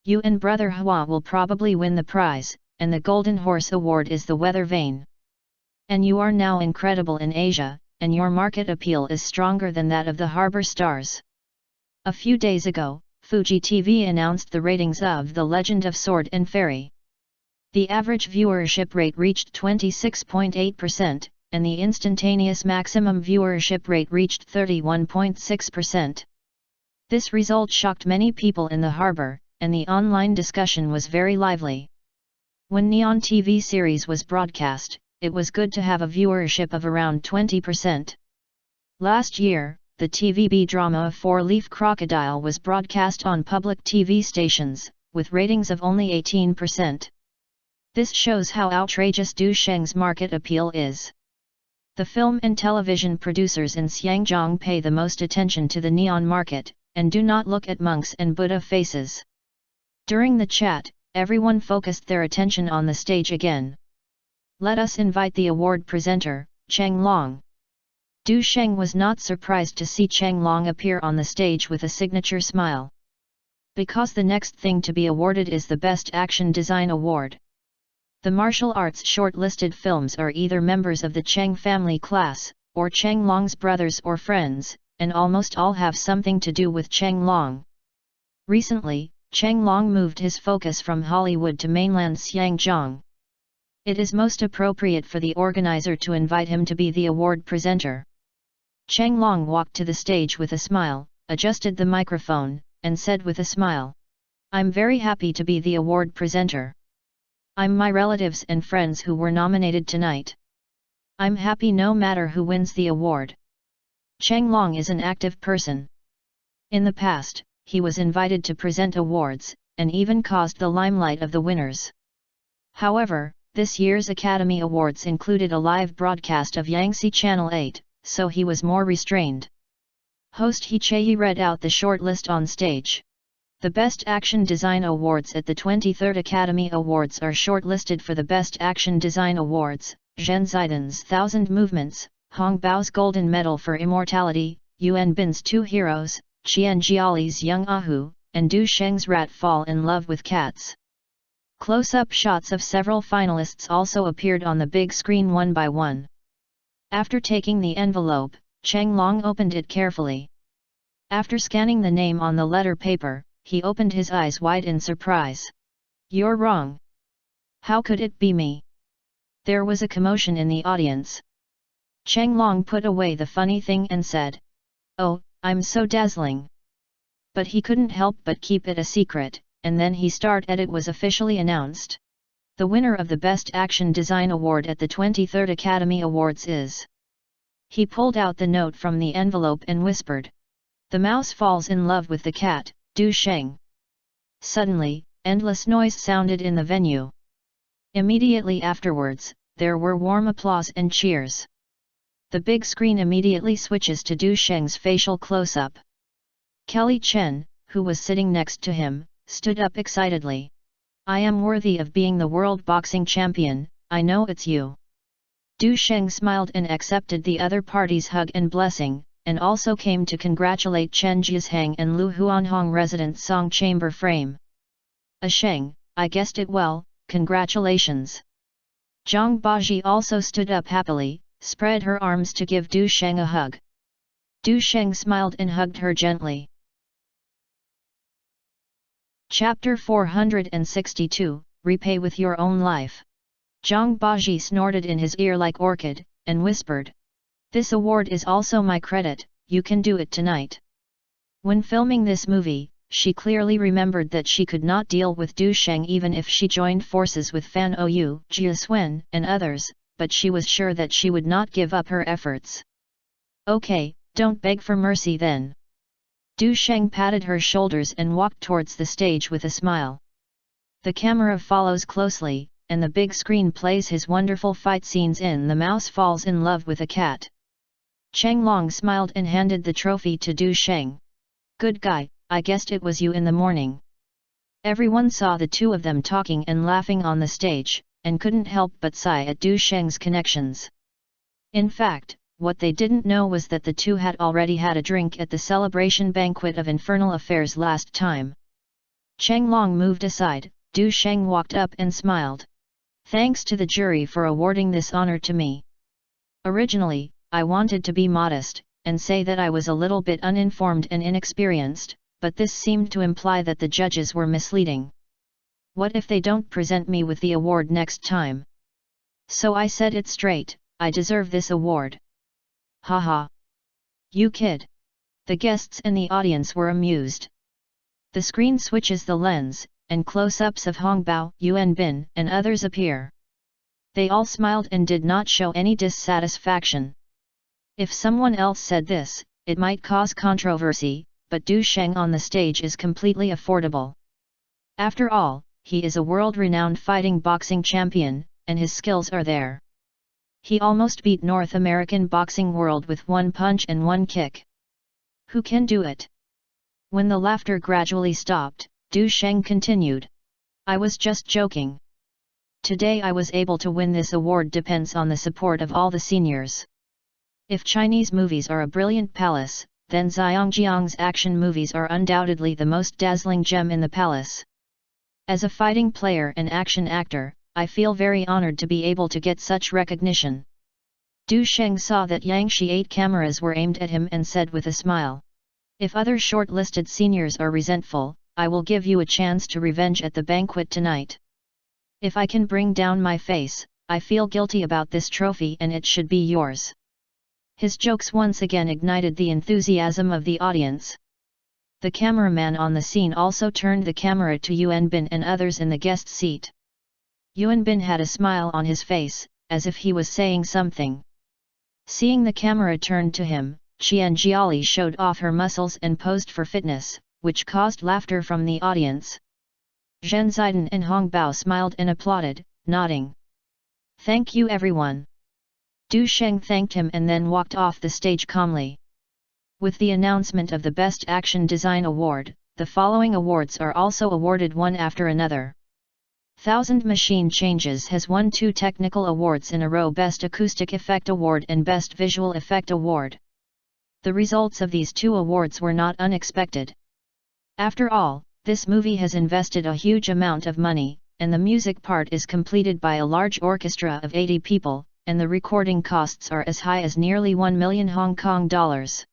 S1: You and Brother Hua will probably win the prize, and the Golden Horse Award is the weather vane. And you are now incredible in Asia, and your market appeal is stronger than that of the Harbor Stars. A few days ago, Fuji TV announced the ratings of The Legend of Sword and Fairy. The average viewership rate reached 26.8%, and the instantaneous maximum viewership rate reached 31.6%. This result shocked many people in the harbor, and the online discussion was very lively. When Neon TV series was broadcast, it was good to have a viewership of around 20%. Last year, the TVB drama of Four-Leaf Crocodile was broadcast on public TV stations, with ratings of only 18%. This shows how outrageous Du Sheng's market appeal is. The film and television producers in Xiangjiang pay the most attention to the neon market, and do not look at monks and Buddha faces. During the chat, everyone focused their attention on the stage again. Let us invite the award presenter, Cheng Long. Du Sheng was not surprised to see Cheng Long appear on the stage with a signature smile. Because the next thing to be awarded is the Best Action Design Award. The martial arts shortlisted films are either members of the Cheng family class, or Cheng Long's brothers or friends, and almost all have something to do with Cheng Long. Recently, Cheng Long moved his focus from Hollywood to mainland Xiangjiang. It is most appropriate for the organizer to invite him to be the award presenter. Cheng Long walked to the stage with a smile, adjusted the microphone, and said with a smile. I'm very happy to be the award presenter. I'm my relatives and friends who were nominated tonight. I'm happy no matter who wins the award. Cheng Long is an active person. In the past, he was invited to present awards, and even caused the limelight of the winners. However, this year's Academy Awards included a live broadcast of Yangtze Channel 8, so he was more restrained. Host He Chieyi read out the shortlist on stage. The Best Action Design Awards at the 23rd Academy Awards are shortlisted for the Best Action Design Awards, Zhen Zidan's Thousand Movements, Hong Bao's Golden Medal for Immortality, Yuan Bin's Two Heroes, Qian Jiali's Young Ahu, and Du Sheng's Rat Fall in Love with Cats. Close-up shots of several finalists also appeared on the big screen one by one. After taking the envelope, Cheng Long opened it carefully. After scanning the name on the letter paper, he opened his eyes wide in surprise. You're wrong. How could it be me? There was a commotion in the audience. Cheng Long put away the funny thing and said, "Oh, I'm so dazzling." But he couldn't help but keep it a secret, and then he started. It was officially announced. The winner of the Best Action Design Award at the 23rd Academy Awards is... He pulled out the note from the envelope and whispered, "The mouse falls in love with the cat, Du Sheng." Suddenly, endless noise sounded in the venue. Immediately afterwards, there were warm applause and cheers. The big screen immediately switches to Du Sheng's facial close-up. Kelly Chen, who was sitting next to him, stood up excitedly. "I am worthy of being the world boxing champion, I know it's you." Du Sheng smiled and accepted the other party's hug and blessing, and also came to congratulate Chen Jiasheng and Lu Huanhong resident Song Chamber Frame. "A Sheng, I guessed it well, congratulations." Zhang Baji also stood up happily, spread her arms to give Du Sheng a hug. Du Sheng smiled and hugged her gently. Chapter 462, Repay with Your Own Life. Zhang Baji snorted in his ear like orchid, and whispered, "This award is also my credit, you can do it tonight." When filming this movie, she clearly remembered that she could not deal with Du Sheng even if she joined forces with Fan Ou, Jia Swen, and others, but she was sure that she would not give up her efforts. "Okay, don't beg for mercy then." Du Sheng patted her shoulders and walked towards the stage with a smile. The camera follows closely, and the big screen plays his wonderful fight scenes in The Mouse Falls in Love with a Cat. Cheng Long smiled and handed the trophy to Du Sheng. "Good guy, I guessed it was you in the morning." Everyone saw the two of them talking and laughing on the stage, and couldn't help but sigh at Du Sheng's connections. In fact, what they didn't know was that the two had already had a drink at the celebration banquet of Infernal Affairs last time. Cheng Long moved aside, Du Sheng walked up and smiled. "Thanks to the jury for awarding this honor to me. Originally, I wanted to be modest, and say that I was a little bit uninformed and inexperienced, but this seemed to imply that the judges were misleading. What if they don't present me with the award next time? So I said it straight, I deserve this award." "Haha. You kid." The guests and the audience were amused. The screen switches the lens, and close-ups of Hong Bao, Yuan Bin, and others appear. They all smiled and did not show any dissatisfaction. If someone else said this, it might cause controversy, but Du Sheng on the stage is completely affordable. After all, he is a world-renowned fighting boxing champion, and his skills are there. He almost beat North American boxing world with one punch and one kick. Who can do it? When the laughter gradually stopped, Du Sheng continued. "I was just joking. Today I was able to win this award depends on the support of all the seniors. If Chinese movies are a brilliant palace, then Xiangjiang's action movies are undoubtedly the most dazzling gem in the palace. As a fighting player and action actor, I feel very honored to be able to get such recognition." Du Sheng saw that Yangshi 8 cameras were aimed at him and said with a smile, "If other short-listed seniors are resentful, I will give you a chance to revenge at the banquet tonight. If I can bring down my face, I feel guilty about this trophy and it should be yours." His jokes once again ignited the enthusiasm of the audience. The cameraman on the scene also turned the camera to Yuan Bin and others in the guest seat. Yuan Bin had a smile on his face, as if he was saying something. Seeing the camera turned to him, Qian Jiali showed off her muscles and posed for fitness, which caused laughter from the audience. Zhen Ziden and Hong Bao smiled and applauded, nodding. "Thank you everyone." Du Sheng thanked him and then walked off the stage calmly. With the announcement of the Best Action Design Award, the following awards are also awarded one after another. Thousand Machine Changes has won 2 technical awards in a row: Best Acoustic Effect Award and Best Visual Effect Award. The results of these 2 awards were not unexpected. After all, this movie has invested a huge amount of money, and the music part is completed by a large orchestra of 80 people, and the recording costs are as high as nearly 1 million Hong Kong dollars.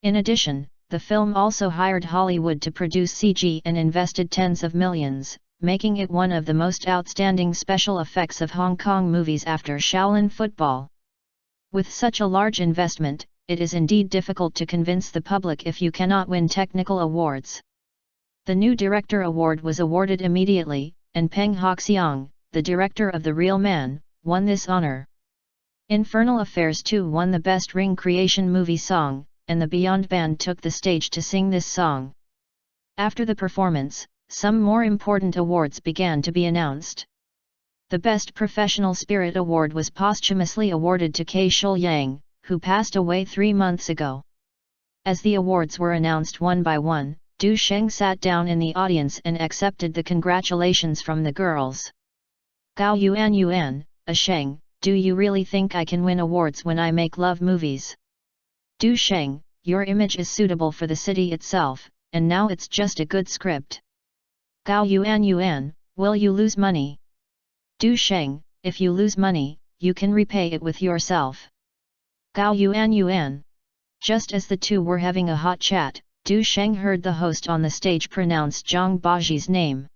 S1: In addition, the film also hired Hollywood to produce CG and invested tens of millions, making it one of the most outstanding special effects of Hong Kong movies after Shaolin football. With such a large investment, it is indeed difficult to convince the public if you cannot win technical awards. The new director award was awarded immediately, and Peng Hoxiang, the director of The Real Man, won this honor. Infernal Affairs 2 won the Best Ring Creation Movie Song, and the Beyond Band took the stage to sing this song. After the performance, some more important awards began to be announced. The Best Professional Spirit Award was posthumously awarded to K. Shul Yang, who passed away 3 months ago. As the awards were announced one by one, Du Sheng sat down in the audience and accepted the congratulations from the girls. Gao Yuan, a Sheng, do you really think I can win awards when I make love movies? Du Sheng, your image is suitable for the city itself, and now it's just a good script. Gao Yuan, will you lose money? Du Sheng, if you lose money, you can repay it with yourself. Gao Yuan. Just as the two were having a hot chat, Du Sheng heard the host on the stage pronounce Zhang Baji's name.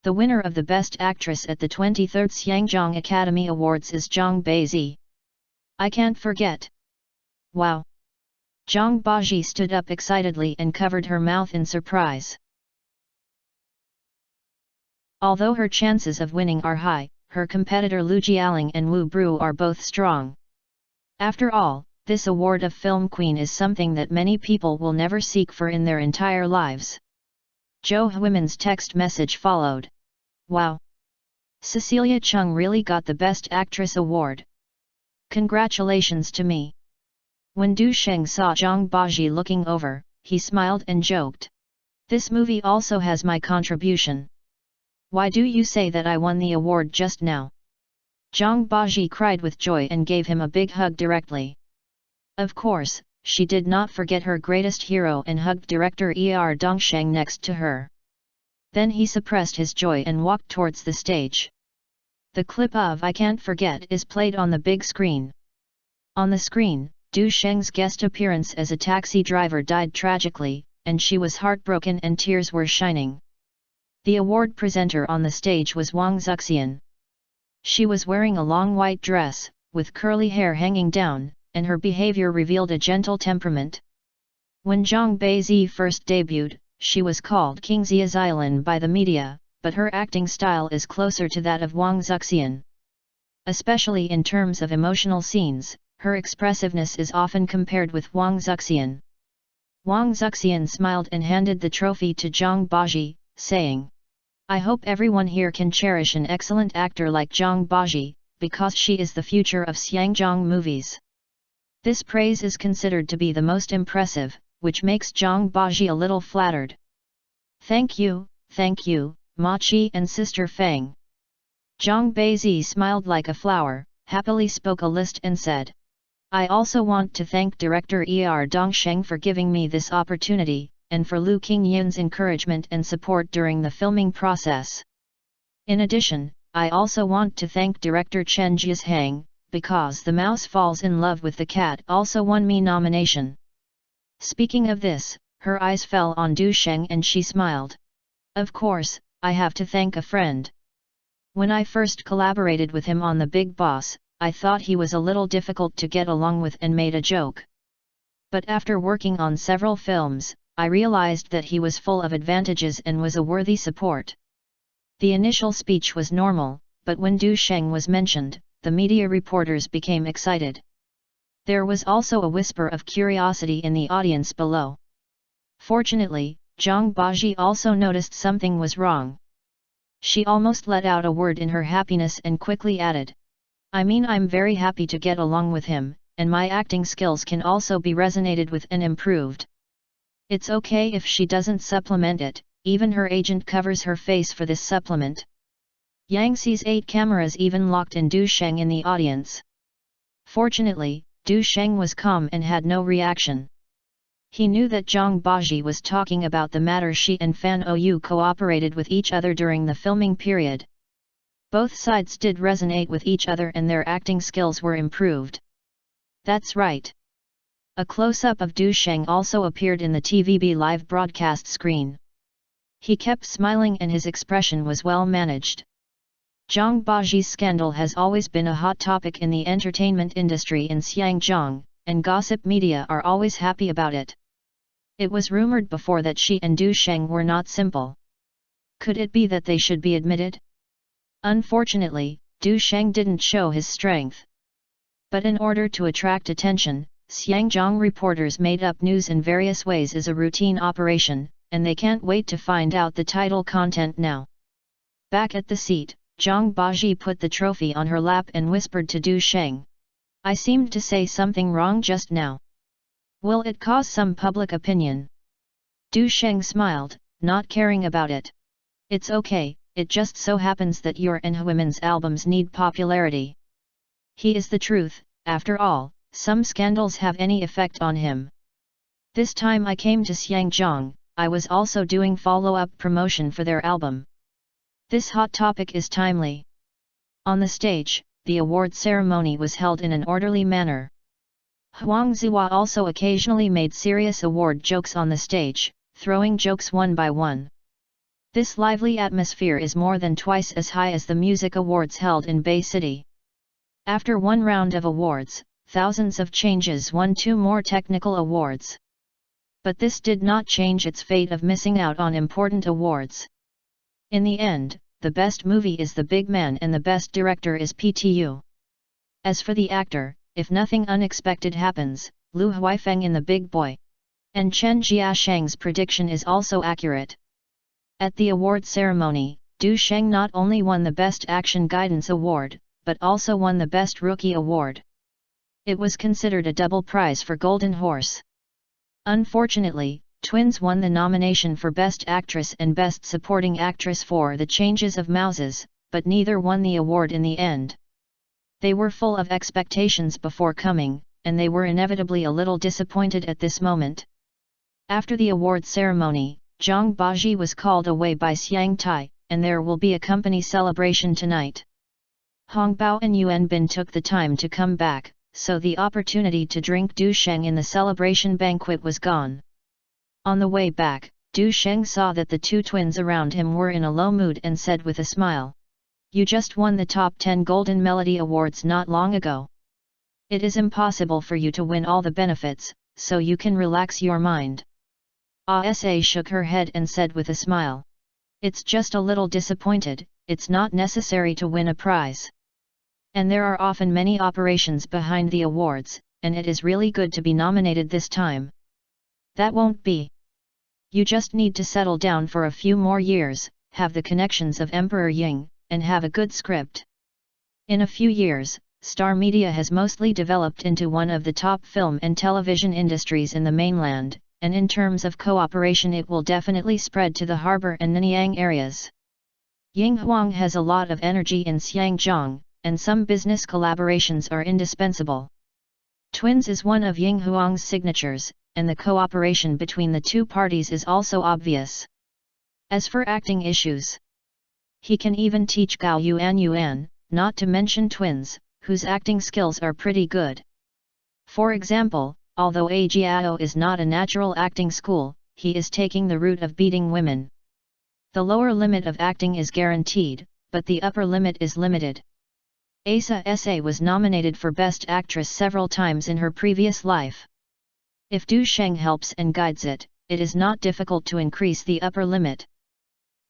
S1: The winner of the Best Actress at the 23rd Xiangjiang Academy Awards is Zhang Baizi. I can't forget. Wow! Zhang Baji stood up excitedly and covered her mouth in surprise. Although her chances of winning are high, her competitor Lu Jialing and Wu Bru are both strong. After all, this award of Film Queen is something that many people will never seek for in their entire lives. Zhou Huimin's text message followed. Wow! Cecilia Chung really got the Best Actress award. Congratulations to me. When Du Sheng saw Zhang Baji looking over, he smiled and joked. This movie also has my contribution. Why do you say that I won the award just now? Zhang Baji cried with joy and gave him a big hug directly. Of course, she did not forget her greatest hero and hugged director Dongsheng next to her. Then he suppressed his joy and walked towards the stage. The clip of I Can't Forget is played on the big screen. On the screen, Du Sheng's guest appearance as a taxi driver died tragically, and she was heartbroken and tears were shining. The award presenter on the stage was Wang Zuxian. She was wearing a long white dress, with curly hair hanging down, and her behavior revealed a gentle temperament. When Zhang Baizi first debuted, she was called King Xiaozilan by the media, but her acting style is closer to that of Wang Zuxian. Especially in terms of emotional scenes, her expressiveness is often compared with Wang Zuxian. Wang Zuxian smiled and handed the trophy to Zhang Baji, saying, I hope everyone here can cherish an excellent actor like Zhang Baji, because she is the future of Xiangjiang movies. This praise is considered to be the most impressive, which makes Zhang Baji a little flattered. Thank you, Ma Qi and Sister Feng. Zhang Baizi smiled like a flower, happily spoke a list and said, I also want to thank director Dongsheng for giving me this opportunity, and for Lu Qingyun's encouragement and support during the filming process. In addition, I also want to thank director Chen Jiasheng, because The Mouse Falls in Love with the Cat also won me nomination. Speaking of this, her eyes fell on Du Sheng and she smiled. Of course, I have to thank a friend. When I first collaborated with him on The Big Boss, I thought he was a little difficult to get along with and made a joke. But after working on several films, I realized that he was full of advantages and was a worthy support. The initial speech was normal, but when Du Sheng was mentioned, the media reporters became excited. There was also a whisper of curiosity in the audience below. Fortunately, Zhang Baji also noticed something was wrong. She almost let out a word in her happiness and quickly added, I'm very happy to get along with him, and my acting skills can also be resonated with and improved. It's okay if she doesn't supplement it, even her agent covers her face for this supplement. Yangtze's 8 cameras even locked in Du Sheng in the audience. Fortunately, Du Sheng was calm and had no reaction. He knew that Zhang Baji was talking about the matter she and Fan Ou cooperated with each other during the filming period. Both sides did resonate with each other and their acting skills were improved. That's right. A close-up of Du Sheng also appeared in the TVB live broadcast screen. He kept smiling and his expression was well managed. Zhang Baji's scandal has always been a hot topic in the entertainment industry in Xiangjiang, and gossip media are always happy about it. It was rumored before that she and Du Sheng were not simple. Could it be that they should be admitted? Unfortunately, Du Sheng didn't show his strength. But in order to attract attention, Xiangjiang reporters made up news in various ways as a routine operation, and they can't wait to find out the title content now. Back at the seat, Zhang Baji put the trophy on her lap and whispered to Du Sheng. I seemed to say something wrong just now. Will it cause some public opinion? Du Sheng smiled, not caring about it. It's okay, it just so happens that your and women's albums need popularity. He is the truth, after all, some scandals have any effect on him. This time I came to Xiangjiang, I was also doing follow-up promotion for their album. This hot topic is timely. On the stage, the award ceremony was held in an orderly manner. Huang Ziwa also occasionally made serious award jokes on the stage, throwing jokes one by one. This lively atmosphere is more than twice as high as the music awards held in Bay City. After one round of awards, thousands of changes won 2 more technical awards. But this did not change its fate of missing out on important awards. In the end, the best movie is The Big Man and the best director is PTU. As for the actor, if nothing unexpected happens, Lu Huifeng in The Big Boy. And Chen Jiasheng's prediction is also accurate. At the award ceremony, Du Sheng not only won the Best Action Guidance Award, but also won the Best Rookie Award. It was considered a double prize for Golden Horse. Unfortunately, twins won the nomination for Best Actress and Best Supporting Actress for The Changes of Mouses, but neither won the award in the end. They were full of expectations before coming, and they were inevitably a little disappointed at this moment. After the award ceremony, Zhang Baji was called away by Xiang Tai, and there will be a company celebration tonight. Hong Bao and Yuan Bin took the time to come back, so the opportunity to drink Du Sheng in the celebration banquet was gone. On the way back, Du Sheng saw that the 2 twins around him were in a low mood and said with a smile, "You just won the top 10 Golden Melody Awards not long ago. It is impossible for you to win all the benefits, so you can relax your mind." Asa shook her head and said with a smile, "It's just a little disappointed, it's not necessary to win a prize. And there are often many operations behind the awards, and it is really good to be nominated this time. That won't be. You just need to settle down for a few more years, have the connections of Emperor Ying, and have a good script. In a few years, Star Media has mostly developed into one of the top film and television industries in the mainland, and in terms of cooperation it will definitely spread to the harbor and Nanyang areas. Ying Huang has a lot of energy in Xiangjiang, and some business collaborations are indispensable. Twins is one of Ying Huang's signatures, and the cooperation between the 2 parties is also obvious. As for acting issues, he can even teach Gao Yuan, not to mention twins, whose acting skills are pretty good. For example, although Ajiao is not a natural acting school, he is taking the route of beating women. The lower limit of acting is guaranteed, but the upper limit is limited. Asa S.A. was nominated for Best Actress several times in her previous life. If Du Sheng helps and guides it, it is not difficult to increase the upper limit.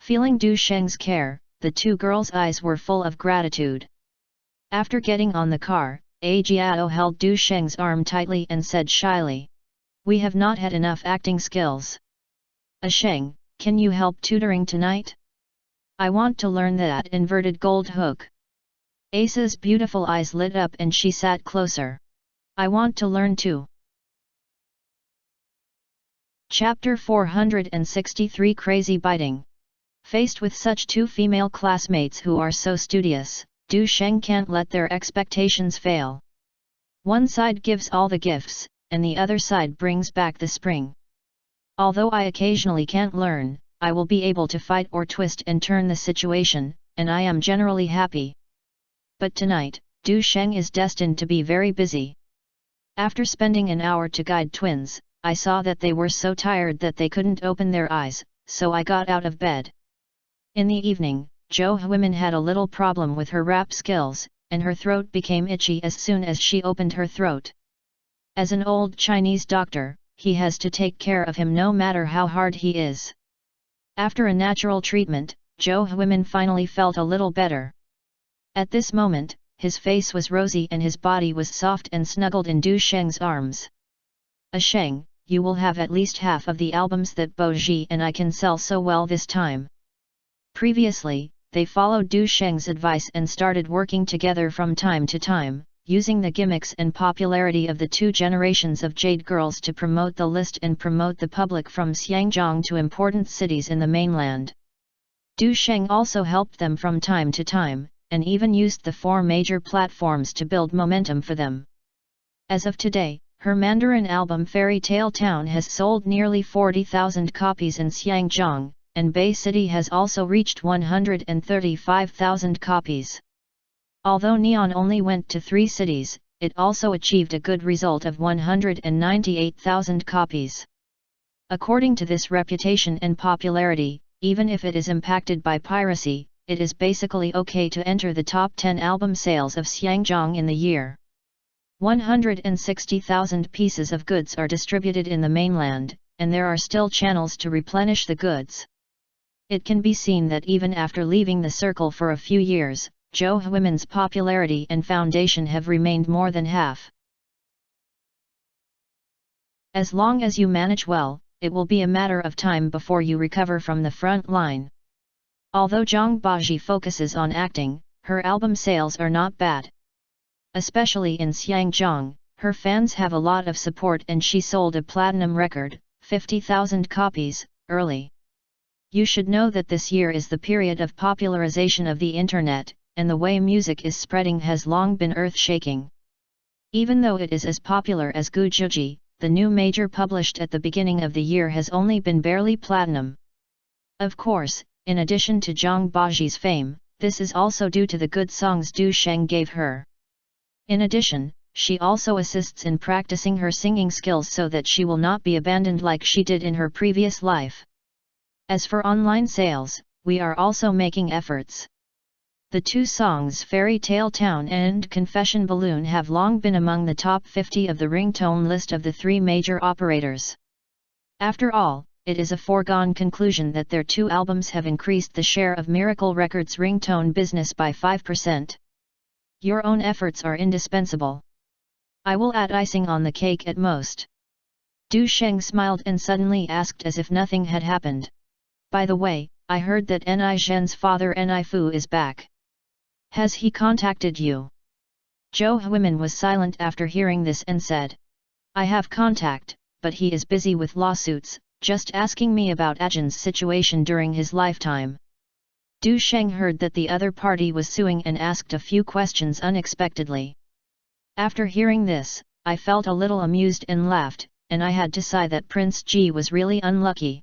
S1: Feeling Du Sheng's care, the 2 girls' eyes were full of gratitude. After getting on the car, Ajiao held Du Sheng's arm tightly and said shyly, "We have not had enough acting skills. Sheng, can you help tutoring tonight? I want to learn that inverted gold hook." Asa's beautiful eyes lit up and she sat closer. "I want to learn too." Chapter 463 Crazy Biting. Faced with such 2 female classmates who are so studious, Du Sheng can't let their expectations fail. One side gives all the gifts, and the other side brings back the spring. Although I occasionally can't learn, I will be able to fight or twist and turn the situation, and I am generally happy. But tonight, Du Sheng is destined to be very busy. After spending an hour to guide twins, I saw that they were so tired that they couldn't open their eyes, so I got out of bed. In the evening, Jo Hwimin had a little problem with her rap skills, and her throat became itchy as soon as she opened her throat. As an old Chinese doctor, he has to take care of him no matter how hard he is. After a natural treatment, Jo Hwimin finally felt a little better. At this moment, his face was rosy and his body was soft and snuggled in Du Sheng's arms. Sheng, you will have at least half of the albums that Bo Ji and I can sell so well this time. Previously, they followed Du Sheng's advice and started working together from time to time, using the gimmicks and popularity of the two generations of Jade girls to promote the list and promote the public from Xiangjiang to important cities in the mainland. Du Sheng also helped them from time to time, and even used the 4 major platforms to build momentum for them. As of today, her Mandarin album Fairy Tale Town has sold nearly 40,000 copies in Xiangjiang, and Bay City has also reached 135,000 copies. Although Neon only went to 3 cities, it also achieved a good result of 198,000 copies. According to this reputation and popularity, even if it is impacted by piracy, it is basically okay to enter the top 10 album sales of Xiangjiang in the year. 160,000 pieces of goods are distributed in the mainland, and there are still channels to replenish the goods. It can be seen that even after leaving the circle for a few years, Jo Hwimin's popularity and foundation have remained more than half. As long as you manage well, it will be a matter of time before you recover from the front line. Although Zhang Baji focuses on acting, her album sales are not bad. Especially in Xiangjiang, her fans have a lot of support and she sold a platinum record, 50,000 copies, early. You should know that this year is the period of popularization of the internet, and the way music is spreading has long been earth-shaking. Even though it is as popular as Gu Zhuji, the new major published at the beginning of the year has only been barely platinum. Of course, in addition to Zhang Baji's fame, this is also due to the good songs Du Sheng gave her. In addition, she also assists in practicing her singing skills so that she will not be abandoned like she did in her previous life. As for online sales, we are also making efforts. The 2 songs Fairy Tale Town and Confession Balloon have long been among the top 50 of the ringtone list of the 3 major operators. After all, it is a foregone conclusion that their 2 albums have increased the share of Miracle Records' ringtone business by 5%. Your own efforts are indispensable. I will add icing on the cake at most. Du Sheng smiled and suddenly asked as if nothing had happened. By the way, I heard that Ni Zhen's father Ni Fu is back. Has he contacted you? Jo Hwimin was silent after hearing this and said. I have contact, but he is busy with lawsuits, just asking me about Ajin's situation during his lifetime. Du Sheng heard that the other party was suing and asked a few questions unexpectedly. After hearing this, I felt a little amused and laughed, and I had to sigh that Prince Ji was really unlucky.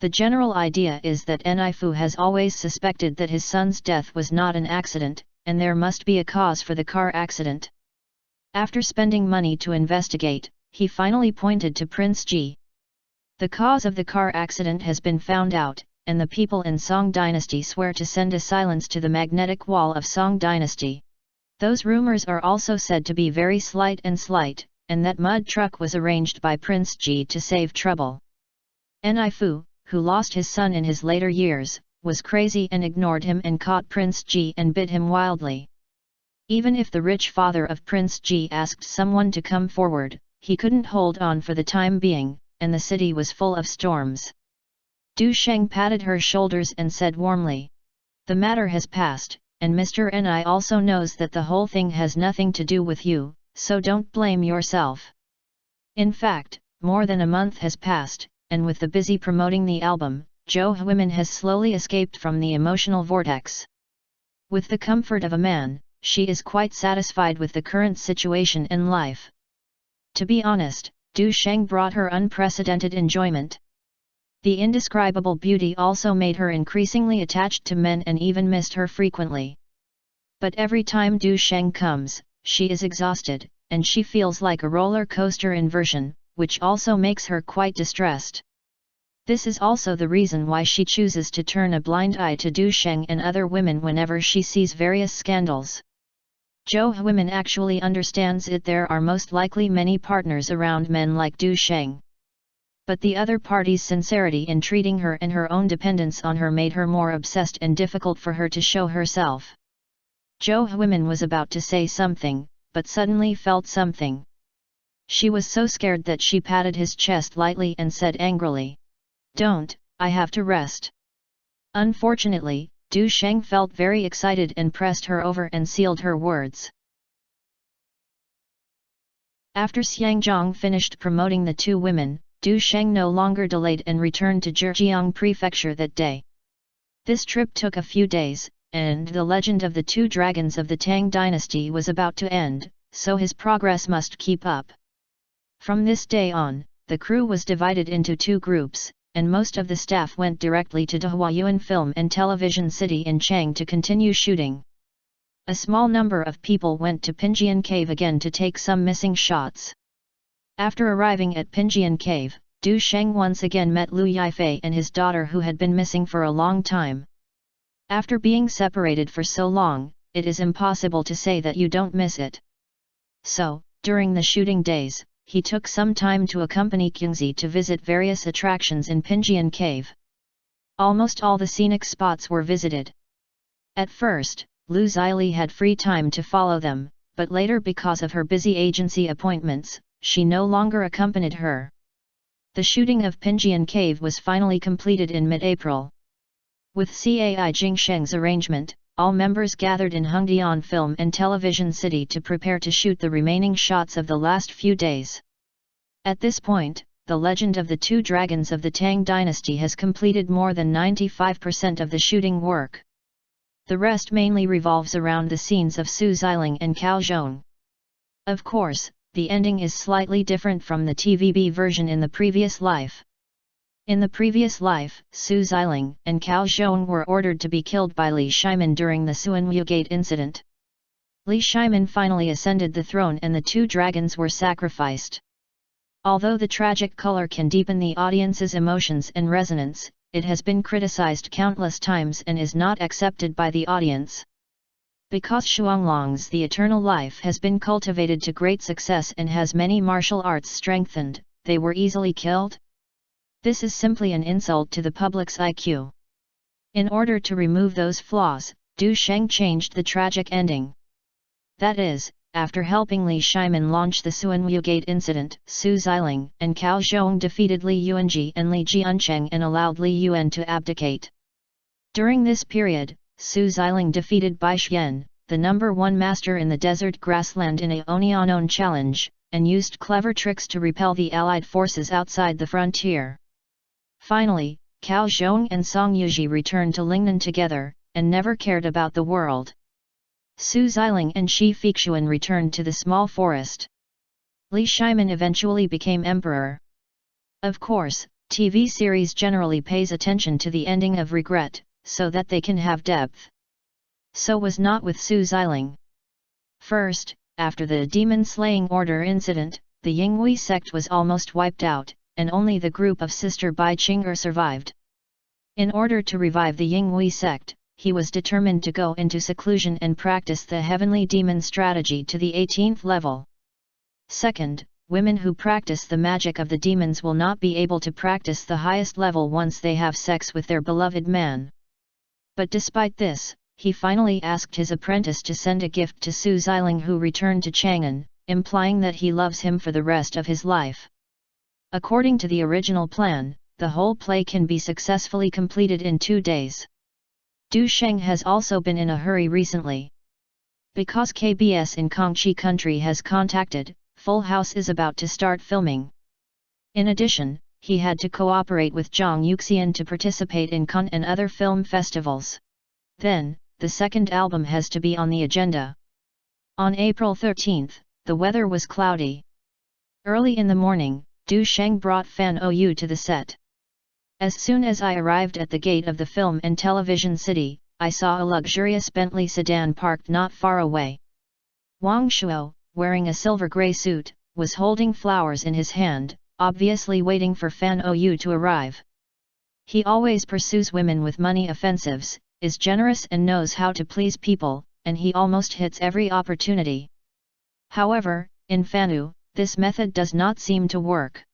S1: The general idea is that Ni Fu has always suspected that his son's death was not an accident, and there must be a cause for the car accident. After spending money to investigate, he finally pointed to Prince Ji. The cause of the car accident has been found out, and the people in Song Dynasty swear to send a silence to the magnetic wall of Song Dynasty. Those rumors are also said to be very slight, and that mud truck was arranged by Prince Ji to save trouble. Ni Fu, who lost his son in his later years, was crazy and ignored him and caught Prince Ji and bit him wildly. Even if the rich father of Prince Ji asked someone to come forward, he couldn't hold on for the time being, and the city was full of storms. Du Sheng patted her shoulders and said warmly. The matter has passed, and Mr. Ni also knows that the whole thing has nothing to do with you, so don't blame yourself. In fact, more than a month has passed, and with the busy promoting the album, Jo Hwimin has slowly escaped from the emotional vortex. With the comfort of a man, she is quite satisfied with the current situation in life. To be honest, Du Sheng brought her unprecedented enjoyment. The indescribable beauty also made her increasingly attached to men and even missed her frequently. But every time Du Sheng comes, she is exhausted, and she feels like a roller coaster inversion, which also makes her quite distressed. This is also the reason why she chooses to turn a blind eye to Du Sheng and other women whenever she sees various scandals. Zhou women actually understands it. There are most likely many partners around men like Du Sheng. But the other party's sincerity in treating her and her own dependence on her made her more obsessed and difficult for her to show herself. Zhou women was about to say something, but suddenly felt something. She was so scared that she patted his chest lightly and said angrily, "Don't, I have to rest." Unfortunately, Du Sheng felt very excited and pressed her over and sealed her words. After Xiangzhong finished promoting the two women, Du Sheng no longer delayed and returned to Zhejiang Prefecture that day. This trip took a few days, and the legend of the two dragons of the Tang dynasty was about to end, so his progress must keep up. From this day on, the crew was divided into two groups, and most of the staff went directly to Dahuayuan Film and Television City in Chang to continue shooting. A small number of people went to Pinjian Cave again to take some missing shots. After arriving at Pinjian Cave, Du Sheng once again met Lu Yifei and his daughter who had been missing for a long time. After being separated for so long, it is impossible to say that you don't miss it. So, during the shooting days, he took some time to accompany Qingzi to visit various attractions in Pinjian Cave. Almost all the scenic spots were visited. At first, Lu Zili had free time to follow them, but later because of her busy agency appointments, she no longer accompanied her. The shooting of Pinjian Cave was finally completed in mid-April. With Cai Jingsheng's arrangement, all members gathered in Hongdian Film and Television City to prepare to shoot the remaining shots of the last few days. At this point, the legend of the two dragons of the Tang dynasty has completed more than 95% of the shooting work. The rest mainly revolves around the scenes of Su Xiling and Cao Zhong. Of course, the ending is slightly different from the TVB version in the previous life. In the previous life, Su Xiling and Cao Zhong were ordered to be killed by Li Shimin during the Suanwu Gate incident. Li Shimin finally ascended the throne and the two dragons were sacrificed. Although the tragic color can deepen the audience's emotions and resonance, it has been criticized countless times and is not accepted by the audience. Because Xuanglong's The Eternal Life has been cultivated to great success and has many martial arts strengthened, they were easily killed? This is simply an insult to the public's IQ. In order to remove those flaws, Du Sheng changed the tragic ending. That is, after helping Li Shimin launch the Suanwu Gate incident, Su Xiling and Cao Zhong defeated Li Yuanji and Li Jiancheng and allowed Li Yuan to abdicate. During this period, Su Xiling defeated Bai Xian, the #1 master in the desert grassland in a Onianon challenge, and used clever tricks to repel the allied forces outside the frontier. Finally, Cao Zhong and Song Yuji returned to Lingnan together, and never cared about the world. Su Xiling and Shi Fixuan returned to the small forest. Li Shimin eventually became emperor. Of course, TV series generally pays attention to the ending of regret, so that they can have depth. So was not with Su Xiling. First, after the demon-slaying order incident, the Yinghui sect was almost wiped out, and only the group of Sister Bai Qing'er survived. In order to revive the Yinghui sect, he was determined to go into seclusion and practice the heavenly demon strategy to the 18th level. Second, women who practice the magic of the demons will not be able to practice the highest level once they have sex with their beloved man. But despite this, he finally asked his apprentice to send a gift to Su Xiling, who returned to Chang'an, implying that he loves him for the rest of his life. According to the original plan, the whole play can be successfully completed in 2 days. Du Sheng has also been in a hurry recently. Because KBS in Kangxi country has contacted, Full House is about to start filming. In addition, he had to cooperate with Zhang Yuxian to participate in Cannes and other film festivals. Then, the second album has to be on the agenda. On April 13, the weather was cloudy. Early in the morning, Du Sheng brought Fan Ou to the set. As soon as I arrived at the gate of the Film and Television City, I saw a luxurious Bentley sedan parked not far away. Wang Shuo, wearing a silver-grey suit, was holding flowers in his hand, obviously waiting for Fan Ou to arrive. He always pursues women with money offensives, is generous and knows how to please people, and he almost hits every opportunity. However, in Fanu, this method does not seem to work.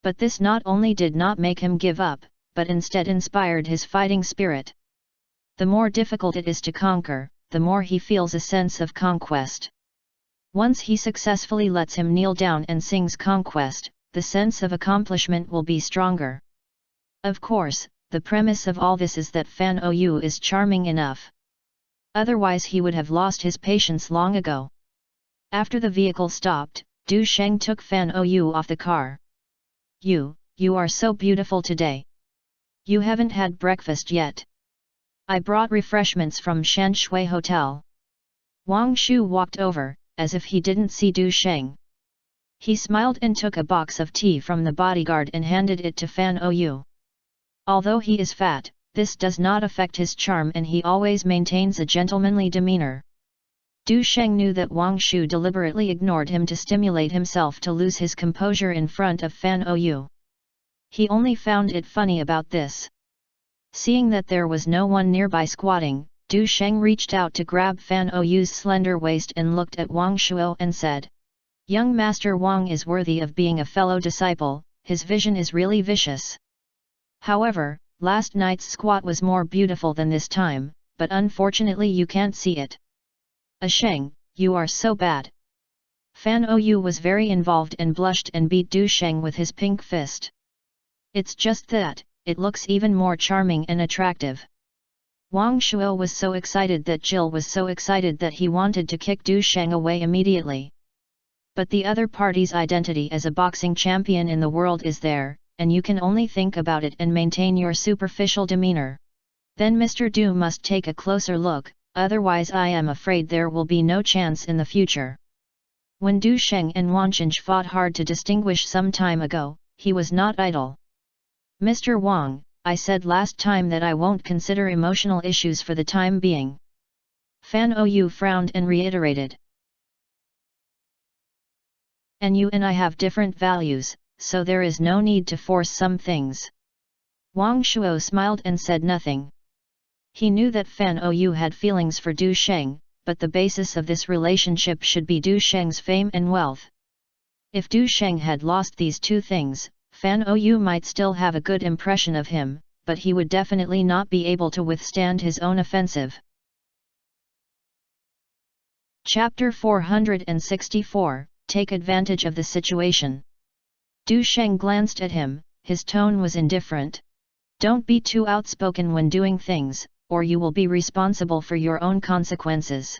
S1: But this not only did not make him give up, but instead inspired his fighting spirit. The more difficult it is to conquer, the more he feels a sense of conquest. Once he successfully lets him kneel down and sings Conquest, the sense of accomplishment will be stronger. Of course, the premise of all this is that Fan Ou is charming enough. Otherwise he would have lost his patience long ago. After the vehicle stopped, Du Sheng took Fan Ou off the car. You are so beautiful today. You haven't had breakfast yet. I brought refreshments from Shanshui Hotel. Wang Shu walked over, as if he didn't see Du Sheng. He smiled and took a box of tea from the bodyguard and handed it to Fan Ou. Although he is fat, this does not affect his charm and he always maintains a gentlemanly demeanor. Du Sheng knew that Wang Shu deliberately ignored him to stimulate himself to lose his composure in front of Fan Ou. He only found it funny about this. Seeing that there was no one nearby squatting, Du Sheng reached out to grab Fan Ou's slender waist and looked at Wang Shuo and said, "Young Master Wang is worthy of being a fellow disciple, his vision is really vicious. However, last night's squat was more beautiful than this time, but unfortunately you can't see it. Sheng, you are so bad." Fan Ou was very involved and blushed and beat Du Sheng with his pink fist. "It's just that, it looks even more charming and attractive." Wang Shuo was so excited that Jill was so excited that he wanted to kick Du Sheng away immediately. But the other party's identity as a boxing champion in the world is there, and you can only think about it and maintain your superficial demeanor. Then Mr. Du must take a closer look, otherwise I am afraid there will be no chance in the future. When Du Sheng and Wang Chenj fought hard to distinguish some time ago, he was not idle. "Mr. Wang, I said last time that I won't consider emotional issues for the time being." Fan Ou frowned and reiterated. "And you and I have different values, so there is no need to force some things." Wang Shuo smiled and said nothing. He knew that Fan Ou had feelings for Du Sheng, but the basis of this relationship should be Du Sheng's fame and wealth. If Du Sheng had lost these two things, Fan Ou might still have a good impression of him, but he would definitely not be able to withstand his own offensive. Chapter 464, Take advantage of the situation. Du Sheng glanced at him, his tone was indifferent. "Don't be too outspoken when doing things, or you will be responsible for your own consequences."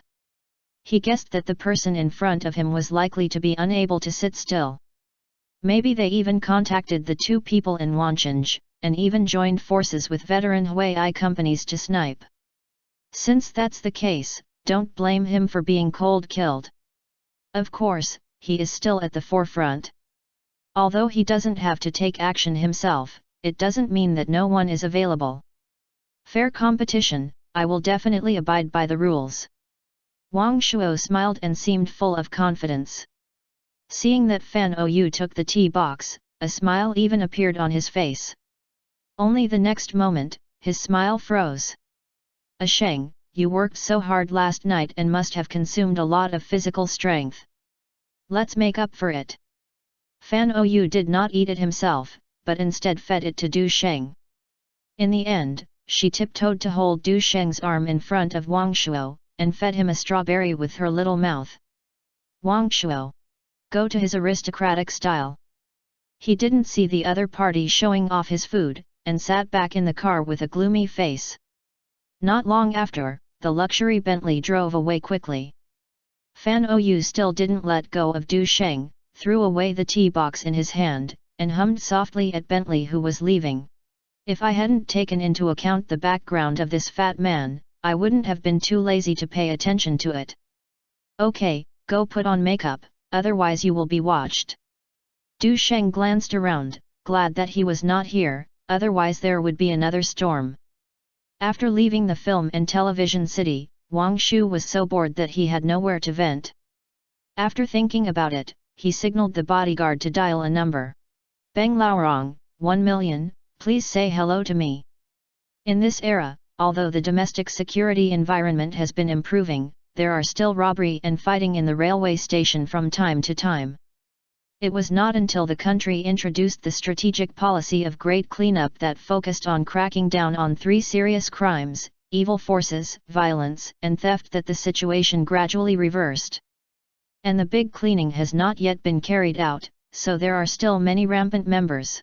S1: He guessed that the person in front of him was likely to be unable to sit still. Maybe they even contacted the two people in Wanchanj, and even joined forces with veteran Huai companies to snipe. Since that's the case, don't blame him for being cold-killed. Of course, he is still at the forefront. Although he doesn't have to take action himself, it doesn't mean that no one is available. Fair competition, I will definitely abide by the rules. Wang Shuo smiled and seemed full of confidence. Seeing that Fan Ou took the tea box, a smile even appeared on his face. Only the next moment, his smile froze. "Sheng, you worked so hard last night and must have consumed a lot of physical strength. Let's make up for it." Fan Ou did not eat it himself, but instead fed it to Du Sheng. In the end, she tiptoed to hold Du Sheng's arm in front of Wang Shuo, and fed him a strawberry with her little mouth. Wang Shuo. Go to his aristocratic style. He didn't see the other party showing off his food, and sat back in the car with a gloomy face. Not long after, the luxury Bentley drove away quickly. Fan Ou still didn't let go of Du Sheng, threw away the tea box in his hand, and hummed softly at Bentley who was leaving. "If I hadn't taken into account the background of this fat man, I wouldn't have been too lazy to pay attention to it. Okay, go put on makeup, otherwise you will be watched." Du Sheng glanced around, glad that he was not here, otherwise there would be another storm. After leaving the film and television city, Wang Shu was so bored that he had nowhere to vent. After thinking about it, he signaled the bodyguard to dial a number. "Beng Laorong, 1 million, please say hello to me. In this era, although the domestic security environment has been improving, there are still robbery and fighting in the railway station from time to time. It was not until the country introduced the strategic policy of Great Cleanup that focused on cracking down on 3 serious crimes, evil forces, violence, and theft, that the situation gradually reversed. And the big cleaning has not yet been carried out, so there are still many rampant members.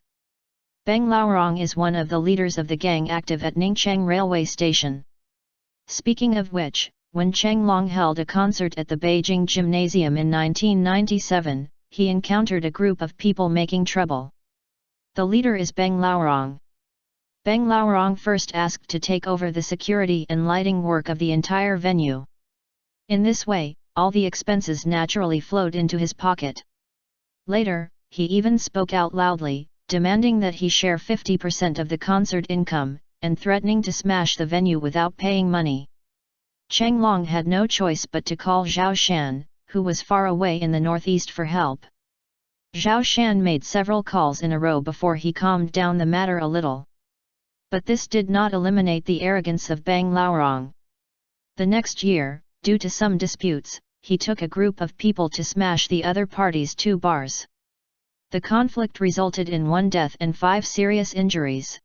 S1: Beng Laorong is one of the leaders of the gang active at Ningcheng railway station. Speaking of which, when Cheng Long held a concert at the Beijing Gymnasium in 1997, he encountered a group of people making trouble. The leader is Beng Laorong. Beng Laorong first asked to take over the security and lighting work of the entire venue. In this way, all the expenses naturally flowed into his pocket. Later, he even spoke out loudly, demanding that he share 50% of the concert income, and threatening to smash the venue without paying money. Cheng Long had no choice but to call Zhao Shan, who was far away in the northeast, for help. Zhao Shan made several calls in a row before he calmed down the matter a little. But this did not eliminate the arrogance of Beng Laorong. The next year, due to some disputes, he took a group of people to smash the other party's 2 bars. The conflict resulted in 1 death and 5 serious injuries.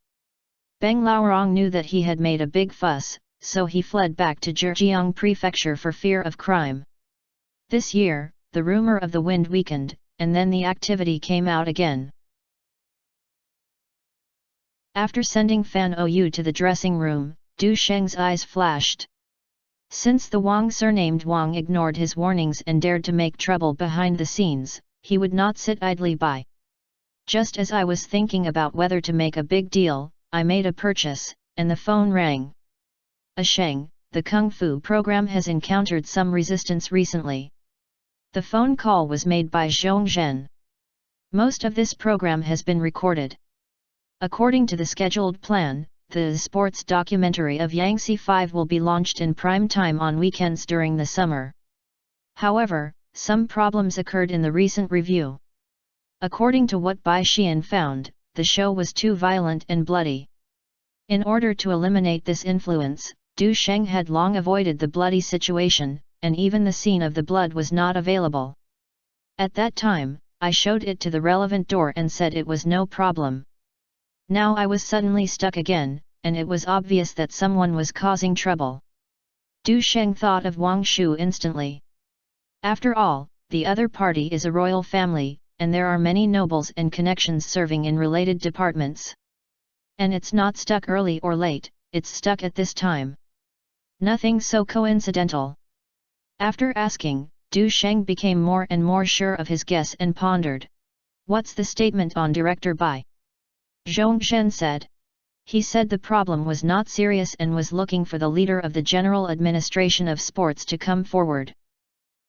S1: Beng Laorong knew that he had made a big fuss, so he fled back to Zhejiang Prefecture for fear of crime. This year, the rumor of the wind weakened, and then the activity came out again. After sending Fan Ou to the dressing room, Du Sheng's eyes flashed. Since the Wang surnamed Wang ignored his warnings and dared to make trouble behind the scenes, he would not sit idly by. Just as I was thinking about whether to make a big deal, I made a purchase, and the phone rang. Sheng, the Kung Fu program has encountered some resistance recently. The phone call was made by Zhong Zhen. Most of this program has been recorded. According to the scheduled plan, the sports documentary of Yangtze 5 will be launched in prime time on weekends during the summer. However, some problems occurred in the recent review. According to what Bai Xian found, the show was too violent and bloody. In order to eliminate this influence, Du Sheng had long avoided the bloody situation, and even the scene of the blood was not available. At that time, I showed it to the relevant door and said it was no problem. Now I was suddenly stuck again, and it was obvious that someone was causing trouble. Du Sheng thought of Wang Shu instantly. After all, the other party is a royal family, and there are many nobles and connections serving in related departments. And it's not stuck early or late, it's stuck at this time. Nothing so coincidental. After asking, Du Sheng became more and more sure of his guess and pondered. What's the statement on Director Bai? Zhong Zhen said. He said the problem was not serious and was looking for the leader of the General Administration of Sports to come forward.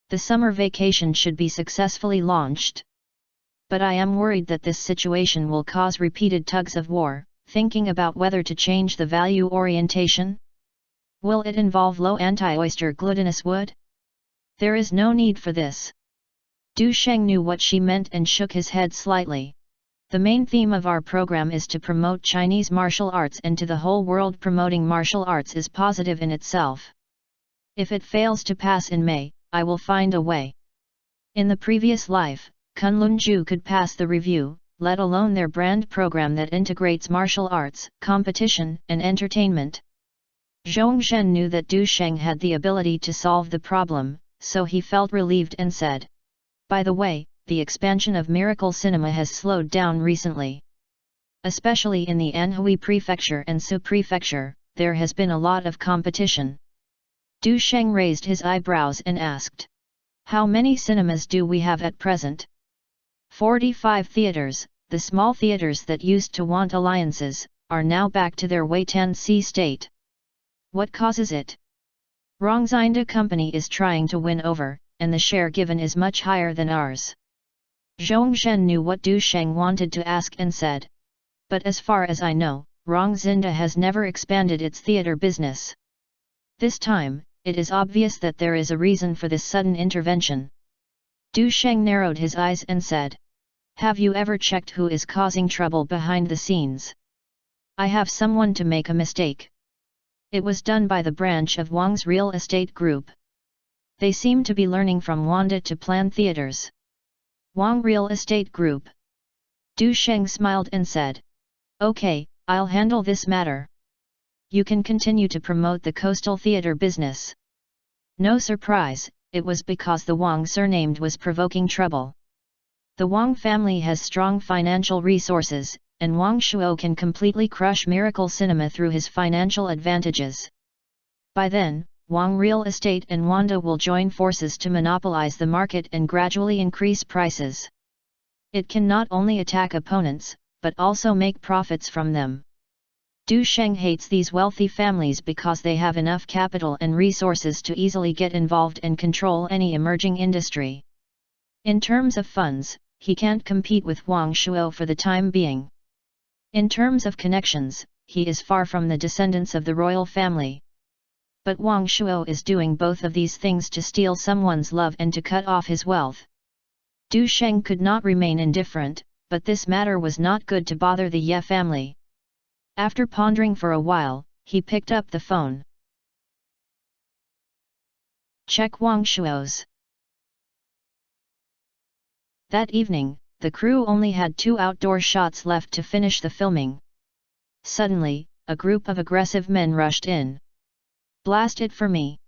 S1: The summer vacation should be successfully launched. But I am worried that this situation will cause repeated tugs of war, thinking about whether to change the value orientation. Will it involve low anti-oyster glutinous wood? There is no need for this. Du Sheng knew what she meant and shook his head slightly. The main theme of our program is to promote Chinese martial arts, and to the whole world promoting martial arts is positive in itself. If it fails to pass in May, I will find a way. In the previous life, Kunlunju could pass the review, let alone their brand program that integrates martial arts, competition, and entertainment. Zhong Zhen knew that Du Sheng had the ability to solve the problem, so he felt relieved and said, "By the way, the expansion of miracle cinema has slowed down recently. Especially in the Anhui Prefecture and Su Prefecture, there has been a lot of competition." Du Sheng raised his eyebrows and asked, "How many cinemas do we have at present?" 45 theaters, the small theaters that used to want alliances, are now back to their wait-and-see state. What causes it? Rongxinda Company is trying to win over, and the share given is much higher than ours. Zhong Zhen knew what Du Sheng wanted to ask and said, "But as far as I know, Rongxinda has never expanded its theater business. This time, it is obvious that there is a reason for this sudden intervention." Du Sheng narrowed his eyes and said, "Have you ever checked who is causing trouble behind the scenes? I have someone to make a mistake. It was done by the branch of Wang's real estate group. They seem to be learning from Wanda to plan theaters. Wang Real Estate Group. Du Sheng smiled and said, "Okay, I'll handle this matter. You can continue to promote the coastal theater business." No surprise, it was because the Wang surnamed was provoking trouble. The Wang family has strong financial resources, and Wang Shuo can completely crush Miracle Cinema through his financial advantages. By then, Wang Real Estate and Wanda will join forces to monopolize the market and gradually increase prices. It can not only attack opponents, but also make profits from them. Du Sheng hates these wealthy families because they have enough capital and resources to easily get involved and control any emerging industry. In terms of funds, he can't compete with Wang Shuo for the time being. In terms of connections, he is far from the descendants of the royal family. But Wang Shuo is doing both of these things to steal someone's love and to cut off his wealth. Du Sheng could not remain indifferent, but this matter was not good to bother the Ye family. After pondering for a while, he picked up the phone. Check Wang Shuo's. That evening, the crew only had 2 outdoor shots left to finish the filming. Suddenly, a group of aggressive men rushed in. "Blast it for me!"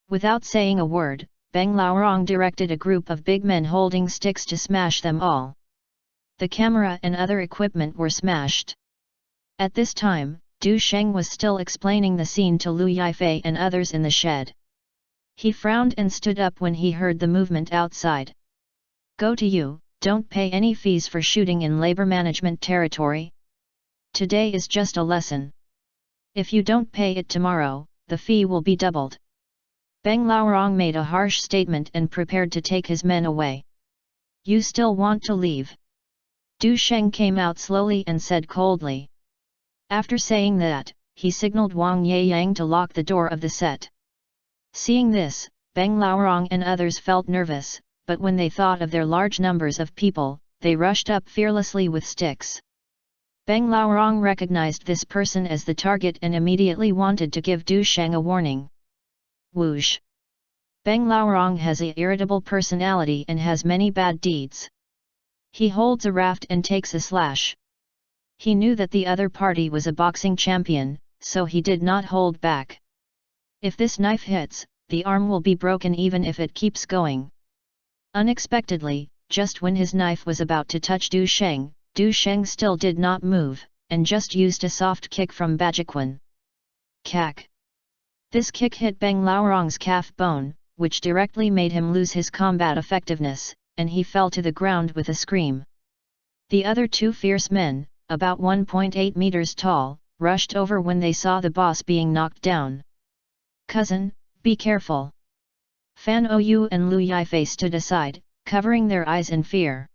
S1: Without saying a word, Beng Laorong directed a group of big men holding sticks to smash them all. The camera and other equipment were smashed. At this time, Du Sheng was still explaining the scene to Lu Yifei and others in the shed. He frowned and stood up when he heard the movement outside. "Go to you, don't pay any fees for shooting in labor management territory. Today is just a lesson. If you don't pay it tomorrow, the fee will be doubled." Beng Laorong made a harsh statement and prepared to take his men away. "You still want to leave?" Du Sheng came out slowly and said coldly. After saying that, he signaled Wang Yeyang to lock the door of the set. Seeing this, Beng Laorong and others felt nervous, but when they thought of their large numbers of people, they rushed up fearlessly with sticks. Beng Laorong recognized this person as the target and immediately wanted to give Du Sheng a warning. Whoosh! Beng Laorong has an irritable personality and has many bad deeds. He holds a raft and takes a slash. He knew that the other party was a boxing champion, so he did not hold back. If this knife hits, the arm will be broken even if it keeps going. Unexpectedly, just when his knife was about to touch Du Sheng still did not move, and just used a soft kick from Bajiquan. Cack! This kick hit Beng Laorong's calf bone, which directly made him lose his combat effectiveness, and he fell to the ground with a scream. The other 2 fierce men, about 1.8 meters tall, rushed over when they saw the boss being knocked down. "Cousin, be careful!" Fan Ou and Lu Yifei stood aside, covering their eyes in fear.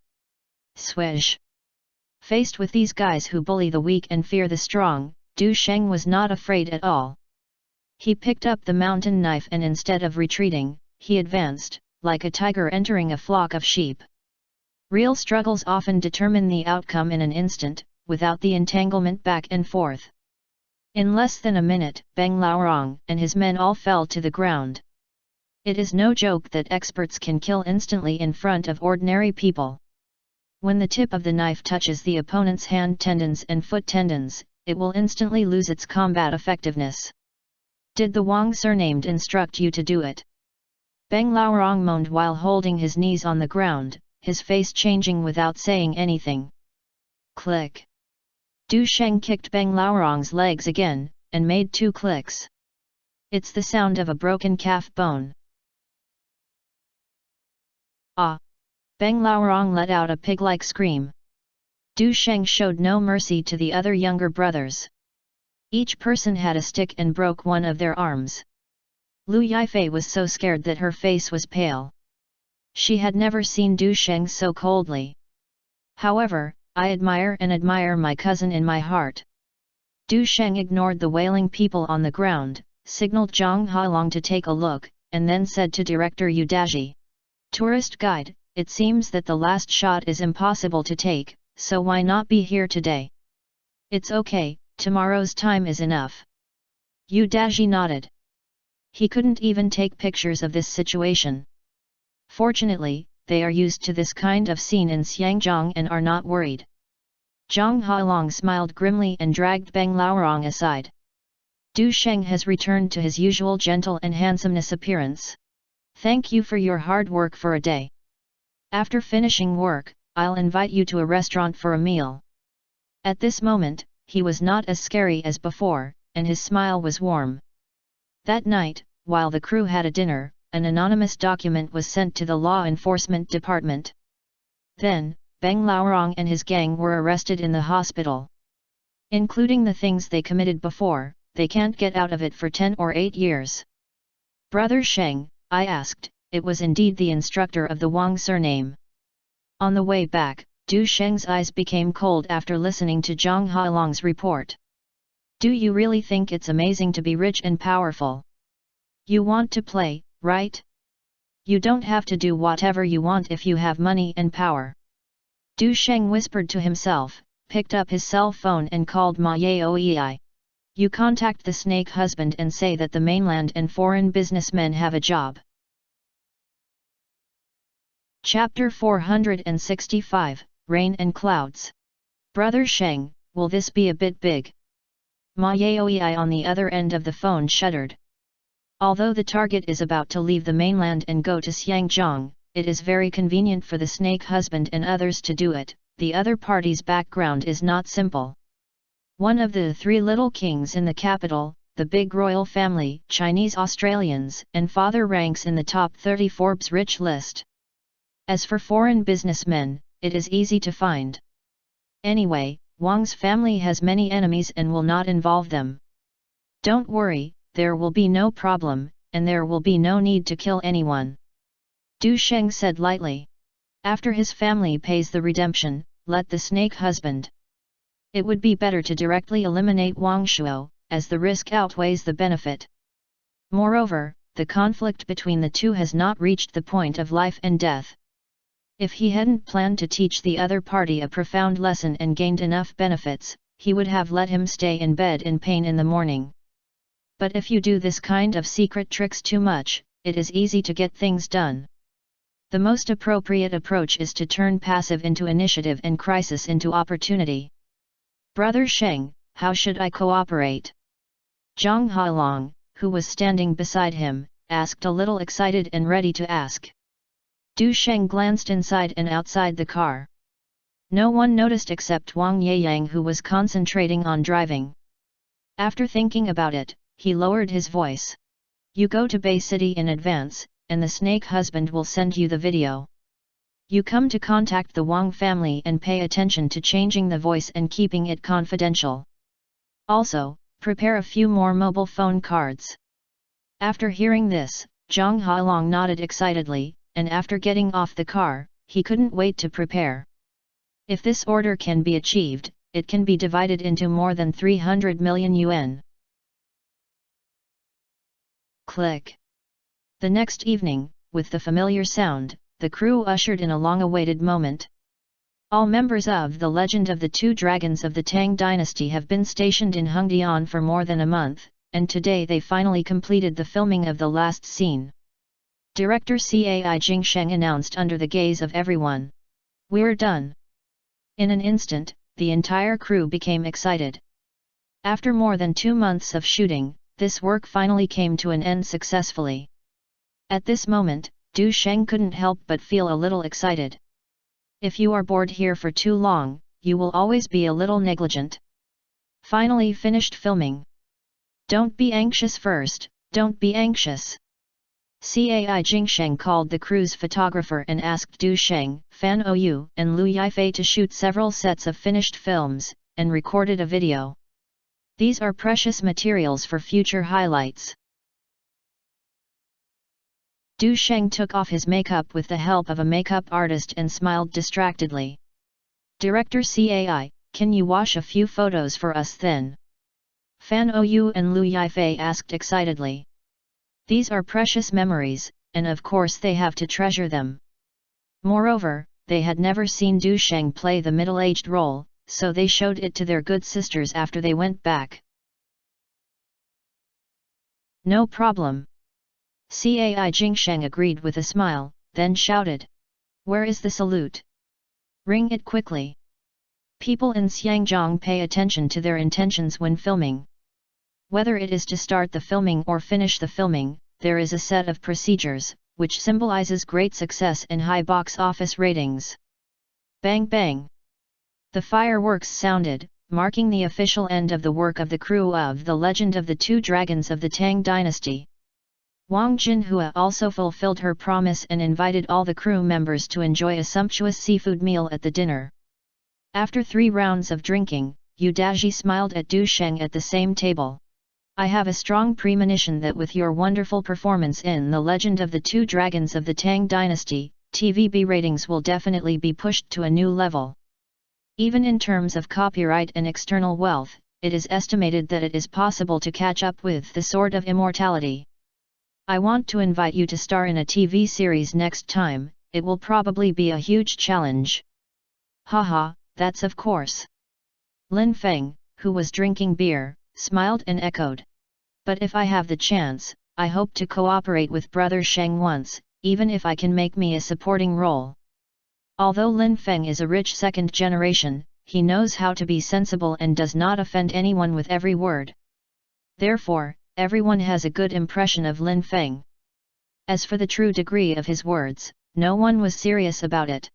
S1: Swish! Faced with these guys who bully the weak and fear the strong, Du Sheng was not afraid at all. He picked up the mountain knife and instead of retreating, he advanced, like a tiger entering a flock of sheep. Real struggles often determine the outcome in an instant, without the entanglement back and forth. In less than a minute, Beng Laorong and his men all fell to the ground. It is no joke that experts can kill instantly in front of ordinary people. When the tip of the knife touches the opponent's hand tendons and foot tendons, it will instantly lose its combat effectiveness. "Did the Wang surnamed instruct you to do it?" Beng Laorong moaned while holding his knees on the ground, his face changing without saying anything. Click! Du Sheng kicked Beng Laorong's legs again, and made 2 clicks. It's the sound of a broken calf bone. Ah! Beng Laorong let out a pig-like scream. Du Sheng showed no mercy to the other younger brothers. Each person had a stick and broke one of their arms. Lu Yifei was so scared that her face was pale. She had never seen Du Sheng so coldly. "However, I admire my cousin in my heart." Du Sheng ignored the wailing people on the ground, signaled Zhang Hailong to take a look, and then said to Director Yu Daji, "Tourist guide, it seems that the last shot is impossible to take, so why not be here today?" "It's okay, tomorrow's time is enough. Yu Daji nodded. He couldn't even take pictures of this situation. Fortunately, they are used to this kind of scene in Xiangjiang and are not worried. Zhang Hailong smiled grimly and dragged Beng Laorong aside. Du Sheng has returned to his usual gentle and handsomeness appearance. Thank you for your hard work for a day. After finishing work, I'll invite you to a restaurant for a meal. At this moment, he was not as scary as before, and his smile was warm. That night, while the crew had a dinner, an anonymous document was sent to the Law Enforcement Department. Then, Beng Laorong and his gang were arrested in the hospital. Including the things they committed before, they can't get out of it for 10 or 8 years. Brother Sheng, I asked, it was indeed the instructor of the Wang surname. On the way back, Du Sheng's eyes became cold after listening to Zhang Hailong's report. Do you really think it's amazing to be rich and powerful? You want to play, right? You don't have to do whatever you want if you have money and power. Du Sheng whispered to himself, picked up his cell phone and called Ma Yaoei. You contact the snake husband and say that the mainland and foreign businessmen have a job. Chapter 465, Rain and Clouds. Brother Sheng, will this be a bit big? Ma Yaoei on the other end of the phone shuddered. Although the target is about to leave the mainland and go to Xiangjiang, it is very convenient for the snake husband and others to do it. The other party's background is not simple. One of the 3 little kings in the capital, the big royal family, Chinese Australians, and father ranks in the top 30 Forbes rich list. As for foreign businessmen, it is easy to find. Anyway, Wang's family has many enemies and will not involve them. Don't worry, there will be no problem, and there will be no need to kill anyone. Du Sheng said lightly. After his family pays the redemption, let the snake husband. It would be better to directly eliminate Wang Shuo, as the risk outweighs the benefit. Moreover, the conflict between the two has not reached the point of life and death. If he hadn't planned to teach the other party a profound lesson and gained enough benefits, he would have let him stay in bed in pain in the morning. But if you do this kind of secret tricks too much, it is easy to get things done. The most appropriate approach is to turn passive into initiative and crisis into opportunity. Brother Sheng, how should I cooperate? Zhang Hailong, who was standing beside him, asked a little excited and ready to ask. Du Sheng glanced inside and outside the car. No one noticed except Wang Yeyang, who was concentrating on driving. After thinking about it, he lowered his voice. You go to Bay City in advance, and the snake husband will send you the video. You come to contact the Wang family and pay attention to changing the voice and keeping it confidential. Also, prepare a few more mobile phone cards. After hearing this, Zhang Hailong nodded excitedly, and after getting off the car, he couldn't wait to prepare. If this order can be achieved, it can be divided into more than 300 million yuan. Click. The next evening, with the familiar sound, the crew ushered in a long-awaited moment. All members of the Legend of the Two Dragons of the Tang Dynasty have been stationed in Hengdian for more than a month, and today they finally completed the filming of the last scene. Director Cai Jingsheng announced under the gaze of everyone. We're done. In an instant, the entire crew became excited. After more than 2 months of shooting, this work finally came to an end successfully. At this moment, Du Sheng couldn't help but feel a little excited. If you are bored here for too long, you will always be a little negligent. Finally finished filming. Don't be anxious first, don't be anxious. Cai Jingsheng called the crew's photographer and asked Du Sheng, Fan Ou, and Lu Yifei to shoot several sets of finished films, and recorded a video. These are precious materials for future highlights. Du Sheng took off his makeup with the help of a makeup artist and smiled distractedly. Director Cai, can you wash a few photos for us then? Fan Ou and Lu Yifei asked excitedly. These are precious memories, and of course they have to treasure them. Moreover, they had never seen Du Sheng play the middle-aged role, so they showed it to their good sisters after they went back. No problem. Cai Jingsheng agreed with a smile, then shouted. Where is the salute? Ring it quickly. People in Xiangzhong pay attention to their intentions when filming. Whether it is to start the filming or finish the filming, there is a set of procedures, which symbolizes great success and high box office ratings. Bang bang! The fireworks sounded, marking the official end of the work of the crew of The Legend of the Two Dragons of the Tang Dynasty. Wang Jinhua also fulfilled her promise and invited all the crew members to enjoy a sumptuous seafood meal at the dinner. After 3 rounds of drinking, Yu Daji smiled at Du Sheng at the same table. I have a strong premonition that with your wonderful performance in The Legend of the Two Dragons of the Tang Dynasty, TVB ratings will definitely be pushed to a new level. Even in terms of copyright and external wealth, it is estimated that it is possible to catch up with the Sword of Immortality. I want to invite you to star in a TV series next time. It will probably be a huge challenge. Haha, that's of course. Lin Feng, who was drinking beer, smiled and echoed. But if I have the chance, I hope to cooperate with Brother Sheng once, even if I can make me a supporting role. Although Lin Feng is a rich second generation, he knows how to be sensible and does not offend anyone with every word. Therefore, everyone has a good impression of Lin Feng. As for the true degree of his words, no one was serious about it.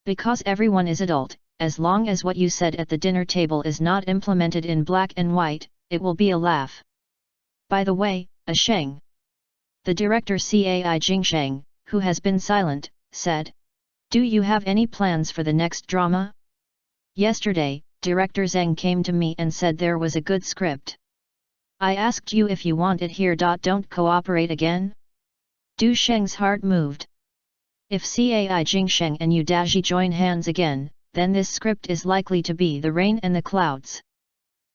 S1: Because everyone is adult, as long as what you said at the dinner table is not implemented in black and white, it will be a laugh. By the way, a Sheng. The director Cai Jingsheng, who has been silent, said. Do you have any plans for the next drama? Yesterday, Director Zheng came to me and said there was a good script. I asked you if you want it here. Don't cooperate again? Du Sheng's heart moved. If Cai Jingsheng and Yu Daji join hands again, then this script is likely to be The Rain and the Clouds.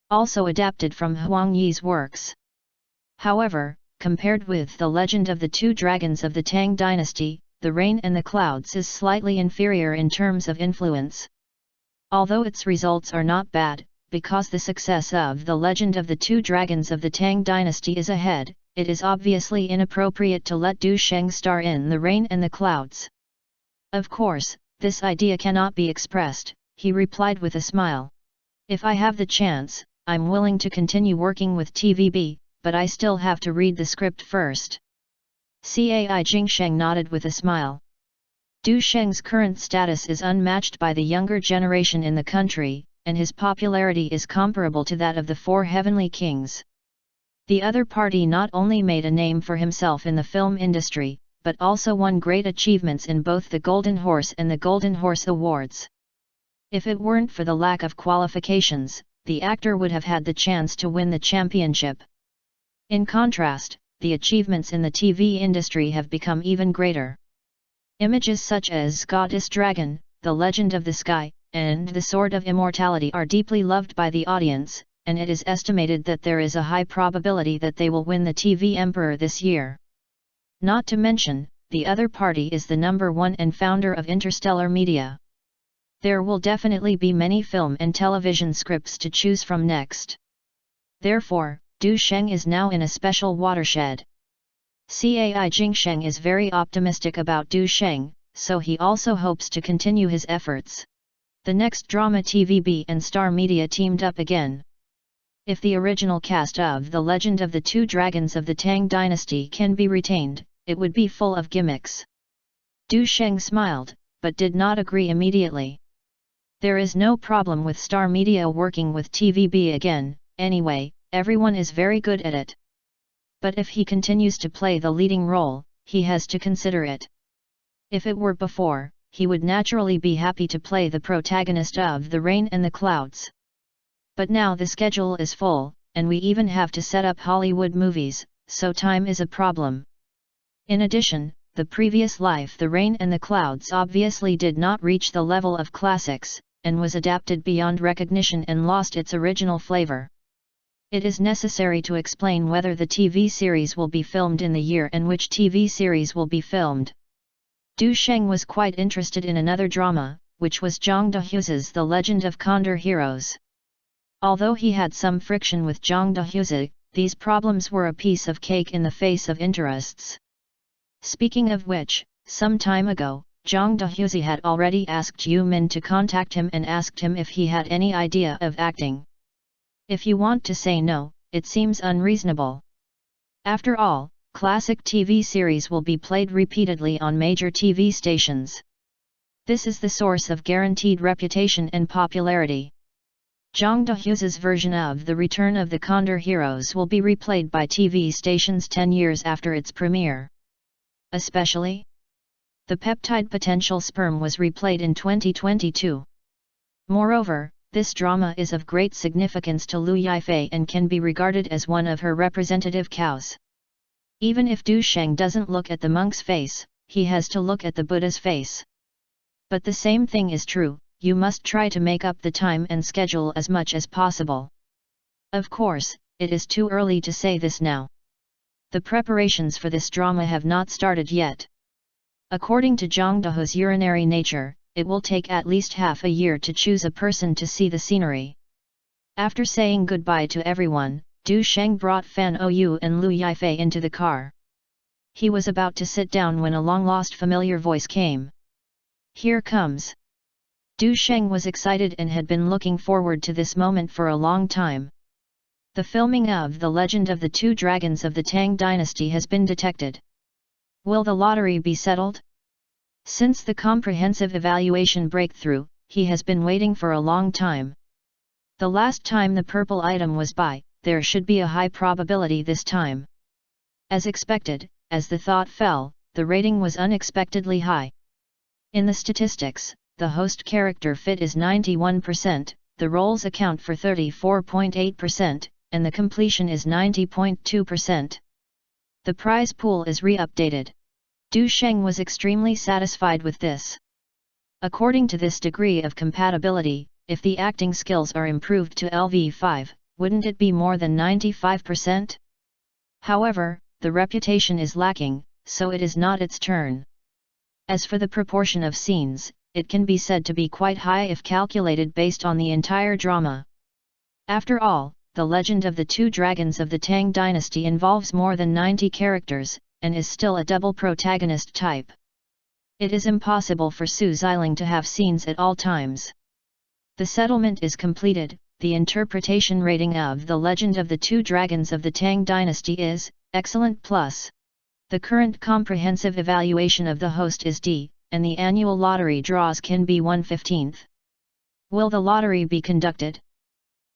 S1: Also adapted from Huang Yi's works. However, compared with The Legend of the Two Dragons of the Tang Dynasty, The Rain and the Clouds is slightly inferior in terms of influence. Although its results are not bad, because the success of The Legend of the Two Dragons of the Tang Dynasty is ahead, it is obviously inappropriate to let Du Sheng star in The Rain and the Clouds. Of course, this idea cannot be expressed, he replied with a smile. If I have the chance, I'm willing to continue working with TVB, but I still have to read the script first. Cai Jingsheng nodded with a smile. Du Sheng's current status is unmatched by the younger generation in the country, and his popularity is comparable to that of the 4 heavenly kings. The other party not only made a name for himself in the film industry, but also won great achievements in both the Golden Horse and the Golden Horse Awards. If it weren't for the lack of qualifications, the actor would have had the chance to win the championship. In contrast, the achievements in the TV industry have become even greater. Images such as Goddess Dragon, The Legend of the Sky, and The Sword of Immortality are deeply loved by the audience, and it is estimated that there is a high probability that they will win the TV Emperor this year. Not to mention, the other party is the #1 and founder of Interstellar Media. There will definitely be many film and television scripts to choose from next. Therefore, Du Sheng is now in a special watershed. Cai Jingsheng is very optimistic about Du Sheng, so he also hopes to continue his efforts. The next drama TVB and Star Media teamed up again. If the original cast of The Legend of the Two Dragons of the Tang Dynasty can be retained, it would be full of gimmicks. Du Sheng smiled, but did not agree immediately. There is no problem with Star Media working with TVB again, anyway, everyone is very good at it. But if he continues to play the leading role, he has to consider it. If it were before, he would naturally be happy to play the protagonist of The Rain and the Clouds. But now the schedule is full, and we even have to set up Hollywood movies, so time is a problem. In addition, the previous life The Rain and the Clouds obviously did not reach the level of classics, and was adapted beyond recognition and lost its original flavor. It is necessary to explain whether the TV series will be filmed in the year and which TV series will be filmed. Du Sheng was quite interested in another drama, which was Zhang Dehuse's The Legend of Condor Heroes. Although he had some friction with Zhang Dehuse, these problems were a piece of cake in the face of interests. Speaking of which, some time ago, Zhang Dehuse had already asked Yu Min to contact him and asked him if he had any idea of acting. If you want to say no, it seems unreasonable. After all, classic TV series will be played repeatedly on major TV stations. This is the source of guaranteed reputation and popularity. Zhang Dehuse's version of The Return of the Condor Heroes will be replayed by TV stations 10 years after its premiere. Especially, the peptide potential sperm was replayed in 2022. Moreover, this drama is of great significance to Liu Yifei and can be regarded as one of her representative cows. Even if Du Sheng doesn't look at the monk's face, he has to look at the Buddha's face. But the same thing is true, you must try to make up the time and schedule as much as possible. Of course, it is too early to say this now. The preparations for this drama have not started yet. According to Zhang Dehu's urinary nature, it will take at least half a year to choose a person to see the scenery. After saying goodbye to everyone, Du Sheng brought Fan Ou and Liu Yifei into the car. He was about to sit down when a long-lost familiar voice came. Here comes. Du Sheng was excited and had been looking forward to this moment for a long time. The filming of The Legend of the Two Dragons of the Tang Dynasty has been detected. Will the lottery be settled? Since the comprehensive evaluation breakthrough, he has been waiting for a long time. The last time the purple item was by, there should be a high probability this time. As expected, as the thought fell, the rating was unexpectedly high. In the statistics, the host character fit is 91%, the roles account for 34.8%, and the completion is 90.2%. The prize pool is re-updated. Du Sheng was extremely satisfied with this. According to this degree of compatibility, if the acting skills are improved to LV5, wouldn't it be more than 95%? However, the reputation is lacking, so it is not its turn. As for the proportion of scenes, it can be said to be quite high if calculated based on the entire drama. After all, The Legend of the Two Dragons of the Tang Dynasty involves more than 90 characters, and is still a double protagonist type. It is impossible for Su Xiling to have scenes at all times. The settlement is completed. The interpretation rating of The Legend of the Two Dragons of the Tang Dynasty is excellent plus. The current comprehensive evaluation of the host is D, and the annual lottery draws can be 1/15. Will the lottery be conducted?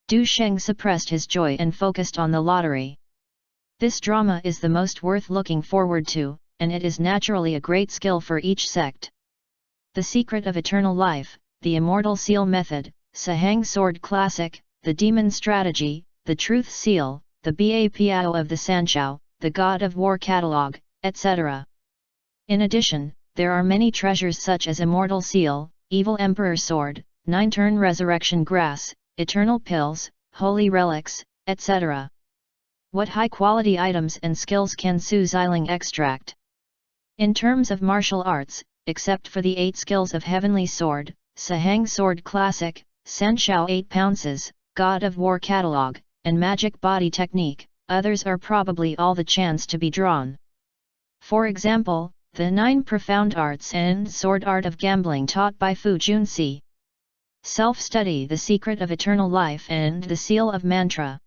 S1: Du Sheng suppressed his joy and focused on the lottery. This drama is the most worth looking forward to, and it is naturally a great skill for each sect. The Secret of Eternal Life, the Immortal Seal Method, Sahang Sword Classic, the Demon Strategy, the Truth Seal, the Bapiao of the Sanshao, the God of War Catalog, etc. In addition, there are many treasures such as Immortal Seal, Evil Emperor Sword, 9-turn Resurrection Grass, Eternal Pills, Holy Relics, etc. What high-quality items and skills can Su Xiling extract? In terms of martial arts, except for the 8 skills of Heavenly Sword, Sahang Sword Classic, Sanshao 8 Pounces, God of War Catalog, and Magic Body Technique, others are probably all the chance to be drawn. For example, the 9 Profound Arts and Sword Art of Gambling taught by Fu Junxi. Self-study The Secret of Eternal Life and the Seal of Mantra.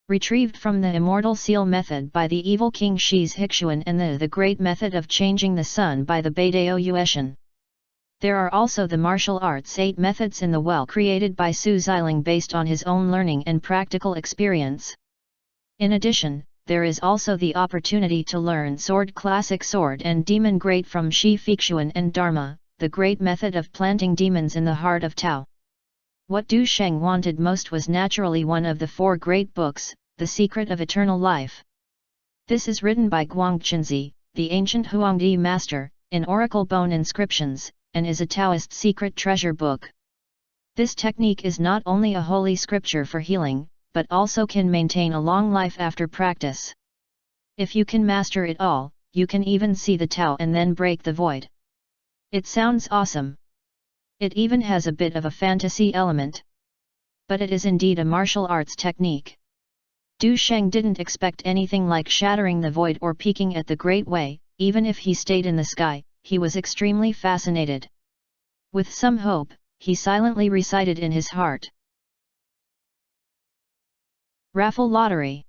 S1: Retrieved from the Immortal Seal Method by the Evil King Shi's Hixuan and the Great Method of Changing the Sun by the Beidao Yueshan. There are also the martial arts 8 methods in the well created by Su Xiling based on his own learning and practical experience. In addition, there is also the opportunity to learn Sword Classic Sword and Demon Great from Shi Fixuan and Dharma, the great method of planting demons in the heart of Tao. What Du Sheng wanted most was naturally one of the 4 great books, The Secret of Eternal Life. This is written by Guangqinzi, the ancient Huangdi master, in oracle bone inscriptions, and is a Taoist secret treasure book. This technique is not only a holy scripture for healing, but also can maintain a long life after practice. If you can master it all, you can even see the Tao and then break the void. It sounds awesome. It even has a bit of a fantasy element. But it is indeed a martial arts technique. Du Sheng didn't expect anything like shattering the void or peeking at the Great Way. Even if he stayed in the sky, he was extremely fascinated. With some hope, he silently recited in his heart. Raffle lottery.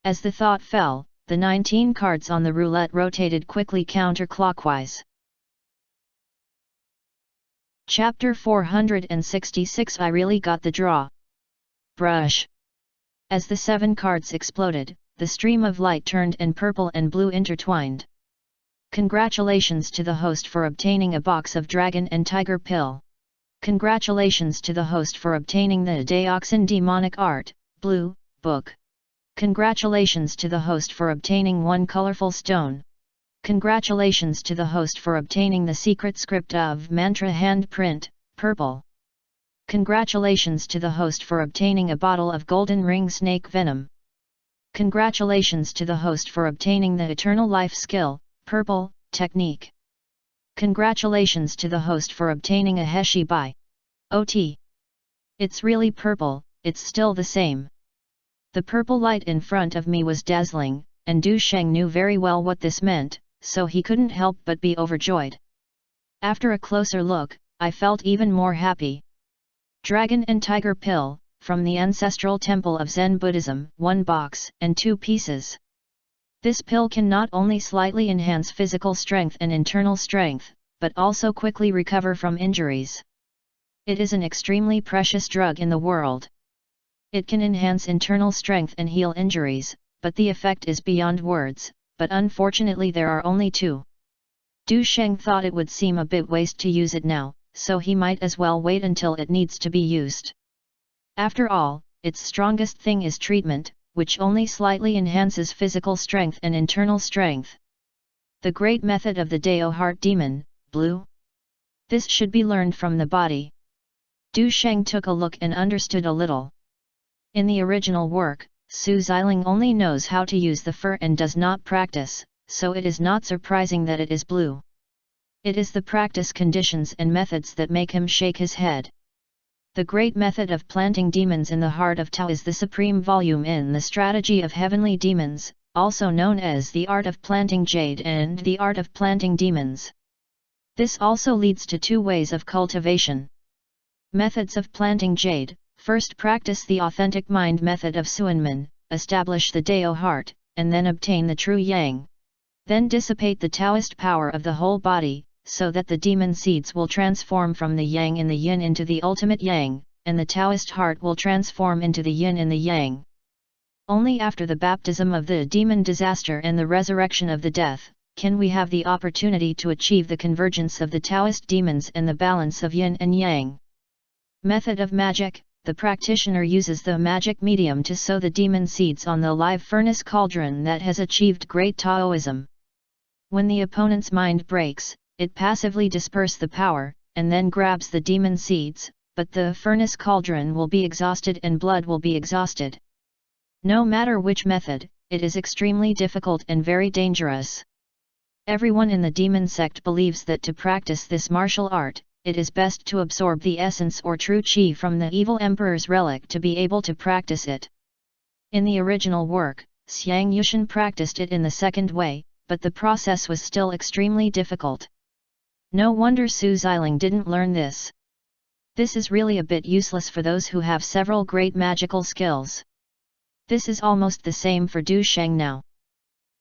S1: As the thought fell, the 19 cards on the roulette rotated quickly counterclockwise. Chapter 466 I really got the draw. Brush. As the 7 cards exploded, the stream of light turned and purple and blue intertwined. Congratulations to the host for obtaining a box of Dragon and Tiger Pill. Congratulations to the host for obtaining the Dioxin Demonic Art, Blue, book. Congratulations to the host for obtaining 1 colorful stone. Congratulations to the host for obtaining the secret script of Mantra Handprint, purple. Congratulations to the host for obtaining a bottle of Golden Ring Snake Venom. Congratulations to the host for obtaining the Eternal Life Skill, purple, technique. Congratulations to the host for obtaining a Heshi Bai. OT. It's really purple, it's still the same. The purple light in front of me was dazzling, and Du Sheng knew very well what this meant, so he couldn't help but be overjoyed. After a closer look, I felt even more happy. Dragon and Tiger Pill, from the ancestral temple of Zen Buddhism, 1 box and 2 pieces. This pill can not only slightly enhance physical strength and internal strength, but also quickly recover from injuries. It is an extremely precious drug in the world. It can enhance internal strength and heal injuries, but the effect is beyond words, but unfortunately there are only 2. Du Sheng thought it would seem a bit waste to use it now, so he might as well wait until it needs to be used. After all, its strongest thing is treatment, which only slightly enhances physical strength and internal strength. The great method of the Dao Heart Demon, Blue. This should be learned from the body. Du Sheng took a look and understood a little. In the original work, Su Xiling only knows how to use the fur and does not practice, so it is not surprising that it is blue. It is the practice conditions and methods that make him shake his head. The great method of planting demons in the heart of Tao is the supreme volume in the strategy of heavenly demons, also known as the art of planting jade and the art of planting demons. This also leads to 2 ways of cultivation. Methods of planting jade: first practice the authentic mind method of Suanmen, establish the Dao heart, and then obtain the true Yang. Then dissipate the Taoist power of the whole body, so that the demon seeds will transform from the Yang in the Yin into the ultimate Yang, and the Taoist heart will transform into the Yin in the Yang. Only after the baptism of the demon disaster and the resurrection of the death, can we have the opportunity to achieve the convergence of the Taoist demons and the balance of Yin and Yang. Method of magic: the practitioner uses the magic medium to sow the demon seeds on the live furnace cauldron that has achieved great Taoism. When the opponent's mind breaks, it passively disperses the power, and then grabs the demon seeds, but the furnace cauldron will be exhausted and blood will be exhausted. No matter which method, it is extremely difficult and very dangerous. Everyone in the demon sect believes that to practice this martial art, it is best to absorb the essence or true qi from the evil emperor's relic to be able to practice it. In the original work, Xiang Yushan practiced it in the second way, but the process was still extremely difficult. No wonder Su Xiling didn't learn this. This is really a bit useless for those who have several great magical skills. This is almost the same for Du Sheng now.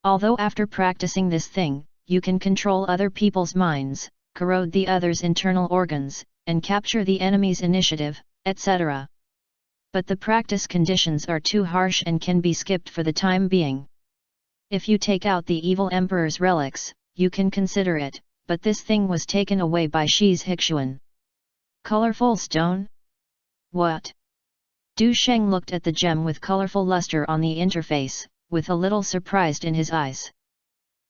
S1: Although after practicing this thing, you can control other people's minds, corrode the other's internal organs, and capture the enemy's initiative, etc. But the practice conditions are too harsh and can be skipped for the time being. If you take out the evil emperor's relics, you can consider it, but this thing was taken away by Shi's Hixuan. Colorful stone? What? Du Sheng looked at the gem with colorful luster on the interface, with a little surprised in his eyes.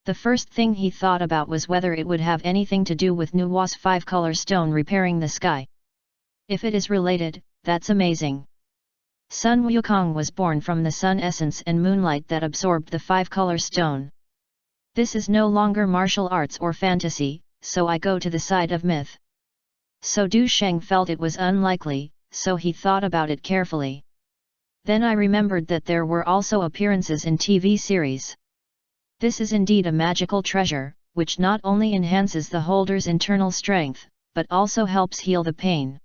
S1: The first thing he thought about was whether it would have anything to do with Nuwa's 5-color stone repairing the sky. If it is related, that's amazing. Sun Wukong was born from the sun essence and moonlight that absorbed the 5-color stone. This is no longer martial arts or fantasy, so I go to the side of myth. So Du Sheng felt it was unlikely, so he thought about it carefully. Then I remembered that there were also appearances in TV series. This is indeed a magical treasure, which not only enhances the holder's internal strength, but also helps heal the pain.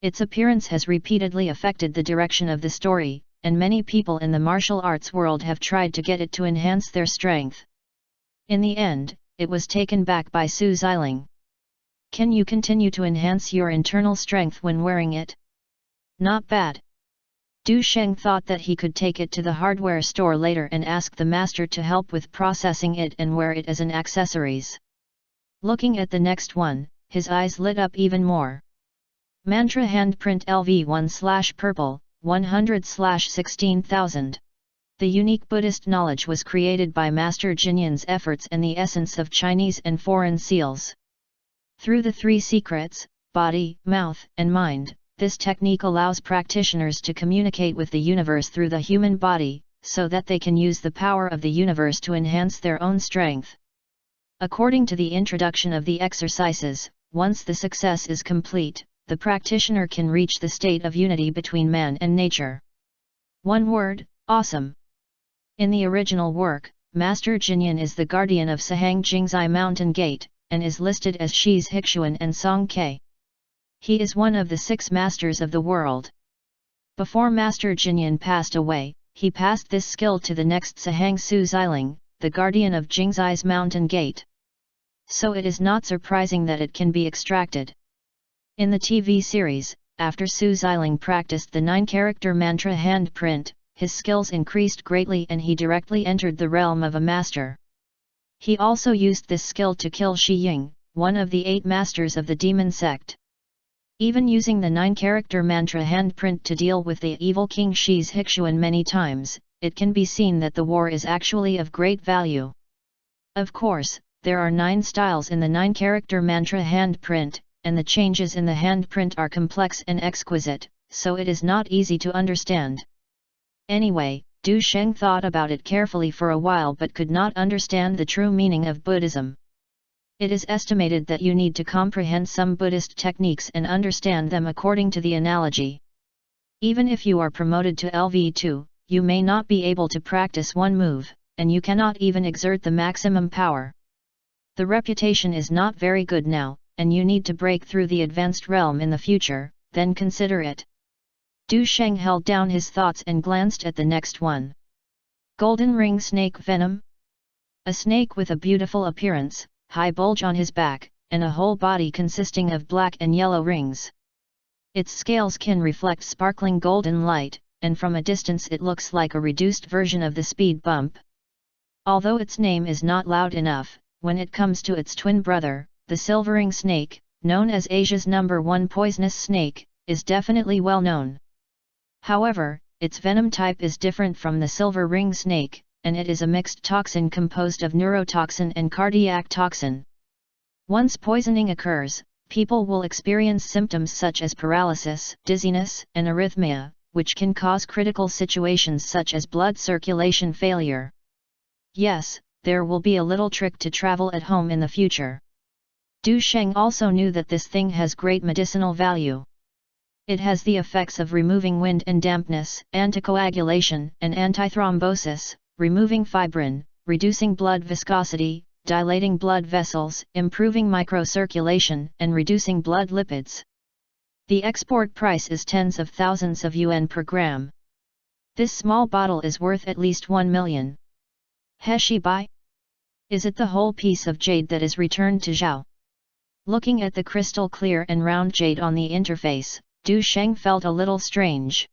S1: Its appearance has repeatedly affected the direction of the story, and many people in the martial arts world have tried to get it to enhance their strength. In the end, it was taken back by Su Xiling. Can you continue to enhance your internal strength when wearing it? Not bad. Du Sheng thought that he could take it to the hardware store later and ask the master to help with processing it and wear it as an accessories. Looking at the next one, his eyes lit up even more. Mantra handprint LV1/purple, 100/16,000. The unique Buddhist knowledge was created by Master Jinyan's efforts and the essence of Chinese and foreign seals. Through the three secrets, body, mouth, and mind, this technique allows practitioners to communicate with the universe through the human body, so that they can use the power of the universe to enhance their own strength. According to the introduction of the exercises, once the success is complete, the practitioner can reach the state of unity between man and nature. One word, awesome. In the original work, Master Jinyan is the guardian of Sahang Jingzai Mountain Gate, and is listed as Shi's Hixuan and Song Ke. He is one of the 6 masters of the world. Before Master Jinyan passed away, he passed this skill to the next Sahang Su Xiling, the guardian of Jingzai's Mountain Gate. So it is not surprising that it can be extracted. In the TV series, after Su Xiling practiced the 9-character mantra handprint, his skills increased greatly and he directly entered the realm of a master. He also used this skill to kill Shi Ying, one of the 8 masters of the demon sect. Even using the 9-character mantra handprint to deal with the evil King Shi's Hixuan many times, it can be seen that the war is actually of great value. Of course, there are 9 styles in the 9-character mantra handprint, and the changes in the handprint are complex and exquisite, so it is not easy to understand. Anyway, Du Sheng thought about it carefully for a while but could not understand the true meaning of Buddhism. It is estimated that you need to comprehend some Buddhist techniques and understand them according to the analogy. Even if you are promoted to LV2, you may not be able to practice one move, and you cannot even exert the maximum power. The reputation is not very good now, and you need to break through the advanced realm in the future, then consider it. Du Sheng held down his thoughts and glanced at the next one. Golden ring snake venom? A snake with a beautiful appearance, high bulge on his back, and a whole body consisting of black and yellow rings. Its scales can reflect sparkling golden light, and from a distance it looks like a reduced version of the speed bump. Although its name is not loud enough, when it comes to its twin brother, the silvering snake, known as Asia's #1 poisonous snake, is definitely well known. However, its venom type is different from the silver ring snake, and it is a mixed toxin composed of neurotoxin and cardiac toxin. Once poisoning occurs, people will experience symptoms such as paralysis, dizziness, and arrhythmia, which can cause critical situations such as blood circulation failure. Yes, there will be a little trick to travel at home in the future. Du Sheng also knew that this thing has great medicinal value. It has the effects of removing wind and dampness, anticoagulation and antithrombosis, removing fibrin, reducing blood viscosity, dilating blood vessels, improving microcirculation, and reducing blood lipids. The export price is tens of thousands of yuan per gram. This small bottle is worth at least 1 million. He she buy? Is it the whole piece of jade that is returned to Zhao? Looking at the crystal clear and round jade on the interface, Du Sheng felt a little strange.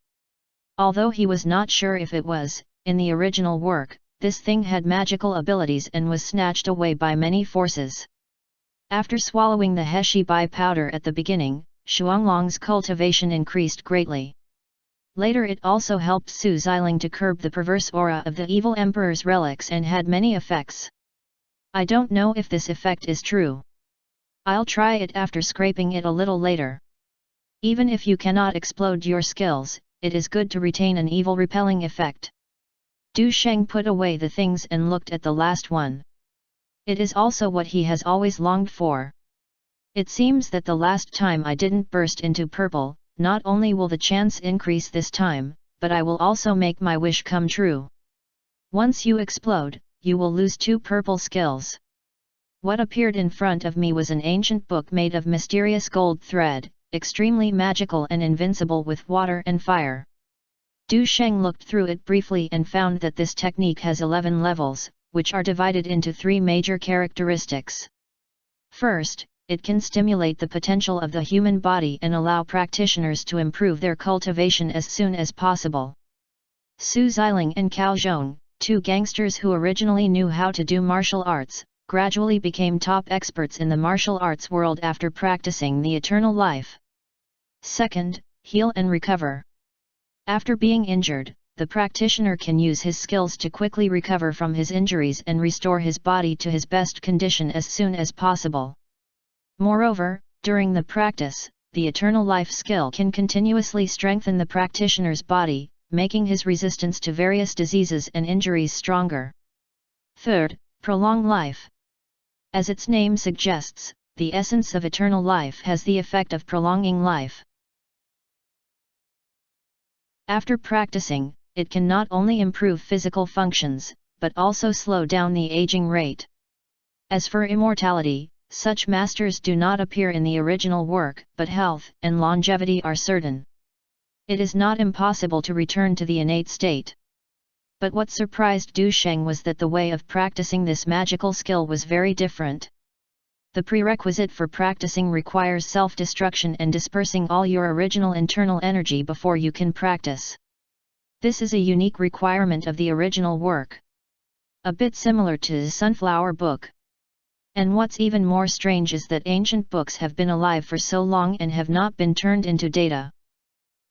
S1: Although he was not sure if it was, in the original work, this thing had magical abilities and was snatched away by many forces. After swallowing the He Shi Bai powder at the beginning, Xuanglong's cultivation increased greatly. Later it also helped Su Xiling to curb the perverse aura of the evil emperor's relics and had many effects. I don't know if this effect is true. I'll try it after scraping it a little later. Even if you cannot explode your skills, it is good to retain an evil repelling effect. Du Sheng put away the things and looked at the last one. It is also what he has always longed for. It seems that the last time I didn't burst into purple, not only will the chance increase this time, but I will also make my wish come true. Once you explode, you will lose 2 purple skills. What appeared in front of me was an ancient book made of mysterious gold thread, extremely magical and invincible with water and fire. Du Sheng looked through it briefly and found that this technique has 11 levels, which are divided into 3 major characteristics. First, it can stimulate the potential of the human body and allow practitioners to improve their cultivation as soon as possible. Su Xiling and Cao Zhong, 2 gangsters who originally knew how to do martial arts, gradually became top experts in the martial arts world after practicing the eternal life. Second, heal and recover. After being injured, the practitioner can use his skills to quickly recover from his injuries and restore his body to his best condition as soon as possible. Moreover, during the practice, the eternal life skill can continuously strengthen the practitioner's body, making his resistance to various diseases and injuries stronger. Third, prolong life. As its name suggests, the essence of eternal life has the effect of prolonging life. After practicing, it can not only improve physical functions, but also slow down the aging rate. As for immortality, such masters do not appear in the original work, but health and longevity are certain. It is not impossible to return to the innate state. But what surprised Du Sheng was that the way of practicing this magical skill was very different. The prerequisite for practicing requires self-destruction and dispersing all your original internal energy before you can practice. This is a unique requirement of the original work. A bit similar to the Sunflower Book. And what's even more strange is that ancient books have been alive for so long and have not been turned into data.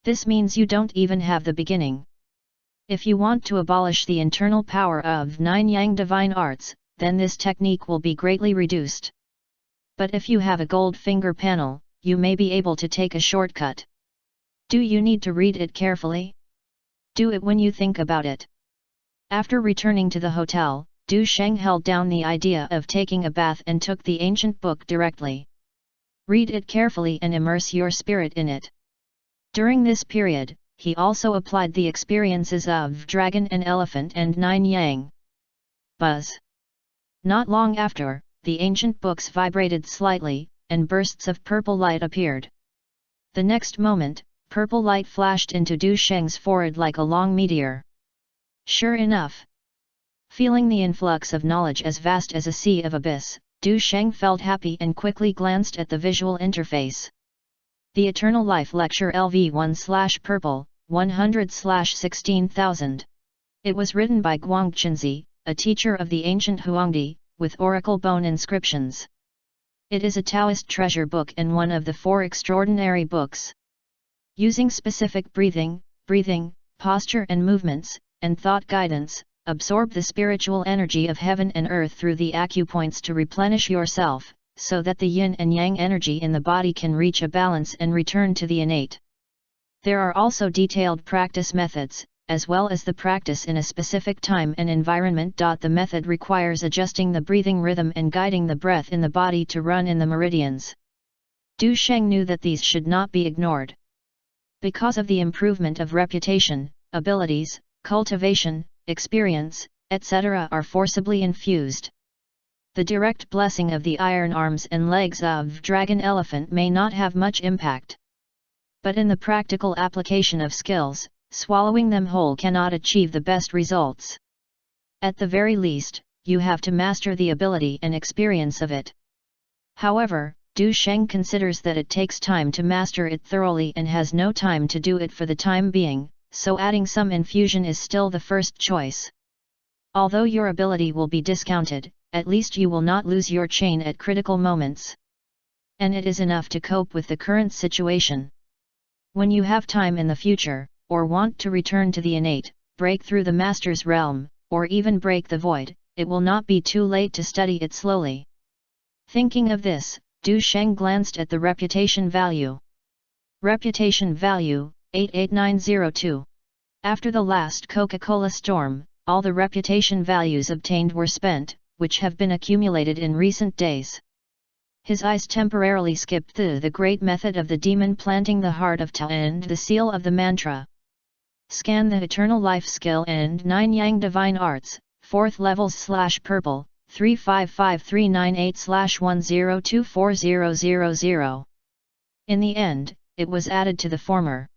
S1: This means you don't even have the beginning. If you want to abolish the internal power of 9 Yang divine arts, then this technique will be greatly reduced. But if you have a gold finger panel, you may be able to take a shortcut. Do you need to read it carefully? Do it when you think about it. After returning to the hotel, Du Sheng held down the idea of taking a bath and took the ancient book directly. Read it carefully and immerse your spirit in it. During this period, he also applied the experiences of Dragon and Elephant and 9 Yang. Buzz. Not long after, the ancient books vibrated slightly, and bursts of purple light appeared. The next moment, purple light flashed into Du Sheng's forehead like a long meteor. Sure enough. Feeling the influx of knowledge as vast as a sea of abyss, Du Sheng felt happy and quickly glanced at the visual interface. The Eternal Life Lecture LV1/Purple, 100/16,000. It was written by Guangqinzi, a teacher of the ancient Huangdi, with oracle bone inscriptions. It is a Taoist treasure book and one of the 4 extraordinary books. Using specific breathing, posture and movements, and thought guidance, absorb the spiritual energy of heaven and earth through the acupoints to replenish yourself, so that the yin and yang energy in the body can reach a balance and return to the innate. There are also detailed practice methods, as well as the practice in a specific time and environment. The method requires adjusting the breathing rhythm and guiding the breath in the body to run in the meridians. Du Sheng knew that these should not be ignored. Because of the improvement of reputation, abilities, cultivation, experience, etc. are forcibly infused. The direct blessing of the iron arms and legs of Dragon Elephant may not have much impact. But in the practical application of skills, swallowing them whole cannot achieve the best results. At the very least, you have to master the ability and experience of it. However, Du Sheng considers that it takes time to master it thoroughly and has no time to do it for the time being, so adding some infusion is still the first choice. Although your ability will be discounted, at least you will not lose your chain at critical moments. And it is enough to cope with the current situation. When you have time in the future, or want to return to the innate, break through the master's realm, or even break the void, it will not be too late to study it slowly. Thinking of this, Du Sheng glanced at the reputation value. Reputation value, 88902. After the last Coca-Cola storm, all the reputation values obtained were spent, which have been accumulated in recent days. His eyes temporarily skipped through the great method of the demon planting the heart of Ta and the seal of the mantra. Scan the Eternal Life skill and 9 Yang Divine Arts, 4th levels /purple, 355398/10240000. In the end, it was added to the former.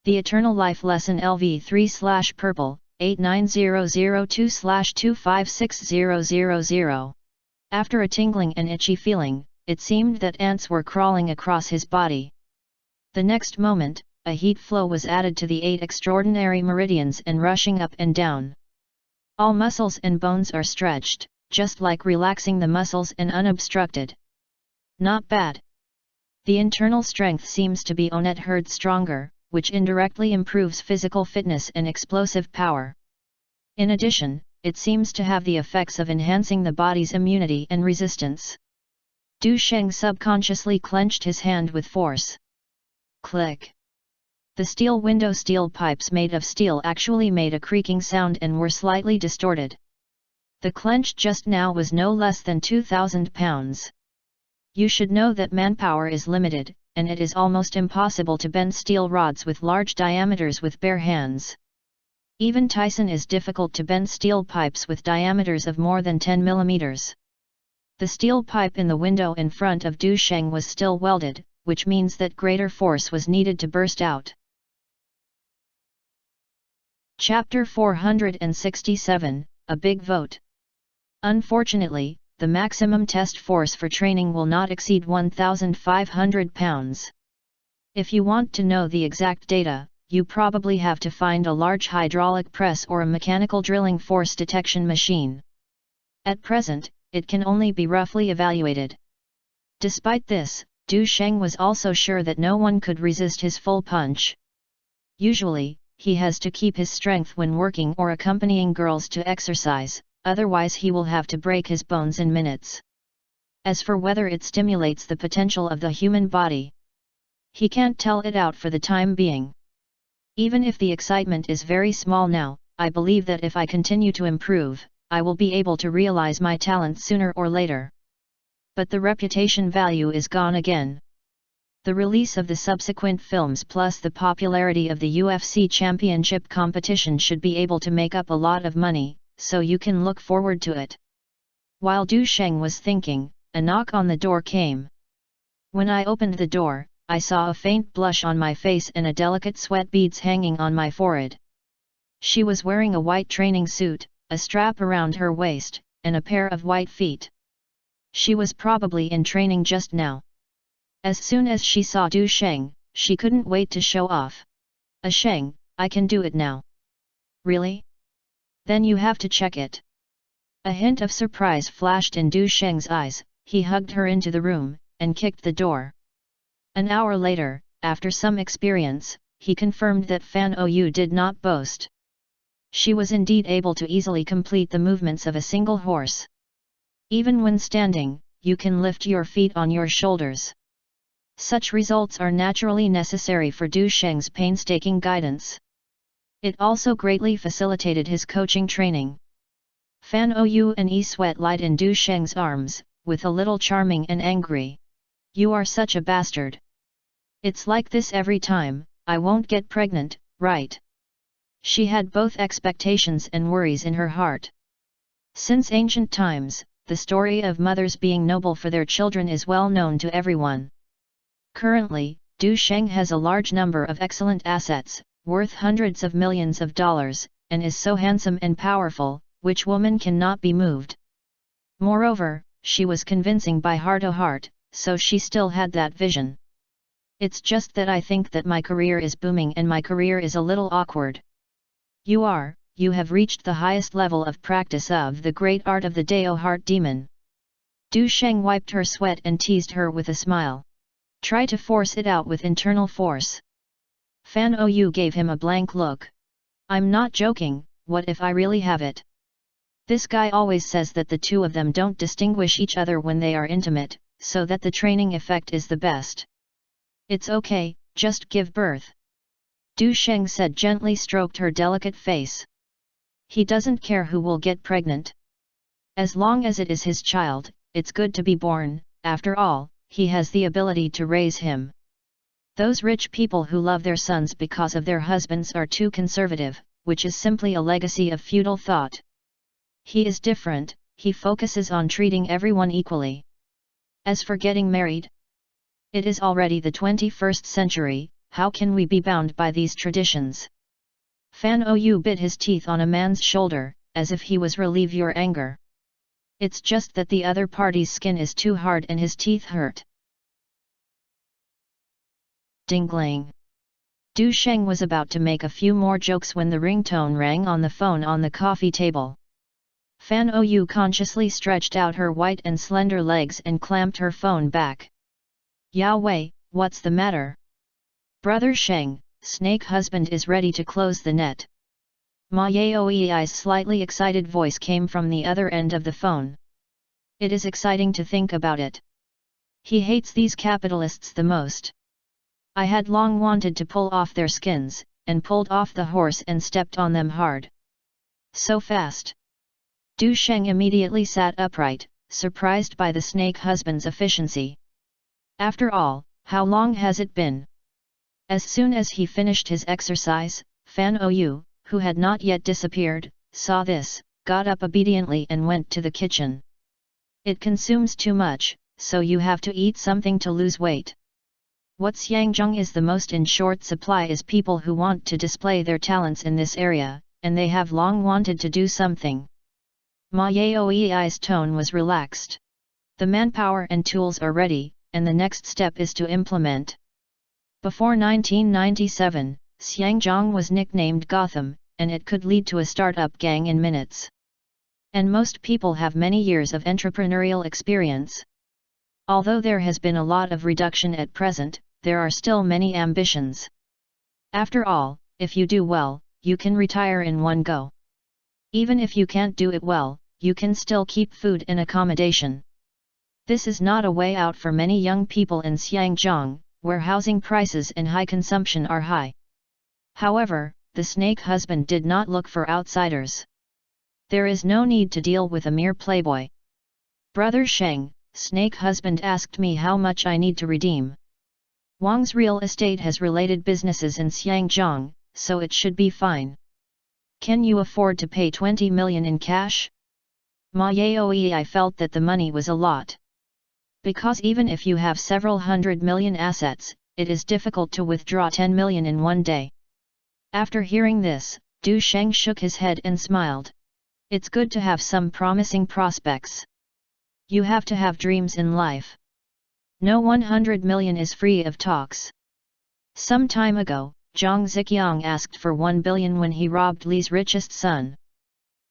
S1: The Eternal Life Lesson LV3/purple, 89002/256000. After a tingling and itchy feeling, it seemed that ants were crawling across his body. The next moment, a heat flow was added to the 8 extraordinary meridians and rushing up and down. All muscles and bones are stretched, just like relaxing the muscles and unobstructed. Not bad. The internal strength seems to be onetherd stronger, which indirectly improves physical fitness and explosive power. In addition, it seems to have the effects of enhancing the body's immunity and resistance. Du Sheng subconsciously clenched his hand with force. Click. The steel pipes made of steel actually made a creaking sound and were slightly distorted. The clench just now was no less than 2,000 pounds. You should know that manpower is limited, and it is almost impossible to bend steel rods with large diameters with bare hands. Even Tyson is difficult to bend steel pipes with diameters of more than 10 mm. The steel pipe in the window in front of Du Sheng was still welded, which means that greater force was needed to burst out. Chapter 467, A Big Vote. Unfortunately, the maximum test force for training will not exceed 1,500 pounds. If you want to know the exact data, you probably have to find a large hydraulic press or a mechanical drilling force detection machine. At present, it can only be roughly evaluated. Despite this, Du Sheng was also sure that no one could resist his full punch. Usually, he has to keep his strength when working or accompanying girls to exercise, otherwise he will have to break his bones in minutes. As for whether it stimulates the potential of the human body, he can't tell it out for the time being. Even if the excitement is very small now, I believe that if I continue to improve, I will be able to realize my talent sooner or later. But the reputation value is gone again. The release of the subsequent films plus the popularity of the UFC championship competition should be able to make up a lot of money, so you can look forward to it. While Du Sheng was thinking, a knock on the door came. When I opened the door, I saw a faint blush on my face and a delicate sweat beads hanging on my forehead. She was wearing a white training suit, a strap around her waist, and a pair of white feet. She was probably in training just now. As soon as she saw Du Sheng, she couldn't wait to show off. Sheng, I can do it now. Really? Then you have to check it. A hint of surprise flashed in Du Sheng's eyes. He hugged her into the room, and kicked the door. An hour later, after some experience, he confirmed that Fan Ou did not boast. She was indeed able to easily complete the movements of a single horse. Even when standing, you can lift your feet on your shoulders. Such results are naturally necessary for Du Sheng's painstaking guidance. It also greatly facilitated his coaching training. Fan Ou and sweat light in Du Sheng's arms, with a little charming and angry. You are such a bastard. It's like this every time, I won't get pregnant, right? She had both expectations and worries in her heart. Since ancient times, the story of mothers being noble for their children is well known to everyone. Currently, Du Sheng has a large number of excellent assets, worth hundreds of millions of dollars, and is so handsome and powerful, which woman cannot be moved? Moreover, she was convincing by heart-to-heart, so she still had that vision. It's just that I think that my career is booming and my career is a little awkward. You have reached the highest level of practice of the great art of the Dao Heart Demon. Du Sheng wiped her sweat and teased her with a smile. Try to force it out with internal force. Fan Ou gave him a blank look. I'm not joking, what if I really have it? This guy always says that the two of them don't distinguish each other when they are intimate, so that the training effect is the best. It's okay, just give birth. Du Sheng said, gently stroked her delicate face. He doesn't care who will get pregnant. As long as it is his child, it's good to be born, after all, he has the ability to raise him. Those rich people who love their sons because of their husbands are too conservative, which is simply a legacy of feudal thought. He is different, he focuses on treating everyone equally. As for getting married, it is already the 21st century, how can we be bound by these traditions? Fan Ou bit his teeth on a man's shoulder, as if he was relieve your anger. It's just that the other party's skin is too hard and his teeth hurt. Dingling. Du Sheng was about to make a few more jokes when the ringtone rang on the phone on the coffee table. Fan Ou consciously stretched out her white and slender legs and clamped her phone back. Yao Wei, what's the matter? Brother Sheng, snake husband is ready to close the net. Ma Yaoi's slightly excited voice came from the other end of the phone. It is exciting to think about it. He hates these capitalists the most. I had long wanted to pull off their skins, and pulled off the horse and stepped on them hard. So fast. Du Sheng immediately sat upright, surprised by the snake husband's efficiency. After all, how long has it been? As soon as he finished his exercise, Fan Ou, who had not yet disappeared, saw this, got up obediently and went to the kitchen. It consumes too much, so you have to eat something to lose weight. What Xiangzheng is the most in short supply is people who want to display their talents in this area, and they have long wanted to do something. Ma Yaoi's tone was relaxed. The manpower and tools are ready, and the next step is to implement. Before 1997, Xiangzheng was nicknamed Gotham, and it could lead to a startup gang in minutes. And most people have many years of entrepreneurial experience. Although there has been a lot of reduction at present, there are still many ambitions. After all, if you do well, you can retire in one go. Even if you can't do it well, you can still keep food and accommodation. This is not a way out for many young people in Xiangzheng, where housing prices and high consumption are high. However, the snake husband did not look for outsiders. There is no need to deal with a mere playboy. Brother Sheng, snake husband asked me how much I need to redeem. Wang's real estate has related businesses in Xiangzheng, so it should be fine. Can you afford to pay 20 million in cash? Ma Yaoi felt that the money was a lot. Because even if you have several hundred million assets, it is difficult to withdraw 10 million in one day. After hearing this, Du Sheng shook his head and smiled. It's good to have some promising prospects. You have to have dreams in life. No 100 million is free of talks. Some time ago, Zhang Ziqiang asked for 1 billion when he robbed Li's richest son.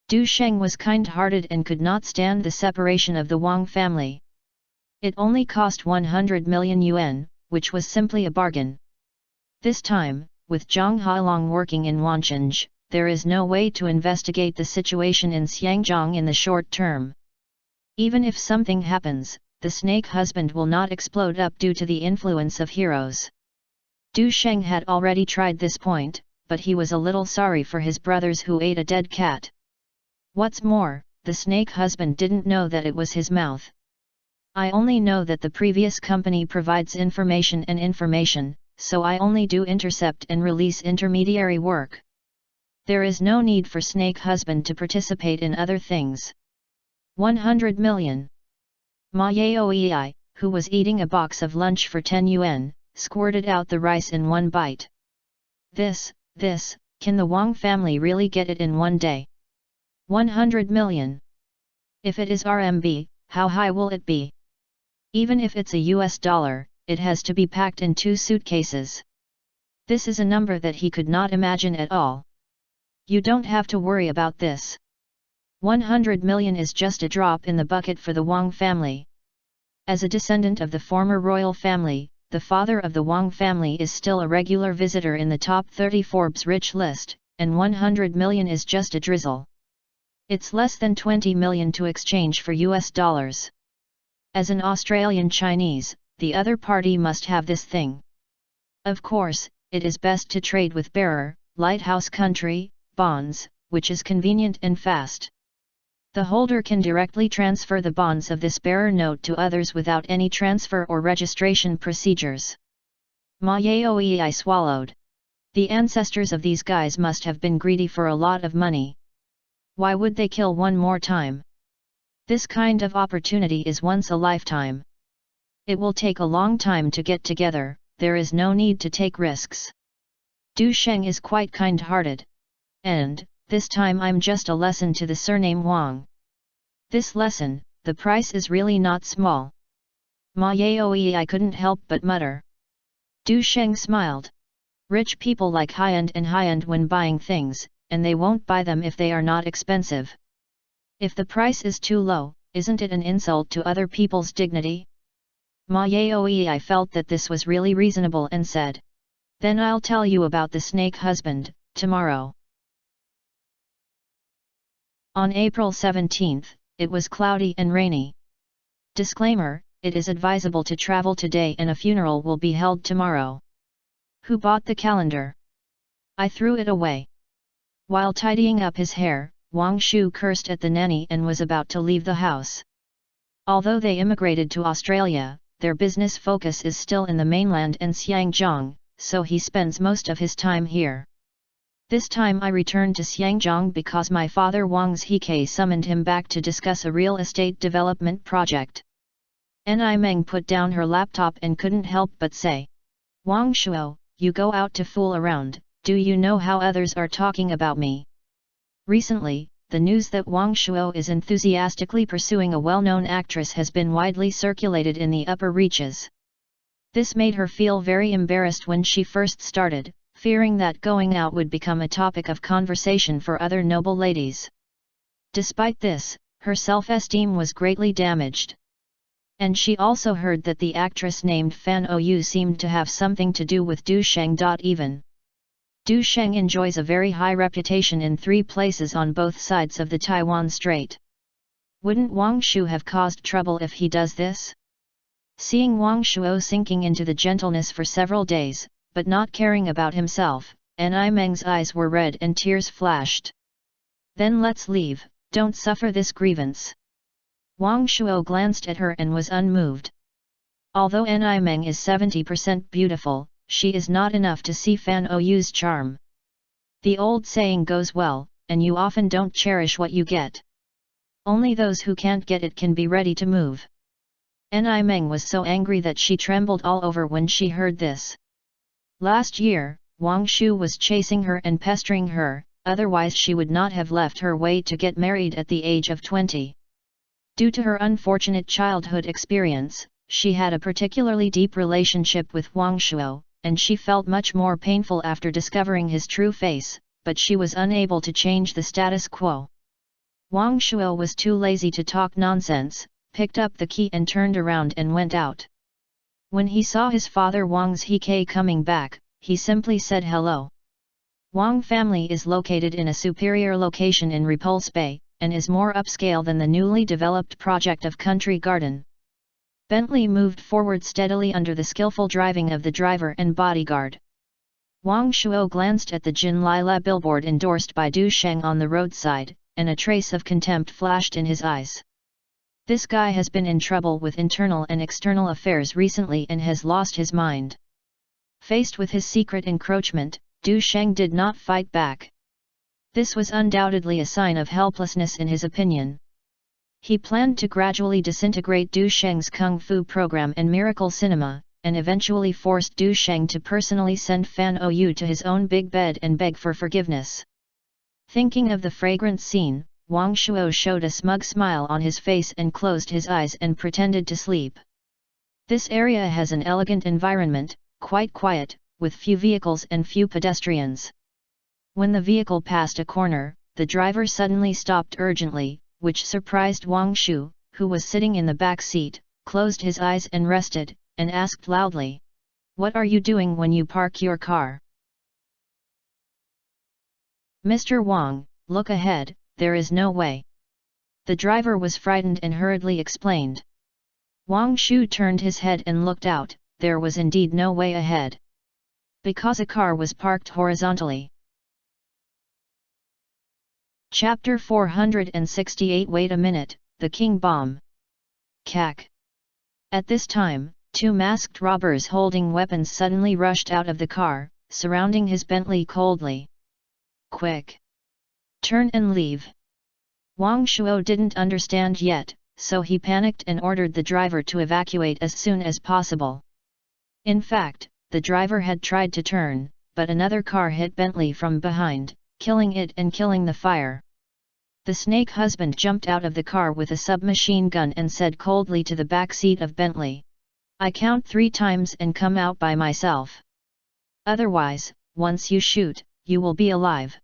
S1: Du Sheng was kind-hearted and could not stand the separation of the Wang family. It only cost 100 million yuan, which was simply a bargain. This time, with Zhang Hailong working in Wancheng, there is no way to investigate the situation in Xiangzheng in the short term. Even if something happens, the snake husband will not explode up due to the influence of heroes. Du Sheng had already tried this point, but he was a little sorry for his brothers who ate a dead cat. What's more, the snake husband didn't know that it was his mouth. I only know that the previous company provides information, so I only do intercept and release intermediary work. There is no need for snake husband to participate in other things. 100 million. Ma Yaoi, who was eating a box of lunch for 10 yuan, squirted out the rice in one bite. This, can the Wang family really get it in one day? 100 million. If it is RMB, how high will it be? Even if it's a US dollar, it has to be packed in 2 suitcases. This is a number that he could not imagine at all. You don't have to worry about this. 100 million is just a drop in the bucket for the Wang family. As a descendant of the former royal family, the father of the Wang family is still a regular visitor in the top 30 Forbes rich list, and 100 million is just a drizzle. It's less than 20 million to exchange for US dollars. As an Australian Chinese, the other party must have this thing. Of course, it is best to trade with bearer, lighthouse country, bonds, which is convenient and fast. The holder can directly transfer the bonds of this bearer note to others without any transfer or registration procedures. Ma yaoi I swallowed. The ancestors of these guys must have been greedy for a lot of money. Why would they kill one more time? This kind of opportunity is once a lifetime. It will take a long time to get together, there is no need to take risks. Du Sheng is quite kind-hearted. And, this time I'm just a lesson to the surname Wang. This lesson, the price is really not small. Ma yaoi I couldn't help but mutter. Du Sheng smiled. Rich people like high-end and high-end when buying things, and they won't buy them if they are not expensive. If the price is too low, isn't it an insult to other people's dignity? Ma yaoi I felt that this was really reasonable and said. Then I'll tell you about the snake husband, tomorrow. On April 17th, it was cloudy and rainy. Disclaimer, it is advisable to travel today and a funeral will be held tomorrow. Who bought the calendar? I threw it away. While tidying up his hair, Wang Shu cursed at the nanny and was about to leave the house. Although they immigrated to Australia, their business focus is still in the mainland and Xiangjiang, so he spends most of his time here. This time I returned to Xiangjiang because my father Wang's Hike summoned him back to discuss a real estate development project. Ni Meng put down her laptop and couldn't help but say, Wang Shuo, you go out to fool around, do you know how others are talking about me? Recently, the news that Wang Shuo is enthusiastically pursuing a well-known actress has been widely circulated in the upper reaches. This made her feel very embarrassed when she first started, fearing that going out would become a topic of conversation for other noble ladies. Despite this, her self-esteem was greatly damaged. And she also heard that the actress named Fan Ou seemed to have something to do with Du Sheng. Even. Du Sheng enjoys a very high reputation in 3 places on both sides of the Taiwan Strait. Wouldn't Wang Shu have caused trouble if he does this? Seeing Wang Shuo sinking into the gentleness for several days, but not caring about himself, Ni Meng's eyes were red and tears flashed. Then let's leave, don't suffer this grievance. Wang Shuo glanced at her and was unmoved. Although Ni Meng is 70% beautiful, she is not enough to see Fan Ou's charm. The old saying goes well, and you often don't cherish what you get. Only those who can't get it can be ready to move. Ni Meng was so angry that she trembled all over when she heard this. Last year, Wang Shu was chasing her and pestering her, otherwise she would not have left her way to get married at the age of 20. Due to her unfortunate childhood experience, she had a particularly deep relationship with Wang Shuo, and she felt much more painful after discovering his true face, but she was unable to change the status quo. Wang Shuo was too lazy to talk nonsense, picked up the key and turned around and went out. When he saw his father Wang's Hike coming back, he simply said hello. Wang family is located in a superior location in Repulse Bay, and is more upscale than the newly developed project of Country Garden. Bentley moved forward steadily under the skillful driving of the driver and bodyguard. Wang Shuo glanced at the Jin Lila billboard endorsed by Du Sheng on the roadside, and a trace of contempt flashed in his eyes. This guy has been in trouble with internal and external affairs recently and has lost his mind. Faced with his secret encroachment, Du Sheng did not fight back. This was undoubtedly a sign of helplessness in his opinion. He planned to gradually disintegrate Du Sheng's Kung Fu program and miracle cinema, and eventually forced Du Sheng to personally send Fan Ou to his own big bed and beg for forgiveness. Thinking of the fragrant scene, Wang Shuo showed a smug smile on his face and closed his eyes and pretended to sleep. This area has an elegant environment, quite quiet, with few vehicles and few pedestrians. When the vehicle passed a corner, the driver suddenly stopped urgently, which surprised Wang Shu, who was sitting in the back seat, closed his eyes and rested, and asked loudly, "What are you doing when you park your car?" "Mr. Wang, look ahead, there is no way." The driver was frightened and hurriedly explained. Wang Shu turned his head and looked out, there was indeed no way ahead. Because a car was parked horizontally. Chapter 468. Wait a minute, the king bomb. Cack. At this time, two masked robbers holding weapons suddenly rushed out of the car, surrounding his Bentley coldly. Quick! Turn and leave. Wang Shuo didn't understand yet, so he panicked and ordered the driver to evacuate as soon as possible. In fact, the driver had tried to turn, but another car hit Bentley from behind, killing it and killing the fire. The snake husband jumped out of the car with a submachine gun and said coldly to the back seat of Bentley, "I count 3 times and come out by myself. Otherwise, once you shoot, you will be alive."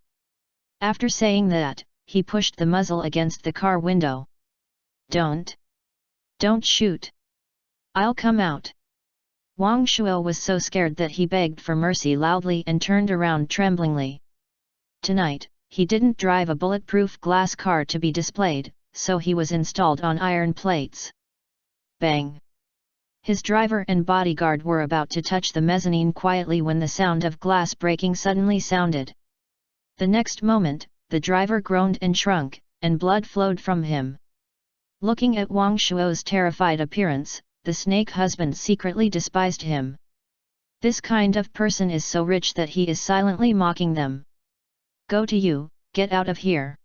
S1: After saying that, he pushed the muzzle against the car window. Don't shoot. I'll come out." Wang Shuo was so scared that he begged for mercy loudly and turned around tremblingly. Tonight, he didn't drive a bulletproof glass car to be displayed, so he was installed on iron plates. Bang! His driver and bodyguard were about to touch the mezzanine quietly when the sound of glass breaking suddenly sounded. The next moment, the driver groaned and shrunk, and blood flowed from him. Looking at Wang Shuo's terrified appearance, the snake husband secretly despised him. This kind of person is so rich that he is silently mocking them. "Go to you, get out of here.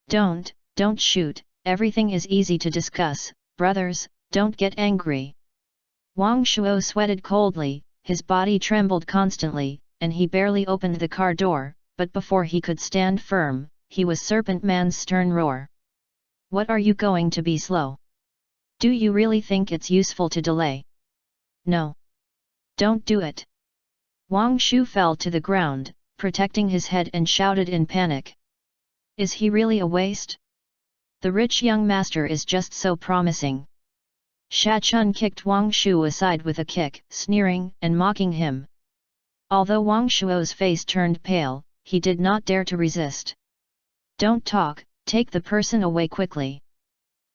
S1: Don't shoot, everything is easy to discuss, brothers, don't get angry." Wang Shuo sweated coldly, his body trembled constantly, and he barely opened the car door, but before he could stand firm, he was Serpent Man's stern roar. "What are you going to be slow? Do you really think it's useful to delay? No. Don't do it." Wang Shu fell to the ground, protecting his head and shouted in panic. "Is he really a waste? The rich young master is just so promising." Sha Chun kicked Wang Shu aside with a kick, sneering and mocking him. Although Wang Shuo's face turned pale, he did not dare to resist. "Don't talk, take the person away quickly.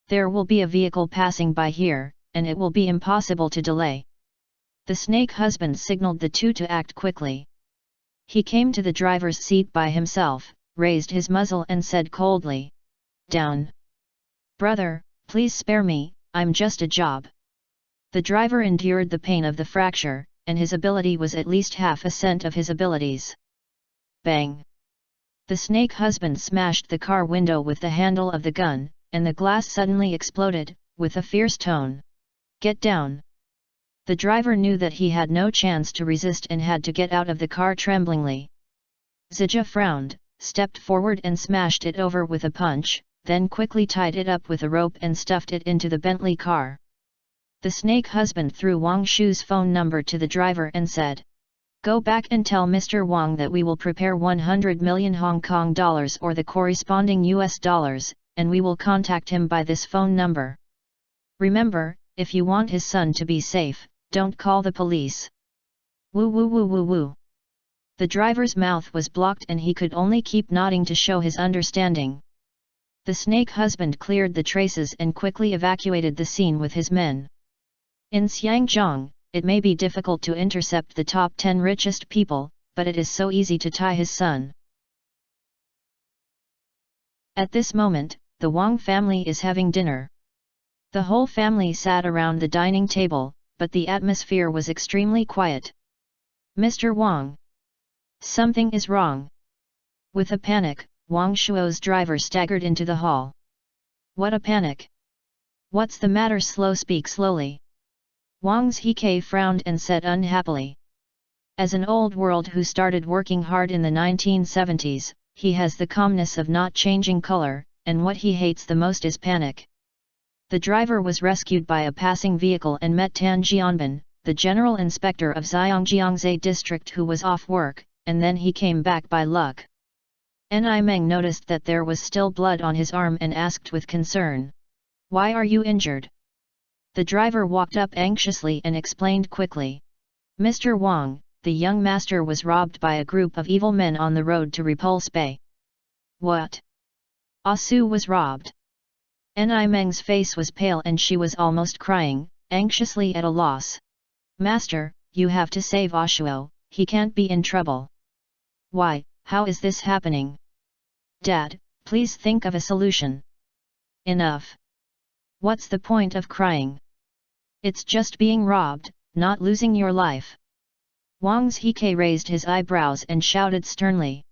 S1: There will be a vehicle passing by here, and it will be impossible to delay." The snake husband signaled the two to act quickly. He came to the driver's seat by himself, raised his muzzle and said coldly, "Down. Brother, please spare me, I'm just a job." The driver endured the pain of the fracture, and his ability was at least half a cent of his abilities. Bang! The snake husband smashed the car window with the handle of the gun, and the glass suddenly exploded, with a fierce tone. "Get down!" The driver knew that he had no chance to resist and had to get out of the car tremblingly. Zijia frowned, stepped forward and smashed it over with a punch, then quickly tied it up with a rope and stuffed it into the Bentley car. The snake husband threw Wang Shu's phone number to the driver and said, "Go back and tell Mr. Wang that we will prepare 100 million Hong Kong dollars or the corresponding US dollars, and we will contact him by this phone number. Remember, if you want his son to be safe, don't call the police." Woo woo woo woo woo. The driver's mouth was blocked and he could only keep nodding to show his understanding. The snake husband cleared the traces and quickly evacuated the scene with his men. In Xiangzhong, it may be difficult to intercept the top 10 richest people, but it is so easy to tie his son. At this moment, the Wang family is having dinner. The whole family sat around the dining table, but the atmosphere was extremely quiet. "Mr. Wang. Something is wrong." With a panic, Wang Shuo's driver staggered into the hall. "What a panic! What's the matter? Speak slowly." Wang's He frowned and said unhappily. As an old world who started working hard in the 1970s, he has the calmness of not changing color, and what he hates the most is panic. The driver was rescued by a passing vehicle and met Tan Jianban, the general inspector of Xiangjiangze district who was off work, and then he came back by luck. Ni Meng noticed that there was still blood on his arm and asked with concern, "Why are you injured?" The driver walked up anxiously and explained quickly. "Mr. Wang, the young master was robbed by a group of evil men on the road to Repulse Bay." "What? Asu was robbed?" Ni Meng's face was pale and she was almost crying, anxiously at a loss. "Master, you have to save Ashuo, he can't be in trouble." "Why, how is this happening?" "Dad, Please think of a solution. Enough. What's the point of crying? It's just being robbed, not losing your life. Wang Zhike raised his eyebrows and shouted sternly.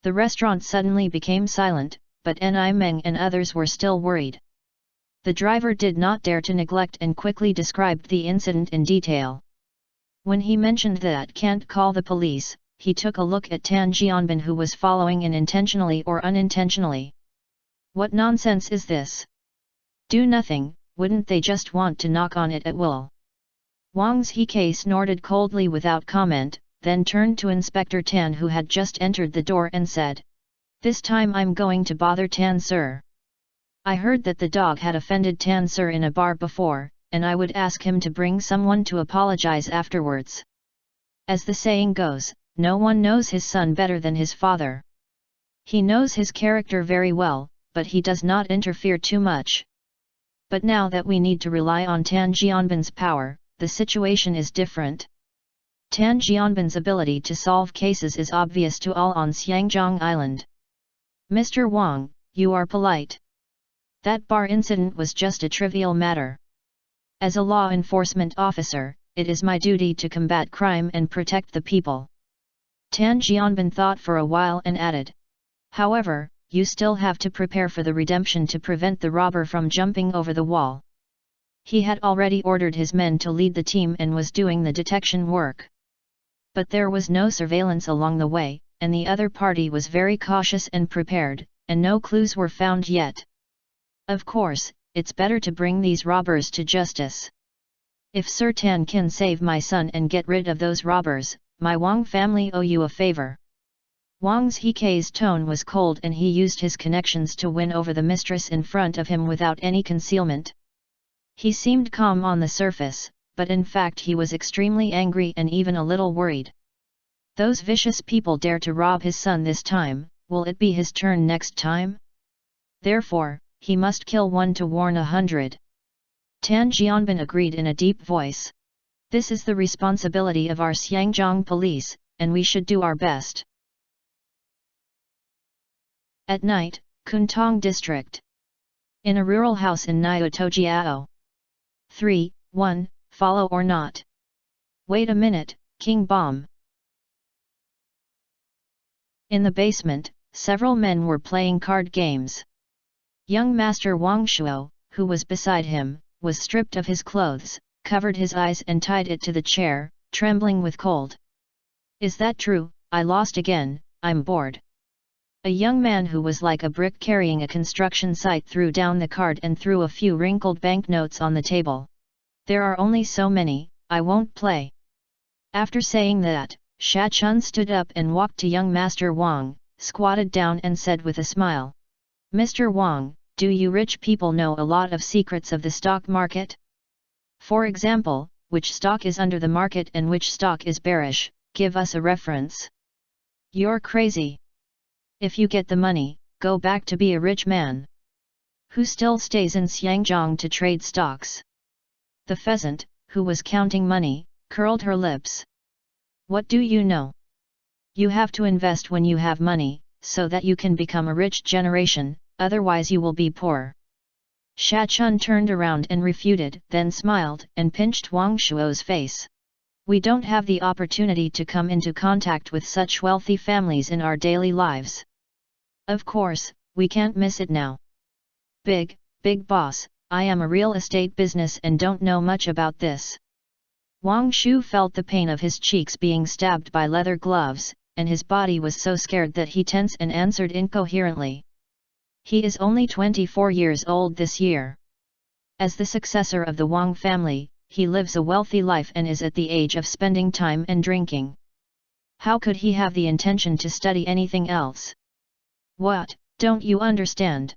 S1: The restaurant suddenly became silent, but Ni Meng and others were still worried. The driver did not dare to neglect and quickly described the incident in detail. When he mentioned that can't call the police, he took a look at Tan Jianbin, who was following in intentionally or unintentionally. What nonsense is this? Do nothing, wouldn't they just want to knock on it at will? Wang Zhike snorted coldly without comment, then turned to Inspector Tan, who had just entered the door, and said, "This time I'm going to bother Tan sir. I heard that the dog had offended Tan sir in a bar before, and I would ask him to bring someone to apologize afterwards. As the saying goes, no one knows his son better than his father. He knows his character very well, but he does not interfere too much. But now that we need to rely on Tan Jianbin's power, the situation is different. Tan Jianbin's ability to solve cases is obvious to all on Xiangjiang Island. Mr. Wang, you are polite. That bar incident was just a trivial matter. As a law enforcement officer, it is my duty to combat crime and protect the people." Tan Jianbin thought for a while and added, "However, you still have to prepare for the redemption to prevent the robber from jumping over the wall." He had already ordered his men to lead the team and was doing the detection work. But there was no surveillance along the way, and the other party was very cautious and prepared, and no clues were found yet. Of course, it's better to bring these robbers to justice. If Sir Tan can save my son and get rid of those robbers, my Wang family owe you a favor. Wang Zhike's tone was cold, and he used his connections to win over the mistress in front of him without any concealment. He seemed calm on the surface, but in fact he was extremely angry and even a little worried. Those vicious people dare to rob his son this time, will it be his turn next time? Therefore, he must kill one to warn 100. Tan Jianbin agreed in a deep voice. This is the responsibility of our Xiangjiang police, and we should do our best. At night, Kuntong District. In a rural house in Nyotojiao. 3:1, follow or not? Wait a minute, King Bomb. In the basement, several men were playing card games. Young Master Wang Shuo, who was beside him, was stripped of his clothes, covered his eyes and tied it to the chair, trembling with cold. "Is that true? I lost again, I'm bored." A young man who was like a brick carrying a construction site threw down the card and threw a few wrinkled banknotes on the table. "There are only so many, I won't play." After saying that, Sha Chun stood up and walked to young Master Wang, squatted down and said with a smile, "Mr. Wang, do you rich people know a lot of secrets of the stock market? For example, which stock is under the market and which stock is bearish, give us a reference." "You're crazy. If you get the money, go back to be a rich man. Who still stays in Xiangjiang to trade stocks?" The pheasant, who was counting money, curled her lips. "What do you know? You have to invest when you have money, so that you can become a rich generation, otherwise you will be poor." Sha Chun turned around and refuted, then smiled and pinched Wang Shuo's face. "We don't have the opportunity to come into contact with such wealthy families in our daily lives. Of course, we can't miss it now. Big boss, I am a real estate business and don't know much about this." Wang Shu felt the pain of his cheeks being stabbed by leather gloves, and his body was so scared that he tensed and answered incoherently. He is only 24 years old this year. As the successor of the Wang family, he lives a wealthy life and is at the age of spending time and drinking. How could he have the intention to study anything else? "What, don't you understand?"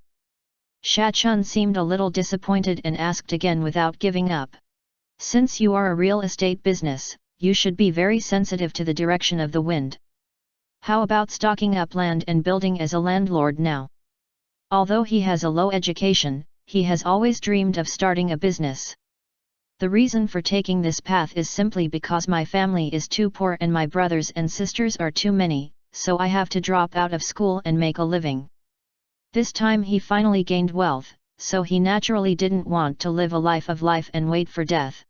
S1: Sha Chun seemed a little disappointed and asked again without giving up. "Since you are a real estate business, you should be very sensitive to the direction of the wind. How about stocking up land and building as a landlord now?" Although he has a low education, he has always dreamed of starting a business. "The reason for taking this path is simply because my family is too poor and my brothers and sisters are too many, so I have to drop out of school and make a living." This time he finally gained wealth, so he naturally didn't want to live a life of life and wait for death.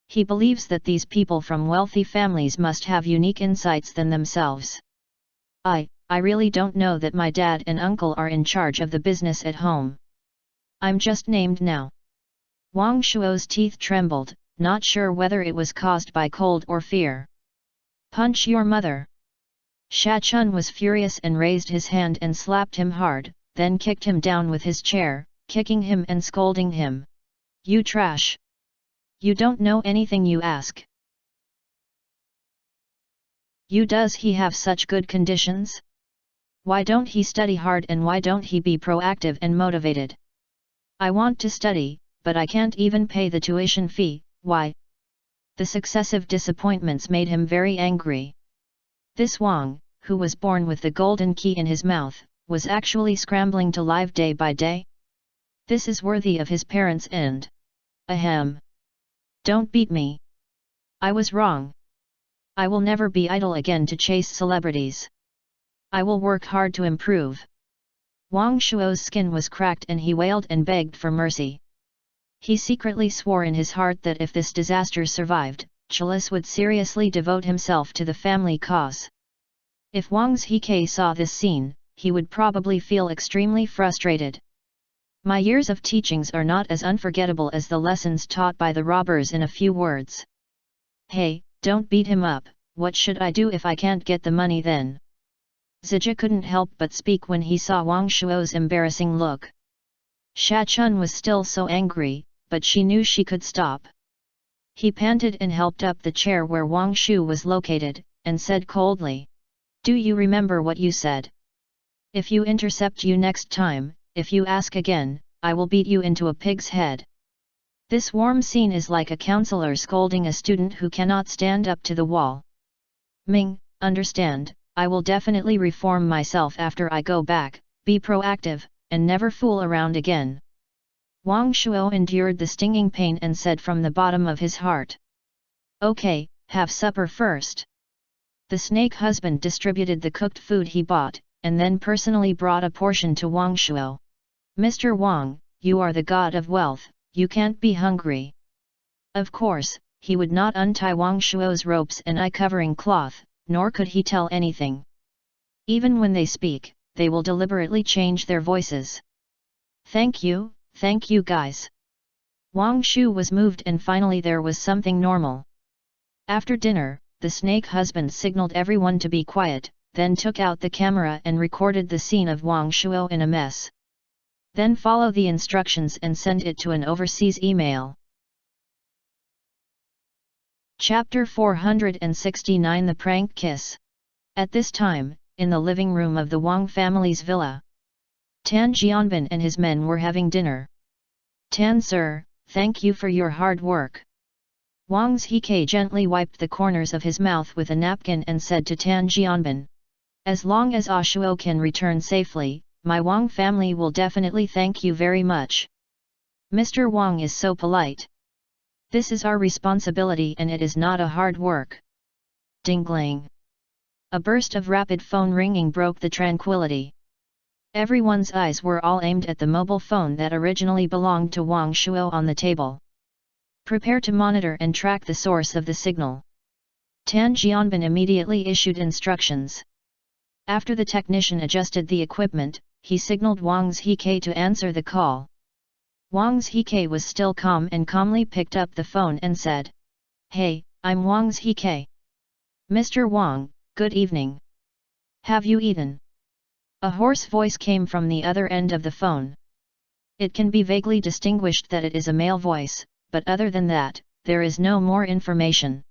S1: He believes that these people from wealthy families must have unique insights than themselves. I really don't know that my dad and uncle are in charge of the business at home. I'm just named now. Wang Shuo's teeth trembled, not sure whether it was caused by cold or fear. Punch your mother! Sha Chun was furious and raised his hand and slapped him hard, then kicked him down with his chair, kicking him and scolding him. You trash! You don't know anything you ask. Does he have such good conditions? Why don't he study hard and why don't he be proactive and motivated? I want to study, but I can't even pay the tuition fee, why? The successive disappointments made him very angry. This Wang, who was born with the golden key in his mouth, was actually scrambling to live day by day. This is worthy of his parents and... Ahem. Don't beat me. I was wrong. I will never be idle again to chase celebrities. I will work hard to improve. Wang Shuo's skin was cracked and he wailed and begged for mercy. He secretly swore in his heart that if this disaster survived, Chalice would seriously devote himself to the family cause. If Wang's He saw this scene, he would probably feel extremely frustrated. My years of teachings are not as unforgettable as the lessons taught by the robbers in a few words. Hey, don't beat him up, what should I do if I can't get the money then? Zijia couldn't help but speak when he saw Wang Shuo's embarrassing look. Sha Chun was still so angry, but she knew she could stop. He panted and helped up the chair where Wang Shu was located, and said coldly. Do you remember what you said? If you intercept you next time, if you ask again, I will beat you into a pig's head. This warm scene is like a counselor scolding a student who cannot stand up to the wall. Ming, understand, I will definitely reform myself after I go back, be proactive, and never fool around again. Wang Shuo endured the stinging pain and said from the bottom of his heart. Okay, have supper first. The snake husband distributed the cooked food he bought, and then personally brought a portion to Wang Shuo. Mr. Wang, you are the god of wealth, you can't be hungry. Of course, he would not untie Wang Shuo's ropes and eye-covering cloth, nor could he tell anything. Even when they speak, they will deliberately change their voices. Thank you guys. Wang Shu was moved and finally there was something normal. After dinner, the snake husband signaled everyone to be quiet, then took out the camera and recorded the scene of Wang Shuo in a mess. Then follow the instructions and send it to an overseas email. Chapter 469 The Prank Kiss. At this time, in the living room of the Wang family's villa, Tan Jianbin and his men were having dinner. Tan sir, thank you for your hard work. Wang's He gently wiped the corners of his mouth with a napkin and said to Tan Jianbin. As long as Ashuo can return safely, my Wang family will definitely thank you very much. Mr. Wang is so polite. This is our responsibility and it is not a hard work. Dingling. A burst of rapid phone ringing broke the tranquility. Everyone's eyes were all aimed at the mobile phone that originally belonged to Wang Shuo on the table. Prepare to monitor and track the source of the signal. Tan Jianbin immediately issued instructions. After the technician adjusted the equipment, he signaled Wang's He to answer the call. Wang's He was still calm and calmly picked up the phone and said, Hey, I'm Wang's He. Mr. Wang, good evening. Have you eaten? A hoarse voice came from the other end of the phone. It can be vaguely distinguished that it is a male voice, but other than that, there is no more information.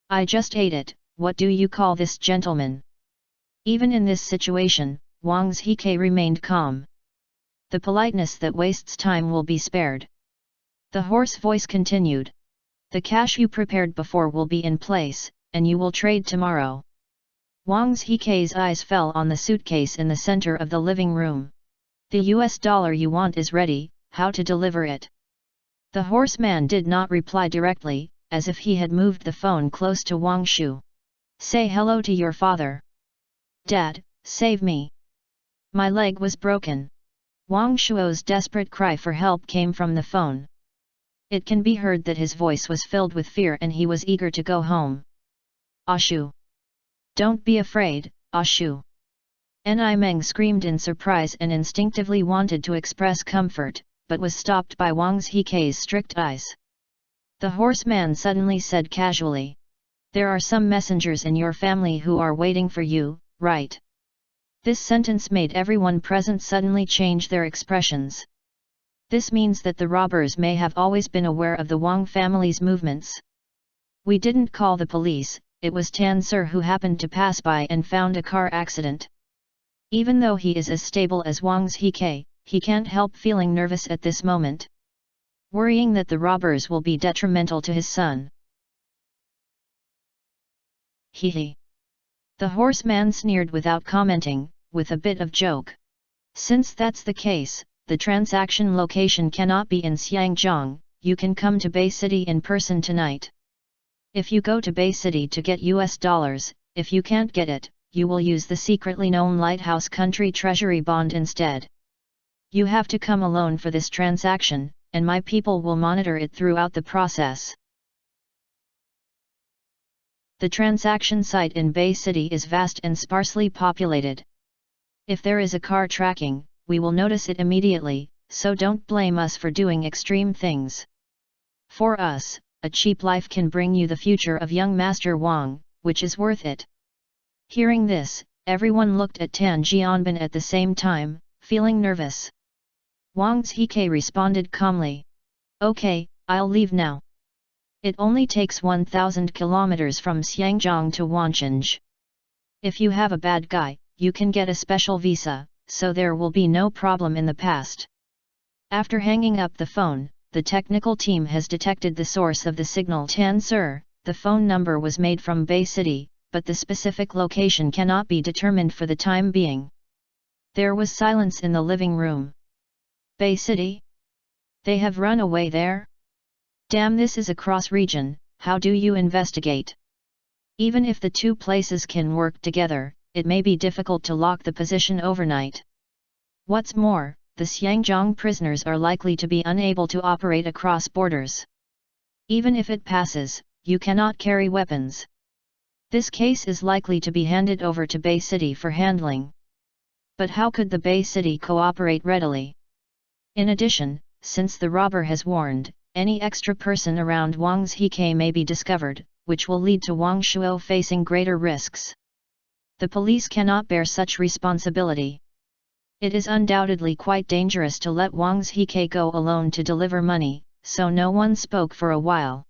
S1: I just ate it, what do you call this gentleman? Even in this situation, Wang's He remained calm. The politeness that wastes time will be spared. The hoarse voice continued. The cash you prepared before will be in place, and you will trade tomorrow. Wang's He's eyes fell on the suitcase in the center of the living room. The US dollar you want is ready, how to deliver it? The horseman did not reply directly, as if he had moved the phone close to Wang Shu. Say hello to your father. Dad, save me. My leg was broken. Wang Shuo's desperate cry for help came from the phone. It can be heard that his voice was filled with fear and he was eager to go home. Ashu! Don't be afraid, Ashu! Ni Meng screamed in surprise and instinctively wanted to express comfort, but was stopped by Wang Zhike's strict eyes. The horseman suddenly said casually, "There are some messengers in your family who are waiting for you, right?" This sentence made everyone present suddenly change their expressions. This means that the robbers may have always been aware of the Wang family's movements. We didn't call the police, it was Tan Sir who happened to pass by and found a car accident. Even though he is as stable as Wang Zhike, he can't help feeling nervous at this moment, worrying that the robbers will be detrimental to his son. Hehe. The horseman sneered without commenting, with a bit of joke. Since that's the case, the transaction location cannot be in Xiangjiang, you can come to Bay City in person tonight. If you go to Bay City to get US dollars, if you can't get it, you will use the secretly known Lighthouse Country Treasury bond instead. You have to come alone for this transaction, and my people will monitor it throughout the process. The transaction site in Bay City is vast and sparsely populated. If there is a car tracking, we will notice it immediately, so don't blame us for doing extreme things. For us, a cheap life can bring you the future of young Master Wang, which is worth it. Hearing this, everyone looked at Tan Jianbin at the same time, feeling nervous. Wang Zhike responded calmly. "Okay, I'll leave now. It only takes 1,000 kilometers from Xiangjiang to Wancheng. If you have a bad guy, you can get a special visa, so there will be no problem in the past." After hanging up the phone, the technical team has detected the source of the signal. Tan Sir, the phone number was made from Bay City, but the specific location cannot be determined for the time being. There was silence in the living room. Bay City? They have run away there? Damn, this is a cross-region, how do you investigate? Even if the two places can work together, it may be difficult to lock the position overnight. What's more, the Xiangjiang prisoners are likely to be unable to operate across borders. Even if it passes, you cannot carry weapons. This case is likely to be handed over to Bay City for handling. But how could the Bay City cooperate readily? In addition, since the robber has warned, any extra person around Wang Zhike may be discovered, which will lead to Wang Shuo facing greater risks. The police cannot bear such responsibility. It is undoubtedly quite dangerous to let Wang Zhike go alone to deliver money, so no one spoke for a while.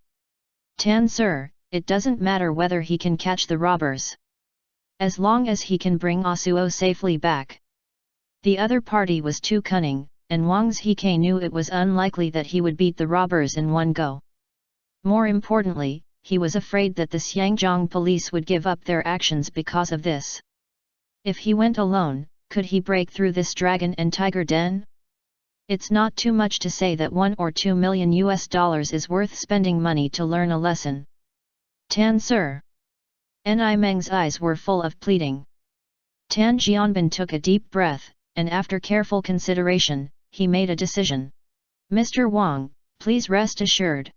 S1: Tan Sir, it doesn't matter whether he can catch the robbers. As long as he can bring Asuo safely back. The other party was too cunning, and Wang Zhike knew it was unlikely that he would beat the robbers in one go. More importantly, he was afraid that the Xiangjiang police would give up their actions because of this. If he went alone, could he break through this dragon and tiger den? It's not too much to say that $1 or $2 million is worth spending money to learn a lesson. Tan Sir. Ni Meng's eyes were full of pleading. Tan Jianbin took a deep breath, and after careful consideration, he made a decision. "Mr. Wang, please rest assured.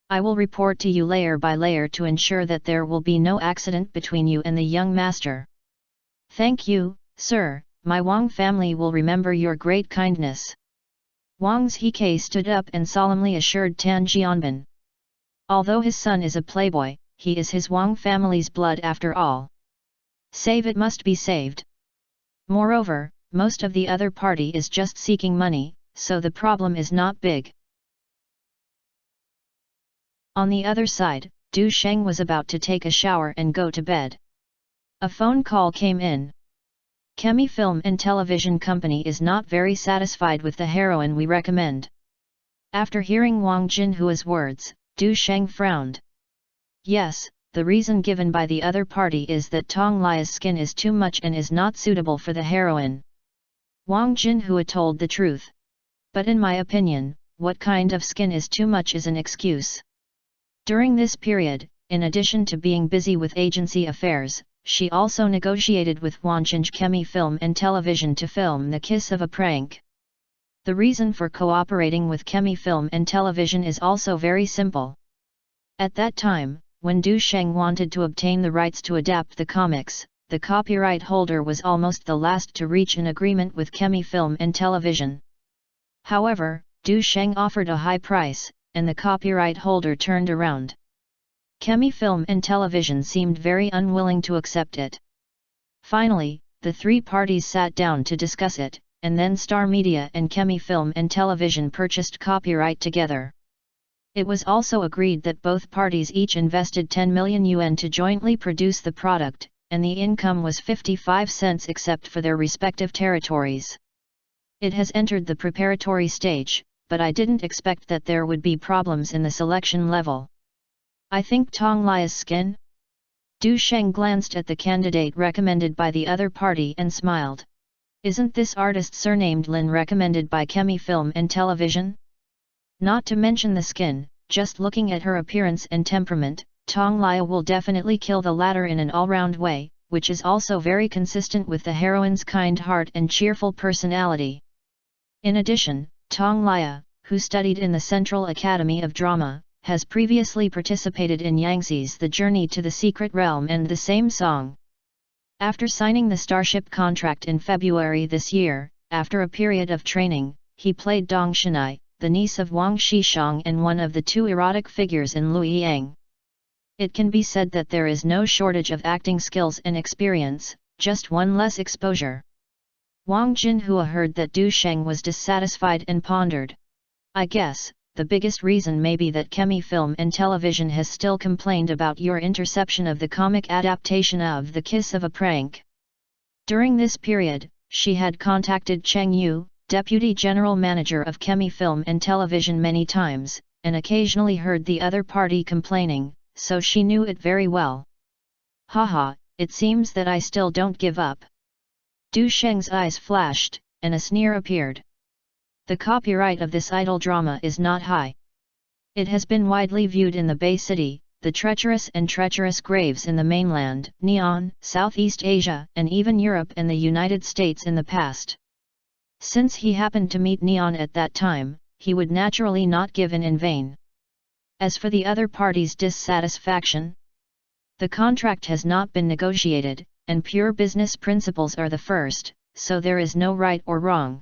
S1: I will report to you layer by layer to ensure that there will be no accident between you and the young master." "Thank you, sir, my Wang family will remember your great kindness." Wang Zhike stood up and solemnly assured Tan Jianbin. Although his son is a playboy, he is his Wang family's blood after all. Save it must be saved. Moreover, most of the other party is just seeking money, so the problem is not big. On the other side, Du Sheng was about to take a shower and go to bed. A phone call came in. Chemi Film and Television Company is not very satisfied with the heroine we recommend. After hearing Wang Jinhua's words, Du Sheng frowned. Yes, the reason given by the other party is that Tong Lia's skin is too much and is not suitable for the heroine. Wang Jinhua told the truth. But in my opinion, what kind of skin is too much is an excuse. During this period, in addition to being busy with agency affairs, she also negotiated with Wanchange Chemi Film and Television to film The Kiss of a Prank. The reason for cooperating with Chemi Film and Television is also very simple. At that time, when Du Sheng wanted to obtain the rights to adapt the comics, the copyright holder was almost the last to reach an agreement with Chemi Film and Television. However, Du Sheng offered a high price, and the copyright holder turned around. Chemi Film and Television seemed very unwilling to accept it. Finally, the three parties sat down to discuss it, and then Star Media and Chemi Film and Television purchased copyright together. It was also agreed that both parties each invested 10 million yuan to jointly produce the product, and the income was 55 cents except for their respective territories. It has entered the preparatory stage, but I didn't expect that there would be problems in the selection level. I think Tong Lia's skin? Du Sheng glanced at the candidate recommended by the other party and smiled. Isn't this artist surnamed Lin recommended by Chemi Film and Television? Not to mention the skin, just looking at her appearance and temperament, Tong Lia will definitely kill the latter in an all-round way, which is also very consistent with the heroine's kind heart and cheerful personality. In addition, Tong Lia, who studied in the Central Academy of Drama, has previously participated in Yangtze's The Journey to the Secret Realm and The Same Song. After signing the Starship contract in February this year, after a period of training, he played Dong Shenai, the niece of Wang Shishang and one of the two erotic figures in Lu Yang. It can be said that there is no shortage of acting skills and experience, just one less exposure. Wang Jinhua heard that Du Sheng was dissatisfied and pondered. I guess, the biggest reason may be that Chemi Film and Television has still complained about your interception of the comic adaptation of The Kiss of a Prank. During this period, she had contacted Cheng Yu, Deputy General Manager of Chemi Film and Television many times, and occasionally heard the other party complaining, so she knew it very well. Haha, it seems that I still don't give up. Du Sheng's eyes flashed, and a sneer appeared. The copyright of this idol drama is not high. It has been widely viewed in the Bay City, the treacherous graves in the mainland, Neon, Southeast Asia, and even Europe and the United States in the past. Since he happened to meet Neon at that time, he would naturally not give in vain. As for the other party's dissatisfaction, the contract has not been negotiated, and pure business principles are the first, so there is no right or wrong.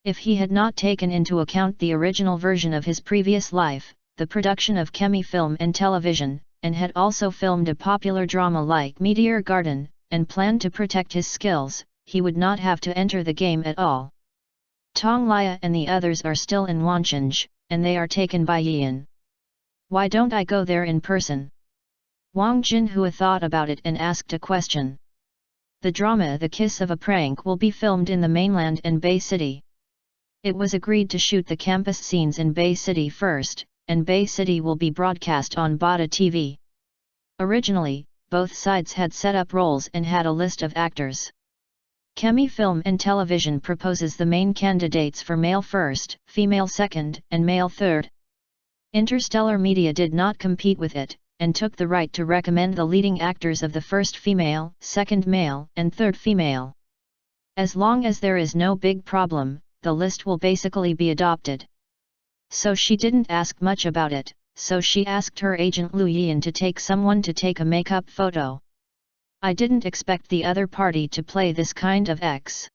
S1: If he had not taken into account the original version of his previous life, the production of Chemi Film and Television, and had also filmed a popular drama like Meteor Garden, and planned to protect his skills, he would not have to enter the game at all. Tong Lia and the others are still in Wanchange, and they are taken by Yian. Why don't I go there in person? Wang Jinhua thought about it and asked a question. The drama The Kiss of a Prank will be filmed in the mainland and Bay City. It was agreed to shoot the campus scenes in Bay City first, and Bay City will be broadcast on Bata TV. Originally, both sides had set up roles and had a list of actors. Chemi Film and Television proposes the main candidates for male first, female second, and male third. Interstellar Media did not compete with it, and took the right to recommend the leading actors of the first female, second male, and third female. As long as there is no big problem, the list will basically be adopted. So she didn't ask much about it, so she asked her agent Lu Yian to take someone to take a makeup photo. I didn't expect the other party to play this kind of X.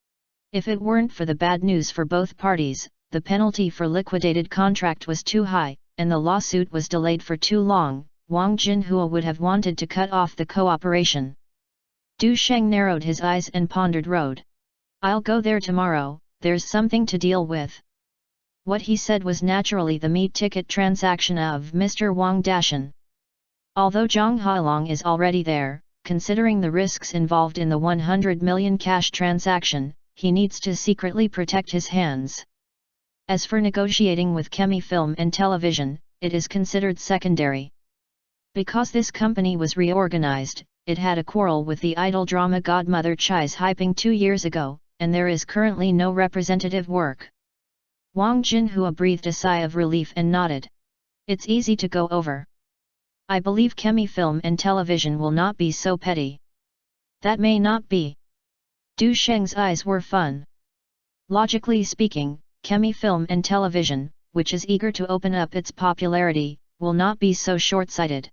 S1: If it weren't for the bad news for both parties, the penalty for liquidated contract was too high, and the lawsuit was delayed for too long, Wang Jinhua would have wanted to cut off the cooperation. Du Sheng narrowed his eyes and pondered road. I'll go there tomorrow, there's something to deal with. What he said was naturally the meat ticket transaction of Mr. Wang Dashan. Although Zhang Hailong is already there, considering the risks involved in the 100 million cash transaction, he needs to secretly protect his hands. As for negotiating with Chemi Film and Television, it is considered secondary. Because this company was reorganized, it had a quarrel with the idol drama Godmother Chai's hyping 2 years ago, and there is currently no representative work. Wang Jinhua breathed a sigh of relief and nodded. It's easy to go over. I believe Chemi Film and Television will not be so petty. That may not be. Du Sheng's eyes were fun. Logically speaking, Chemi Film and Television, which is eager to open up its popularity, will not be so short-sighted.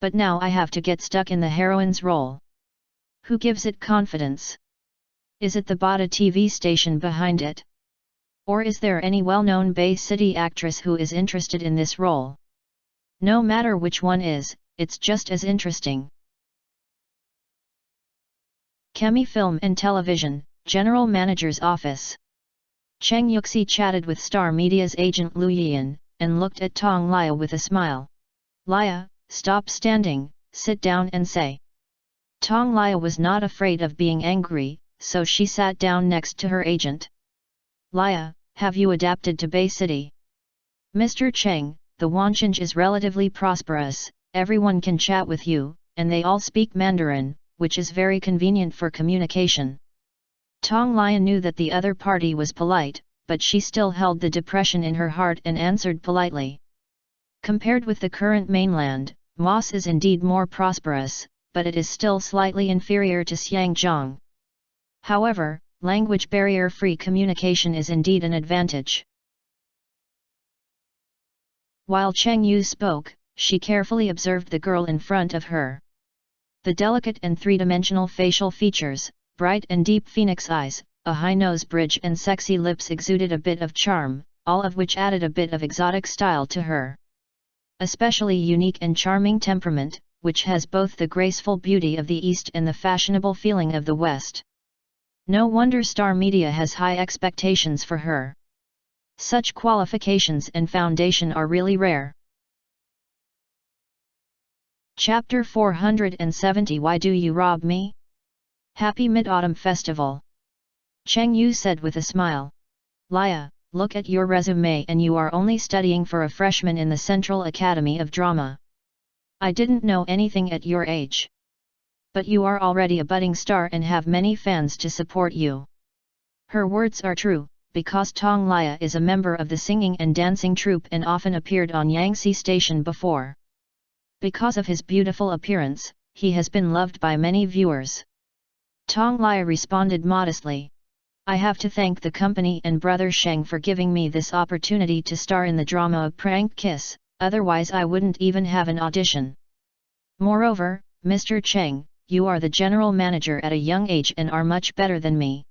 S1: But now I have to get stuck in the heroine's role. Who gives it confidence? Is it the Bada TV station behind it? Or is there any well-known Bay City actress who is interested in this role? No matter which one is, it's just as interesting. Chemi Film and Television, General Manager's Office. Cheng Yuxi chatted with Star Media's agent Lu Yian, and looked at Tong Lia with a smile. Lia, stop standing, sit down and say. Tong Lia was not afraid of being angry, so she sat down next to her agent. Lia, have you adapted to Bay City? Mr. Cheng, the Wanchange is relatively prosperous, everyone can chat with you, and they all speak Mandarin, which is very convenient for communication. Tong Lia knew that the other party was polite, but she still held the depression in her heart and answered politely. Compared with the current mainland, Moss is indeed more prosperous, but it is still slightly inferior to Xiangzhong. However, language barrier-free communication is indeed an advantage. While Cheng Yu spoke, she carefully observed the girl in front of her. The delicate and three-dimensional facial features, bright and deep phoenix eyes, a high nose bridge and sexy lips exuded a bit of charm, all of which added a bit of exotic style to her. Especially unique and charming temperament, which has both the graceful beauty of the East and the fashionable feeling of the West. No wonder Star Media has high expectations for her. Such qualifications and foundation are really rare. Chapter 470 Why do you rob me? Happy Mid-Autumn Festival. Cheng Yu said with a smile. Lia, look at your resume and you are only studying for a freshman in the Central Academy of Drama. I didn't know anything at your age. But you are already a budding star and have many fans to support you. Her words are true, because Tong Lia is a member of the singing and dancing troupe and often appeared on Yangtze Station before. Because of his beautiful appearance, he has been loved by many viewers. Tong Lia responded modestly. I have to thank the company and Brother Sheng for giving me this opportunity to star in the drama of Prank Kiss, otherwise I wouldn't even have an audition. Moreover, Mr. Cheng, you are the general manager at a young age and are much better than me.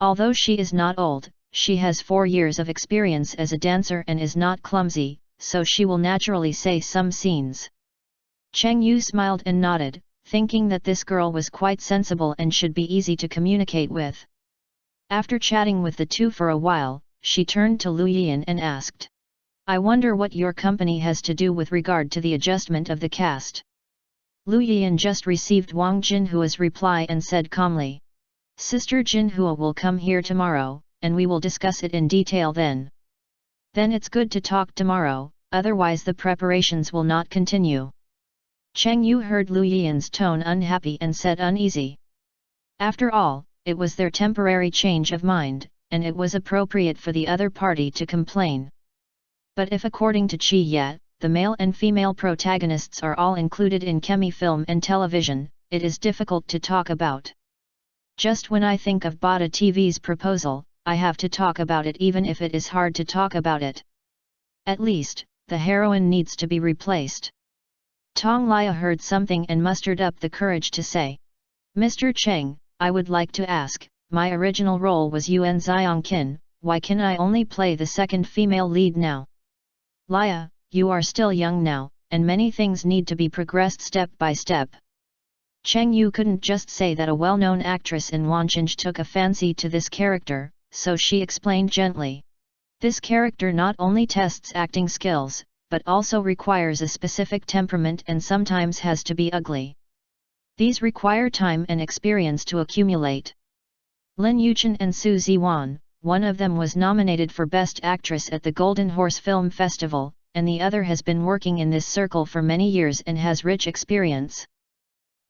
S1: Although she is not old, she has 4 years of experience as a dancer and is not clumsy, so she will naturally say some scenes. Cheng Yu smiled and nodded, thinking that this girl was quite sensible and should be easy to communicate with. After chatting with the two for a while, she turned to Lu Yian and asked. I wonder what your company has to do with regard to the adjustment of the cast. Lu Yian just received Wang Jinhua's reply and said calmly. Sister Jinhua will come here tomorrow, and we will discuss it in detail then. Then it's good to talk tomorrow, otherwise the preparations will not continue. Cheng Yu heard Lu Yian's tone unhappy and said uneasy. After all, it was their temporary change of mind, and it was appropriate for the other party to complain. But if according to Qi Ye, the male and female protagonists are all included in Chemi Film and Television, it is difficult to talk about. Just when I think of Bada TV's proposal, I have to talk about it even if it is hard to talk about it. At least, the heroine needs to be replaced. Tong Lia heard something and mustered up the courage to say. Mr. Cheng, I would like to ask, my original role was Yuan Xiangqin, why can I only play the second female lead now? Lia, you are still young now, and many things need to be progressed step by step. Cheng Yu couldn't just say that a well-known actress in Wanchange took a fancy to this character, so she explained gently. This character not only tests acting skills, but also requires a specific temperament and sometimes has to be ugly. These require time and experience to accumulate. Lin Yuchen and Su Ziwan, one of them was nominated for Best Actress at the Golden Horse Film Festival, and the other has been working in this circle for many years and has rich experience.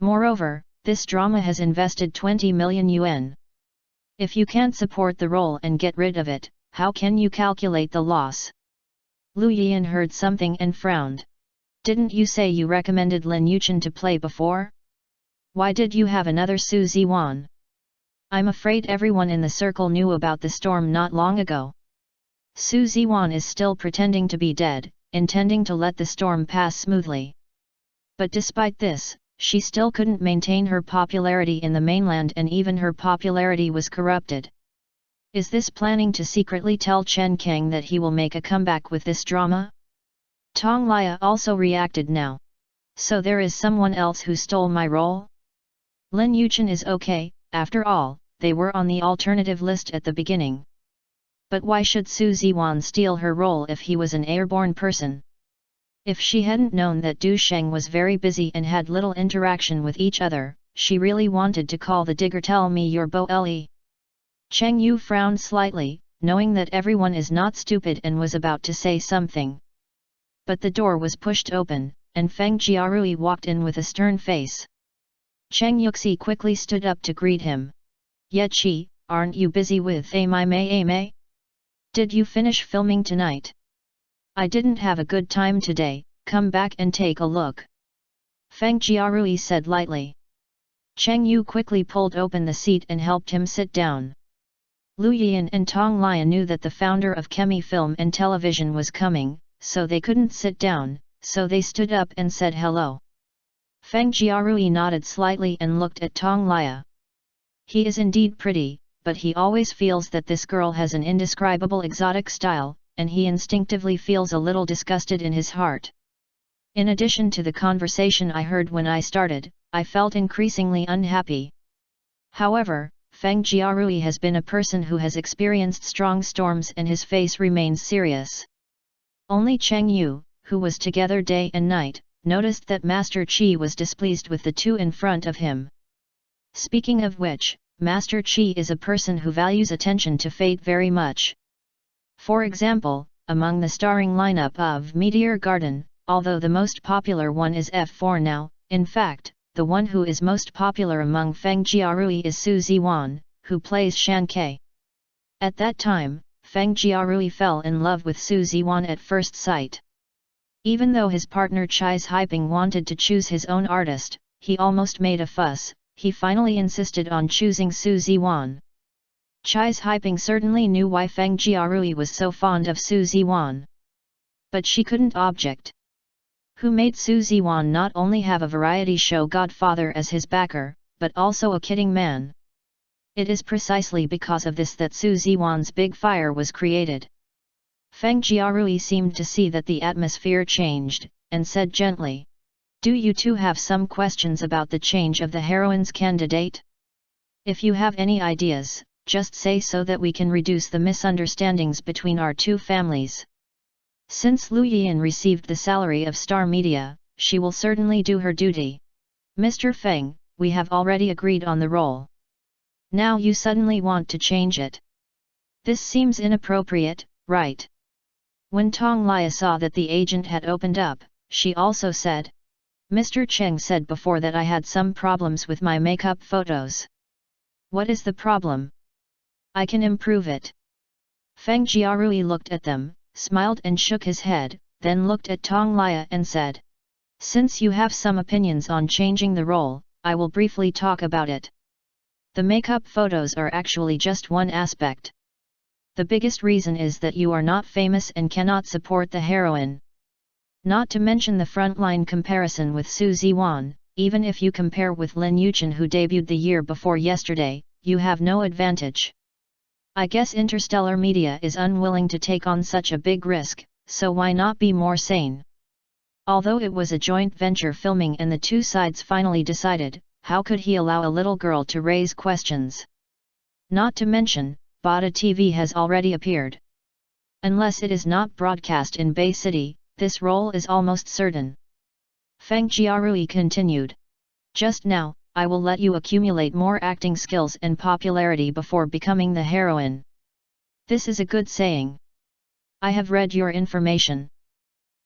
S1: Moreover, this drama has invested 20 million yuan. If you can't support the role and get rid of it, how can you calculate the loss? Lu Yian heard something and frowned. Didn't you say you recommended Lin Yuchen to play before? Why did you have another Su Ziwan? I'm afraid everyone in the circle knew about the storm not long ago. Su Ziwan is still pretending to be dead, intending to let the storm pass smoothly. But despite this, she still couldn't maintain her popularity in the mainland, and even her popularity was corrupted. Is this planning to secretly tell Chen Kang that he will make a comeback with this drama? Tong Lia also reacted now. So there is someone else who stole my role? Lin Yuchen is okay, after all, they were on the alternative list at the beginning. But why should Su Ziwan steal her role if he was an airborne person? If she hadn't known that Du Sheng was very busy and had little interaction with each other, she really wanted to call the digger. Tell me your Bo Le. Cheng Yu frowned slightly, knowing that everyone is not stupid, and was about to say something. But the door was pushed open, and Feng Jiarui walked in with a stern face. Cheng Yuxi quickly stood up to greet him. Ye Qi, aren't you busy with Amei? Did you finish filming tonight? I didn't have a good time today, come back and take a look. Feng Jiarui said lightly. Cheng Yu quickly pulled open the seat and helped him sit down. Lu Yian and Tong Lian knew that the founder of Chemi Film and Television was coming, so they couldn't sit down, so they stood up and said hello. Feng Jiarui nodded slightly and looked at Tong Lia. He is indeed pretty, but he always feels that this girl has an indescribable exotic style, and he instinctively feels a little disgusted in his heart. In addition to the conversation I heard when I started, I felt increasingly unhappy. However, Feng Jiarui has been a person who has experienced strong storms, and his face remains serious. Only Cheng Yu, who was together day and night, noticed that Master Qi was displeased with the two in front of him. Speaking of which, Master Qi is a person who values attention to fate very much. For example, among the starring lineup of Meteor Garden, although the most popular one is F4 now, in fact, the one who is most popular among Feng Jiarui is Su Ziwan, who plays Shan Ke. At that time, Feng Jiarui fell in love with Su Ziwan at first sight. Even though his partner Chai's Hyping wanted to choose his own artist, he almost made a fuss. He finally insisted on choosing Su Ziwan. Chai's Hyping certainly knew why Feng Jiarui was so fond of Su Ziwan. But she couldn't object. Who made Su Ziwan not only have a variety show godfather as his backer, but also a kidding man. It is precisely because of this that Su Ziwan's big fire was created. Feng Jiarui seemed to see that the atmosphere changed, and said gently, "Do you two have some questions about the change of the heroine's candidate? If you have any ideas, just say so that we can reduce the misunderstandings between our two families. Since Lu Yian received the salary of Star Media, she will certainly do her duty. Mr. Feng, we have already agreed on the role. Now you suddenly want to change it. This seems inappropriate, right?" When Tong Lia saw that the agent had opened up, she also said, "Mr. Cheng said before that I had some problems with my makeup photos. What is the problem? I can improve it." Feng Jiarui looked at them, smiled and shook his head, then looked at Tong Lia and said, "Since you have some opinions on changing the role, I will briefly talk about it. The makeup photos are actually just one aspect. The biggest reason is that you are not famous and cannot support the heroine. Not to mention the frontline comparison with Su Ziwan, even if you compare with Lin Yuchen who debuted the year before yesterday, you have no advantage. I guess Interstellar Media is unwilling to take on such a big risk, so why not be more sane?" Although it was a joint venture filming and the two sides finally decided, how could he allow a little girl to raise questions? Not to mention, Bada TV has already appeared. Unless it is not broadcast in Bay City, this role is almost certain. Feng Jiarui continued. "Just now, I will let you accumulate more acting skills and popularity before becoming the heroine. This is a good saying. I have read your information.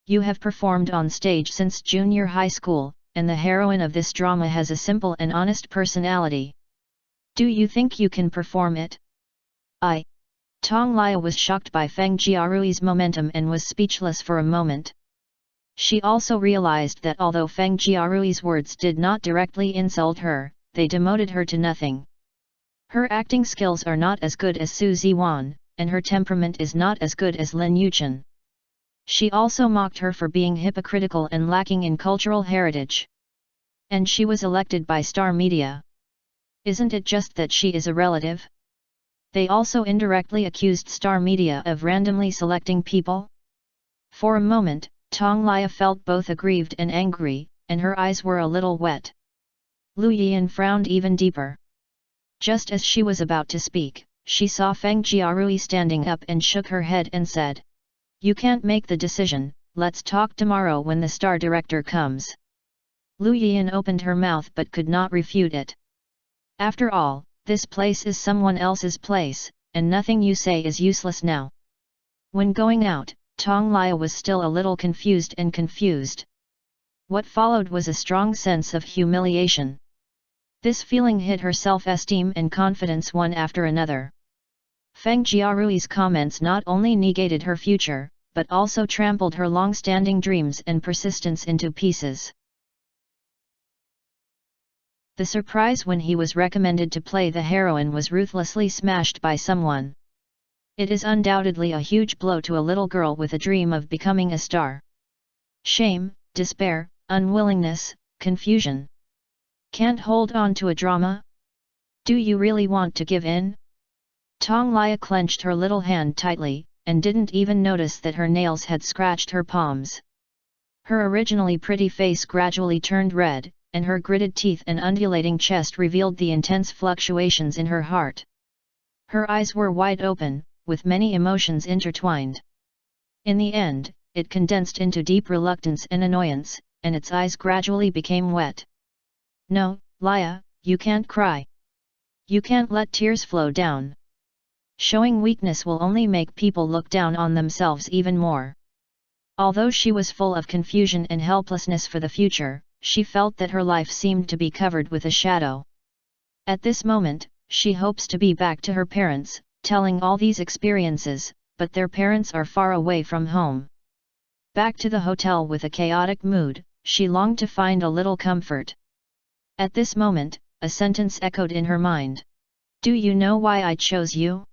S1: You have performed on stage since junior high school, and the heroine of this drama has a simple and honest personality. Do you think you can perform it?" Tong Lia was shocked by Feng Jiarui's momentum and was speechless for a moment. She also realized that although Feng Jiarui's words did not directly insult her, they demoted her to nothing. Her acting skills are not as good as Su Ziwan, and her temperament is not as good as Lin Yuchen. She also mocked her for being hypocritical and lacking in cultural heritage. And she was elected by Star Media. Isn't it just that she is a relative? They also indirectly accused Star Media of randomly selecting people? For a moment, Tong Lia felt both aggrieved and angry, and her eyes were a little wet. Lu Yian frowned even deeper. Just as she was about to speak, she saw Feng Jiarui standing up and shook her head and said, "You can't make the decision, let's talk tomorrow when the star director comes." Lu Yian opened her mouth but could not refute it. After all, this place is someone else's place, and nothing you say is useless now. When going out, Tong Lia was still a little confused. What followed was a strong sense of humiliation. This feeling hit her self-esteem and confidence one after another. Feng Jiarui's comments not only negated her future, but also trampled her long-standing dreams and persistence into pieces. The surprise when he was recommended to play the heroine was ruthlessly smashed by someone. It is undoubtedly a huge blow to a little girl with a dream of becoming a star. Shame, despair, unwillingness, confusion. Can't hold on to a drama? Do you really want to give in? Tong Lia clenched her little hand tightly, and didn't even notice that her nails had scratched her palms. Her originally pretty face gradually turned red, and her gritted teeth and undulating chest revealed the intense fluctuations in her heart. Her eyes were wide open, with many emotions intertwined. In the end, it condensed into deep reluctance and annoyance, and its eyes gradually became wet. "No, Lia, you can't cry. You can't let tears flow down. Showing weakness will only make people look down on themselves even more." Although she was full of confusion and helplessness for the future, she felt that her life seemed to be covered with a shadow. At this moment, she hopes to be back to her parents, telling all these experiences, but their parents are far away from home. Back to the hotel with a chaotic mood, she longed to find a little comfort. At this moment, a sentence echoed in her mind. "Do you know why I chose you?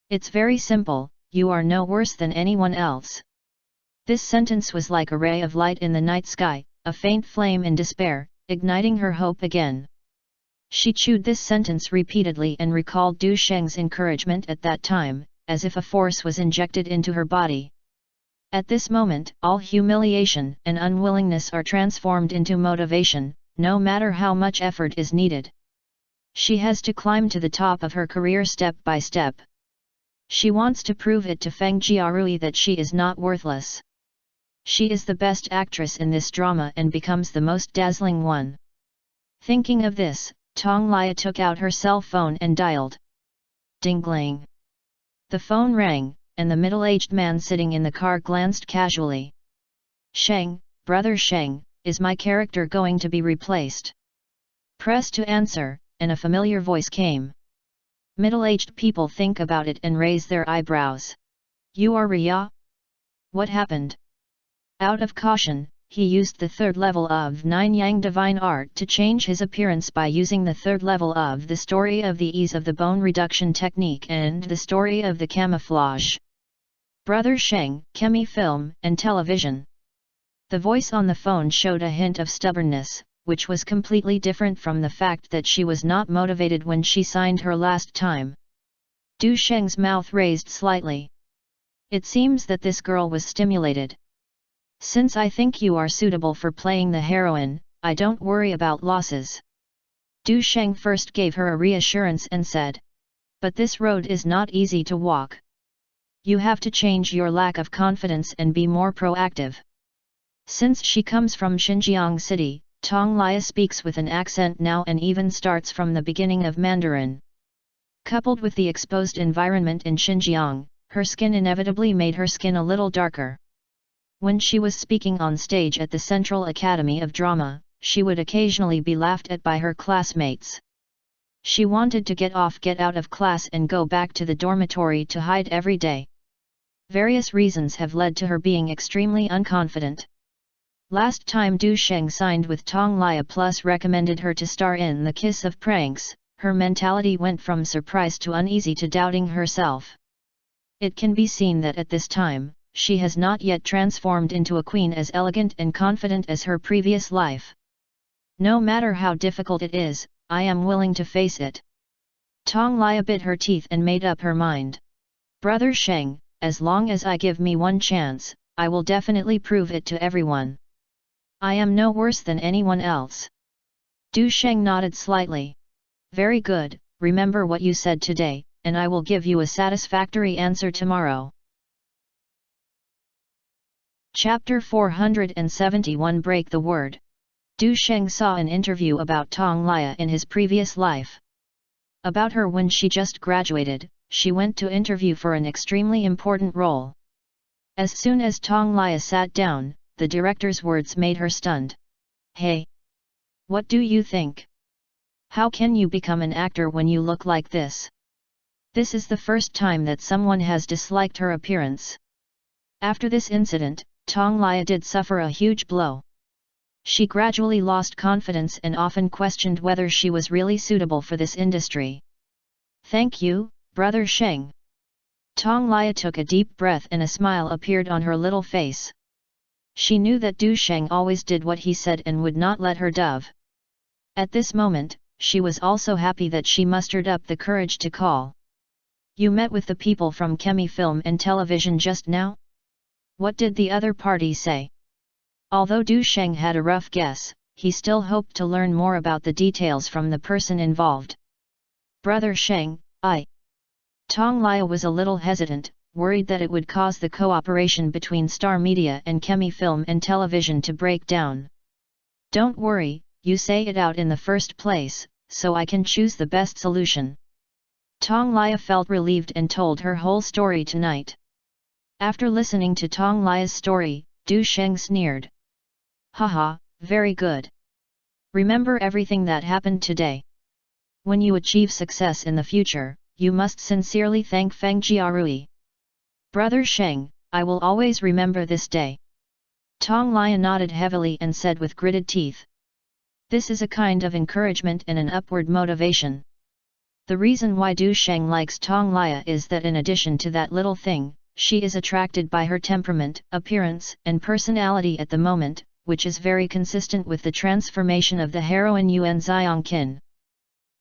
S1: It's very simple, you are no worse than anyone else." This sentence was like a ray of light in the night sky, a faint flame in despair, igniting her hope again. She chewed this sentence repeatedly and recalled Du Sheng's encouragement at that time, as if a force was injected into her body. At this moment, all humiliation and unwillingness are transformed into motivation, no matter how much effort is needed. She has to climb to the top of her career step by step. She wants to prove it to Feng Jiarui that she is not worthless. She is the best actress in this drama and becomes the most dazzling one. Thinking of this, Tong Lia took out her cell phone and dialed. Ding-gling. The phone rang, and the middle-aged man sitting in the car glanced casually. "Sheng, brother Sheng, is my character going to be replaced?" Press to answer, and a familiar voice came. Middle-aged people think about it and raise their eyebrows. "You are Ria? What happened?" Out of caution, he used the third level of 9 Yang Divine Art to change his appearance by using the third level of the Story of the Ease of the Bone Reduction Technique and the Story of the Camouflage. Brother Sheng, Chemi Film and Television. The voice on the phone showed a hint of stubbornness, which was completely different from the fact that she was not motivated when she signed her last time. Du Sheng's mouth raised slightly. "It seems that this girl was stimulated. Since I think you are suitable for playing the heroine, I don't worry about losses." Du Sheng first gave her a reassurance and said, "But this road is not easy to walk. You have to change your lack of confidence and be more proactive." Since she comes from Xinjiang City, Tong Lia speaks with an accent now and even starts from the beginning of Mandarin. Coupled with the exposed environment in Xinjiang, her skin inevitably made her skin a little darker. When she was speaking on stage at the Central Academy of Drama, she would occasionally be laughed at by her classmates. She wanted to get out of class and go back to the dormitory to hide every day. Various reasons have led to her being extremely unconfident. Last time Du Sheng signed with Tong Lia Plus recommended her to star in The Kiss of Pranks, her mentality went from surprised to uneasy to doubting herself. It can be seen that at this time, she has not yet transformed into a queen as elegant and confident as her previous life. No matter how difficult it is, I am willing to face it. Tong Lia bit her teeth and made up her mind. Brother Sheng, as long as I give me one chance, I will definitely prove it to everyone. I am no worse than anyone else. Du Sheng nodded slightly. Very good, remember what you said today, and I will give you a satisfactory answer tomorrow. Chapter 471 Break the Word. Du Sheng saw an interview about Tong Lia in his previous life. About her when she just graduated, she went to interview for an extremely important role. As soon as Tong Lia sat down, the director's words made her stunned. Hey! What do you think? How can you become an actor when you look like this? This is the first time that someone has disliked her appearance. After this incident, Tong Lia did suffer a huge blow. She gradually lost confidence and often questioned whether she was really suitable for this industry. Thank you, Brother Sheng. Tong Lia took a deep breath and a smile appeared on her little face. She knew that Du Sheng always did what he said and would not let her dove. At this moment, she was also happy that she mustered up the courage to call. You met with the people from Chemi Film and Television just now? What did the other party say? Although Du Sheng had a rough guess, he still hoped to learn more about the details from the person involved. Brother Sheng, Tong Lia was a little hesitant, worried that it would cause the cooperation between Star Media and Chemi Film and Television to break down. Don't worry, you say it out in the first place, so I can choose the best solution. Tong Lia felt relieved and told her whole story tonight. After listening to Tong Lia's story, Du Sheng sneered. Haha, very good. Remember everything that happened today. When you achieve success in the future, you must sincerely thank Feng Jiarui. Brother Sheng, I will always remember this day. Tong Lia nodded heavily and said with gritted teeth. This is a kind of encouragement and an upward motivation. The reason why Du Sheng likes Tong Lia is that in addition to that little thing, she is attracted by her temperament, appearance, and personality at the moment, which is very consistent with the transformation of the heroine Yuan Xiongqin.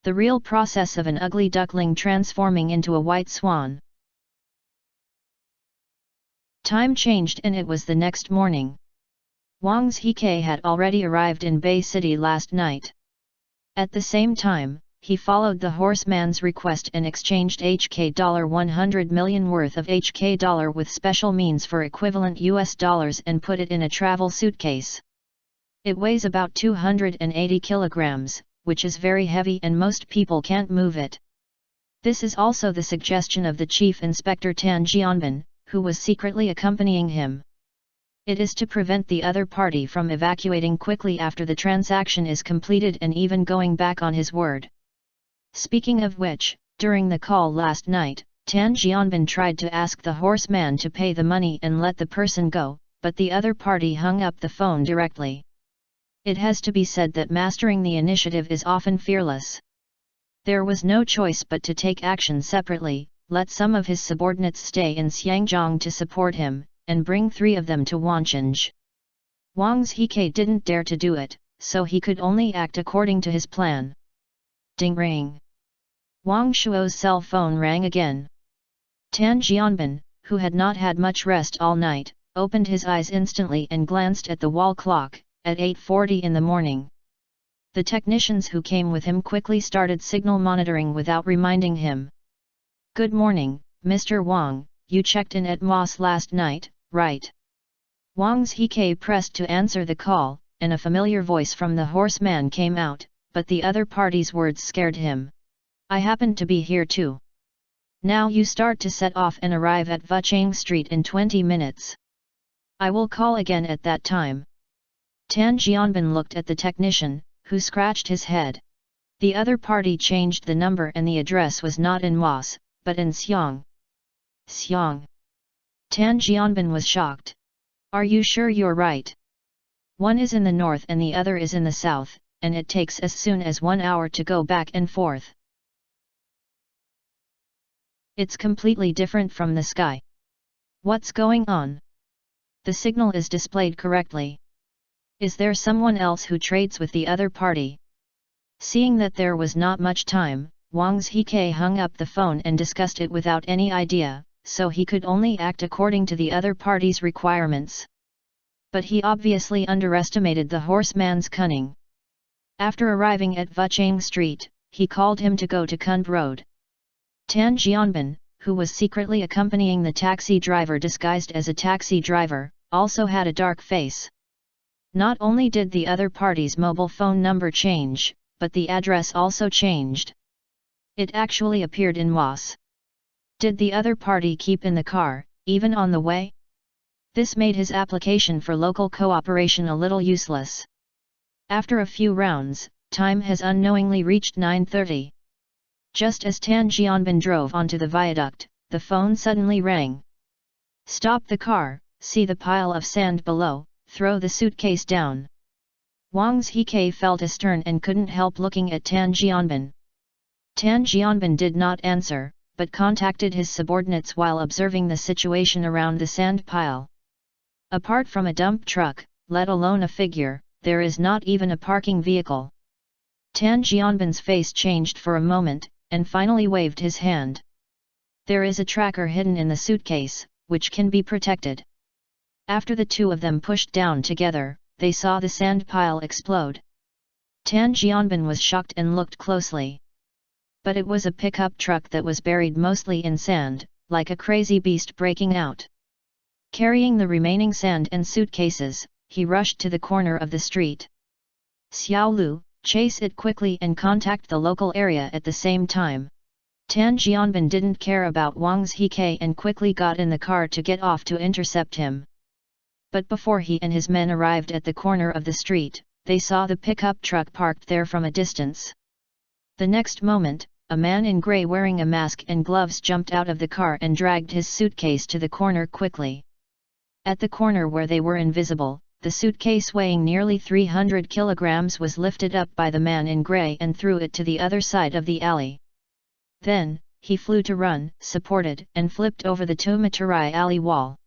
S1: The real process of an ugly duckling transforming into a white swan. Time changed and it was the next morning. Wang's He had already arrived in Bay City last night. At the same time, he followed the horseman's request and exchanged $100 million worth of $, with special means for equivalent US dollars and put it in a travel suitcase. It weighs about 280 kilograms, which is very heavy and most people can't move it. This is also the suggestion of the Chief Inspector Tan Jianbin, who was secretly accompanying him. It is to prevent the other party from evacuating quickly after the transaction is completed and even going back on his word. Speaking of which, during the call last night, Tan Jianbin tried to ask the horseman to pay the money and let the person go, but the other party hung up the phone directly. It has to be said that mastering the initiative is often fearless. There was no choice but to take action separately, let some of his subordinates stay in Xiangzhong to support him, and bring 3 of them to Wancheng. Wang's He didn't dare to do it, so he could only act according to his plan. Ding ring. Wang Shuo's cell phone rang again. Tan Jianbin, who had not had much rest all night, opened his eyes instantly and glanced at the wall clock, at 8:40 in the morning. The technicians who came with him quickly started signal monitoring without reminding him. Good morning, Mr. Wang, you checked in at Moss last night, right? Wang's He pressed to answer the call, and a familiar voice from the horseman came out, but the other party's words scared him. I happened to be here too. Now you start to set off and arrive at Vuchang Street in 20 minutes. I will call again at that time. Tan Jianbin looked at the technician, who scratched his head. The other party changed the number and the address was not in Moss, but in Xiang. Xiang. Tan Jianbin was shocked. Are you sure you're right? One is in the north and the other is in the south, and it takes as soon as 1 hour to go back and forth. It's completely different from the sky. What's going on? The signal is displayed correctly. Is there someone else who trades with the other party? Seeing that there was not much time, Wang Zhike hung up the phone and discussed it without any idea, so he could only act according to the other party's requirements. But he obviously underestimated the horseman's cunning. After arriving at Wuchang Street, he called him to go to Kund Road. Tan Jianbin, who was secretly accompanying the taxi driver disguised as a taxi driver, also had a dark face. Not only did the other party's mobile phone number change, but the address also changed. It actually appeared in Was. Did the other party keep in the car, even on the way? This made his application for local cooperation a little useless. After a few rounds, time has unknowingly reached 9:30. Just as Tan Jianbin drove onto the viaduct, the phone suddenly rang. Stop the car, see the pile of sand below, throw the suitcase down. Wang Zhike felt astern and couldn't help looking at Tan Jianbin. Tan Jianbin did not answer, but contacted his subordinates while observing the situation around the sand pile. Apart from a dump truck, let alone a figure, there is not even a parking vehicle. Tan Jianbin's face changed for a moment, and finally waved his hand. There is a tracker hidden in the suitcase, which can be protected. After the two of them pushed down together, they saw the sand pile explode. Tan Jianbin was shocked and looked closely. But it was a pickup truck that was buried mostly in sand, like a crazy beast breaking out. Carrying the remaining sand and suitcases, he rushed to the corner of the street. Xiao Lu, chase it quickly and contact the local area at the same time. Tan Jianbin didn't care about Wang Zhike and quickly got in the car to get off to intercept him. But before he and his men arrived at the corner of the street, they saw the pickup truck parked there from a distance. The next moment, a man in grey wearing a mask and gloves jumped out of the car and dragged his suitcase to the corner quickly. At the corner where they were invisible, the suitcase weighing nearly 300 kilograms was lifted up by the man in grey and threw it to the other side of the alley. Then, he flew to run, supported and flipped over the 2-meter-high alley wall.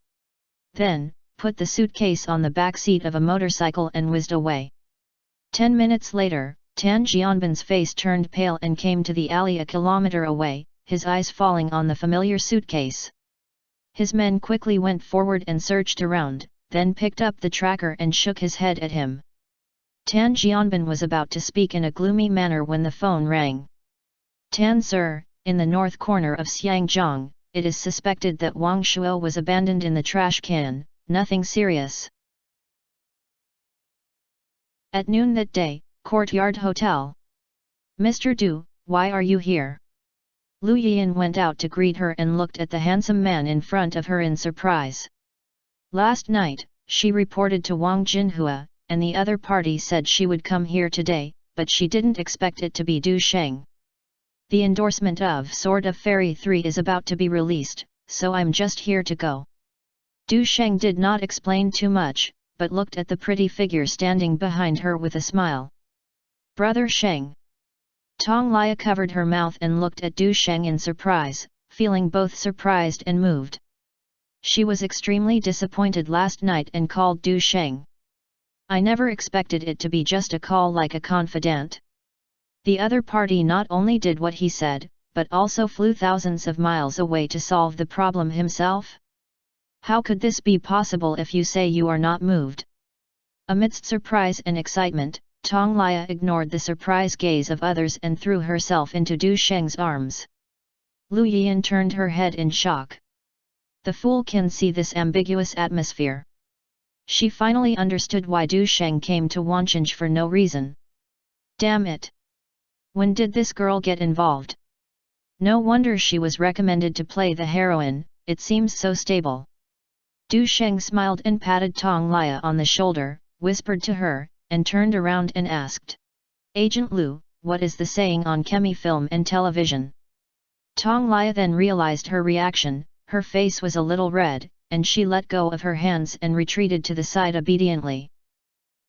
S1: Then, put the suitcase on the back seat of a motorcycle and whizzed away. 10 minutes later, Tan Jianbin's face turned pale and came to the alley a kilometer away, his eyes falling on the familiar suitcase. His men quickly went forward and searched around, then picked up the tracker and shook his head at him. Tan Jianbin was about to speak in a gloomy manner when the phone rang. Tan sir, in the north corner of Xiangjiang, it is suspected that Wang Shuo was abandoned in the trash can, nothing serious. At noon that day, Courtyard Hotel. Mr. Du, why are you here? Lu Yian went out to greet her and looked at the handsome man in front of her in surprise. Last night, she reported to Wang Jinhua, and the other party said she would come here today, but she didn't expect it to be Du Sheng. The endorsement of Sword of Fairy 3 is about to be released, so I'm just here to go. Du Sheng did not explain too much, but looked at the pretty figure standing behind her with a smile. Brother Sheng. Tong Lia covered her mouth and looked at Du Sheng in surprise, feeling both surprised and moved. She was extremely disappointed last night and called Du Sheng. I never expected it to be just a call like a confidant. The other party not only did what he said, but also flew thousands of miles away to solve the problem himself? How could this be possible if you say you are not moved? Amidst surprise and excitement, Tong Lia ignored the surprised gaze of others and threw herself into Du Sheng's arms. Lu Yian turned her head in shock. The fool can see this ambiguous atmosphere. She finally understood why Du Sheng came to Wancheng for no reason. Damn it! When did this girl get involved? No wonder she was recommended to play the heroine, it seems so stable. Du Sheng smiled and patted Tong Lia on the shoulder, whispered to her, and turned around and asked. Agent Lu, what is the saying on chemi film and television? Tong Lia then realized her reaction, her face was a little red, and she let go of her hands and retreated to the side obediently.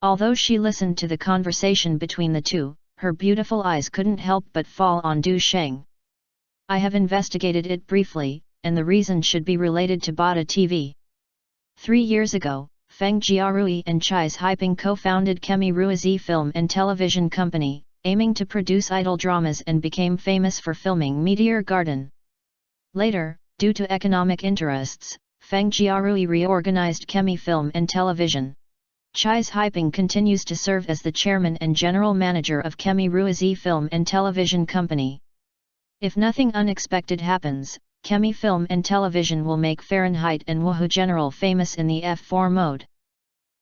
S1: Although she listened to the conversation between the two, her beautiful eyes couldn't help but fall on Du Sheng. I have investigated it briefly, and the reason should be related to Bada TV. 3 years ago, Feng Jiarui and Chai Haiping co-founded Chemi Ruizi Film and Television Company, aiming to produce idol dramas, and became famous for filming Meteor Garden. Later, due to economic interests, Feng Jiarui reorganized Chemi Film and Television. Chai Haiping continues to serve as the chairman and general manager of Chemi Ruizi Film and Television Company. If nothing unexpected happens, Chemi Film and Television will make Fahrenheit and Woohoo General famous in the F4 mode.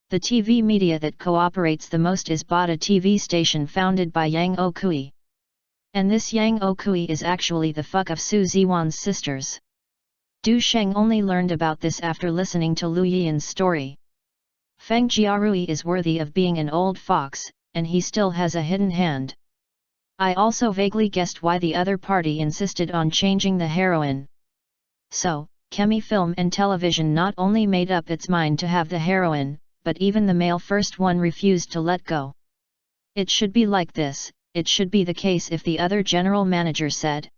S1: The TV media that cooperates the most is Bada TV station, founded by Yang Okui. And this Yang Okui is actually the fuck of Su Ziwan's sisters. Du Sheng only learned about this after listening to Lu Yian's story. Feng Jiarui is worthy of being an old fox, and he still has a hidden hand. I also vaguely guessed why the other party insisted on changing the heroine. So, Chemi Film and Television not only made up its mind to have the heroine, but even the male first one refused to let go. It should be like this, it should be the case if the other general manager said.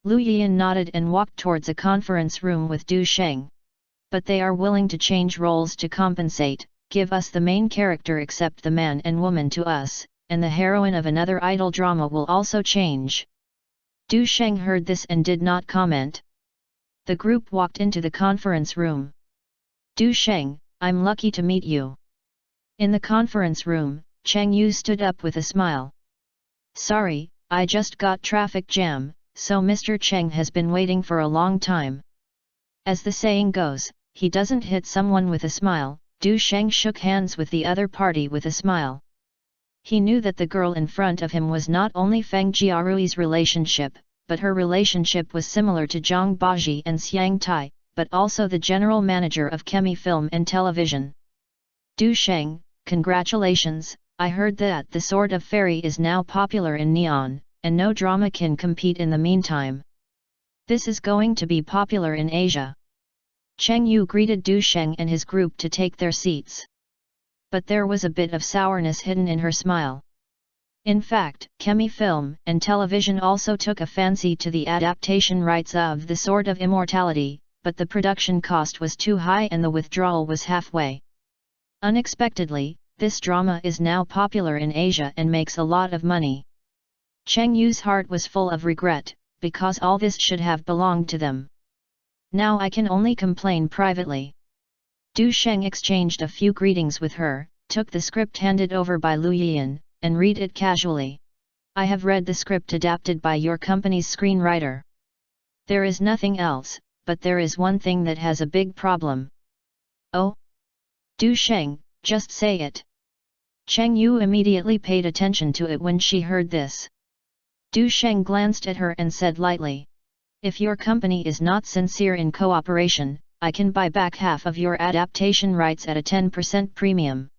S1: Lu Yian nodded and walked towards a conference room with Du Sheng. But they are willing to change roles to compensate, give us the main character except the man and woman to us, and the heroine of another idol drama will also change. Du Sheng heard this and did not comment. The group walked into the conference room. Du Sheng, I'm lucky to meet you. In the conference room, Cheng Yu stood up with a smile. Sorry, I just got traffic jam, so Mr. Cheng has been waiting for a long time. As the saying goes, he doesn't hit someone with a smile. Du Sheng shook hands with the other party with a smile. He knew that the girl in front of him was not only Feng Jiarui's relationship, but her relationship was similar to Zhang Baji and Xiang Tai, but also the general manager of Chemi Film and Television. Du Sheng, congratulations, I heard that The Sword of Fairy is now popular in Neon, and no drama can compete in the meantime. This is going to be popular in Asia. Cheng Yu greeted Du Sheng and his group to take their seats. But there was a bit of sourness hidden in her smile. In fact, Chemi Film and Television also took a fancy to the adaptation rights of The Sword of Immortality, but the production cost was too high and the withdrawal was halfway. Unexpectedly, this drama is now popular in Asia and makes a lot of money. Cheng Yu's heart was full of regret, because all this should have belonged to them. Now I can only complain privately. Du Sheng exchanged a few greetings with her, took the script handed over by Lu Yian, and read it casually. I have read the script adapted by your company's screenwriter. There is nothing else, but there is one thing that has a big problem. Oh? Du Sheng, just say it. Cheng Yu immediately paid attention to it when she heard this. Du Sheng glanced at her and said lightly. If your company is not sincere in cooperation, I can buy back half of your adaptation rights at a 10% premium.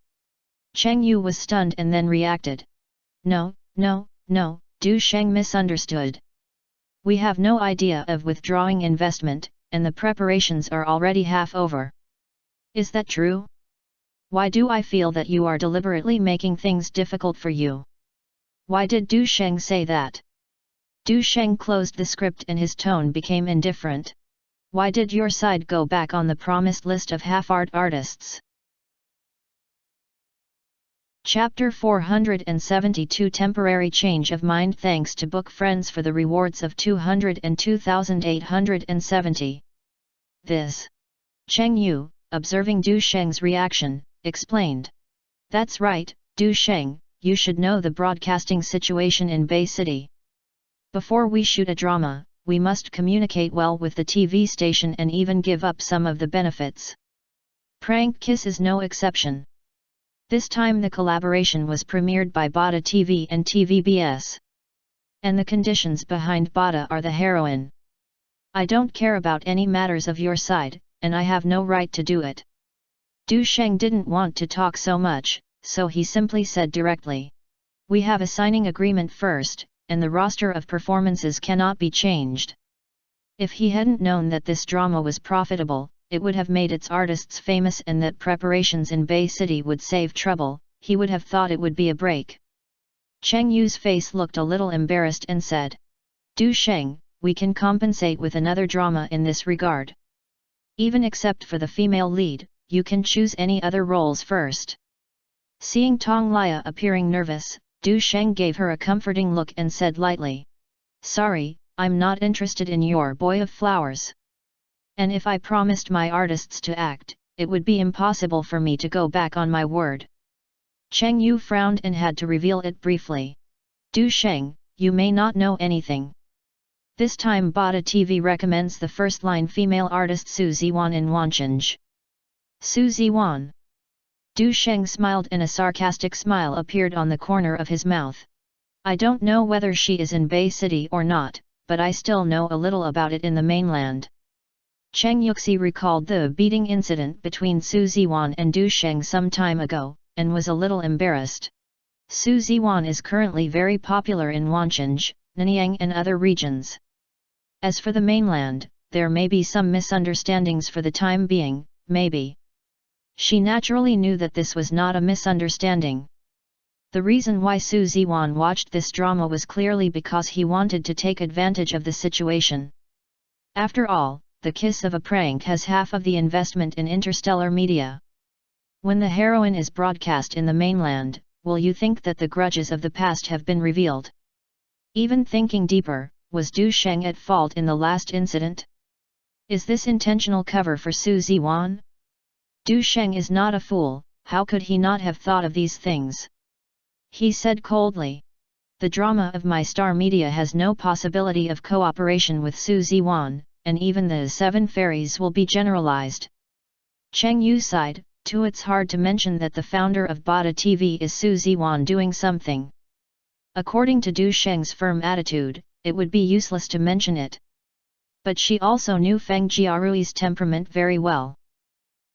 S1: Cheng Yu was stunned and then reacted. No, Du Sheng misunderstood. We have no idea of withdrawing investment, and the preparations are already half over. Is that true? Why do I feel that you are deliberately making things difficult for you? Why did Du Sheng say that? Du Sheng closed the script and his tone became indifferent. Why did your side go back on the promised list of half-art artists? Chapter 472 Temporary Change of Mind. Thanks to Book Friends for the rewards of 202,870. This. Cheng Yu, observing Du Sheng's reaction, explained. That's right, Du Sheng, you should know the broadcasting situation in Bay City. Before we shoot a drama, we must communicate well with the TV station and even give up some of the benefits. Prank Kiss is no exception. This time the collaboration was premiered by Bada TV and TVBS. And the conditions behind Bada are the heroine. I don't care about any matters of your side, and I have no right to do it. Du Sheng didn't want to talk so much, so he simply said directly. We have a signing agreement first, and the roster of performances cannot be changed. If he hadn't known that this drama was profitable, it would have made its artists famous and that preparations in Bay City would save trouble, he would have thought it would be a break. Cheng Yu's face looked a little embarrassed and said, Du Sheng, we can compensate with another drama in this regard. Even except for the female lead, you can choose any other roles first. Seeing Tong Lia appearing nervous, Du Sheng gave her a comforting look and said lightly, Sorry, I'm not interested in your Boy of Flowers. And if I promised my artists to act, it would be impossible for me to go back on my word. Cheng Yu frowned and had to reveal it briefly. Du Sheng, you may not know anything. This time Bada TV recommends the first-line female artist Su Ziwan in Wancheng. Su Ziwan. Du Sheng smiled and a sarcastic smile appeared on the corner of his mouth. I don't know whether she is in Bay City or not, but I still know a little about it in the mainland. Cheng Yuxi recalled the beating incident between Su Ziwan and Du Sheng some time ago, and was a little embarrassed. Su Ziwan is currently very popular in Wancheng, Nanyang and other regions. As for the mainland, there may be some misunderstandings for the time being, maybe. She naturally knew that this was not a misunderstanding. The reason why Su Ziwan watched this drama was clearly because he wanted to take advantage of the situation. After all, The Kiss of a Prank has half of the investment in interstellar media. When the heroine is broadcast in the mainland, will you think that the grudges of the past have been revealed? Even thinking deeper, was Du Sheng at fault in the last incident? Is this intentional cover for Su Ziwan? Du Sheng is not a fool, how could he not have thought of these things? He said coldly. The drama of My Star Media has no possibility of cooperation with Su Ziwan, and even the 7 fairies will be generalized. Cheng Yu sighed, too. It's hard to mention that the founder of Bada TV is Su Ziwan doing something. According to Du Sheng's firm attitude, it would be useless to mention it. But she also knew Feng Jiarui's temperament very well.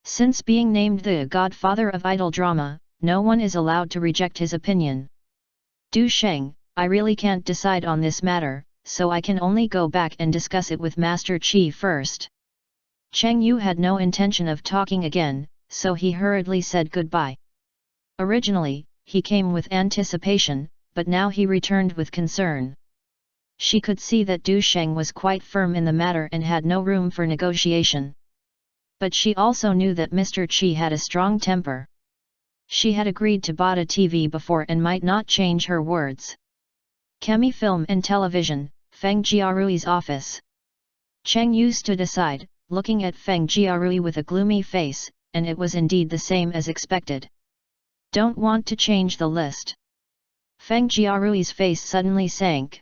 S1: Since being named the godfather of idol drama, no one is allowed to reject his opinion. Du Sheng, I really can't decide on this matter, so I can only go back and discuss it with Master Qi first. Cheng Yu had no intention of talking again, so he hurriedly said goodbye. Originally, he came with anticipation, but now he returned with concern. She could see that Du Sheng was quite firm in the matter and had no room for negotiation. But she also knew that Mr. Qi had a strong temper. She had agreed to Bada TV before and might not change her words. Chemi Film and Television, Feng Jiarui's office. Cheng Yu stood aside, looking at Feng Jiarui with a gloomy face, and it was indeed the same as expected. Don't want to change the list. Feng Jiarui's face suddenly sank.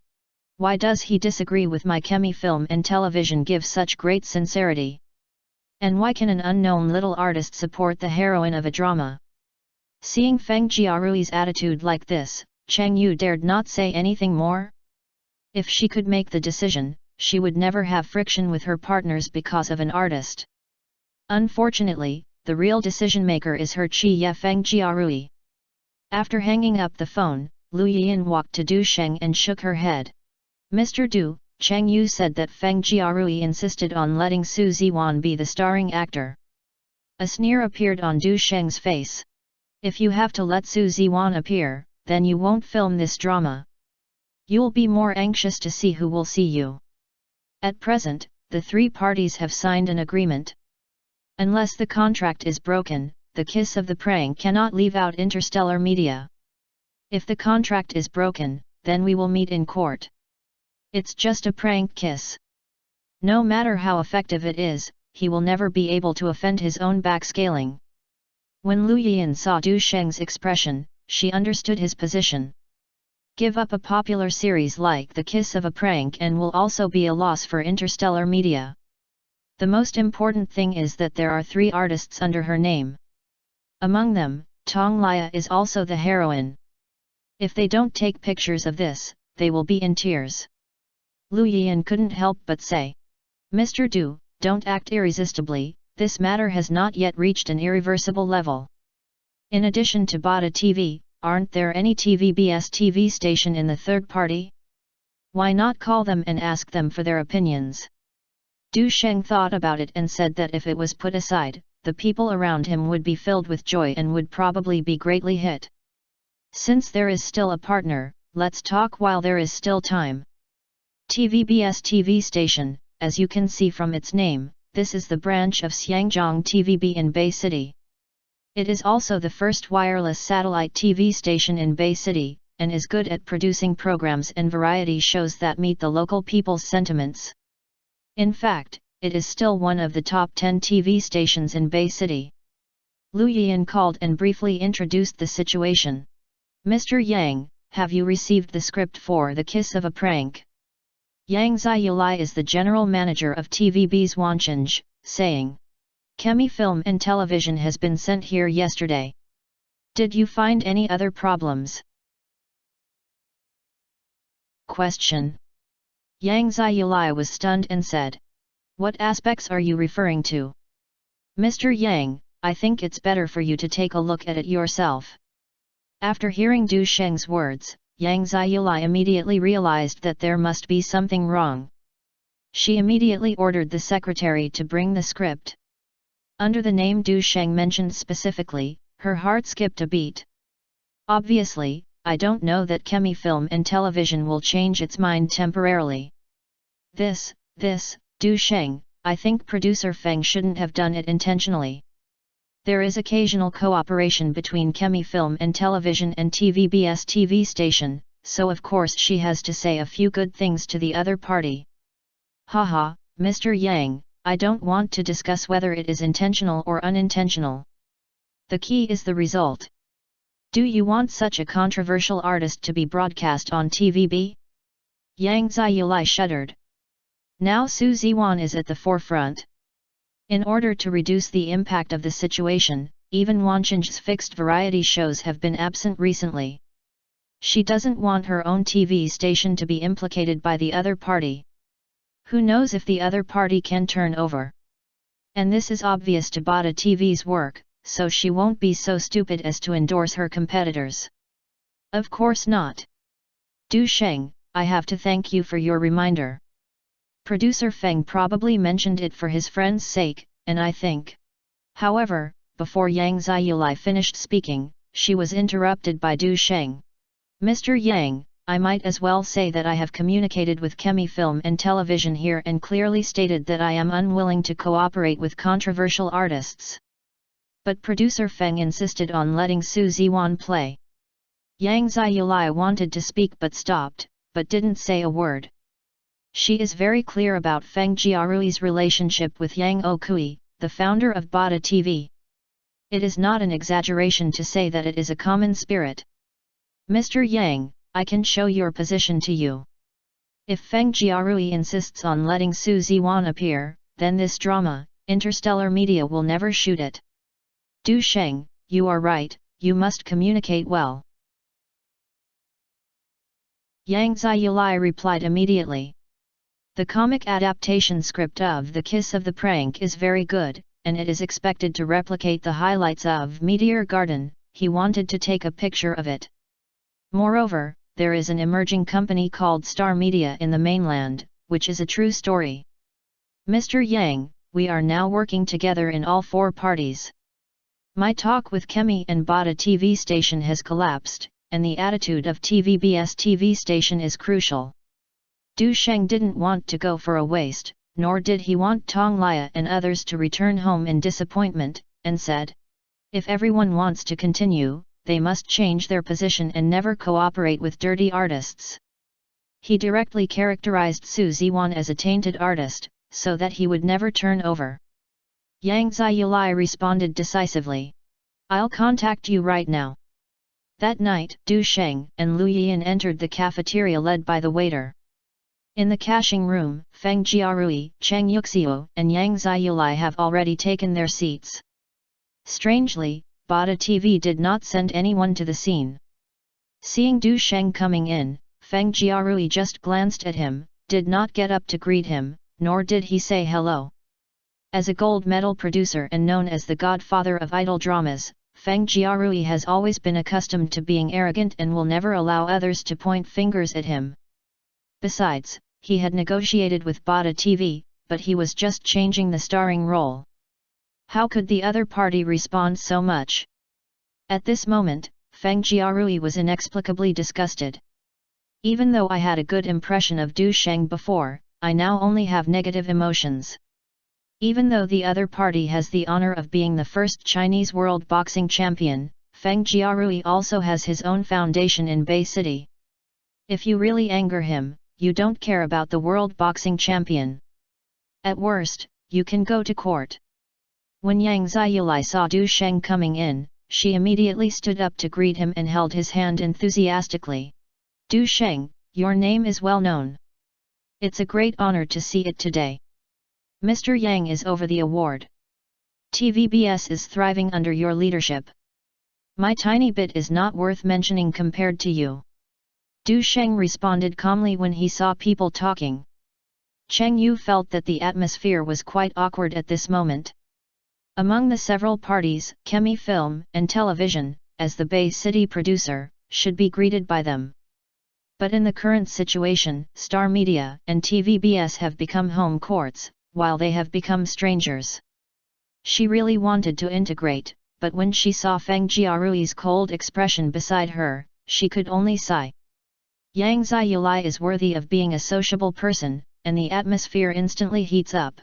S1: Why does he disagree with my Chemi Film and Television give such great sincerity? And why can an unknown little artist support the heroine of a drama? Seeing Feng Jiarui's attitude like this, Cheng Yu dared not say anything more. If she could make the decision, she would never have friction with her partners because of an artist. Unfortunately, the real decision-maker is her Qi Ye Feng Jiarui. After hanging up the phone, Lu Yian walked to Du Sheng and shook her head. Mr. Du, Cheng Yu said that Feng Jiarui insisted on letting Su Ziwan be the starring actor. A sneer appeared on Du Sheng's face. If you have to let Su Ziwan appear, then you won't film this drama. You'll be more anxious to see who will see you. At present, the 3 parties have signed an agreement. Unless the contract is broken, The Kiss of the Prank cannot leave out interstellar media. If the contract is broken, then we will meet in court. It's just a prank kiss. No matter how effective it is, he will never be able to offend his own backscaling. When Lu Yian saw Du Sheng's expression, she understood his position. Give up a popular series like The Kiss of a Prank and will also be a loss for interstellar media. The most important thing is that there are 3 artists under her name. Among them, Tong Lia is also the heroine. If they don't take pictures of this, they will be in tears. Lu Yian couldn't help but say, Mr. Du, don't act irresistibly, this matter has not yet reached an irreversible level. In addition to Bada TV, aren't there any TVBS TV station in the third party? Why not call them and ask them for their opinions? Du Sheng thought about it and said that if it was put aside, the people around him would be filled with joy and would probably be greatly hit. Since there is still a partner, let's talk while there is still time. TVBS TV station, as you can see from its name, this is the branch of Xiangjiang TVB in Bay City. It is also the first wireless satellite TV station in Bay City, and is good at producing programs and variety shows that meet the local people's sentiments. In fact, it is still one of the top 10 TV stations in Bay City. Lu Yiyan called and briefly introduced the situation. Mr. Yang, have you received the script for The Kiss of a Prank? Yang Ziyulai is the general manager of TVB's Wanchanj, saying. Chemi Film and Television has been sent here yesterday. Did you find any other problems? Question. Yang Ziyulai was stunned and said. What aspects are you referring to? Mr. Yang, I think it's better for you to take a look at it yourself. After hearing Du Sheng's words, Yang Ziyulai immediately realized that there must be something wrong. She immediately ordered the secretary to bring the script. Under the name Du Sheng mentioned specifically, her heart skipped a beat. Obviously, I don't know that Chemi Film and Television will change its mind temporarily. This, Du Sheng, I think producer Feng shouldn't have done it intentionally. There is occasional cooperation between Chemi Film and Television and TVBS TV station, so of course she has to say a few good things to the other party. Haha, Mr. Yang, I don't want to discuss whether it is intentional or unintentional. The key is the result. Do you want such a controversial artist to be broadcast on TVB? Yang Ziyulai shuddered. Now Su Ziwan is at the forefront. In order to reduce the impact of the situation, even Wanchanj's fixed variety shows have been absent recently. She doesn't want her own TV station to be implicated by the other party. Who knows if the other party can turn over? And this is obvious to Bada TV's work, so she won't be so stupid as to endorse her competitors. Of course not. Du Sheng, I have to thank you for your reminder. Producer Feng probably mentioned it for his friend's sake, and I think. However, before Yang Ziyulai finished speaking, she was interrupted by Du Sheng. Mr. Yang, I might as well say that I have communicated with Chemi Film and Television here and clearly stated that I am unwilling to cooperate with controversial artists. But producer Feng insisted on letting Su Ziwan play. Yang Ziyulai wanted to speak but stopped, but didn't say a word. She is very clear about Feng Jiarui's relationship with Yang Okui, the founder of Bada TV. It is not an exaggeration to say that it is a common spirit. Mr. Yang, I can show your position to you. If Feng Jiarui insists on letting Su Ziwan appear, then this drama, Interstellar Media will never shoot it. Du Sheng, you are right, you must communicate well. Yang Ziyulai replied immediately. The comic adaptation script of The Kiss of the Prank is very good, and it is expected to replicate the highlights of Meteor Garden. He wanted to take a picture of it. Moreover, there is an emerging company called Star Media in the mainland, which is a true story. Mr. Yang, we are now working together in all four parties. My talk with Chemi and Bada TV station has collapsed, and the attitude of TVBS TV station is crucial. Du Sheng didn't want to go for a waste, nor did he want Tong Lia and others to return home in disappointment, and said, if everyone wants to continue, they must change their position and never cooperate with dirty artists. He directly characterized Su Ziwan as a tainted artist, so that he would never turn over. Yang Ziyulai responded decisively. I'll contact you right now. That night, Du Sheng and Lu Yiyan entered the cafeteria led by the waiter. In the caching room, Feng Jiarui, Cheng Yuxiu, and Yang Ziyulai have already taken their seats. Strangely, Bada TV did not send anyone to the scene. Seeing Du Sheng coming in, Feng Jiarui just glanced at him, did not get up to greet him, nor did he say hello. As a gold medal producer and known as the godfather of idol dramas, Feng Jiarui has always been accustomed to being arrogant and will never allow others to point fingers at him. Besides, he had negotiated with Bada TV, but he was just changing the starring role. How could the other party respond so much? At this moment, Feng Jiarui was inexplicably disgusted. Even though I had a good impression of Du Sheng before, I now only have negative emotions. Even though the other party has the honor of being the first Chinese world boxing champion, Feng Jiarui also has his own foundation in Bay City. If you really anger him, you don't care about the world boxing champion. At worst, you can go to court. When Yang Ziyulai saw Du Sheng coming in, she immediately stood up to greet him and held his hand enthusiastically. Du Sheng, your name is well known. It's a great honor to see it today. Mr. Yang is over the award. TVBS is thriving under your leadership. My tiny bit is not worth mentioning compared to you. Du Sheng responded calmly when he saw people talking. Cheng Yu felt that the atmosphere was quite awkward at this moment. Among the several parties, Chemi Film and Television, as the Bay City producer, should be greeted by them. But in the current situation, Star Media and TVBS have become home courts, while they have become strangers. She really wanted to integrate, but when she saw Feng Jiarui's cold expression beside her, she could only sigh. Yang Ziyulai is worthy of being a sociable person, and the atmosphere instantly heats up.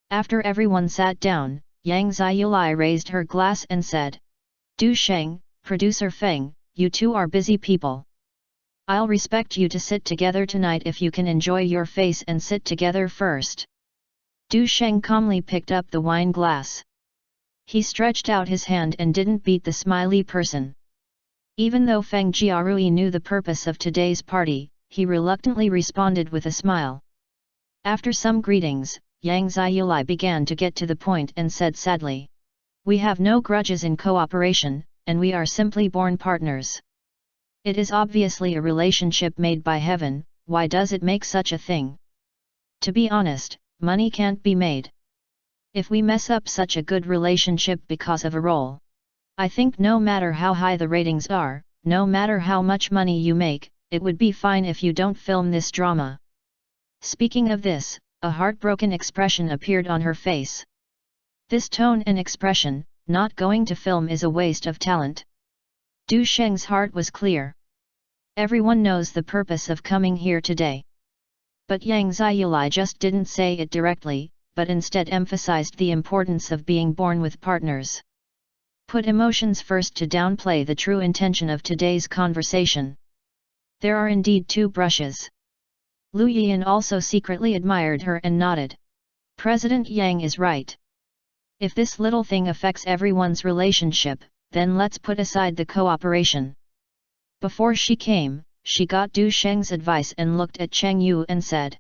S1: After everyone sat down, Yang Ziyulai raised her glass and said, Du Sheng, Producer Feng, you two are busy people. I'll respect you to sit together tonight if you can enjoy your face and sit together first. Du Sheng calmly picked up the wine glass. He stretched out his hand and didn't beat the smiley person. Even though Feng Jiarui knew the purpose of today's party, he reluctantly responded with a smile. After some greetings, Yang Ziyulai began to get to the point and said sadly, we have no grudges in cooperation, and we are simply born partners. It is obviously a relationship made by heaven, why does it make such a thing? To be honest, money can't be made. If we mess up such a good relationship because of a role, I think no matter how high the ratings are, no matter how much money you make, it would be fine if you don't film this drama. Speaking of this, a heartbroken expression appeared on her face. This tone and expression, not going to film is a waste of talent. Du Sheng's heart was clear. Everyone knows the purpose of coming here today. But Yang Ziyulai just didn't say it directly, but instead emphasized the importance of being born with partners. Put emotions first to downplay the true intention of today's conversation. There are indeed two brushes. Lu Yian also secretly admired her and nodded. President Yang is right. If this little thing affects everyone's relationship, then let's put aside the cooperation. Before she came, she got Du Sheng's advice and looked at Cheng Yu and said,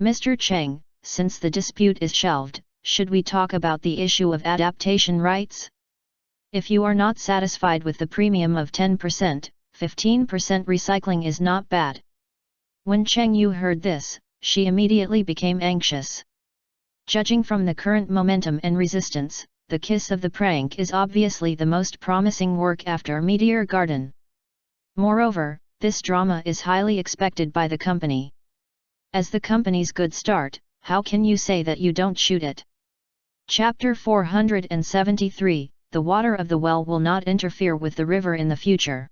S1: Mr. Cheng, since the dispute is shelved, should we talk about the issue of adaptation rights? If you are not satisfied with the premium of 10%, 15% recycling is not bad. When Cheng Yu heard this, she immediately became anxious. Judging from the current momentum and resistance, The Kiss of the Prank is obviously the most promising work after Meteor Garden. Moreover, this drama is highly expected by the company. As the company's good start, how can you say that you don't shoot it? Chapter 473, The water of the well will not interfere with the river in the future.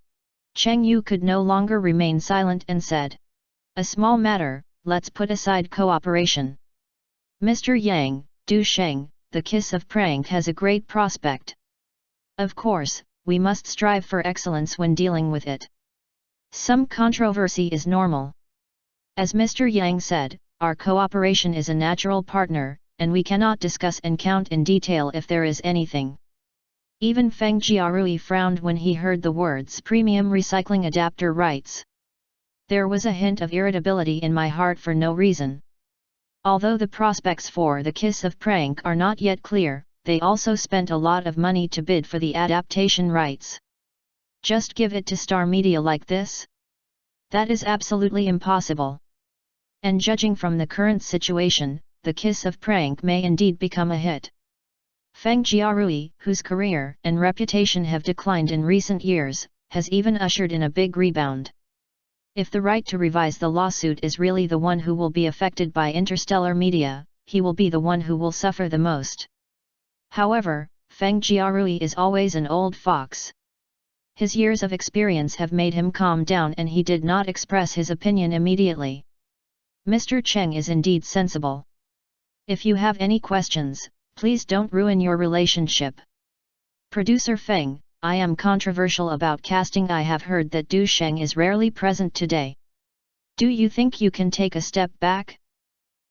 S1: Cheng Yu could no longer remain silent and said, a small matter, let's put aside cooperation. Mr. Yang, Du Sheng, The Kiss of Prank has a great prospect. Of course, we must strive for excellence when dealing with it. Some controversy is normal. As Mr. Yang said, our cooperation is a natural partner, and we cannot discuss and count in detail if there is anything. Even Feng Jiarui frowned when he heard the words premium recycling adapter rights. There was a hint of irritability in my heart for no reason. Although the prospects for The Kiss of Prank are not yet clear, they also spent a lot of money to bid for the adaptation rights. Just give it to Star Media like this? That is absolutely impossible. And judging from the current situation, The Kiss of Prank may indeed become a hit. Feng Jiarui, whose career and reputation have declined in recent years, has even ushered in a big rebound. If the right to revise the lawsuit is really the one who will be affected by interstellar media, he will be the one who will suffer the most. However, Feng Jiarui is always an old fox. His years of experience have made him calm down and he did not express his opinion immediately. Mr. Cheng is indeed sensible. If you have any questions, please don't ruin your relationship. Producer Feng, I am controversial about casting. I have heard that Du Sheng is rarely present today. Do you think you can take a step back?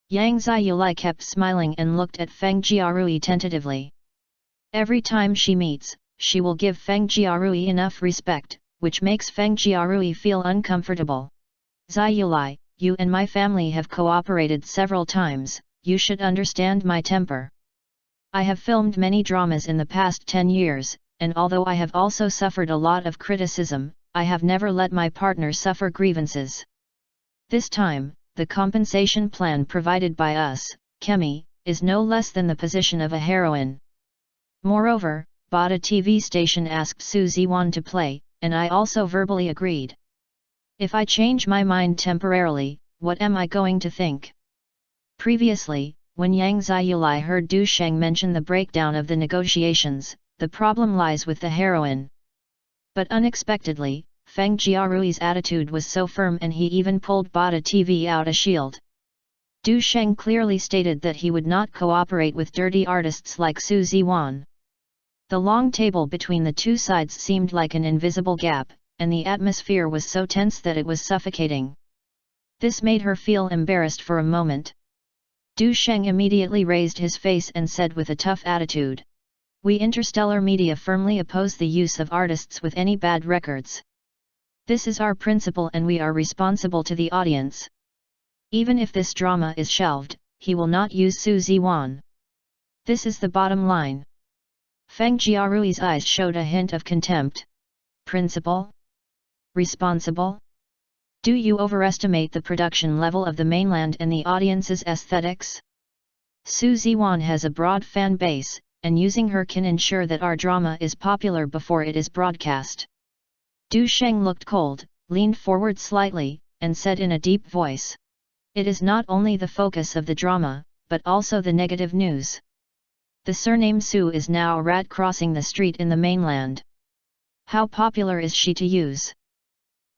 S1: Yang Ziyulai kept smiling and looked at Feng Jiarui tentatively. Every time she meets, she will give Feng Jiarui enough respect, which makes Feng Jiarui feel uncomfortable. Ziyulai, you and my family have cooperated several times, you should understand my temper. I have filmed many dramas in the past 10 years, and although I have also suffered a lot of criticism, I have never let my partner suffer grievances. This time, the compensation plan provided by us, Kemi, is no less than the position of a heroine. Moreover, Bada TV station asked Su Ziwan to play, and I also verbally agreed. If I change my mind temporarily, what am I going to think? Previously, when Yang Ziyulai heard Du Sheng mention the breakdown of the negotiations, the problem lies with the heroine. But unexpectedly, Feng Jiarui's attitude was so firm and he even pulled Bada TV out a shield. Du Sheng clearly stated that he would not cooperate with dirty artists like Su Ziwan. The long table between the two sides seemed like an invisible gap, and the atmosphere was so tense that it was suffocating. This made her feel embarrassed for a moment. Du Sheng immediately raised his face and said with a tough attitude, "We interstellar media firmly oppose the use of artists with any bad records. This is our principle and we are responsible to the audience. Even if this drama is shelved, he will not use Su Ziwan. This is the bottom line." Feng Jiarui's eyes showed a hint of contempt. Principle? Responsible? Do you overestimate the production level of the mainland and the audience's aesthetics? Su Ziwan has a broad fan base, and using her can ensure that our drama is popular before it is broadcast. Du Sheng looked cold, leaned forward slightly, and said in a deep voice, "It is not only the focus of the drama, but also the negative news. The surname Su is now a rat crossing the street in the mainland. How popular is she to use?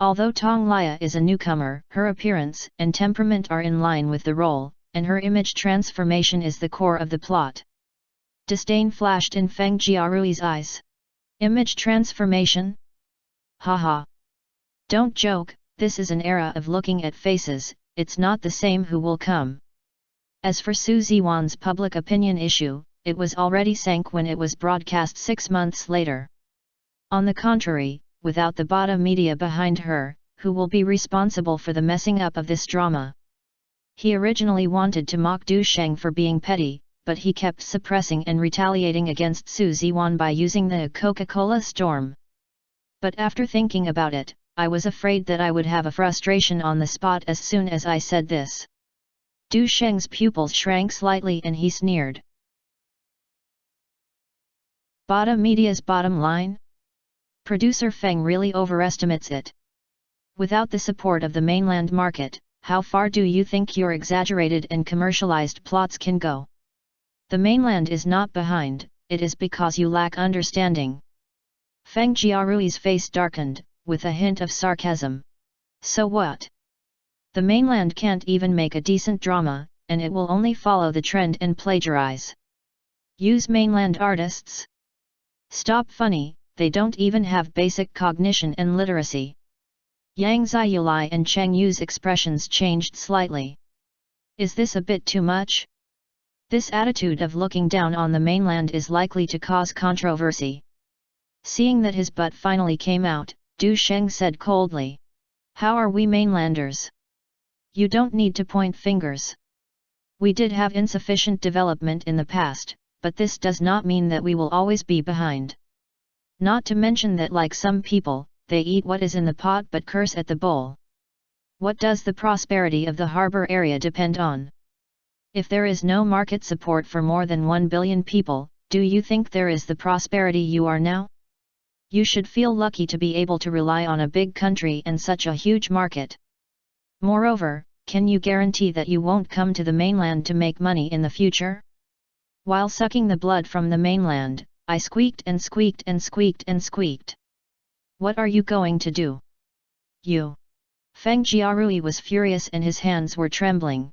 S1: Although Tong Lia is a newcomer, her appearance and temperament are in line with the role, and her image transformation is the core of the plot." Disdain flashed in Feng Jiarui's eyes. Image transformation? Haha. Don't joke, this is an era of looking at faces, it's not the same who will come. As for Su Ziwan's public opinion issue, it was already sank when it was broadcast 6 months later. On the contrary, without the Bada media behind her, who will be responsible for the messing up of this drama? He originally wanted to mock Du Sheng for being petty, but he kept suppressing and retaliating against Su Ziwan by using the Coca-Cola storm. But after thinking about it, I was afraid that I would have a frustration on the spot as soon as I said this. Du Sheng's pupils shrank slightly and he sneered. Bada Media's bottom line? Producer Feng really overestimates it. Without the support of the mainland market, how far do you think your exaggerated and commercialized plots can go? The mainland is not behind, it is because you lack understanding. Feng Jiarui's face darkened, with a hint of sarcasm. So what? The mainland can't even make a decent drama, and it will only follow the trend and plagiarize. Use mainland artists? Stop funny, they don't even have basic cognition and literacy. Yang Ziyulai and Cheng Yu's expressions changed slightly. Is this a bit too much? This attitude of looking down on the mainland is likely to cause controversy. Seeing that his butt finally came out, Du Sheng said coldly. How are we mainlanders? You don't need to point fingers. We did have insufficient development in the past, but this does not mean that we will always be behind. Not to mention that like some people, they eat what is in the pot but curse at the bowl. What does the prosperity of the harbor area depend on? If there is no market support for more than 1 billion people, do you think there is the prosperity you are now? You should feel lucky to be able to rely on a big country and such a huge market. Moreover, can you guarantee that you won't come to the mainland to make money in the future? While sucking the blood from the mainland, I squeaked and squeaked and squeaked and squeaked. What are you going to do? You. Feng Jiarui was furious and his hands were trembling.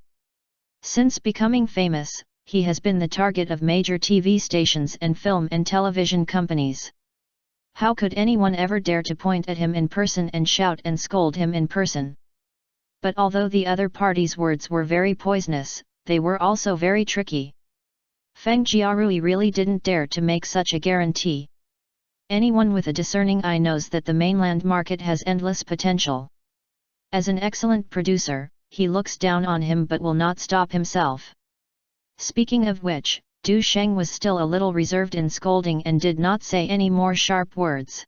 S1: Since becoming famous, he has been the target of major TV stations and film and television companies. How could anyone ever dare to point at him in person and shout and scold him in person? But although the other party's words were very poisonous, they were also very tricky. Feng Jiarui really didn't dare to make such a guarantee. Anyone with a discerning eye knows that the mainland market has endless potential. As an excellent producer, he looks down on him but will not stop himself. Speaking of which, Du Sheng was still a little reserved in scolding and did not say any more sharp words.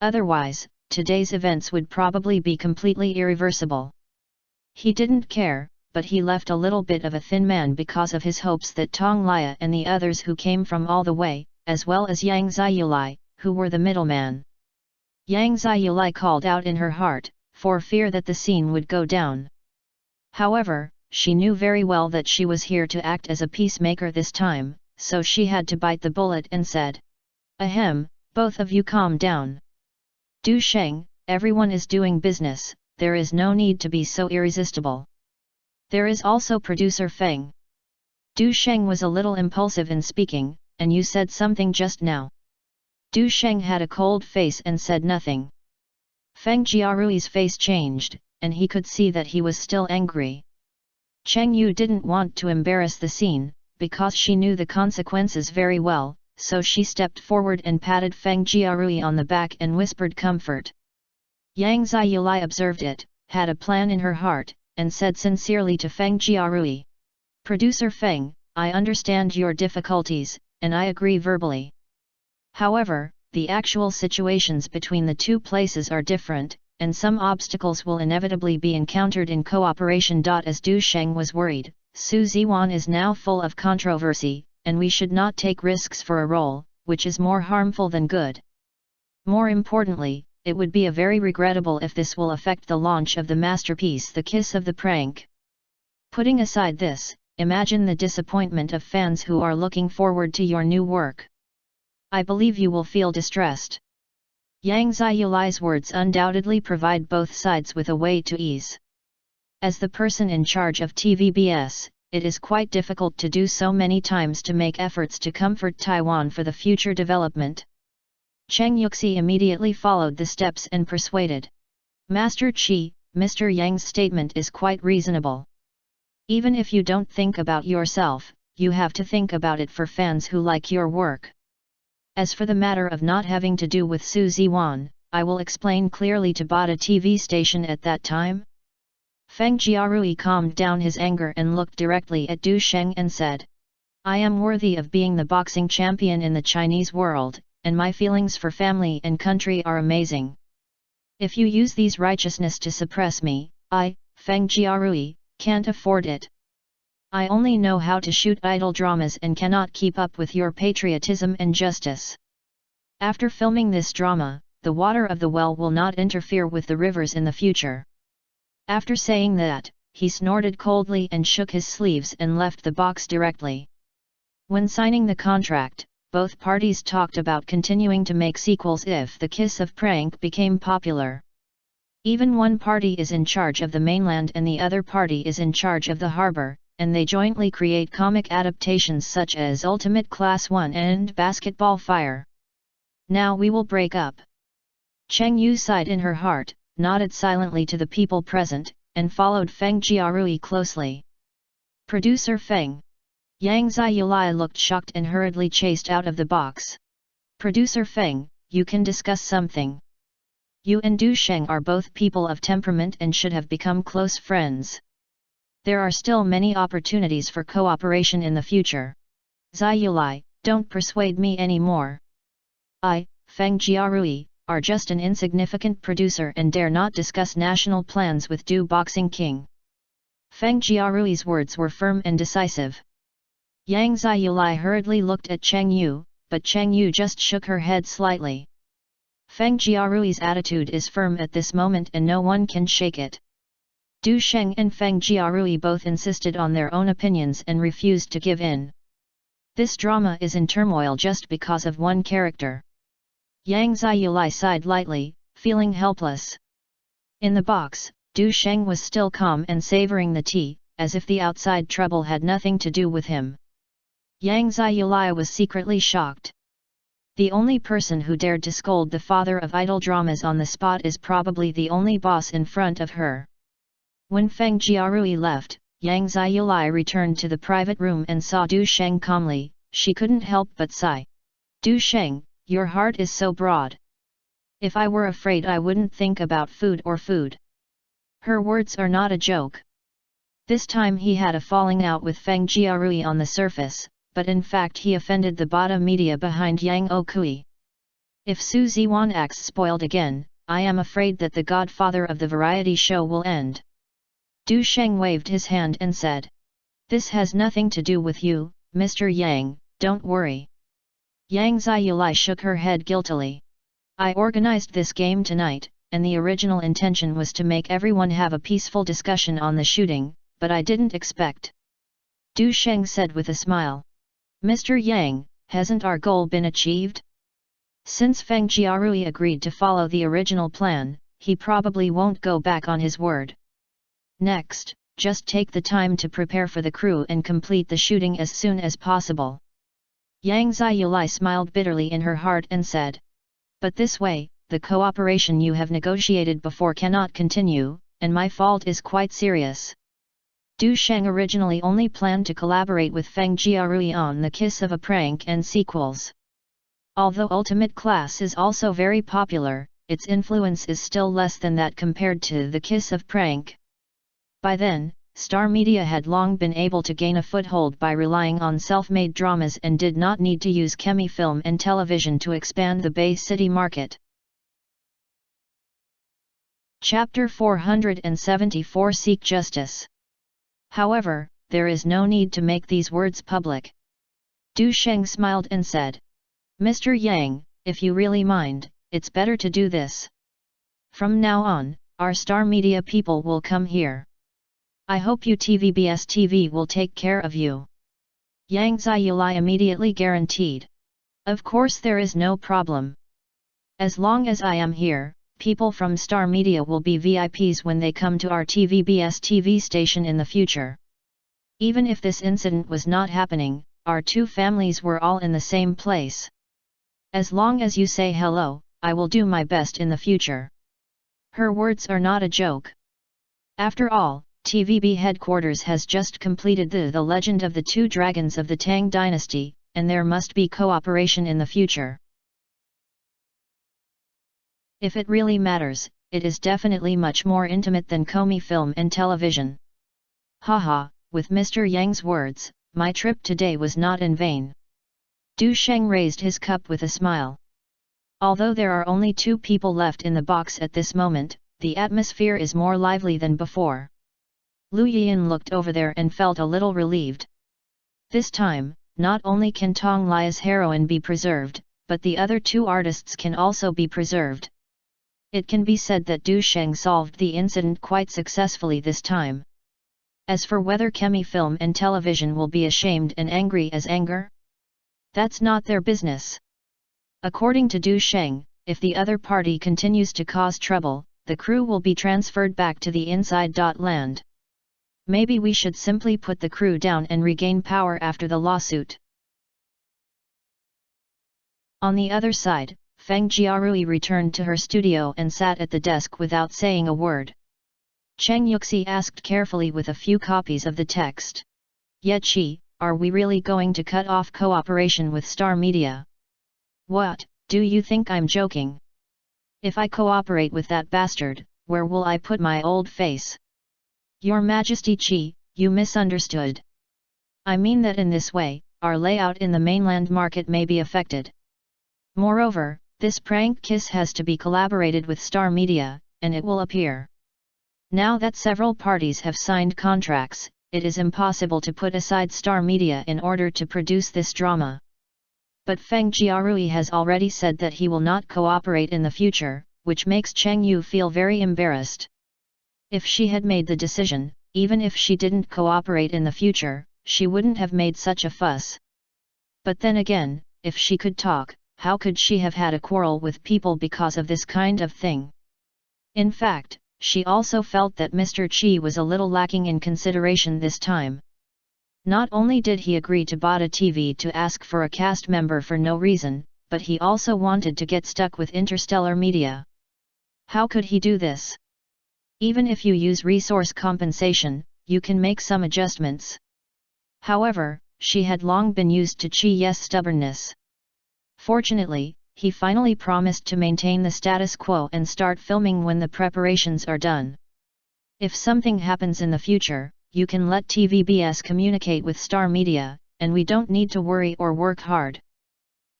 S1: Otherwise, today's events would probably be completely irreversible. He didn't care, but he left a little bit of a thin man because of his hopes that Tong Lia and the others who came from all the way, as well as Yang Ziyulai, who were the middleman. Yang Ziyulai called out in her heart, for fear that the scene would go down. However, she knew very well that she was here to act as a peacemaker this time, so she had to bite the bullet and said, "Ahem, both of you calm down. Du Sheng, everyone is doing business, there is no need to be so irresistible. There is also producer Feng." Du Sheng was a little impulsive in speaking, "And you said something just now." Du Sheng had a cold face and said nothing. Feng Jiarui's face changed, and he could see that he was still angry. Cheng Yu didn't want to embarrass the scene, because she knew the consequences very well, so she stepped forward and patted Feng Jiarui on the back and whispered comfort. Yang Ziyulai observed it, had a plan in her heart, and said sincerely to Feng Jiarui, "Producer Feng, I understand your difficulties, and I agree verbally. However, the actual situations between the two places are different, and some obstacles will inevitably be encountered in cooperation. As Du Sheng was worried, Su Ziwan is now full of controversy, and we should not take risks for a role, which is more harmful than good. More importantly, it would be a very regrettable if this will affect the launch of the masterpiece The Kiss of the Prank. Putting aside this, imagine the disappointment of fans who are looking forward to your new work. I believe you will feel distressed." Yang Ziyulai's words undoubtedly provide both sides with a way to ease. As the person in charge of TVBS, it is quite difficult to do so many times to make efforts to comfort Taiwan for the future development. Cheng Yuxi immediately followed the steps and persuaded. "Master Qi, Mr. Yang's statement is quite reasonable. Even if you don't think about yourself, you have to think about it for fans who like your work. As for the matter of not having to do with Su Ziwan, I will explain clearly to Bada TV station at that time." Feng Jiarui calmed down his anger and looked directly at Du Sheng and said, "I am worthy of being the boxing champion in the Chinese world, and my feelings for family and country are amazing. If you use these righteousness to suppress me, I, Feng Jiarui, can't afford it. I only know how to shoot idle dramas and cannot keep up with your patriotism and justice. After filming this drama, the water of the well will not interfere with the rivers in the future." After saying that, he snorted coldly and shook his sleeves and left the box directly. When signing the contract, both parties talked about continuing to make sequels if The Kiss of Prank became popular. Even one party is in charge of the mainland and the other party is in charge of the harbor, and they jointly create comic adaptations such as Ultimate Class 1 and Basketball Fire. "Now we will break up." Cheng Yu sighed in her heart, nodded silently to the people present, and followed Feng Jiarui closely. "Producer Feng." Yang Ziyulai looked shocked and hurriedly chased out of the box. "Producer Feng, you can discuss something. You and Du Sheng are both people of temperament and should have become close friends. There are still many opportunities for cooperation in the future. Ziyulai, don't persuade me anymore. I, Feng Jiarui, are just an insignificant producer and dare not discuss national plans with Du Boxing King." Feng Jiarui's words were firm and decisive. Yang Ziyulai hurriedly looked at Cheng Yu, but Cheng Yu just shook her head slightly. Feng Jiarui's attitude is firm at this moment and no one can shake it. Du Sheng and Feng Jiarui both insisted on their own opinions and refused to give in. This drama is in turmoil just because of one character. Yang Ziyulai sighed lightly, feeling helpless. In the box, Du Sheng was still calm and savoring the tea, as if the outside trouble had nothing to do with him. Yang Ziyulai was secretly shocked. The only person who dared to scold the father of idol dramas on the spot is probably the only boss in front of her. When Feng Jiarui left, Yang Ziyulai returned to the private room and saw Du Sheng calmly. She couldn't help but sigh. Du Sheng, your heart is so broad. If I were afraid I wouldn't think about food or food. Her words are not a joke. This time he had a falling out with Feng Jiarui on the surface, but in fact he offended the Bada media behind Yang Okui. If Su Ziwan acts spoiled again, I am afraid that the godfather of the variety show will end. Du Sheng waved his hand and said. This has nothing to do with you, Mr. Yang, don't worry. Yang Ziyulai shook her head guiltily. I organized this game tonight, and the original intention was to make everyone have a peaceful discussion on the shooting, but I didn't expect. Du Sheng said with a smile. Mr. Yang, hasn't our goal been achieved? Since Feng Jiarui agreed to follow the original plan, he probably won't go back on his word. Next, just take the time to prepare for the crew and complete the shooting as soon as possible. Yang Ziyulai smiled bitterly in her heart and said. But this way, the cooperation you have negotiated before cannot continue, and my fault is quite serious. Du Sheng originally only planned to collaborate with Feng Jiarui on The Kiss of a Prank and sequels. Although Ultimate Class is also very popular, its influence is still less than that compared to The Kiss of Prank. By then, Star Media had long been able to gain a foothold by relying on self-made dramas and did not need to use Chemi Film and Television to expand the Bay City market. Chapter 474 Seek Justice. However, there is no need to make these words public. Du Sheng smiled and said. Mr. Yang, if you really mind, it's better to do this. From now on, our Star Media people will come here. I hope UTVBS TV will take care of you. Yang Ziyulai immediately guaranteed. Of course there is no problem. As long as I am here, people from Star Media will be VIPs when they come to our TVBS TV station in the future. Even if this incident was not happening, our two families were all in the same place. As long as you say hello, I will do my best in the future. Her words are not a joke. After all, TVB headquarters has just completed the Legend of the Two Dragons of the Tang Dynasty, and there must be cooperation in the future. If it really matters, it is definitely much more intimate than Chemi Film and Television. Haha, with Mr. Yang's words, my trip today was not in vain. Du Sheng raised his cup with a smile. Although there are only two people left in the box at this moment, the atmosphere is more lively than before. Lu Yian looked over there and felt a little relieved. This time, not only can Tong Lia's heroine be preserved, but the other two artists can also be preserved. It can be said that Du Sheng solved the incident quite successfully this time. As for whether Chemi Film and Television will be ashamed and angry as anger, that's not their business. According to Du Sheng, if the other party continues to cause trouble, the crew will be transferred back to the inside land. Maybe we should simply put the crew down and regain power after the lawsuit. On the other side, Feng Jiarui returned to her studio and sat at the desk without saying a word. Cheng Yuxi asked carefully with a few copies of the text. Ye Qi, are we really going to cut off cooperation with Star Media? What, do you think I'm joking? If I cooperate with that bastard, where will I put my old face? Your Majesty Qi, you misunderstood. I mean that in this way, our layout in the mainland market may be affected. Moreover, this prank kiss has to be collaborated with Star Media, and it will appear. Now that several parties have signed contracts, it is impossible to put aside Star Media in order to produce this drama. But Feng Jiarui has already said that he will not cooperate in the future, which makes Cheng Yu feel very embarrassed. If she had made the decision, even if she didn't cooperate in the future, she wouldn't have made such a fuss. But then again, if she could talk, how could she have had a quarrel with people because of this kind of thing? In fact, she also felt that Mr. Chi was a little lacking in consideration this time. Not only did he agree to Bada TV to ask for a cast member for no reason, but he also wanted to get stuck with Interstellar Media. How could he do this? Even if you use resource compensation, you can make some adjustments. However, she had long been used to Chi's stubbornness. Fortunately, he finally promised to maintain the status quo and start filming when the preparations are done. If something happens in the future, you can let TVBS communicate with Star Media, and we don't need to worry or work hard.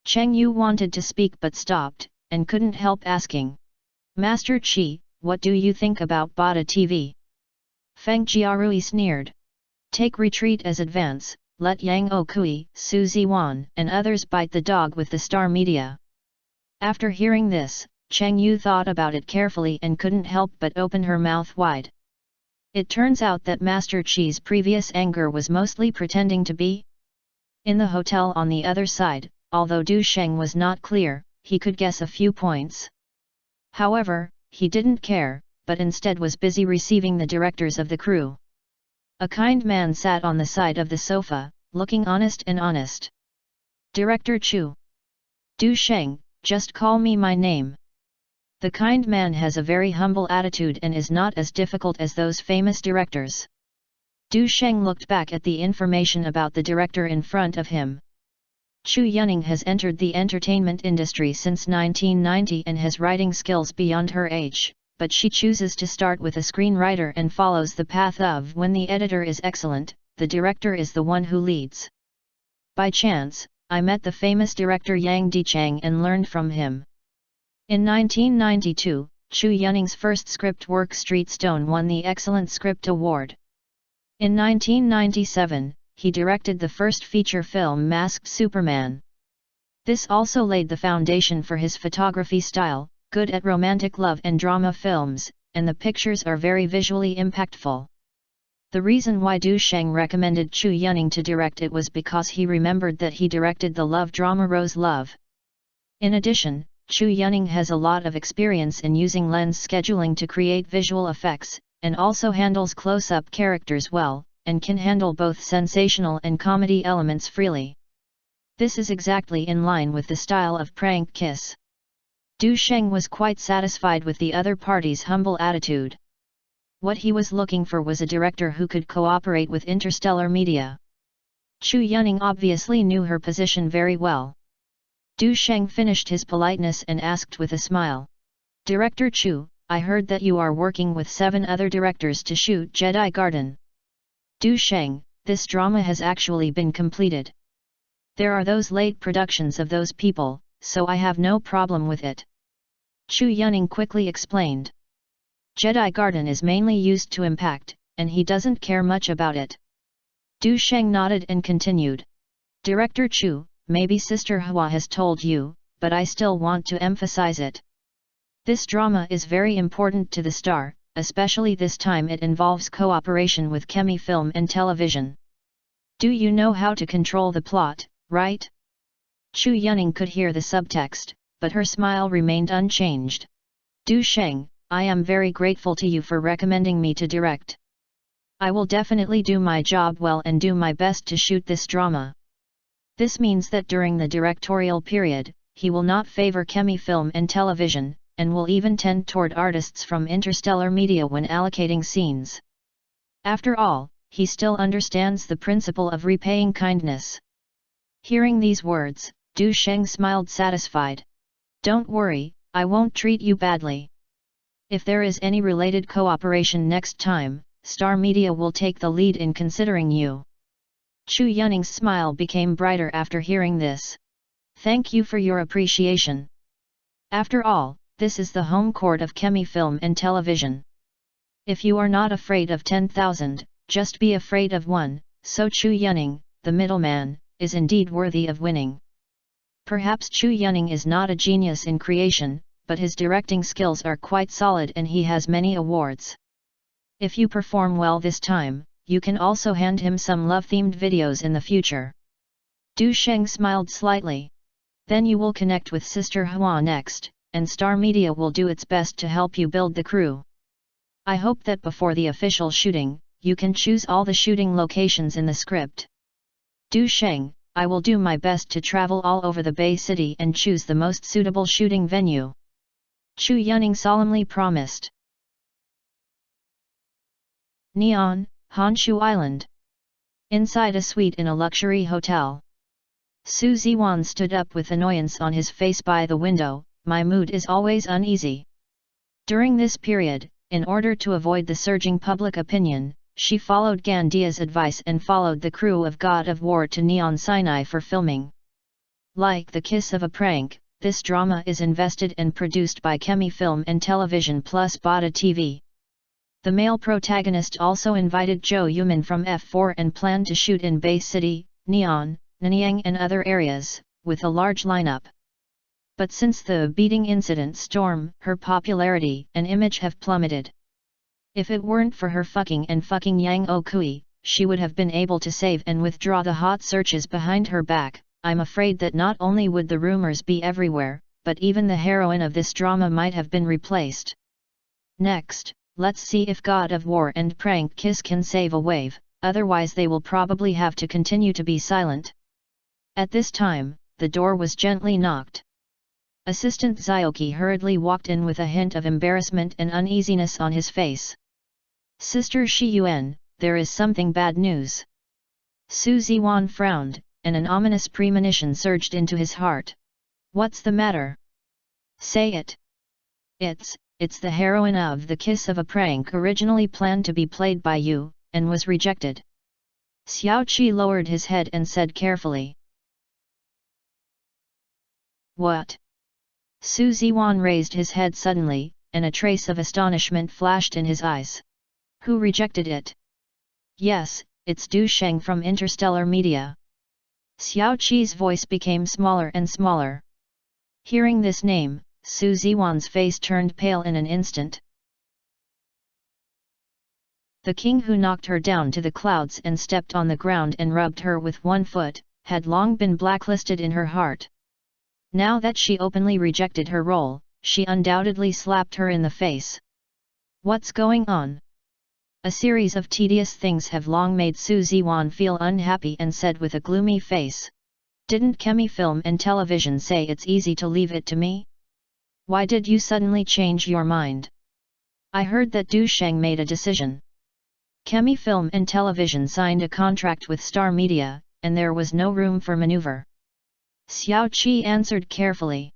S1: Cheng Yu wanted to speak but stopped, and couldn't help asking. Master Chi, what do you think about Bada TV? Feng Jiarui sneered. Take retreat as advance, let Yang Okui, Su Ziwan, and others bite the dog with the Star Media. After hearing this, Cheng Yu thought about it carefully and couldn't help but open her mouth wide. It turns out that Master Chi's previous anger was mostly pretending to be. In the hotel on the other side, although Du Sheng was not clear, he could guess a few points. However, he didn't care, but instead was busy receiving the directors of the crew. A kind man sat on the side of the sofa, looking honest and honest. Director Chu. Du Sheng, just call me my name. The kind man has a very humble attitude and is not as difficult as those famous directors. Du Sheng looked back at the information about the director in front of him. Chu Yuning has entered the entertainment industry since 1990 and has writing skills beyond her age, but she chooses to start with a screenwriter and follows the path of when the editor is excellent, the director is the one who leads. By chance, I met the famous director Yang Dichang and learned from him. In 1992, Chu Yuning's first script work Street Stone won the Excellent Script Award. In 1997, he directed the first feature film Masked Superman. This also laid the foundation for his photography style, good at romantic love and drama films, and the pictures are very visually impactful. The reason why Du Sheng recommended Chu Yuning to direct it was because he remembered that he directed the love drama Rose Love. In addition, Chu Yuning has a lot of experience in using lens scheduling to create visual effects, and also handles close-up characters well, and can handle both sensational and comedy elements freely. This is exactly in line with the style of Prank Kiss. Du Sheng was quite satisfied with the other party's humble attitude. What he was looking for was a director who could cooperate with Interstellar Media. Chu Yuning obviously knew her position very well. Du Sheng finished his politeness and asked with a smile. Director Chu, I heard that you are working with 7 other directors to shoot Jedi Garden. Du Sheng, this drama has actually been completed. There are those late productions of those people, so I have no problem with it. Chu Yuning quickly explained. Jedi Garden is mainly used to impact, and he doesn't care much about it. Du Sheng nodded and continued. Director Chu, maybe Sister Hua has told you, but I still want to emphasize it. This drama is very important to the star, especially this time it involves cooperation with Chemi Film and Television. Do you know how to control the plot, right? Chu Yuning could hear the subtext, but her smile remained unchanged. Du Sheng, I am very grateful to you for recommending me to direct. I will definitely do my job well and do my best to shoot this drama. This means that during the directorial period, he will not favor Chemi Film and Television, and will even tend toward artists from Interstellar Media when allocating scenes. After all, he still understands the principle of repaying kindness. Hearing these words, Du Sheng smiled satisfied. Don't worry, I won't treat you badly. If there is any related cooperation next time, Star Media will take the lead in considering you. Chu Yuning's smile became brighter after hearing this. Thank you for your appreciation. After all, this is the home court of Chemi Film and Television. If you are not afraid of 10,000, just be afraid of one, so Chu Yuning, the middleman, is indeed worthy of winning. Perhaps Chu Yuning is not a genius in creation, but his directing skills are quite solid and he has many awards. If you perform well this time, you can also hand him some love-themed videos in the future. Du Sheng smiled slightly. Then you will connect with Sister Hua next, and Star Media will do its best to help you build the crew. I hope that before the official shooting, you can choose all the shooting locations in the script. Du Sheng, I will do my best to travel all over the Bay City and choose the most suitable shooting venue. Chu Yuning solemnly promised. Neon, Honshu Island. Inside a suite in a luxury hotel. Su Ziwan stood up with annoyance on his face by the window. My mood is always uneasy. During this period, in order to avoid the surging public opinion, she followed Gandia's advice and followed the crew of God of War to Neon Sinai for filming. Like The Kiss of a Prank, this drama is invested and produced by Chemi Film and Television plus Bada TV. The male protagonist also invited Zhou Yumin from F4 and planned to shoot in Bay City, Neon, Nanyang and other areas, with a large lineup. But since the beating incident storm, her popularity and image have plummeted. If it weren't for her fucking Yang Okui, she would have been able to save and withdraw the hot searches behind her back. I'm afraid that not only would the rumors be everywhere, but even the heroine of this drama might have been replaced. Next, let's see if God of War and Prank Kiss can save a wave, otherwise they will probably have to continue to be silent. At this time, the door was gently knocked. Assistant Zioki hurriedly walked in with a hint of embarrassment and uneasiness on his face. Sister Shi Yuan, there is something bad news. Su Ziwan frowned, and an ominous premonition surged into his heart. What's the matter? Say it. It's the heroine of The Kiss of a Prank originally planned to be played by you, and was rejected. Xiao Qi lowered his head and said carefully. What? Su Ziwan raised his head suddenly, and a trace of astonishment flashed in his eyes. Who rejected it? Yes, it's Du Sheng from Interstellar Media. Xiao Qi's voice became smaller and smaller. Hearing this name, Su Ziwan's face turned pale in an instant. The king who knocked her down to the clouds and stepped on the ground and rubbed her with one foot, had long been blacklisted in her heart. Now that she openly rejected her role, she undoubtedly slapped her in the face. What's going on? A series of tedious things have long made Su Ziwan feel unhappy and said with a gloomy face. Didn't Chemi Film and Television say it's easy to leave it to me? Why did you suddenly change your mind? I heard that Du Sheng made a decision. Chemi Film and Television signed a contract with Star Media, and there was no room for maneuver. Xiao Qi answered carefully.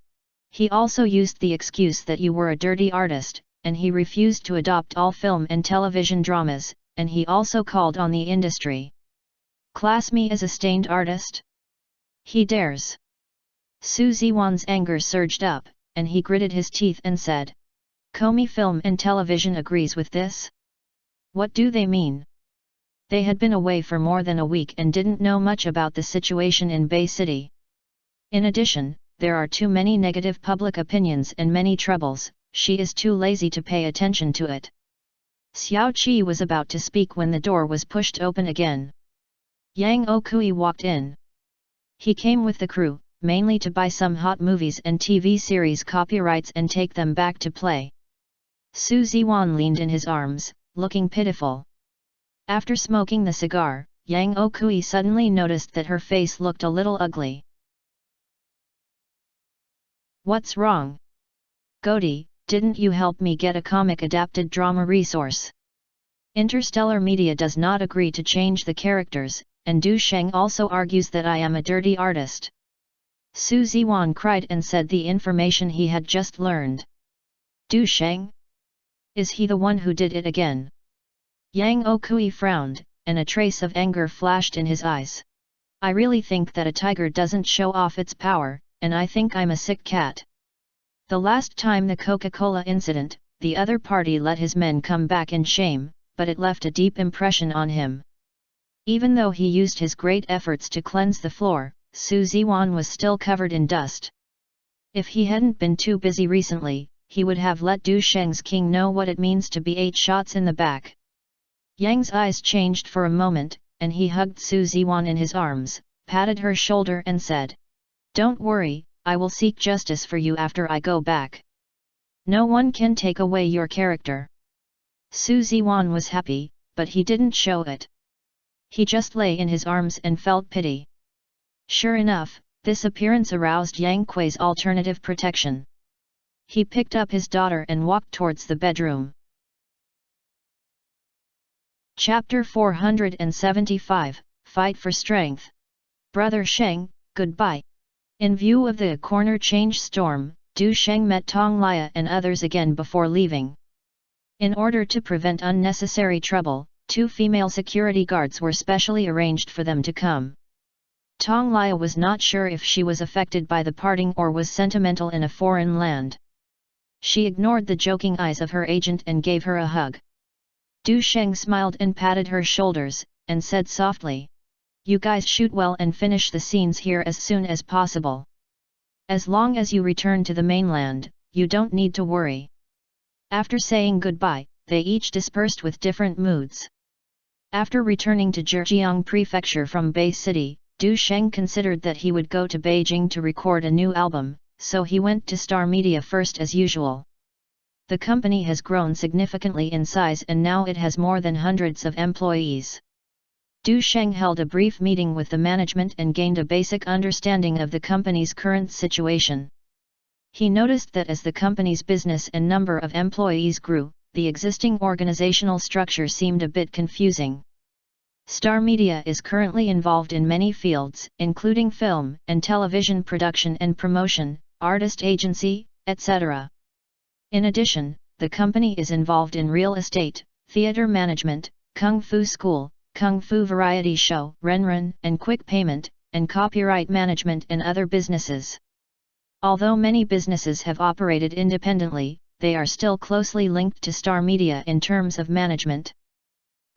S1: He also used the excuse that you were a dirty artist, and he refused to adopt all film and television dramas, and he also called on the industry. Class me as a stained artist? He dares. Su Ziwan's anger surged up, and he gritted his teeth and said. Chemi Film and Television agrees with this? What do they mean? They had been away for more than a week and didn't know much about the situation in Bay City. In addition, there are too many negative public opinions and many troubles, she is too lazy to pay attention to it. Xiao Qi was about to speak when the door was pushed open again. Yang Okui walked in. He came with the crew, mainly to buy some hot movies and TV series copyrights and take them back to play. Su Ziwan leaned in his arms, looking pitiful. After smoking the cigar, Yang Okui suddenly noticed that her face looked a little ugly. What's wrong? Godi, didn't you help me get a comic-adapted drama resource? Interstellar Media does not agree to change the characters, and Du Sheng also argues that I am a dirty artist. Su Ziwan cried and said the information he had just learned. Du Sheng? Is he the one who did it again? Yang Okui frowned, and a trace of anger flashed in his eyes. I really think that a tiger doesn't show off its power, and I think I'm a sick cat. The last time the Coca-Cola incident, the other party let his men come back in shame, but it left a deep impression on him. Even though he used his great efforts to cleanse the floor, Su Ziwan was still covered in dust. If he hadn't been too busy recently, he would have let Du Sheng's king know what it means to be 8 shots in the back. Yang's eyes changed for a moment, and he hugged Su Ziwan in his arms, patted her shoulder and said, Don't worry, I will seek justice for you after I go back. No one can take away your character." Su Ziwan was happy, but he didn't show it. He just lay in his arms and felt pity. Sure enough, this appearance aroused Yang Kui's alternative protection. He picked up his daughter and walked towards the bedroom. Chapter 475, Fight for Strength. "Brother Sheng, goodbye." In view of the corner change storm, Du Sheng met Tong Lia and others again before leaving. In order to prevent unnecessary trouble, 2 female security guards were specially arranged for them to come. Tong Lia was not sure if she was affected by the parting or was sentimental in a foreign land. She ignored the joking eyes of her agent and gave her a hug. Du Sheng smiled and patted her shoulders, and said softly, "You guys shoot well and finish the scenes here as soon as possible. As long as you return to the mainland, you don't need to worry." After saying goodbye, they each dispersed with different moods. After returning to Zhejiang Prefecture from Bay City, Du Sheng considered that he would go to Beijing to record a new album, so he went to Star Media first as usual. The company has grown significantly in size and now it has more than hundreds of employees. Du Sheng held a brief meeting with the management and gained a basic understanding of the company's current situation. He noticed that as the company's business and number of employees grew, the existing organizational structure seemed a bit confusing. Star Media is currently involved in many fields, including film and television production and promotion, artist agency, etc. In addition, the company is involved in real estate, theater management, kung fu school, kung fu variety show, renren, and quick payment, and copyright management and other businesses. Although many businesses have operated independently, they are still closely linked to Star Media in terms of management.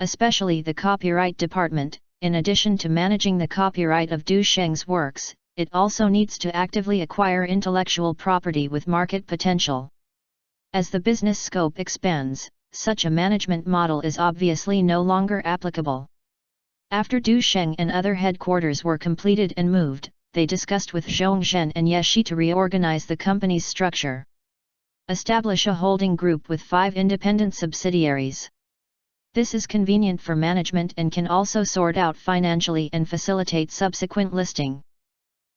S1: Especially the copyright department, in addition to managing the copyright of Du Sheng's works, it also needs to actively acquire intellectual property with market potential. As the business scope expands, such a management model is obviously no longer applicable. After Du Sheng and other headquarters were completed and moved, they discussed with Zhongzhen and Yeshi to reorganize the company's structure. Establish a holding group with 5 independent subsidiaries. This is convenient for management and can also sort out financially and facilitate subsequent listing.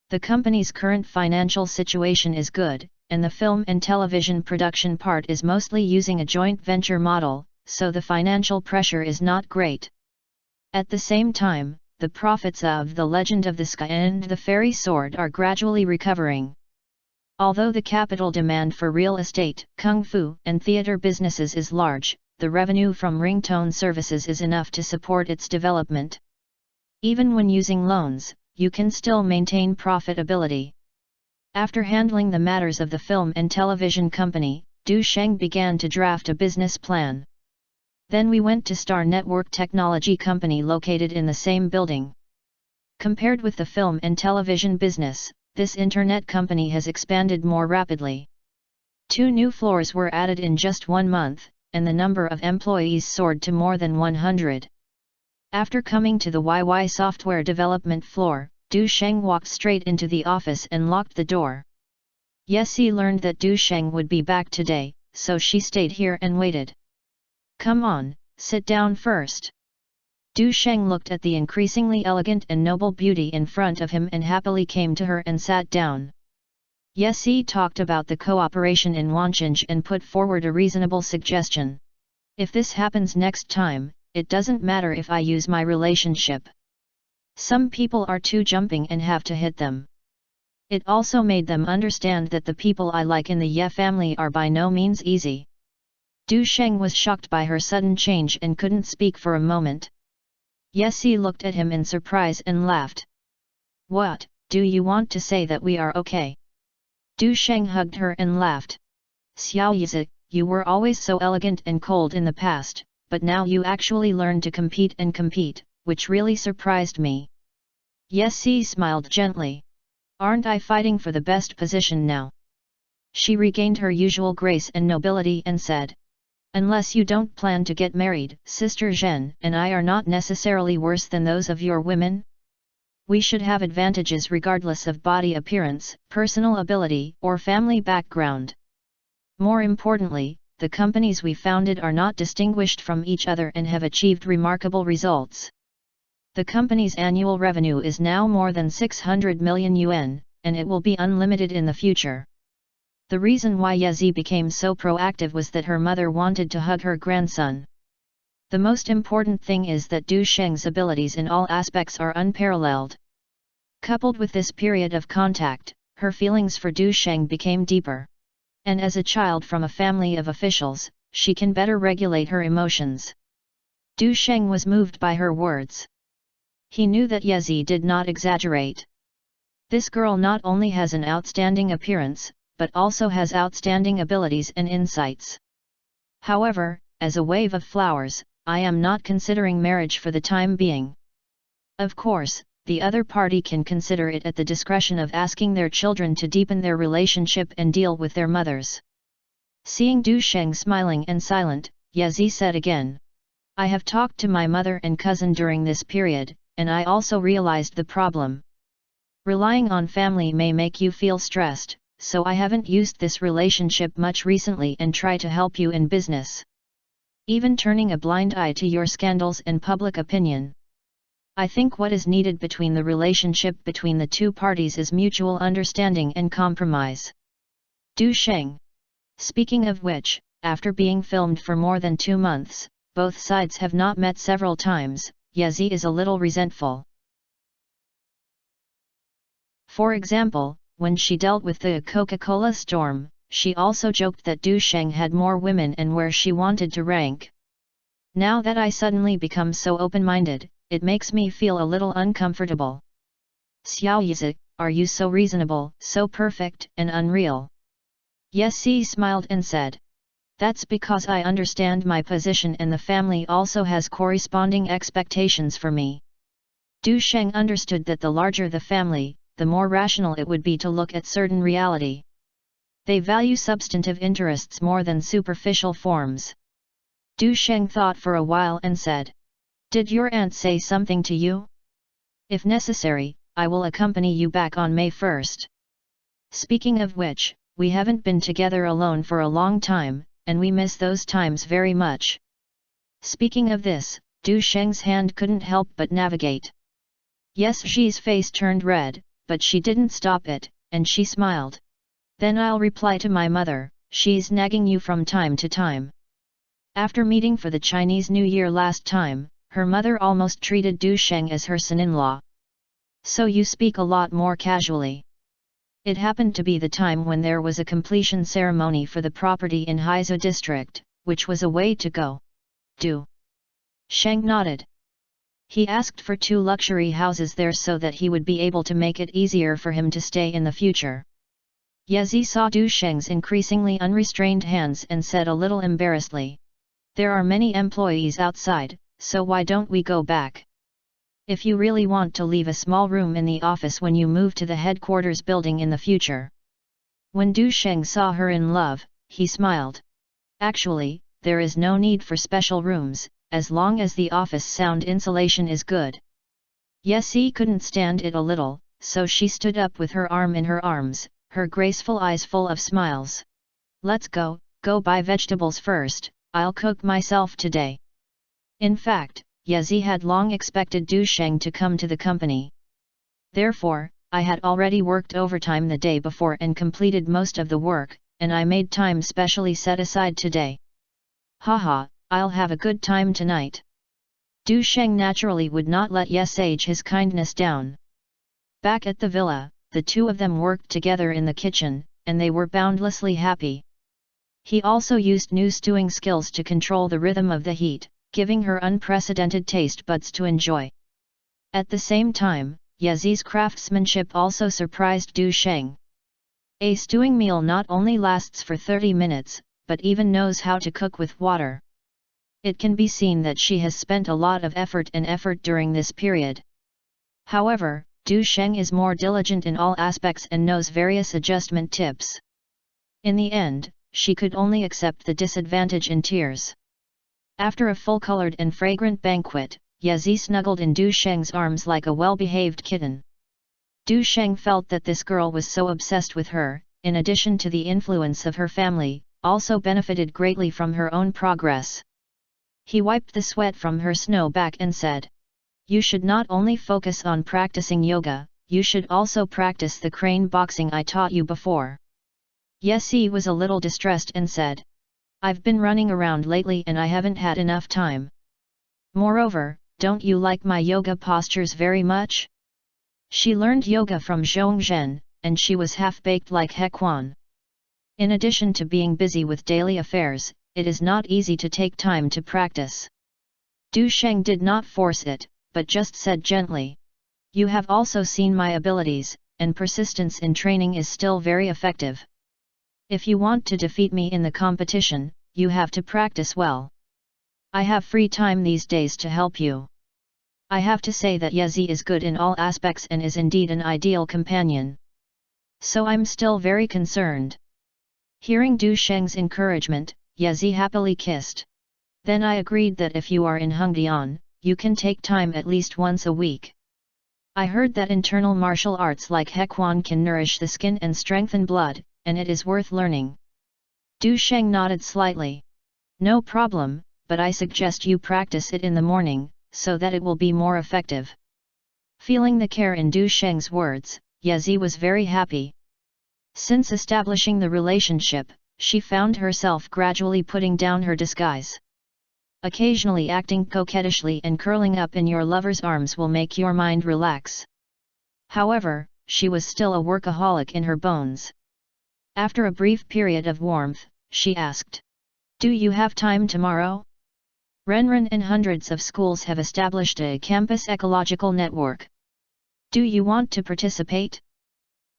S1: The company's current financial situation is good, and the film and television production part is mostly using a joint venture model, so the financial pressure is not great. At the same time, the profits of The Legend of the Sky and The Fairy Sword are gradually recovering. Although the capital demand for real estate, kung fu, and theater businesses is large, the revenue from ringtone services is enough to support its development. Even when using loans, you can still maintain profitability. After handling the matters of the film and television company, Du Sheng began to draft a business plan. Then we went to Star Network Technology Company located in the same building. Compared with the film and television business, this internet company has expanded more rapidly. 2 new floors were added in just 1 month, and the number of employees soared to more than 100. After coming to the YY software development floor, Du Sheng walked straight into the office and locked the door. Yeshi learned that Du Sheng would be back today, so she stayed here and waited. "Come on, sit down first." Du Sheng looked at the increasingly elegant and noble beauty in front of him and happily came to her and sat down. Yeshi talked about the cooperation in Wanchange and put forward a reasonable suggestion. "If this happens next time, it doesn't matter if I use my relationship. Some people are too jumping and have to hit them." It also made them understand that the people I like in the Ye family are by no means easy. Du Sheng was shocked by her sudden change and couldn't speak for a moment. Yeshi looked at him in surprise and laughed. "What, do you want to say that we are okay?" Du Sheng hugged her and laughed. "Xiao Yizi, you were always so elegant and cold in the past, but now you actually learned to compete, which really surprised me." Yeshi smiled gently. "Aren't I fighting for the best position now?" She regained her usual grace and nobility and said, "Unless you don't plan to get married, Sister Zhen and I are not necessarily worse than those of your women?" We should have advantages regardless of body appearance, personal ability, or family background. More importantly, the companies we founded are not distinguished from each other and have achieved remarkable results. The company's annual revenue is now more than 600 million yuan, and it will be unlimited in the future. The reason why Yezi became so proactive was that her mother wanted to hug her grandson. The most important thing is that Du Sheng's abilities in all aspects are unparalleled. Coupled with this period of contact, her feelings for Du Sheng became deeper. And as a child from a family of officials, she can better regulate her emotions. Du Sheng was moved by her words. He knew that Yezi did not exaggerate. This girl not only has an outstanding appearance, but also has outstanding abilities and insights. However, as a wave of flowers, I am not considering marriage for the time being. Of course, the other party can consider it at the discretion of asking their children to deepen their relationship and deal with their mothers. Seeing Du Sheng smiling and silent, Yezi said again, I have talked to my mother and cousin during this period, and I also realized the problem. Relying on family may make you feel stressed, so I haven't used this relationship much recently and try to help you in business. Even turning a blind eye to your scandals and public opinion. I think what is needed between the relationship between the two parties is mutual understanding and compromise. Du Sheng. Speaking of which, after being filmed for more than 2 months, both sides have not met several times. Yezi is a little resentful. For example, when she dealt with the Coca-Cola storm, she also joked that Du Sheng had more women and where she wanted to rank. Now that I suddenly become so open-minded, it makes me feel a little uncomfortable. Xiao Yizi, are you so reasonable, so perfect and unreal? Yezi smiled and said. That's because I understand my position and the family also has corresponding expectations for me. Du Sheng understood that the larger the family, the more rational it would be to look at certain reality. They value substantive interests more than superficial forms. Du Sheng thought for a while and said, Did your aunt say something to you? If necessary, I will accompany you back on May 1st. Speaking of which, we haven't been together alone for a long time, and we miss those times very much. Speaking of this, Du Sheng's hand couldn't help but navigate. Yes, Xi's face turned red, but she didn't stop it, and she smiled. Then I'll reply to my mother, she's nagging you from time to time. After meeting for the Chinese New Year last time, her mother almost treated Du Sheng as her son-in-law. So you speak a lot more casually. It happened to be the time when there was a completion ceremony for the property in Haizu district, which was a way to go. Du Sheng nodded. He asked for 2 luxury houses there so that he would be able to make it easier for him to stay in the future. Yezi saw Du Sheng's increasingly unrestrained hands and said a little embarrassedly. There are many employees outside, so why don't we go back? If you really want to leave a small room in the office when you move to the headquarters building in the future. When Du Sheng saw her in love, he smiled. Actually, there is no need for special rooms, as long as the office sound insulation is good. Yezi couldn't stand it a little, so she stood up with her arm in her arms, her graceful eyes full of smiles. Let's go buy vegetables first, I'll cook myself today. In fact, Yezi had long expected Du Sheng to come to the company. Therefore, I had already worked overtime the day before and completed most of the work, and I made time specially set aside today. Haha, I'll have a good time tonight. Du Sheng naturally would not let Yezi his kindness down. Back at the villa, the two of them worked together in the kitchen, and they were boundlessly happy. He also used new stewing skills to control the rhythm of the heat, giving her unprecedented taste buds to enjoy. At the same time, Yezi's craftsmanship also surprised Du Sheng. A stewing meal not only lasts for 30 minutes, but even knows how to cook with water. It can be seen that she has spent a lot of effort during this period. However, Du Sheng is more diligent in all aspects and knows various adjustment tips. In the end, she could only accept the disadvantage in tears. After a full-colored and fragrant banquet, Ye snuggled in Du Sheng's arms like a well-behaved kitten. Du Sheng felt that this girl was so obsessed with her, in addition to the influence of her family, also benefited greatly from her own progress. He wiped the sweat from her snow back and said, "You should not only focus on practicing yoga, you should also practice the crane boxing I taught you before." Ye was a little distressed and said, "I've been running around lately and I haven't had enough time. Moreover, don't you like my yoga postures very much?" She learned yoga from Zhongzhen, and she was half-baked like He Quan. In addition to being busy with daily affairs, it is not easy to take time to practice. Du Sheng did not force it, but just said gently, "You have also seen my abilities, and persistence in training is still very effective. If you want to defeat me in the competition, you have to practice well. I have free time these days to help you." I have to say that Ye is good in all aspects and is indeed an ideal companion. So I'm still very concerned. Hearing Du Sheng's encouragement, Ye happily kissed. Then I agreed that if you are in Hengdian, you can take time at least once a week. I heard that internal martial arts like He Quan can nourish the skin and strengthen blood, and it is worth learning. Du Sheng nodded slightly. "No problem, but I suggest you practice it in the morning, so that it will be more effective." Feeling the care in Du Sheng's words, Ye was very happy. Since establishing the relationship, she found herself gradually putting down her disguise. Occasionally acting coquettishly and curling up in your lover's arms will make your mind relax. However, she was still a workaholic in her bones. After a brief period of warmth, she asked, "Do you have time tomorrow? Renren and hundreds of schools have established a campus ecological network. Do you want to participate?"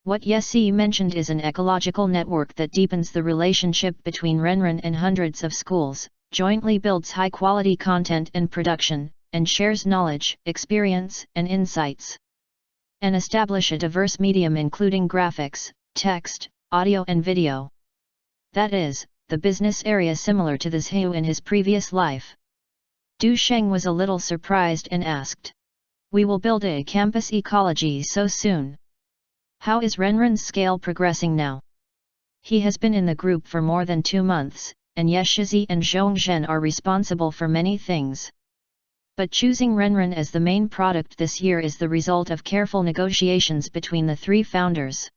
S1: What Ye mentioned is an ecological network that deepens the relationship between Renren and hundreds of schools, jointly builds high-quality content and production, and shares knowledge, experience, and insights. And establish a diverse medium including graphics, text, audio and video. That is, the business area similar to the Zhou in his previous life. Du Sheng was a little surprised and asked, "We will build a campus ecology so soon? How is Renren's scale progressing now?" He has been in the group for more than 2 months, and Ye Shizi and Zhongzhen are responsible for many things. But choosing Renren as the main product this year is the result of careful negotiations between the 3 founders.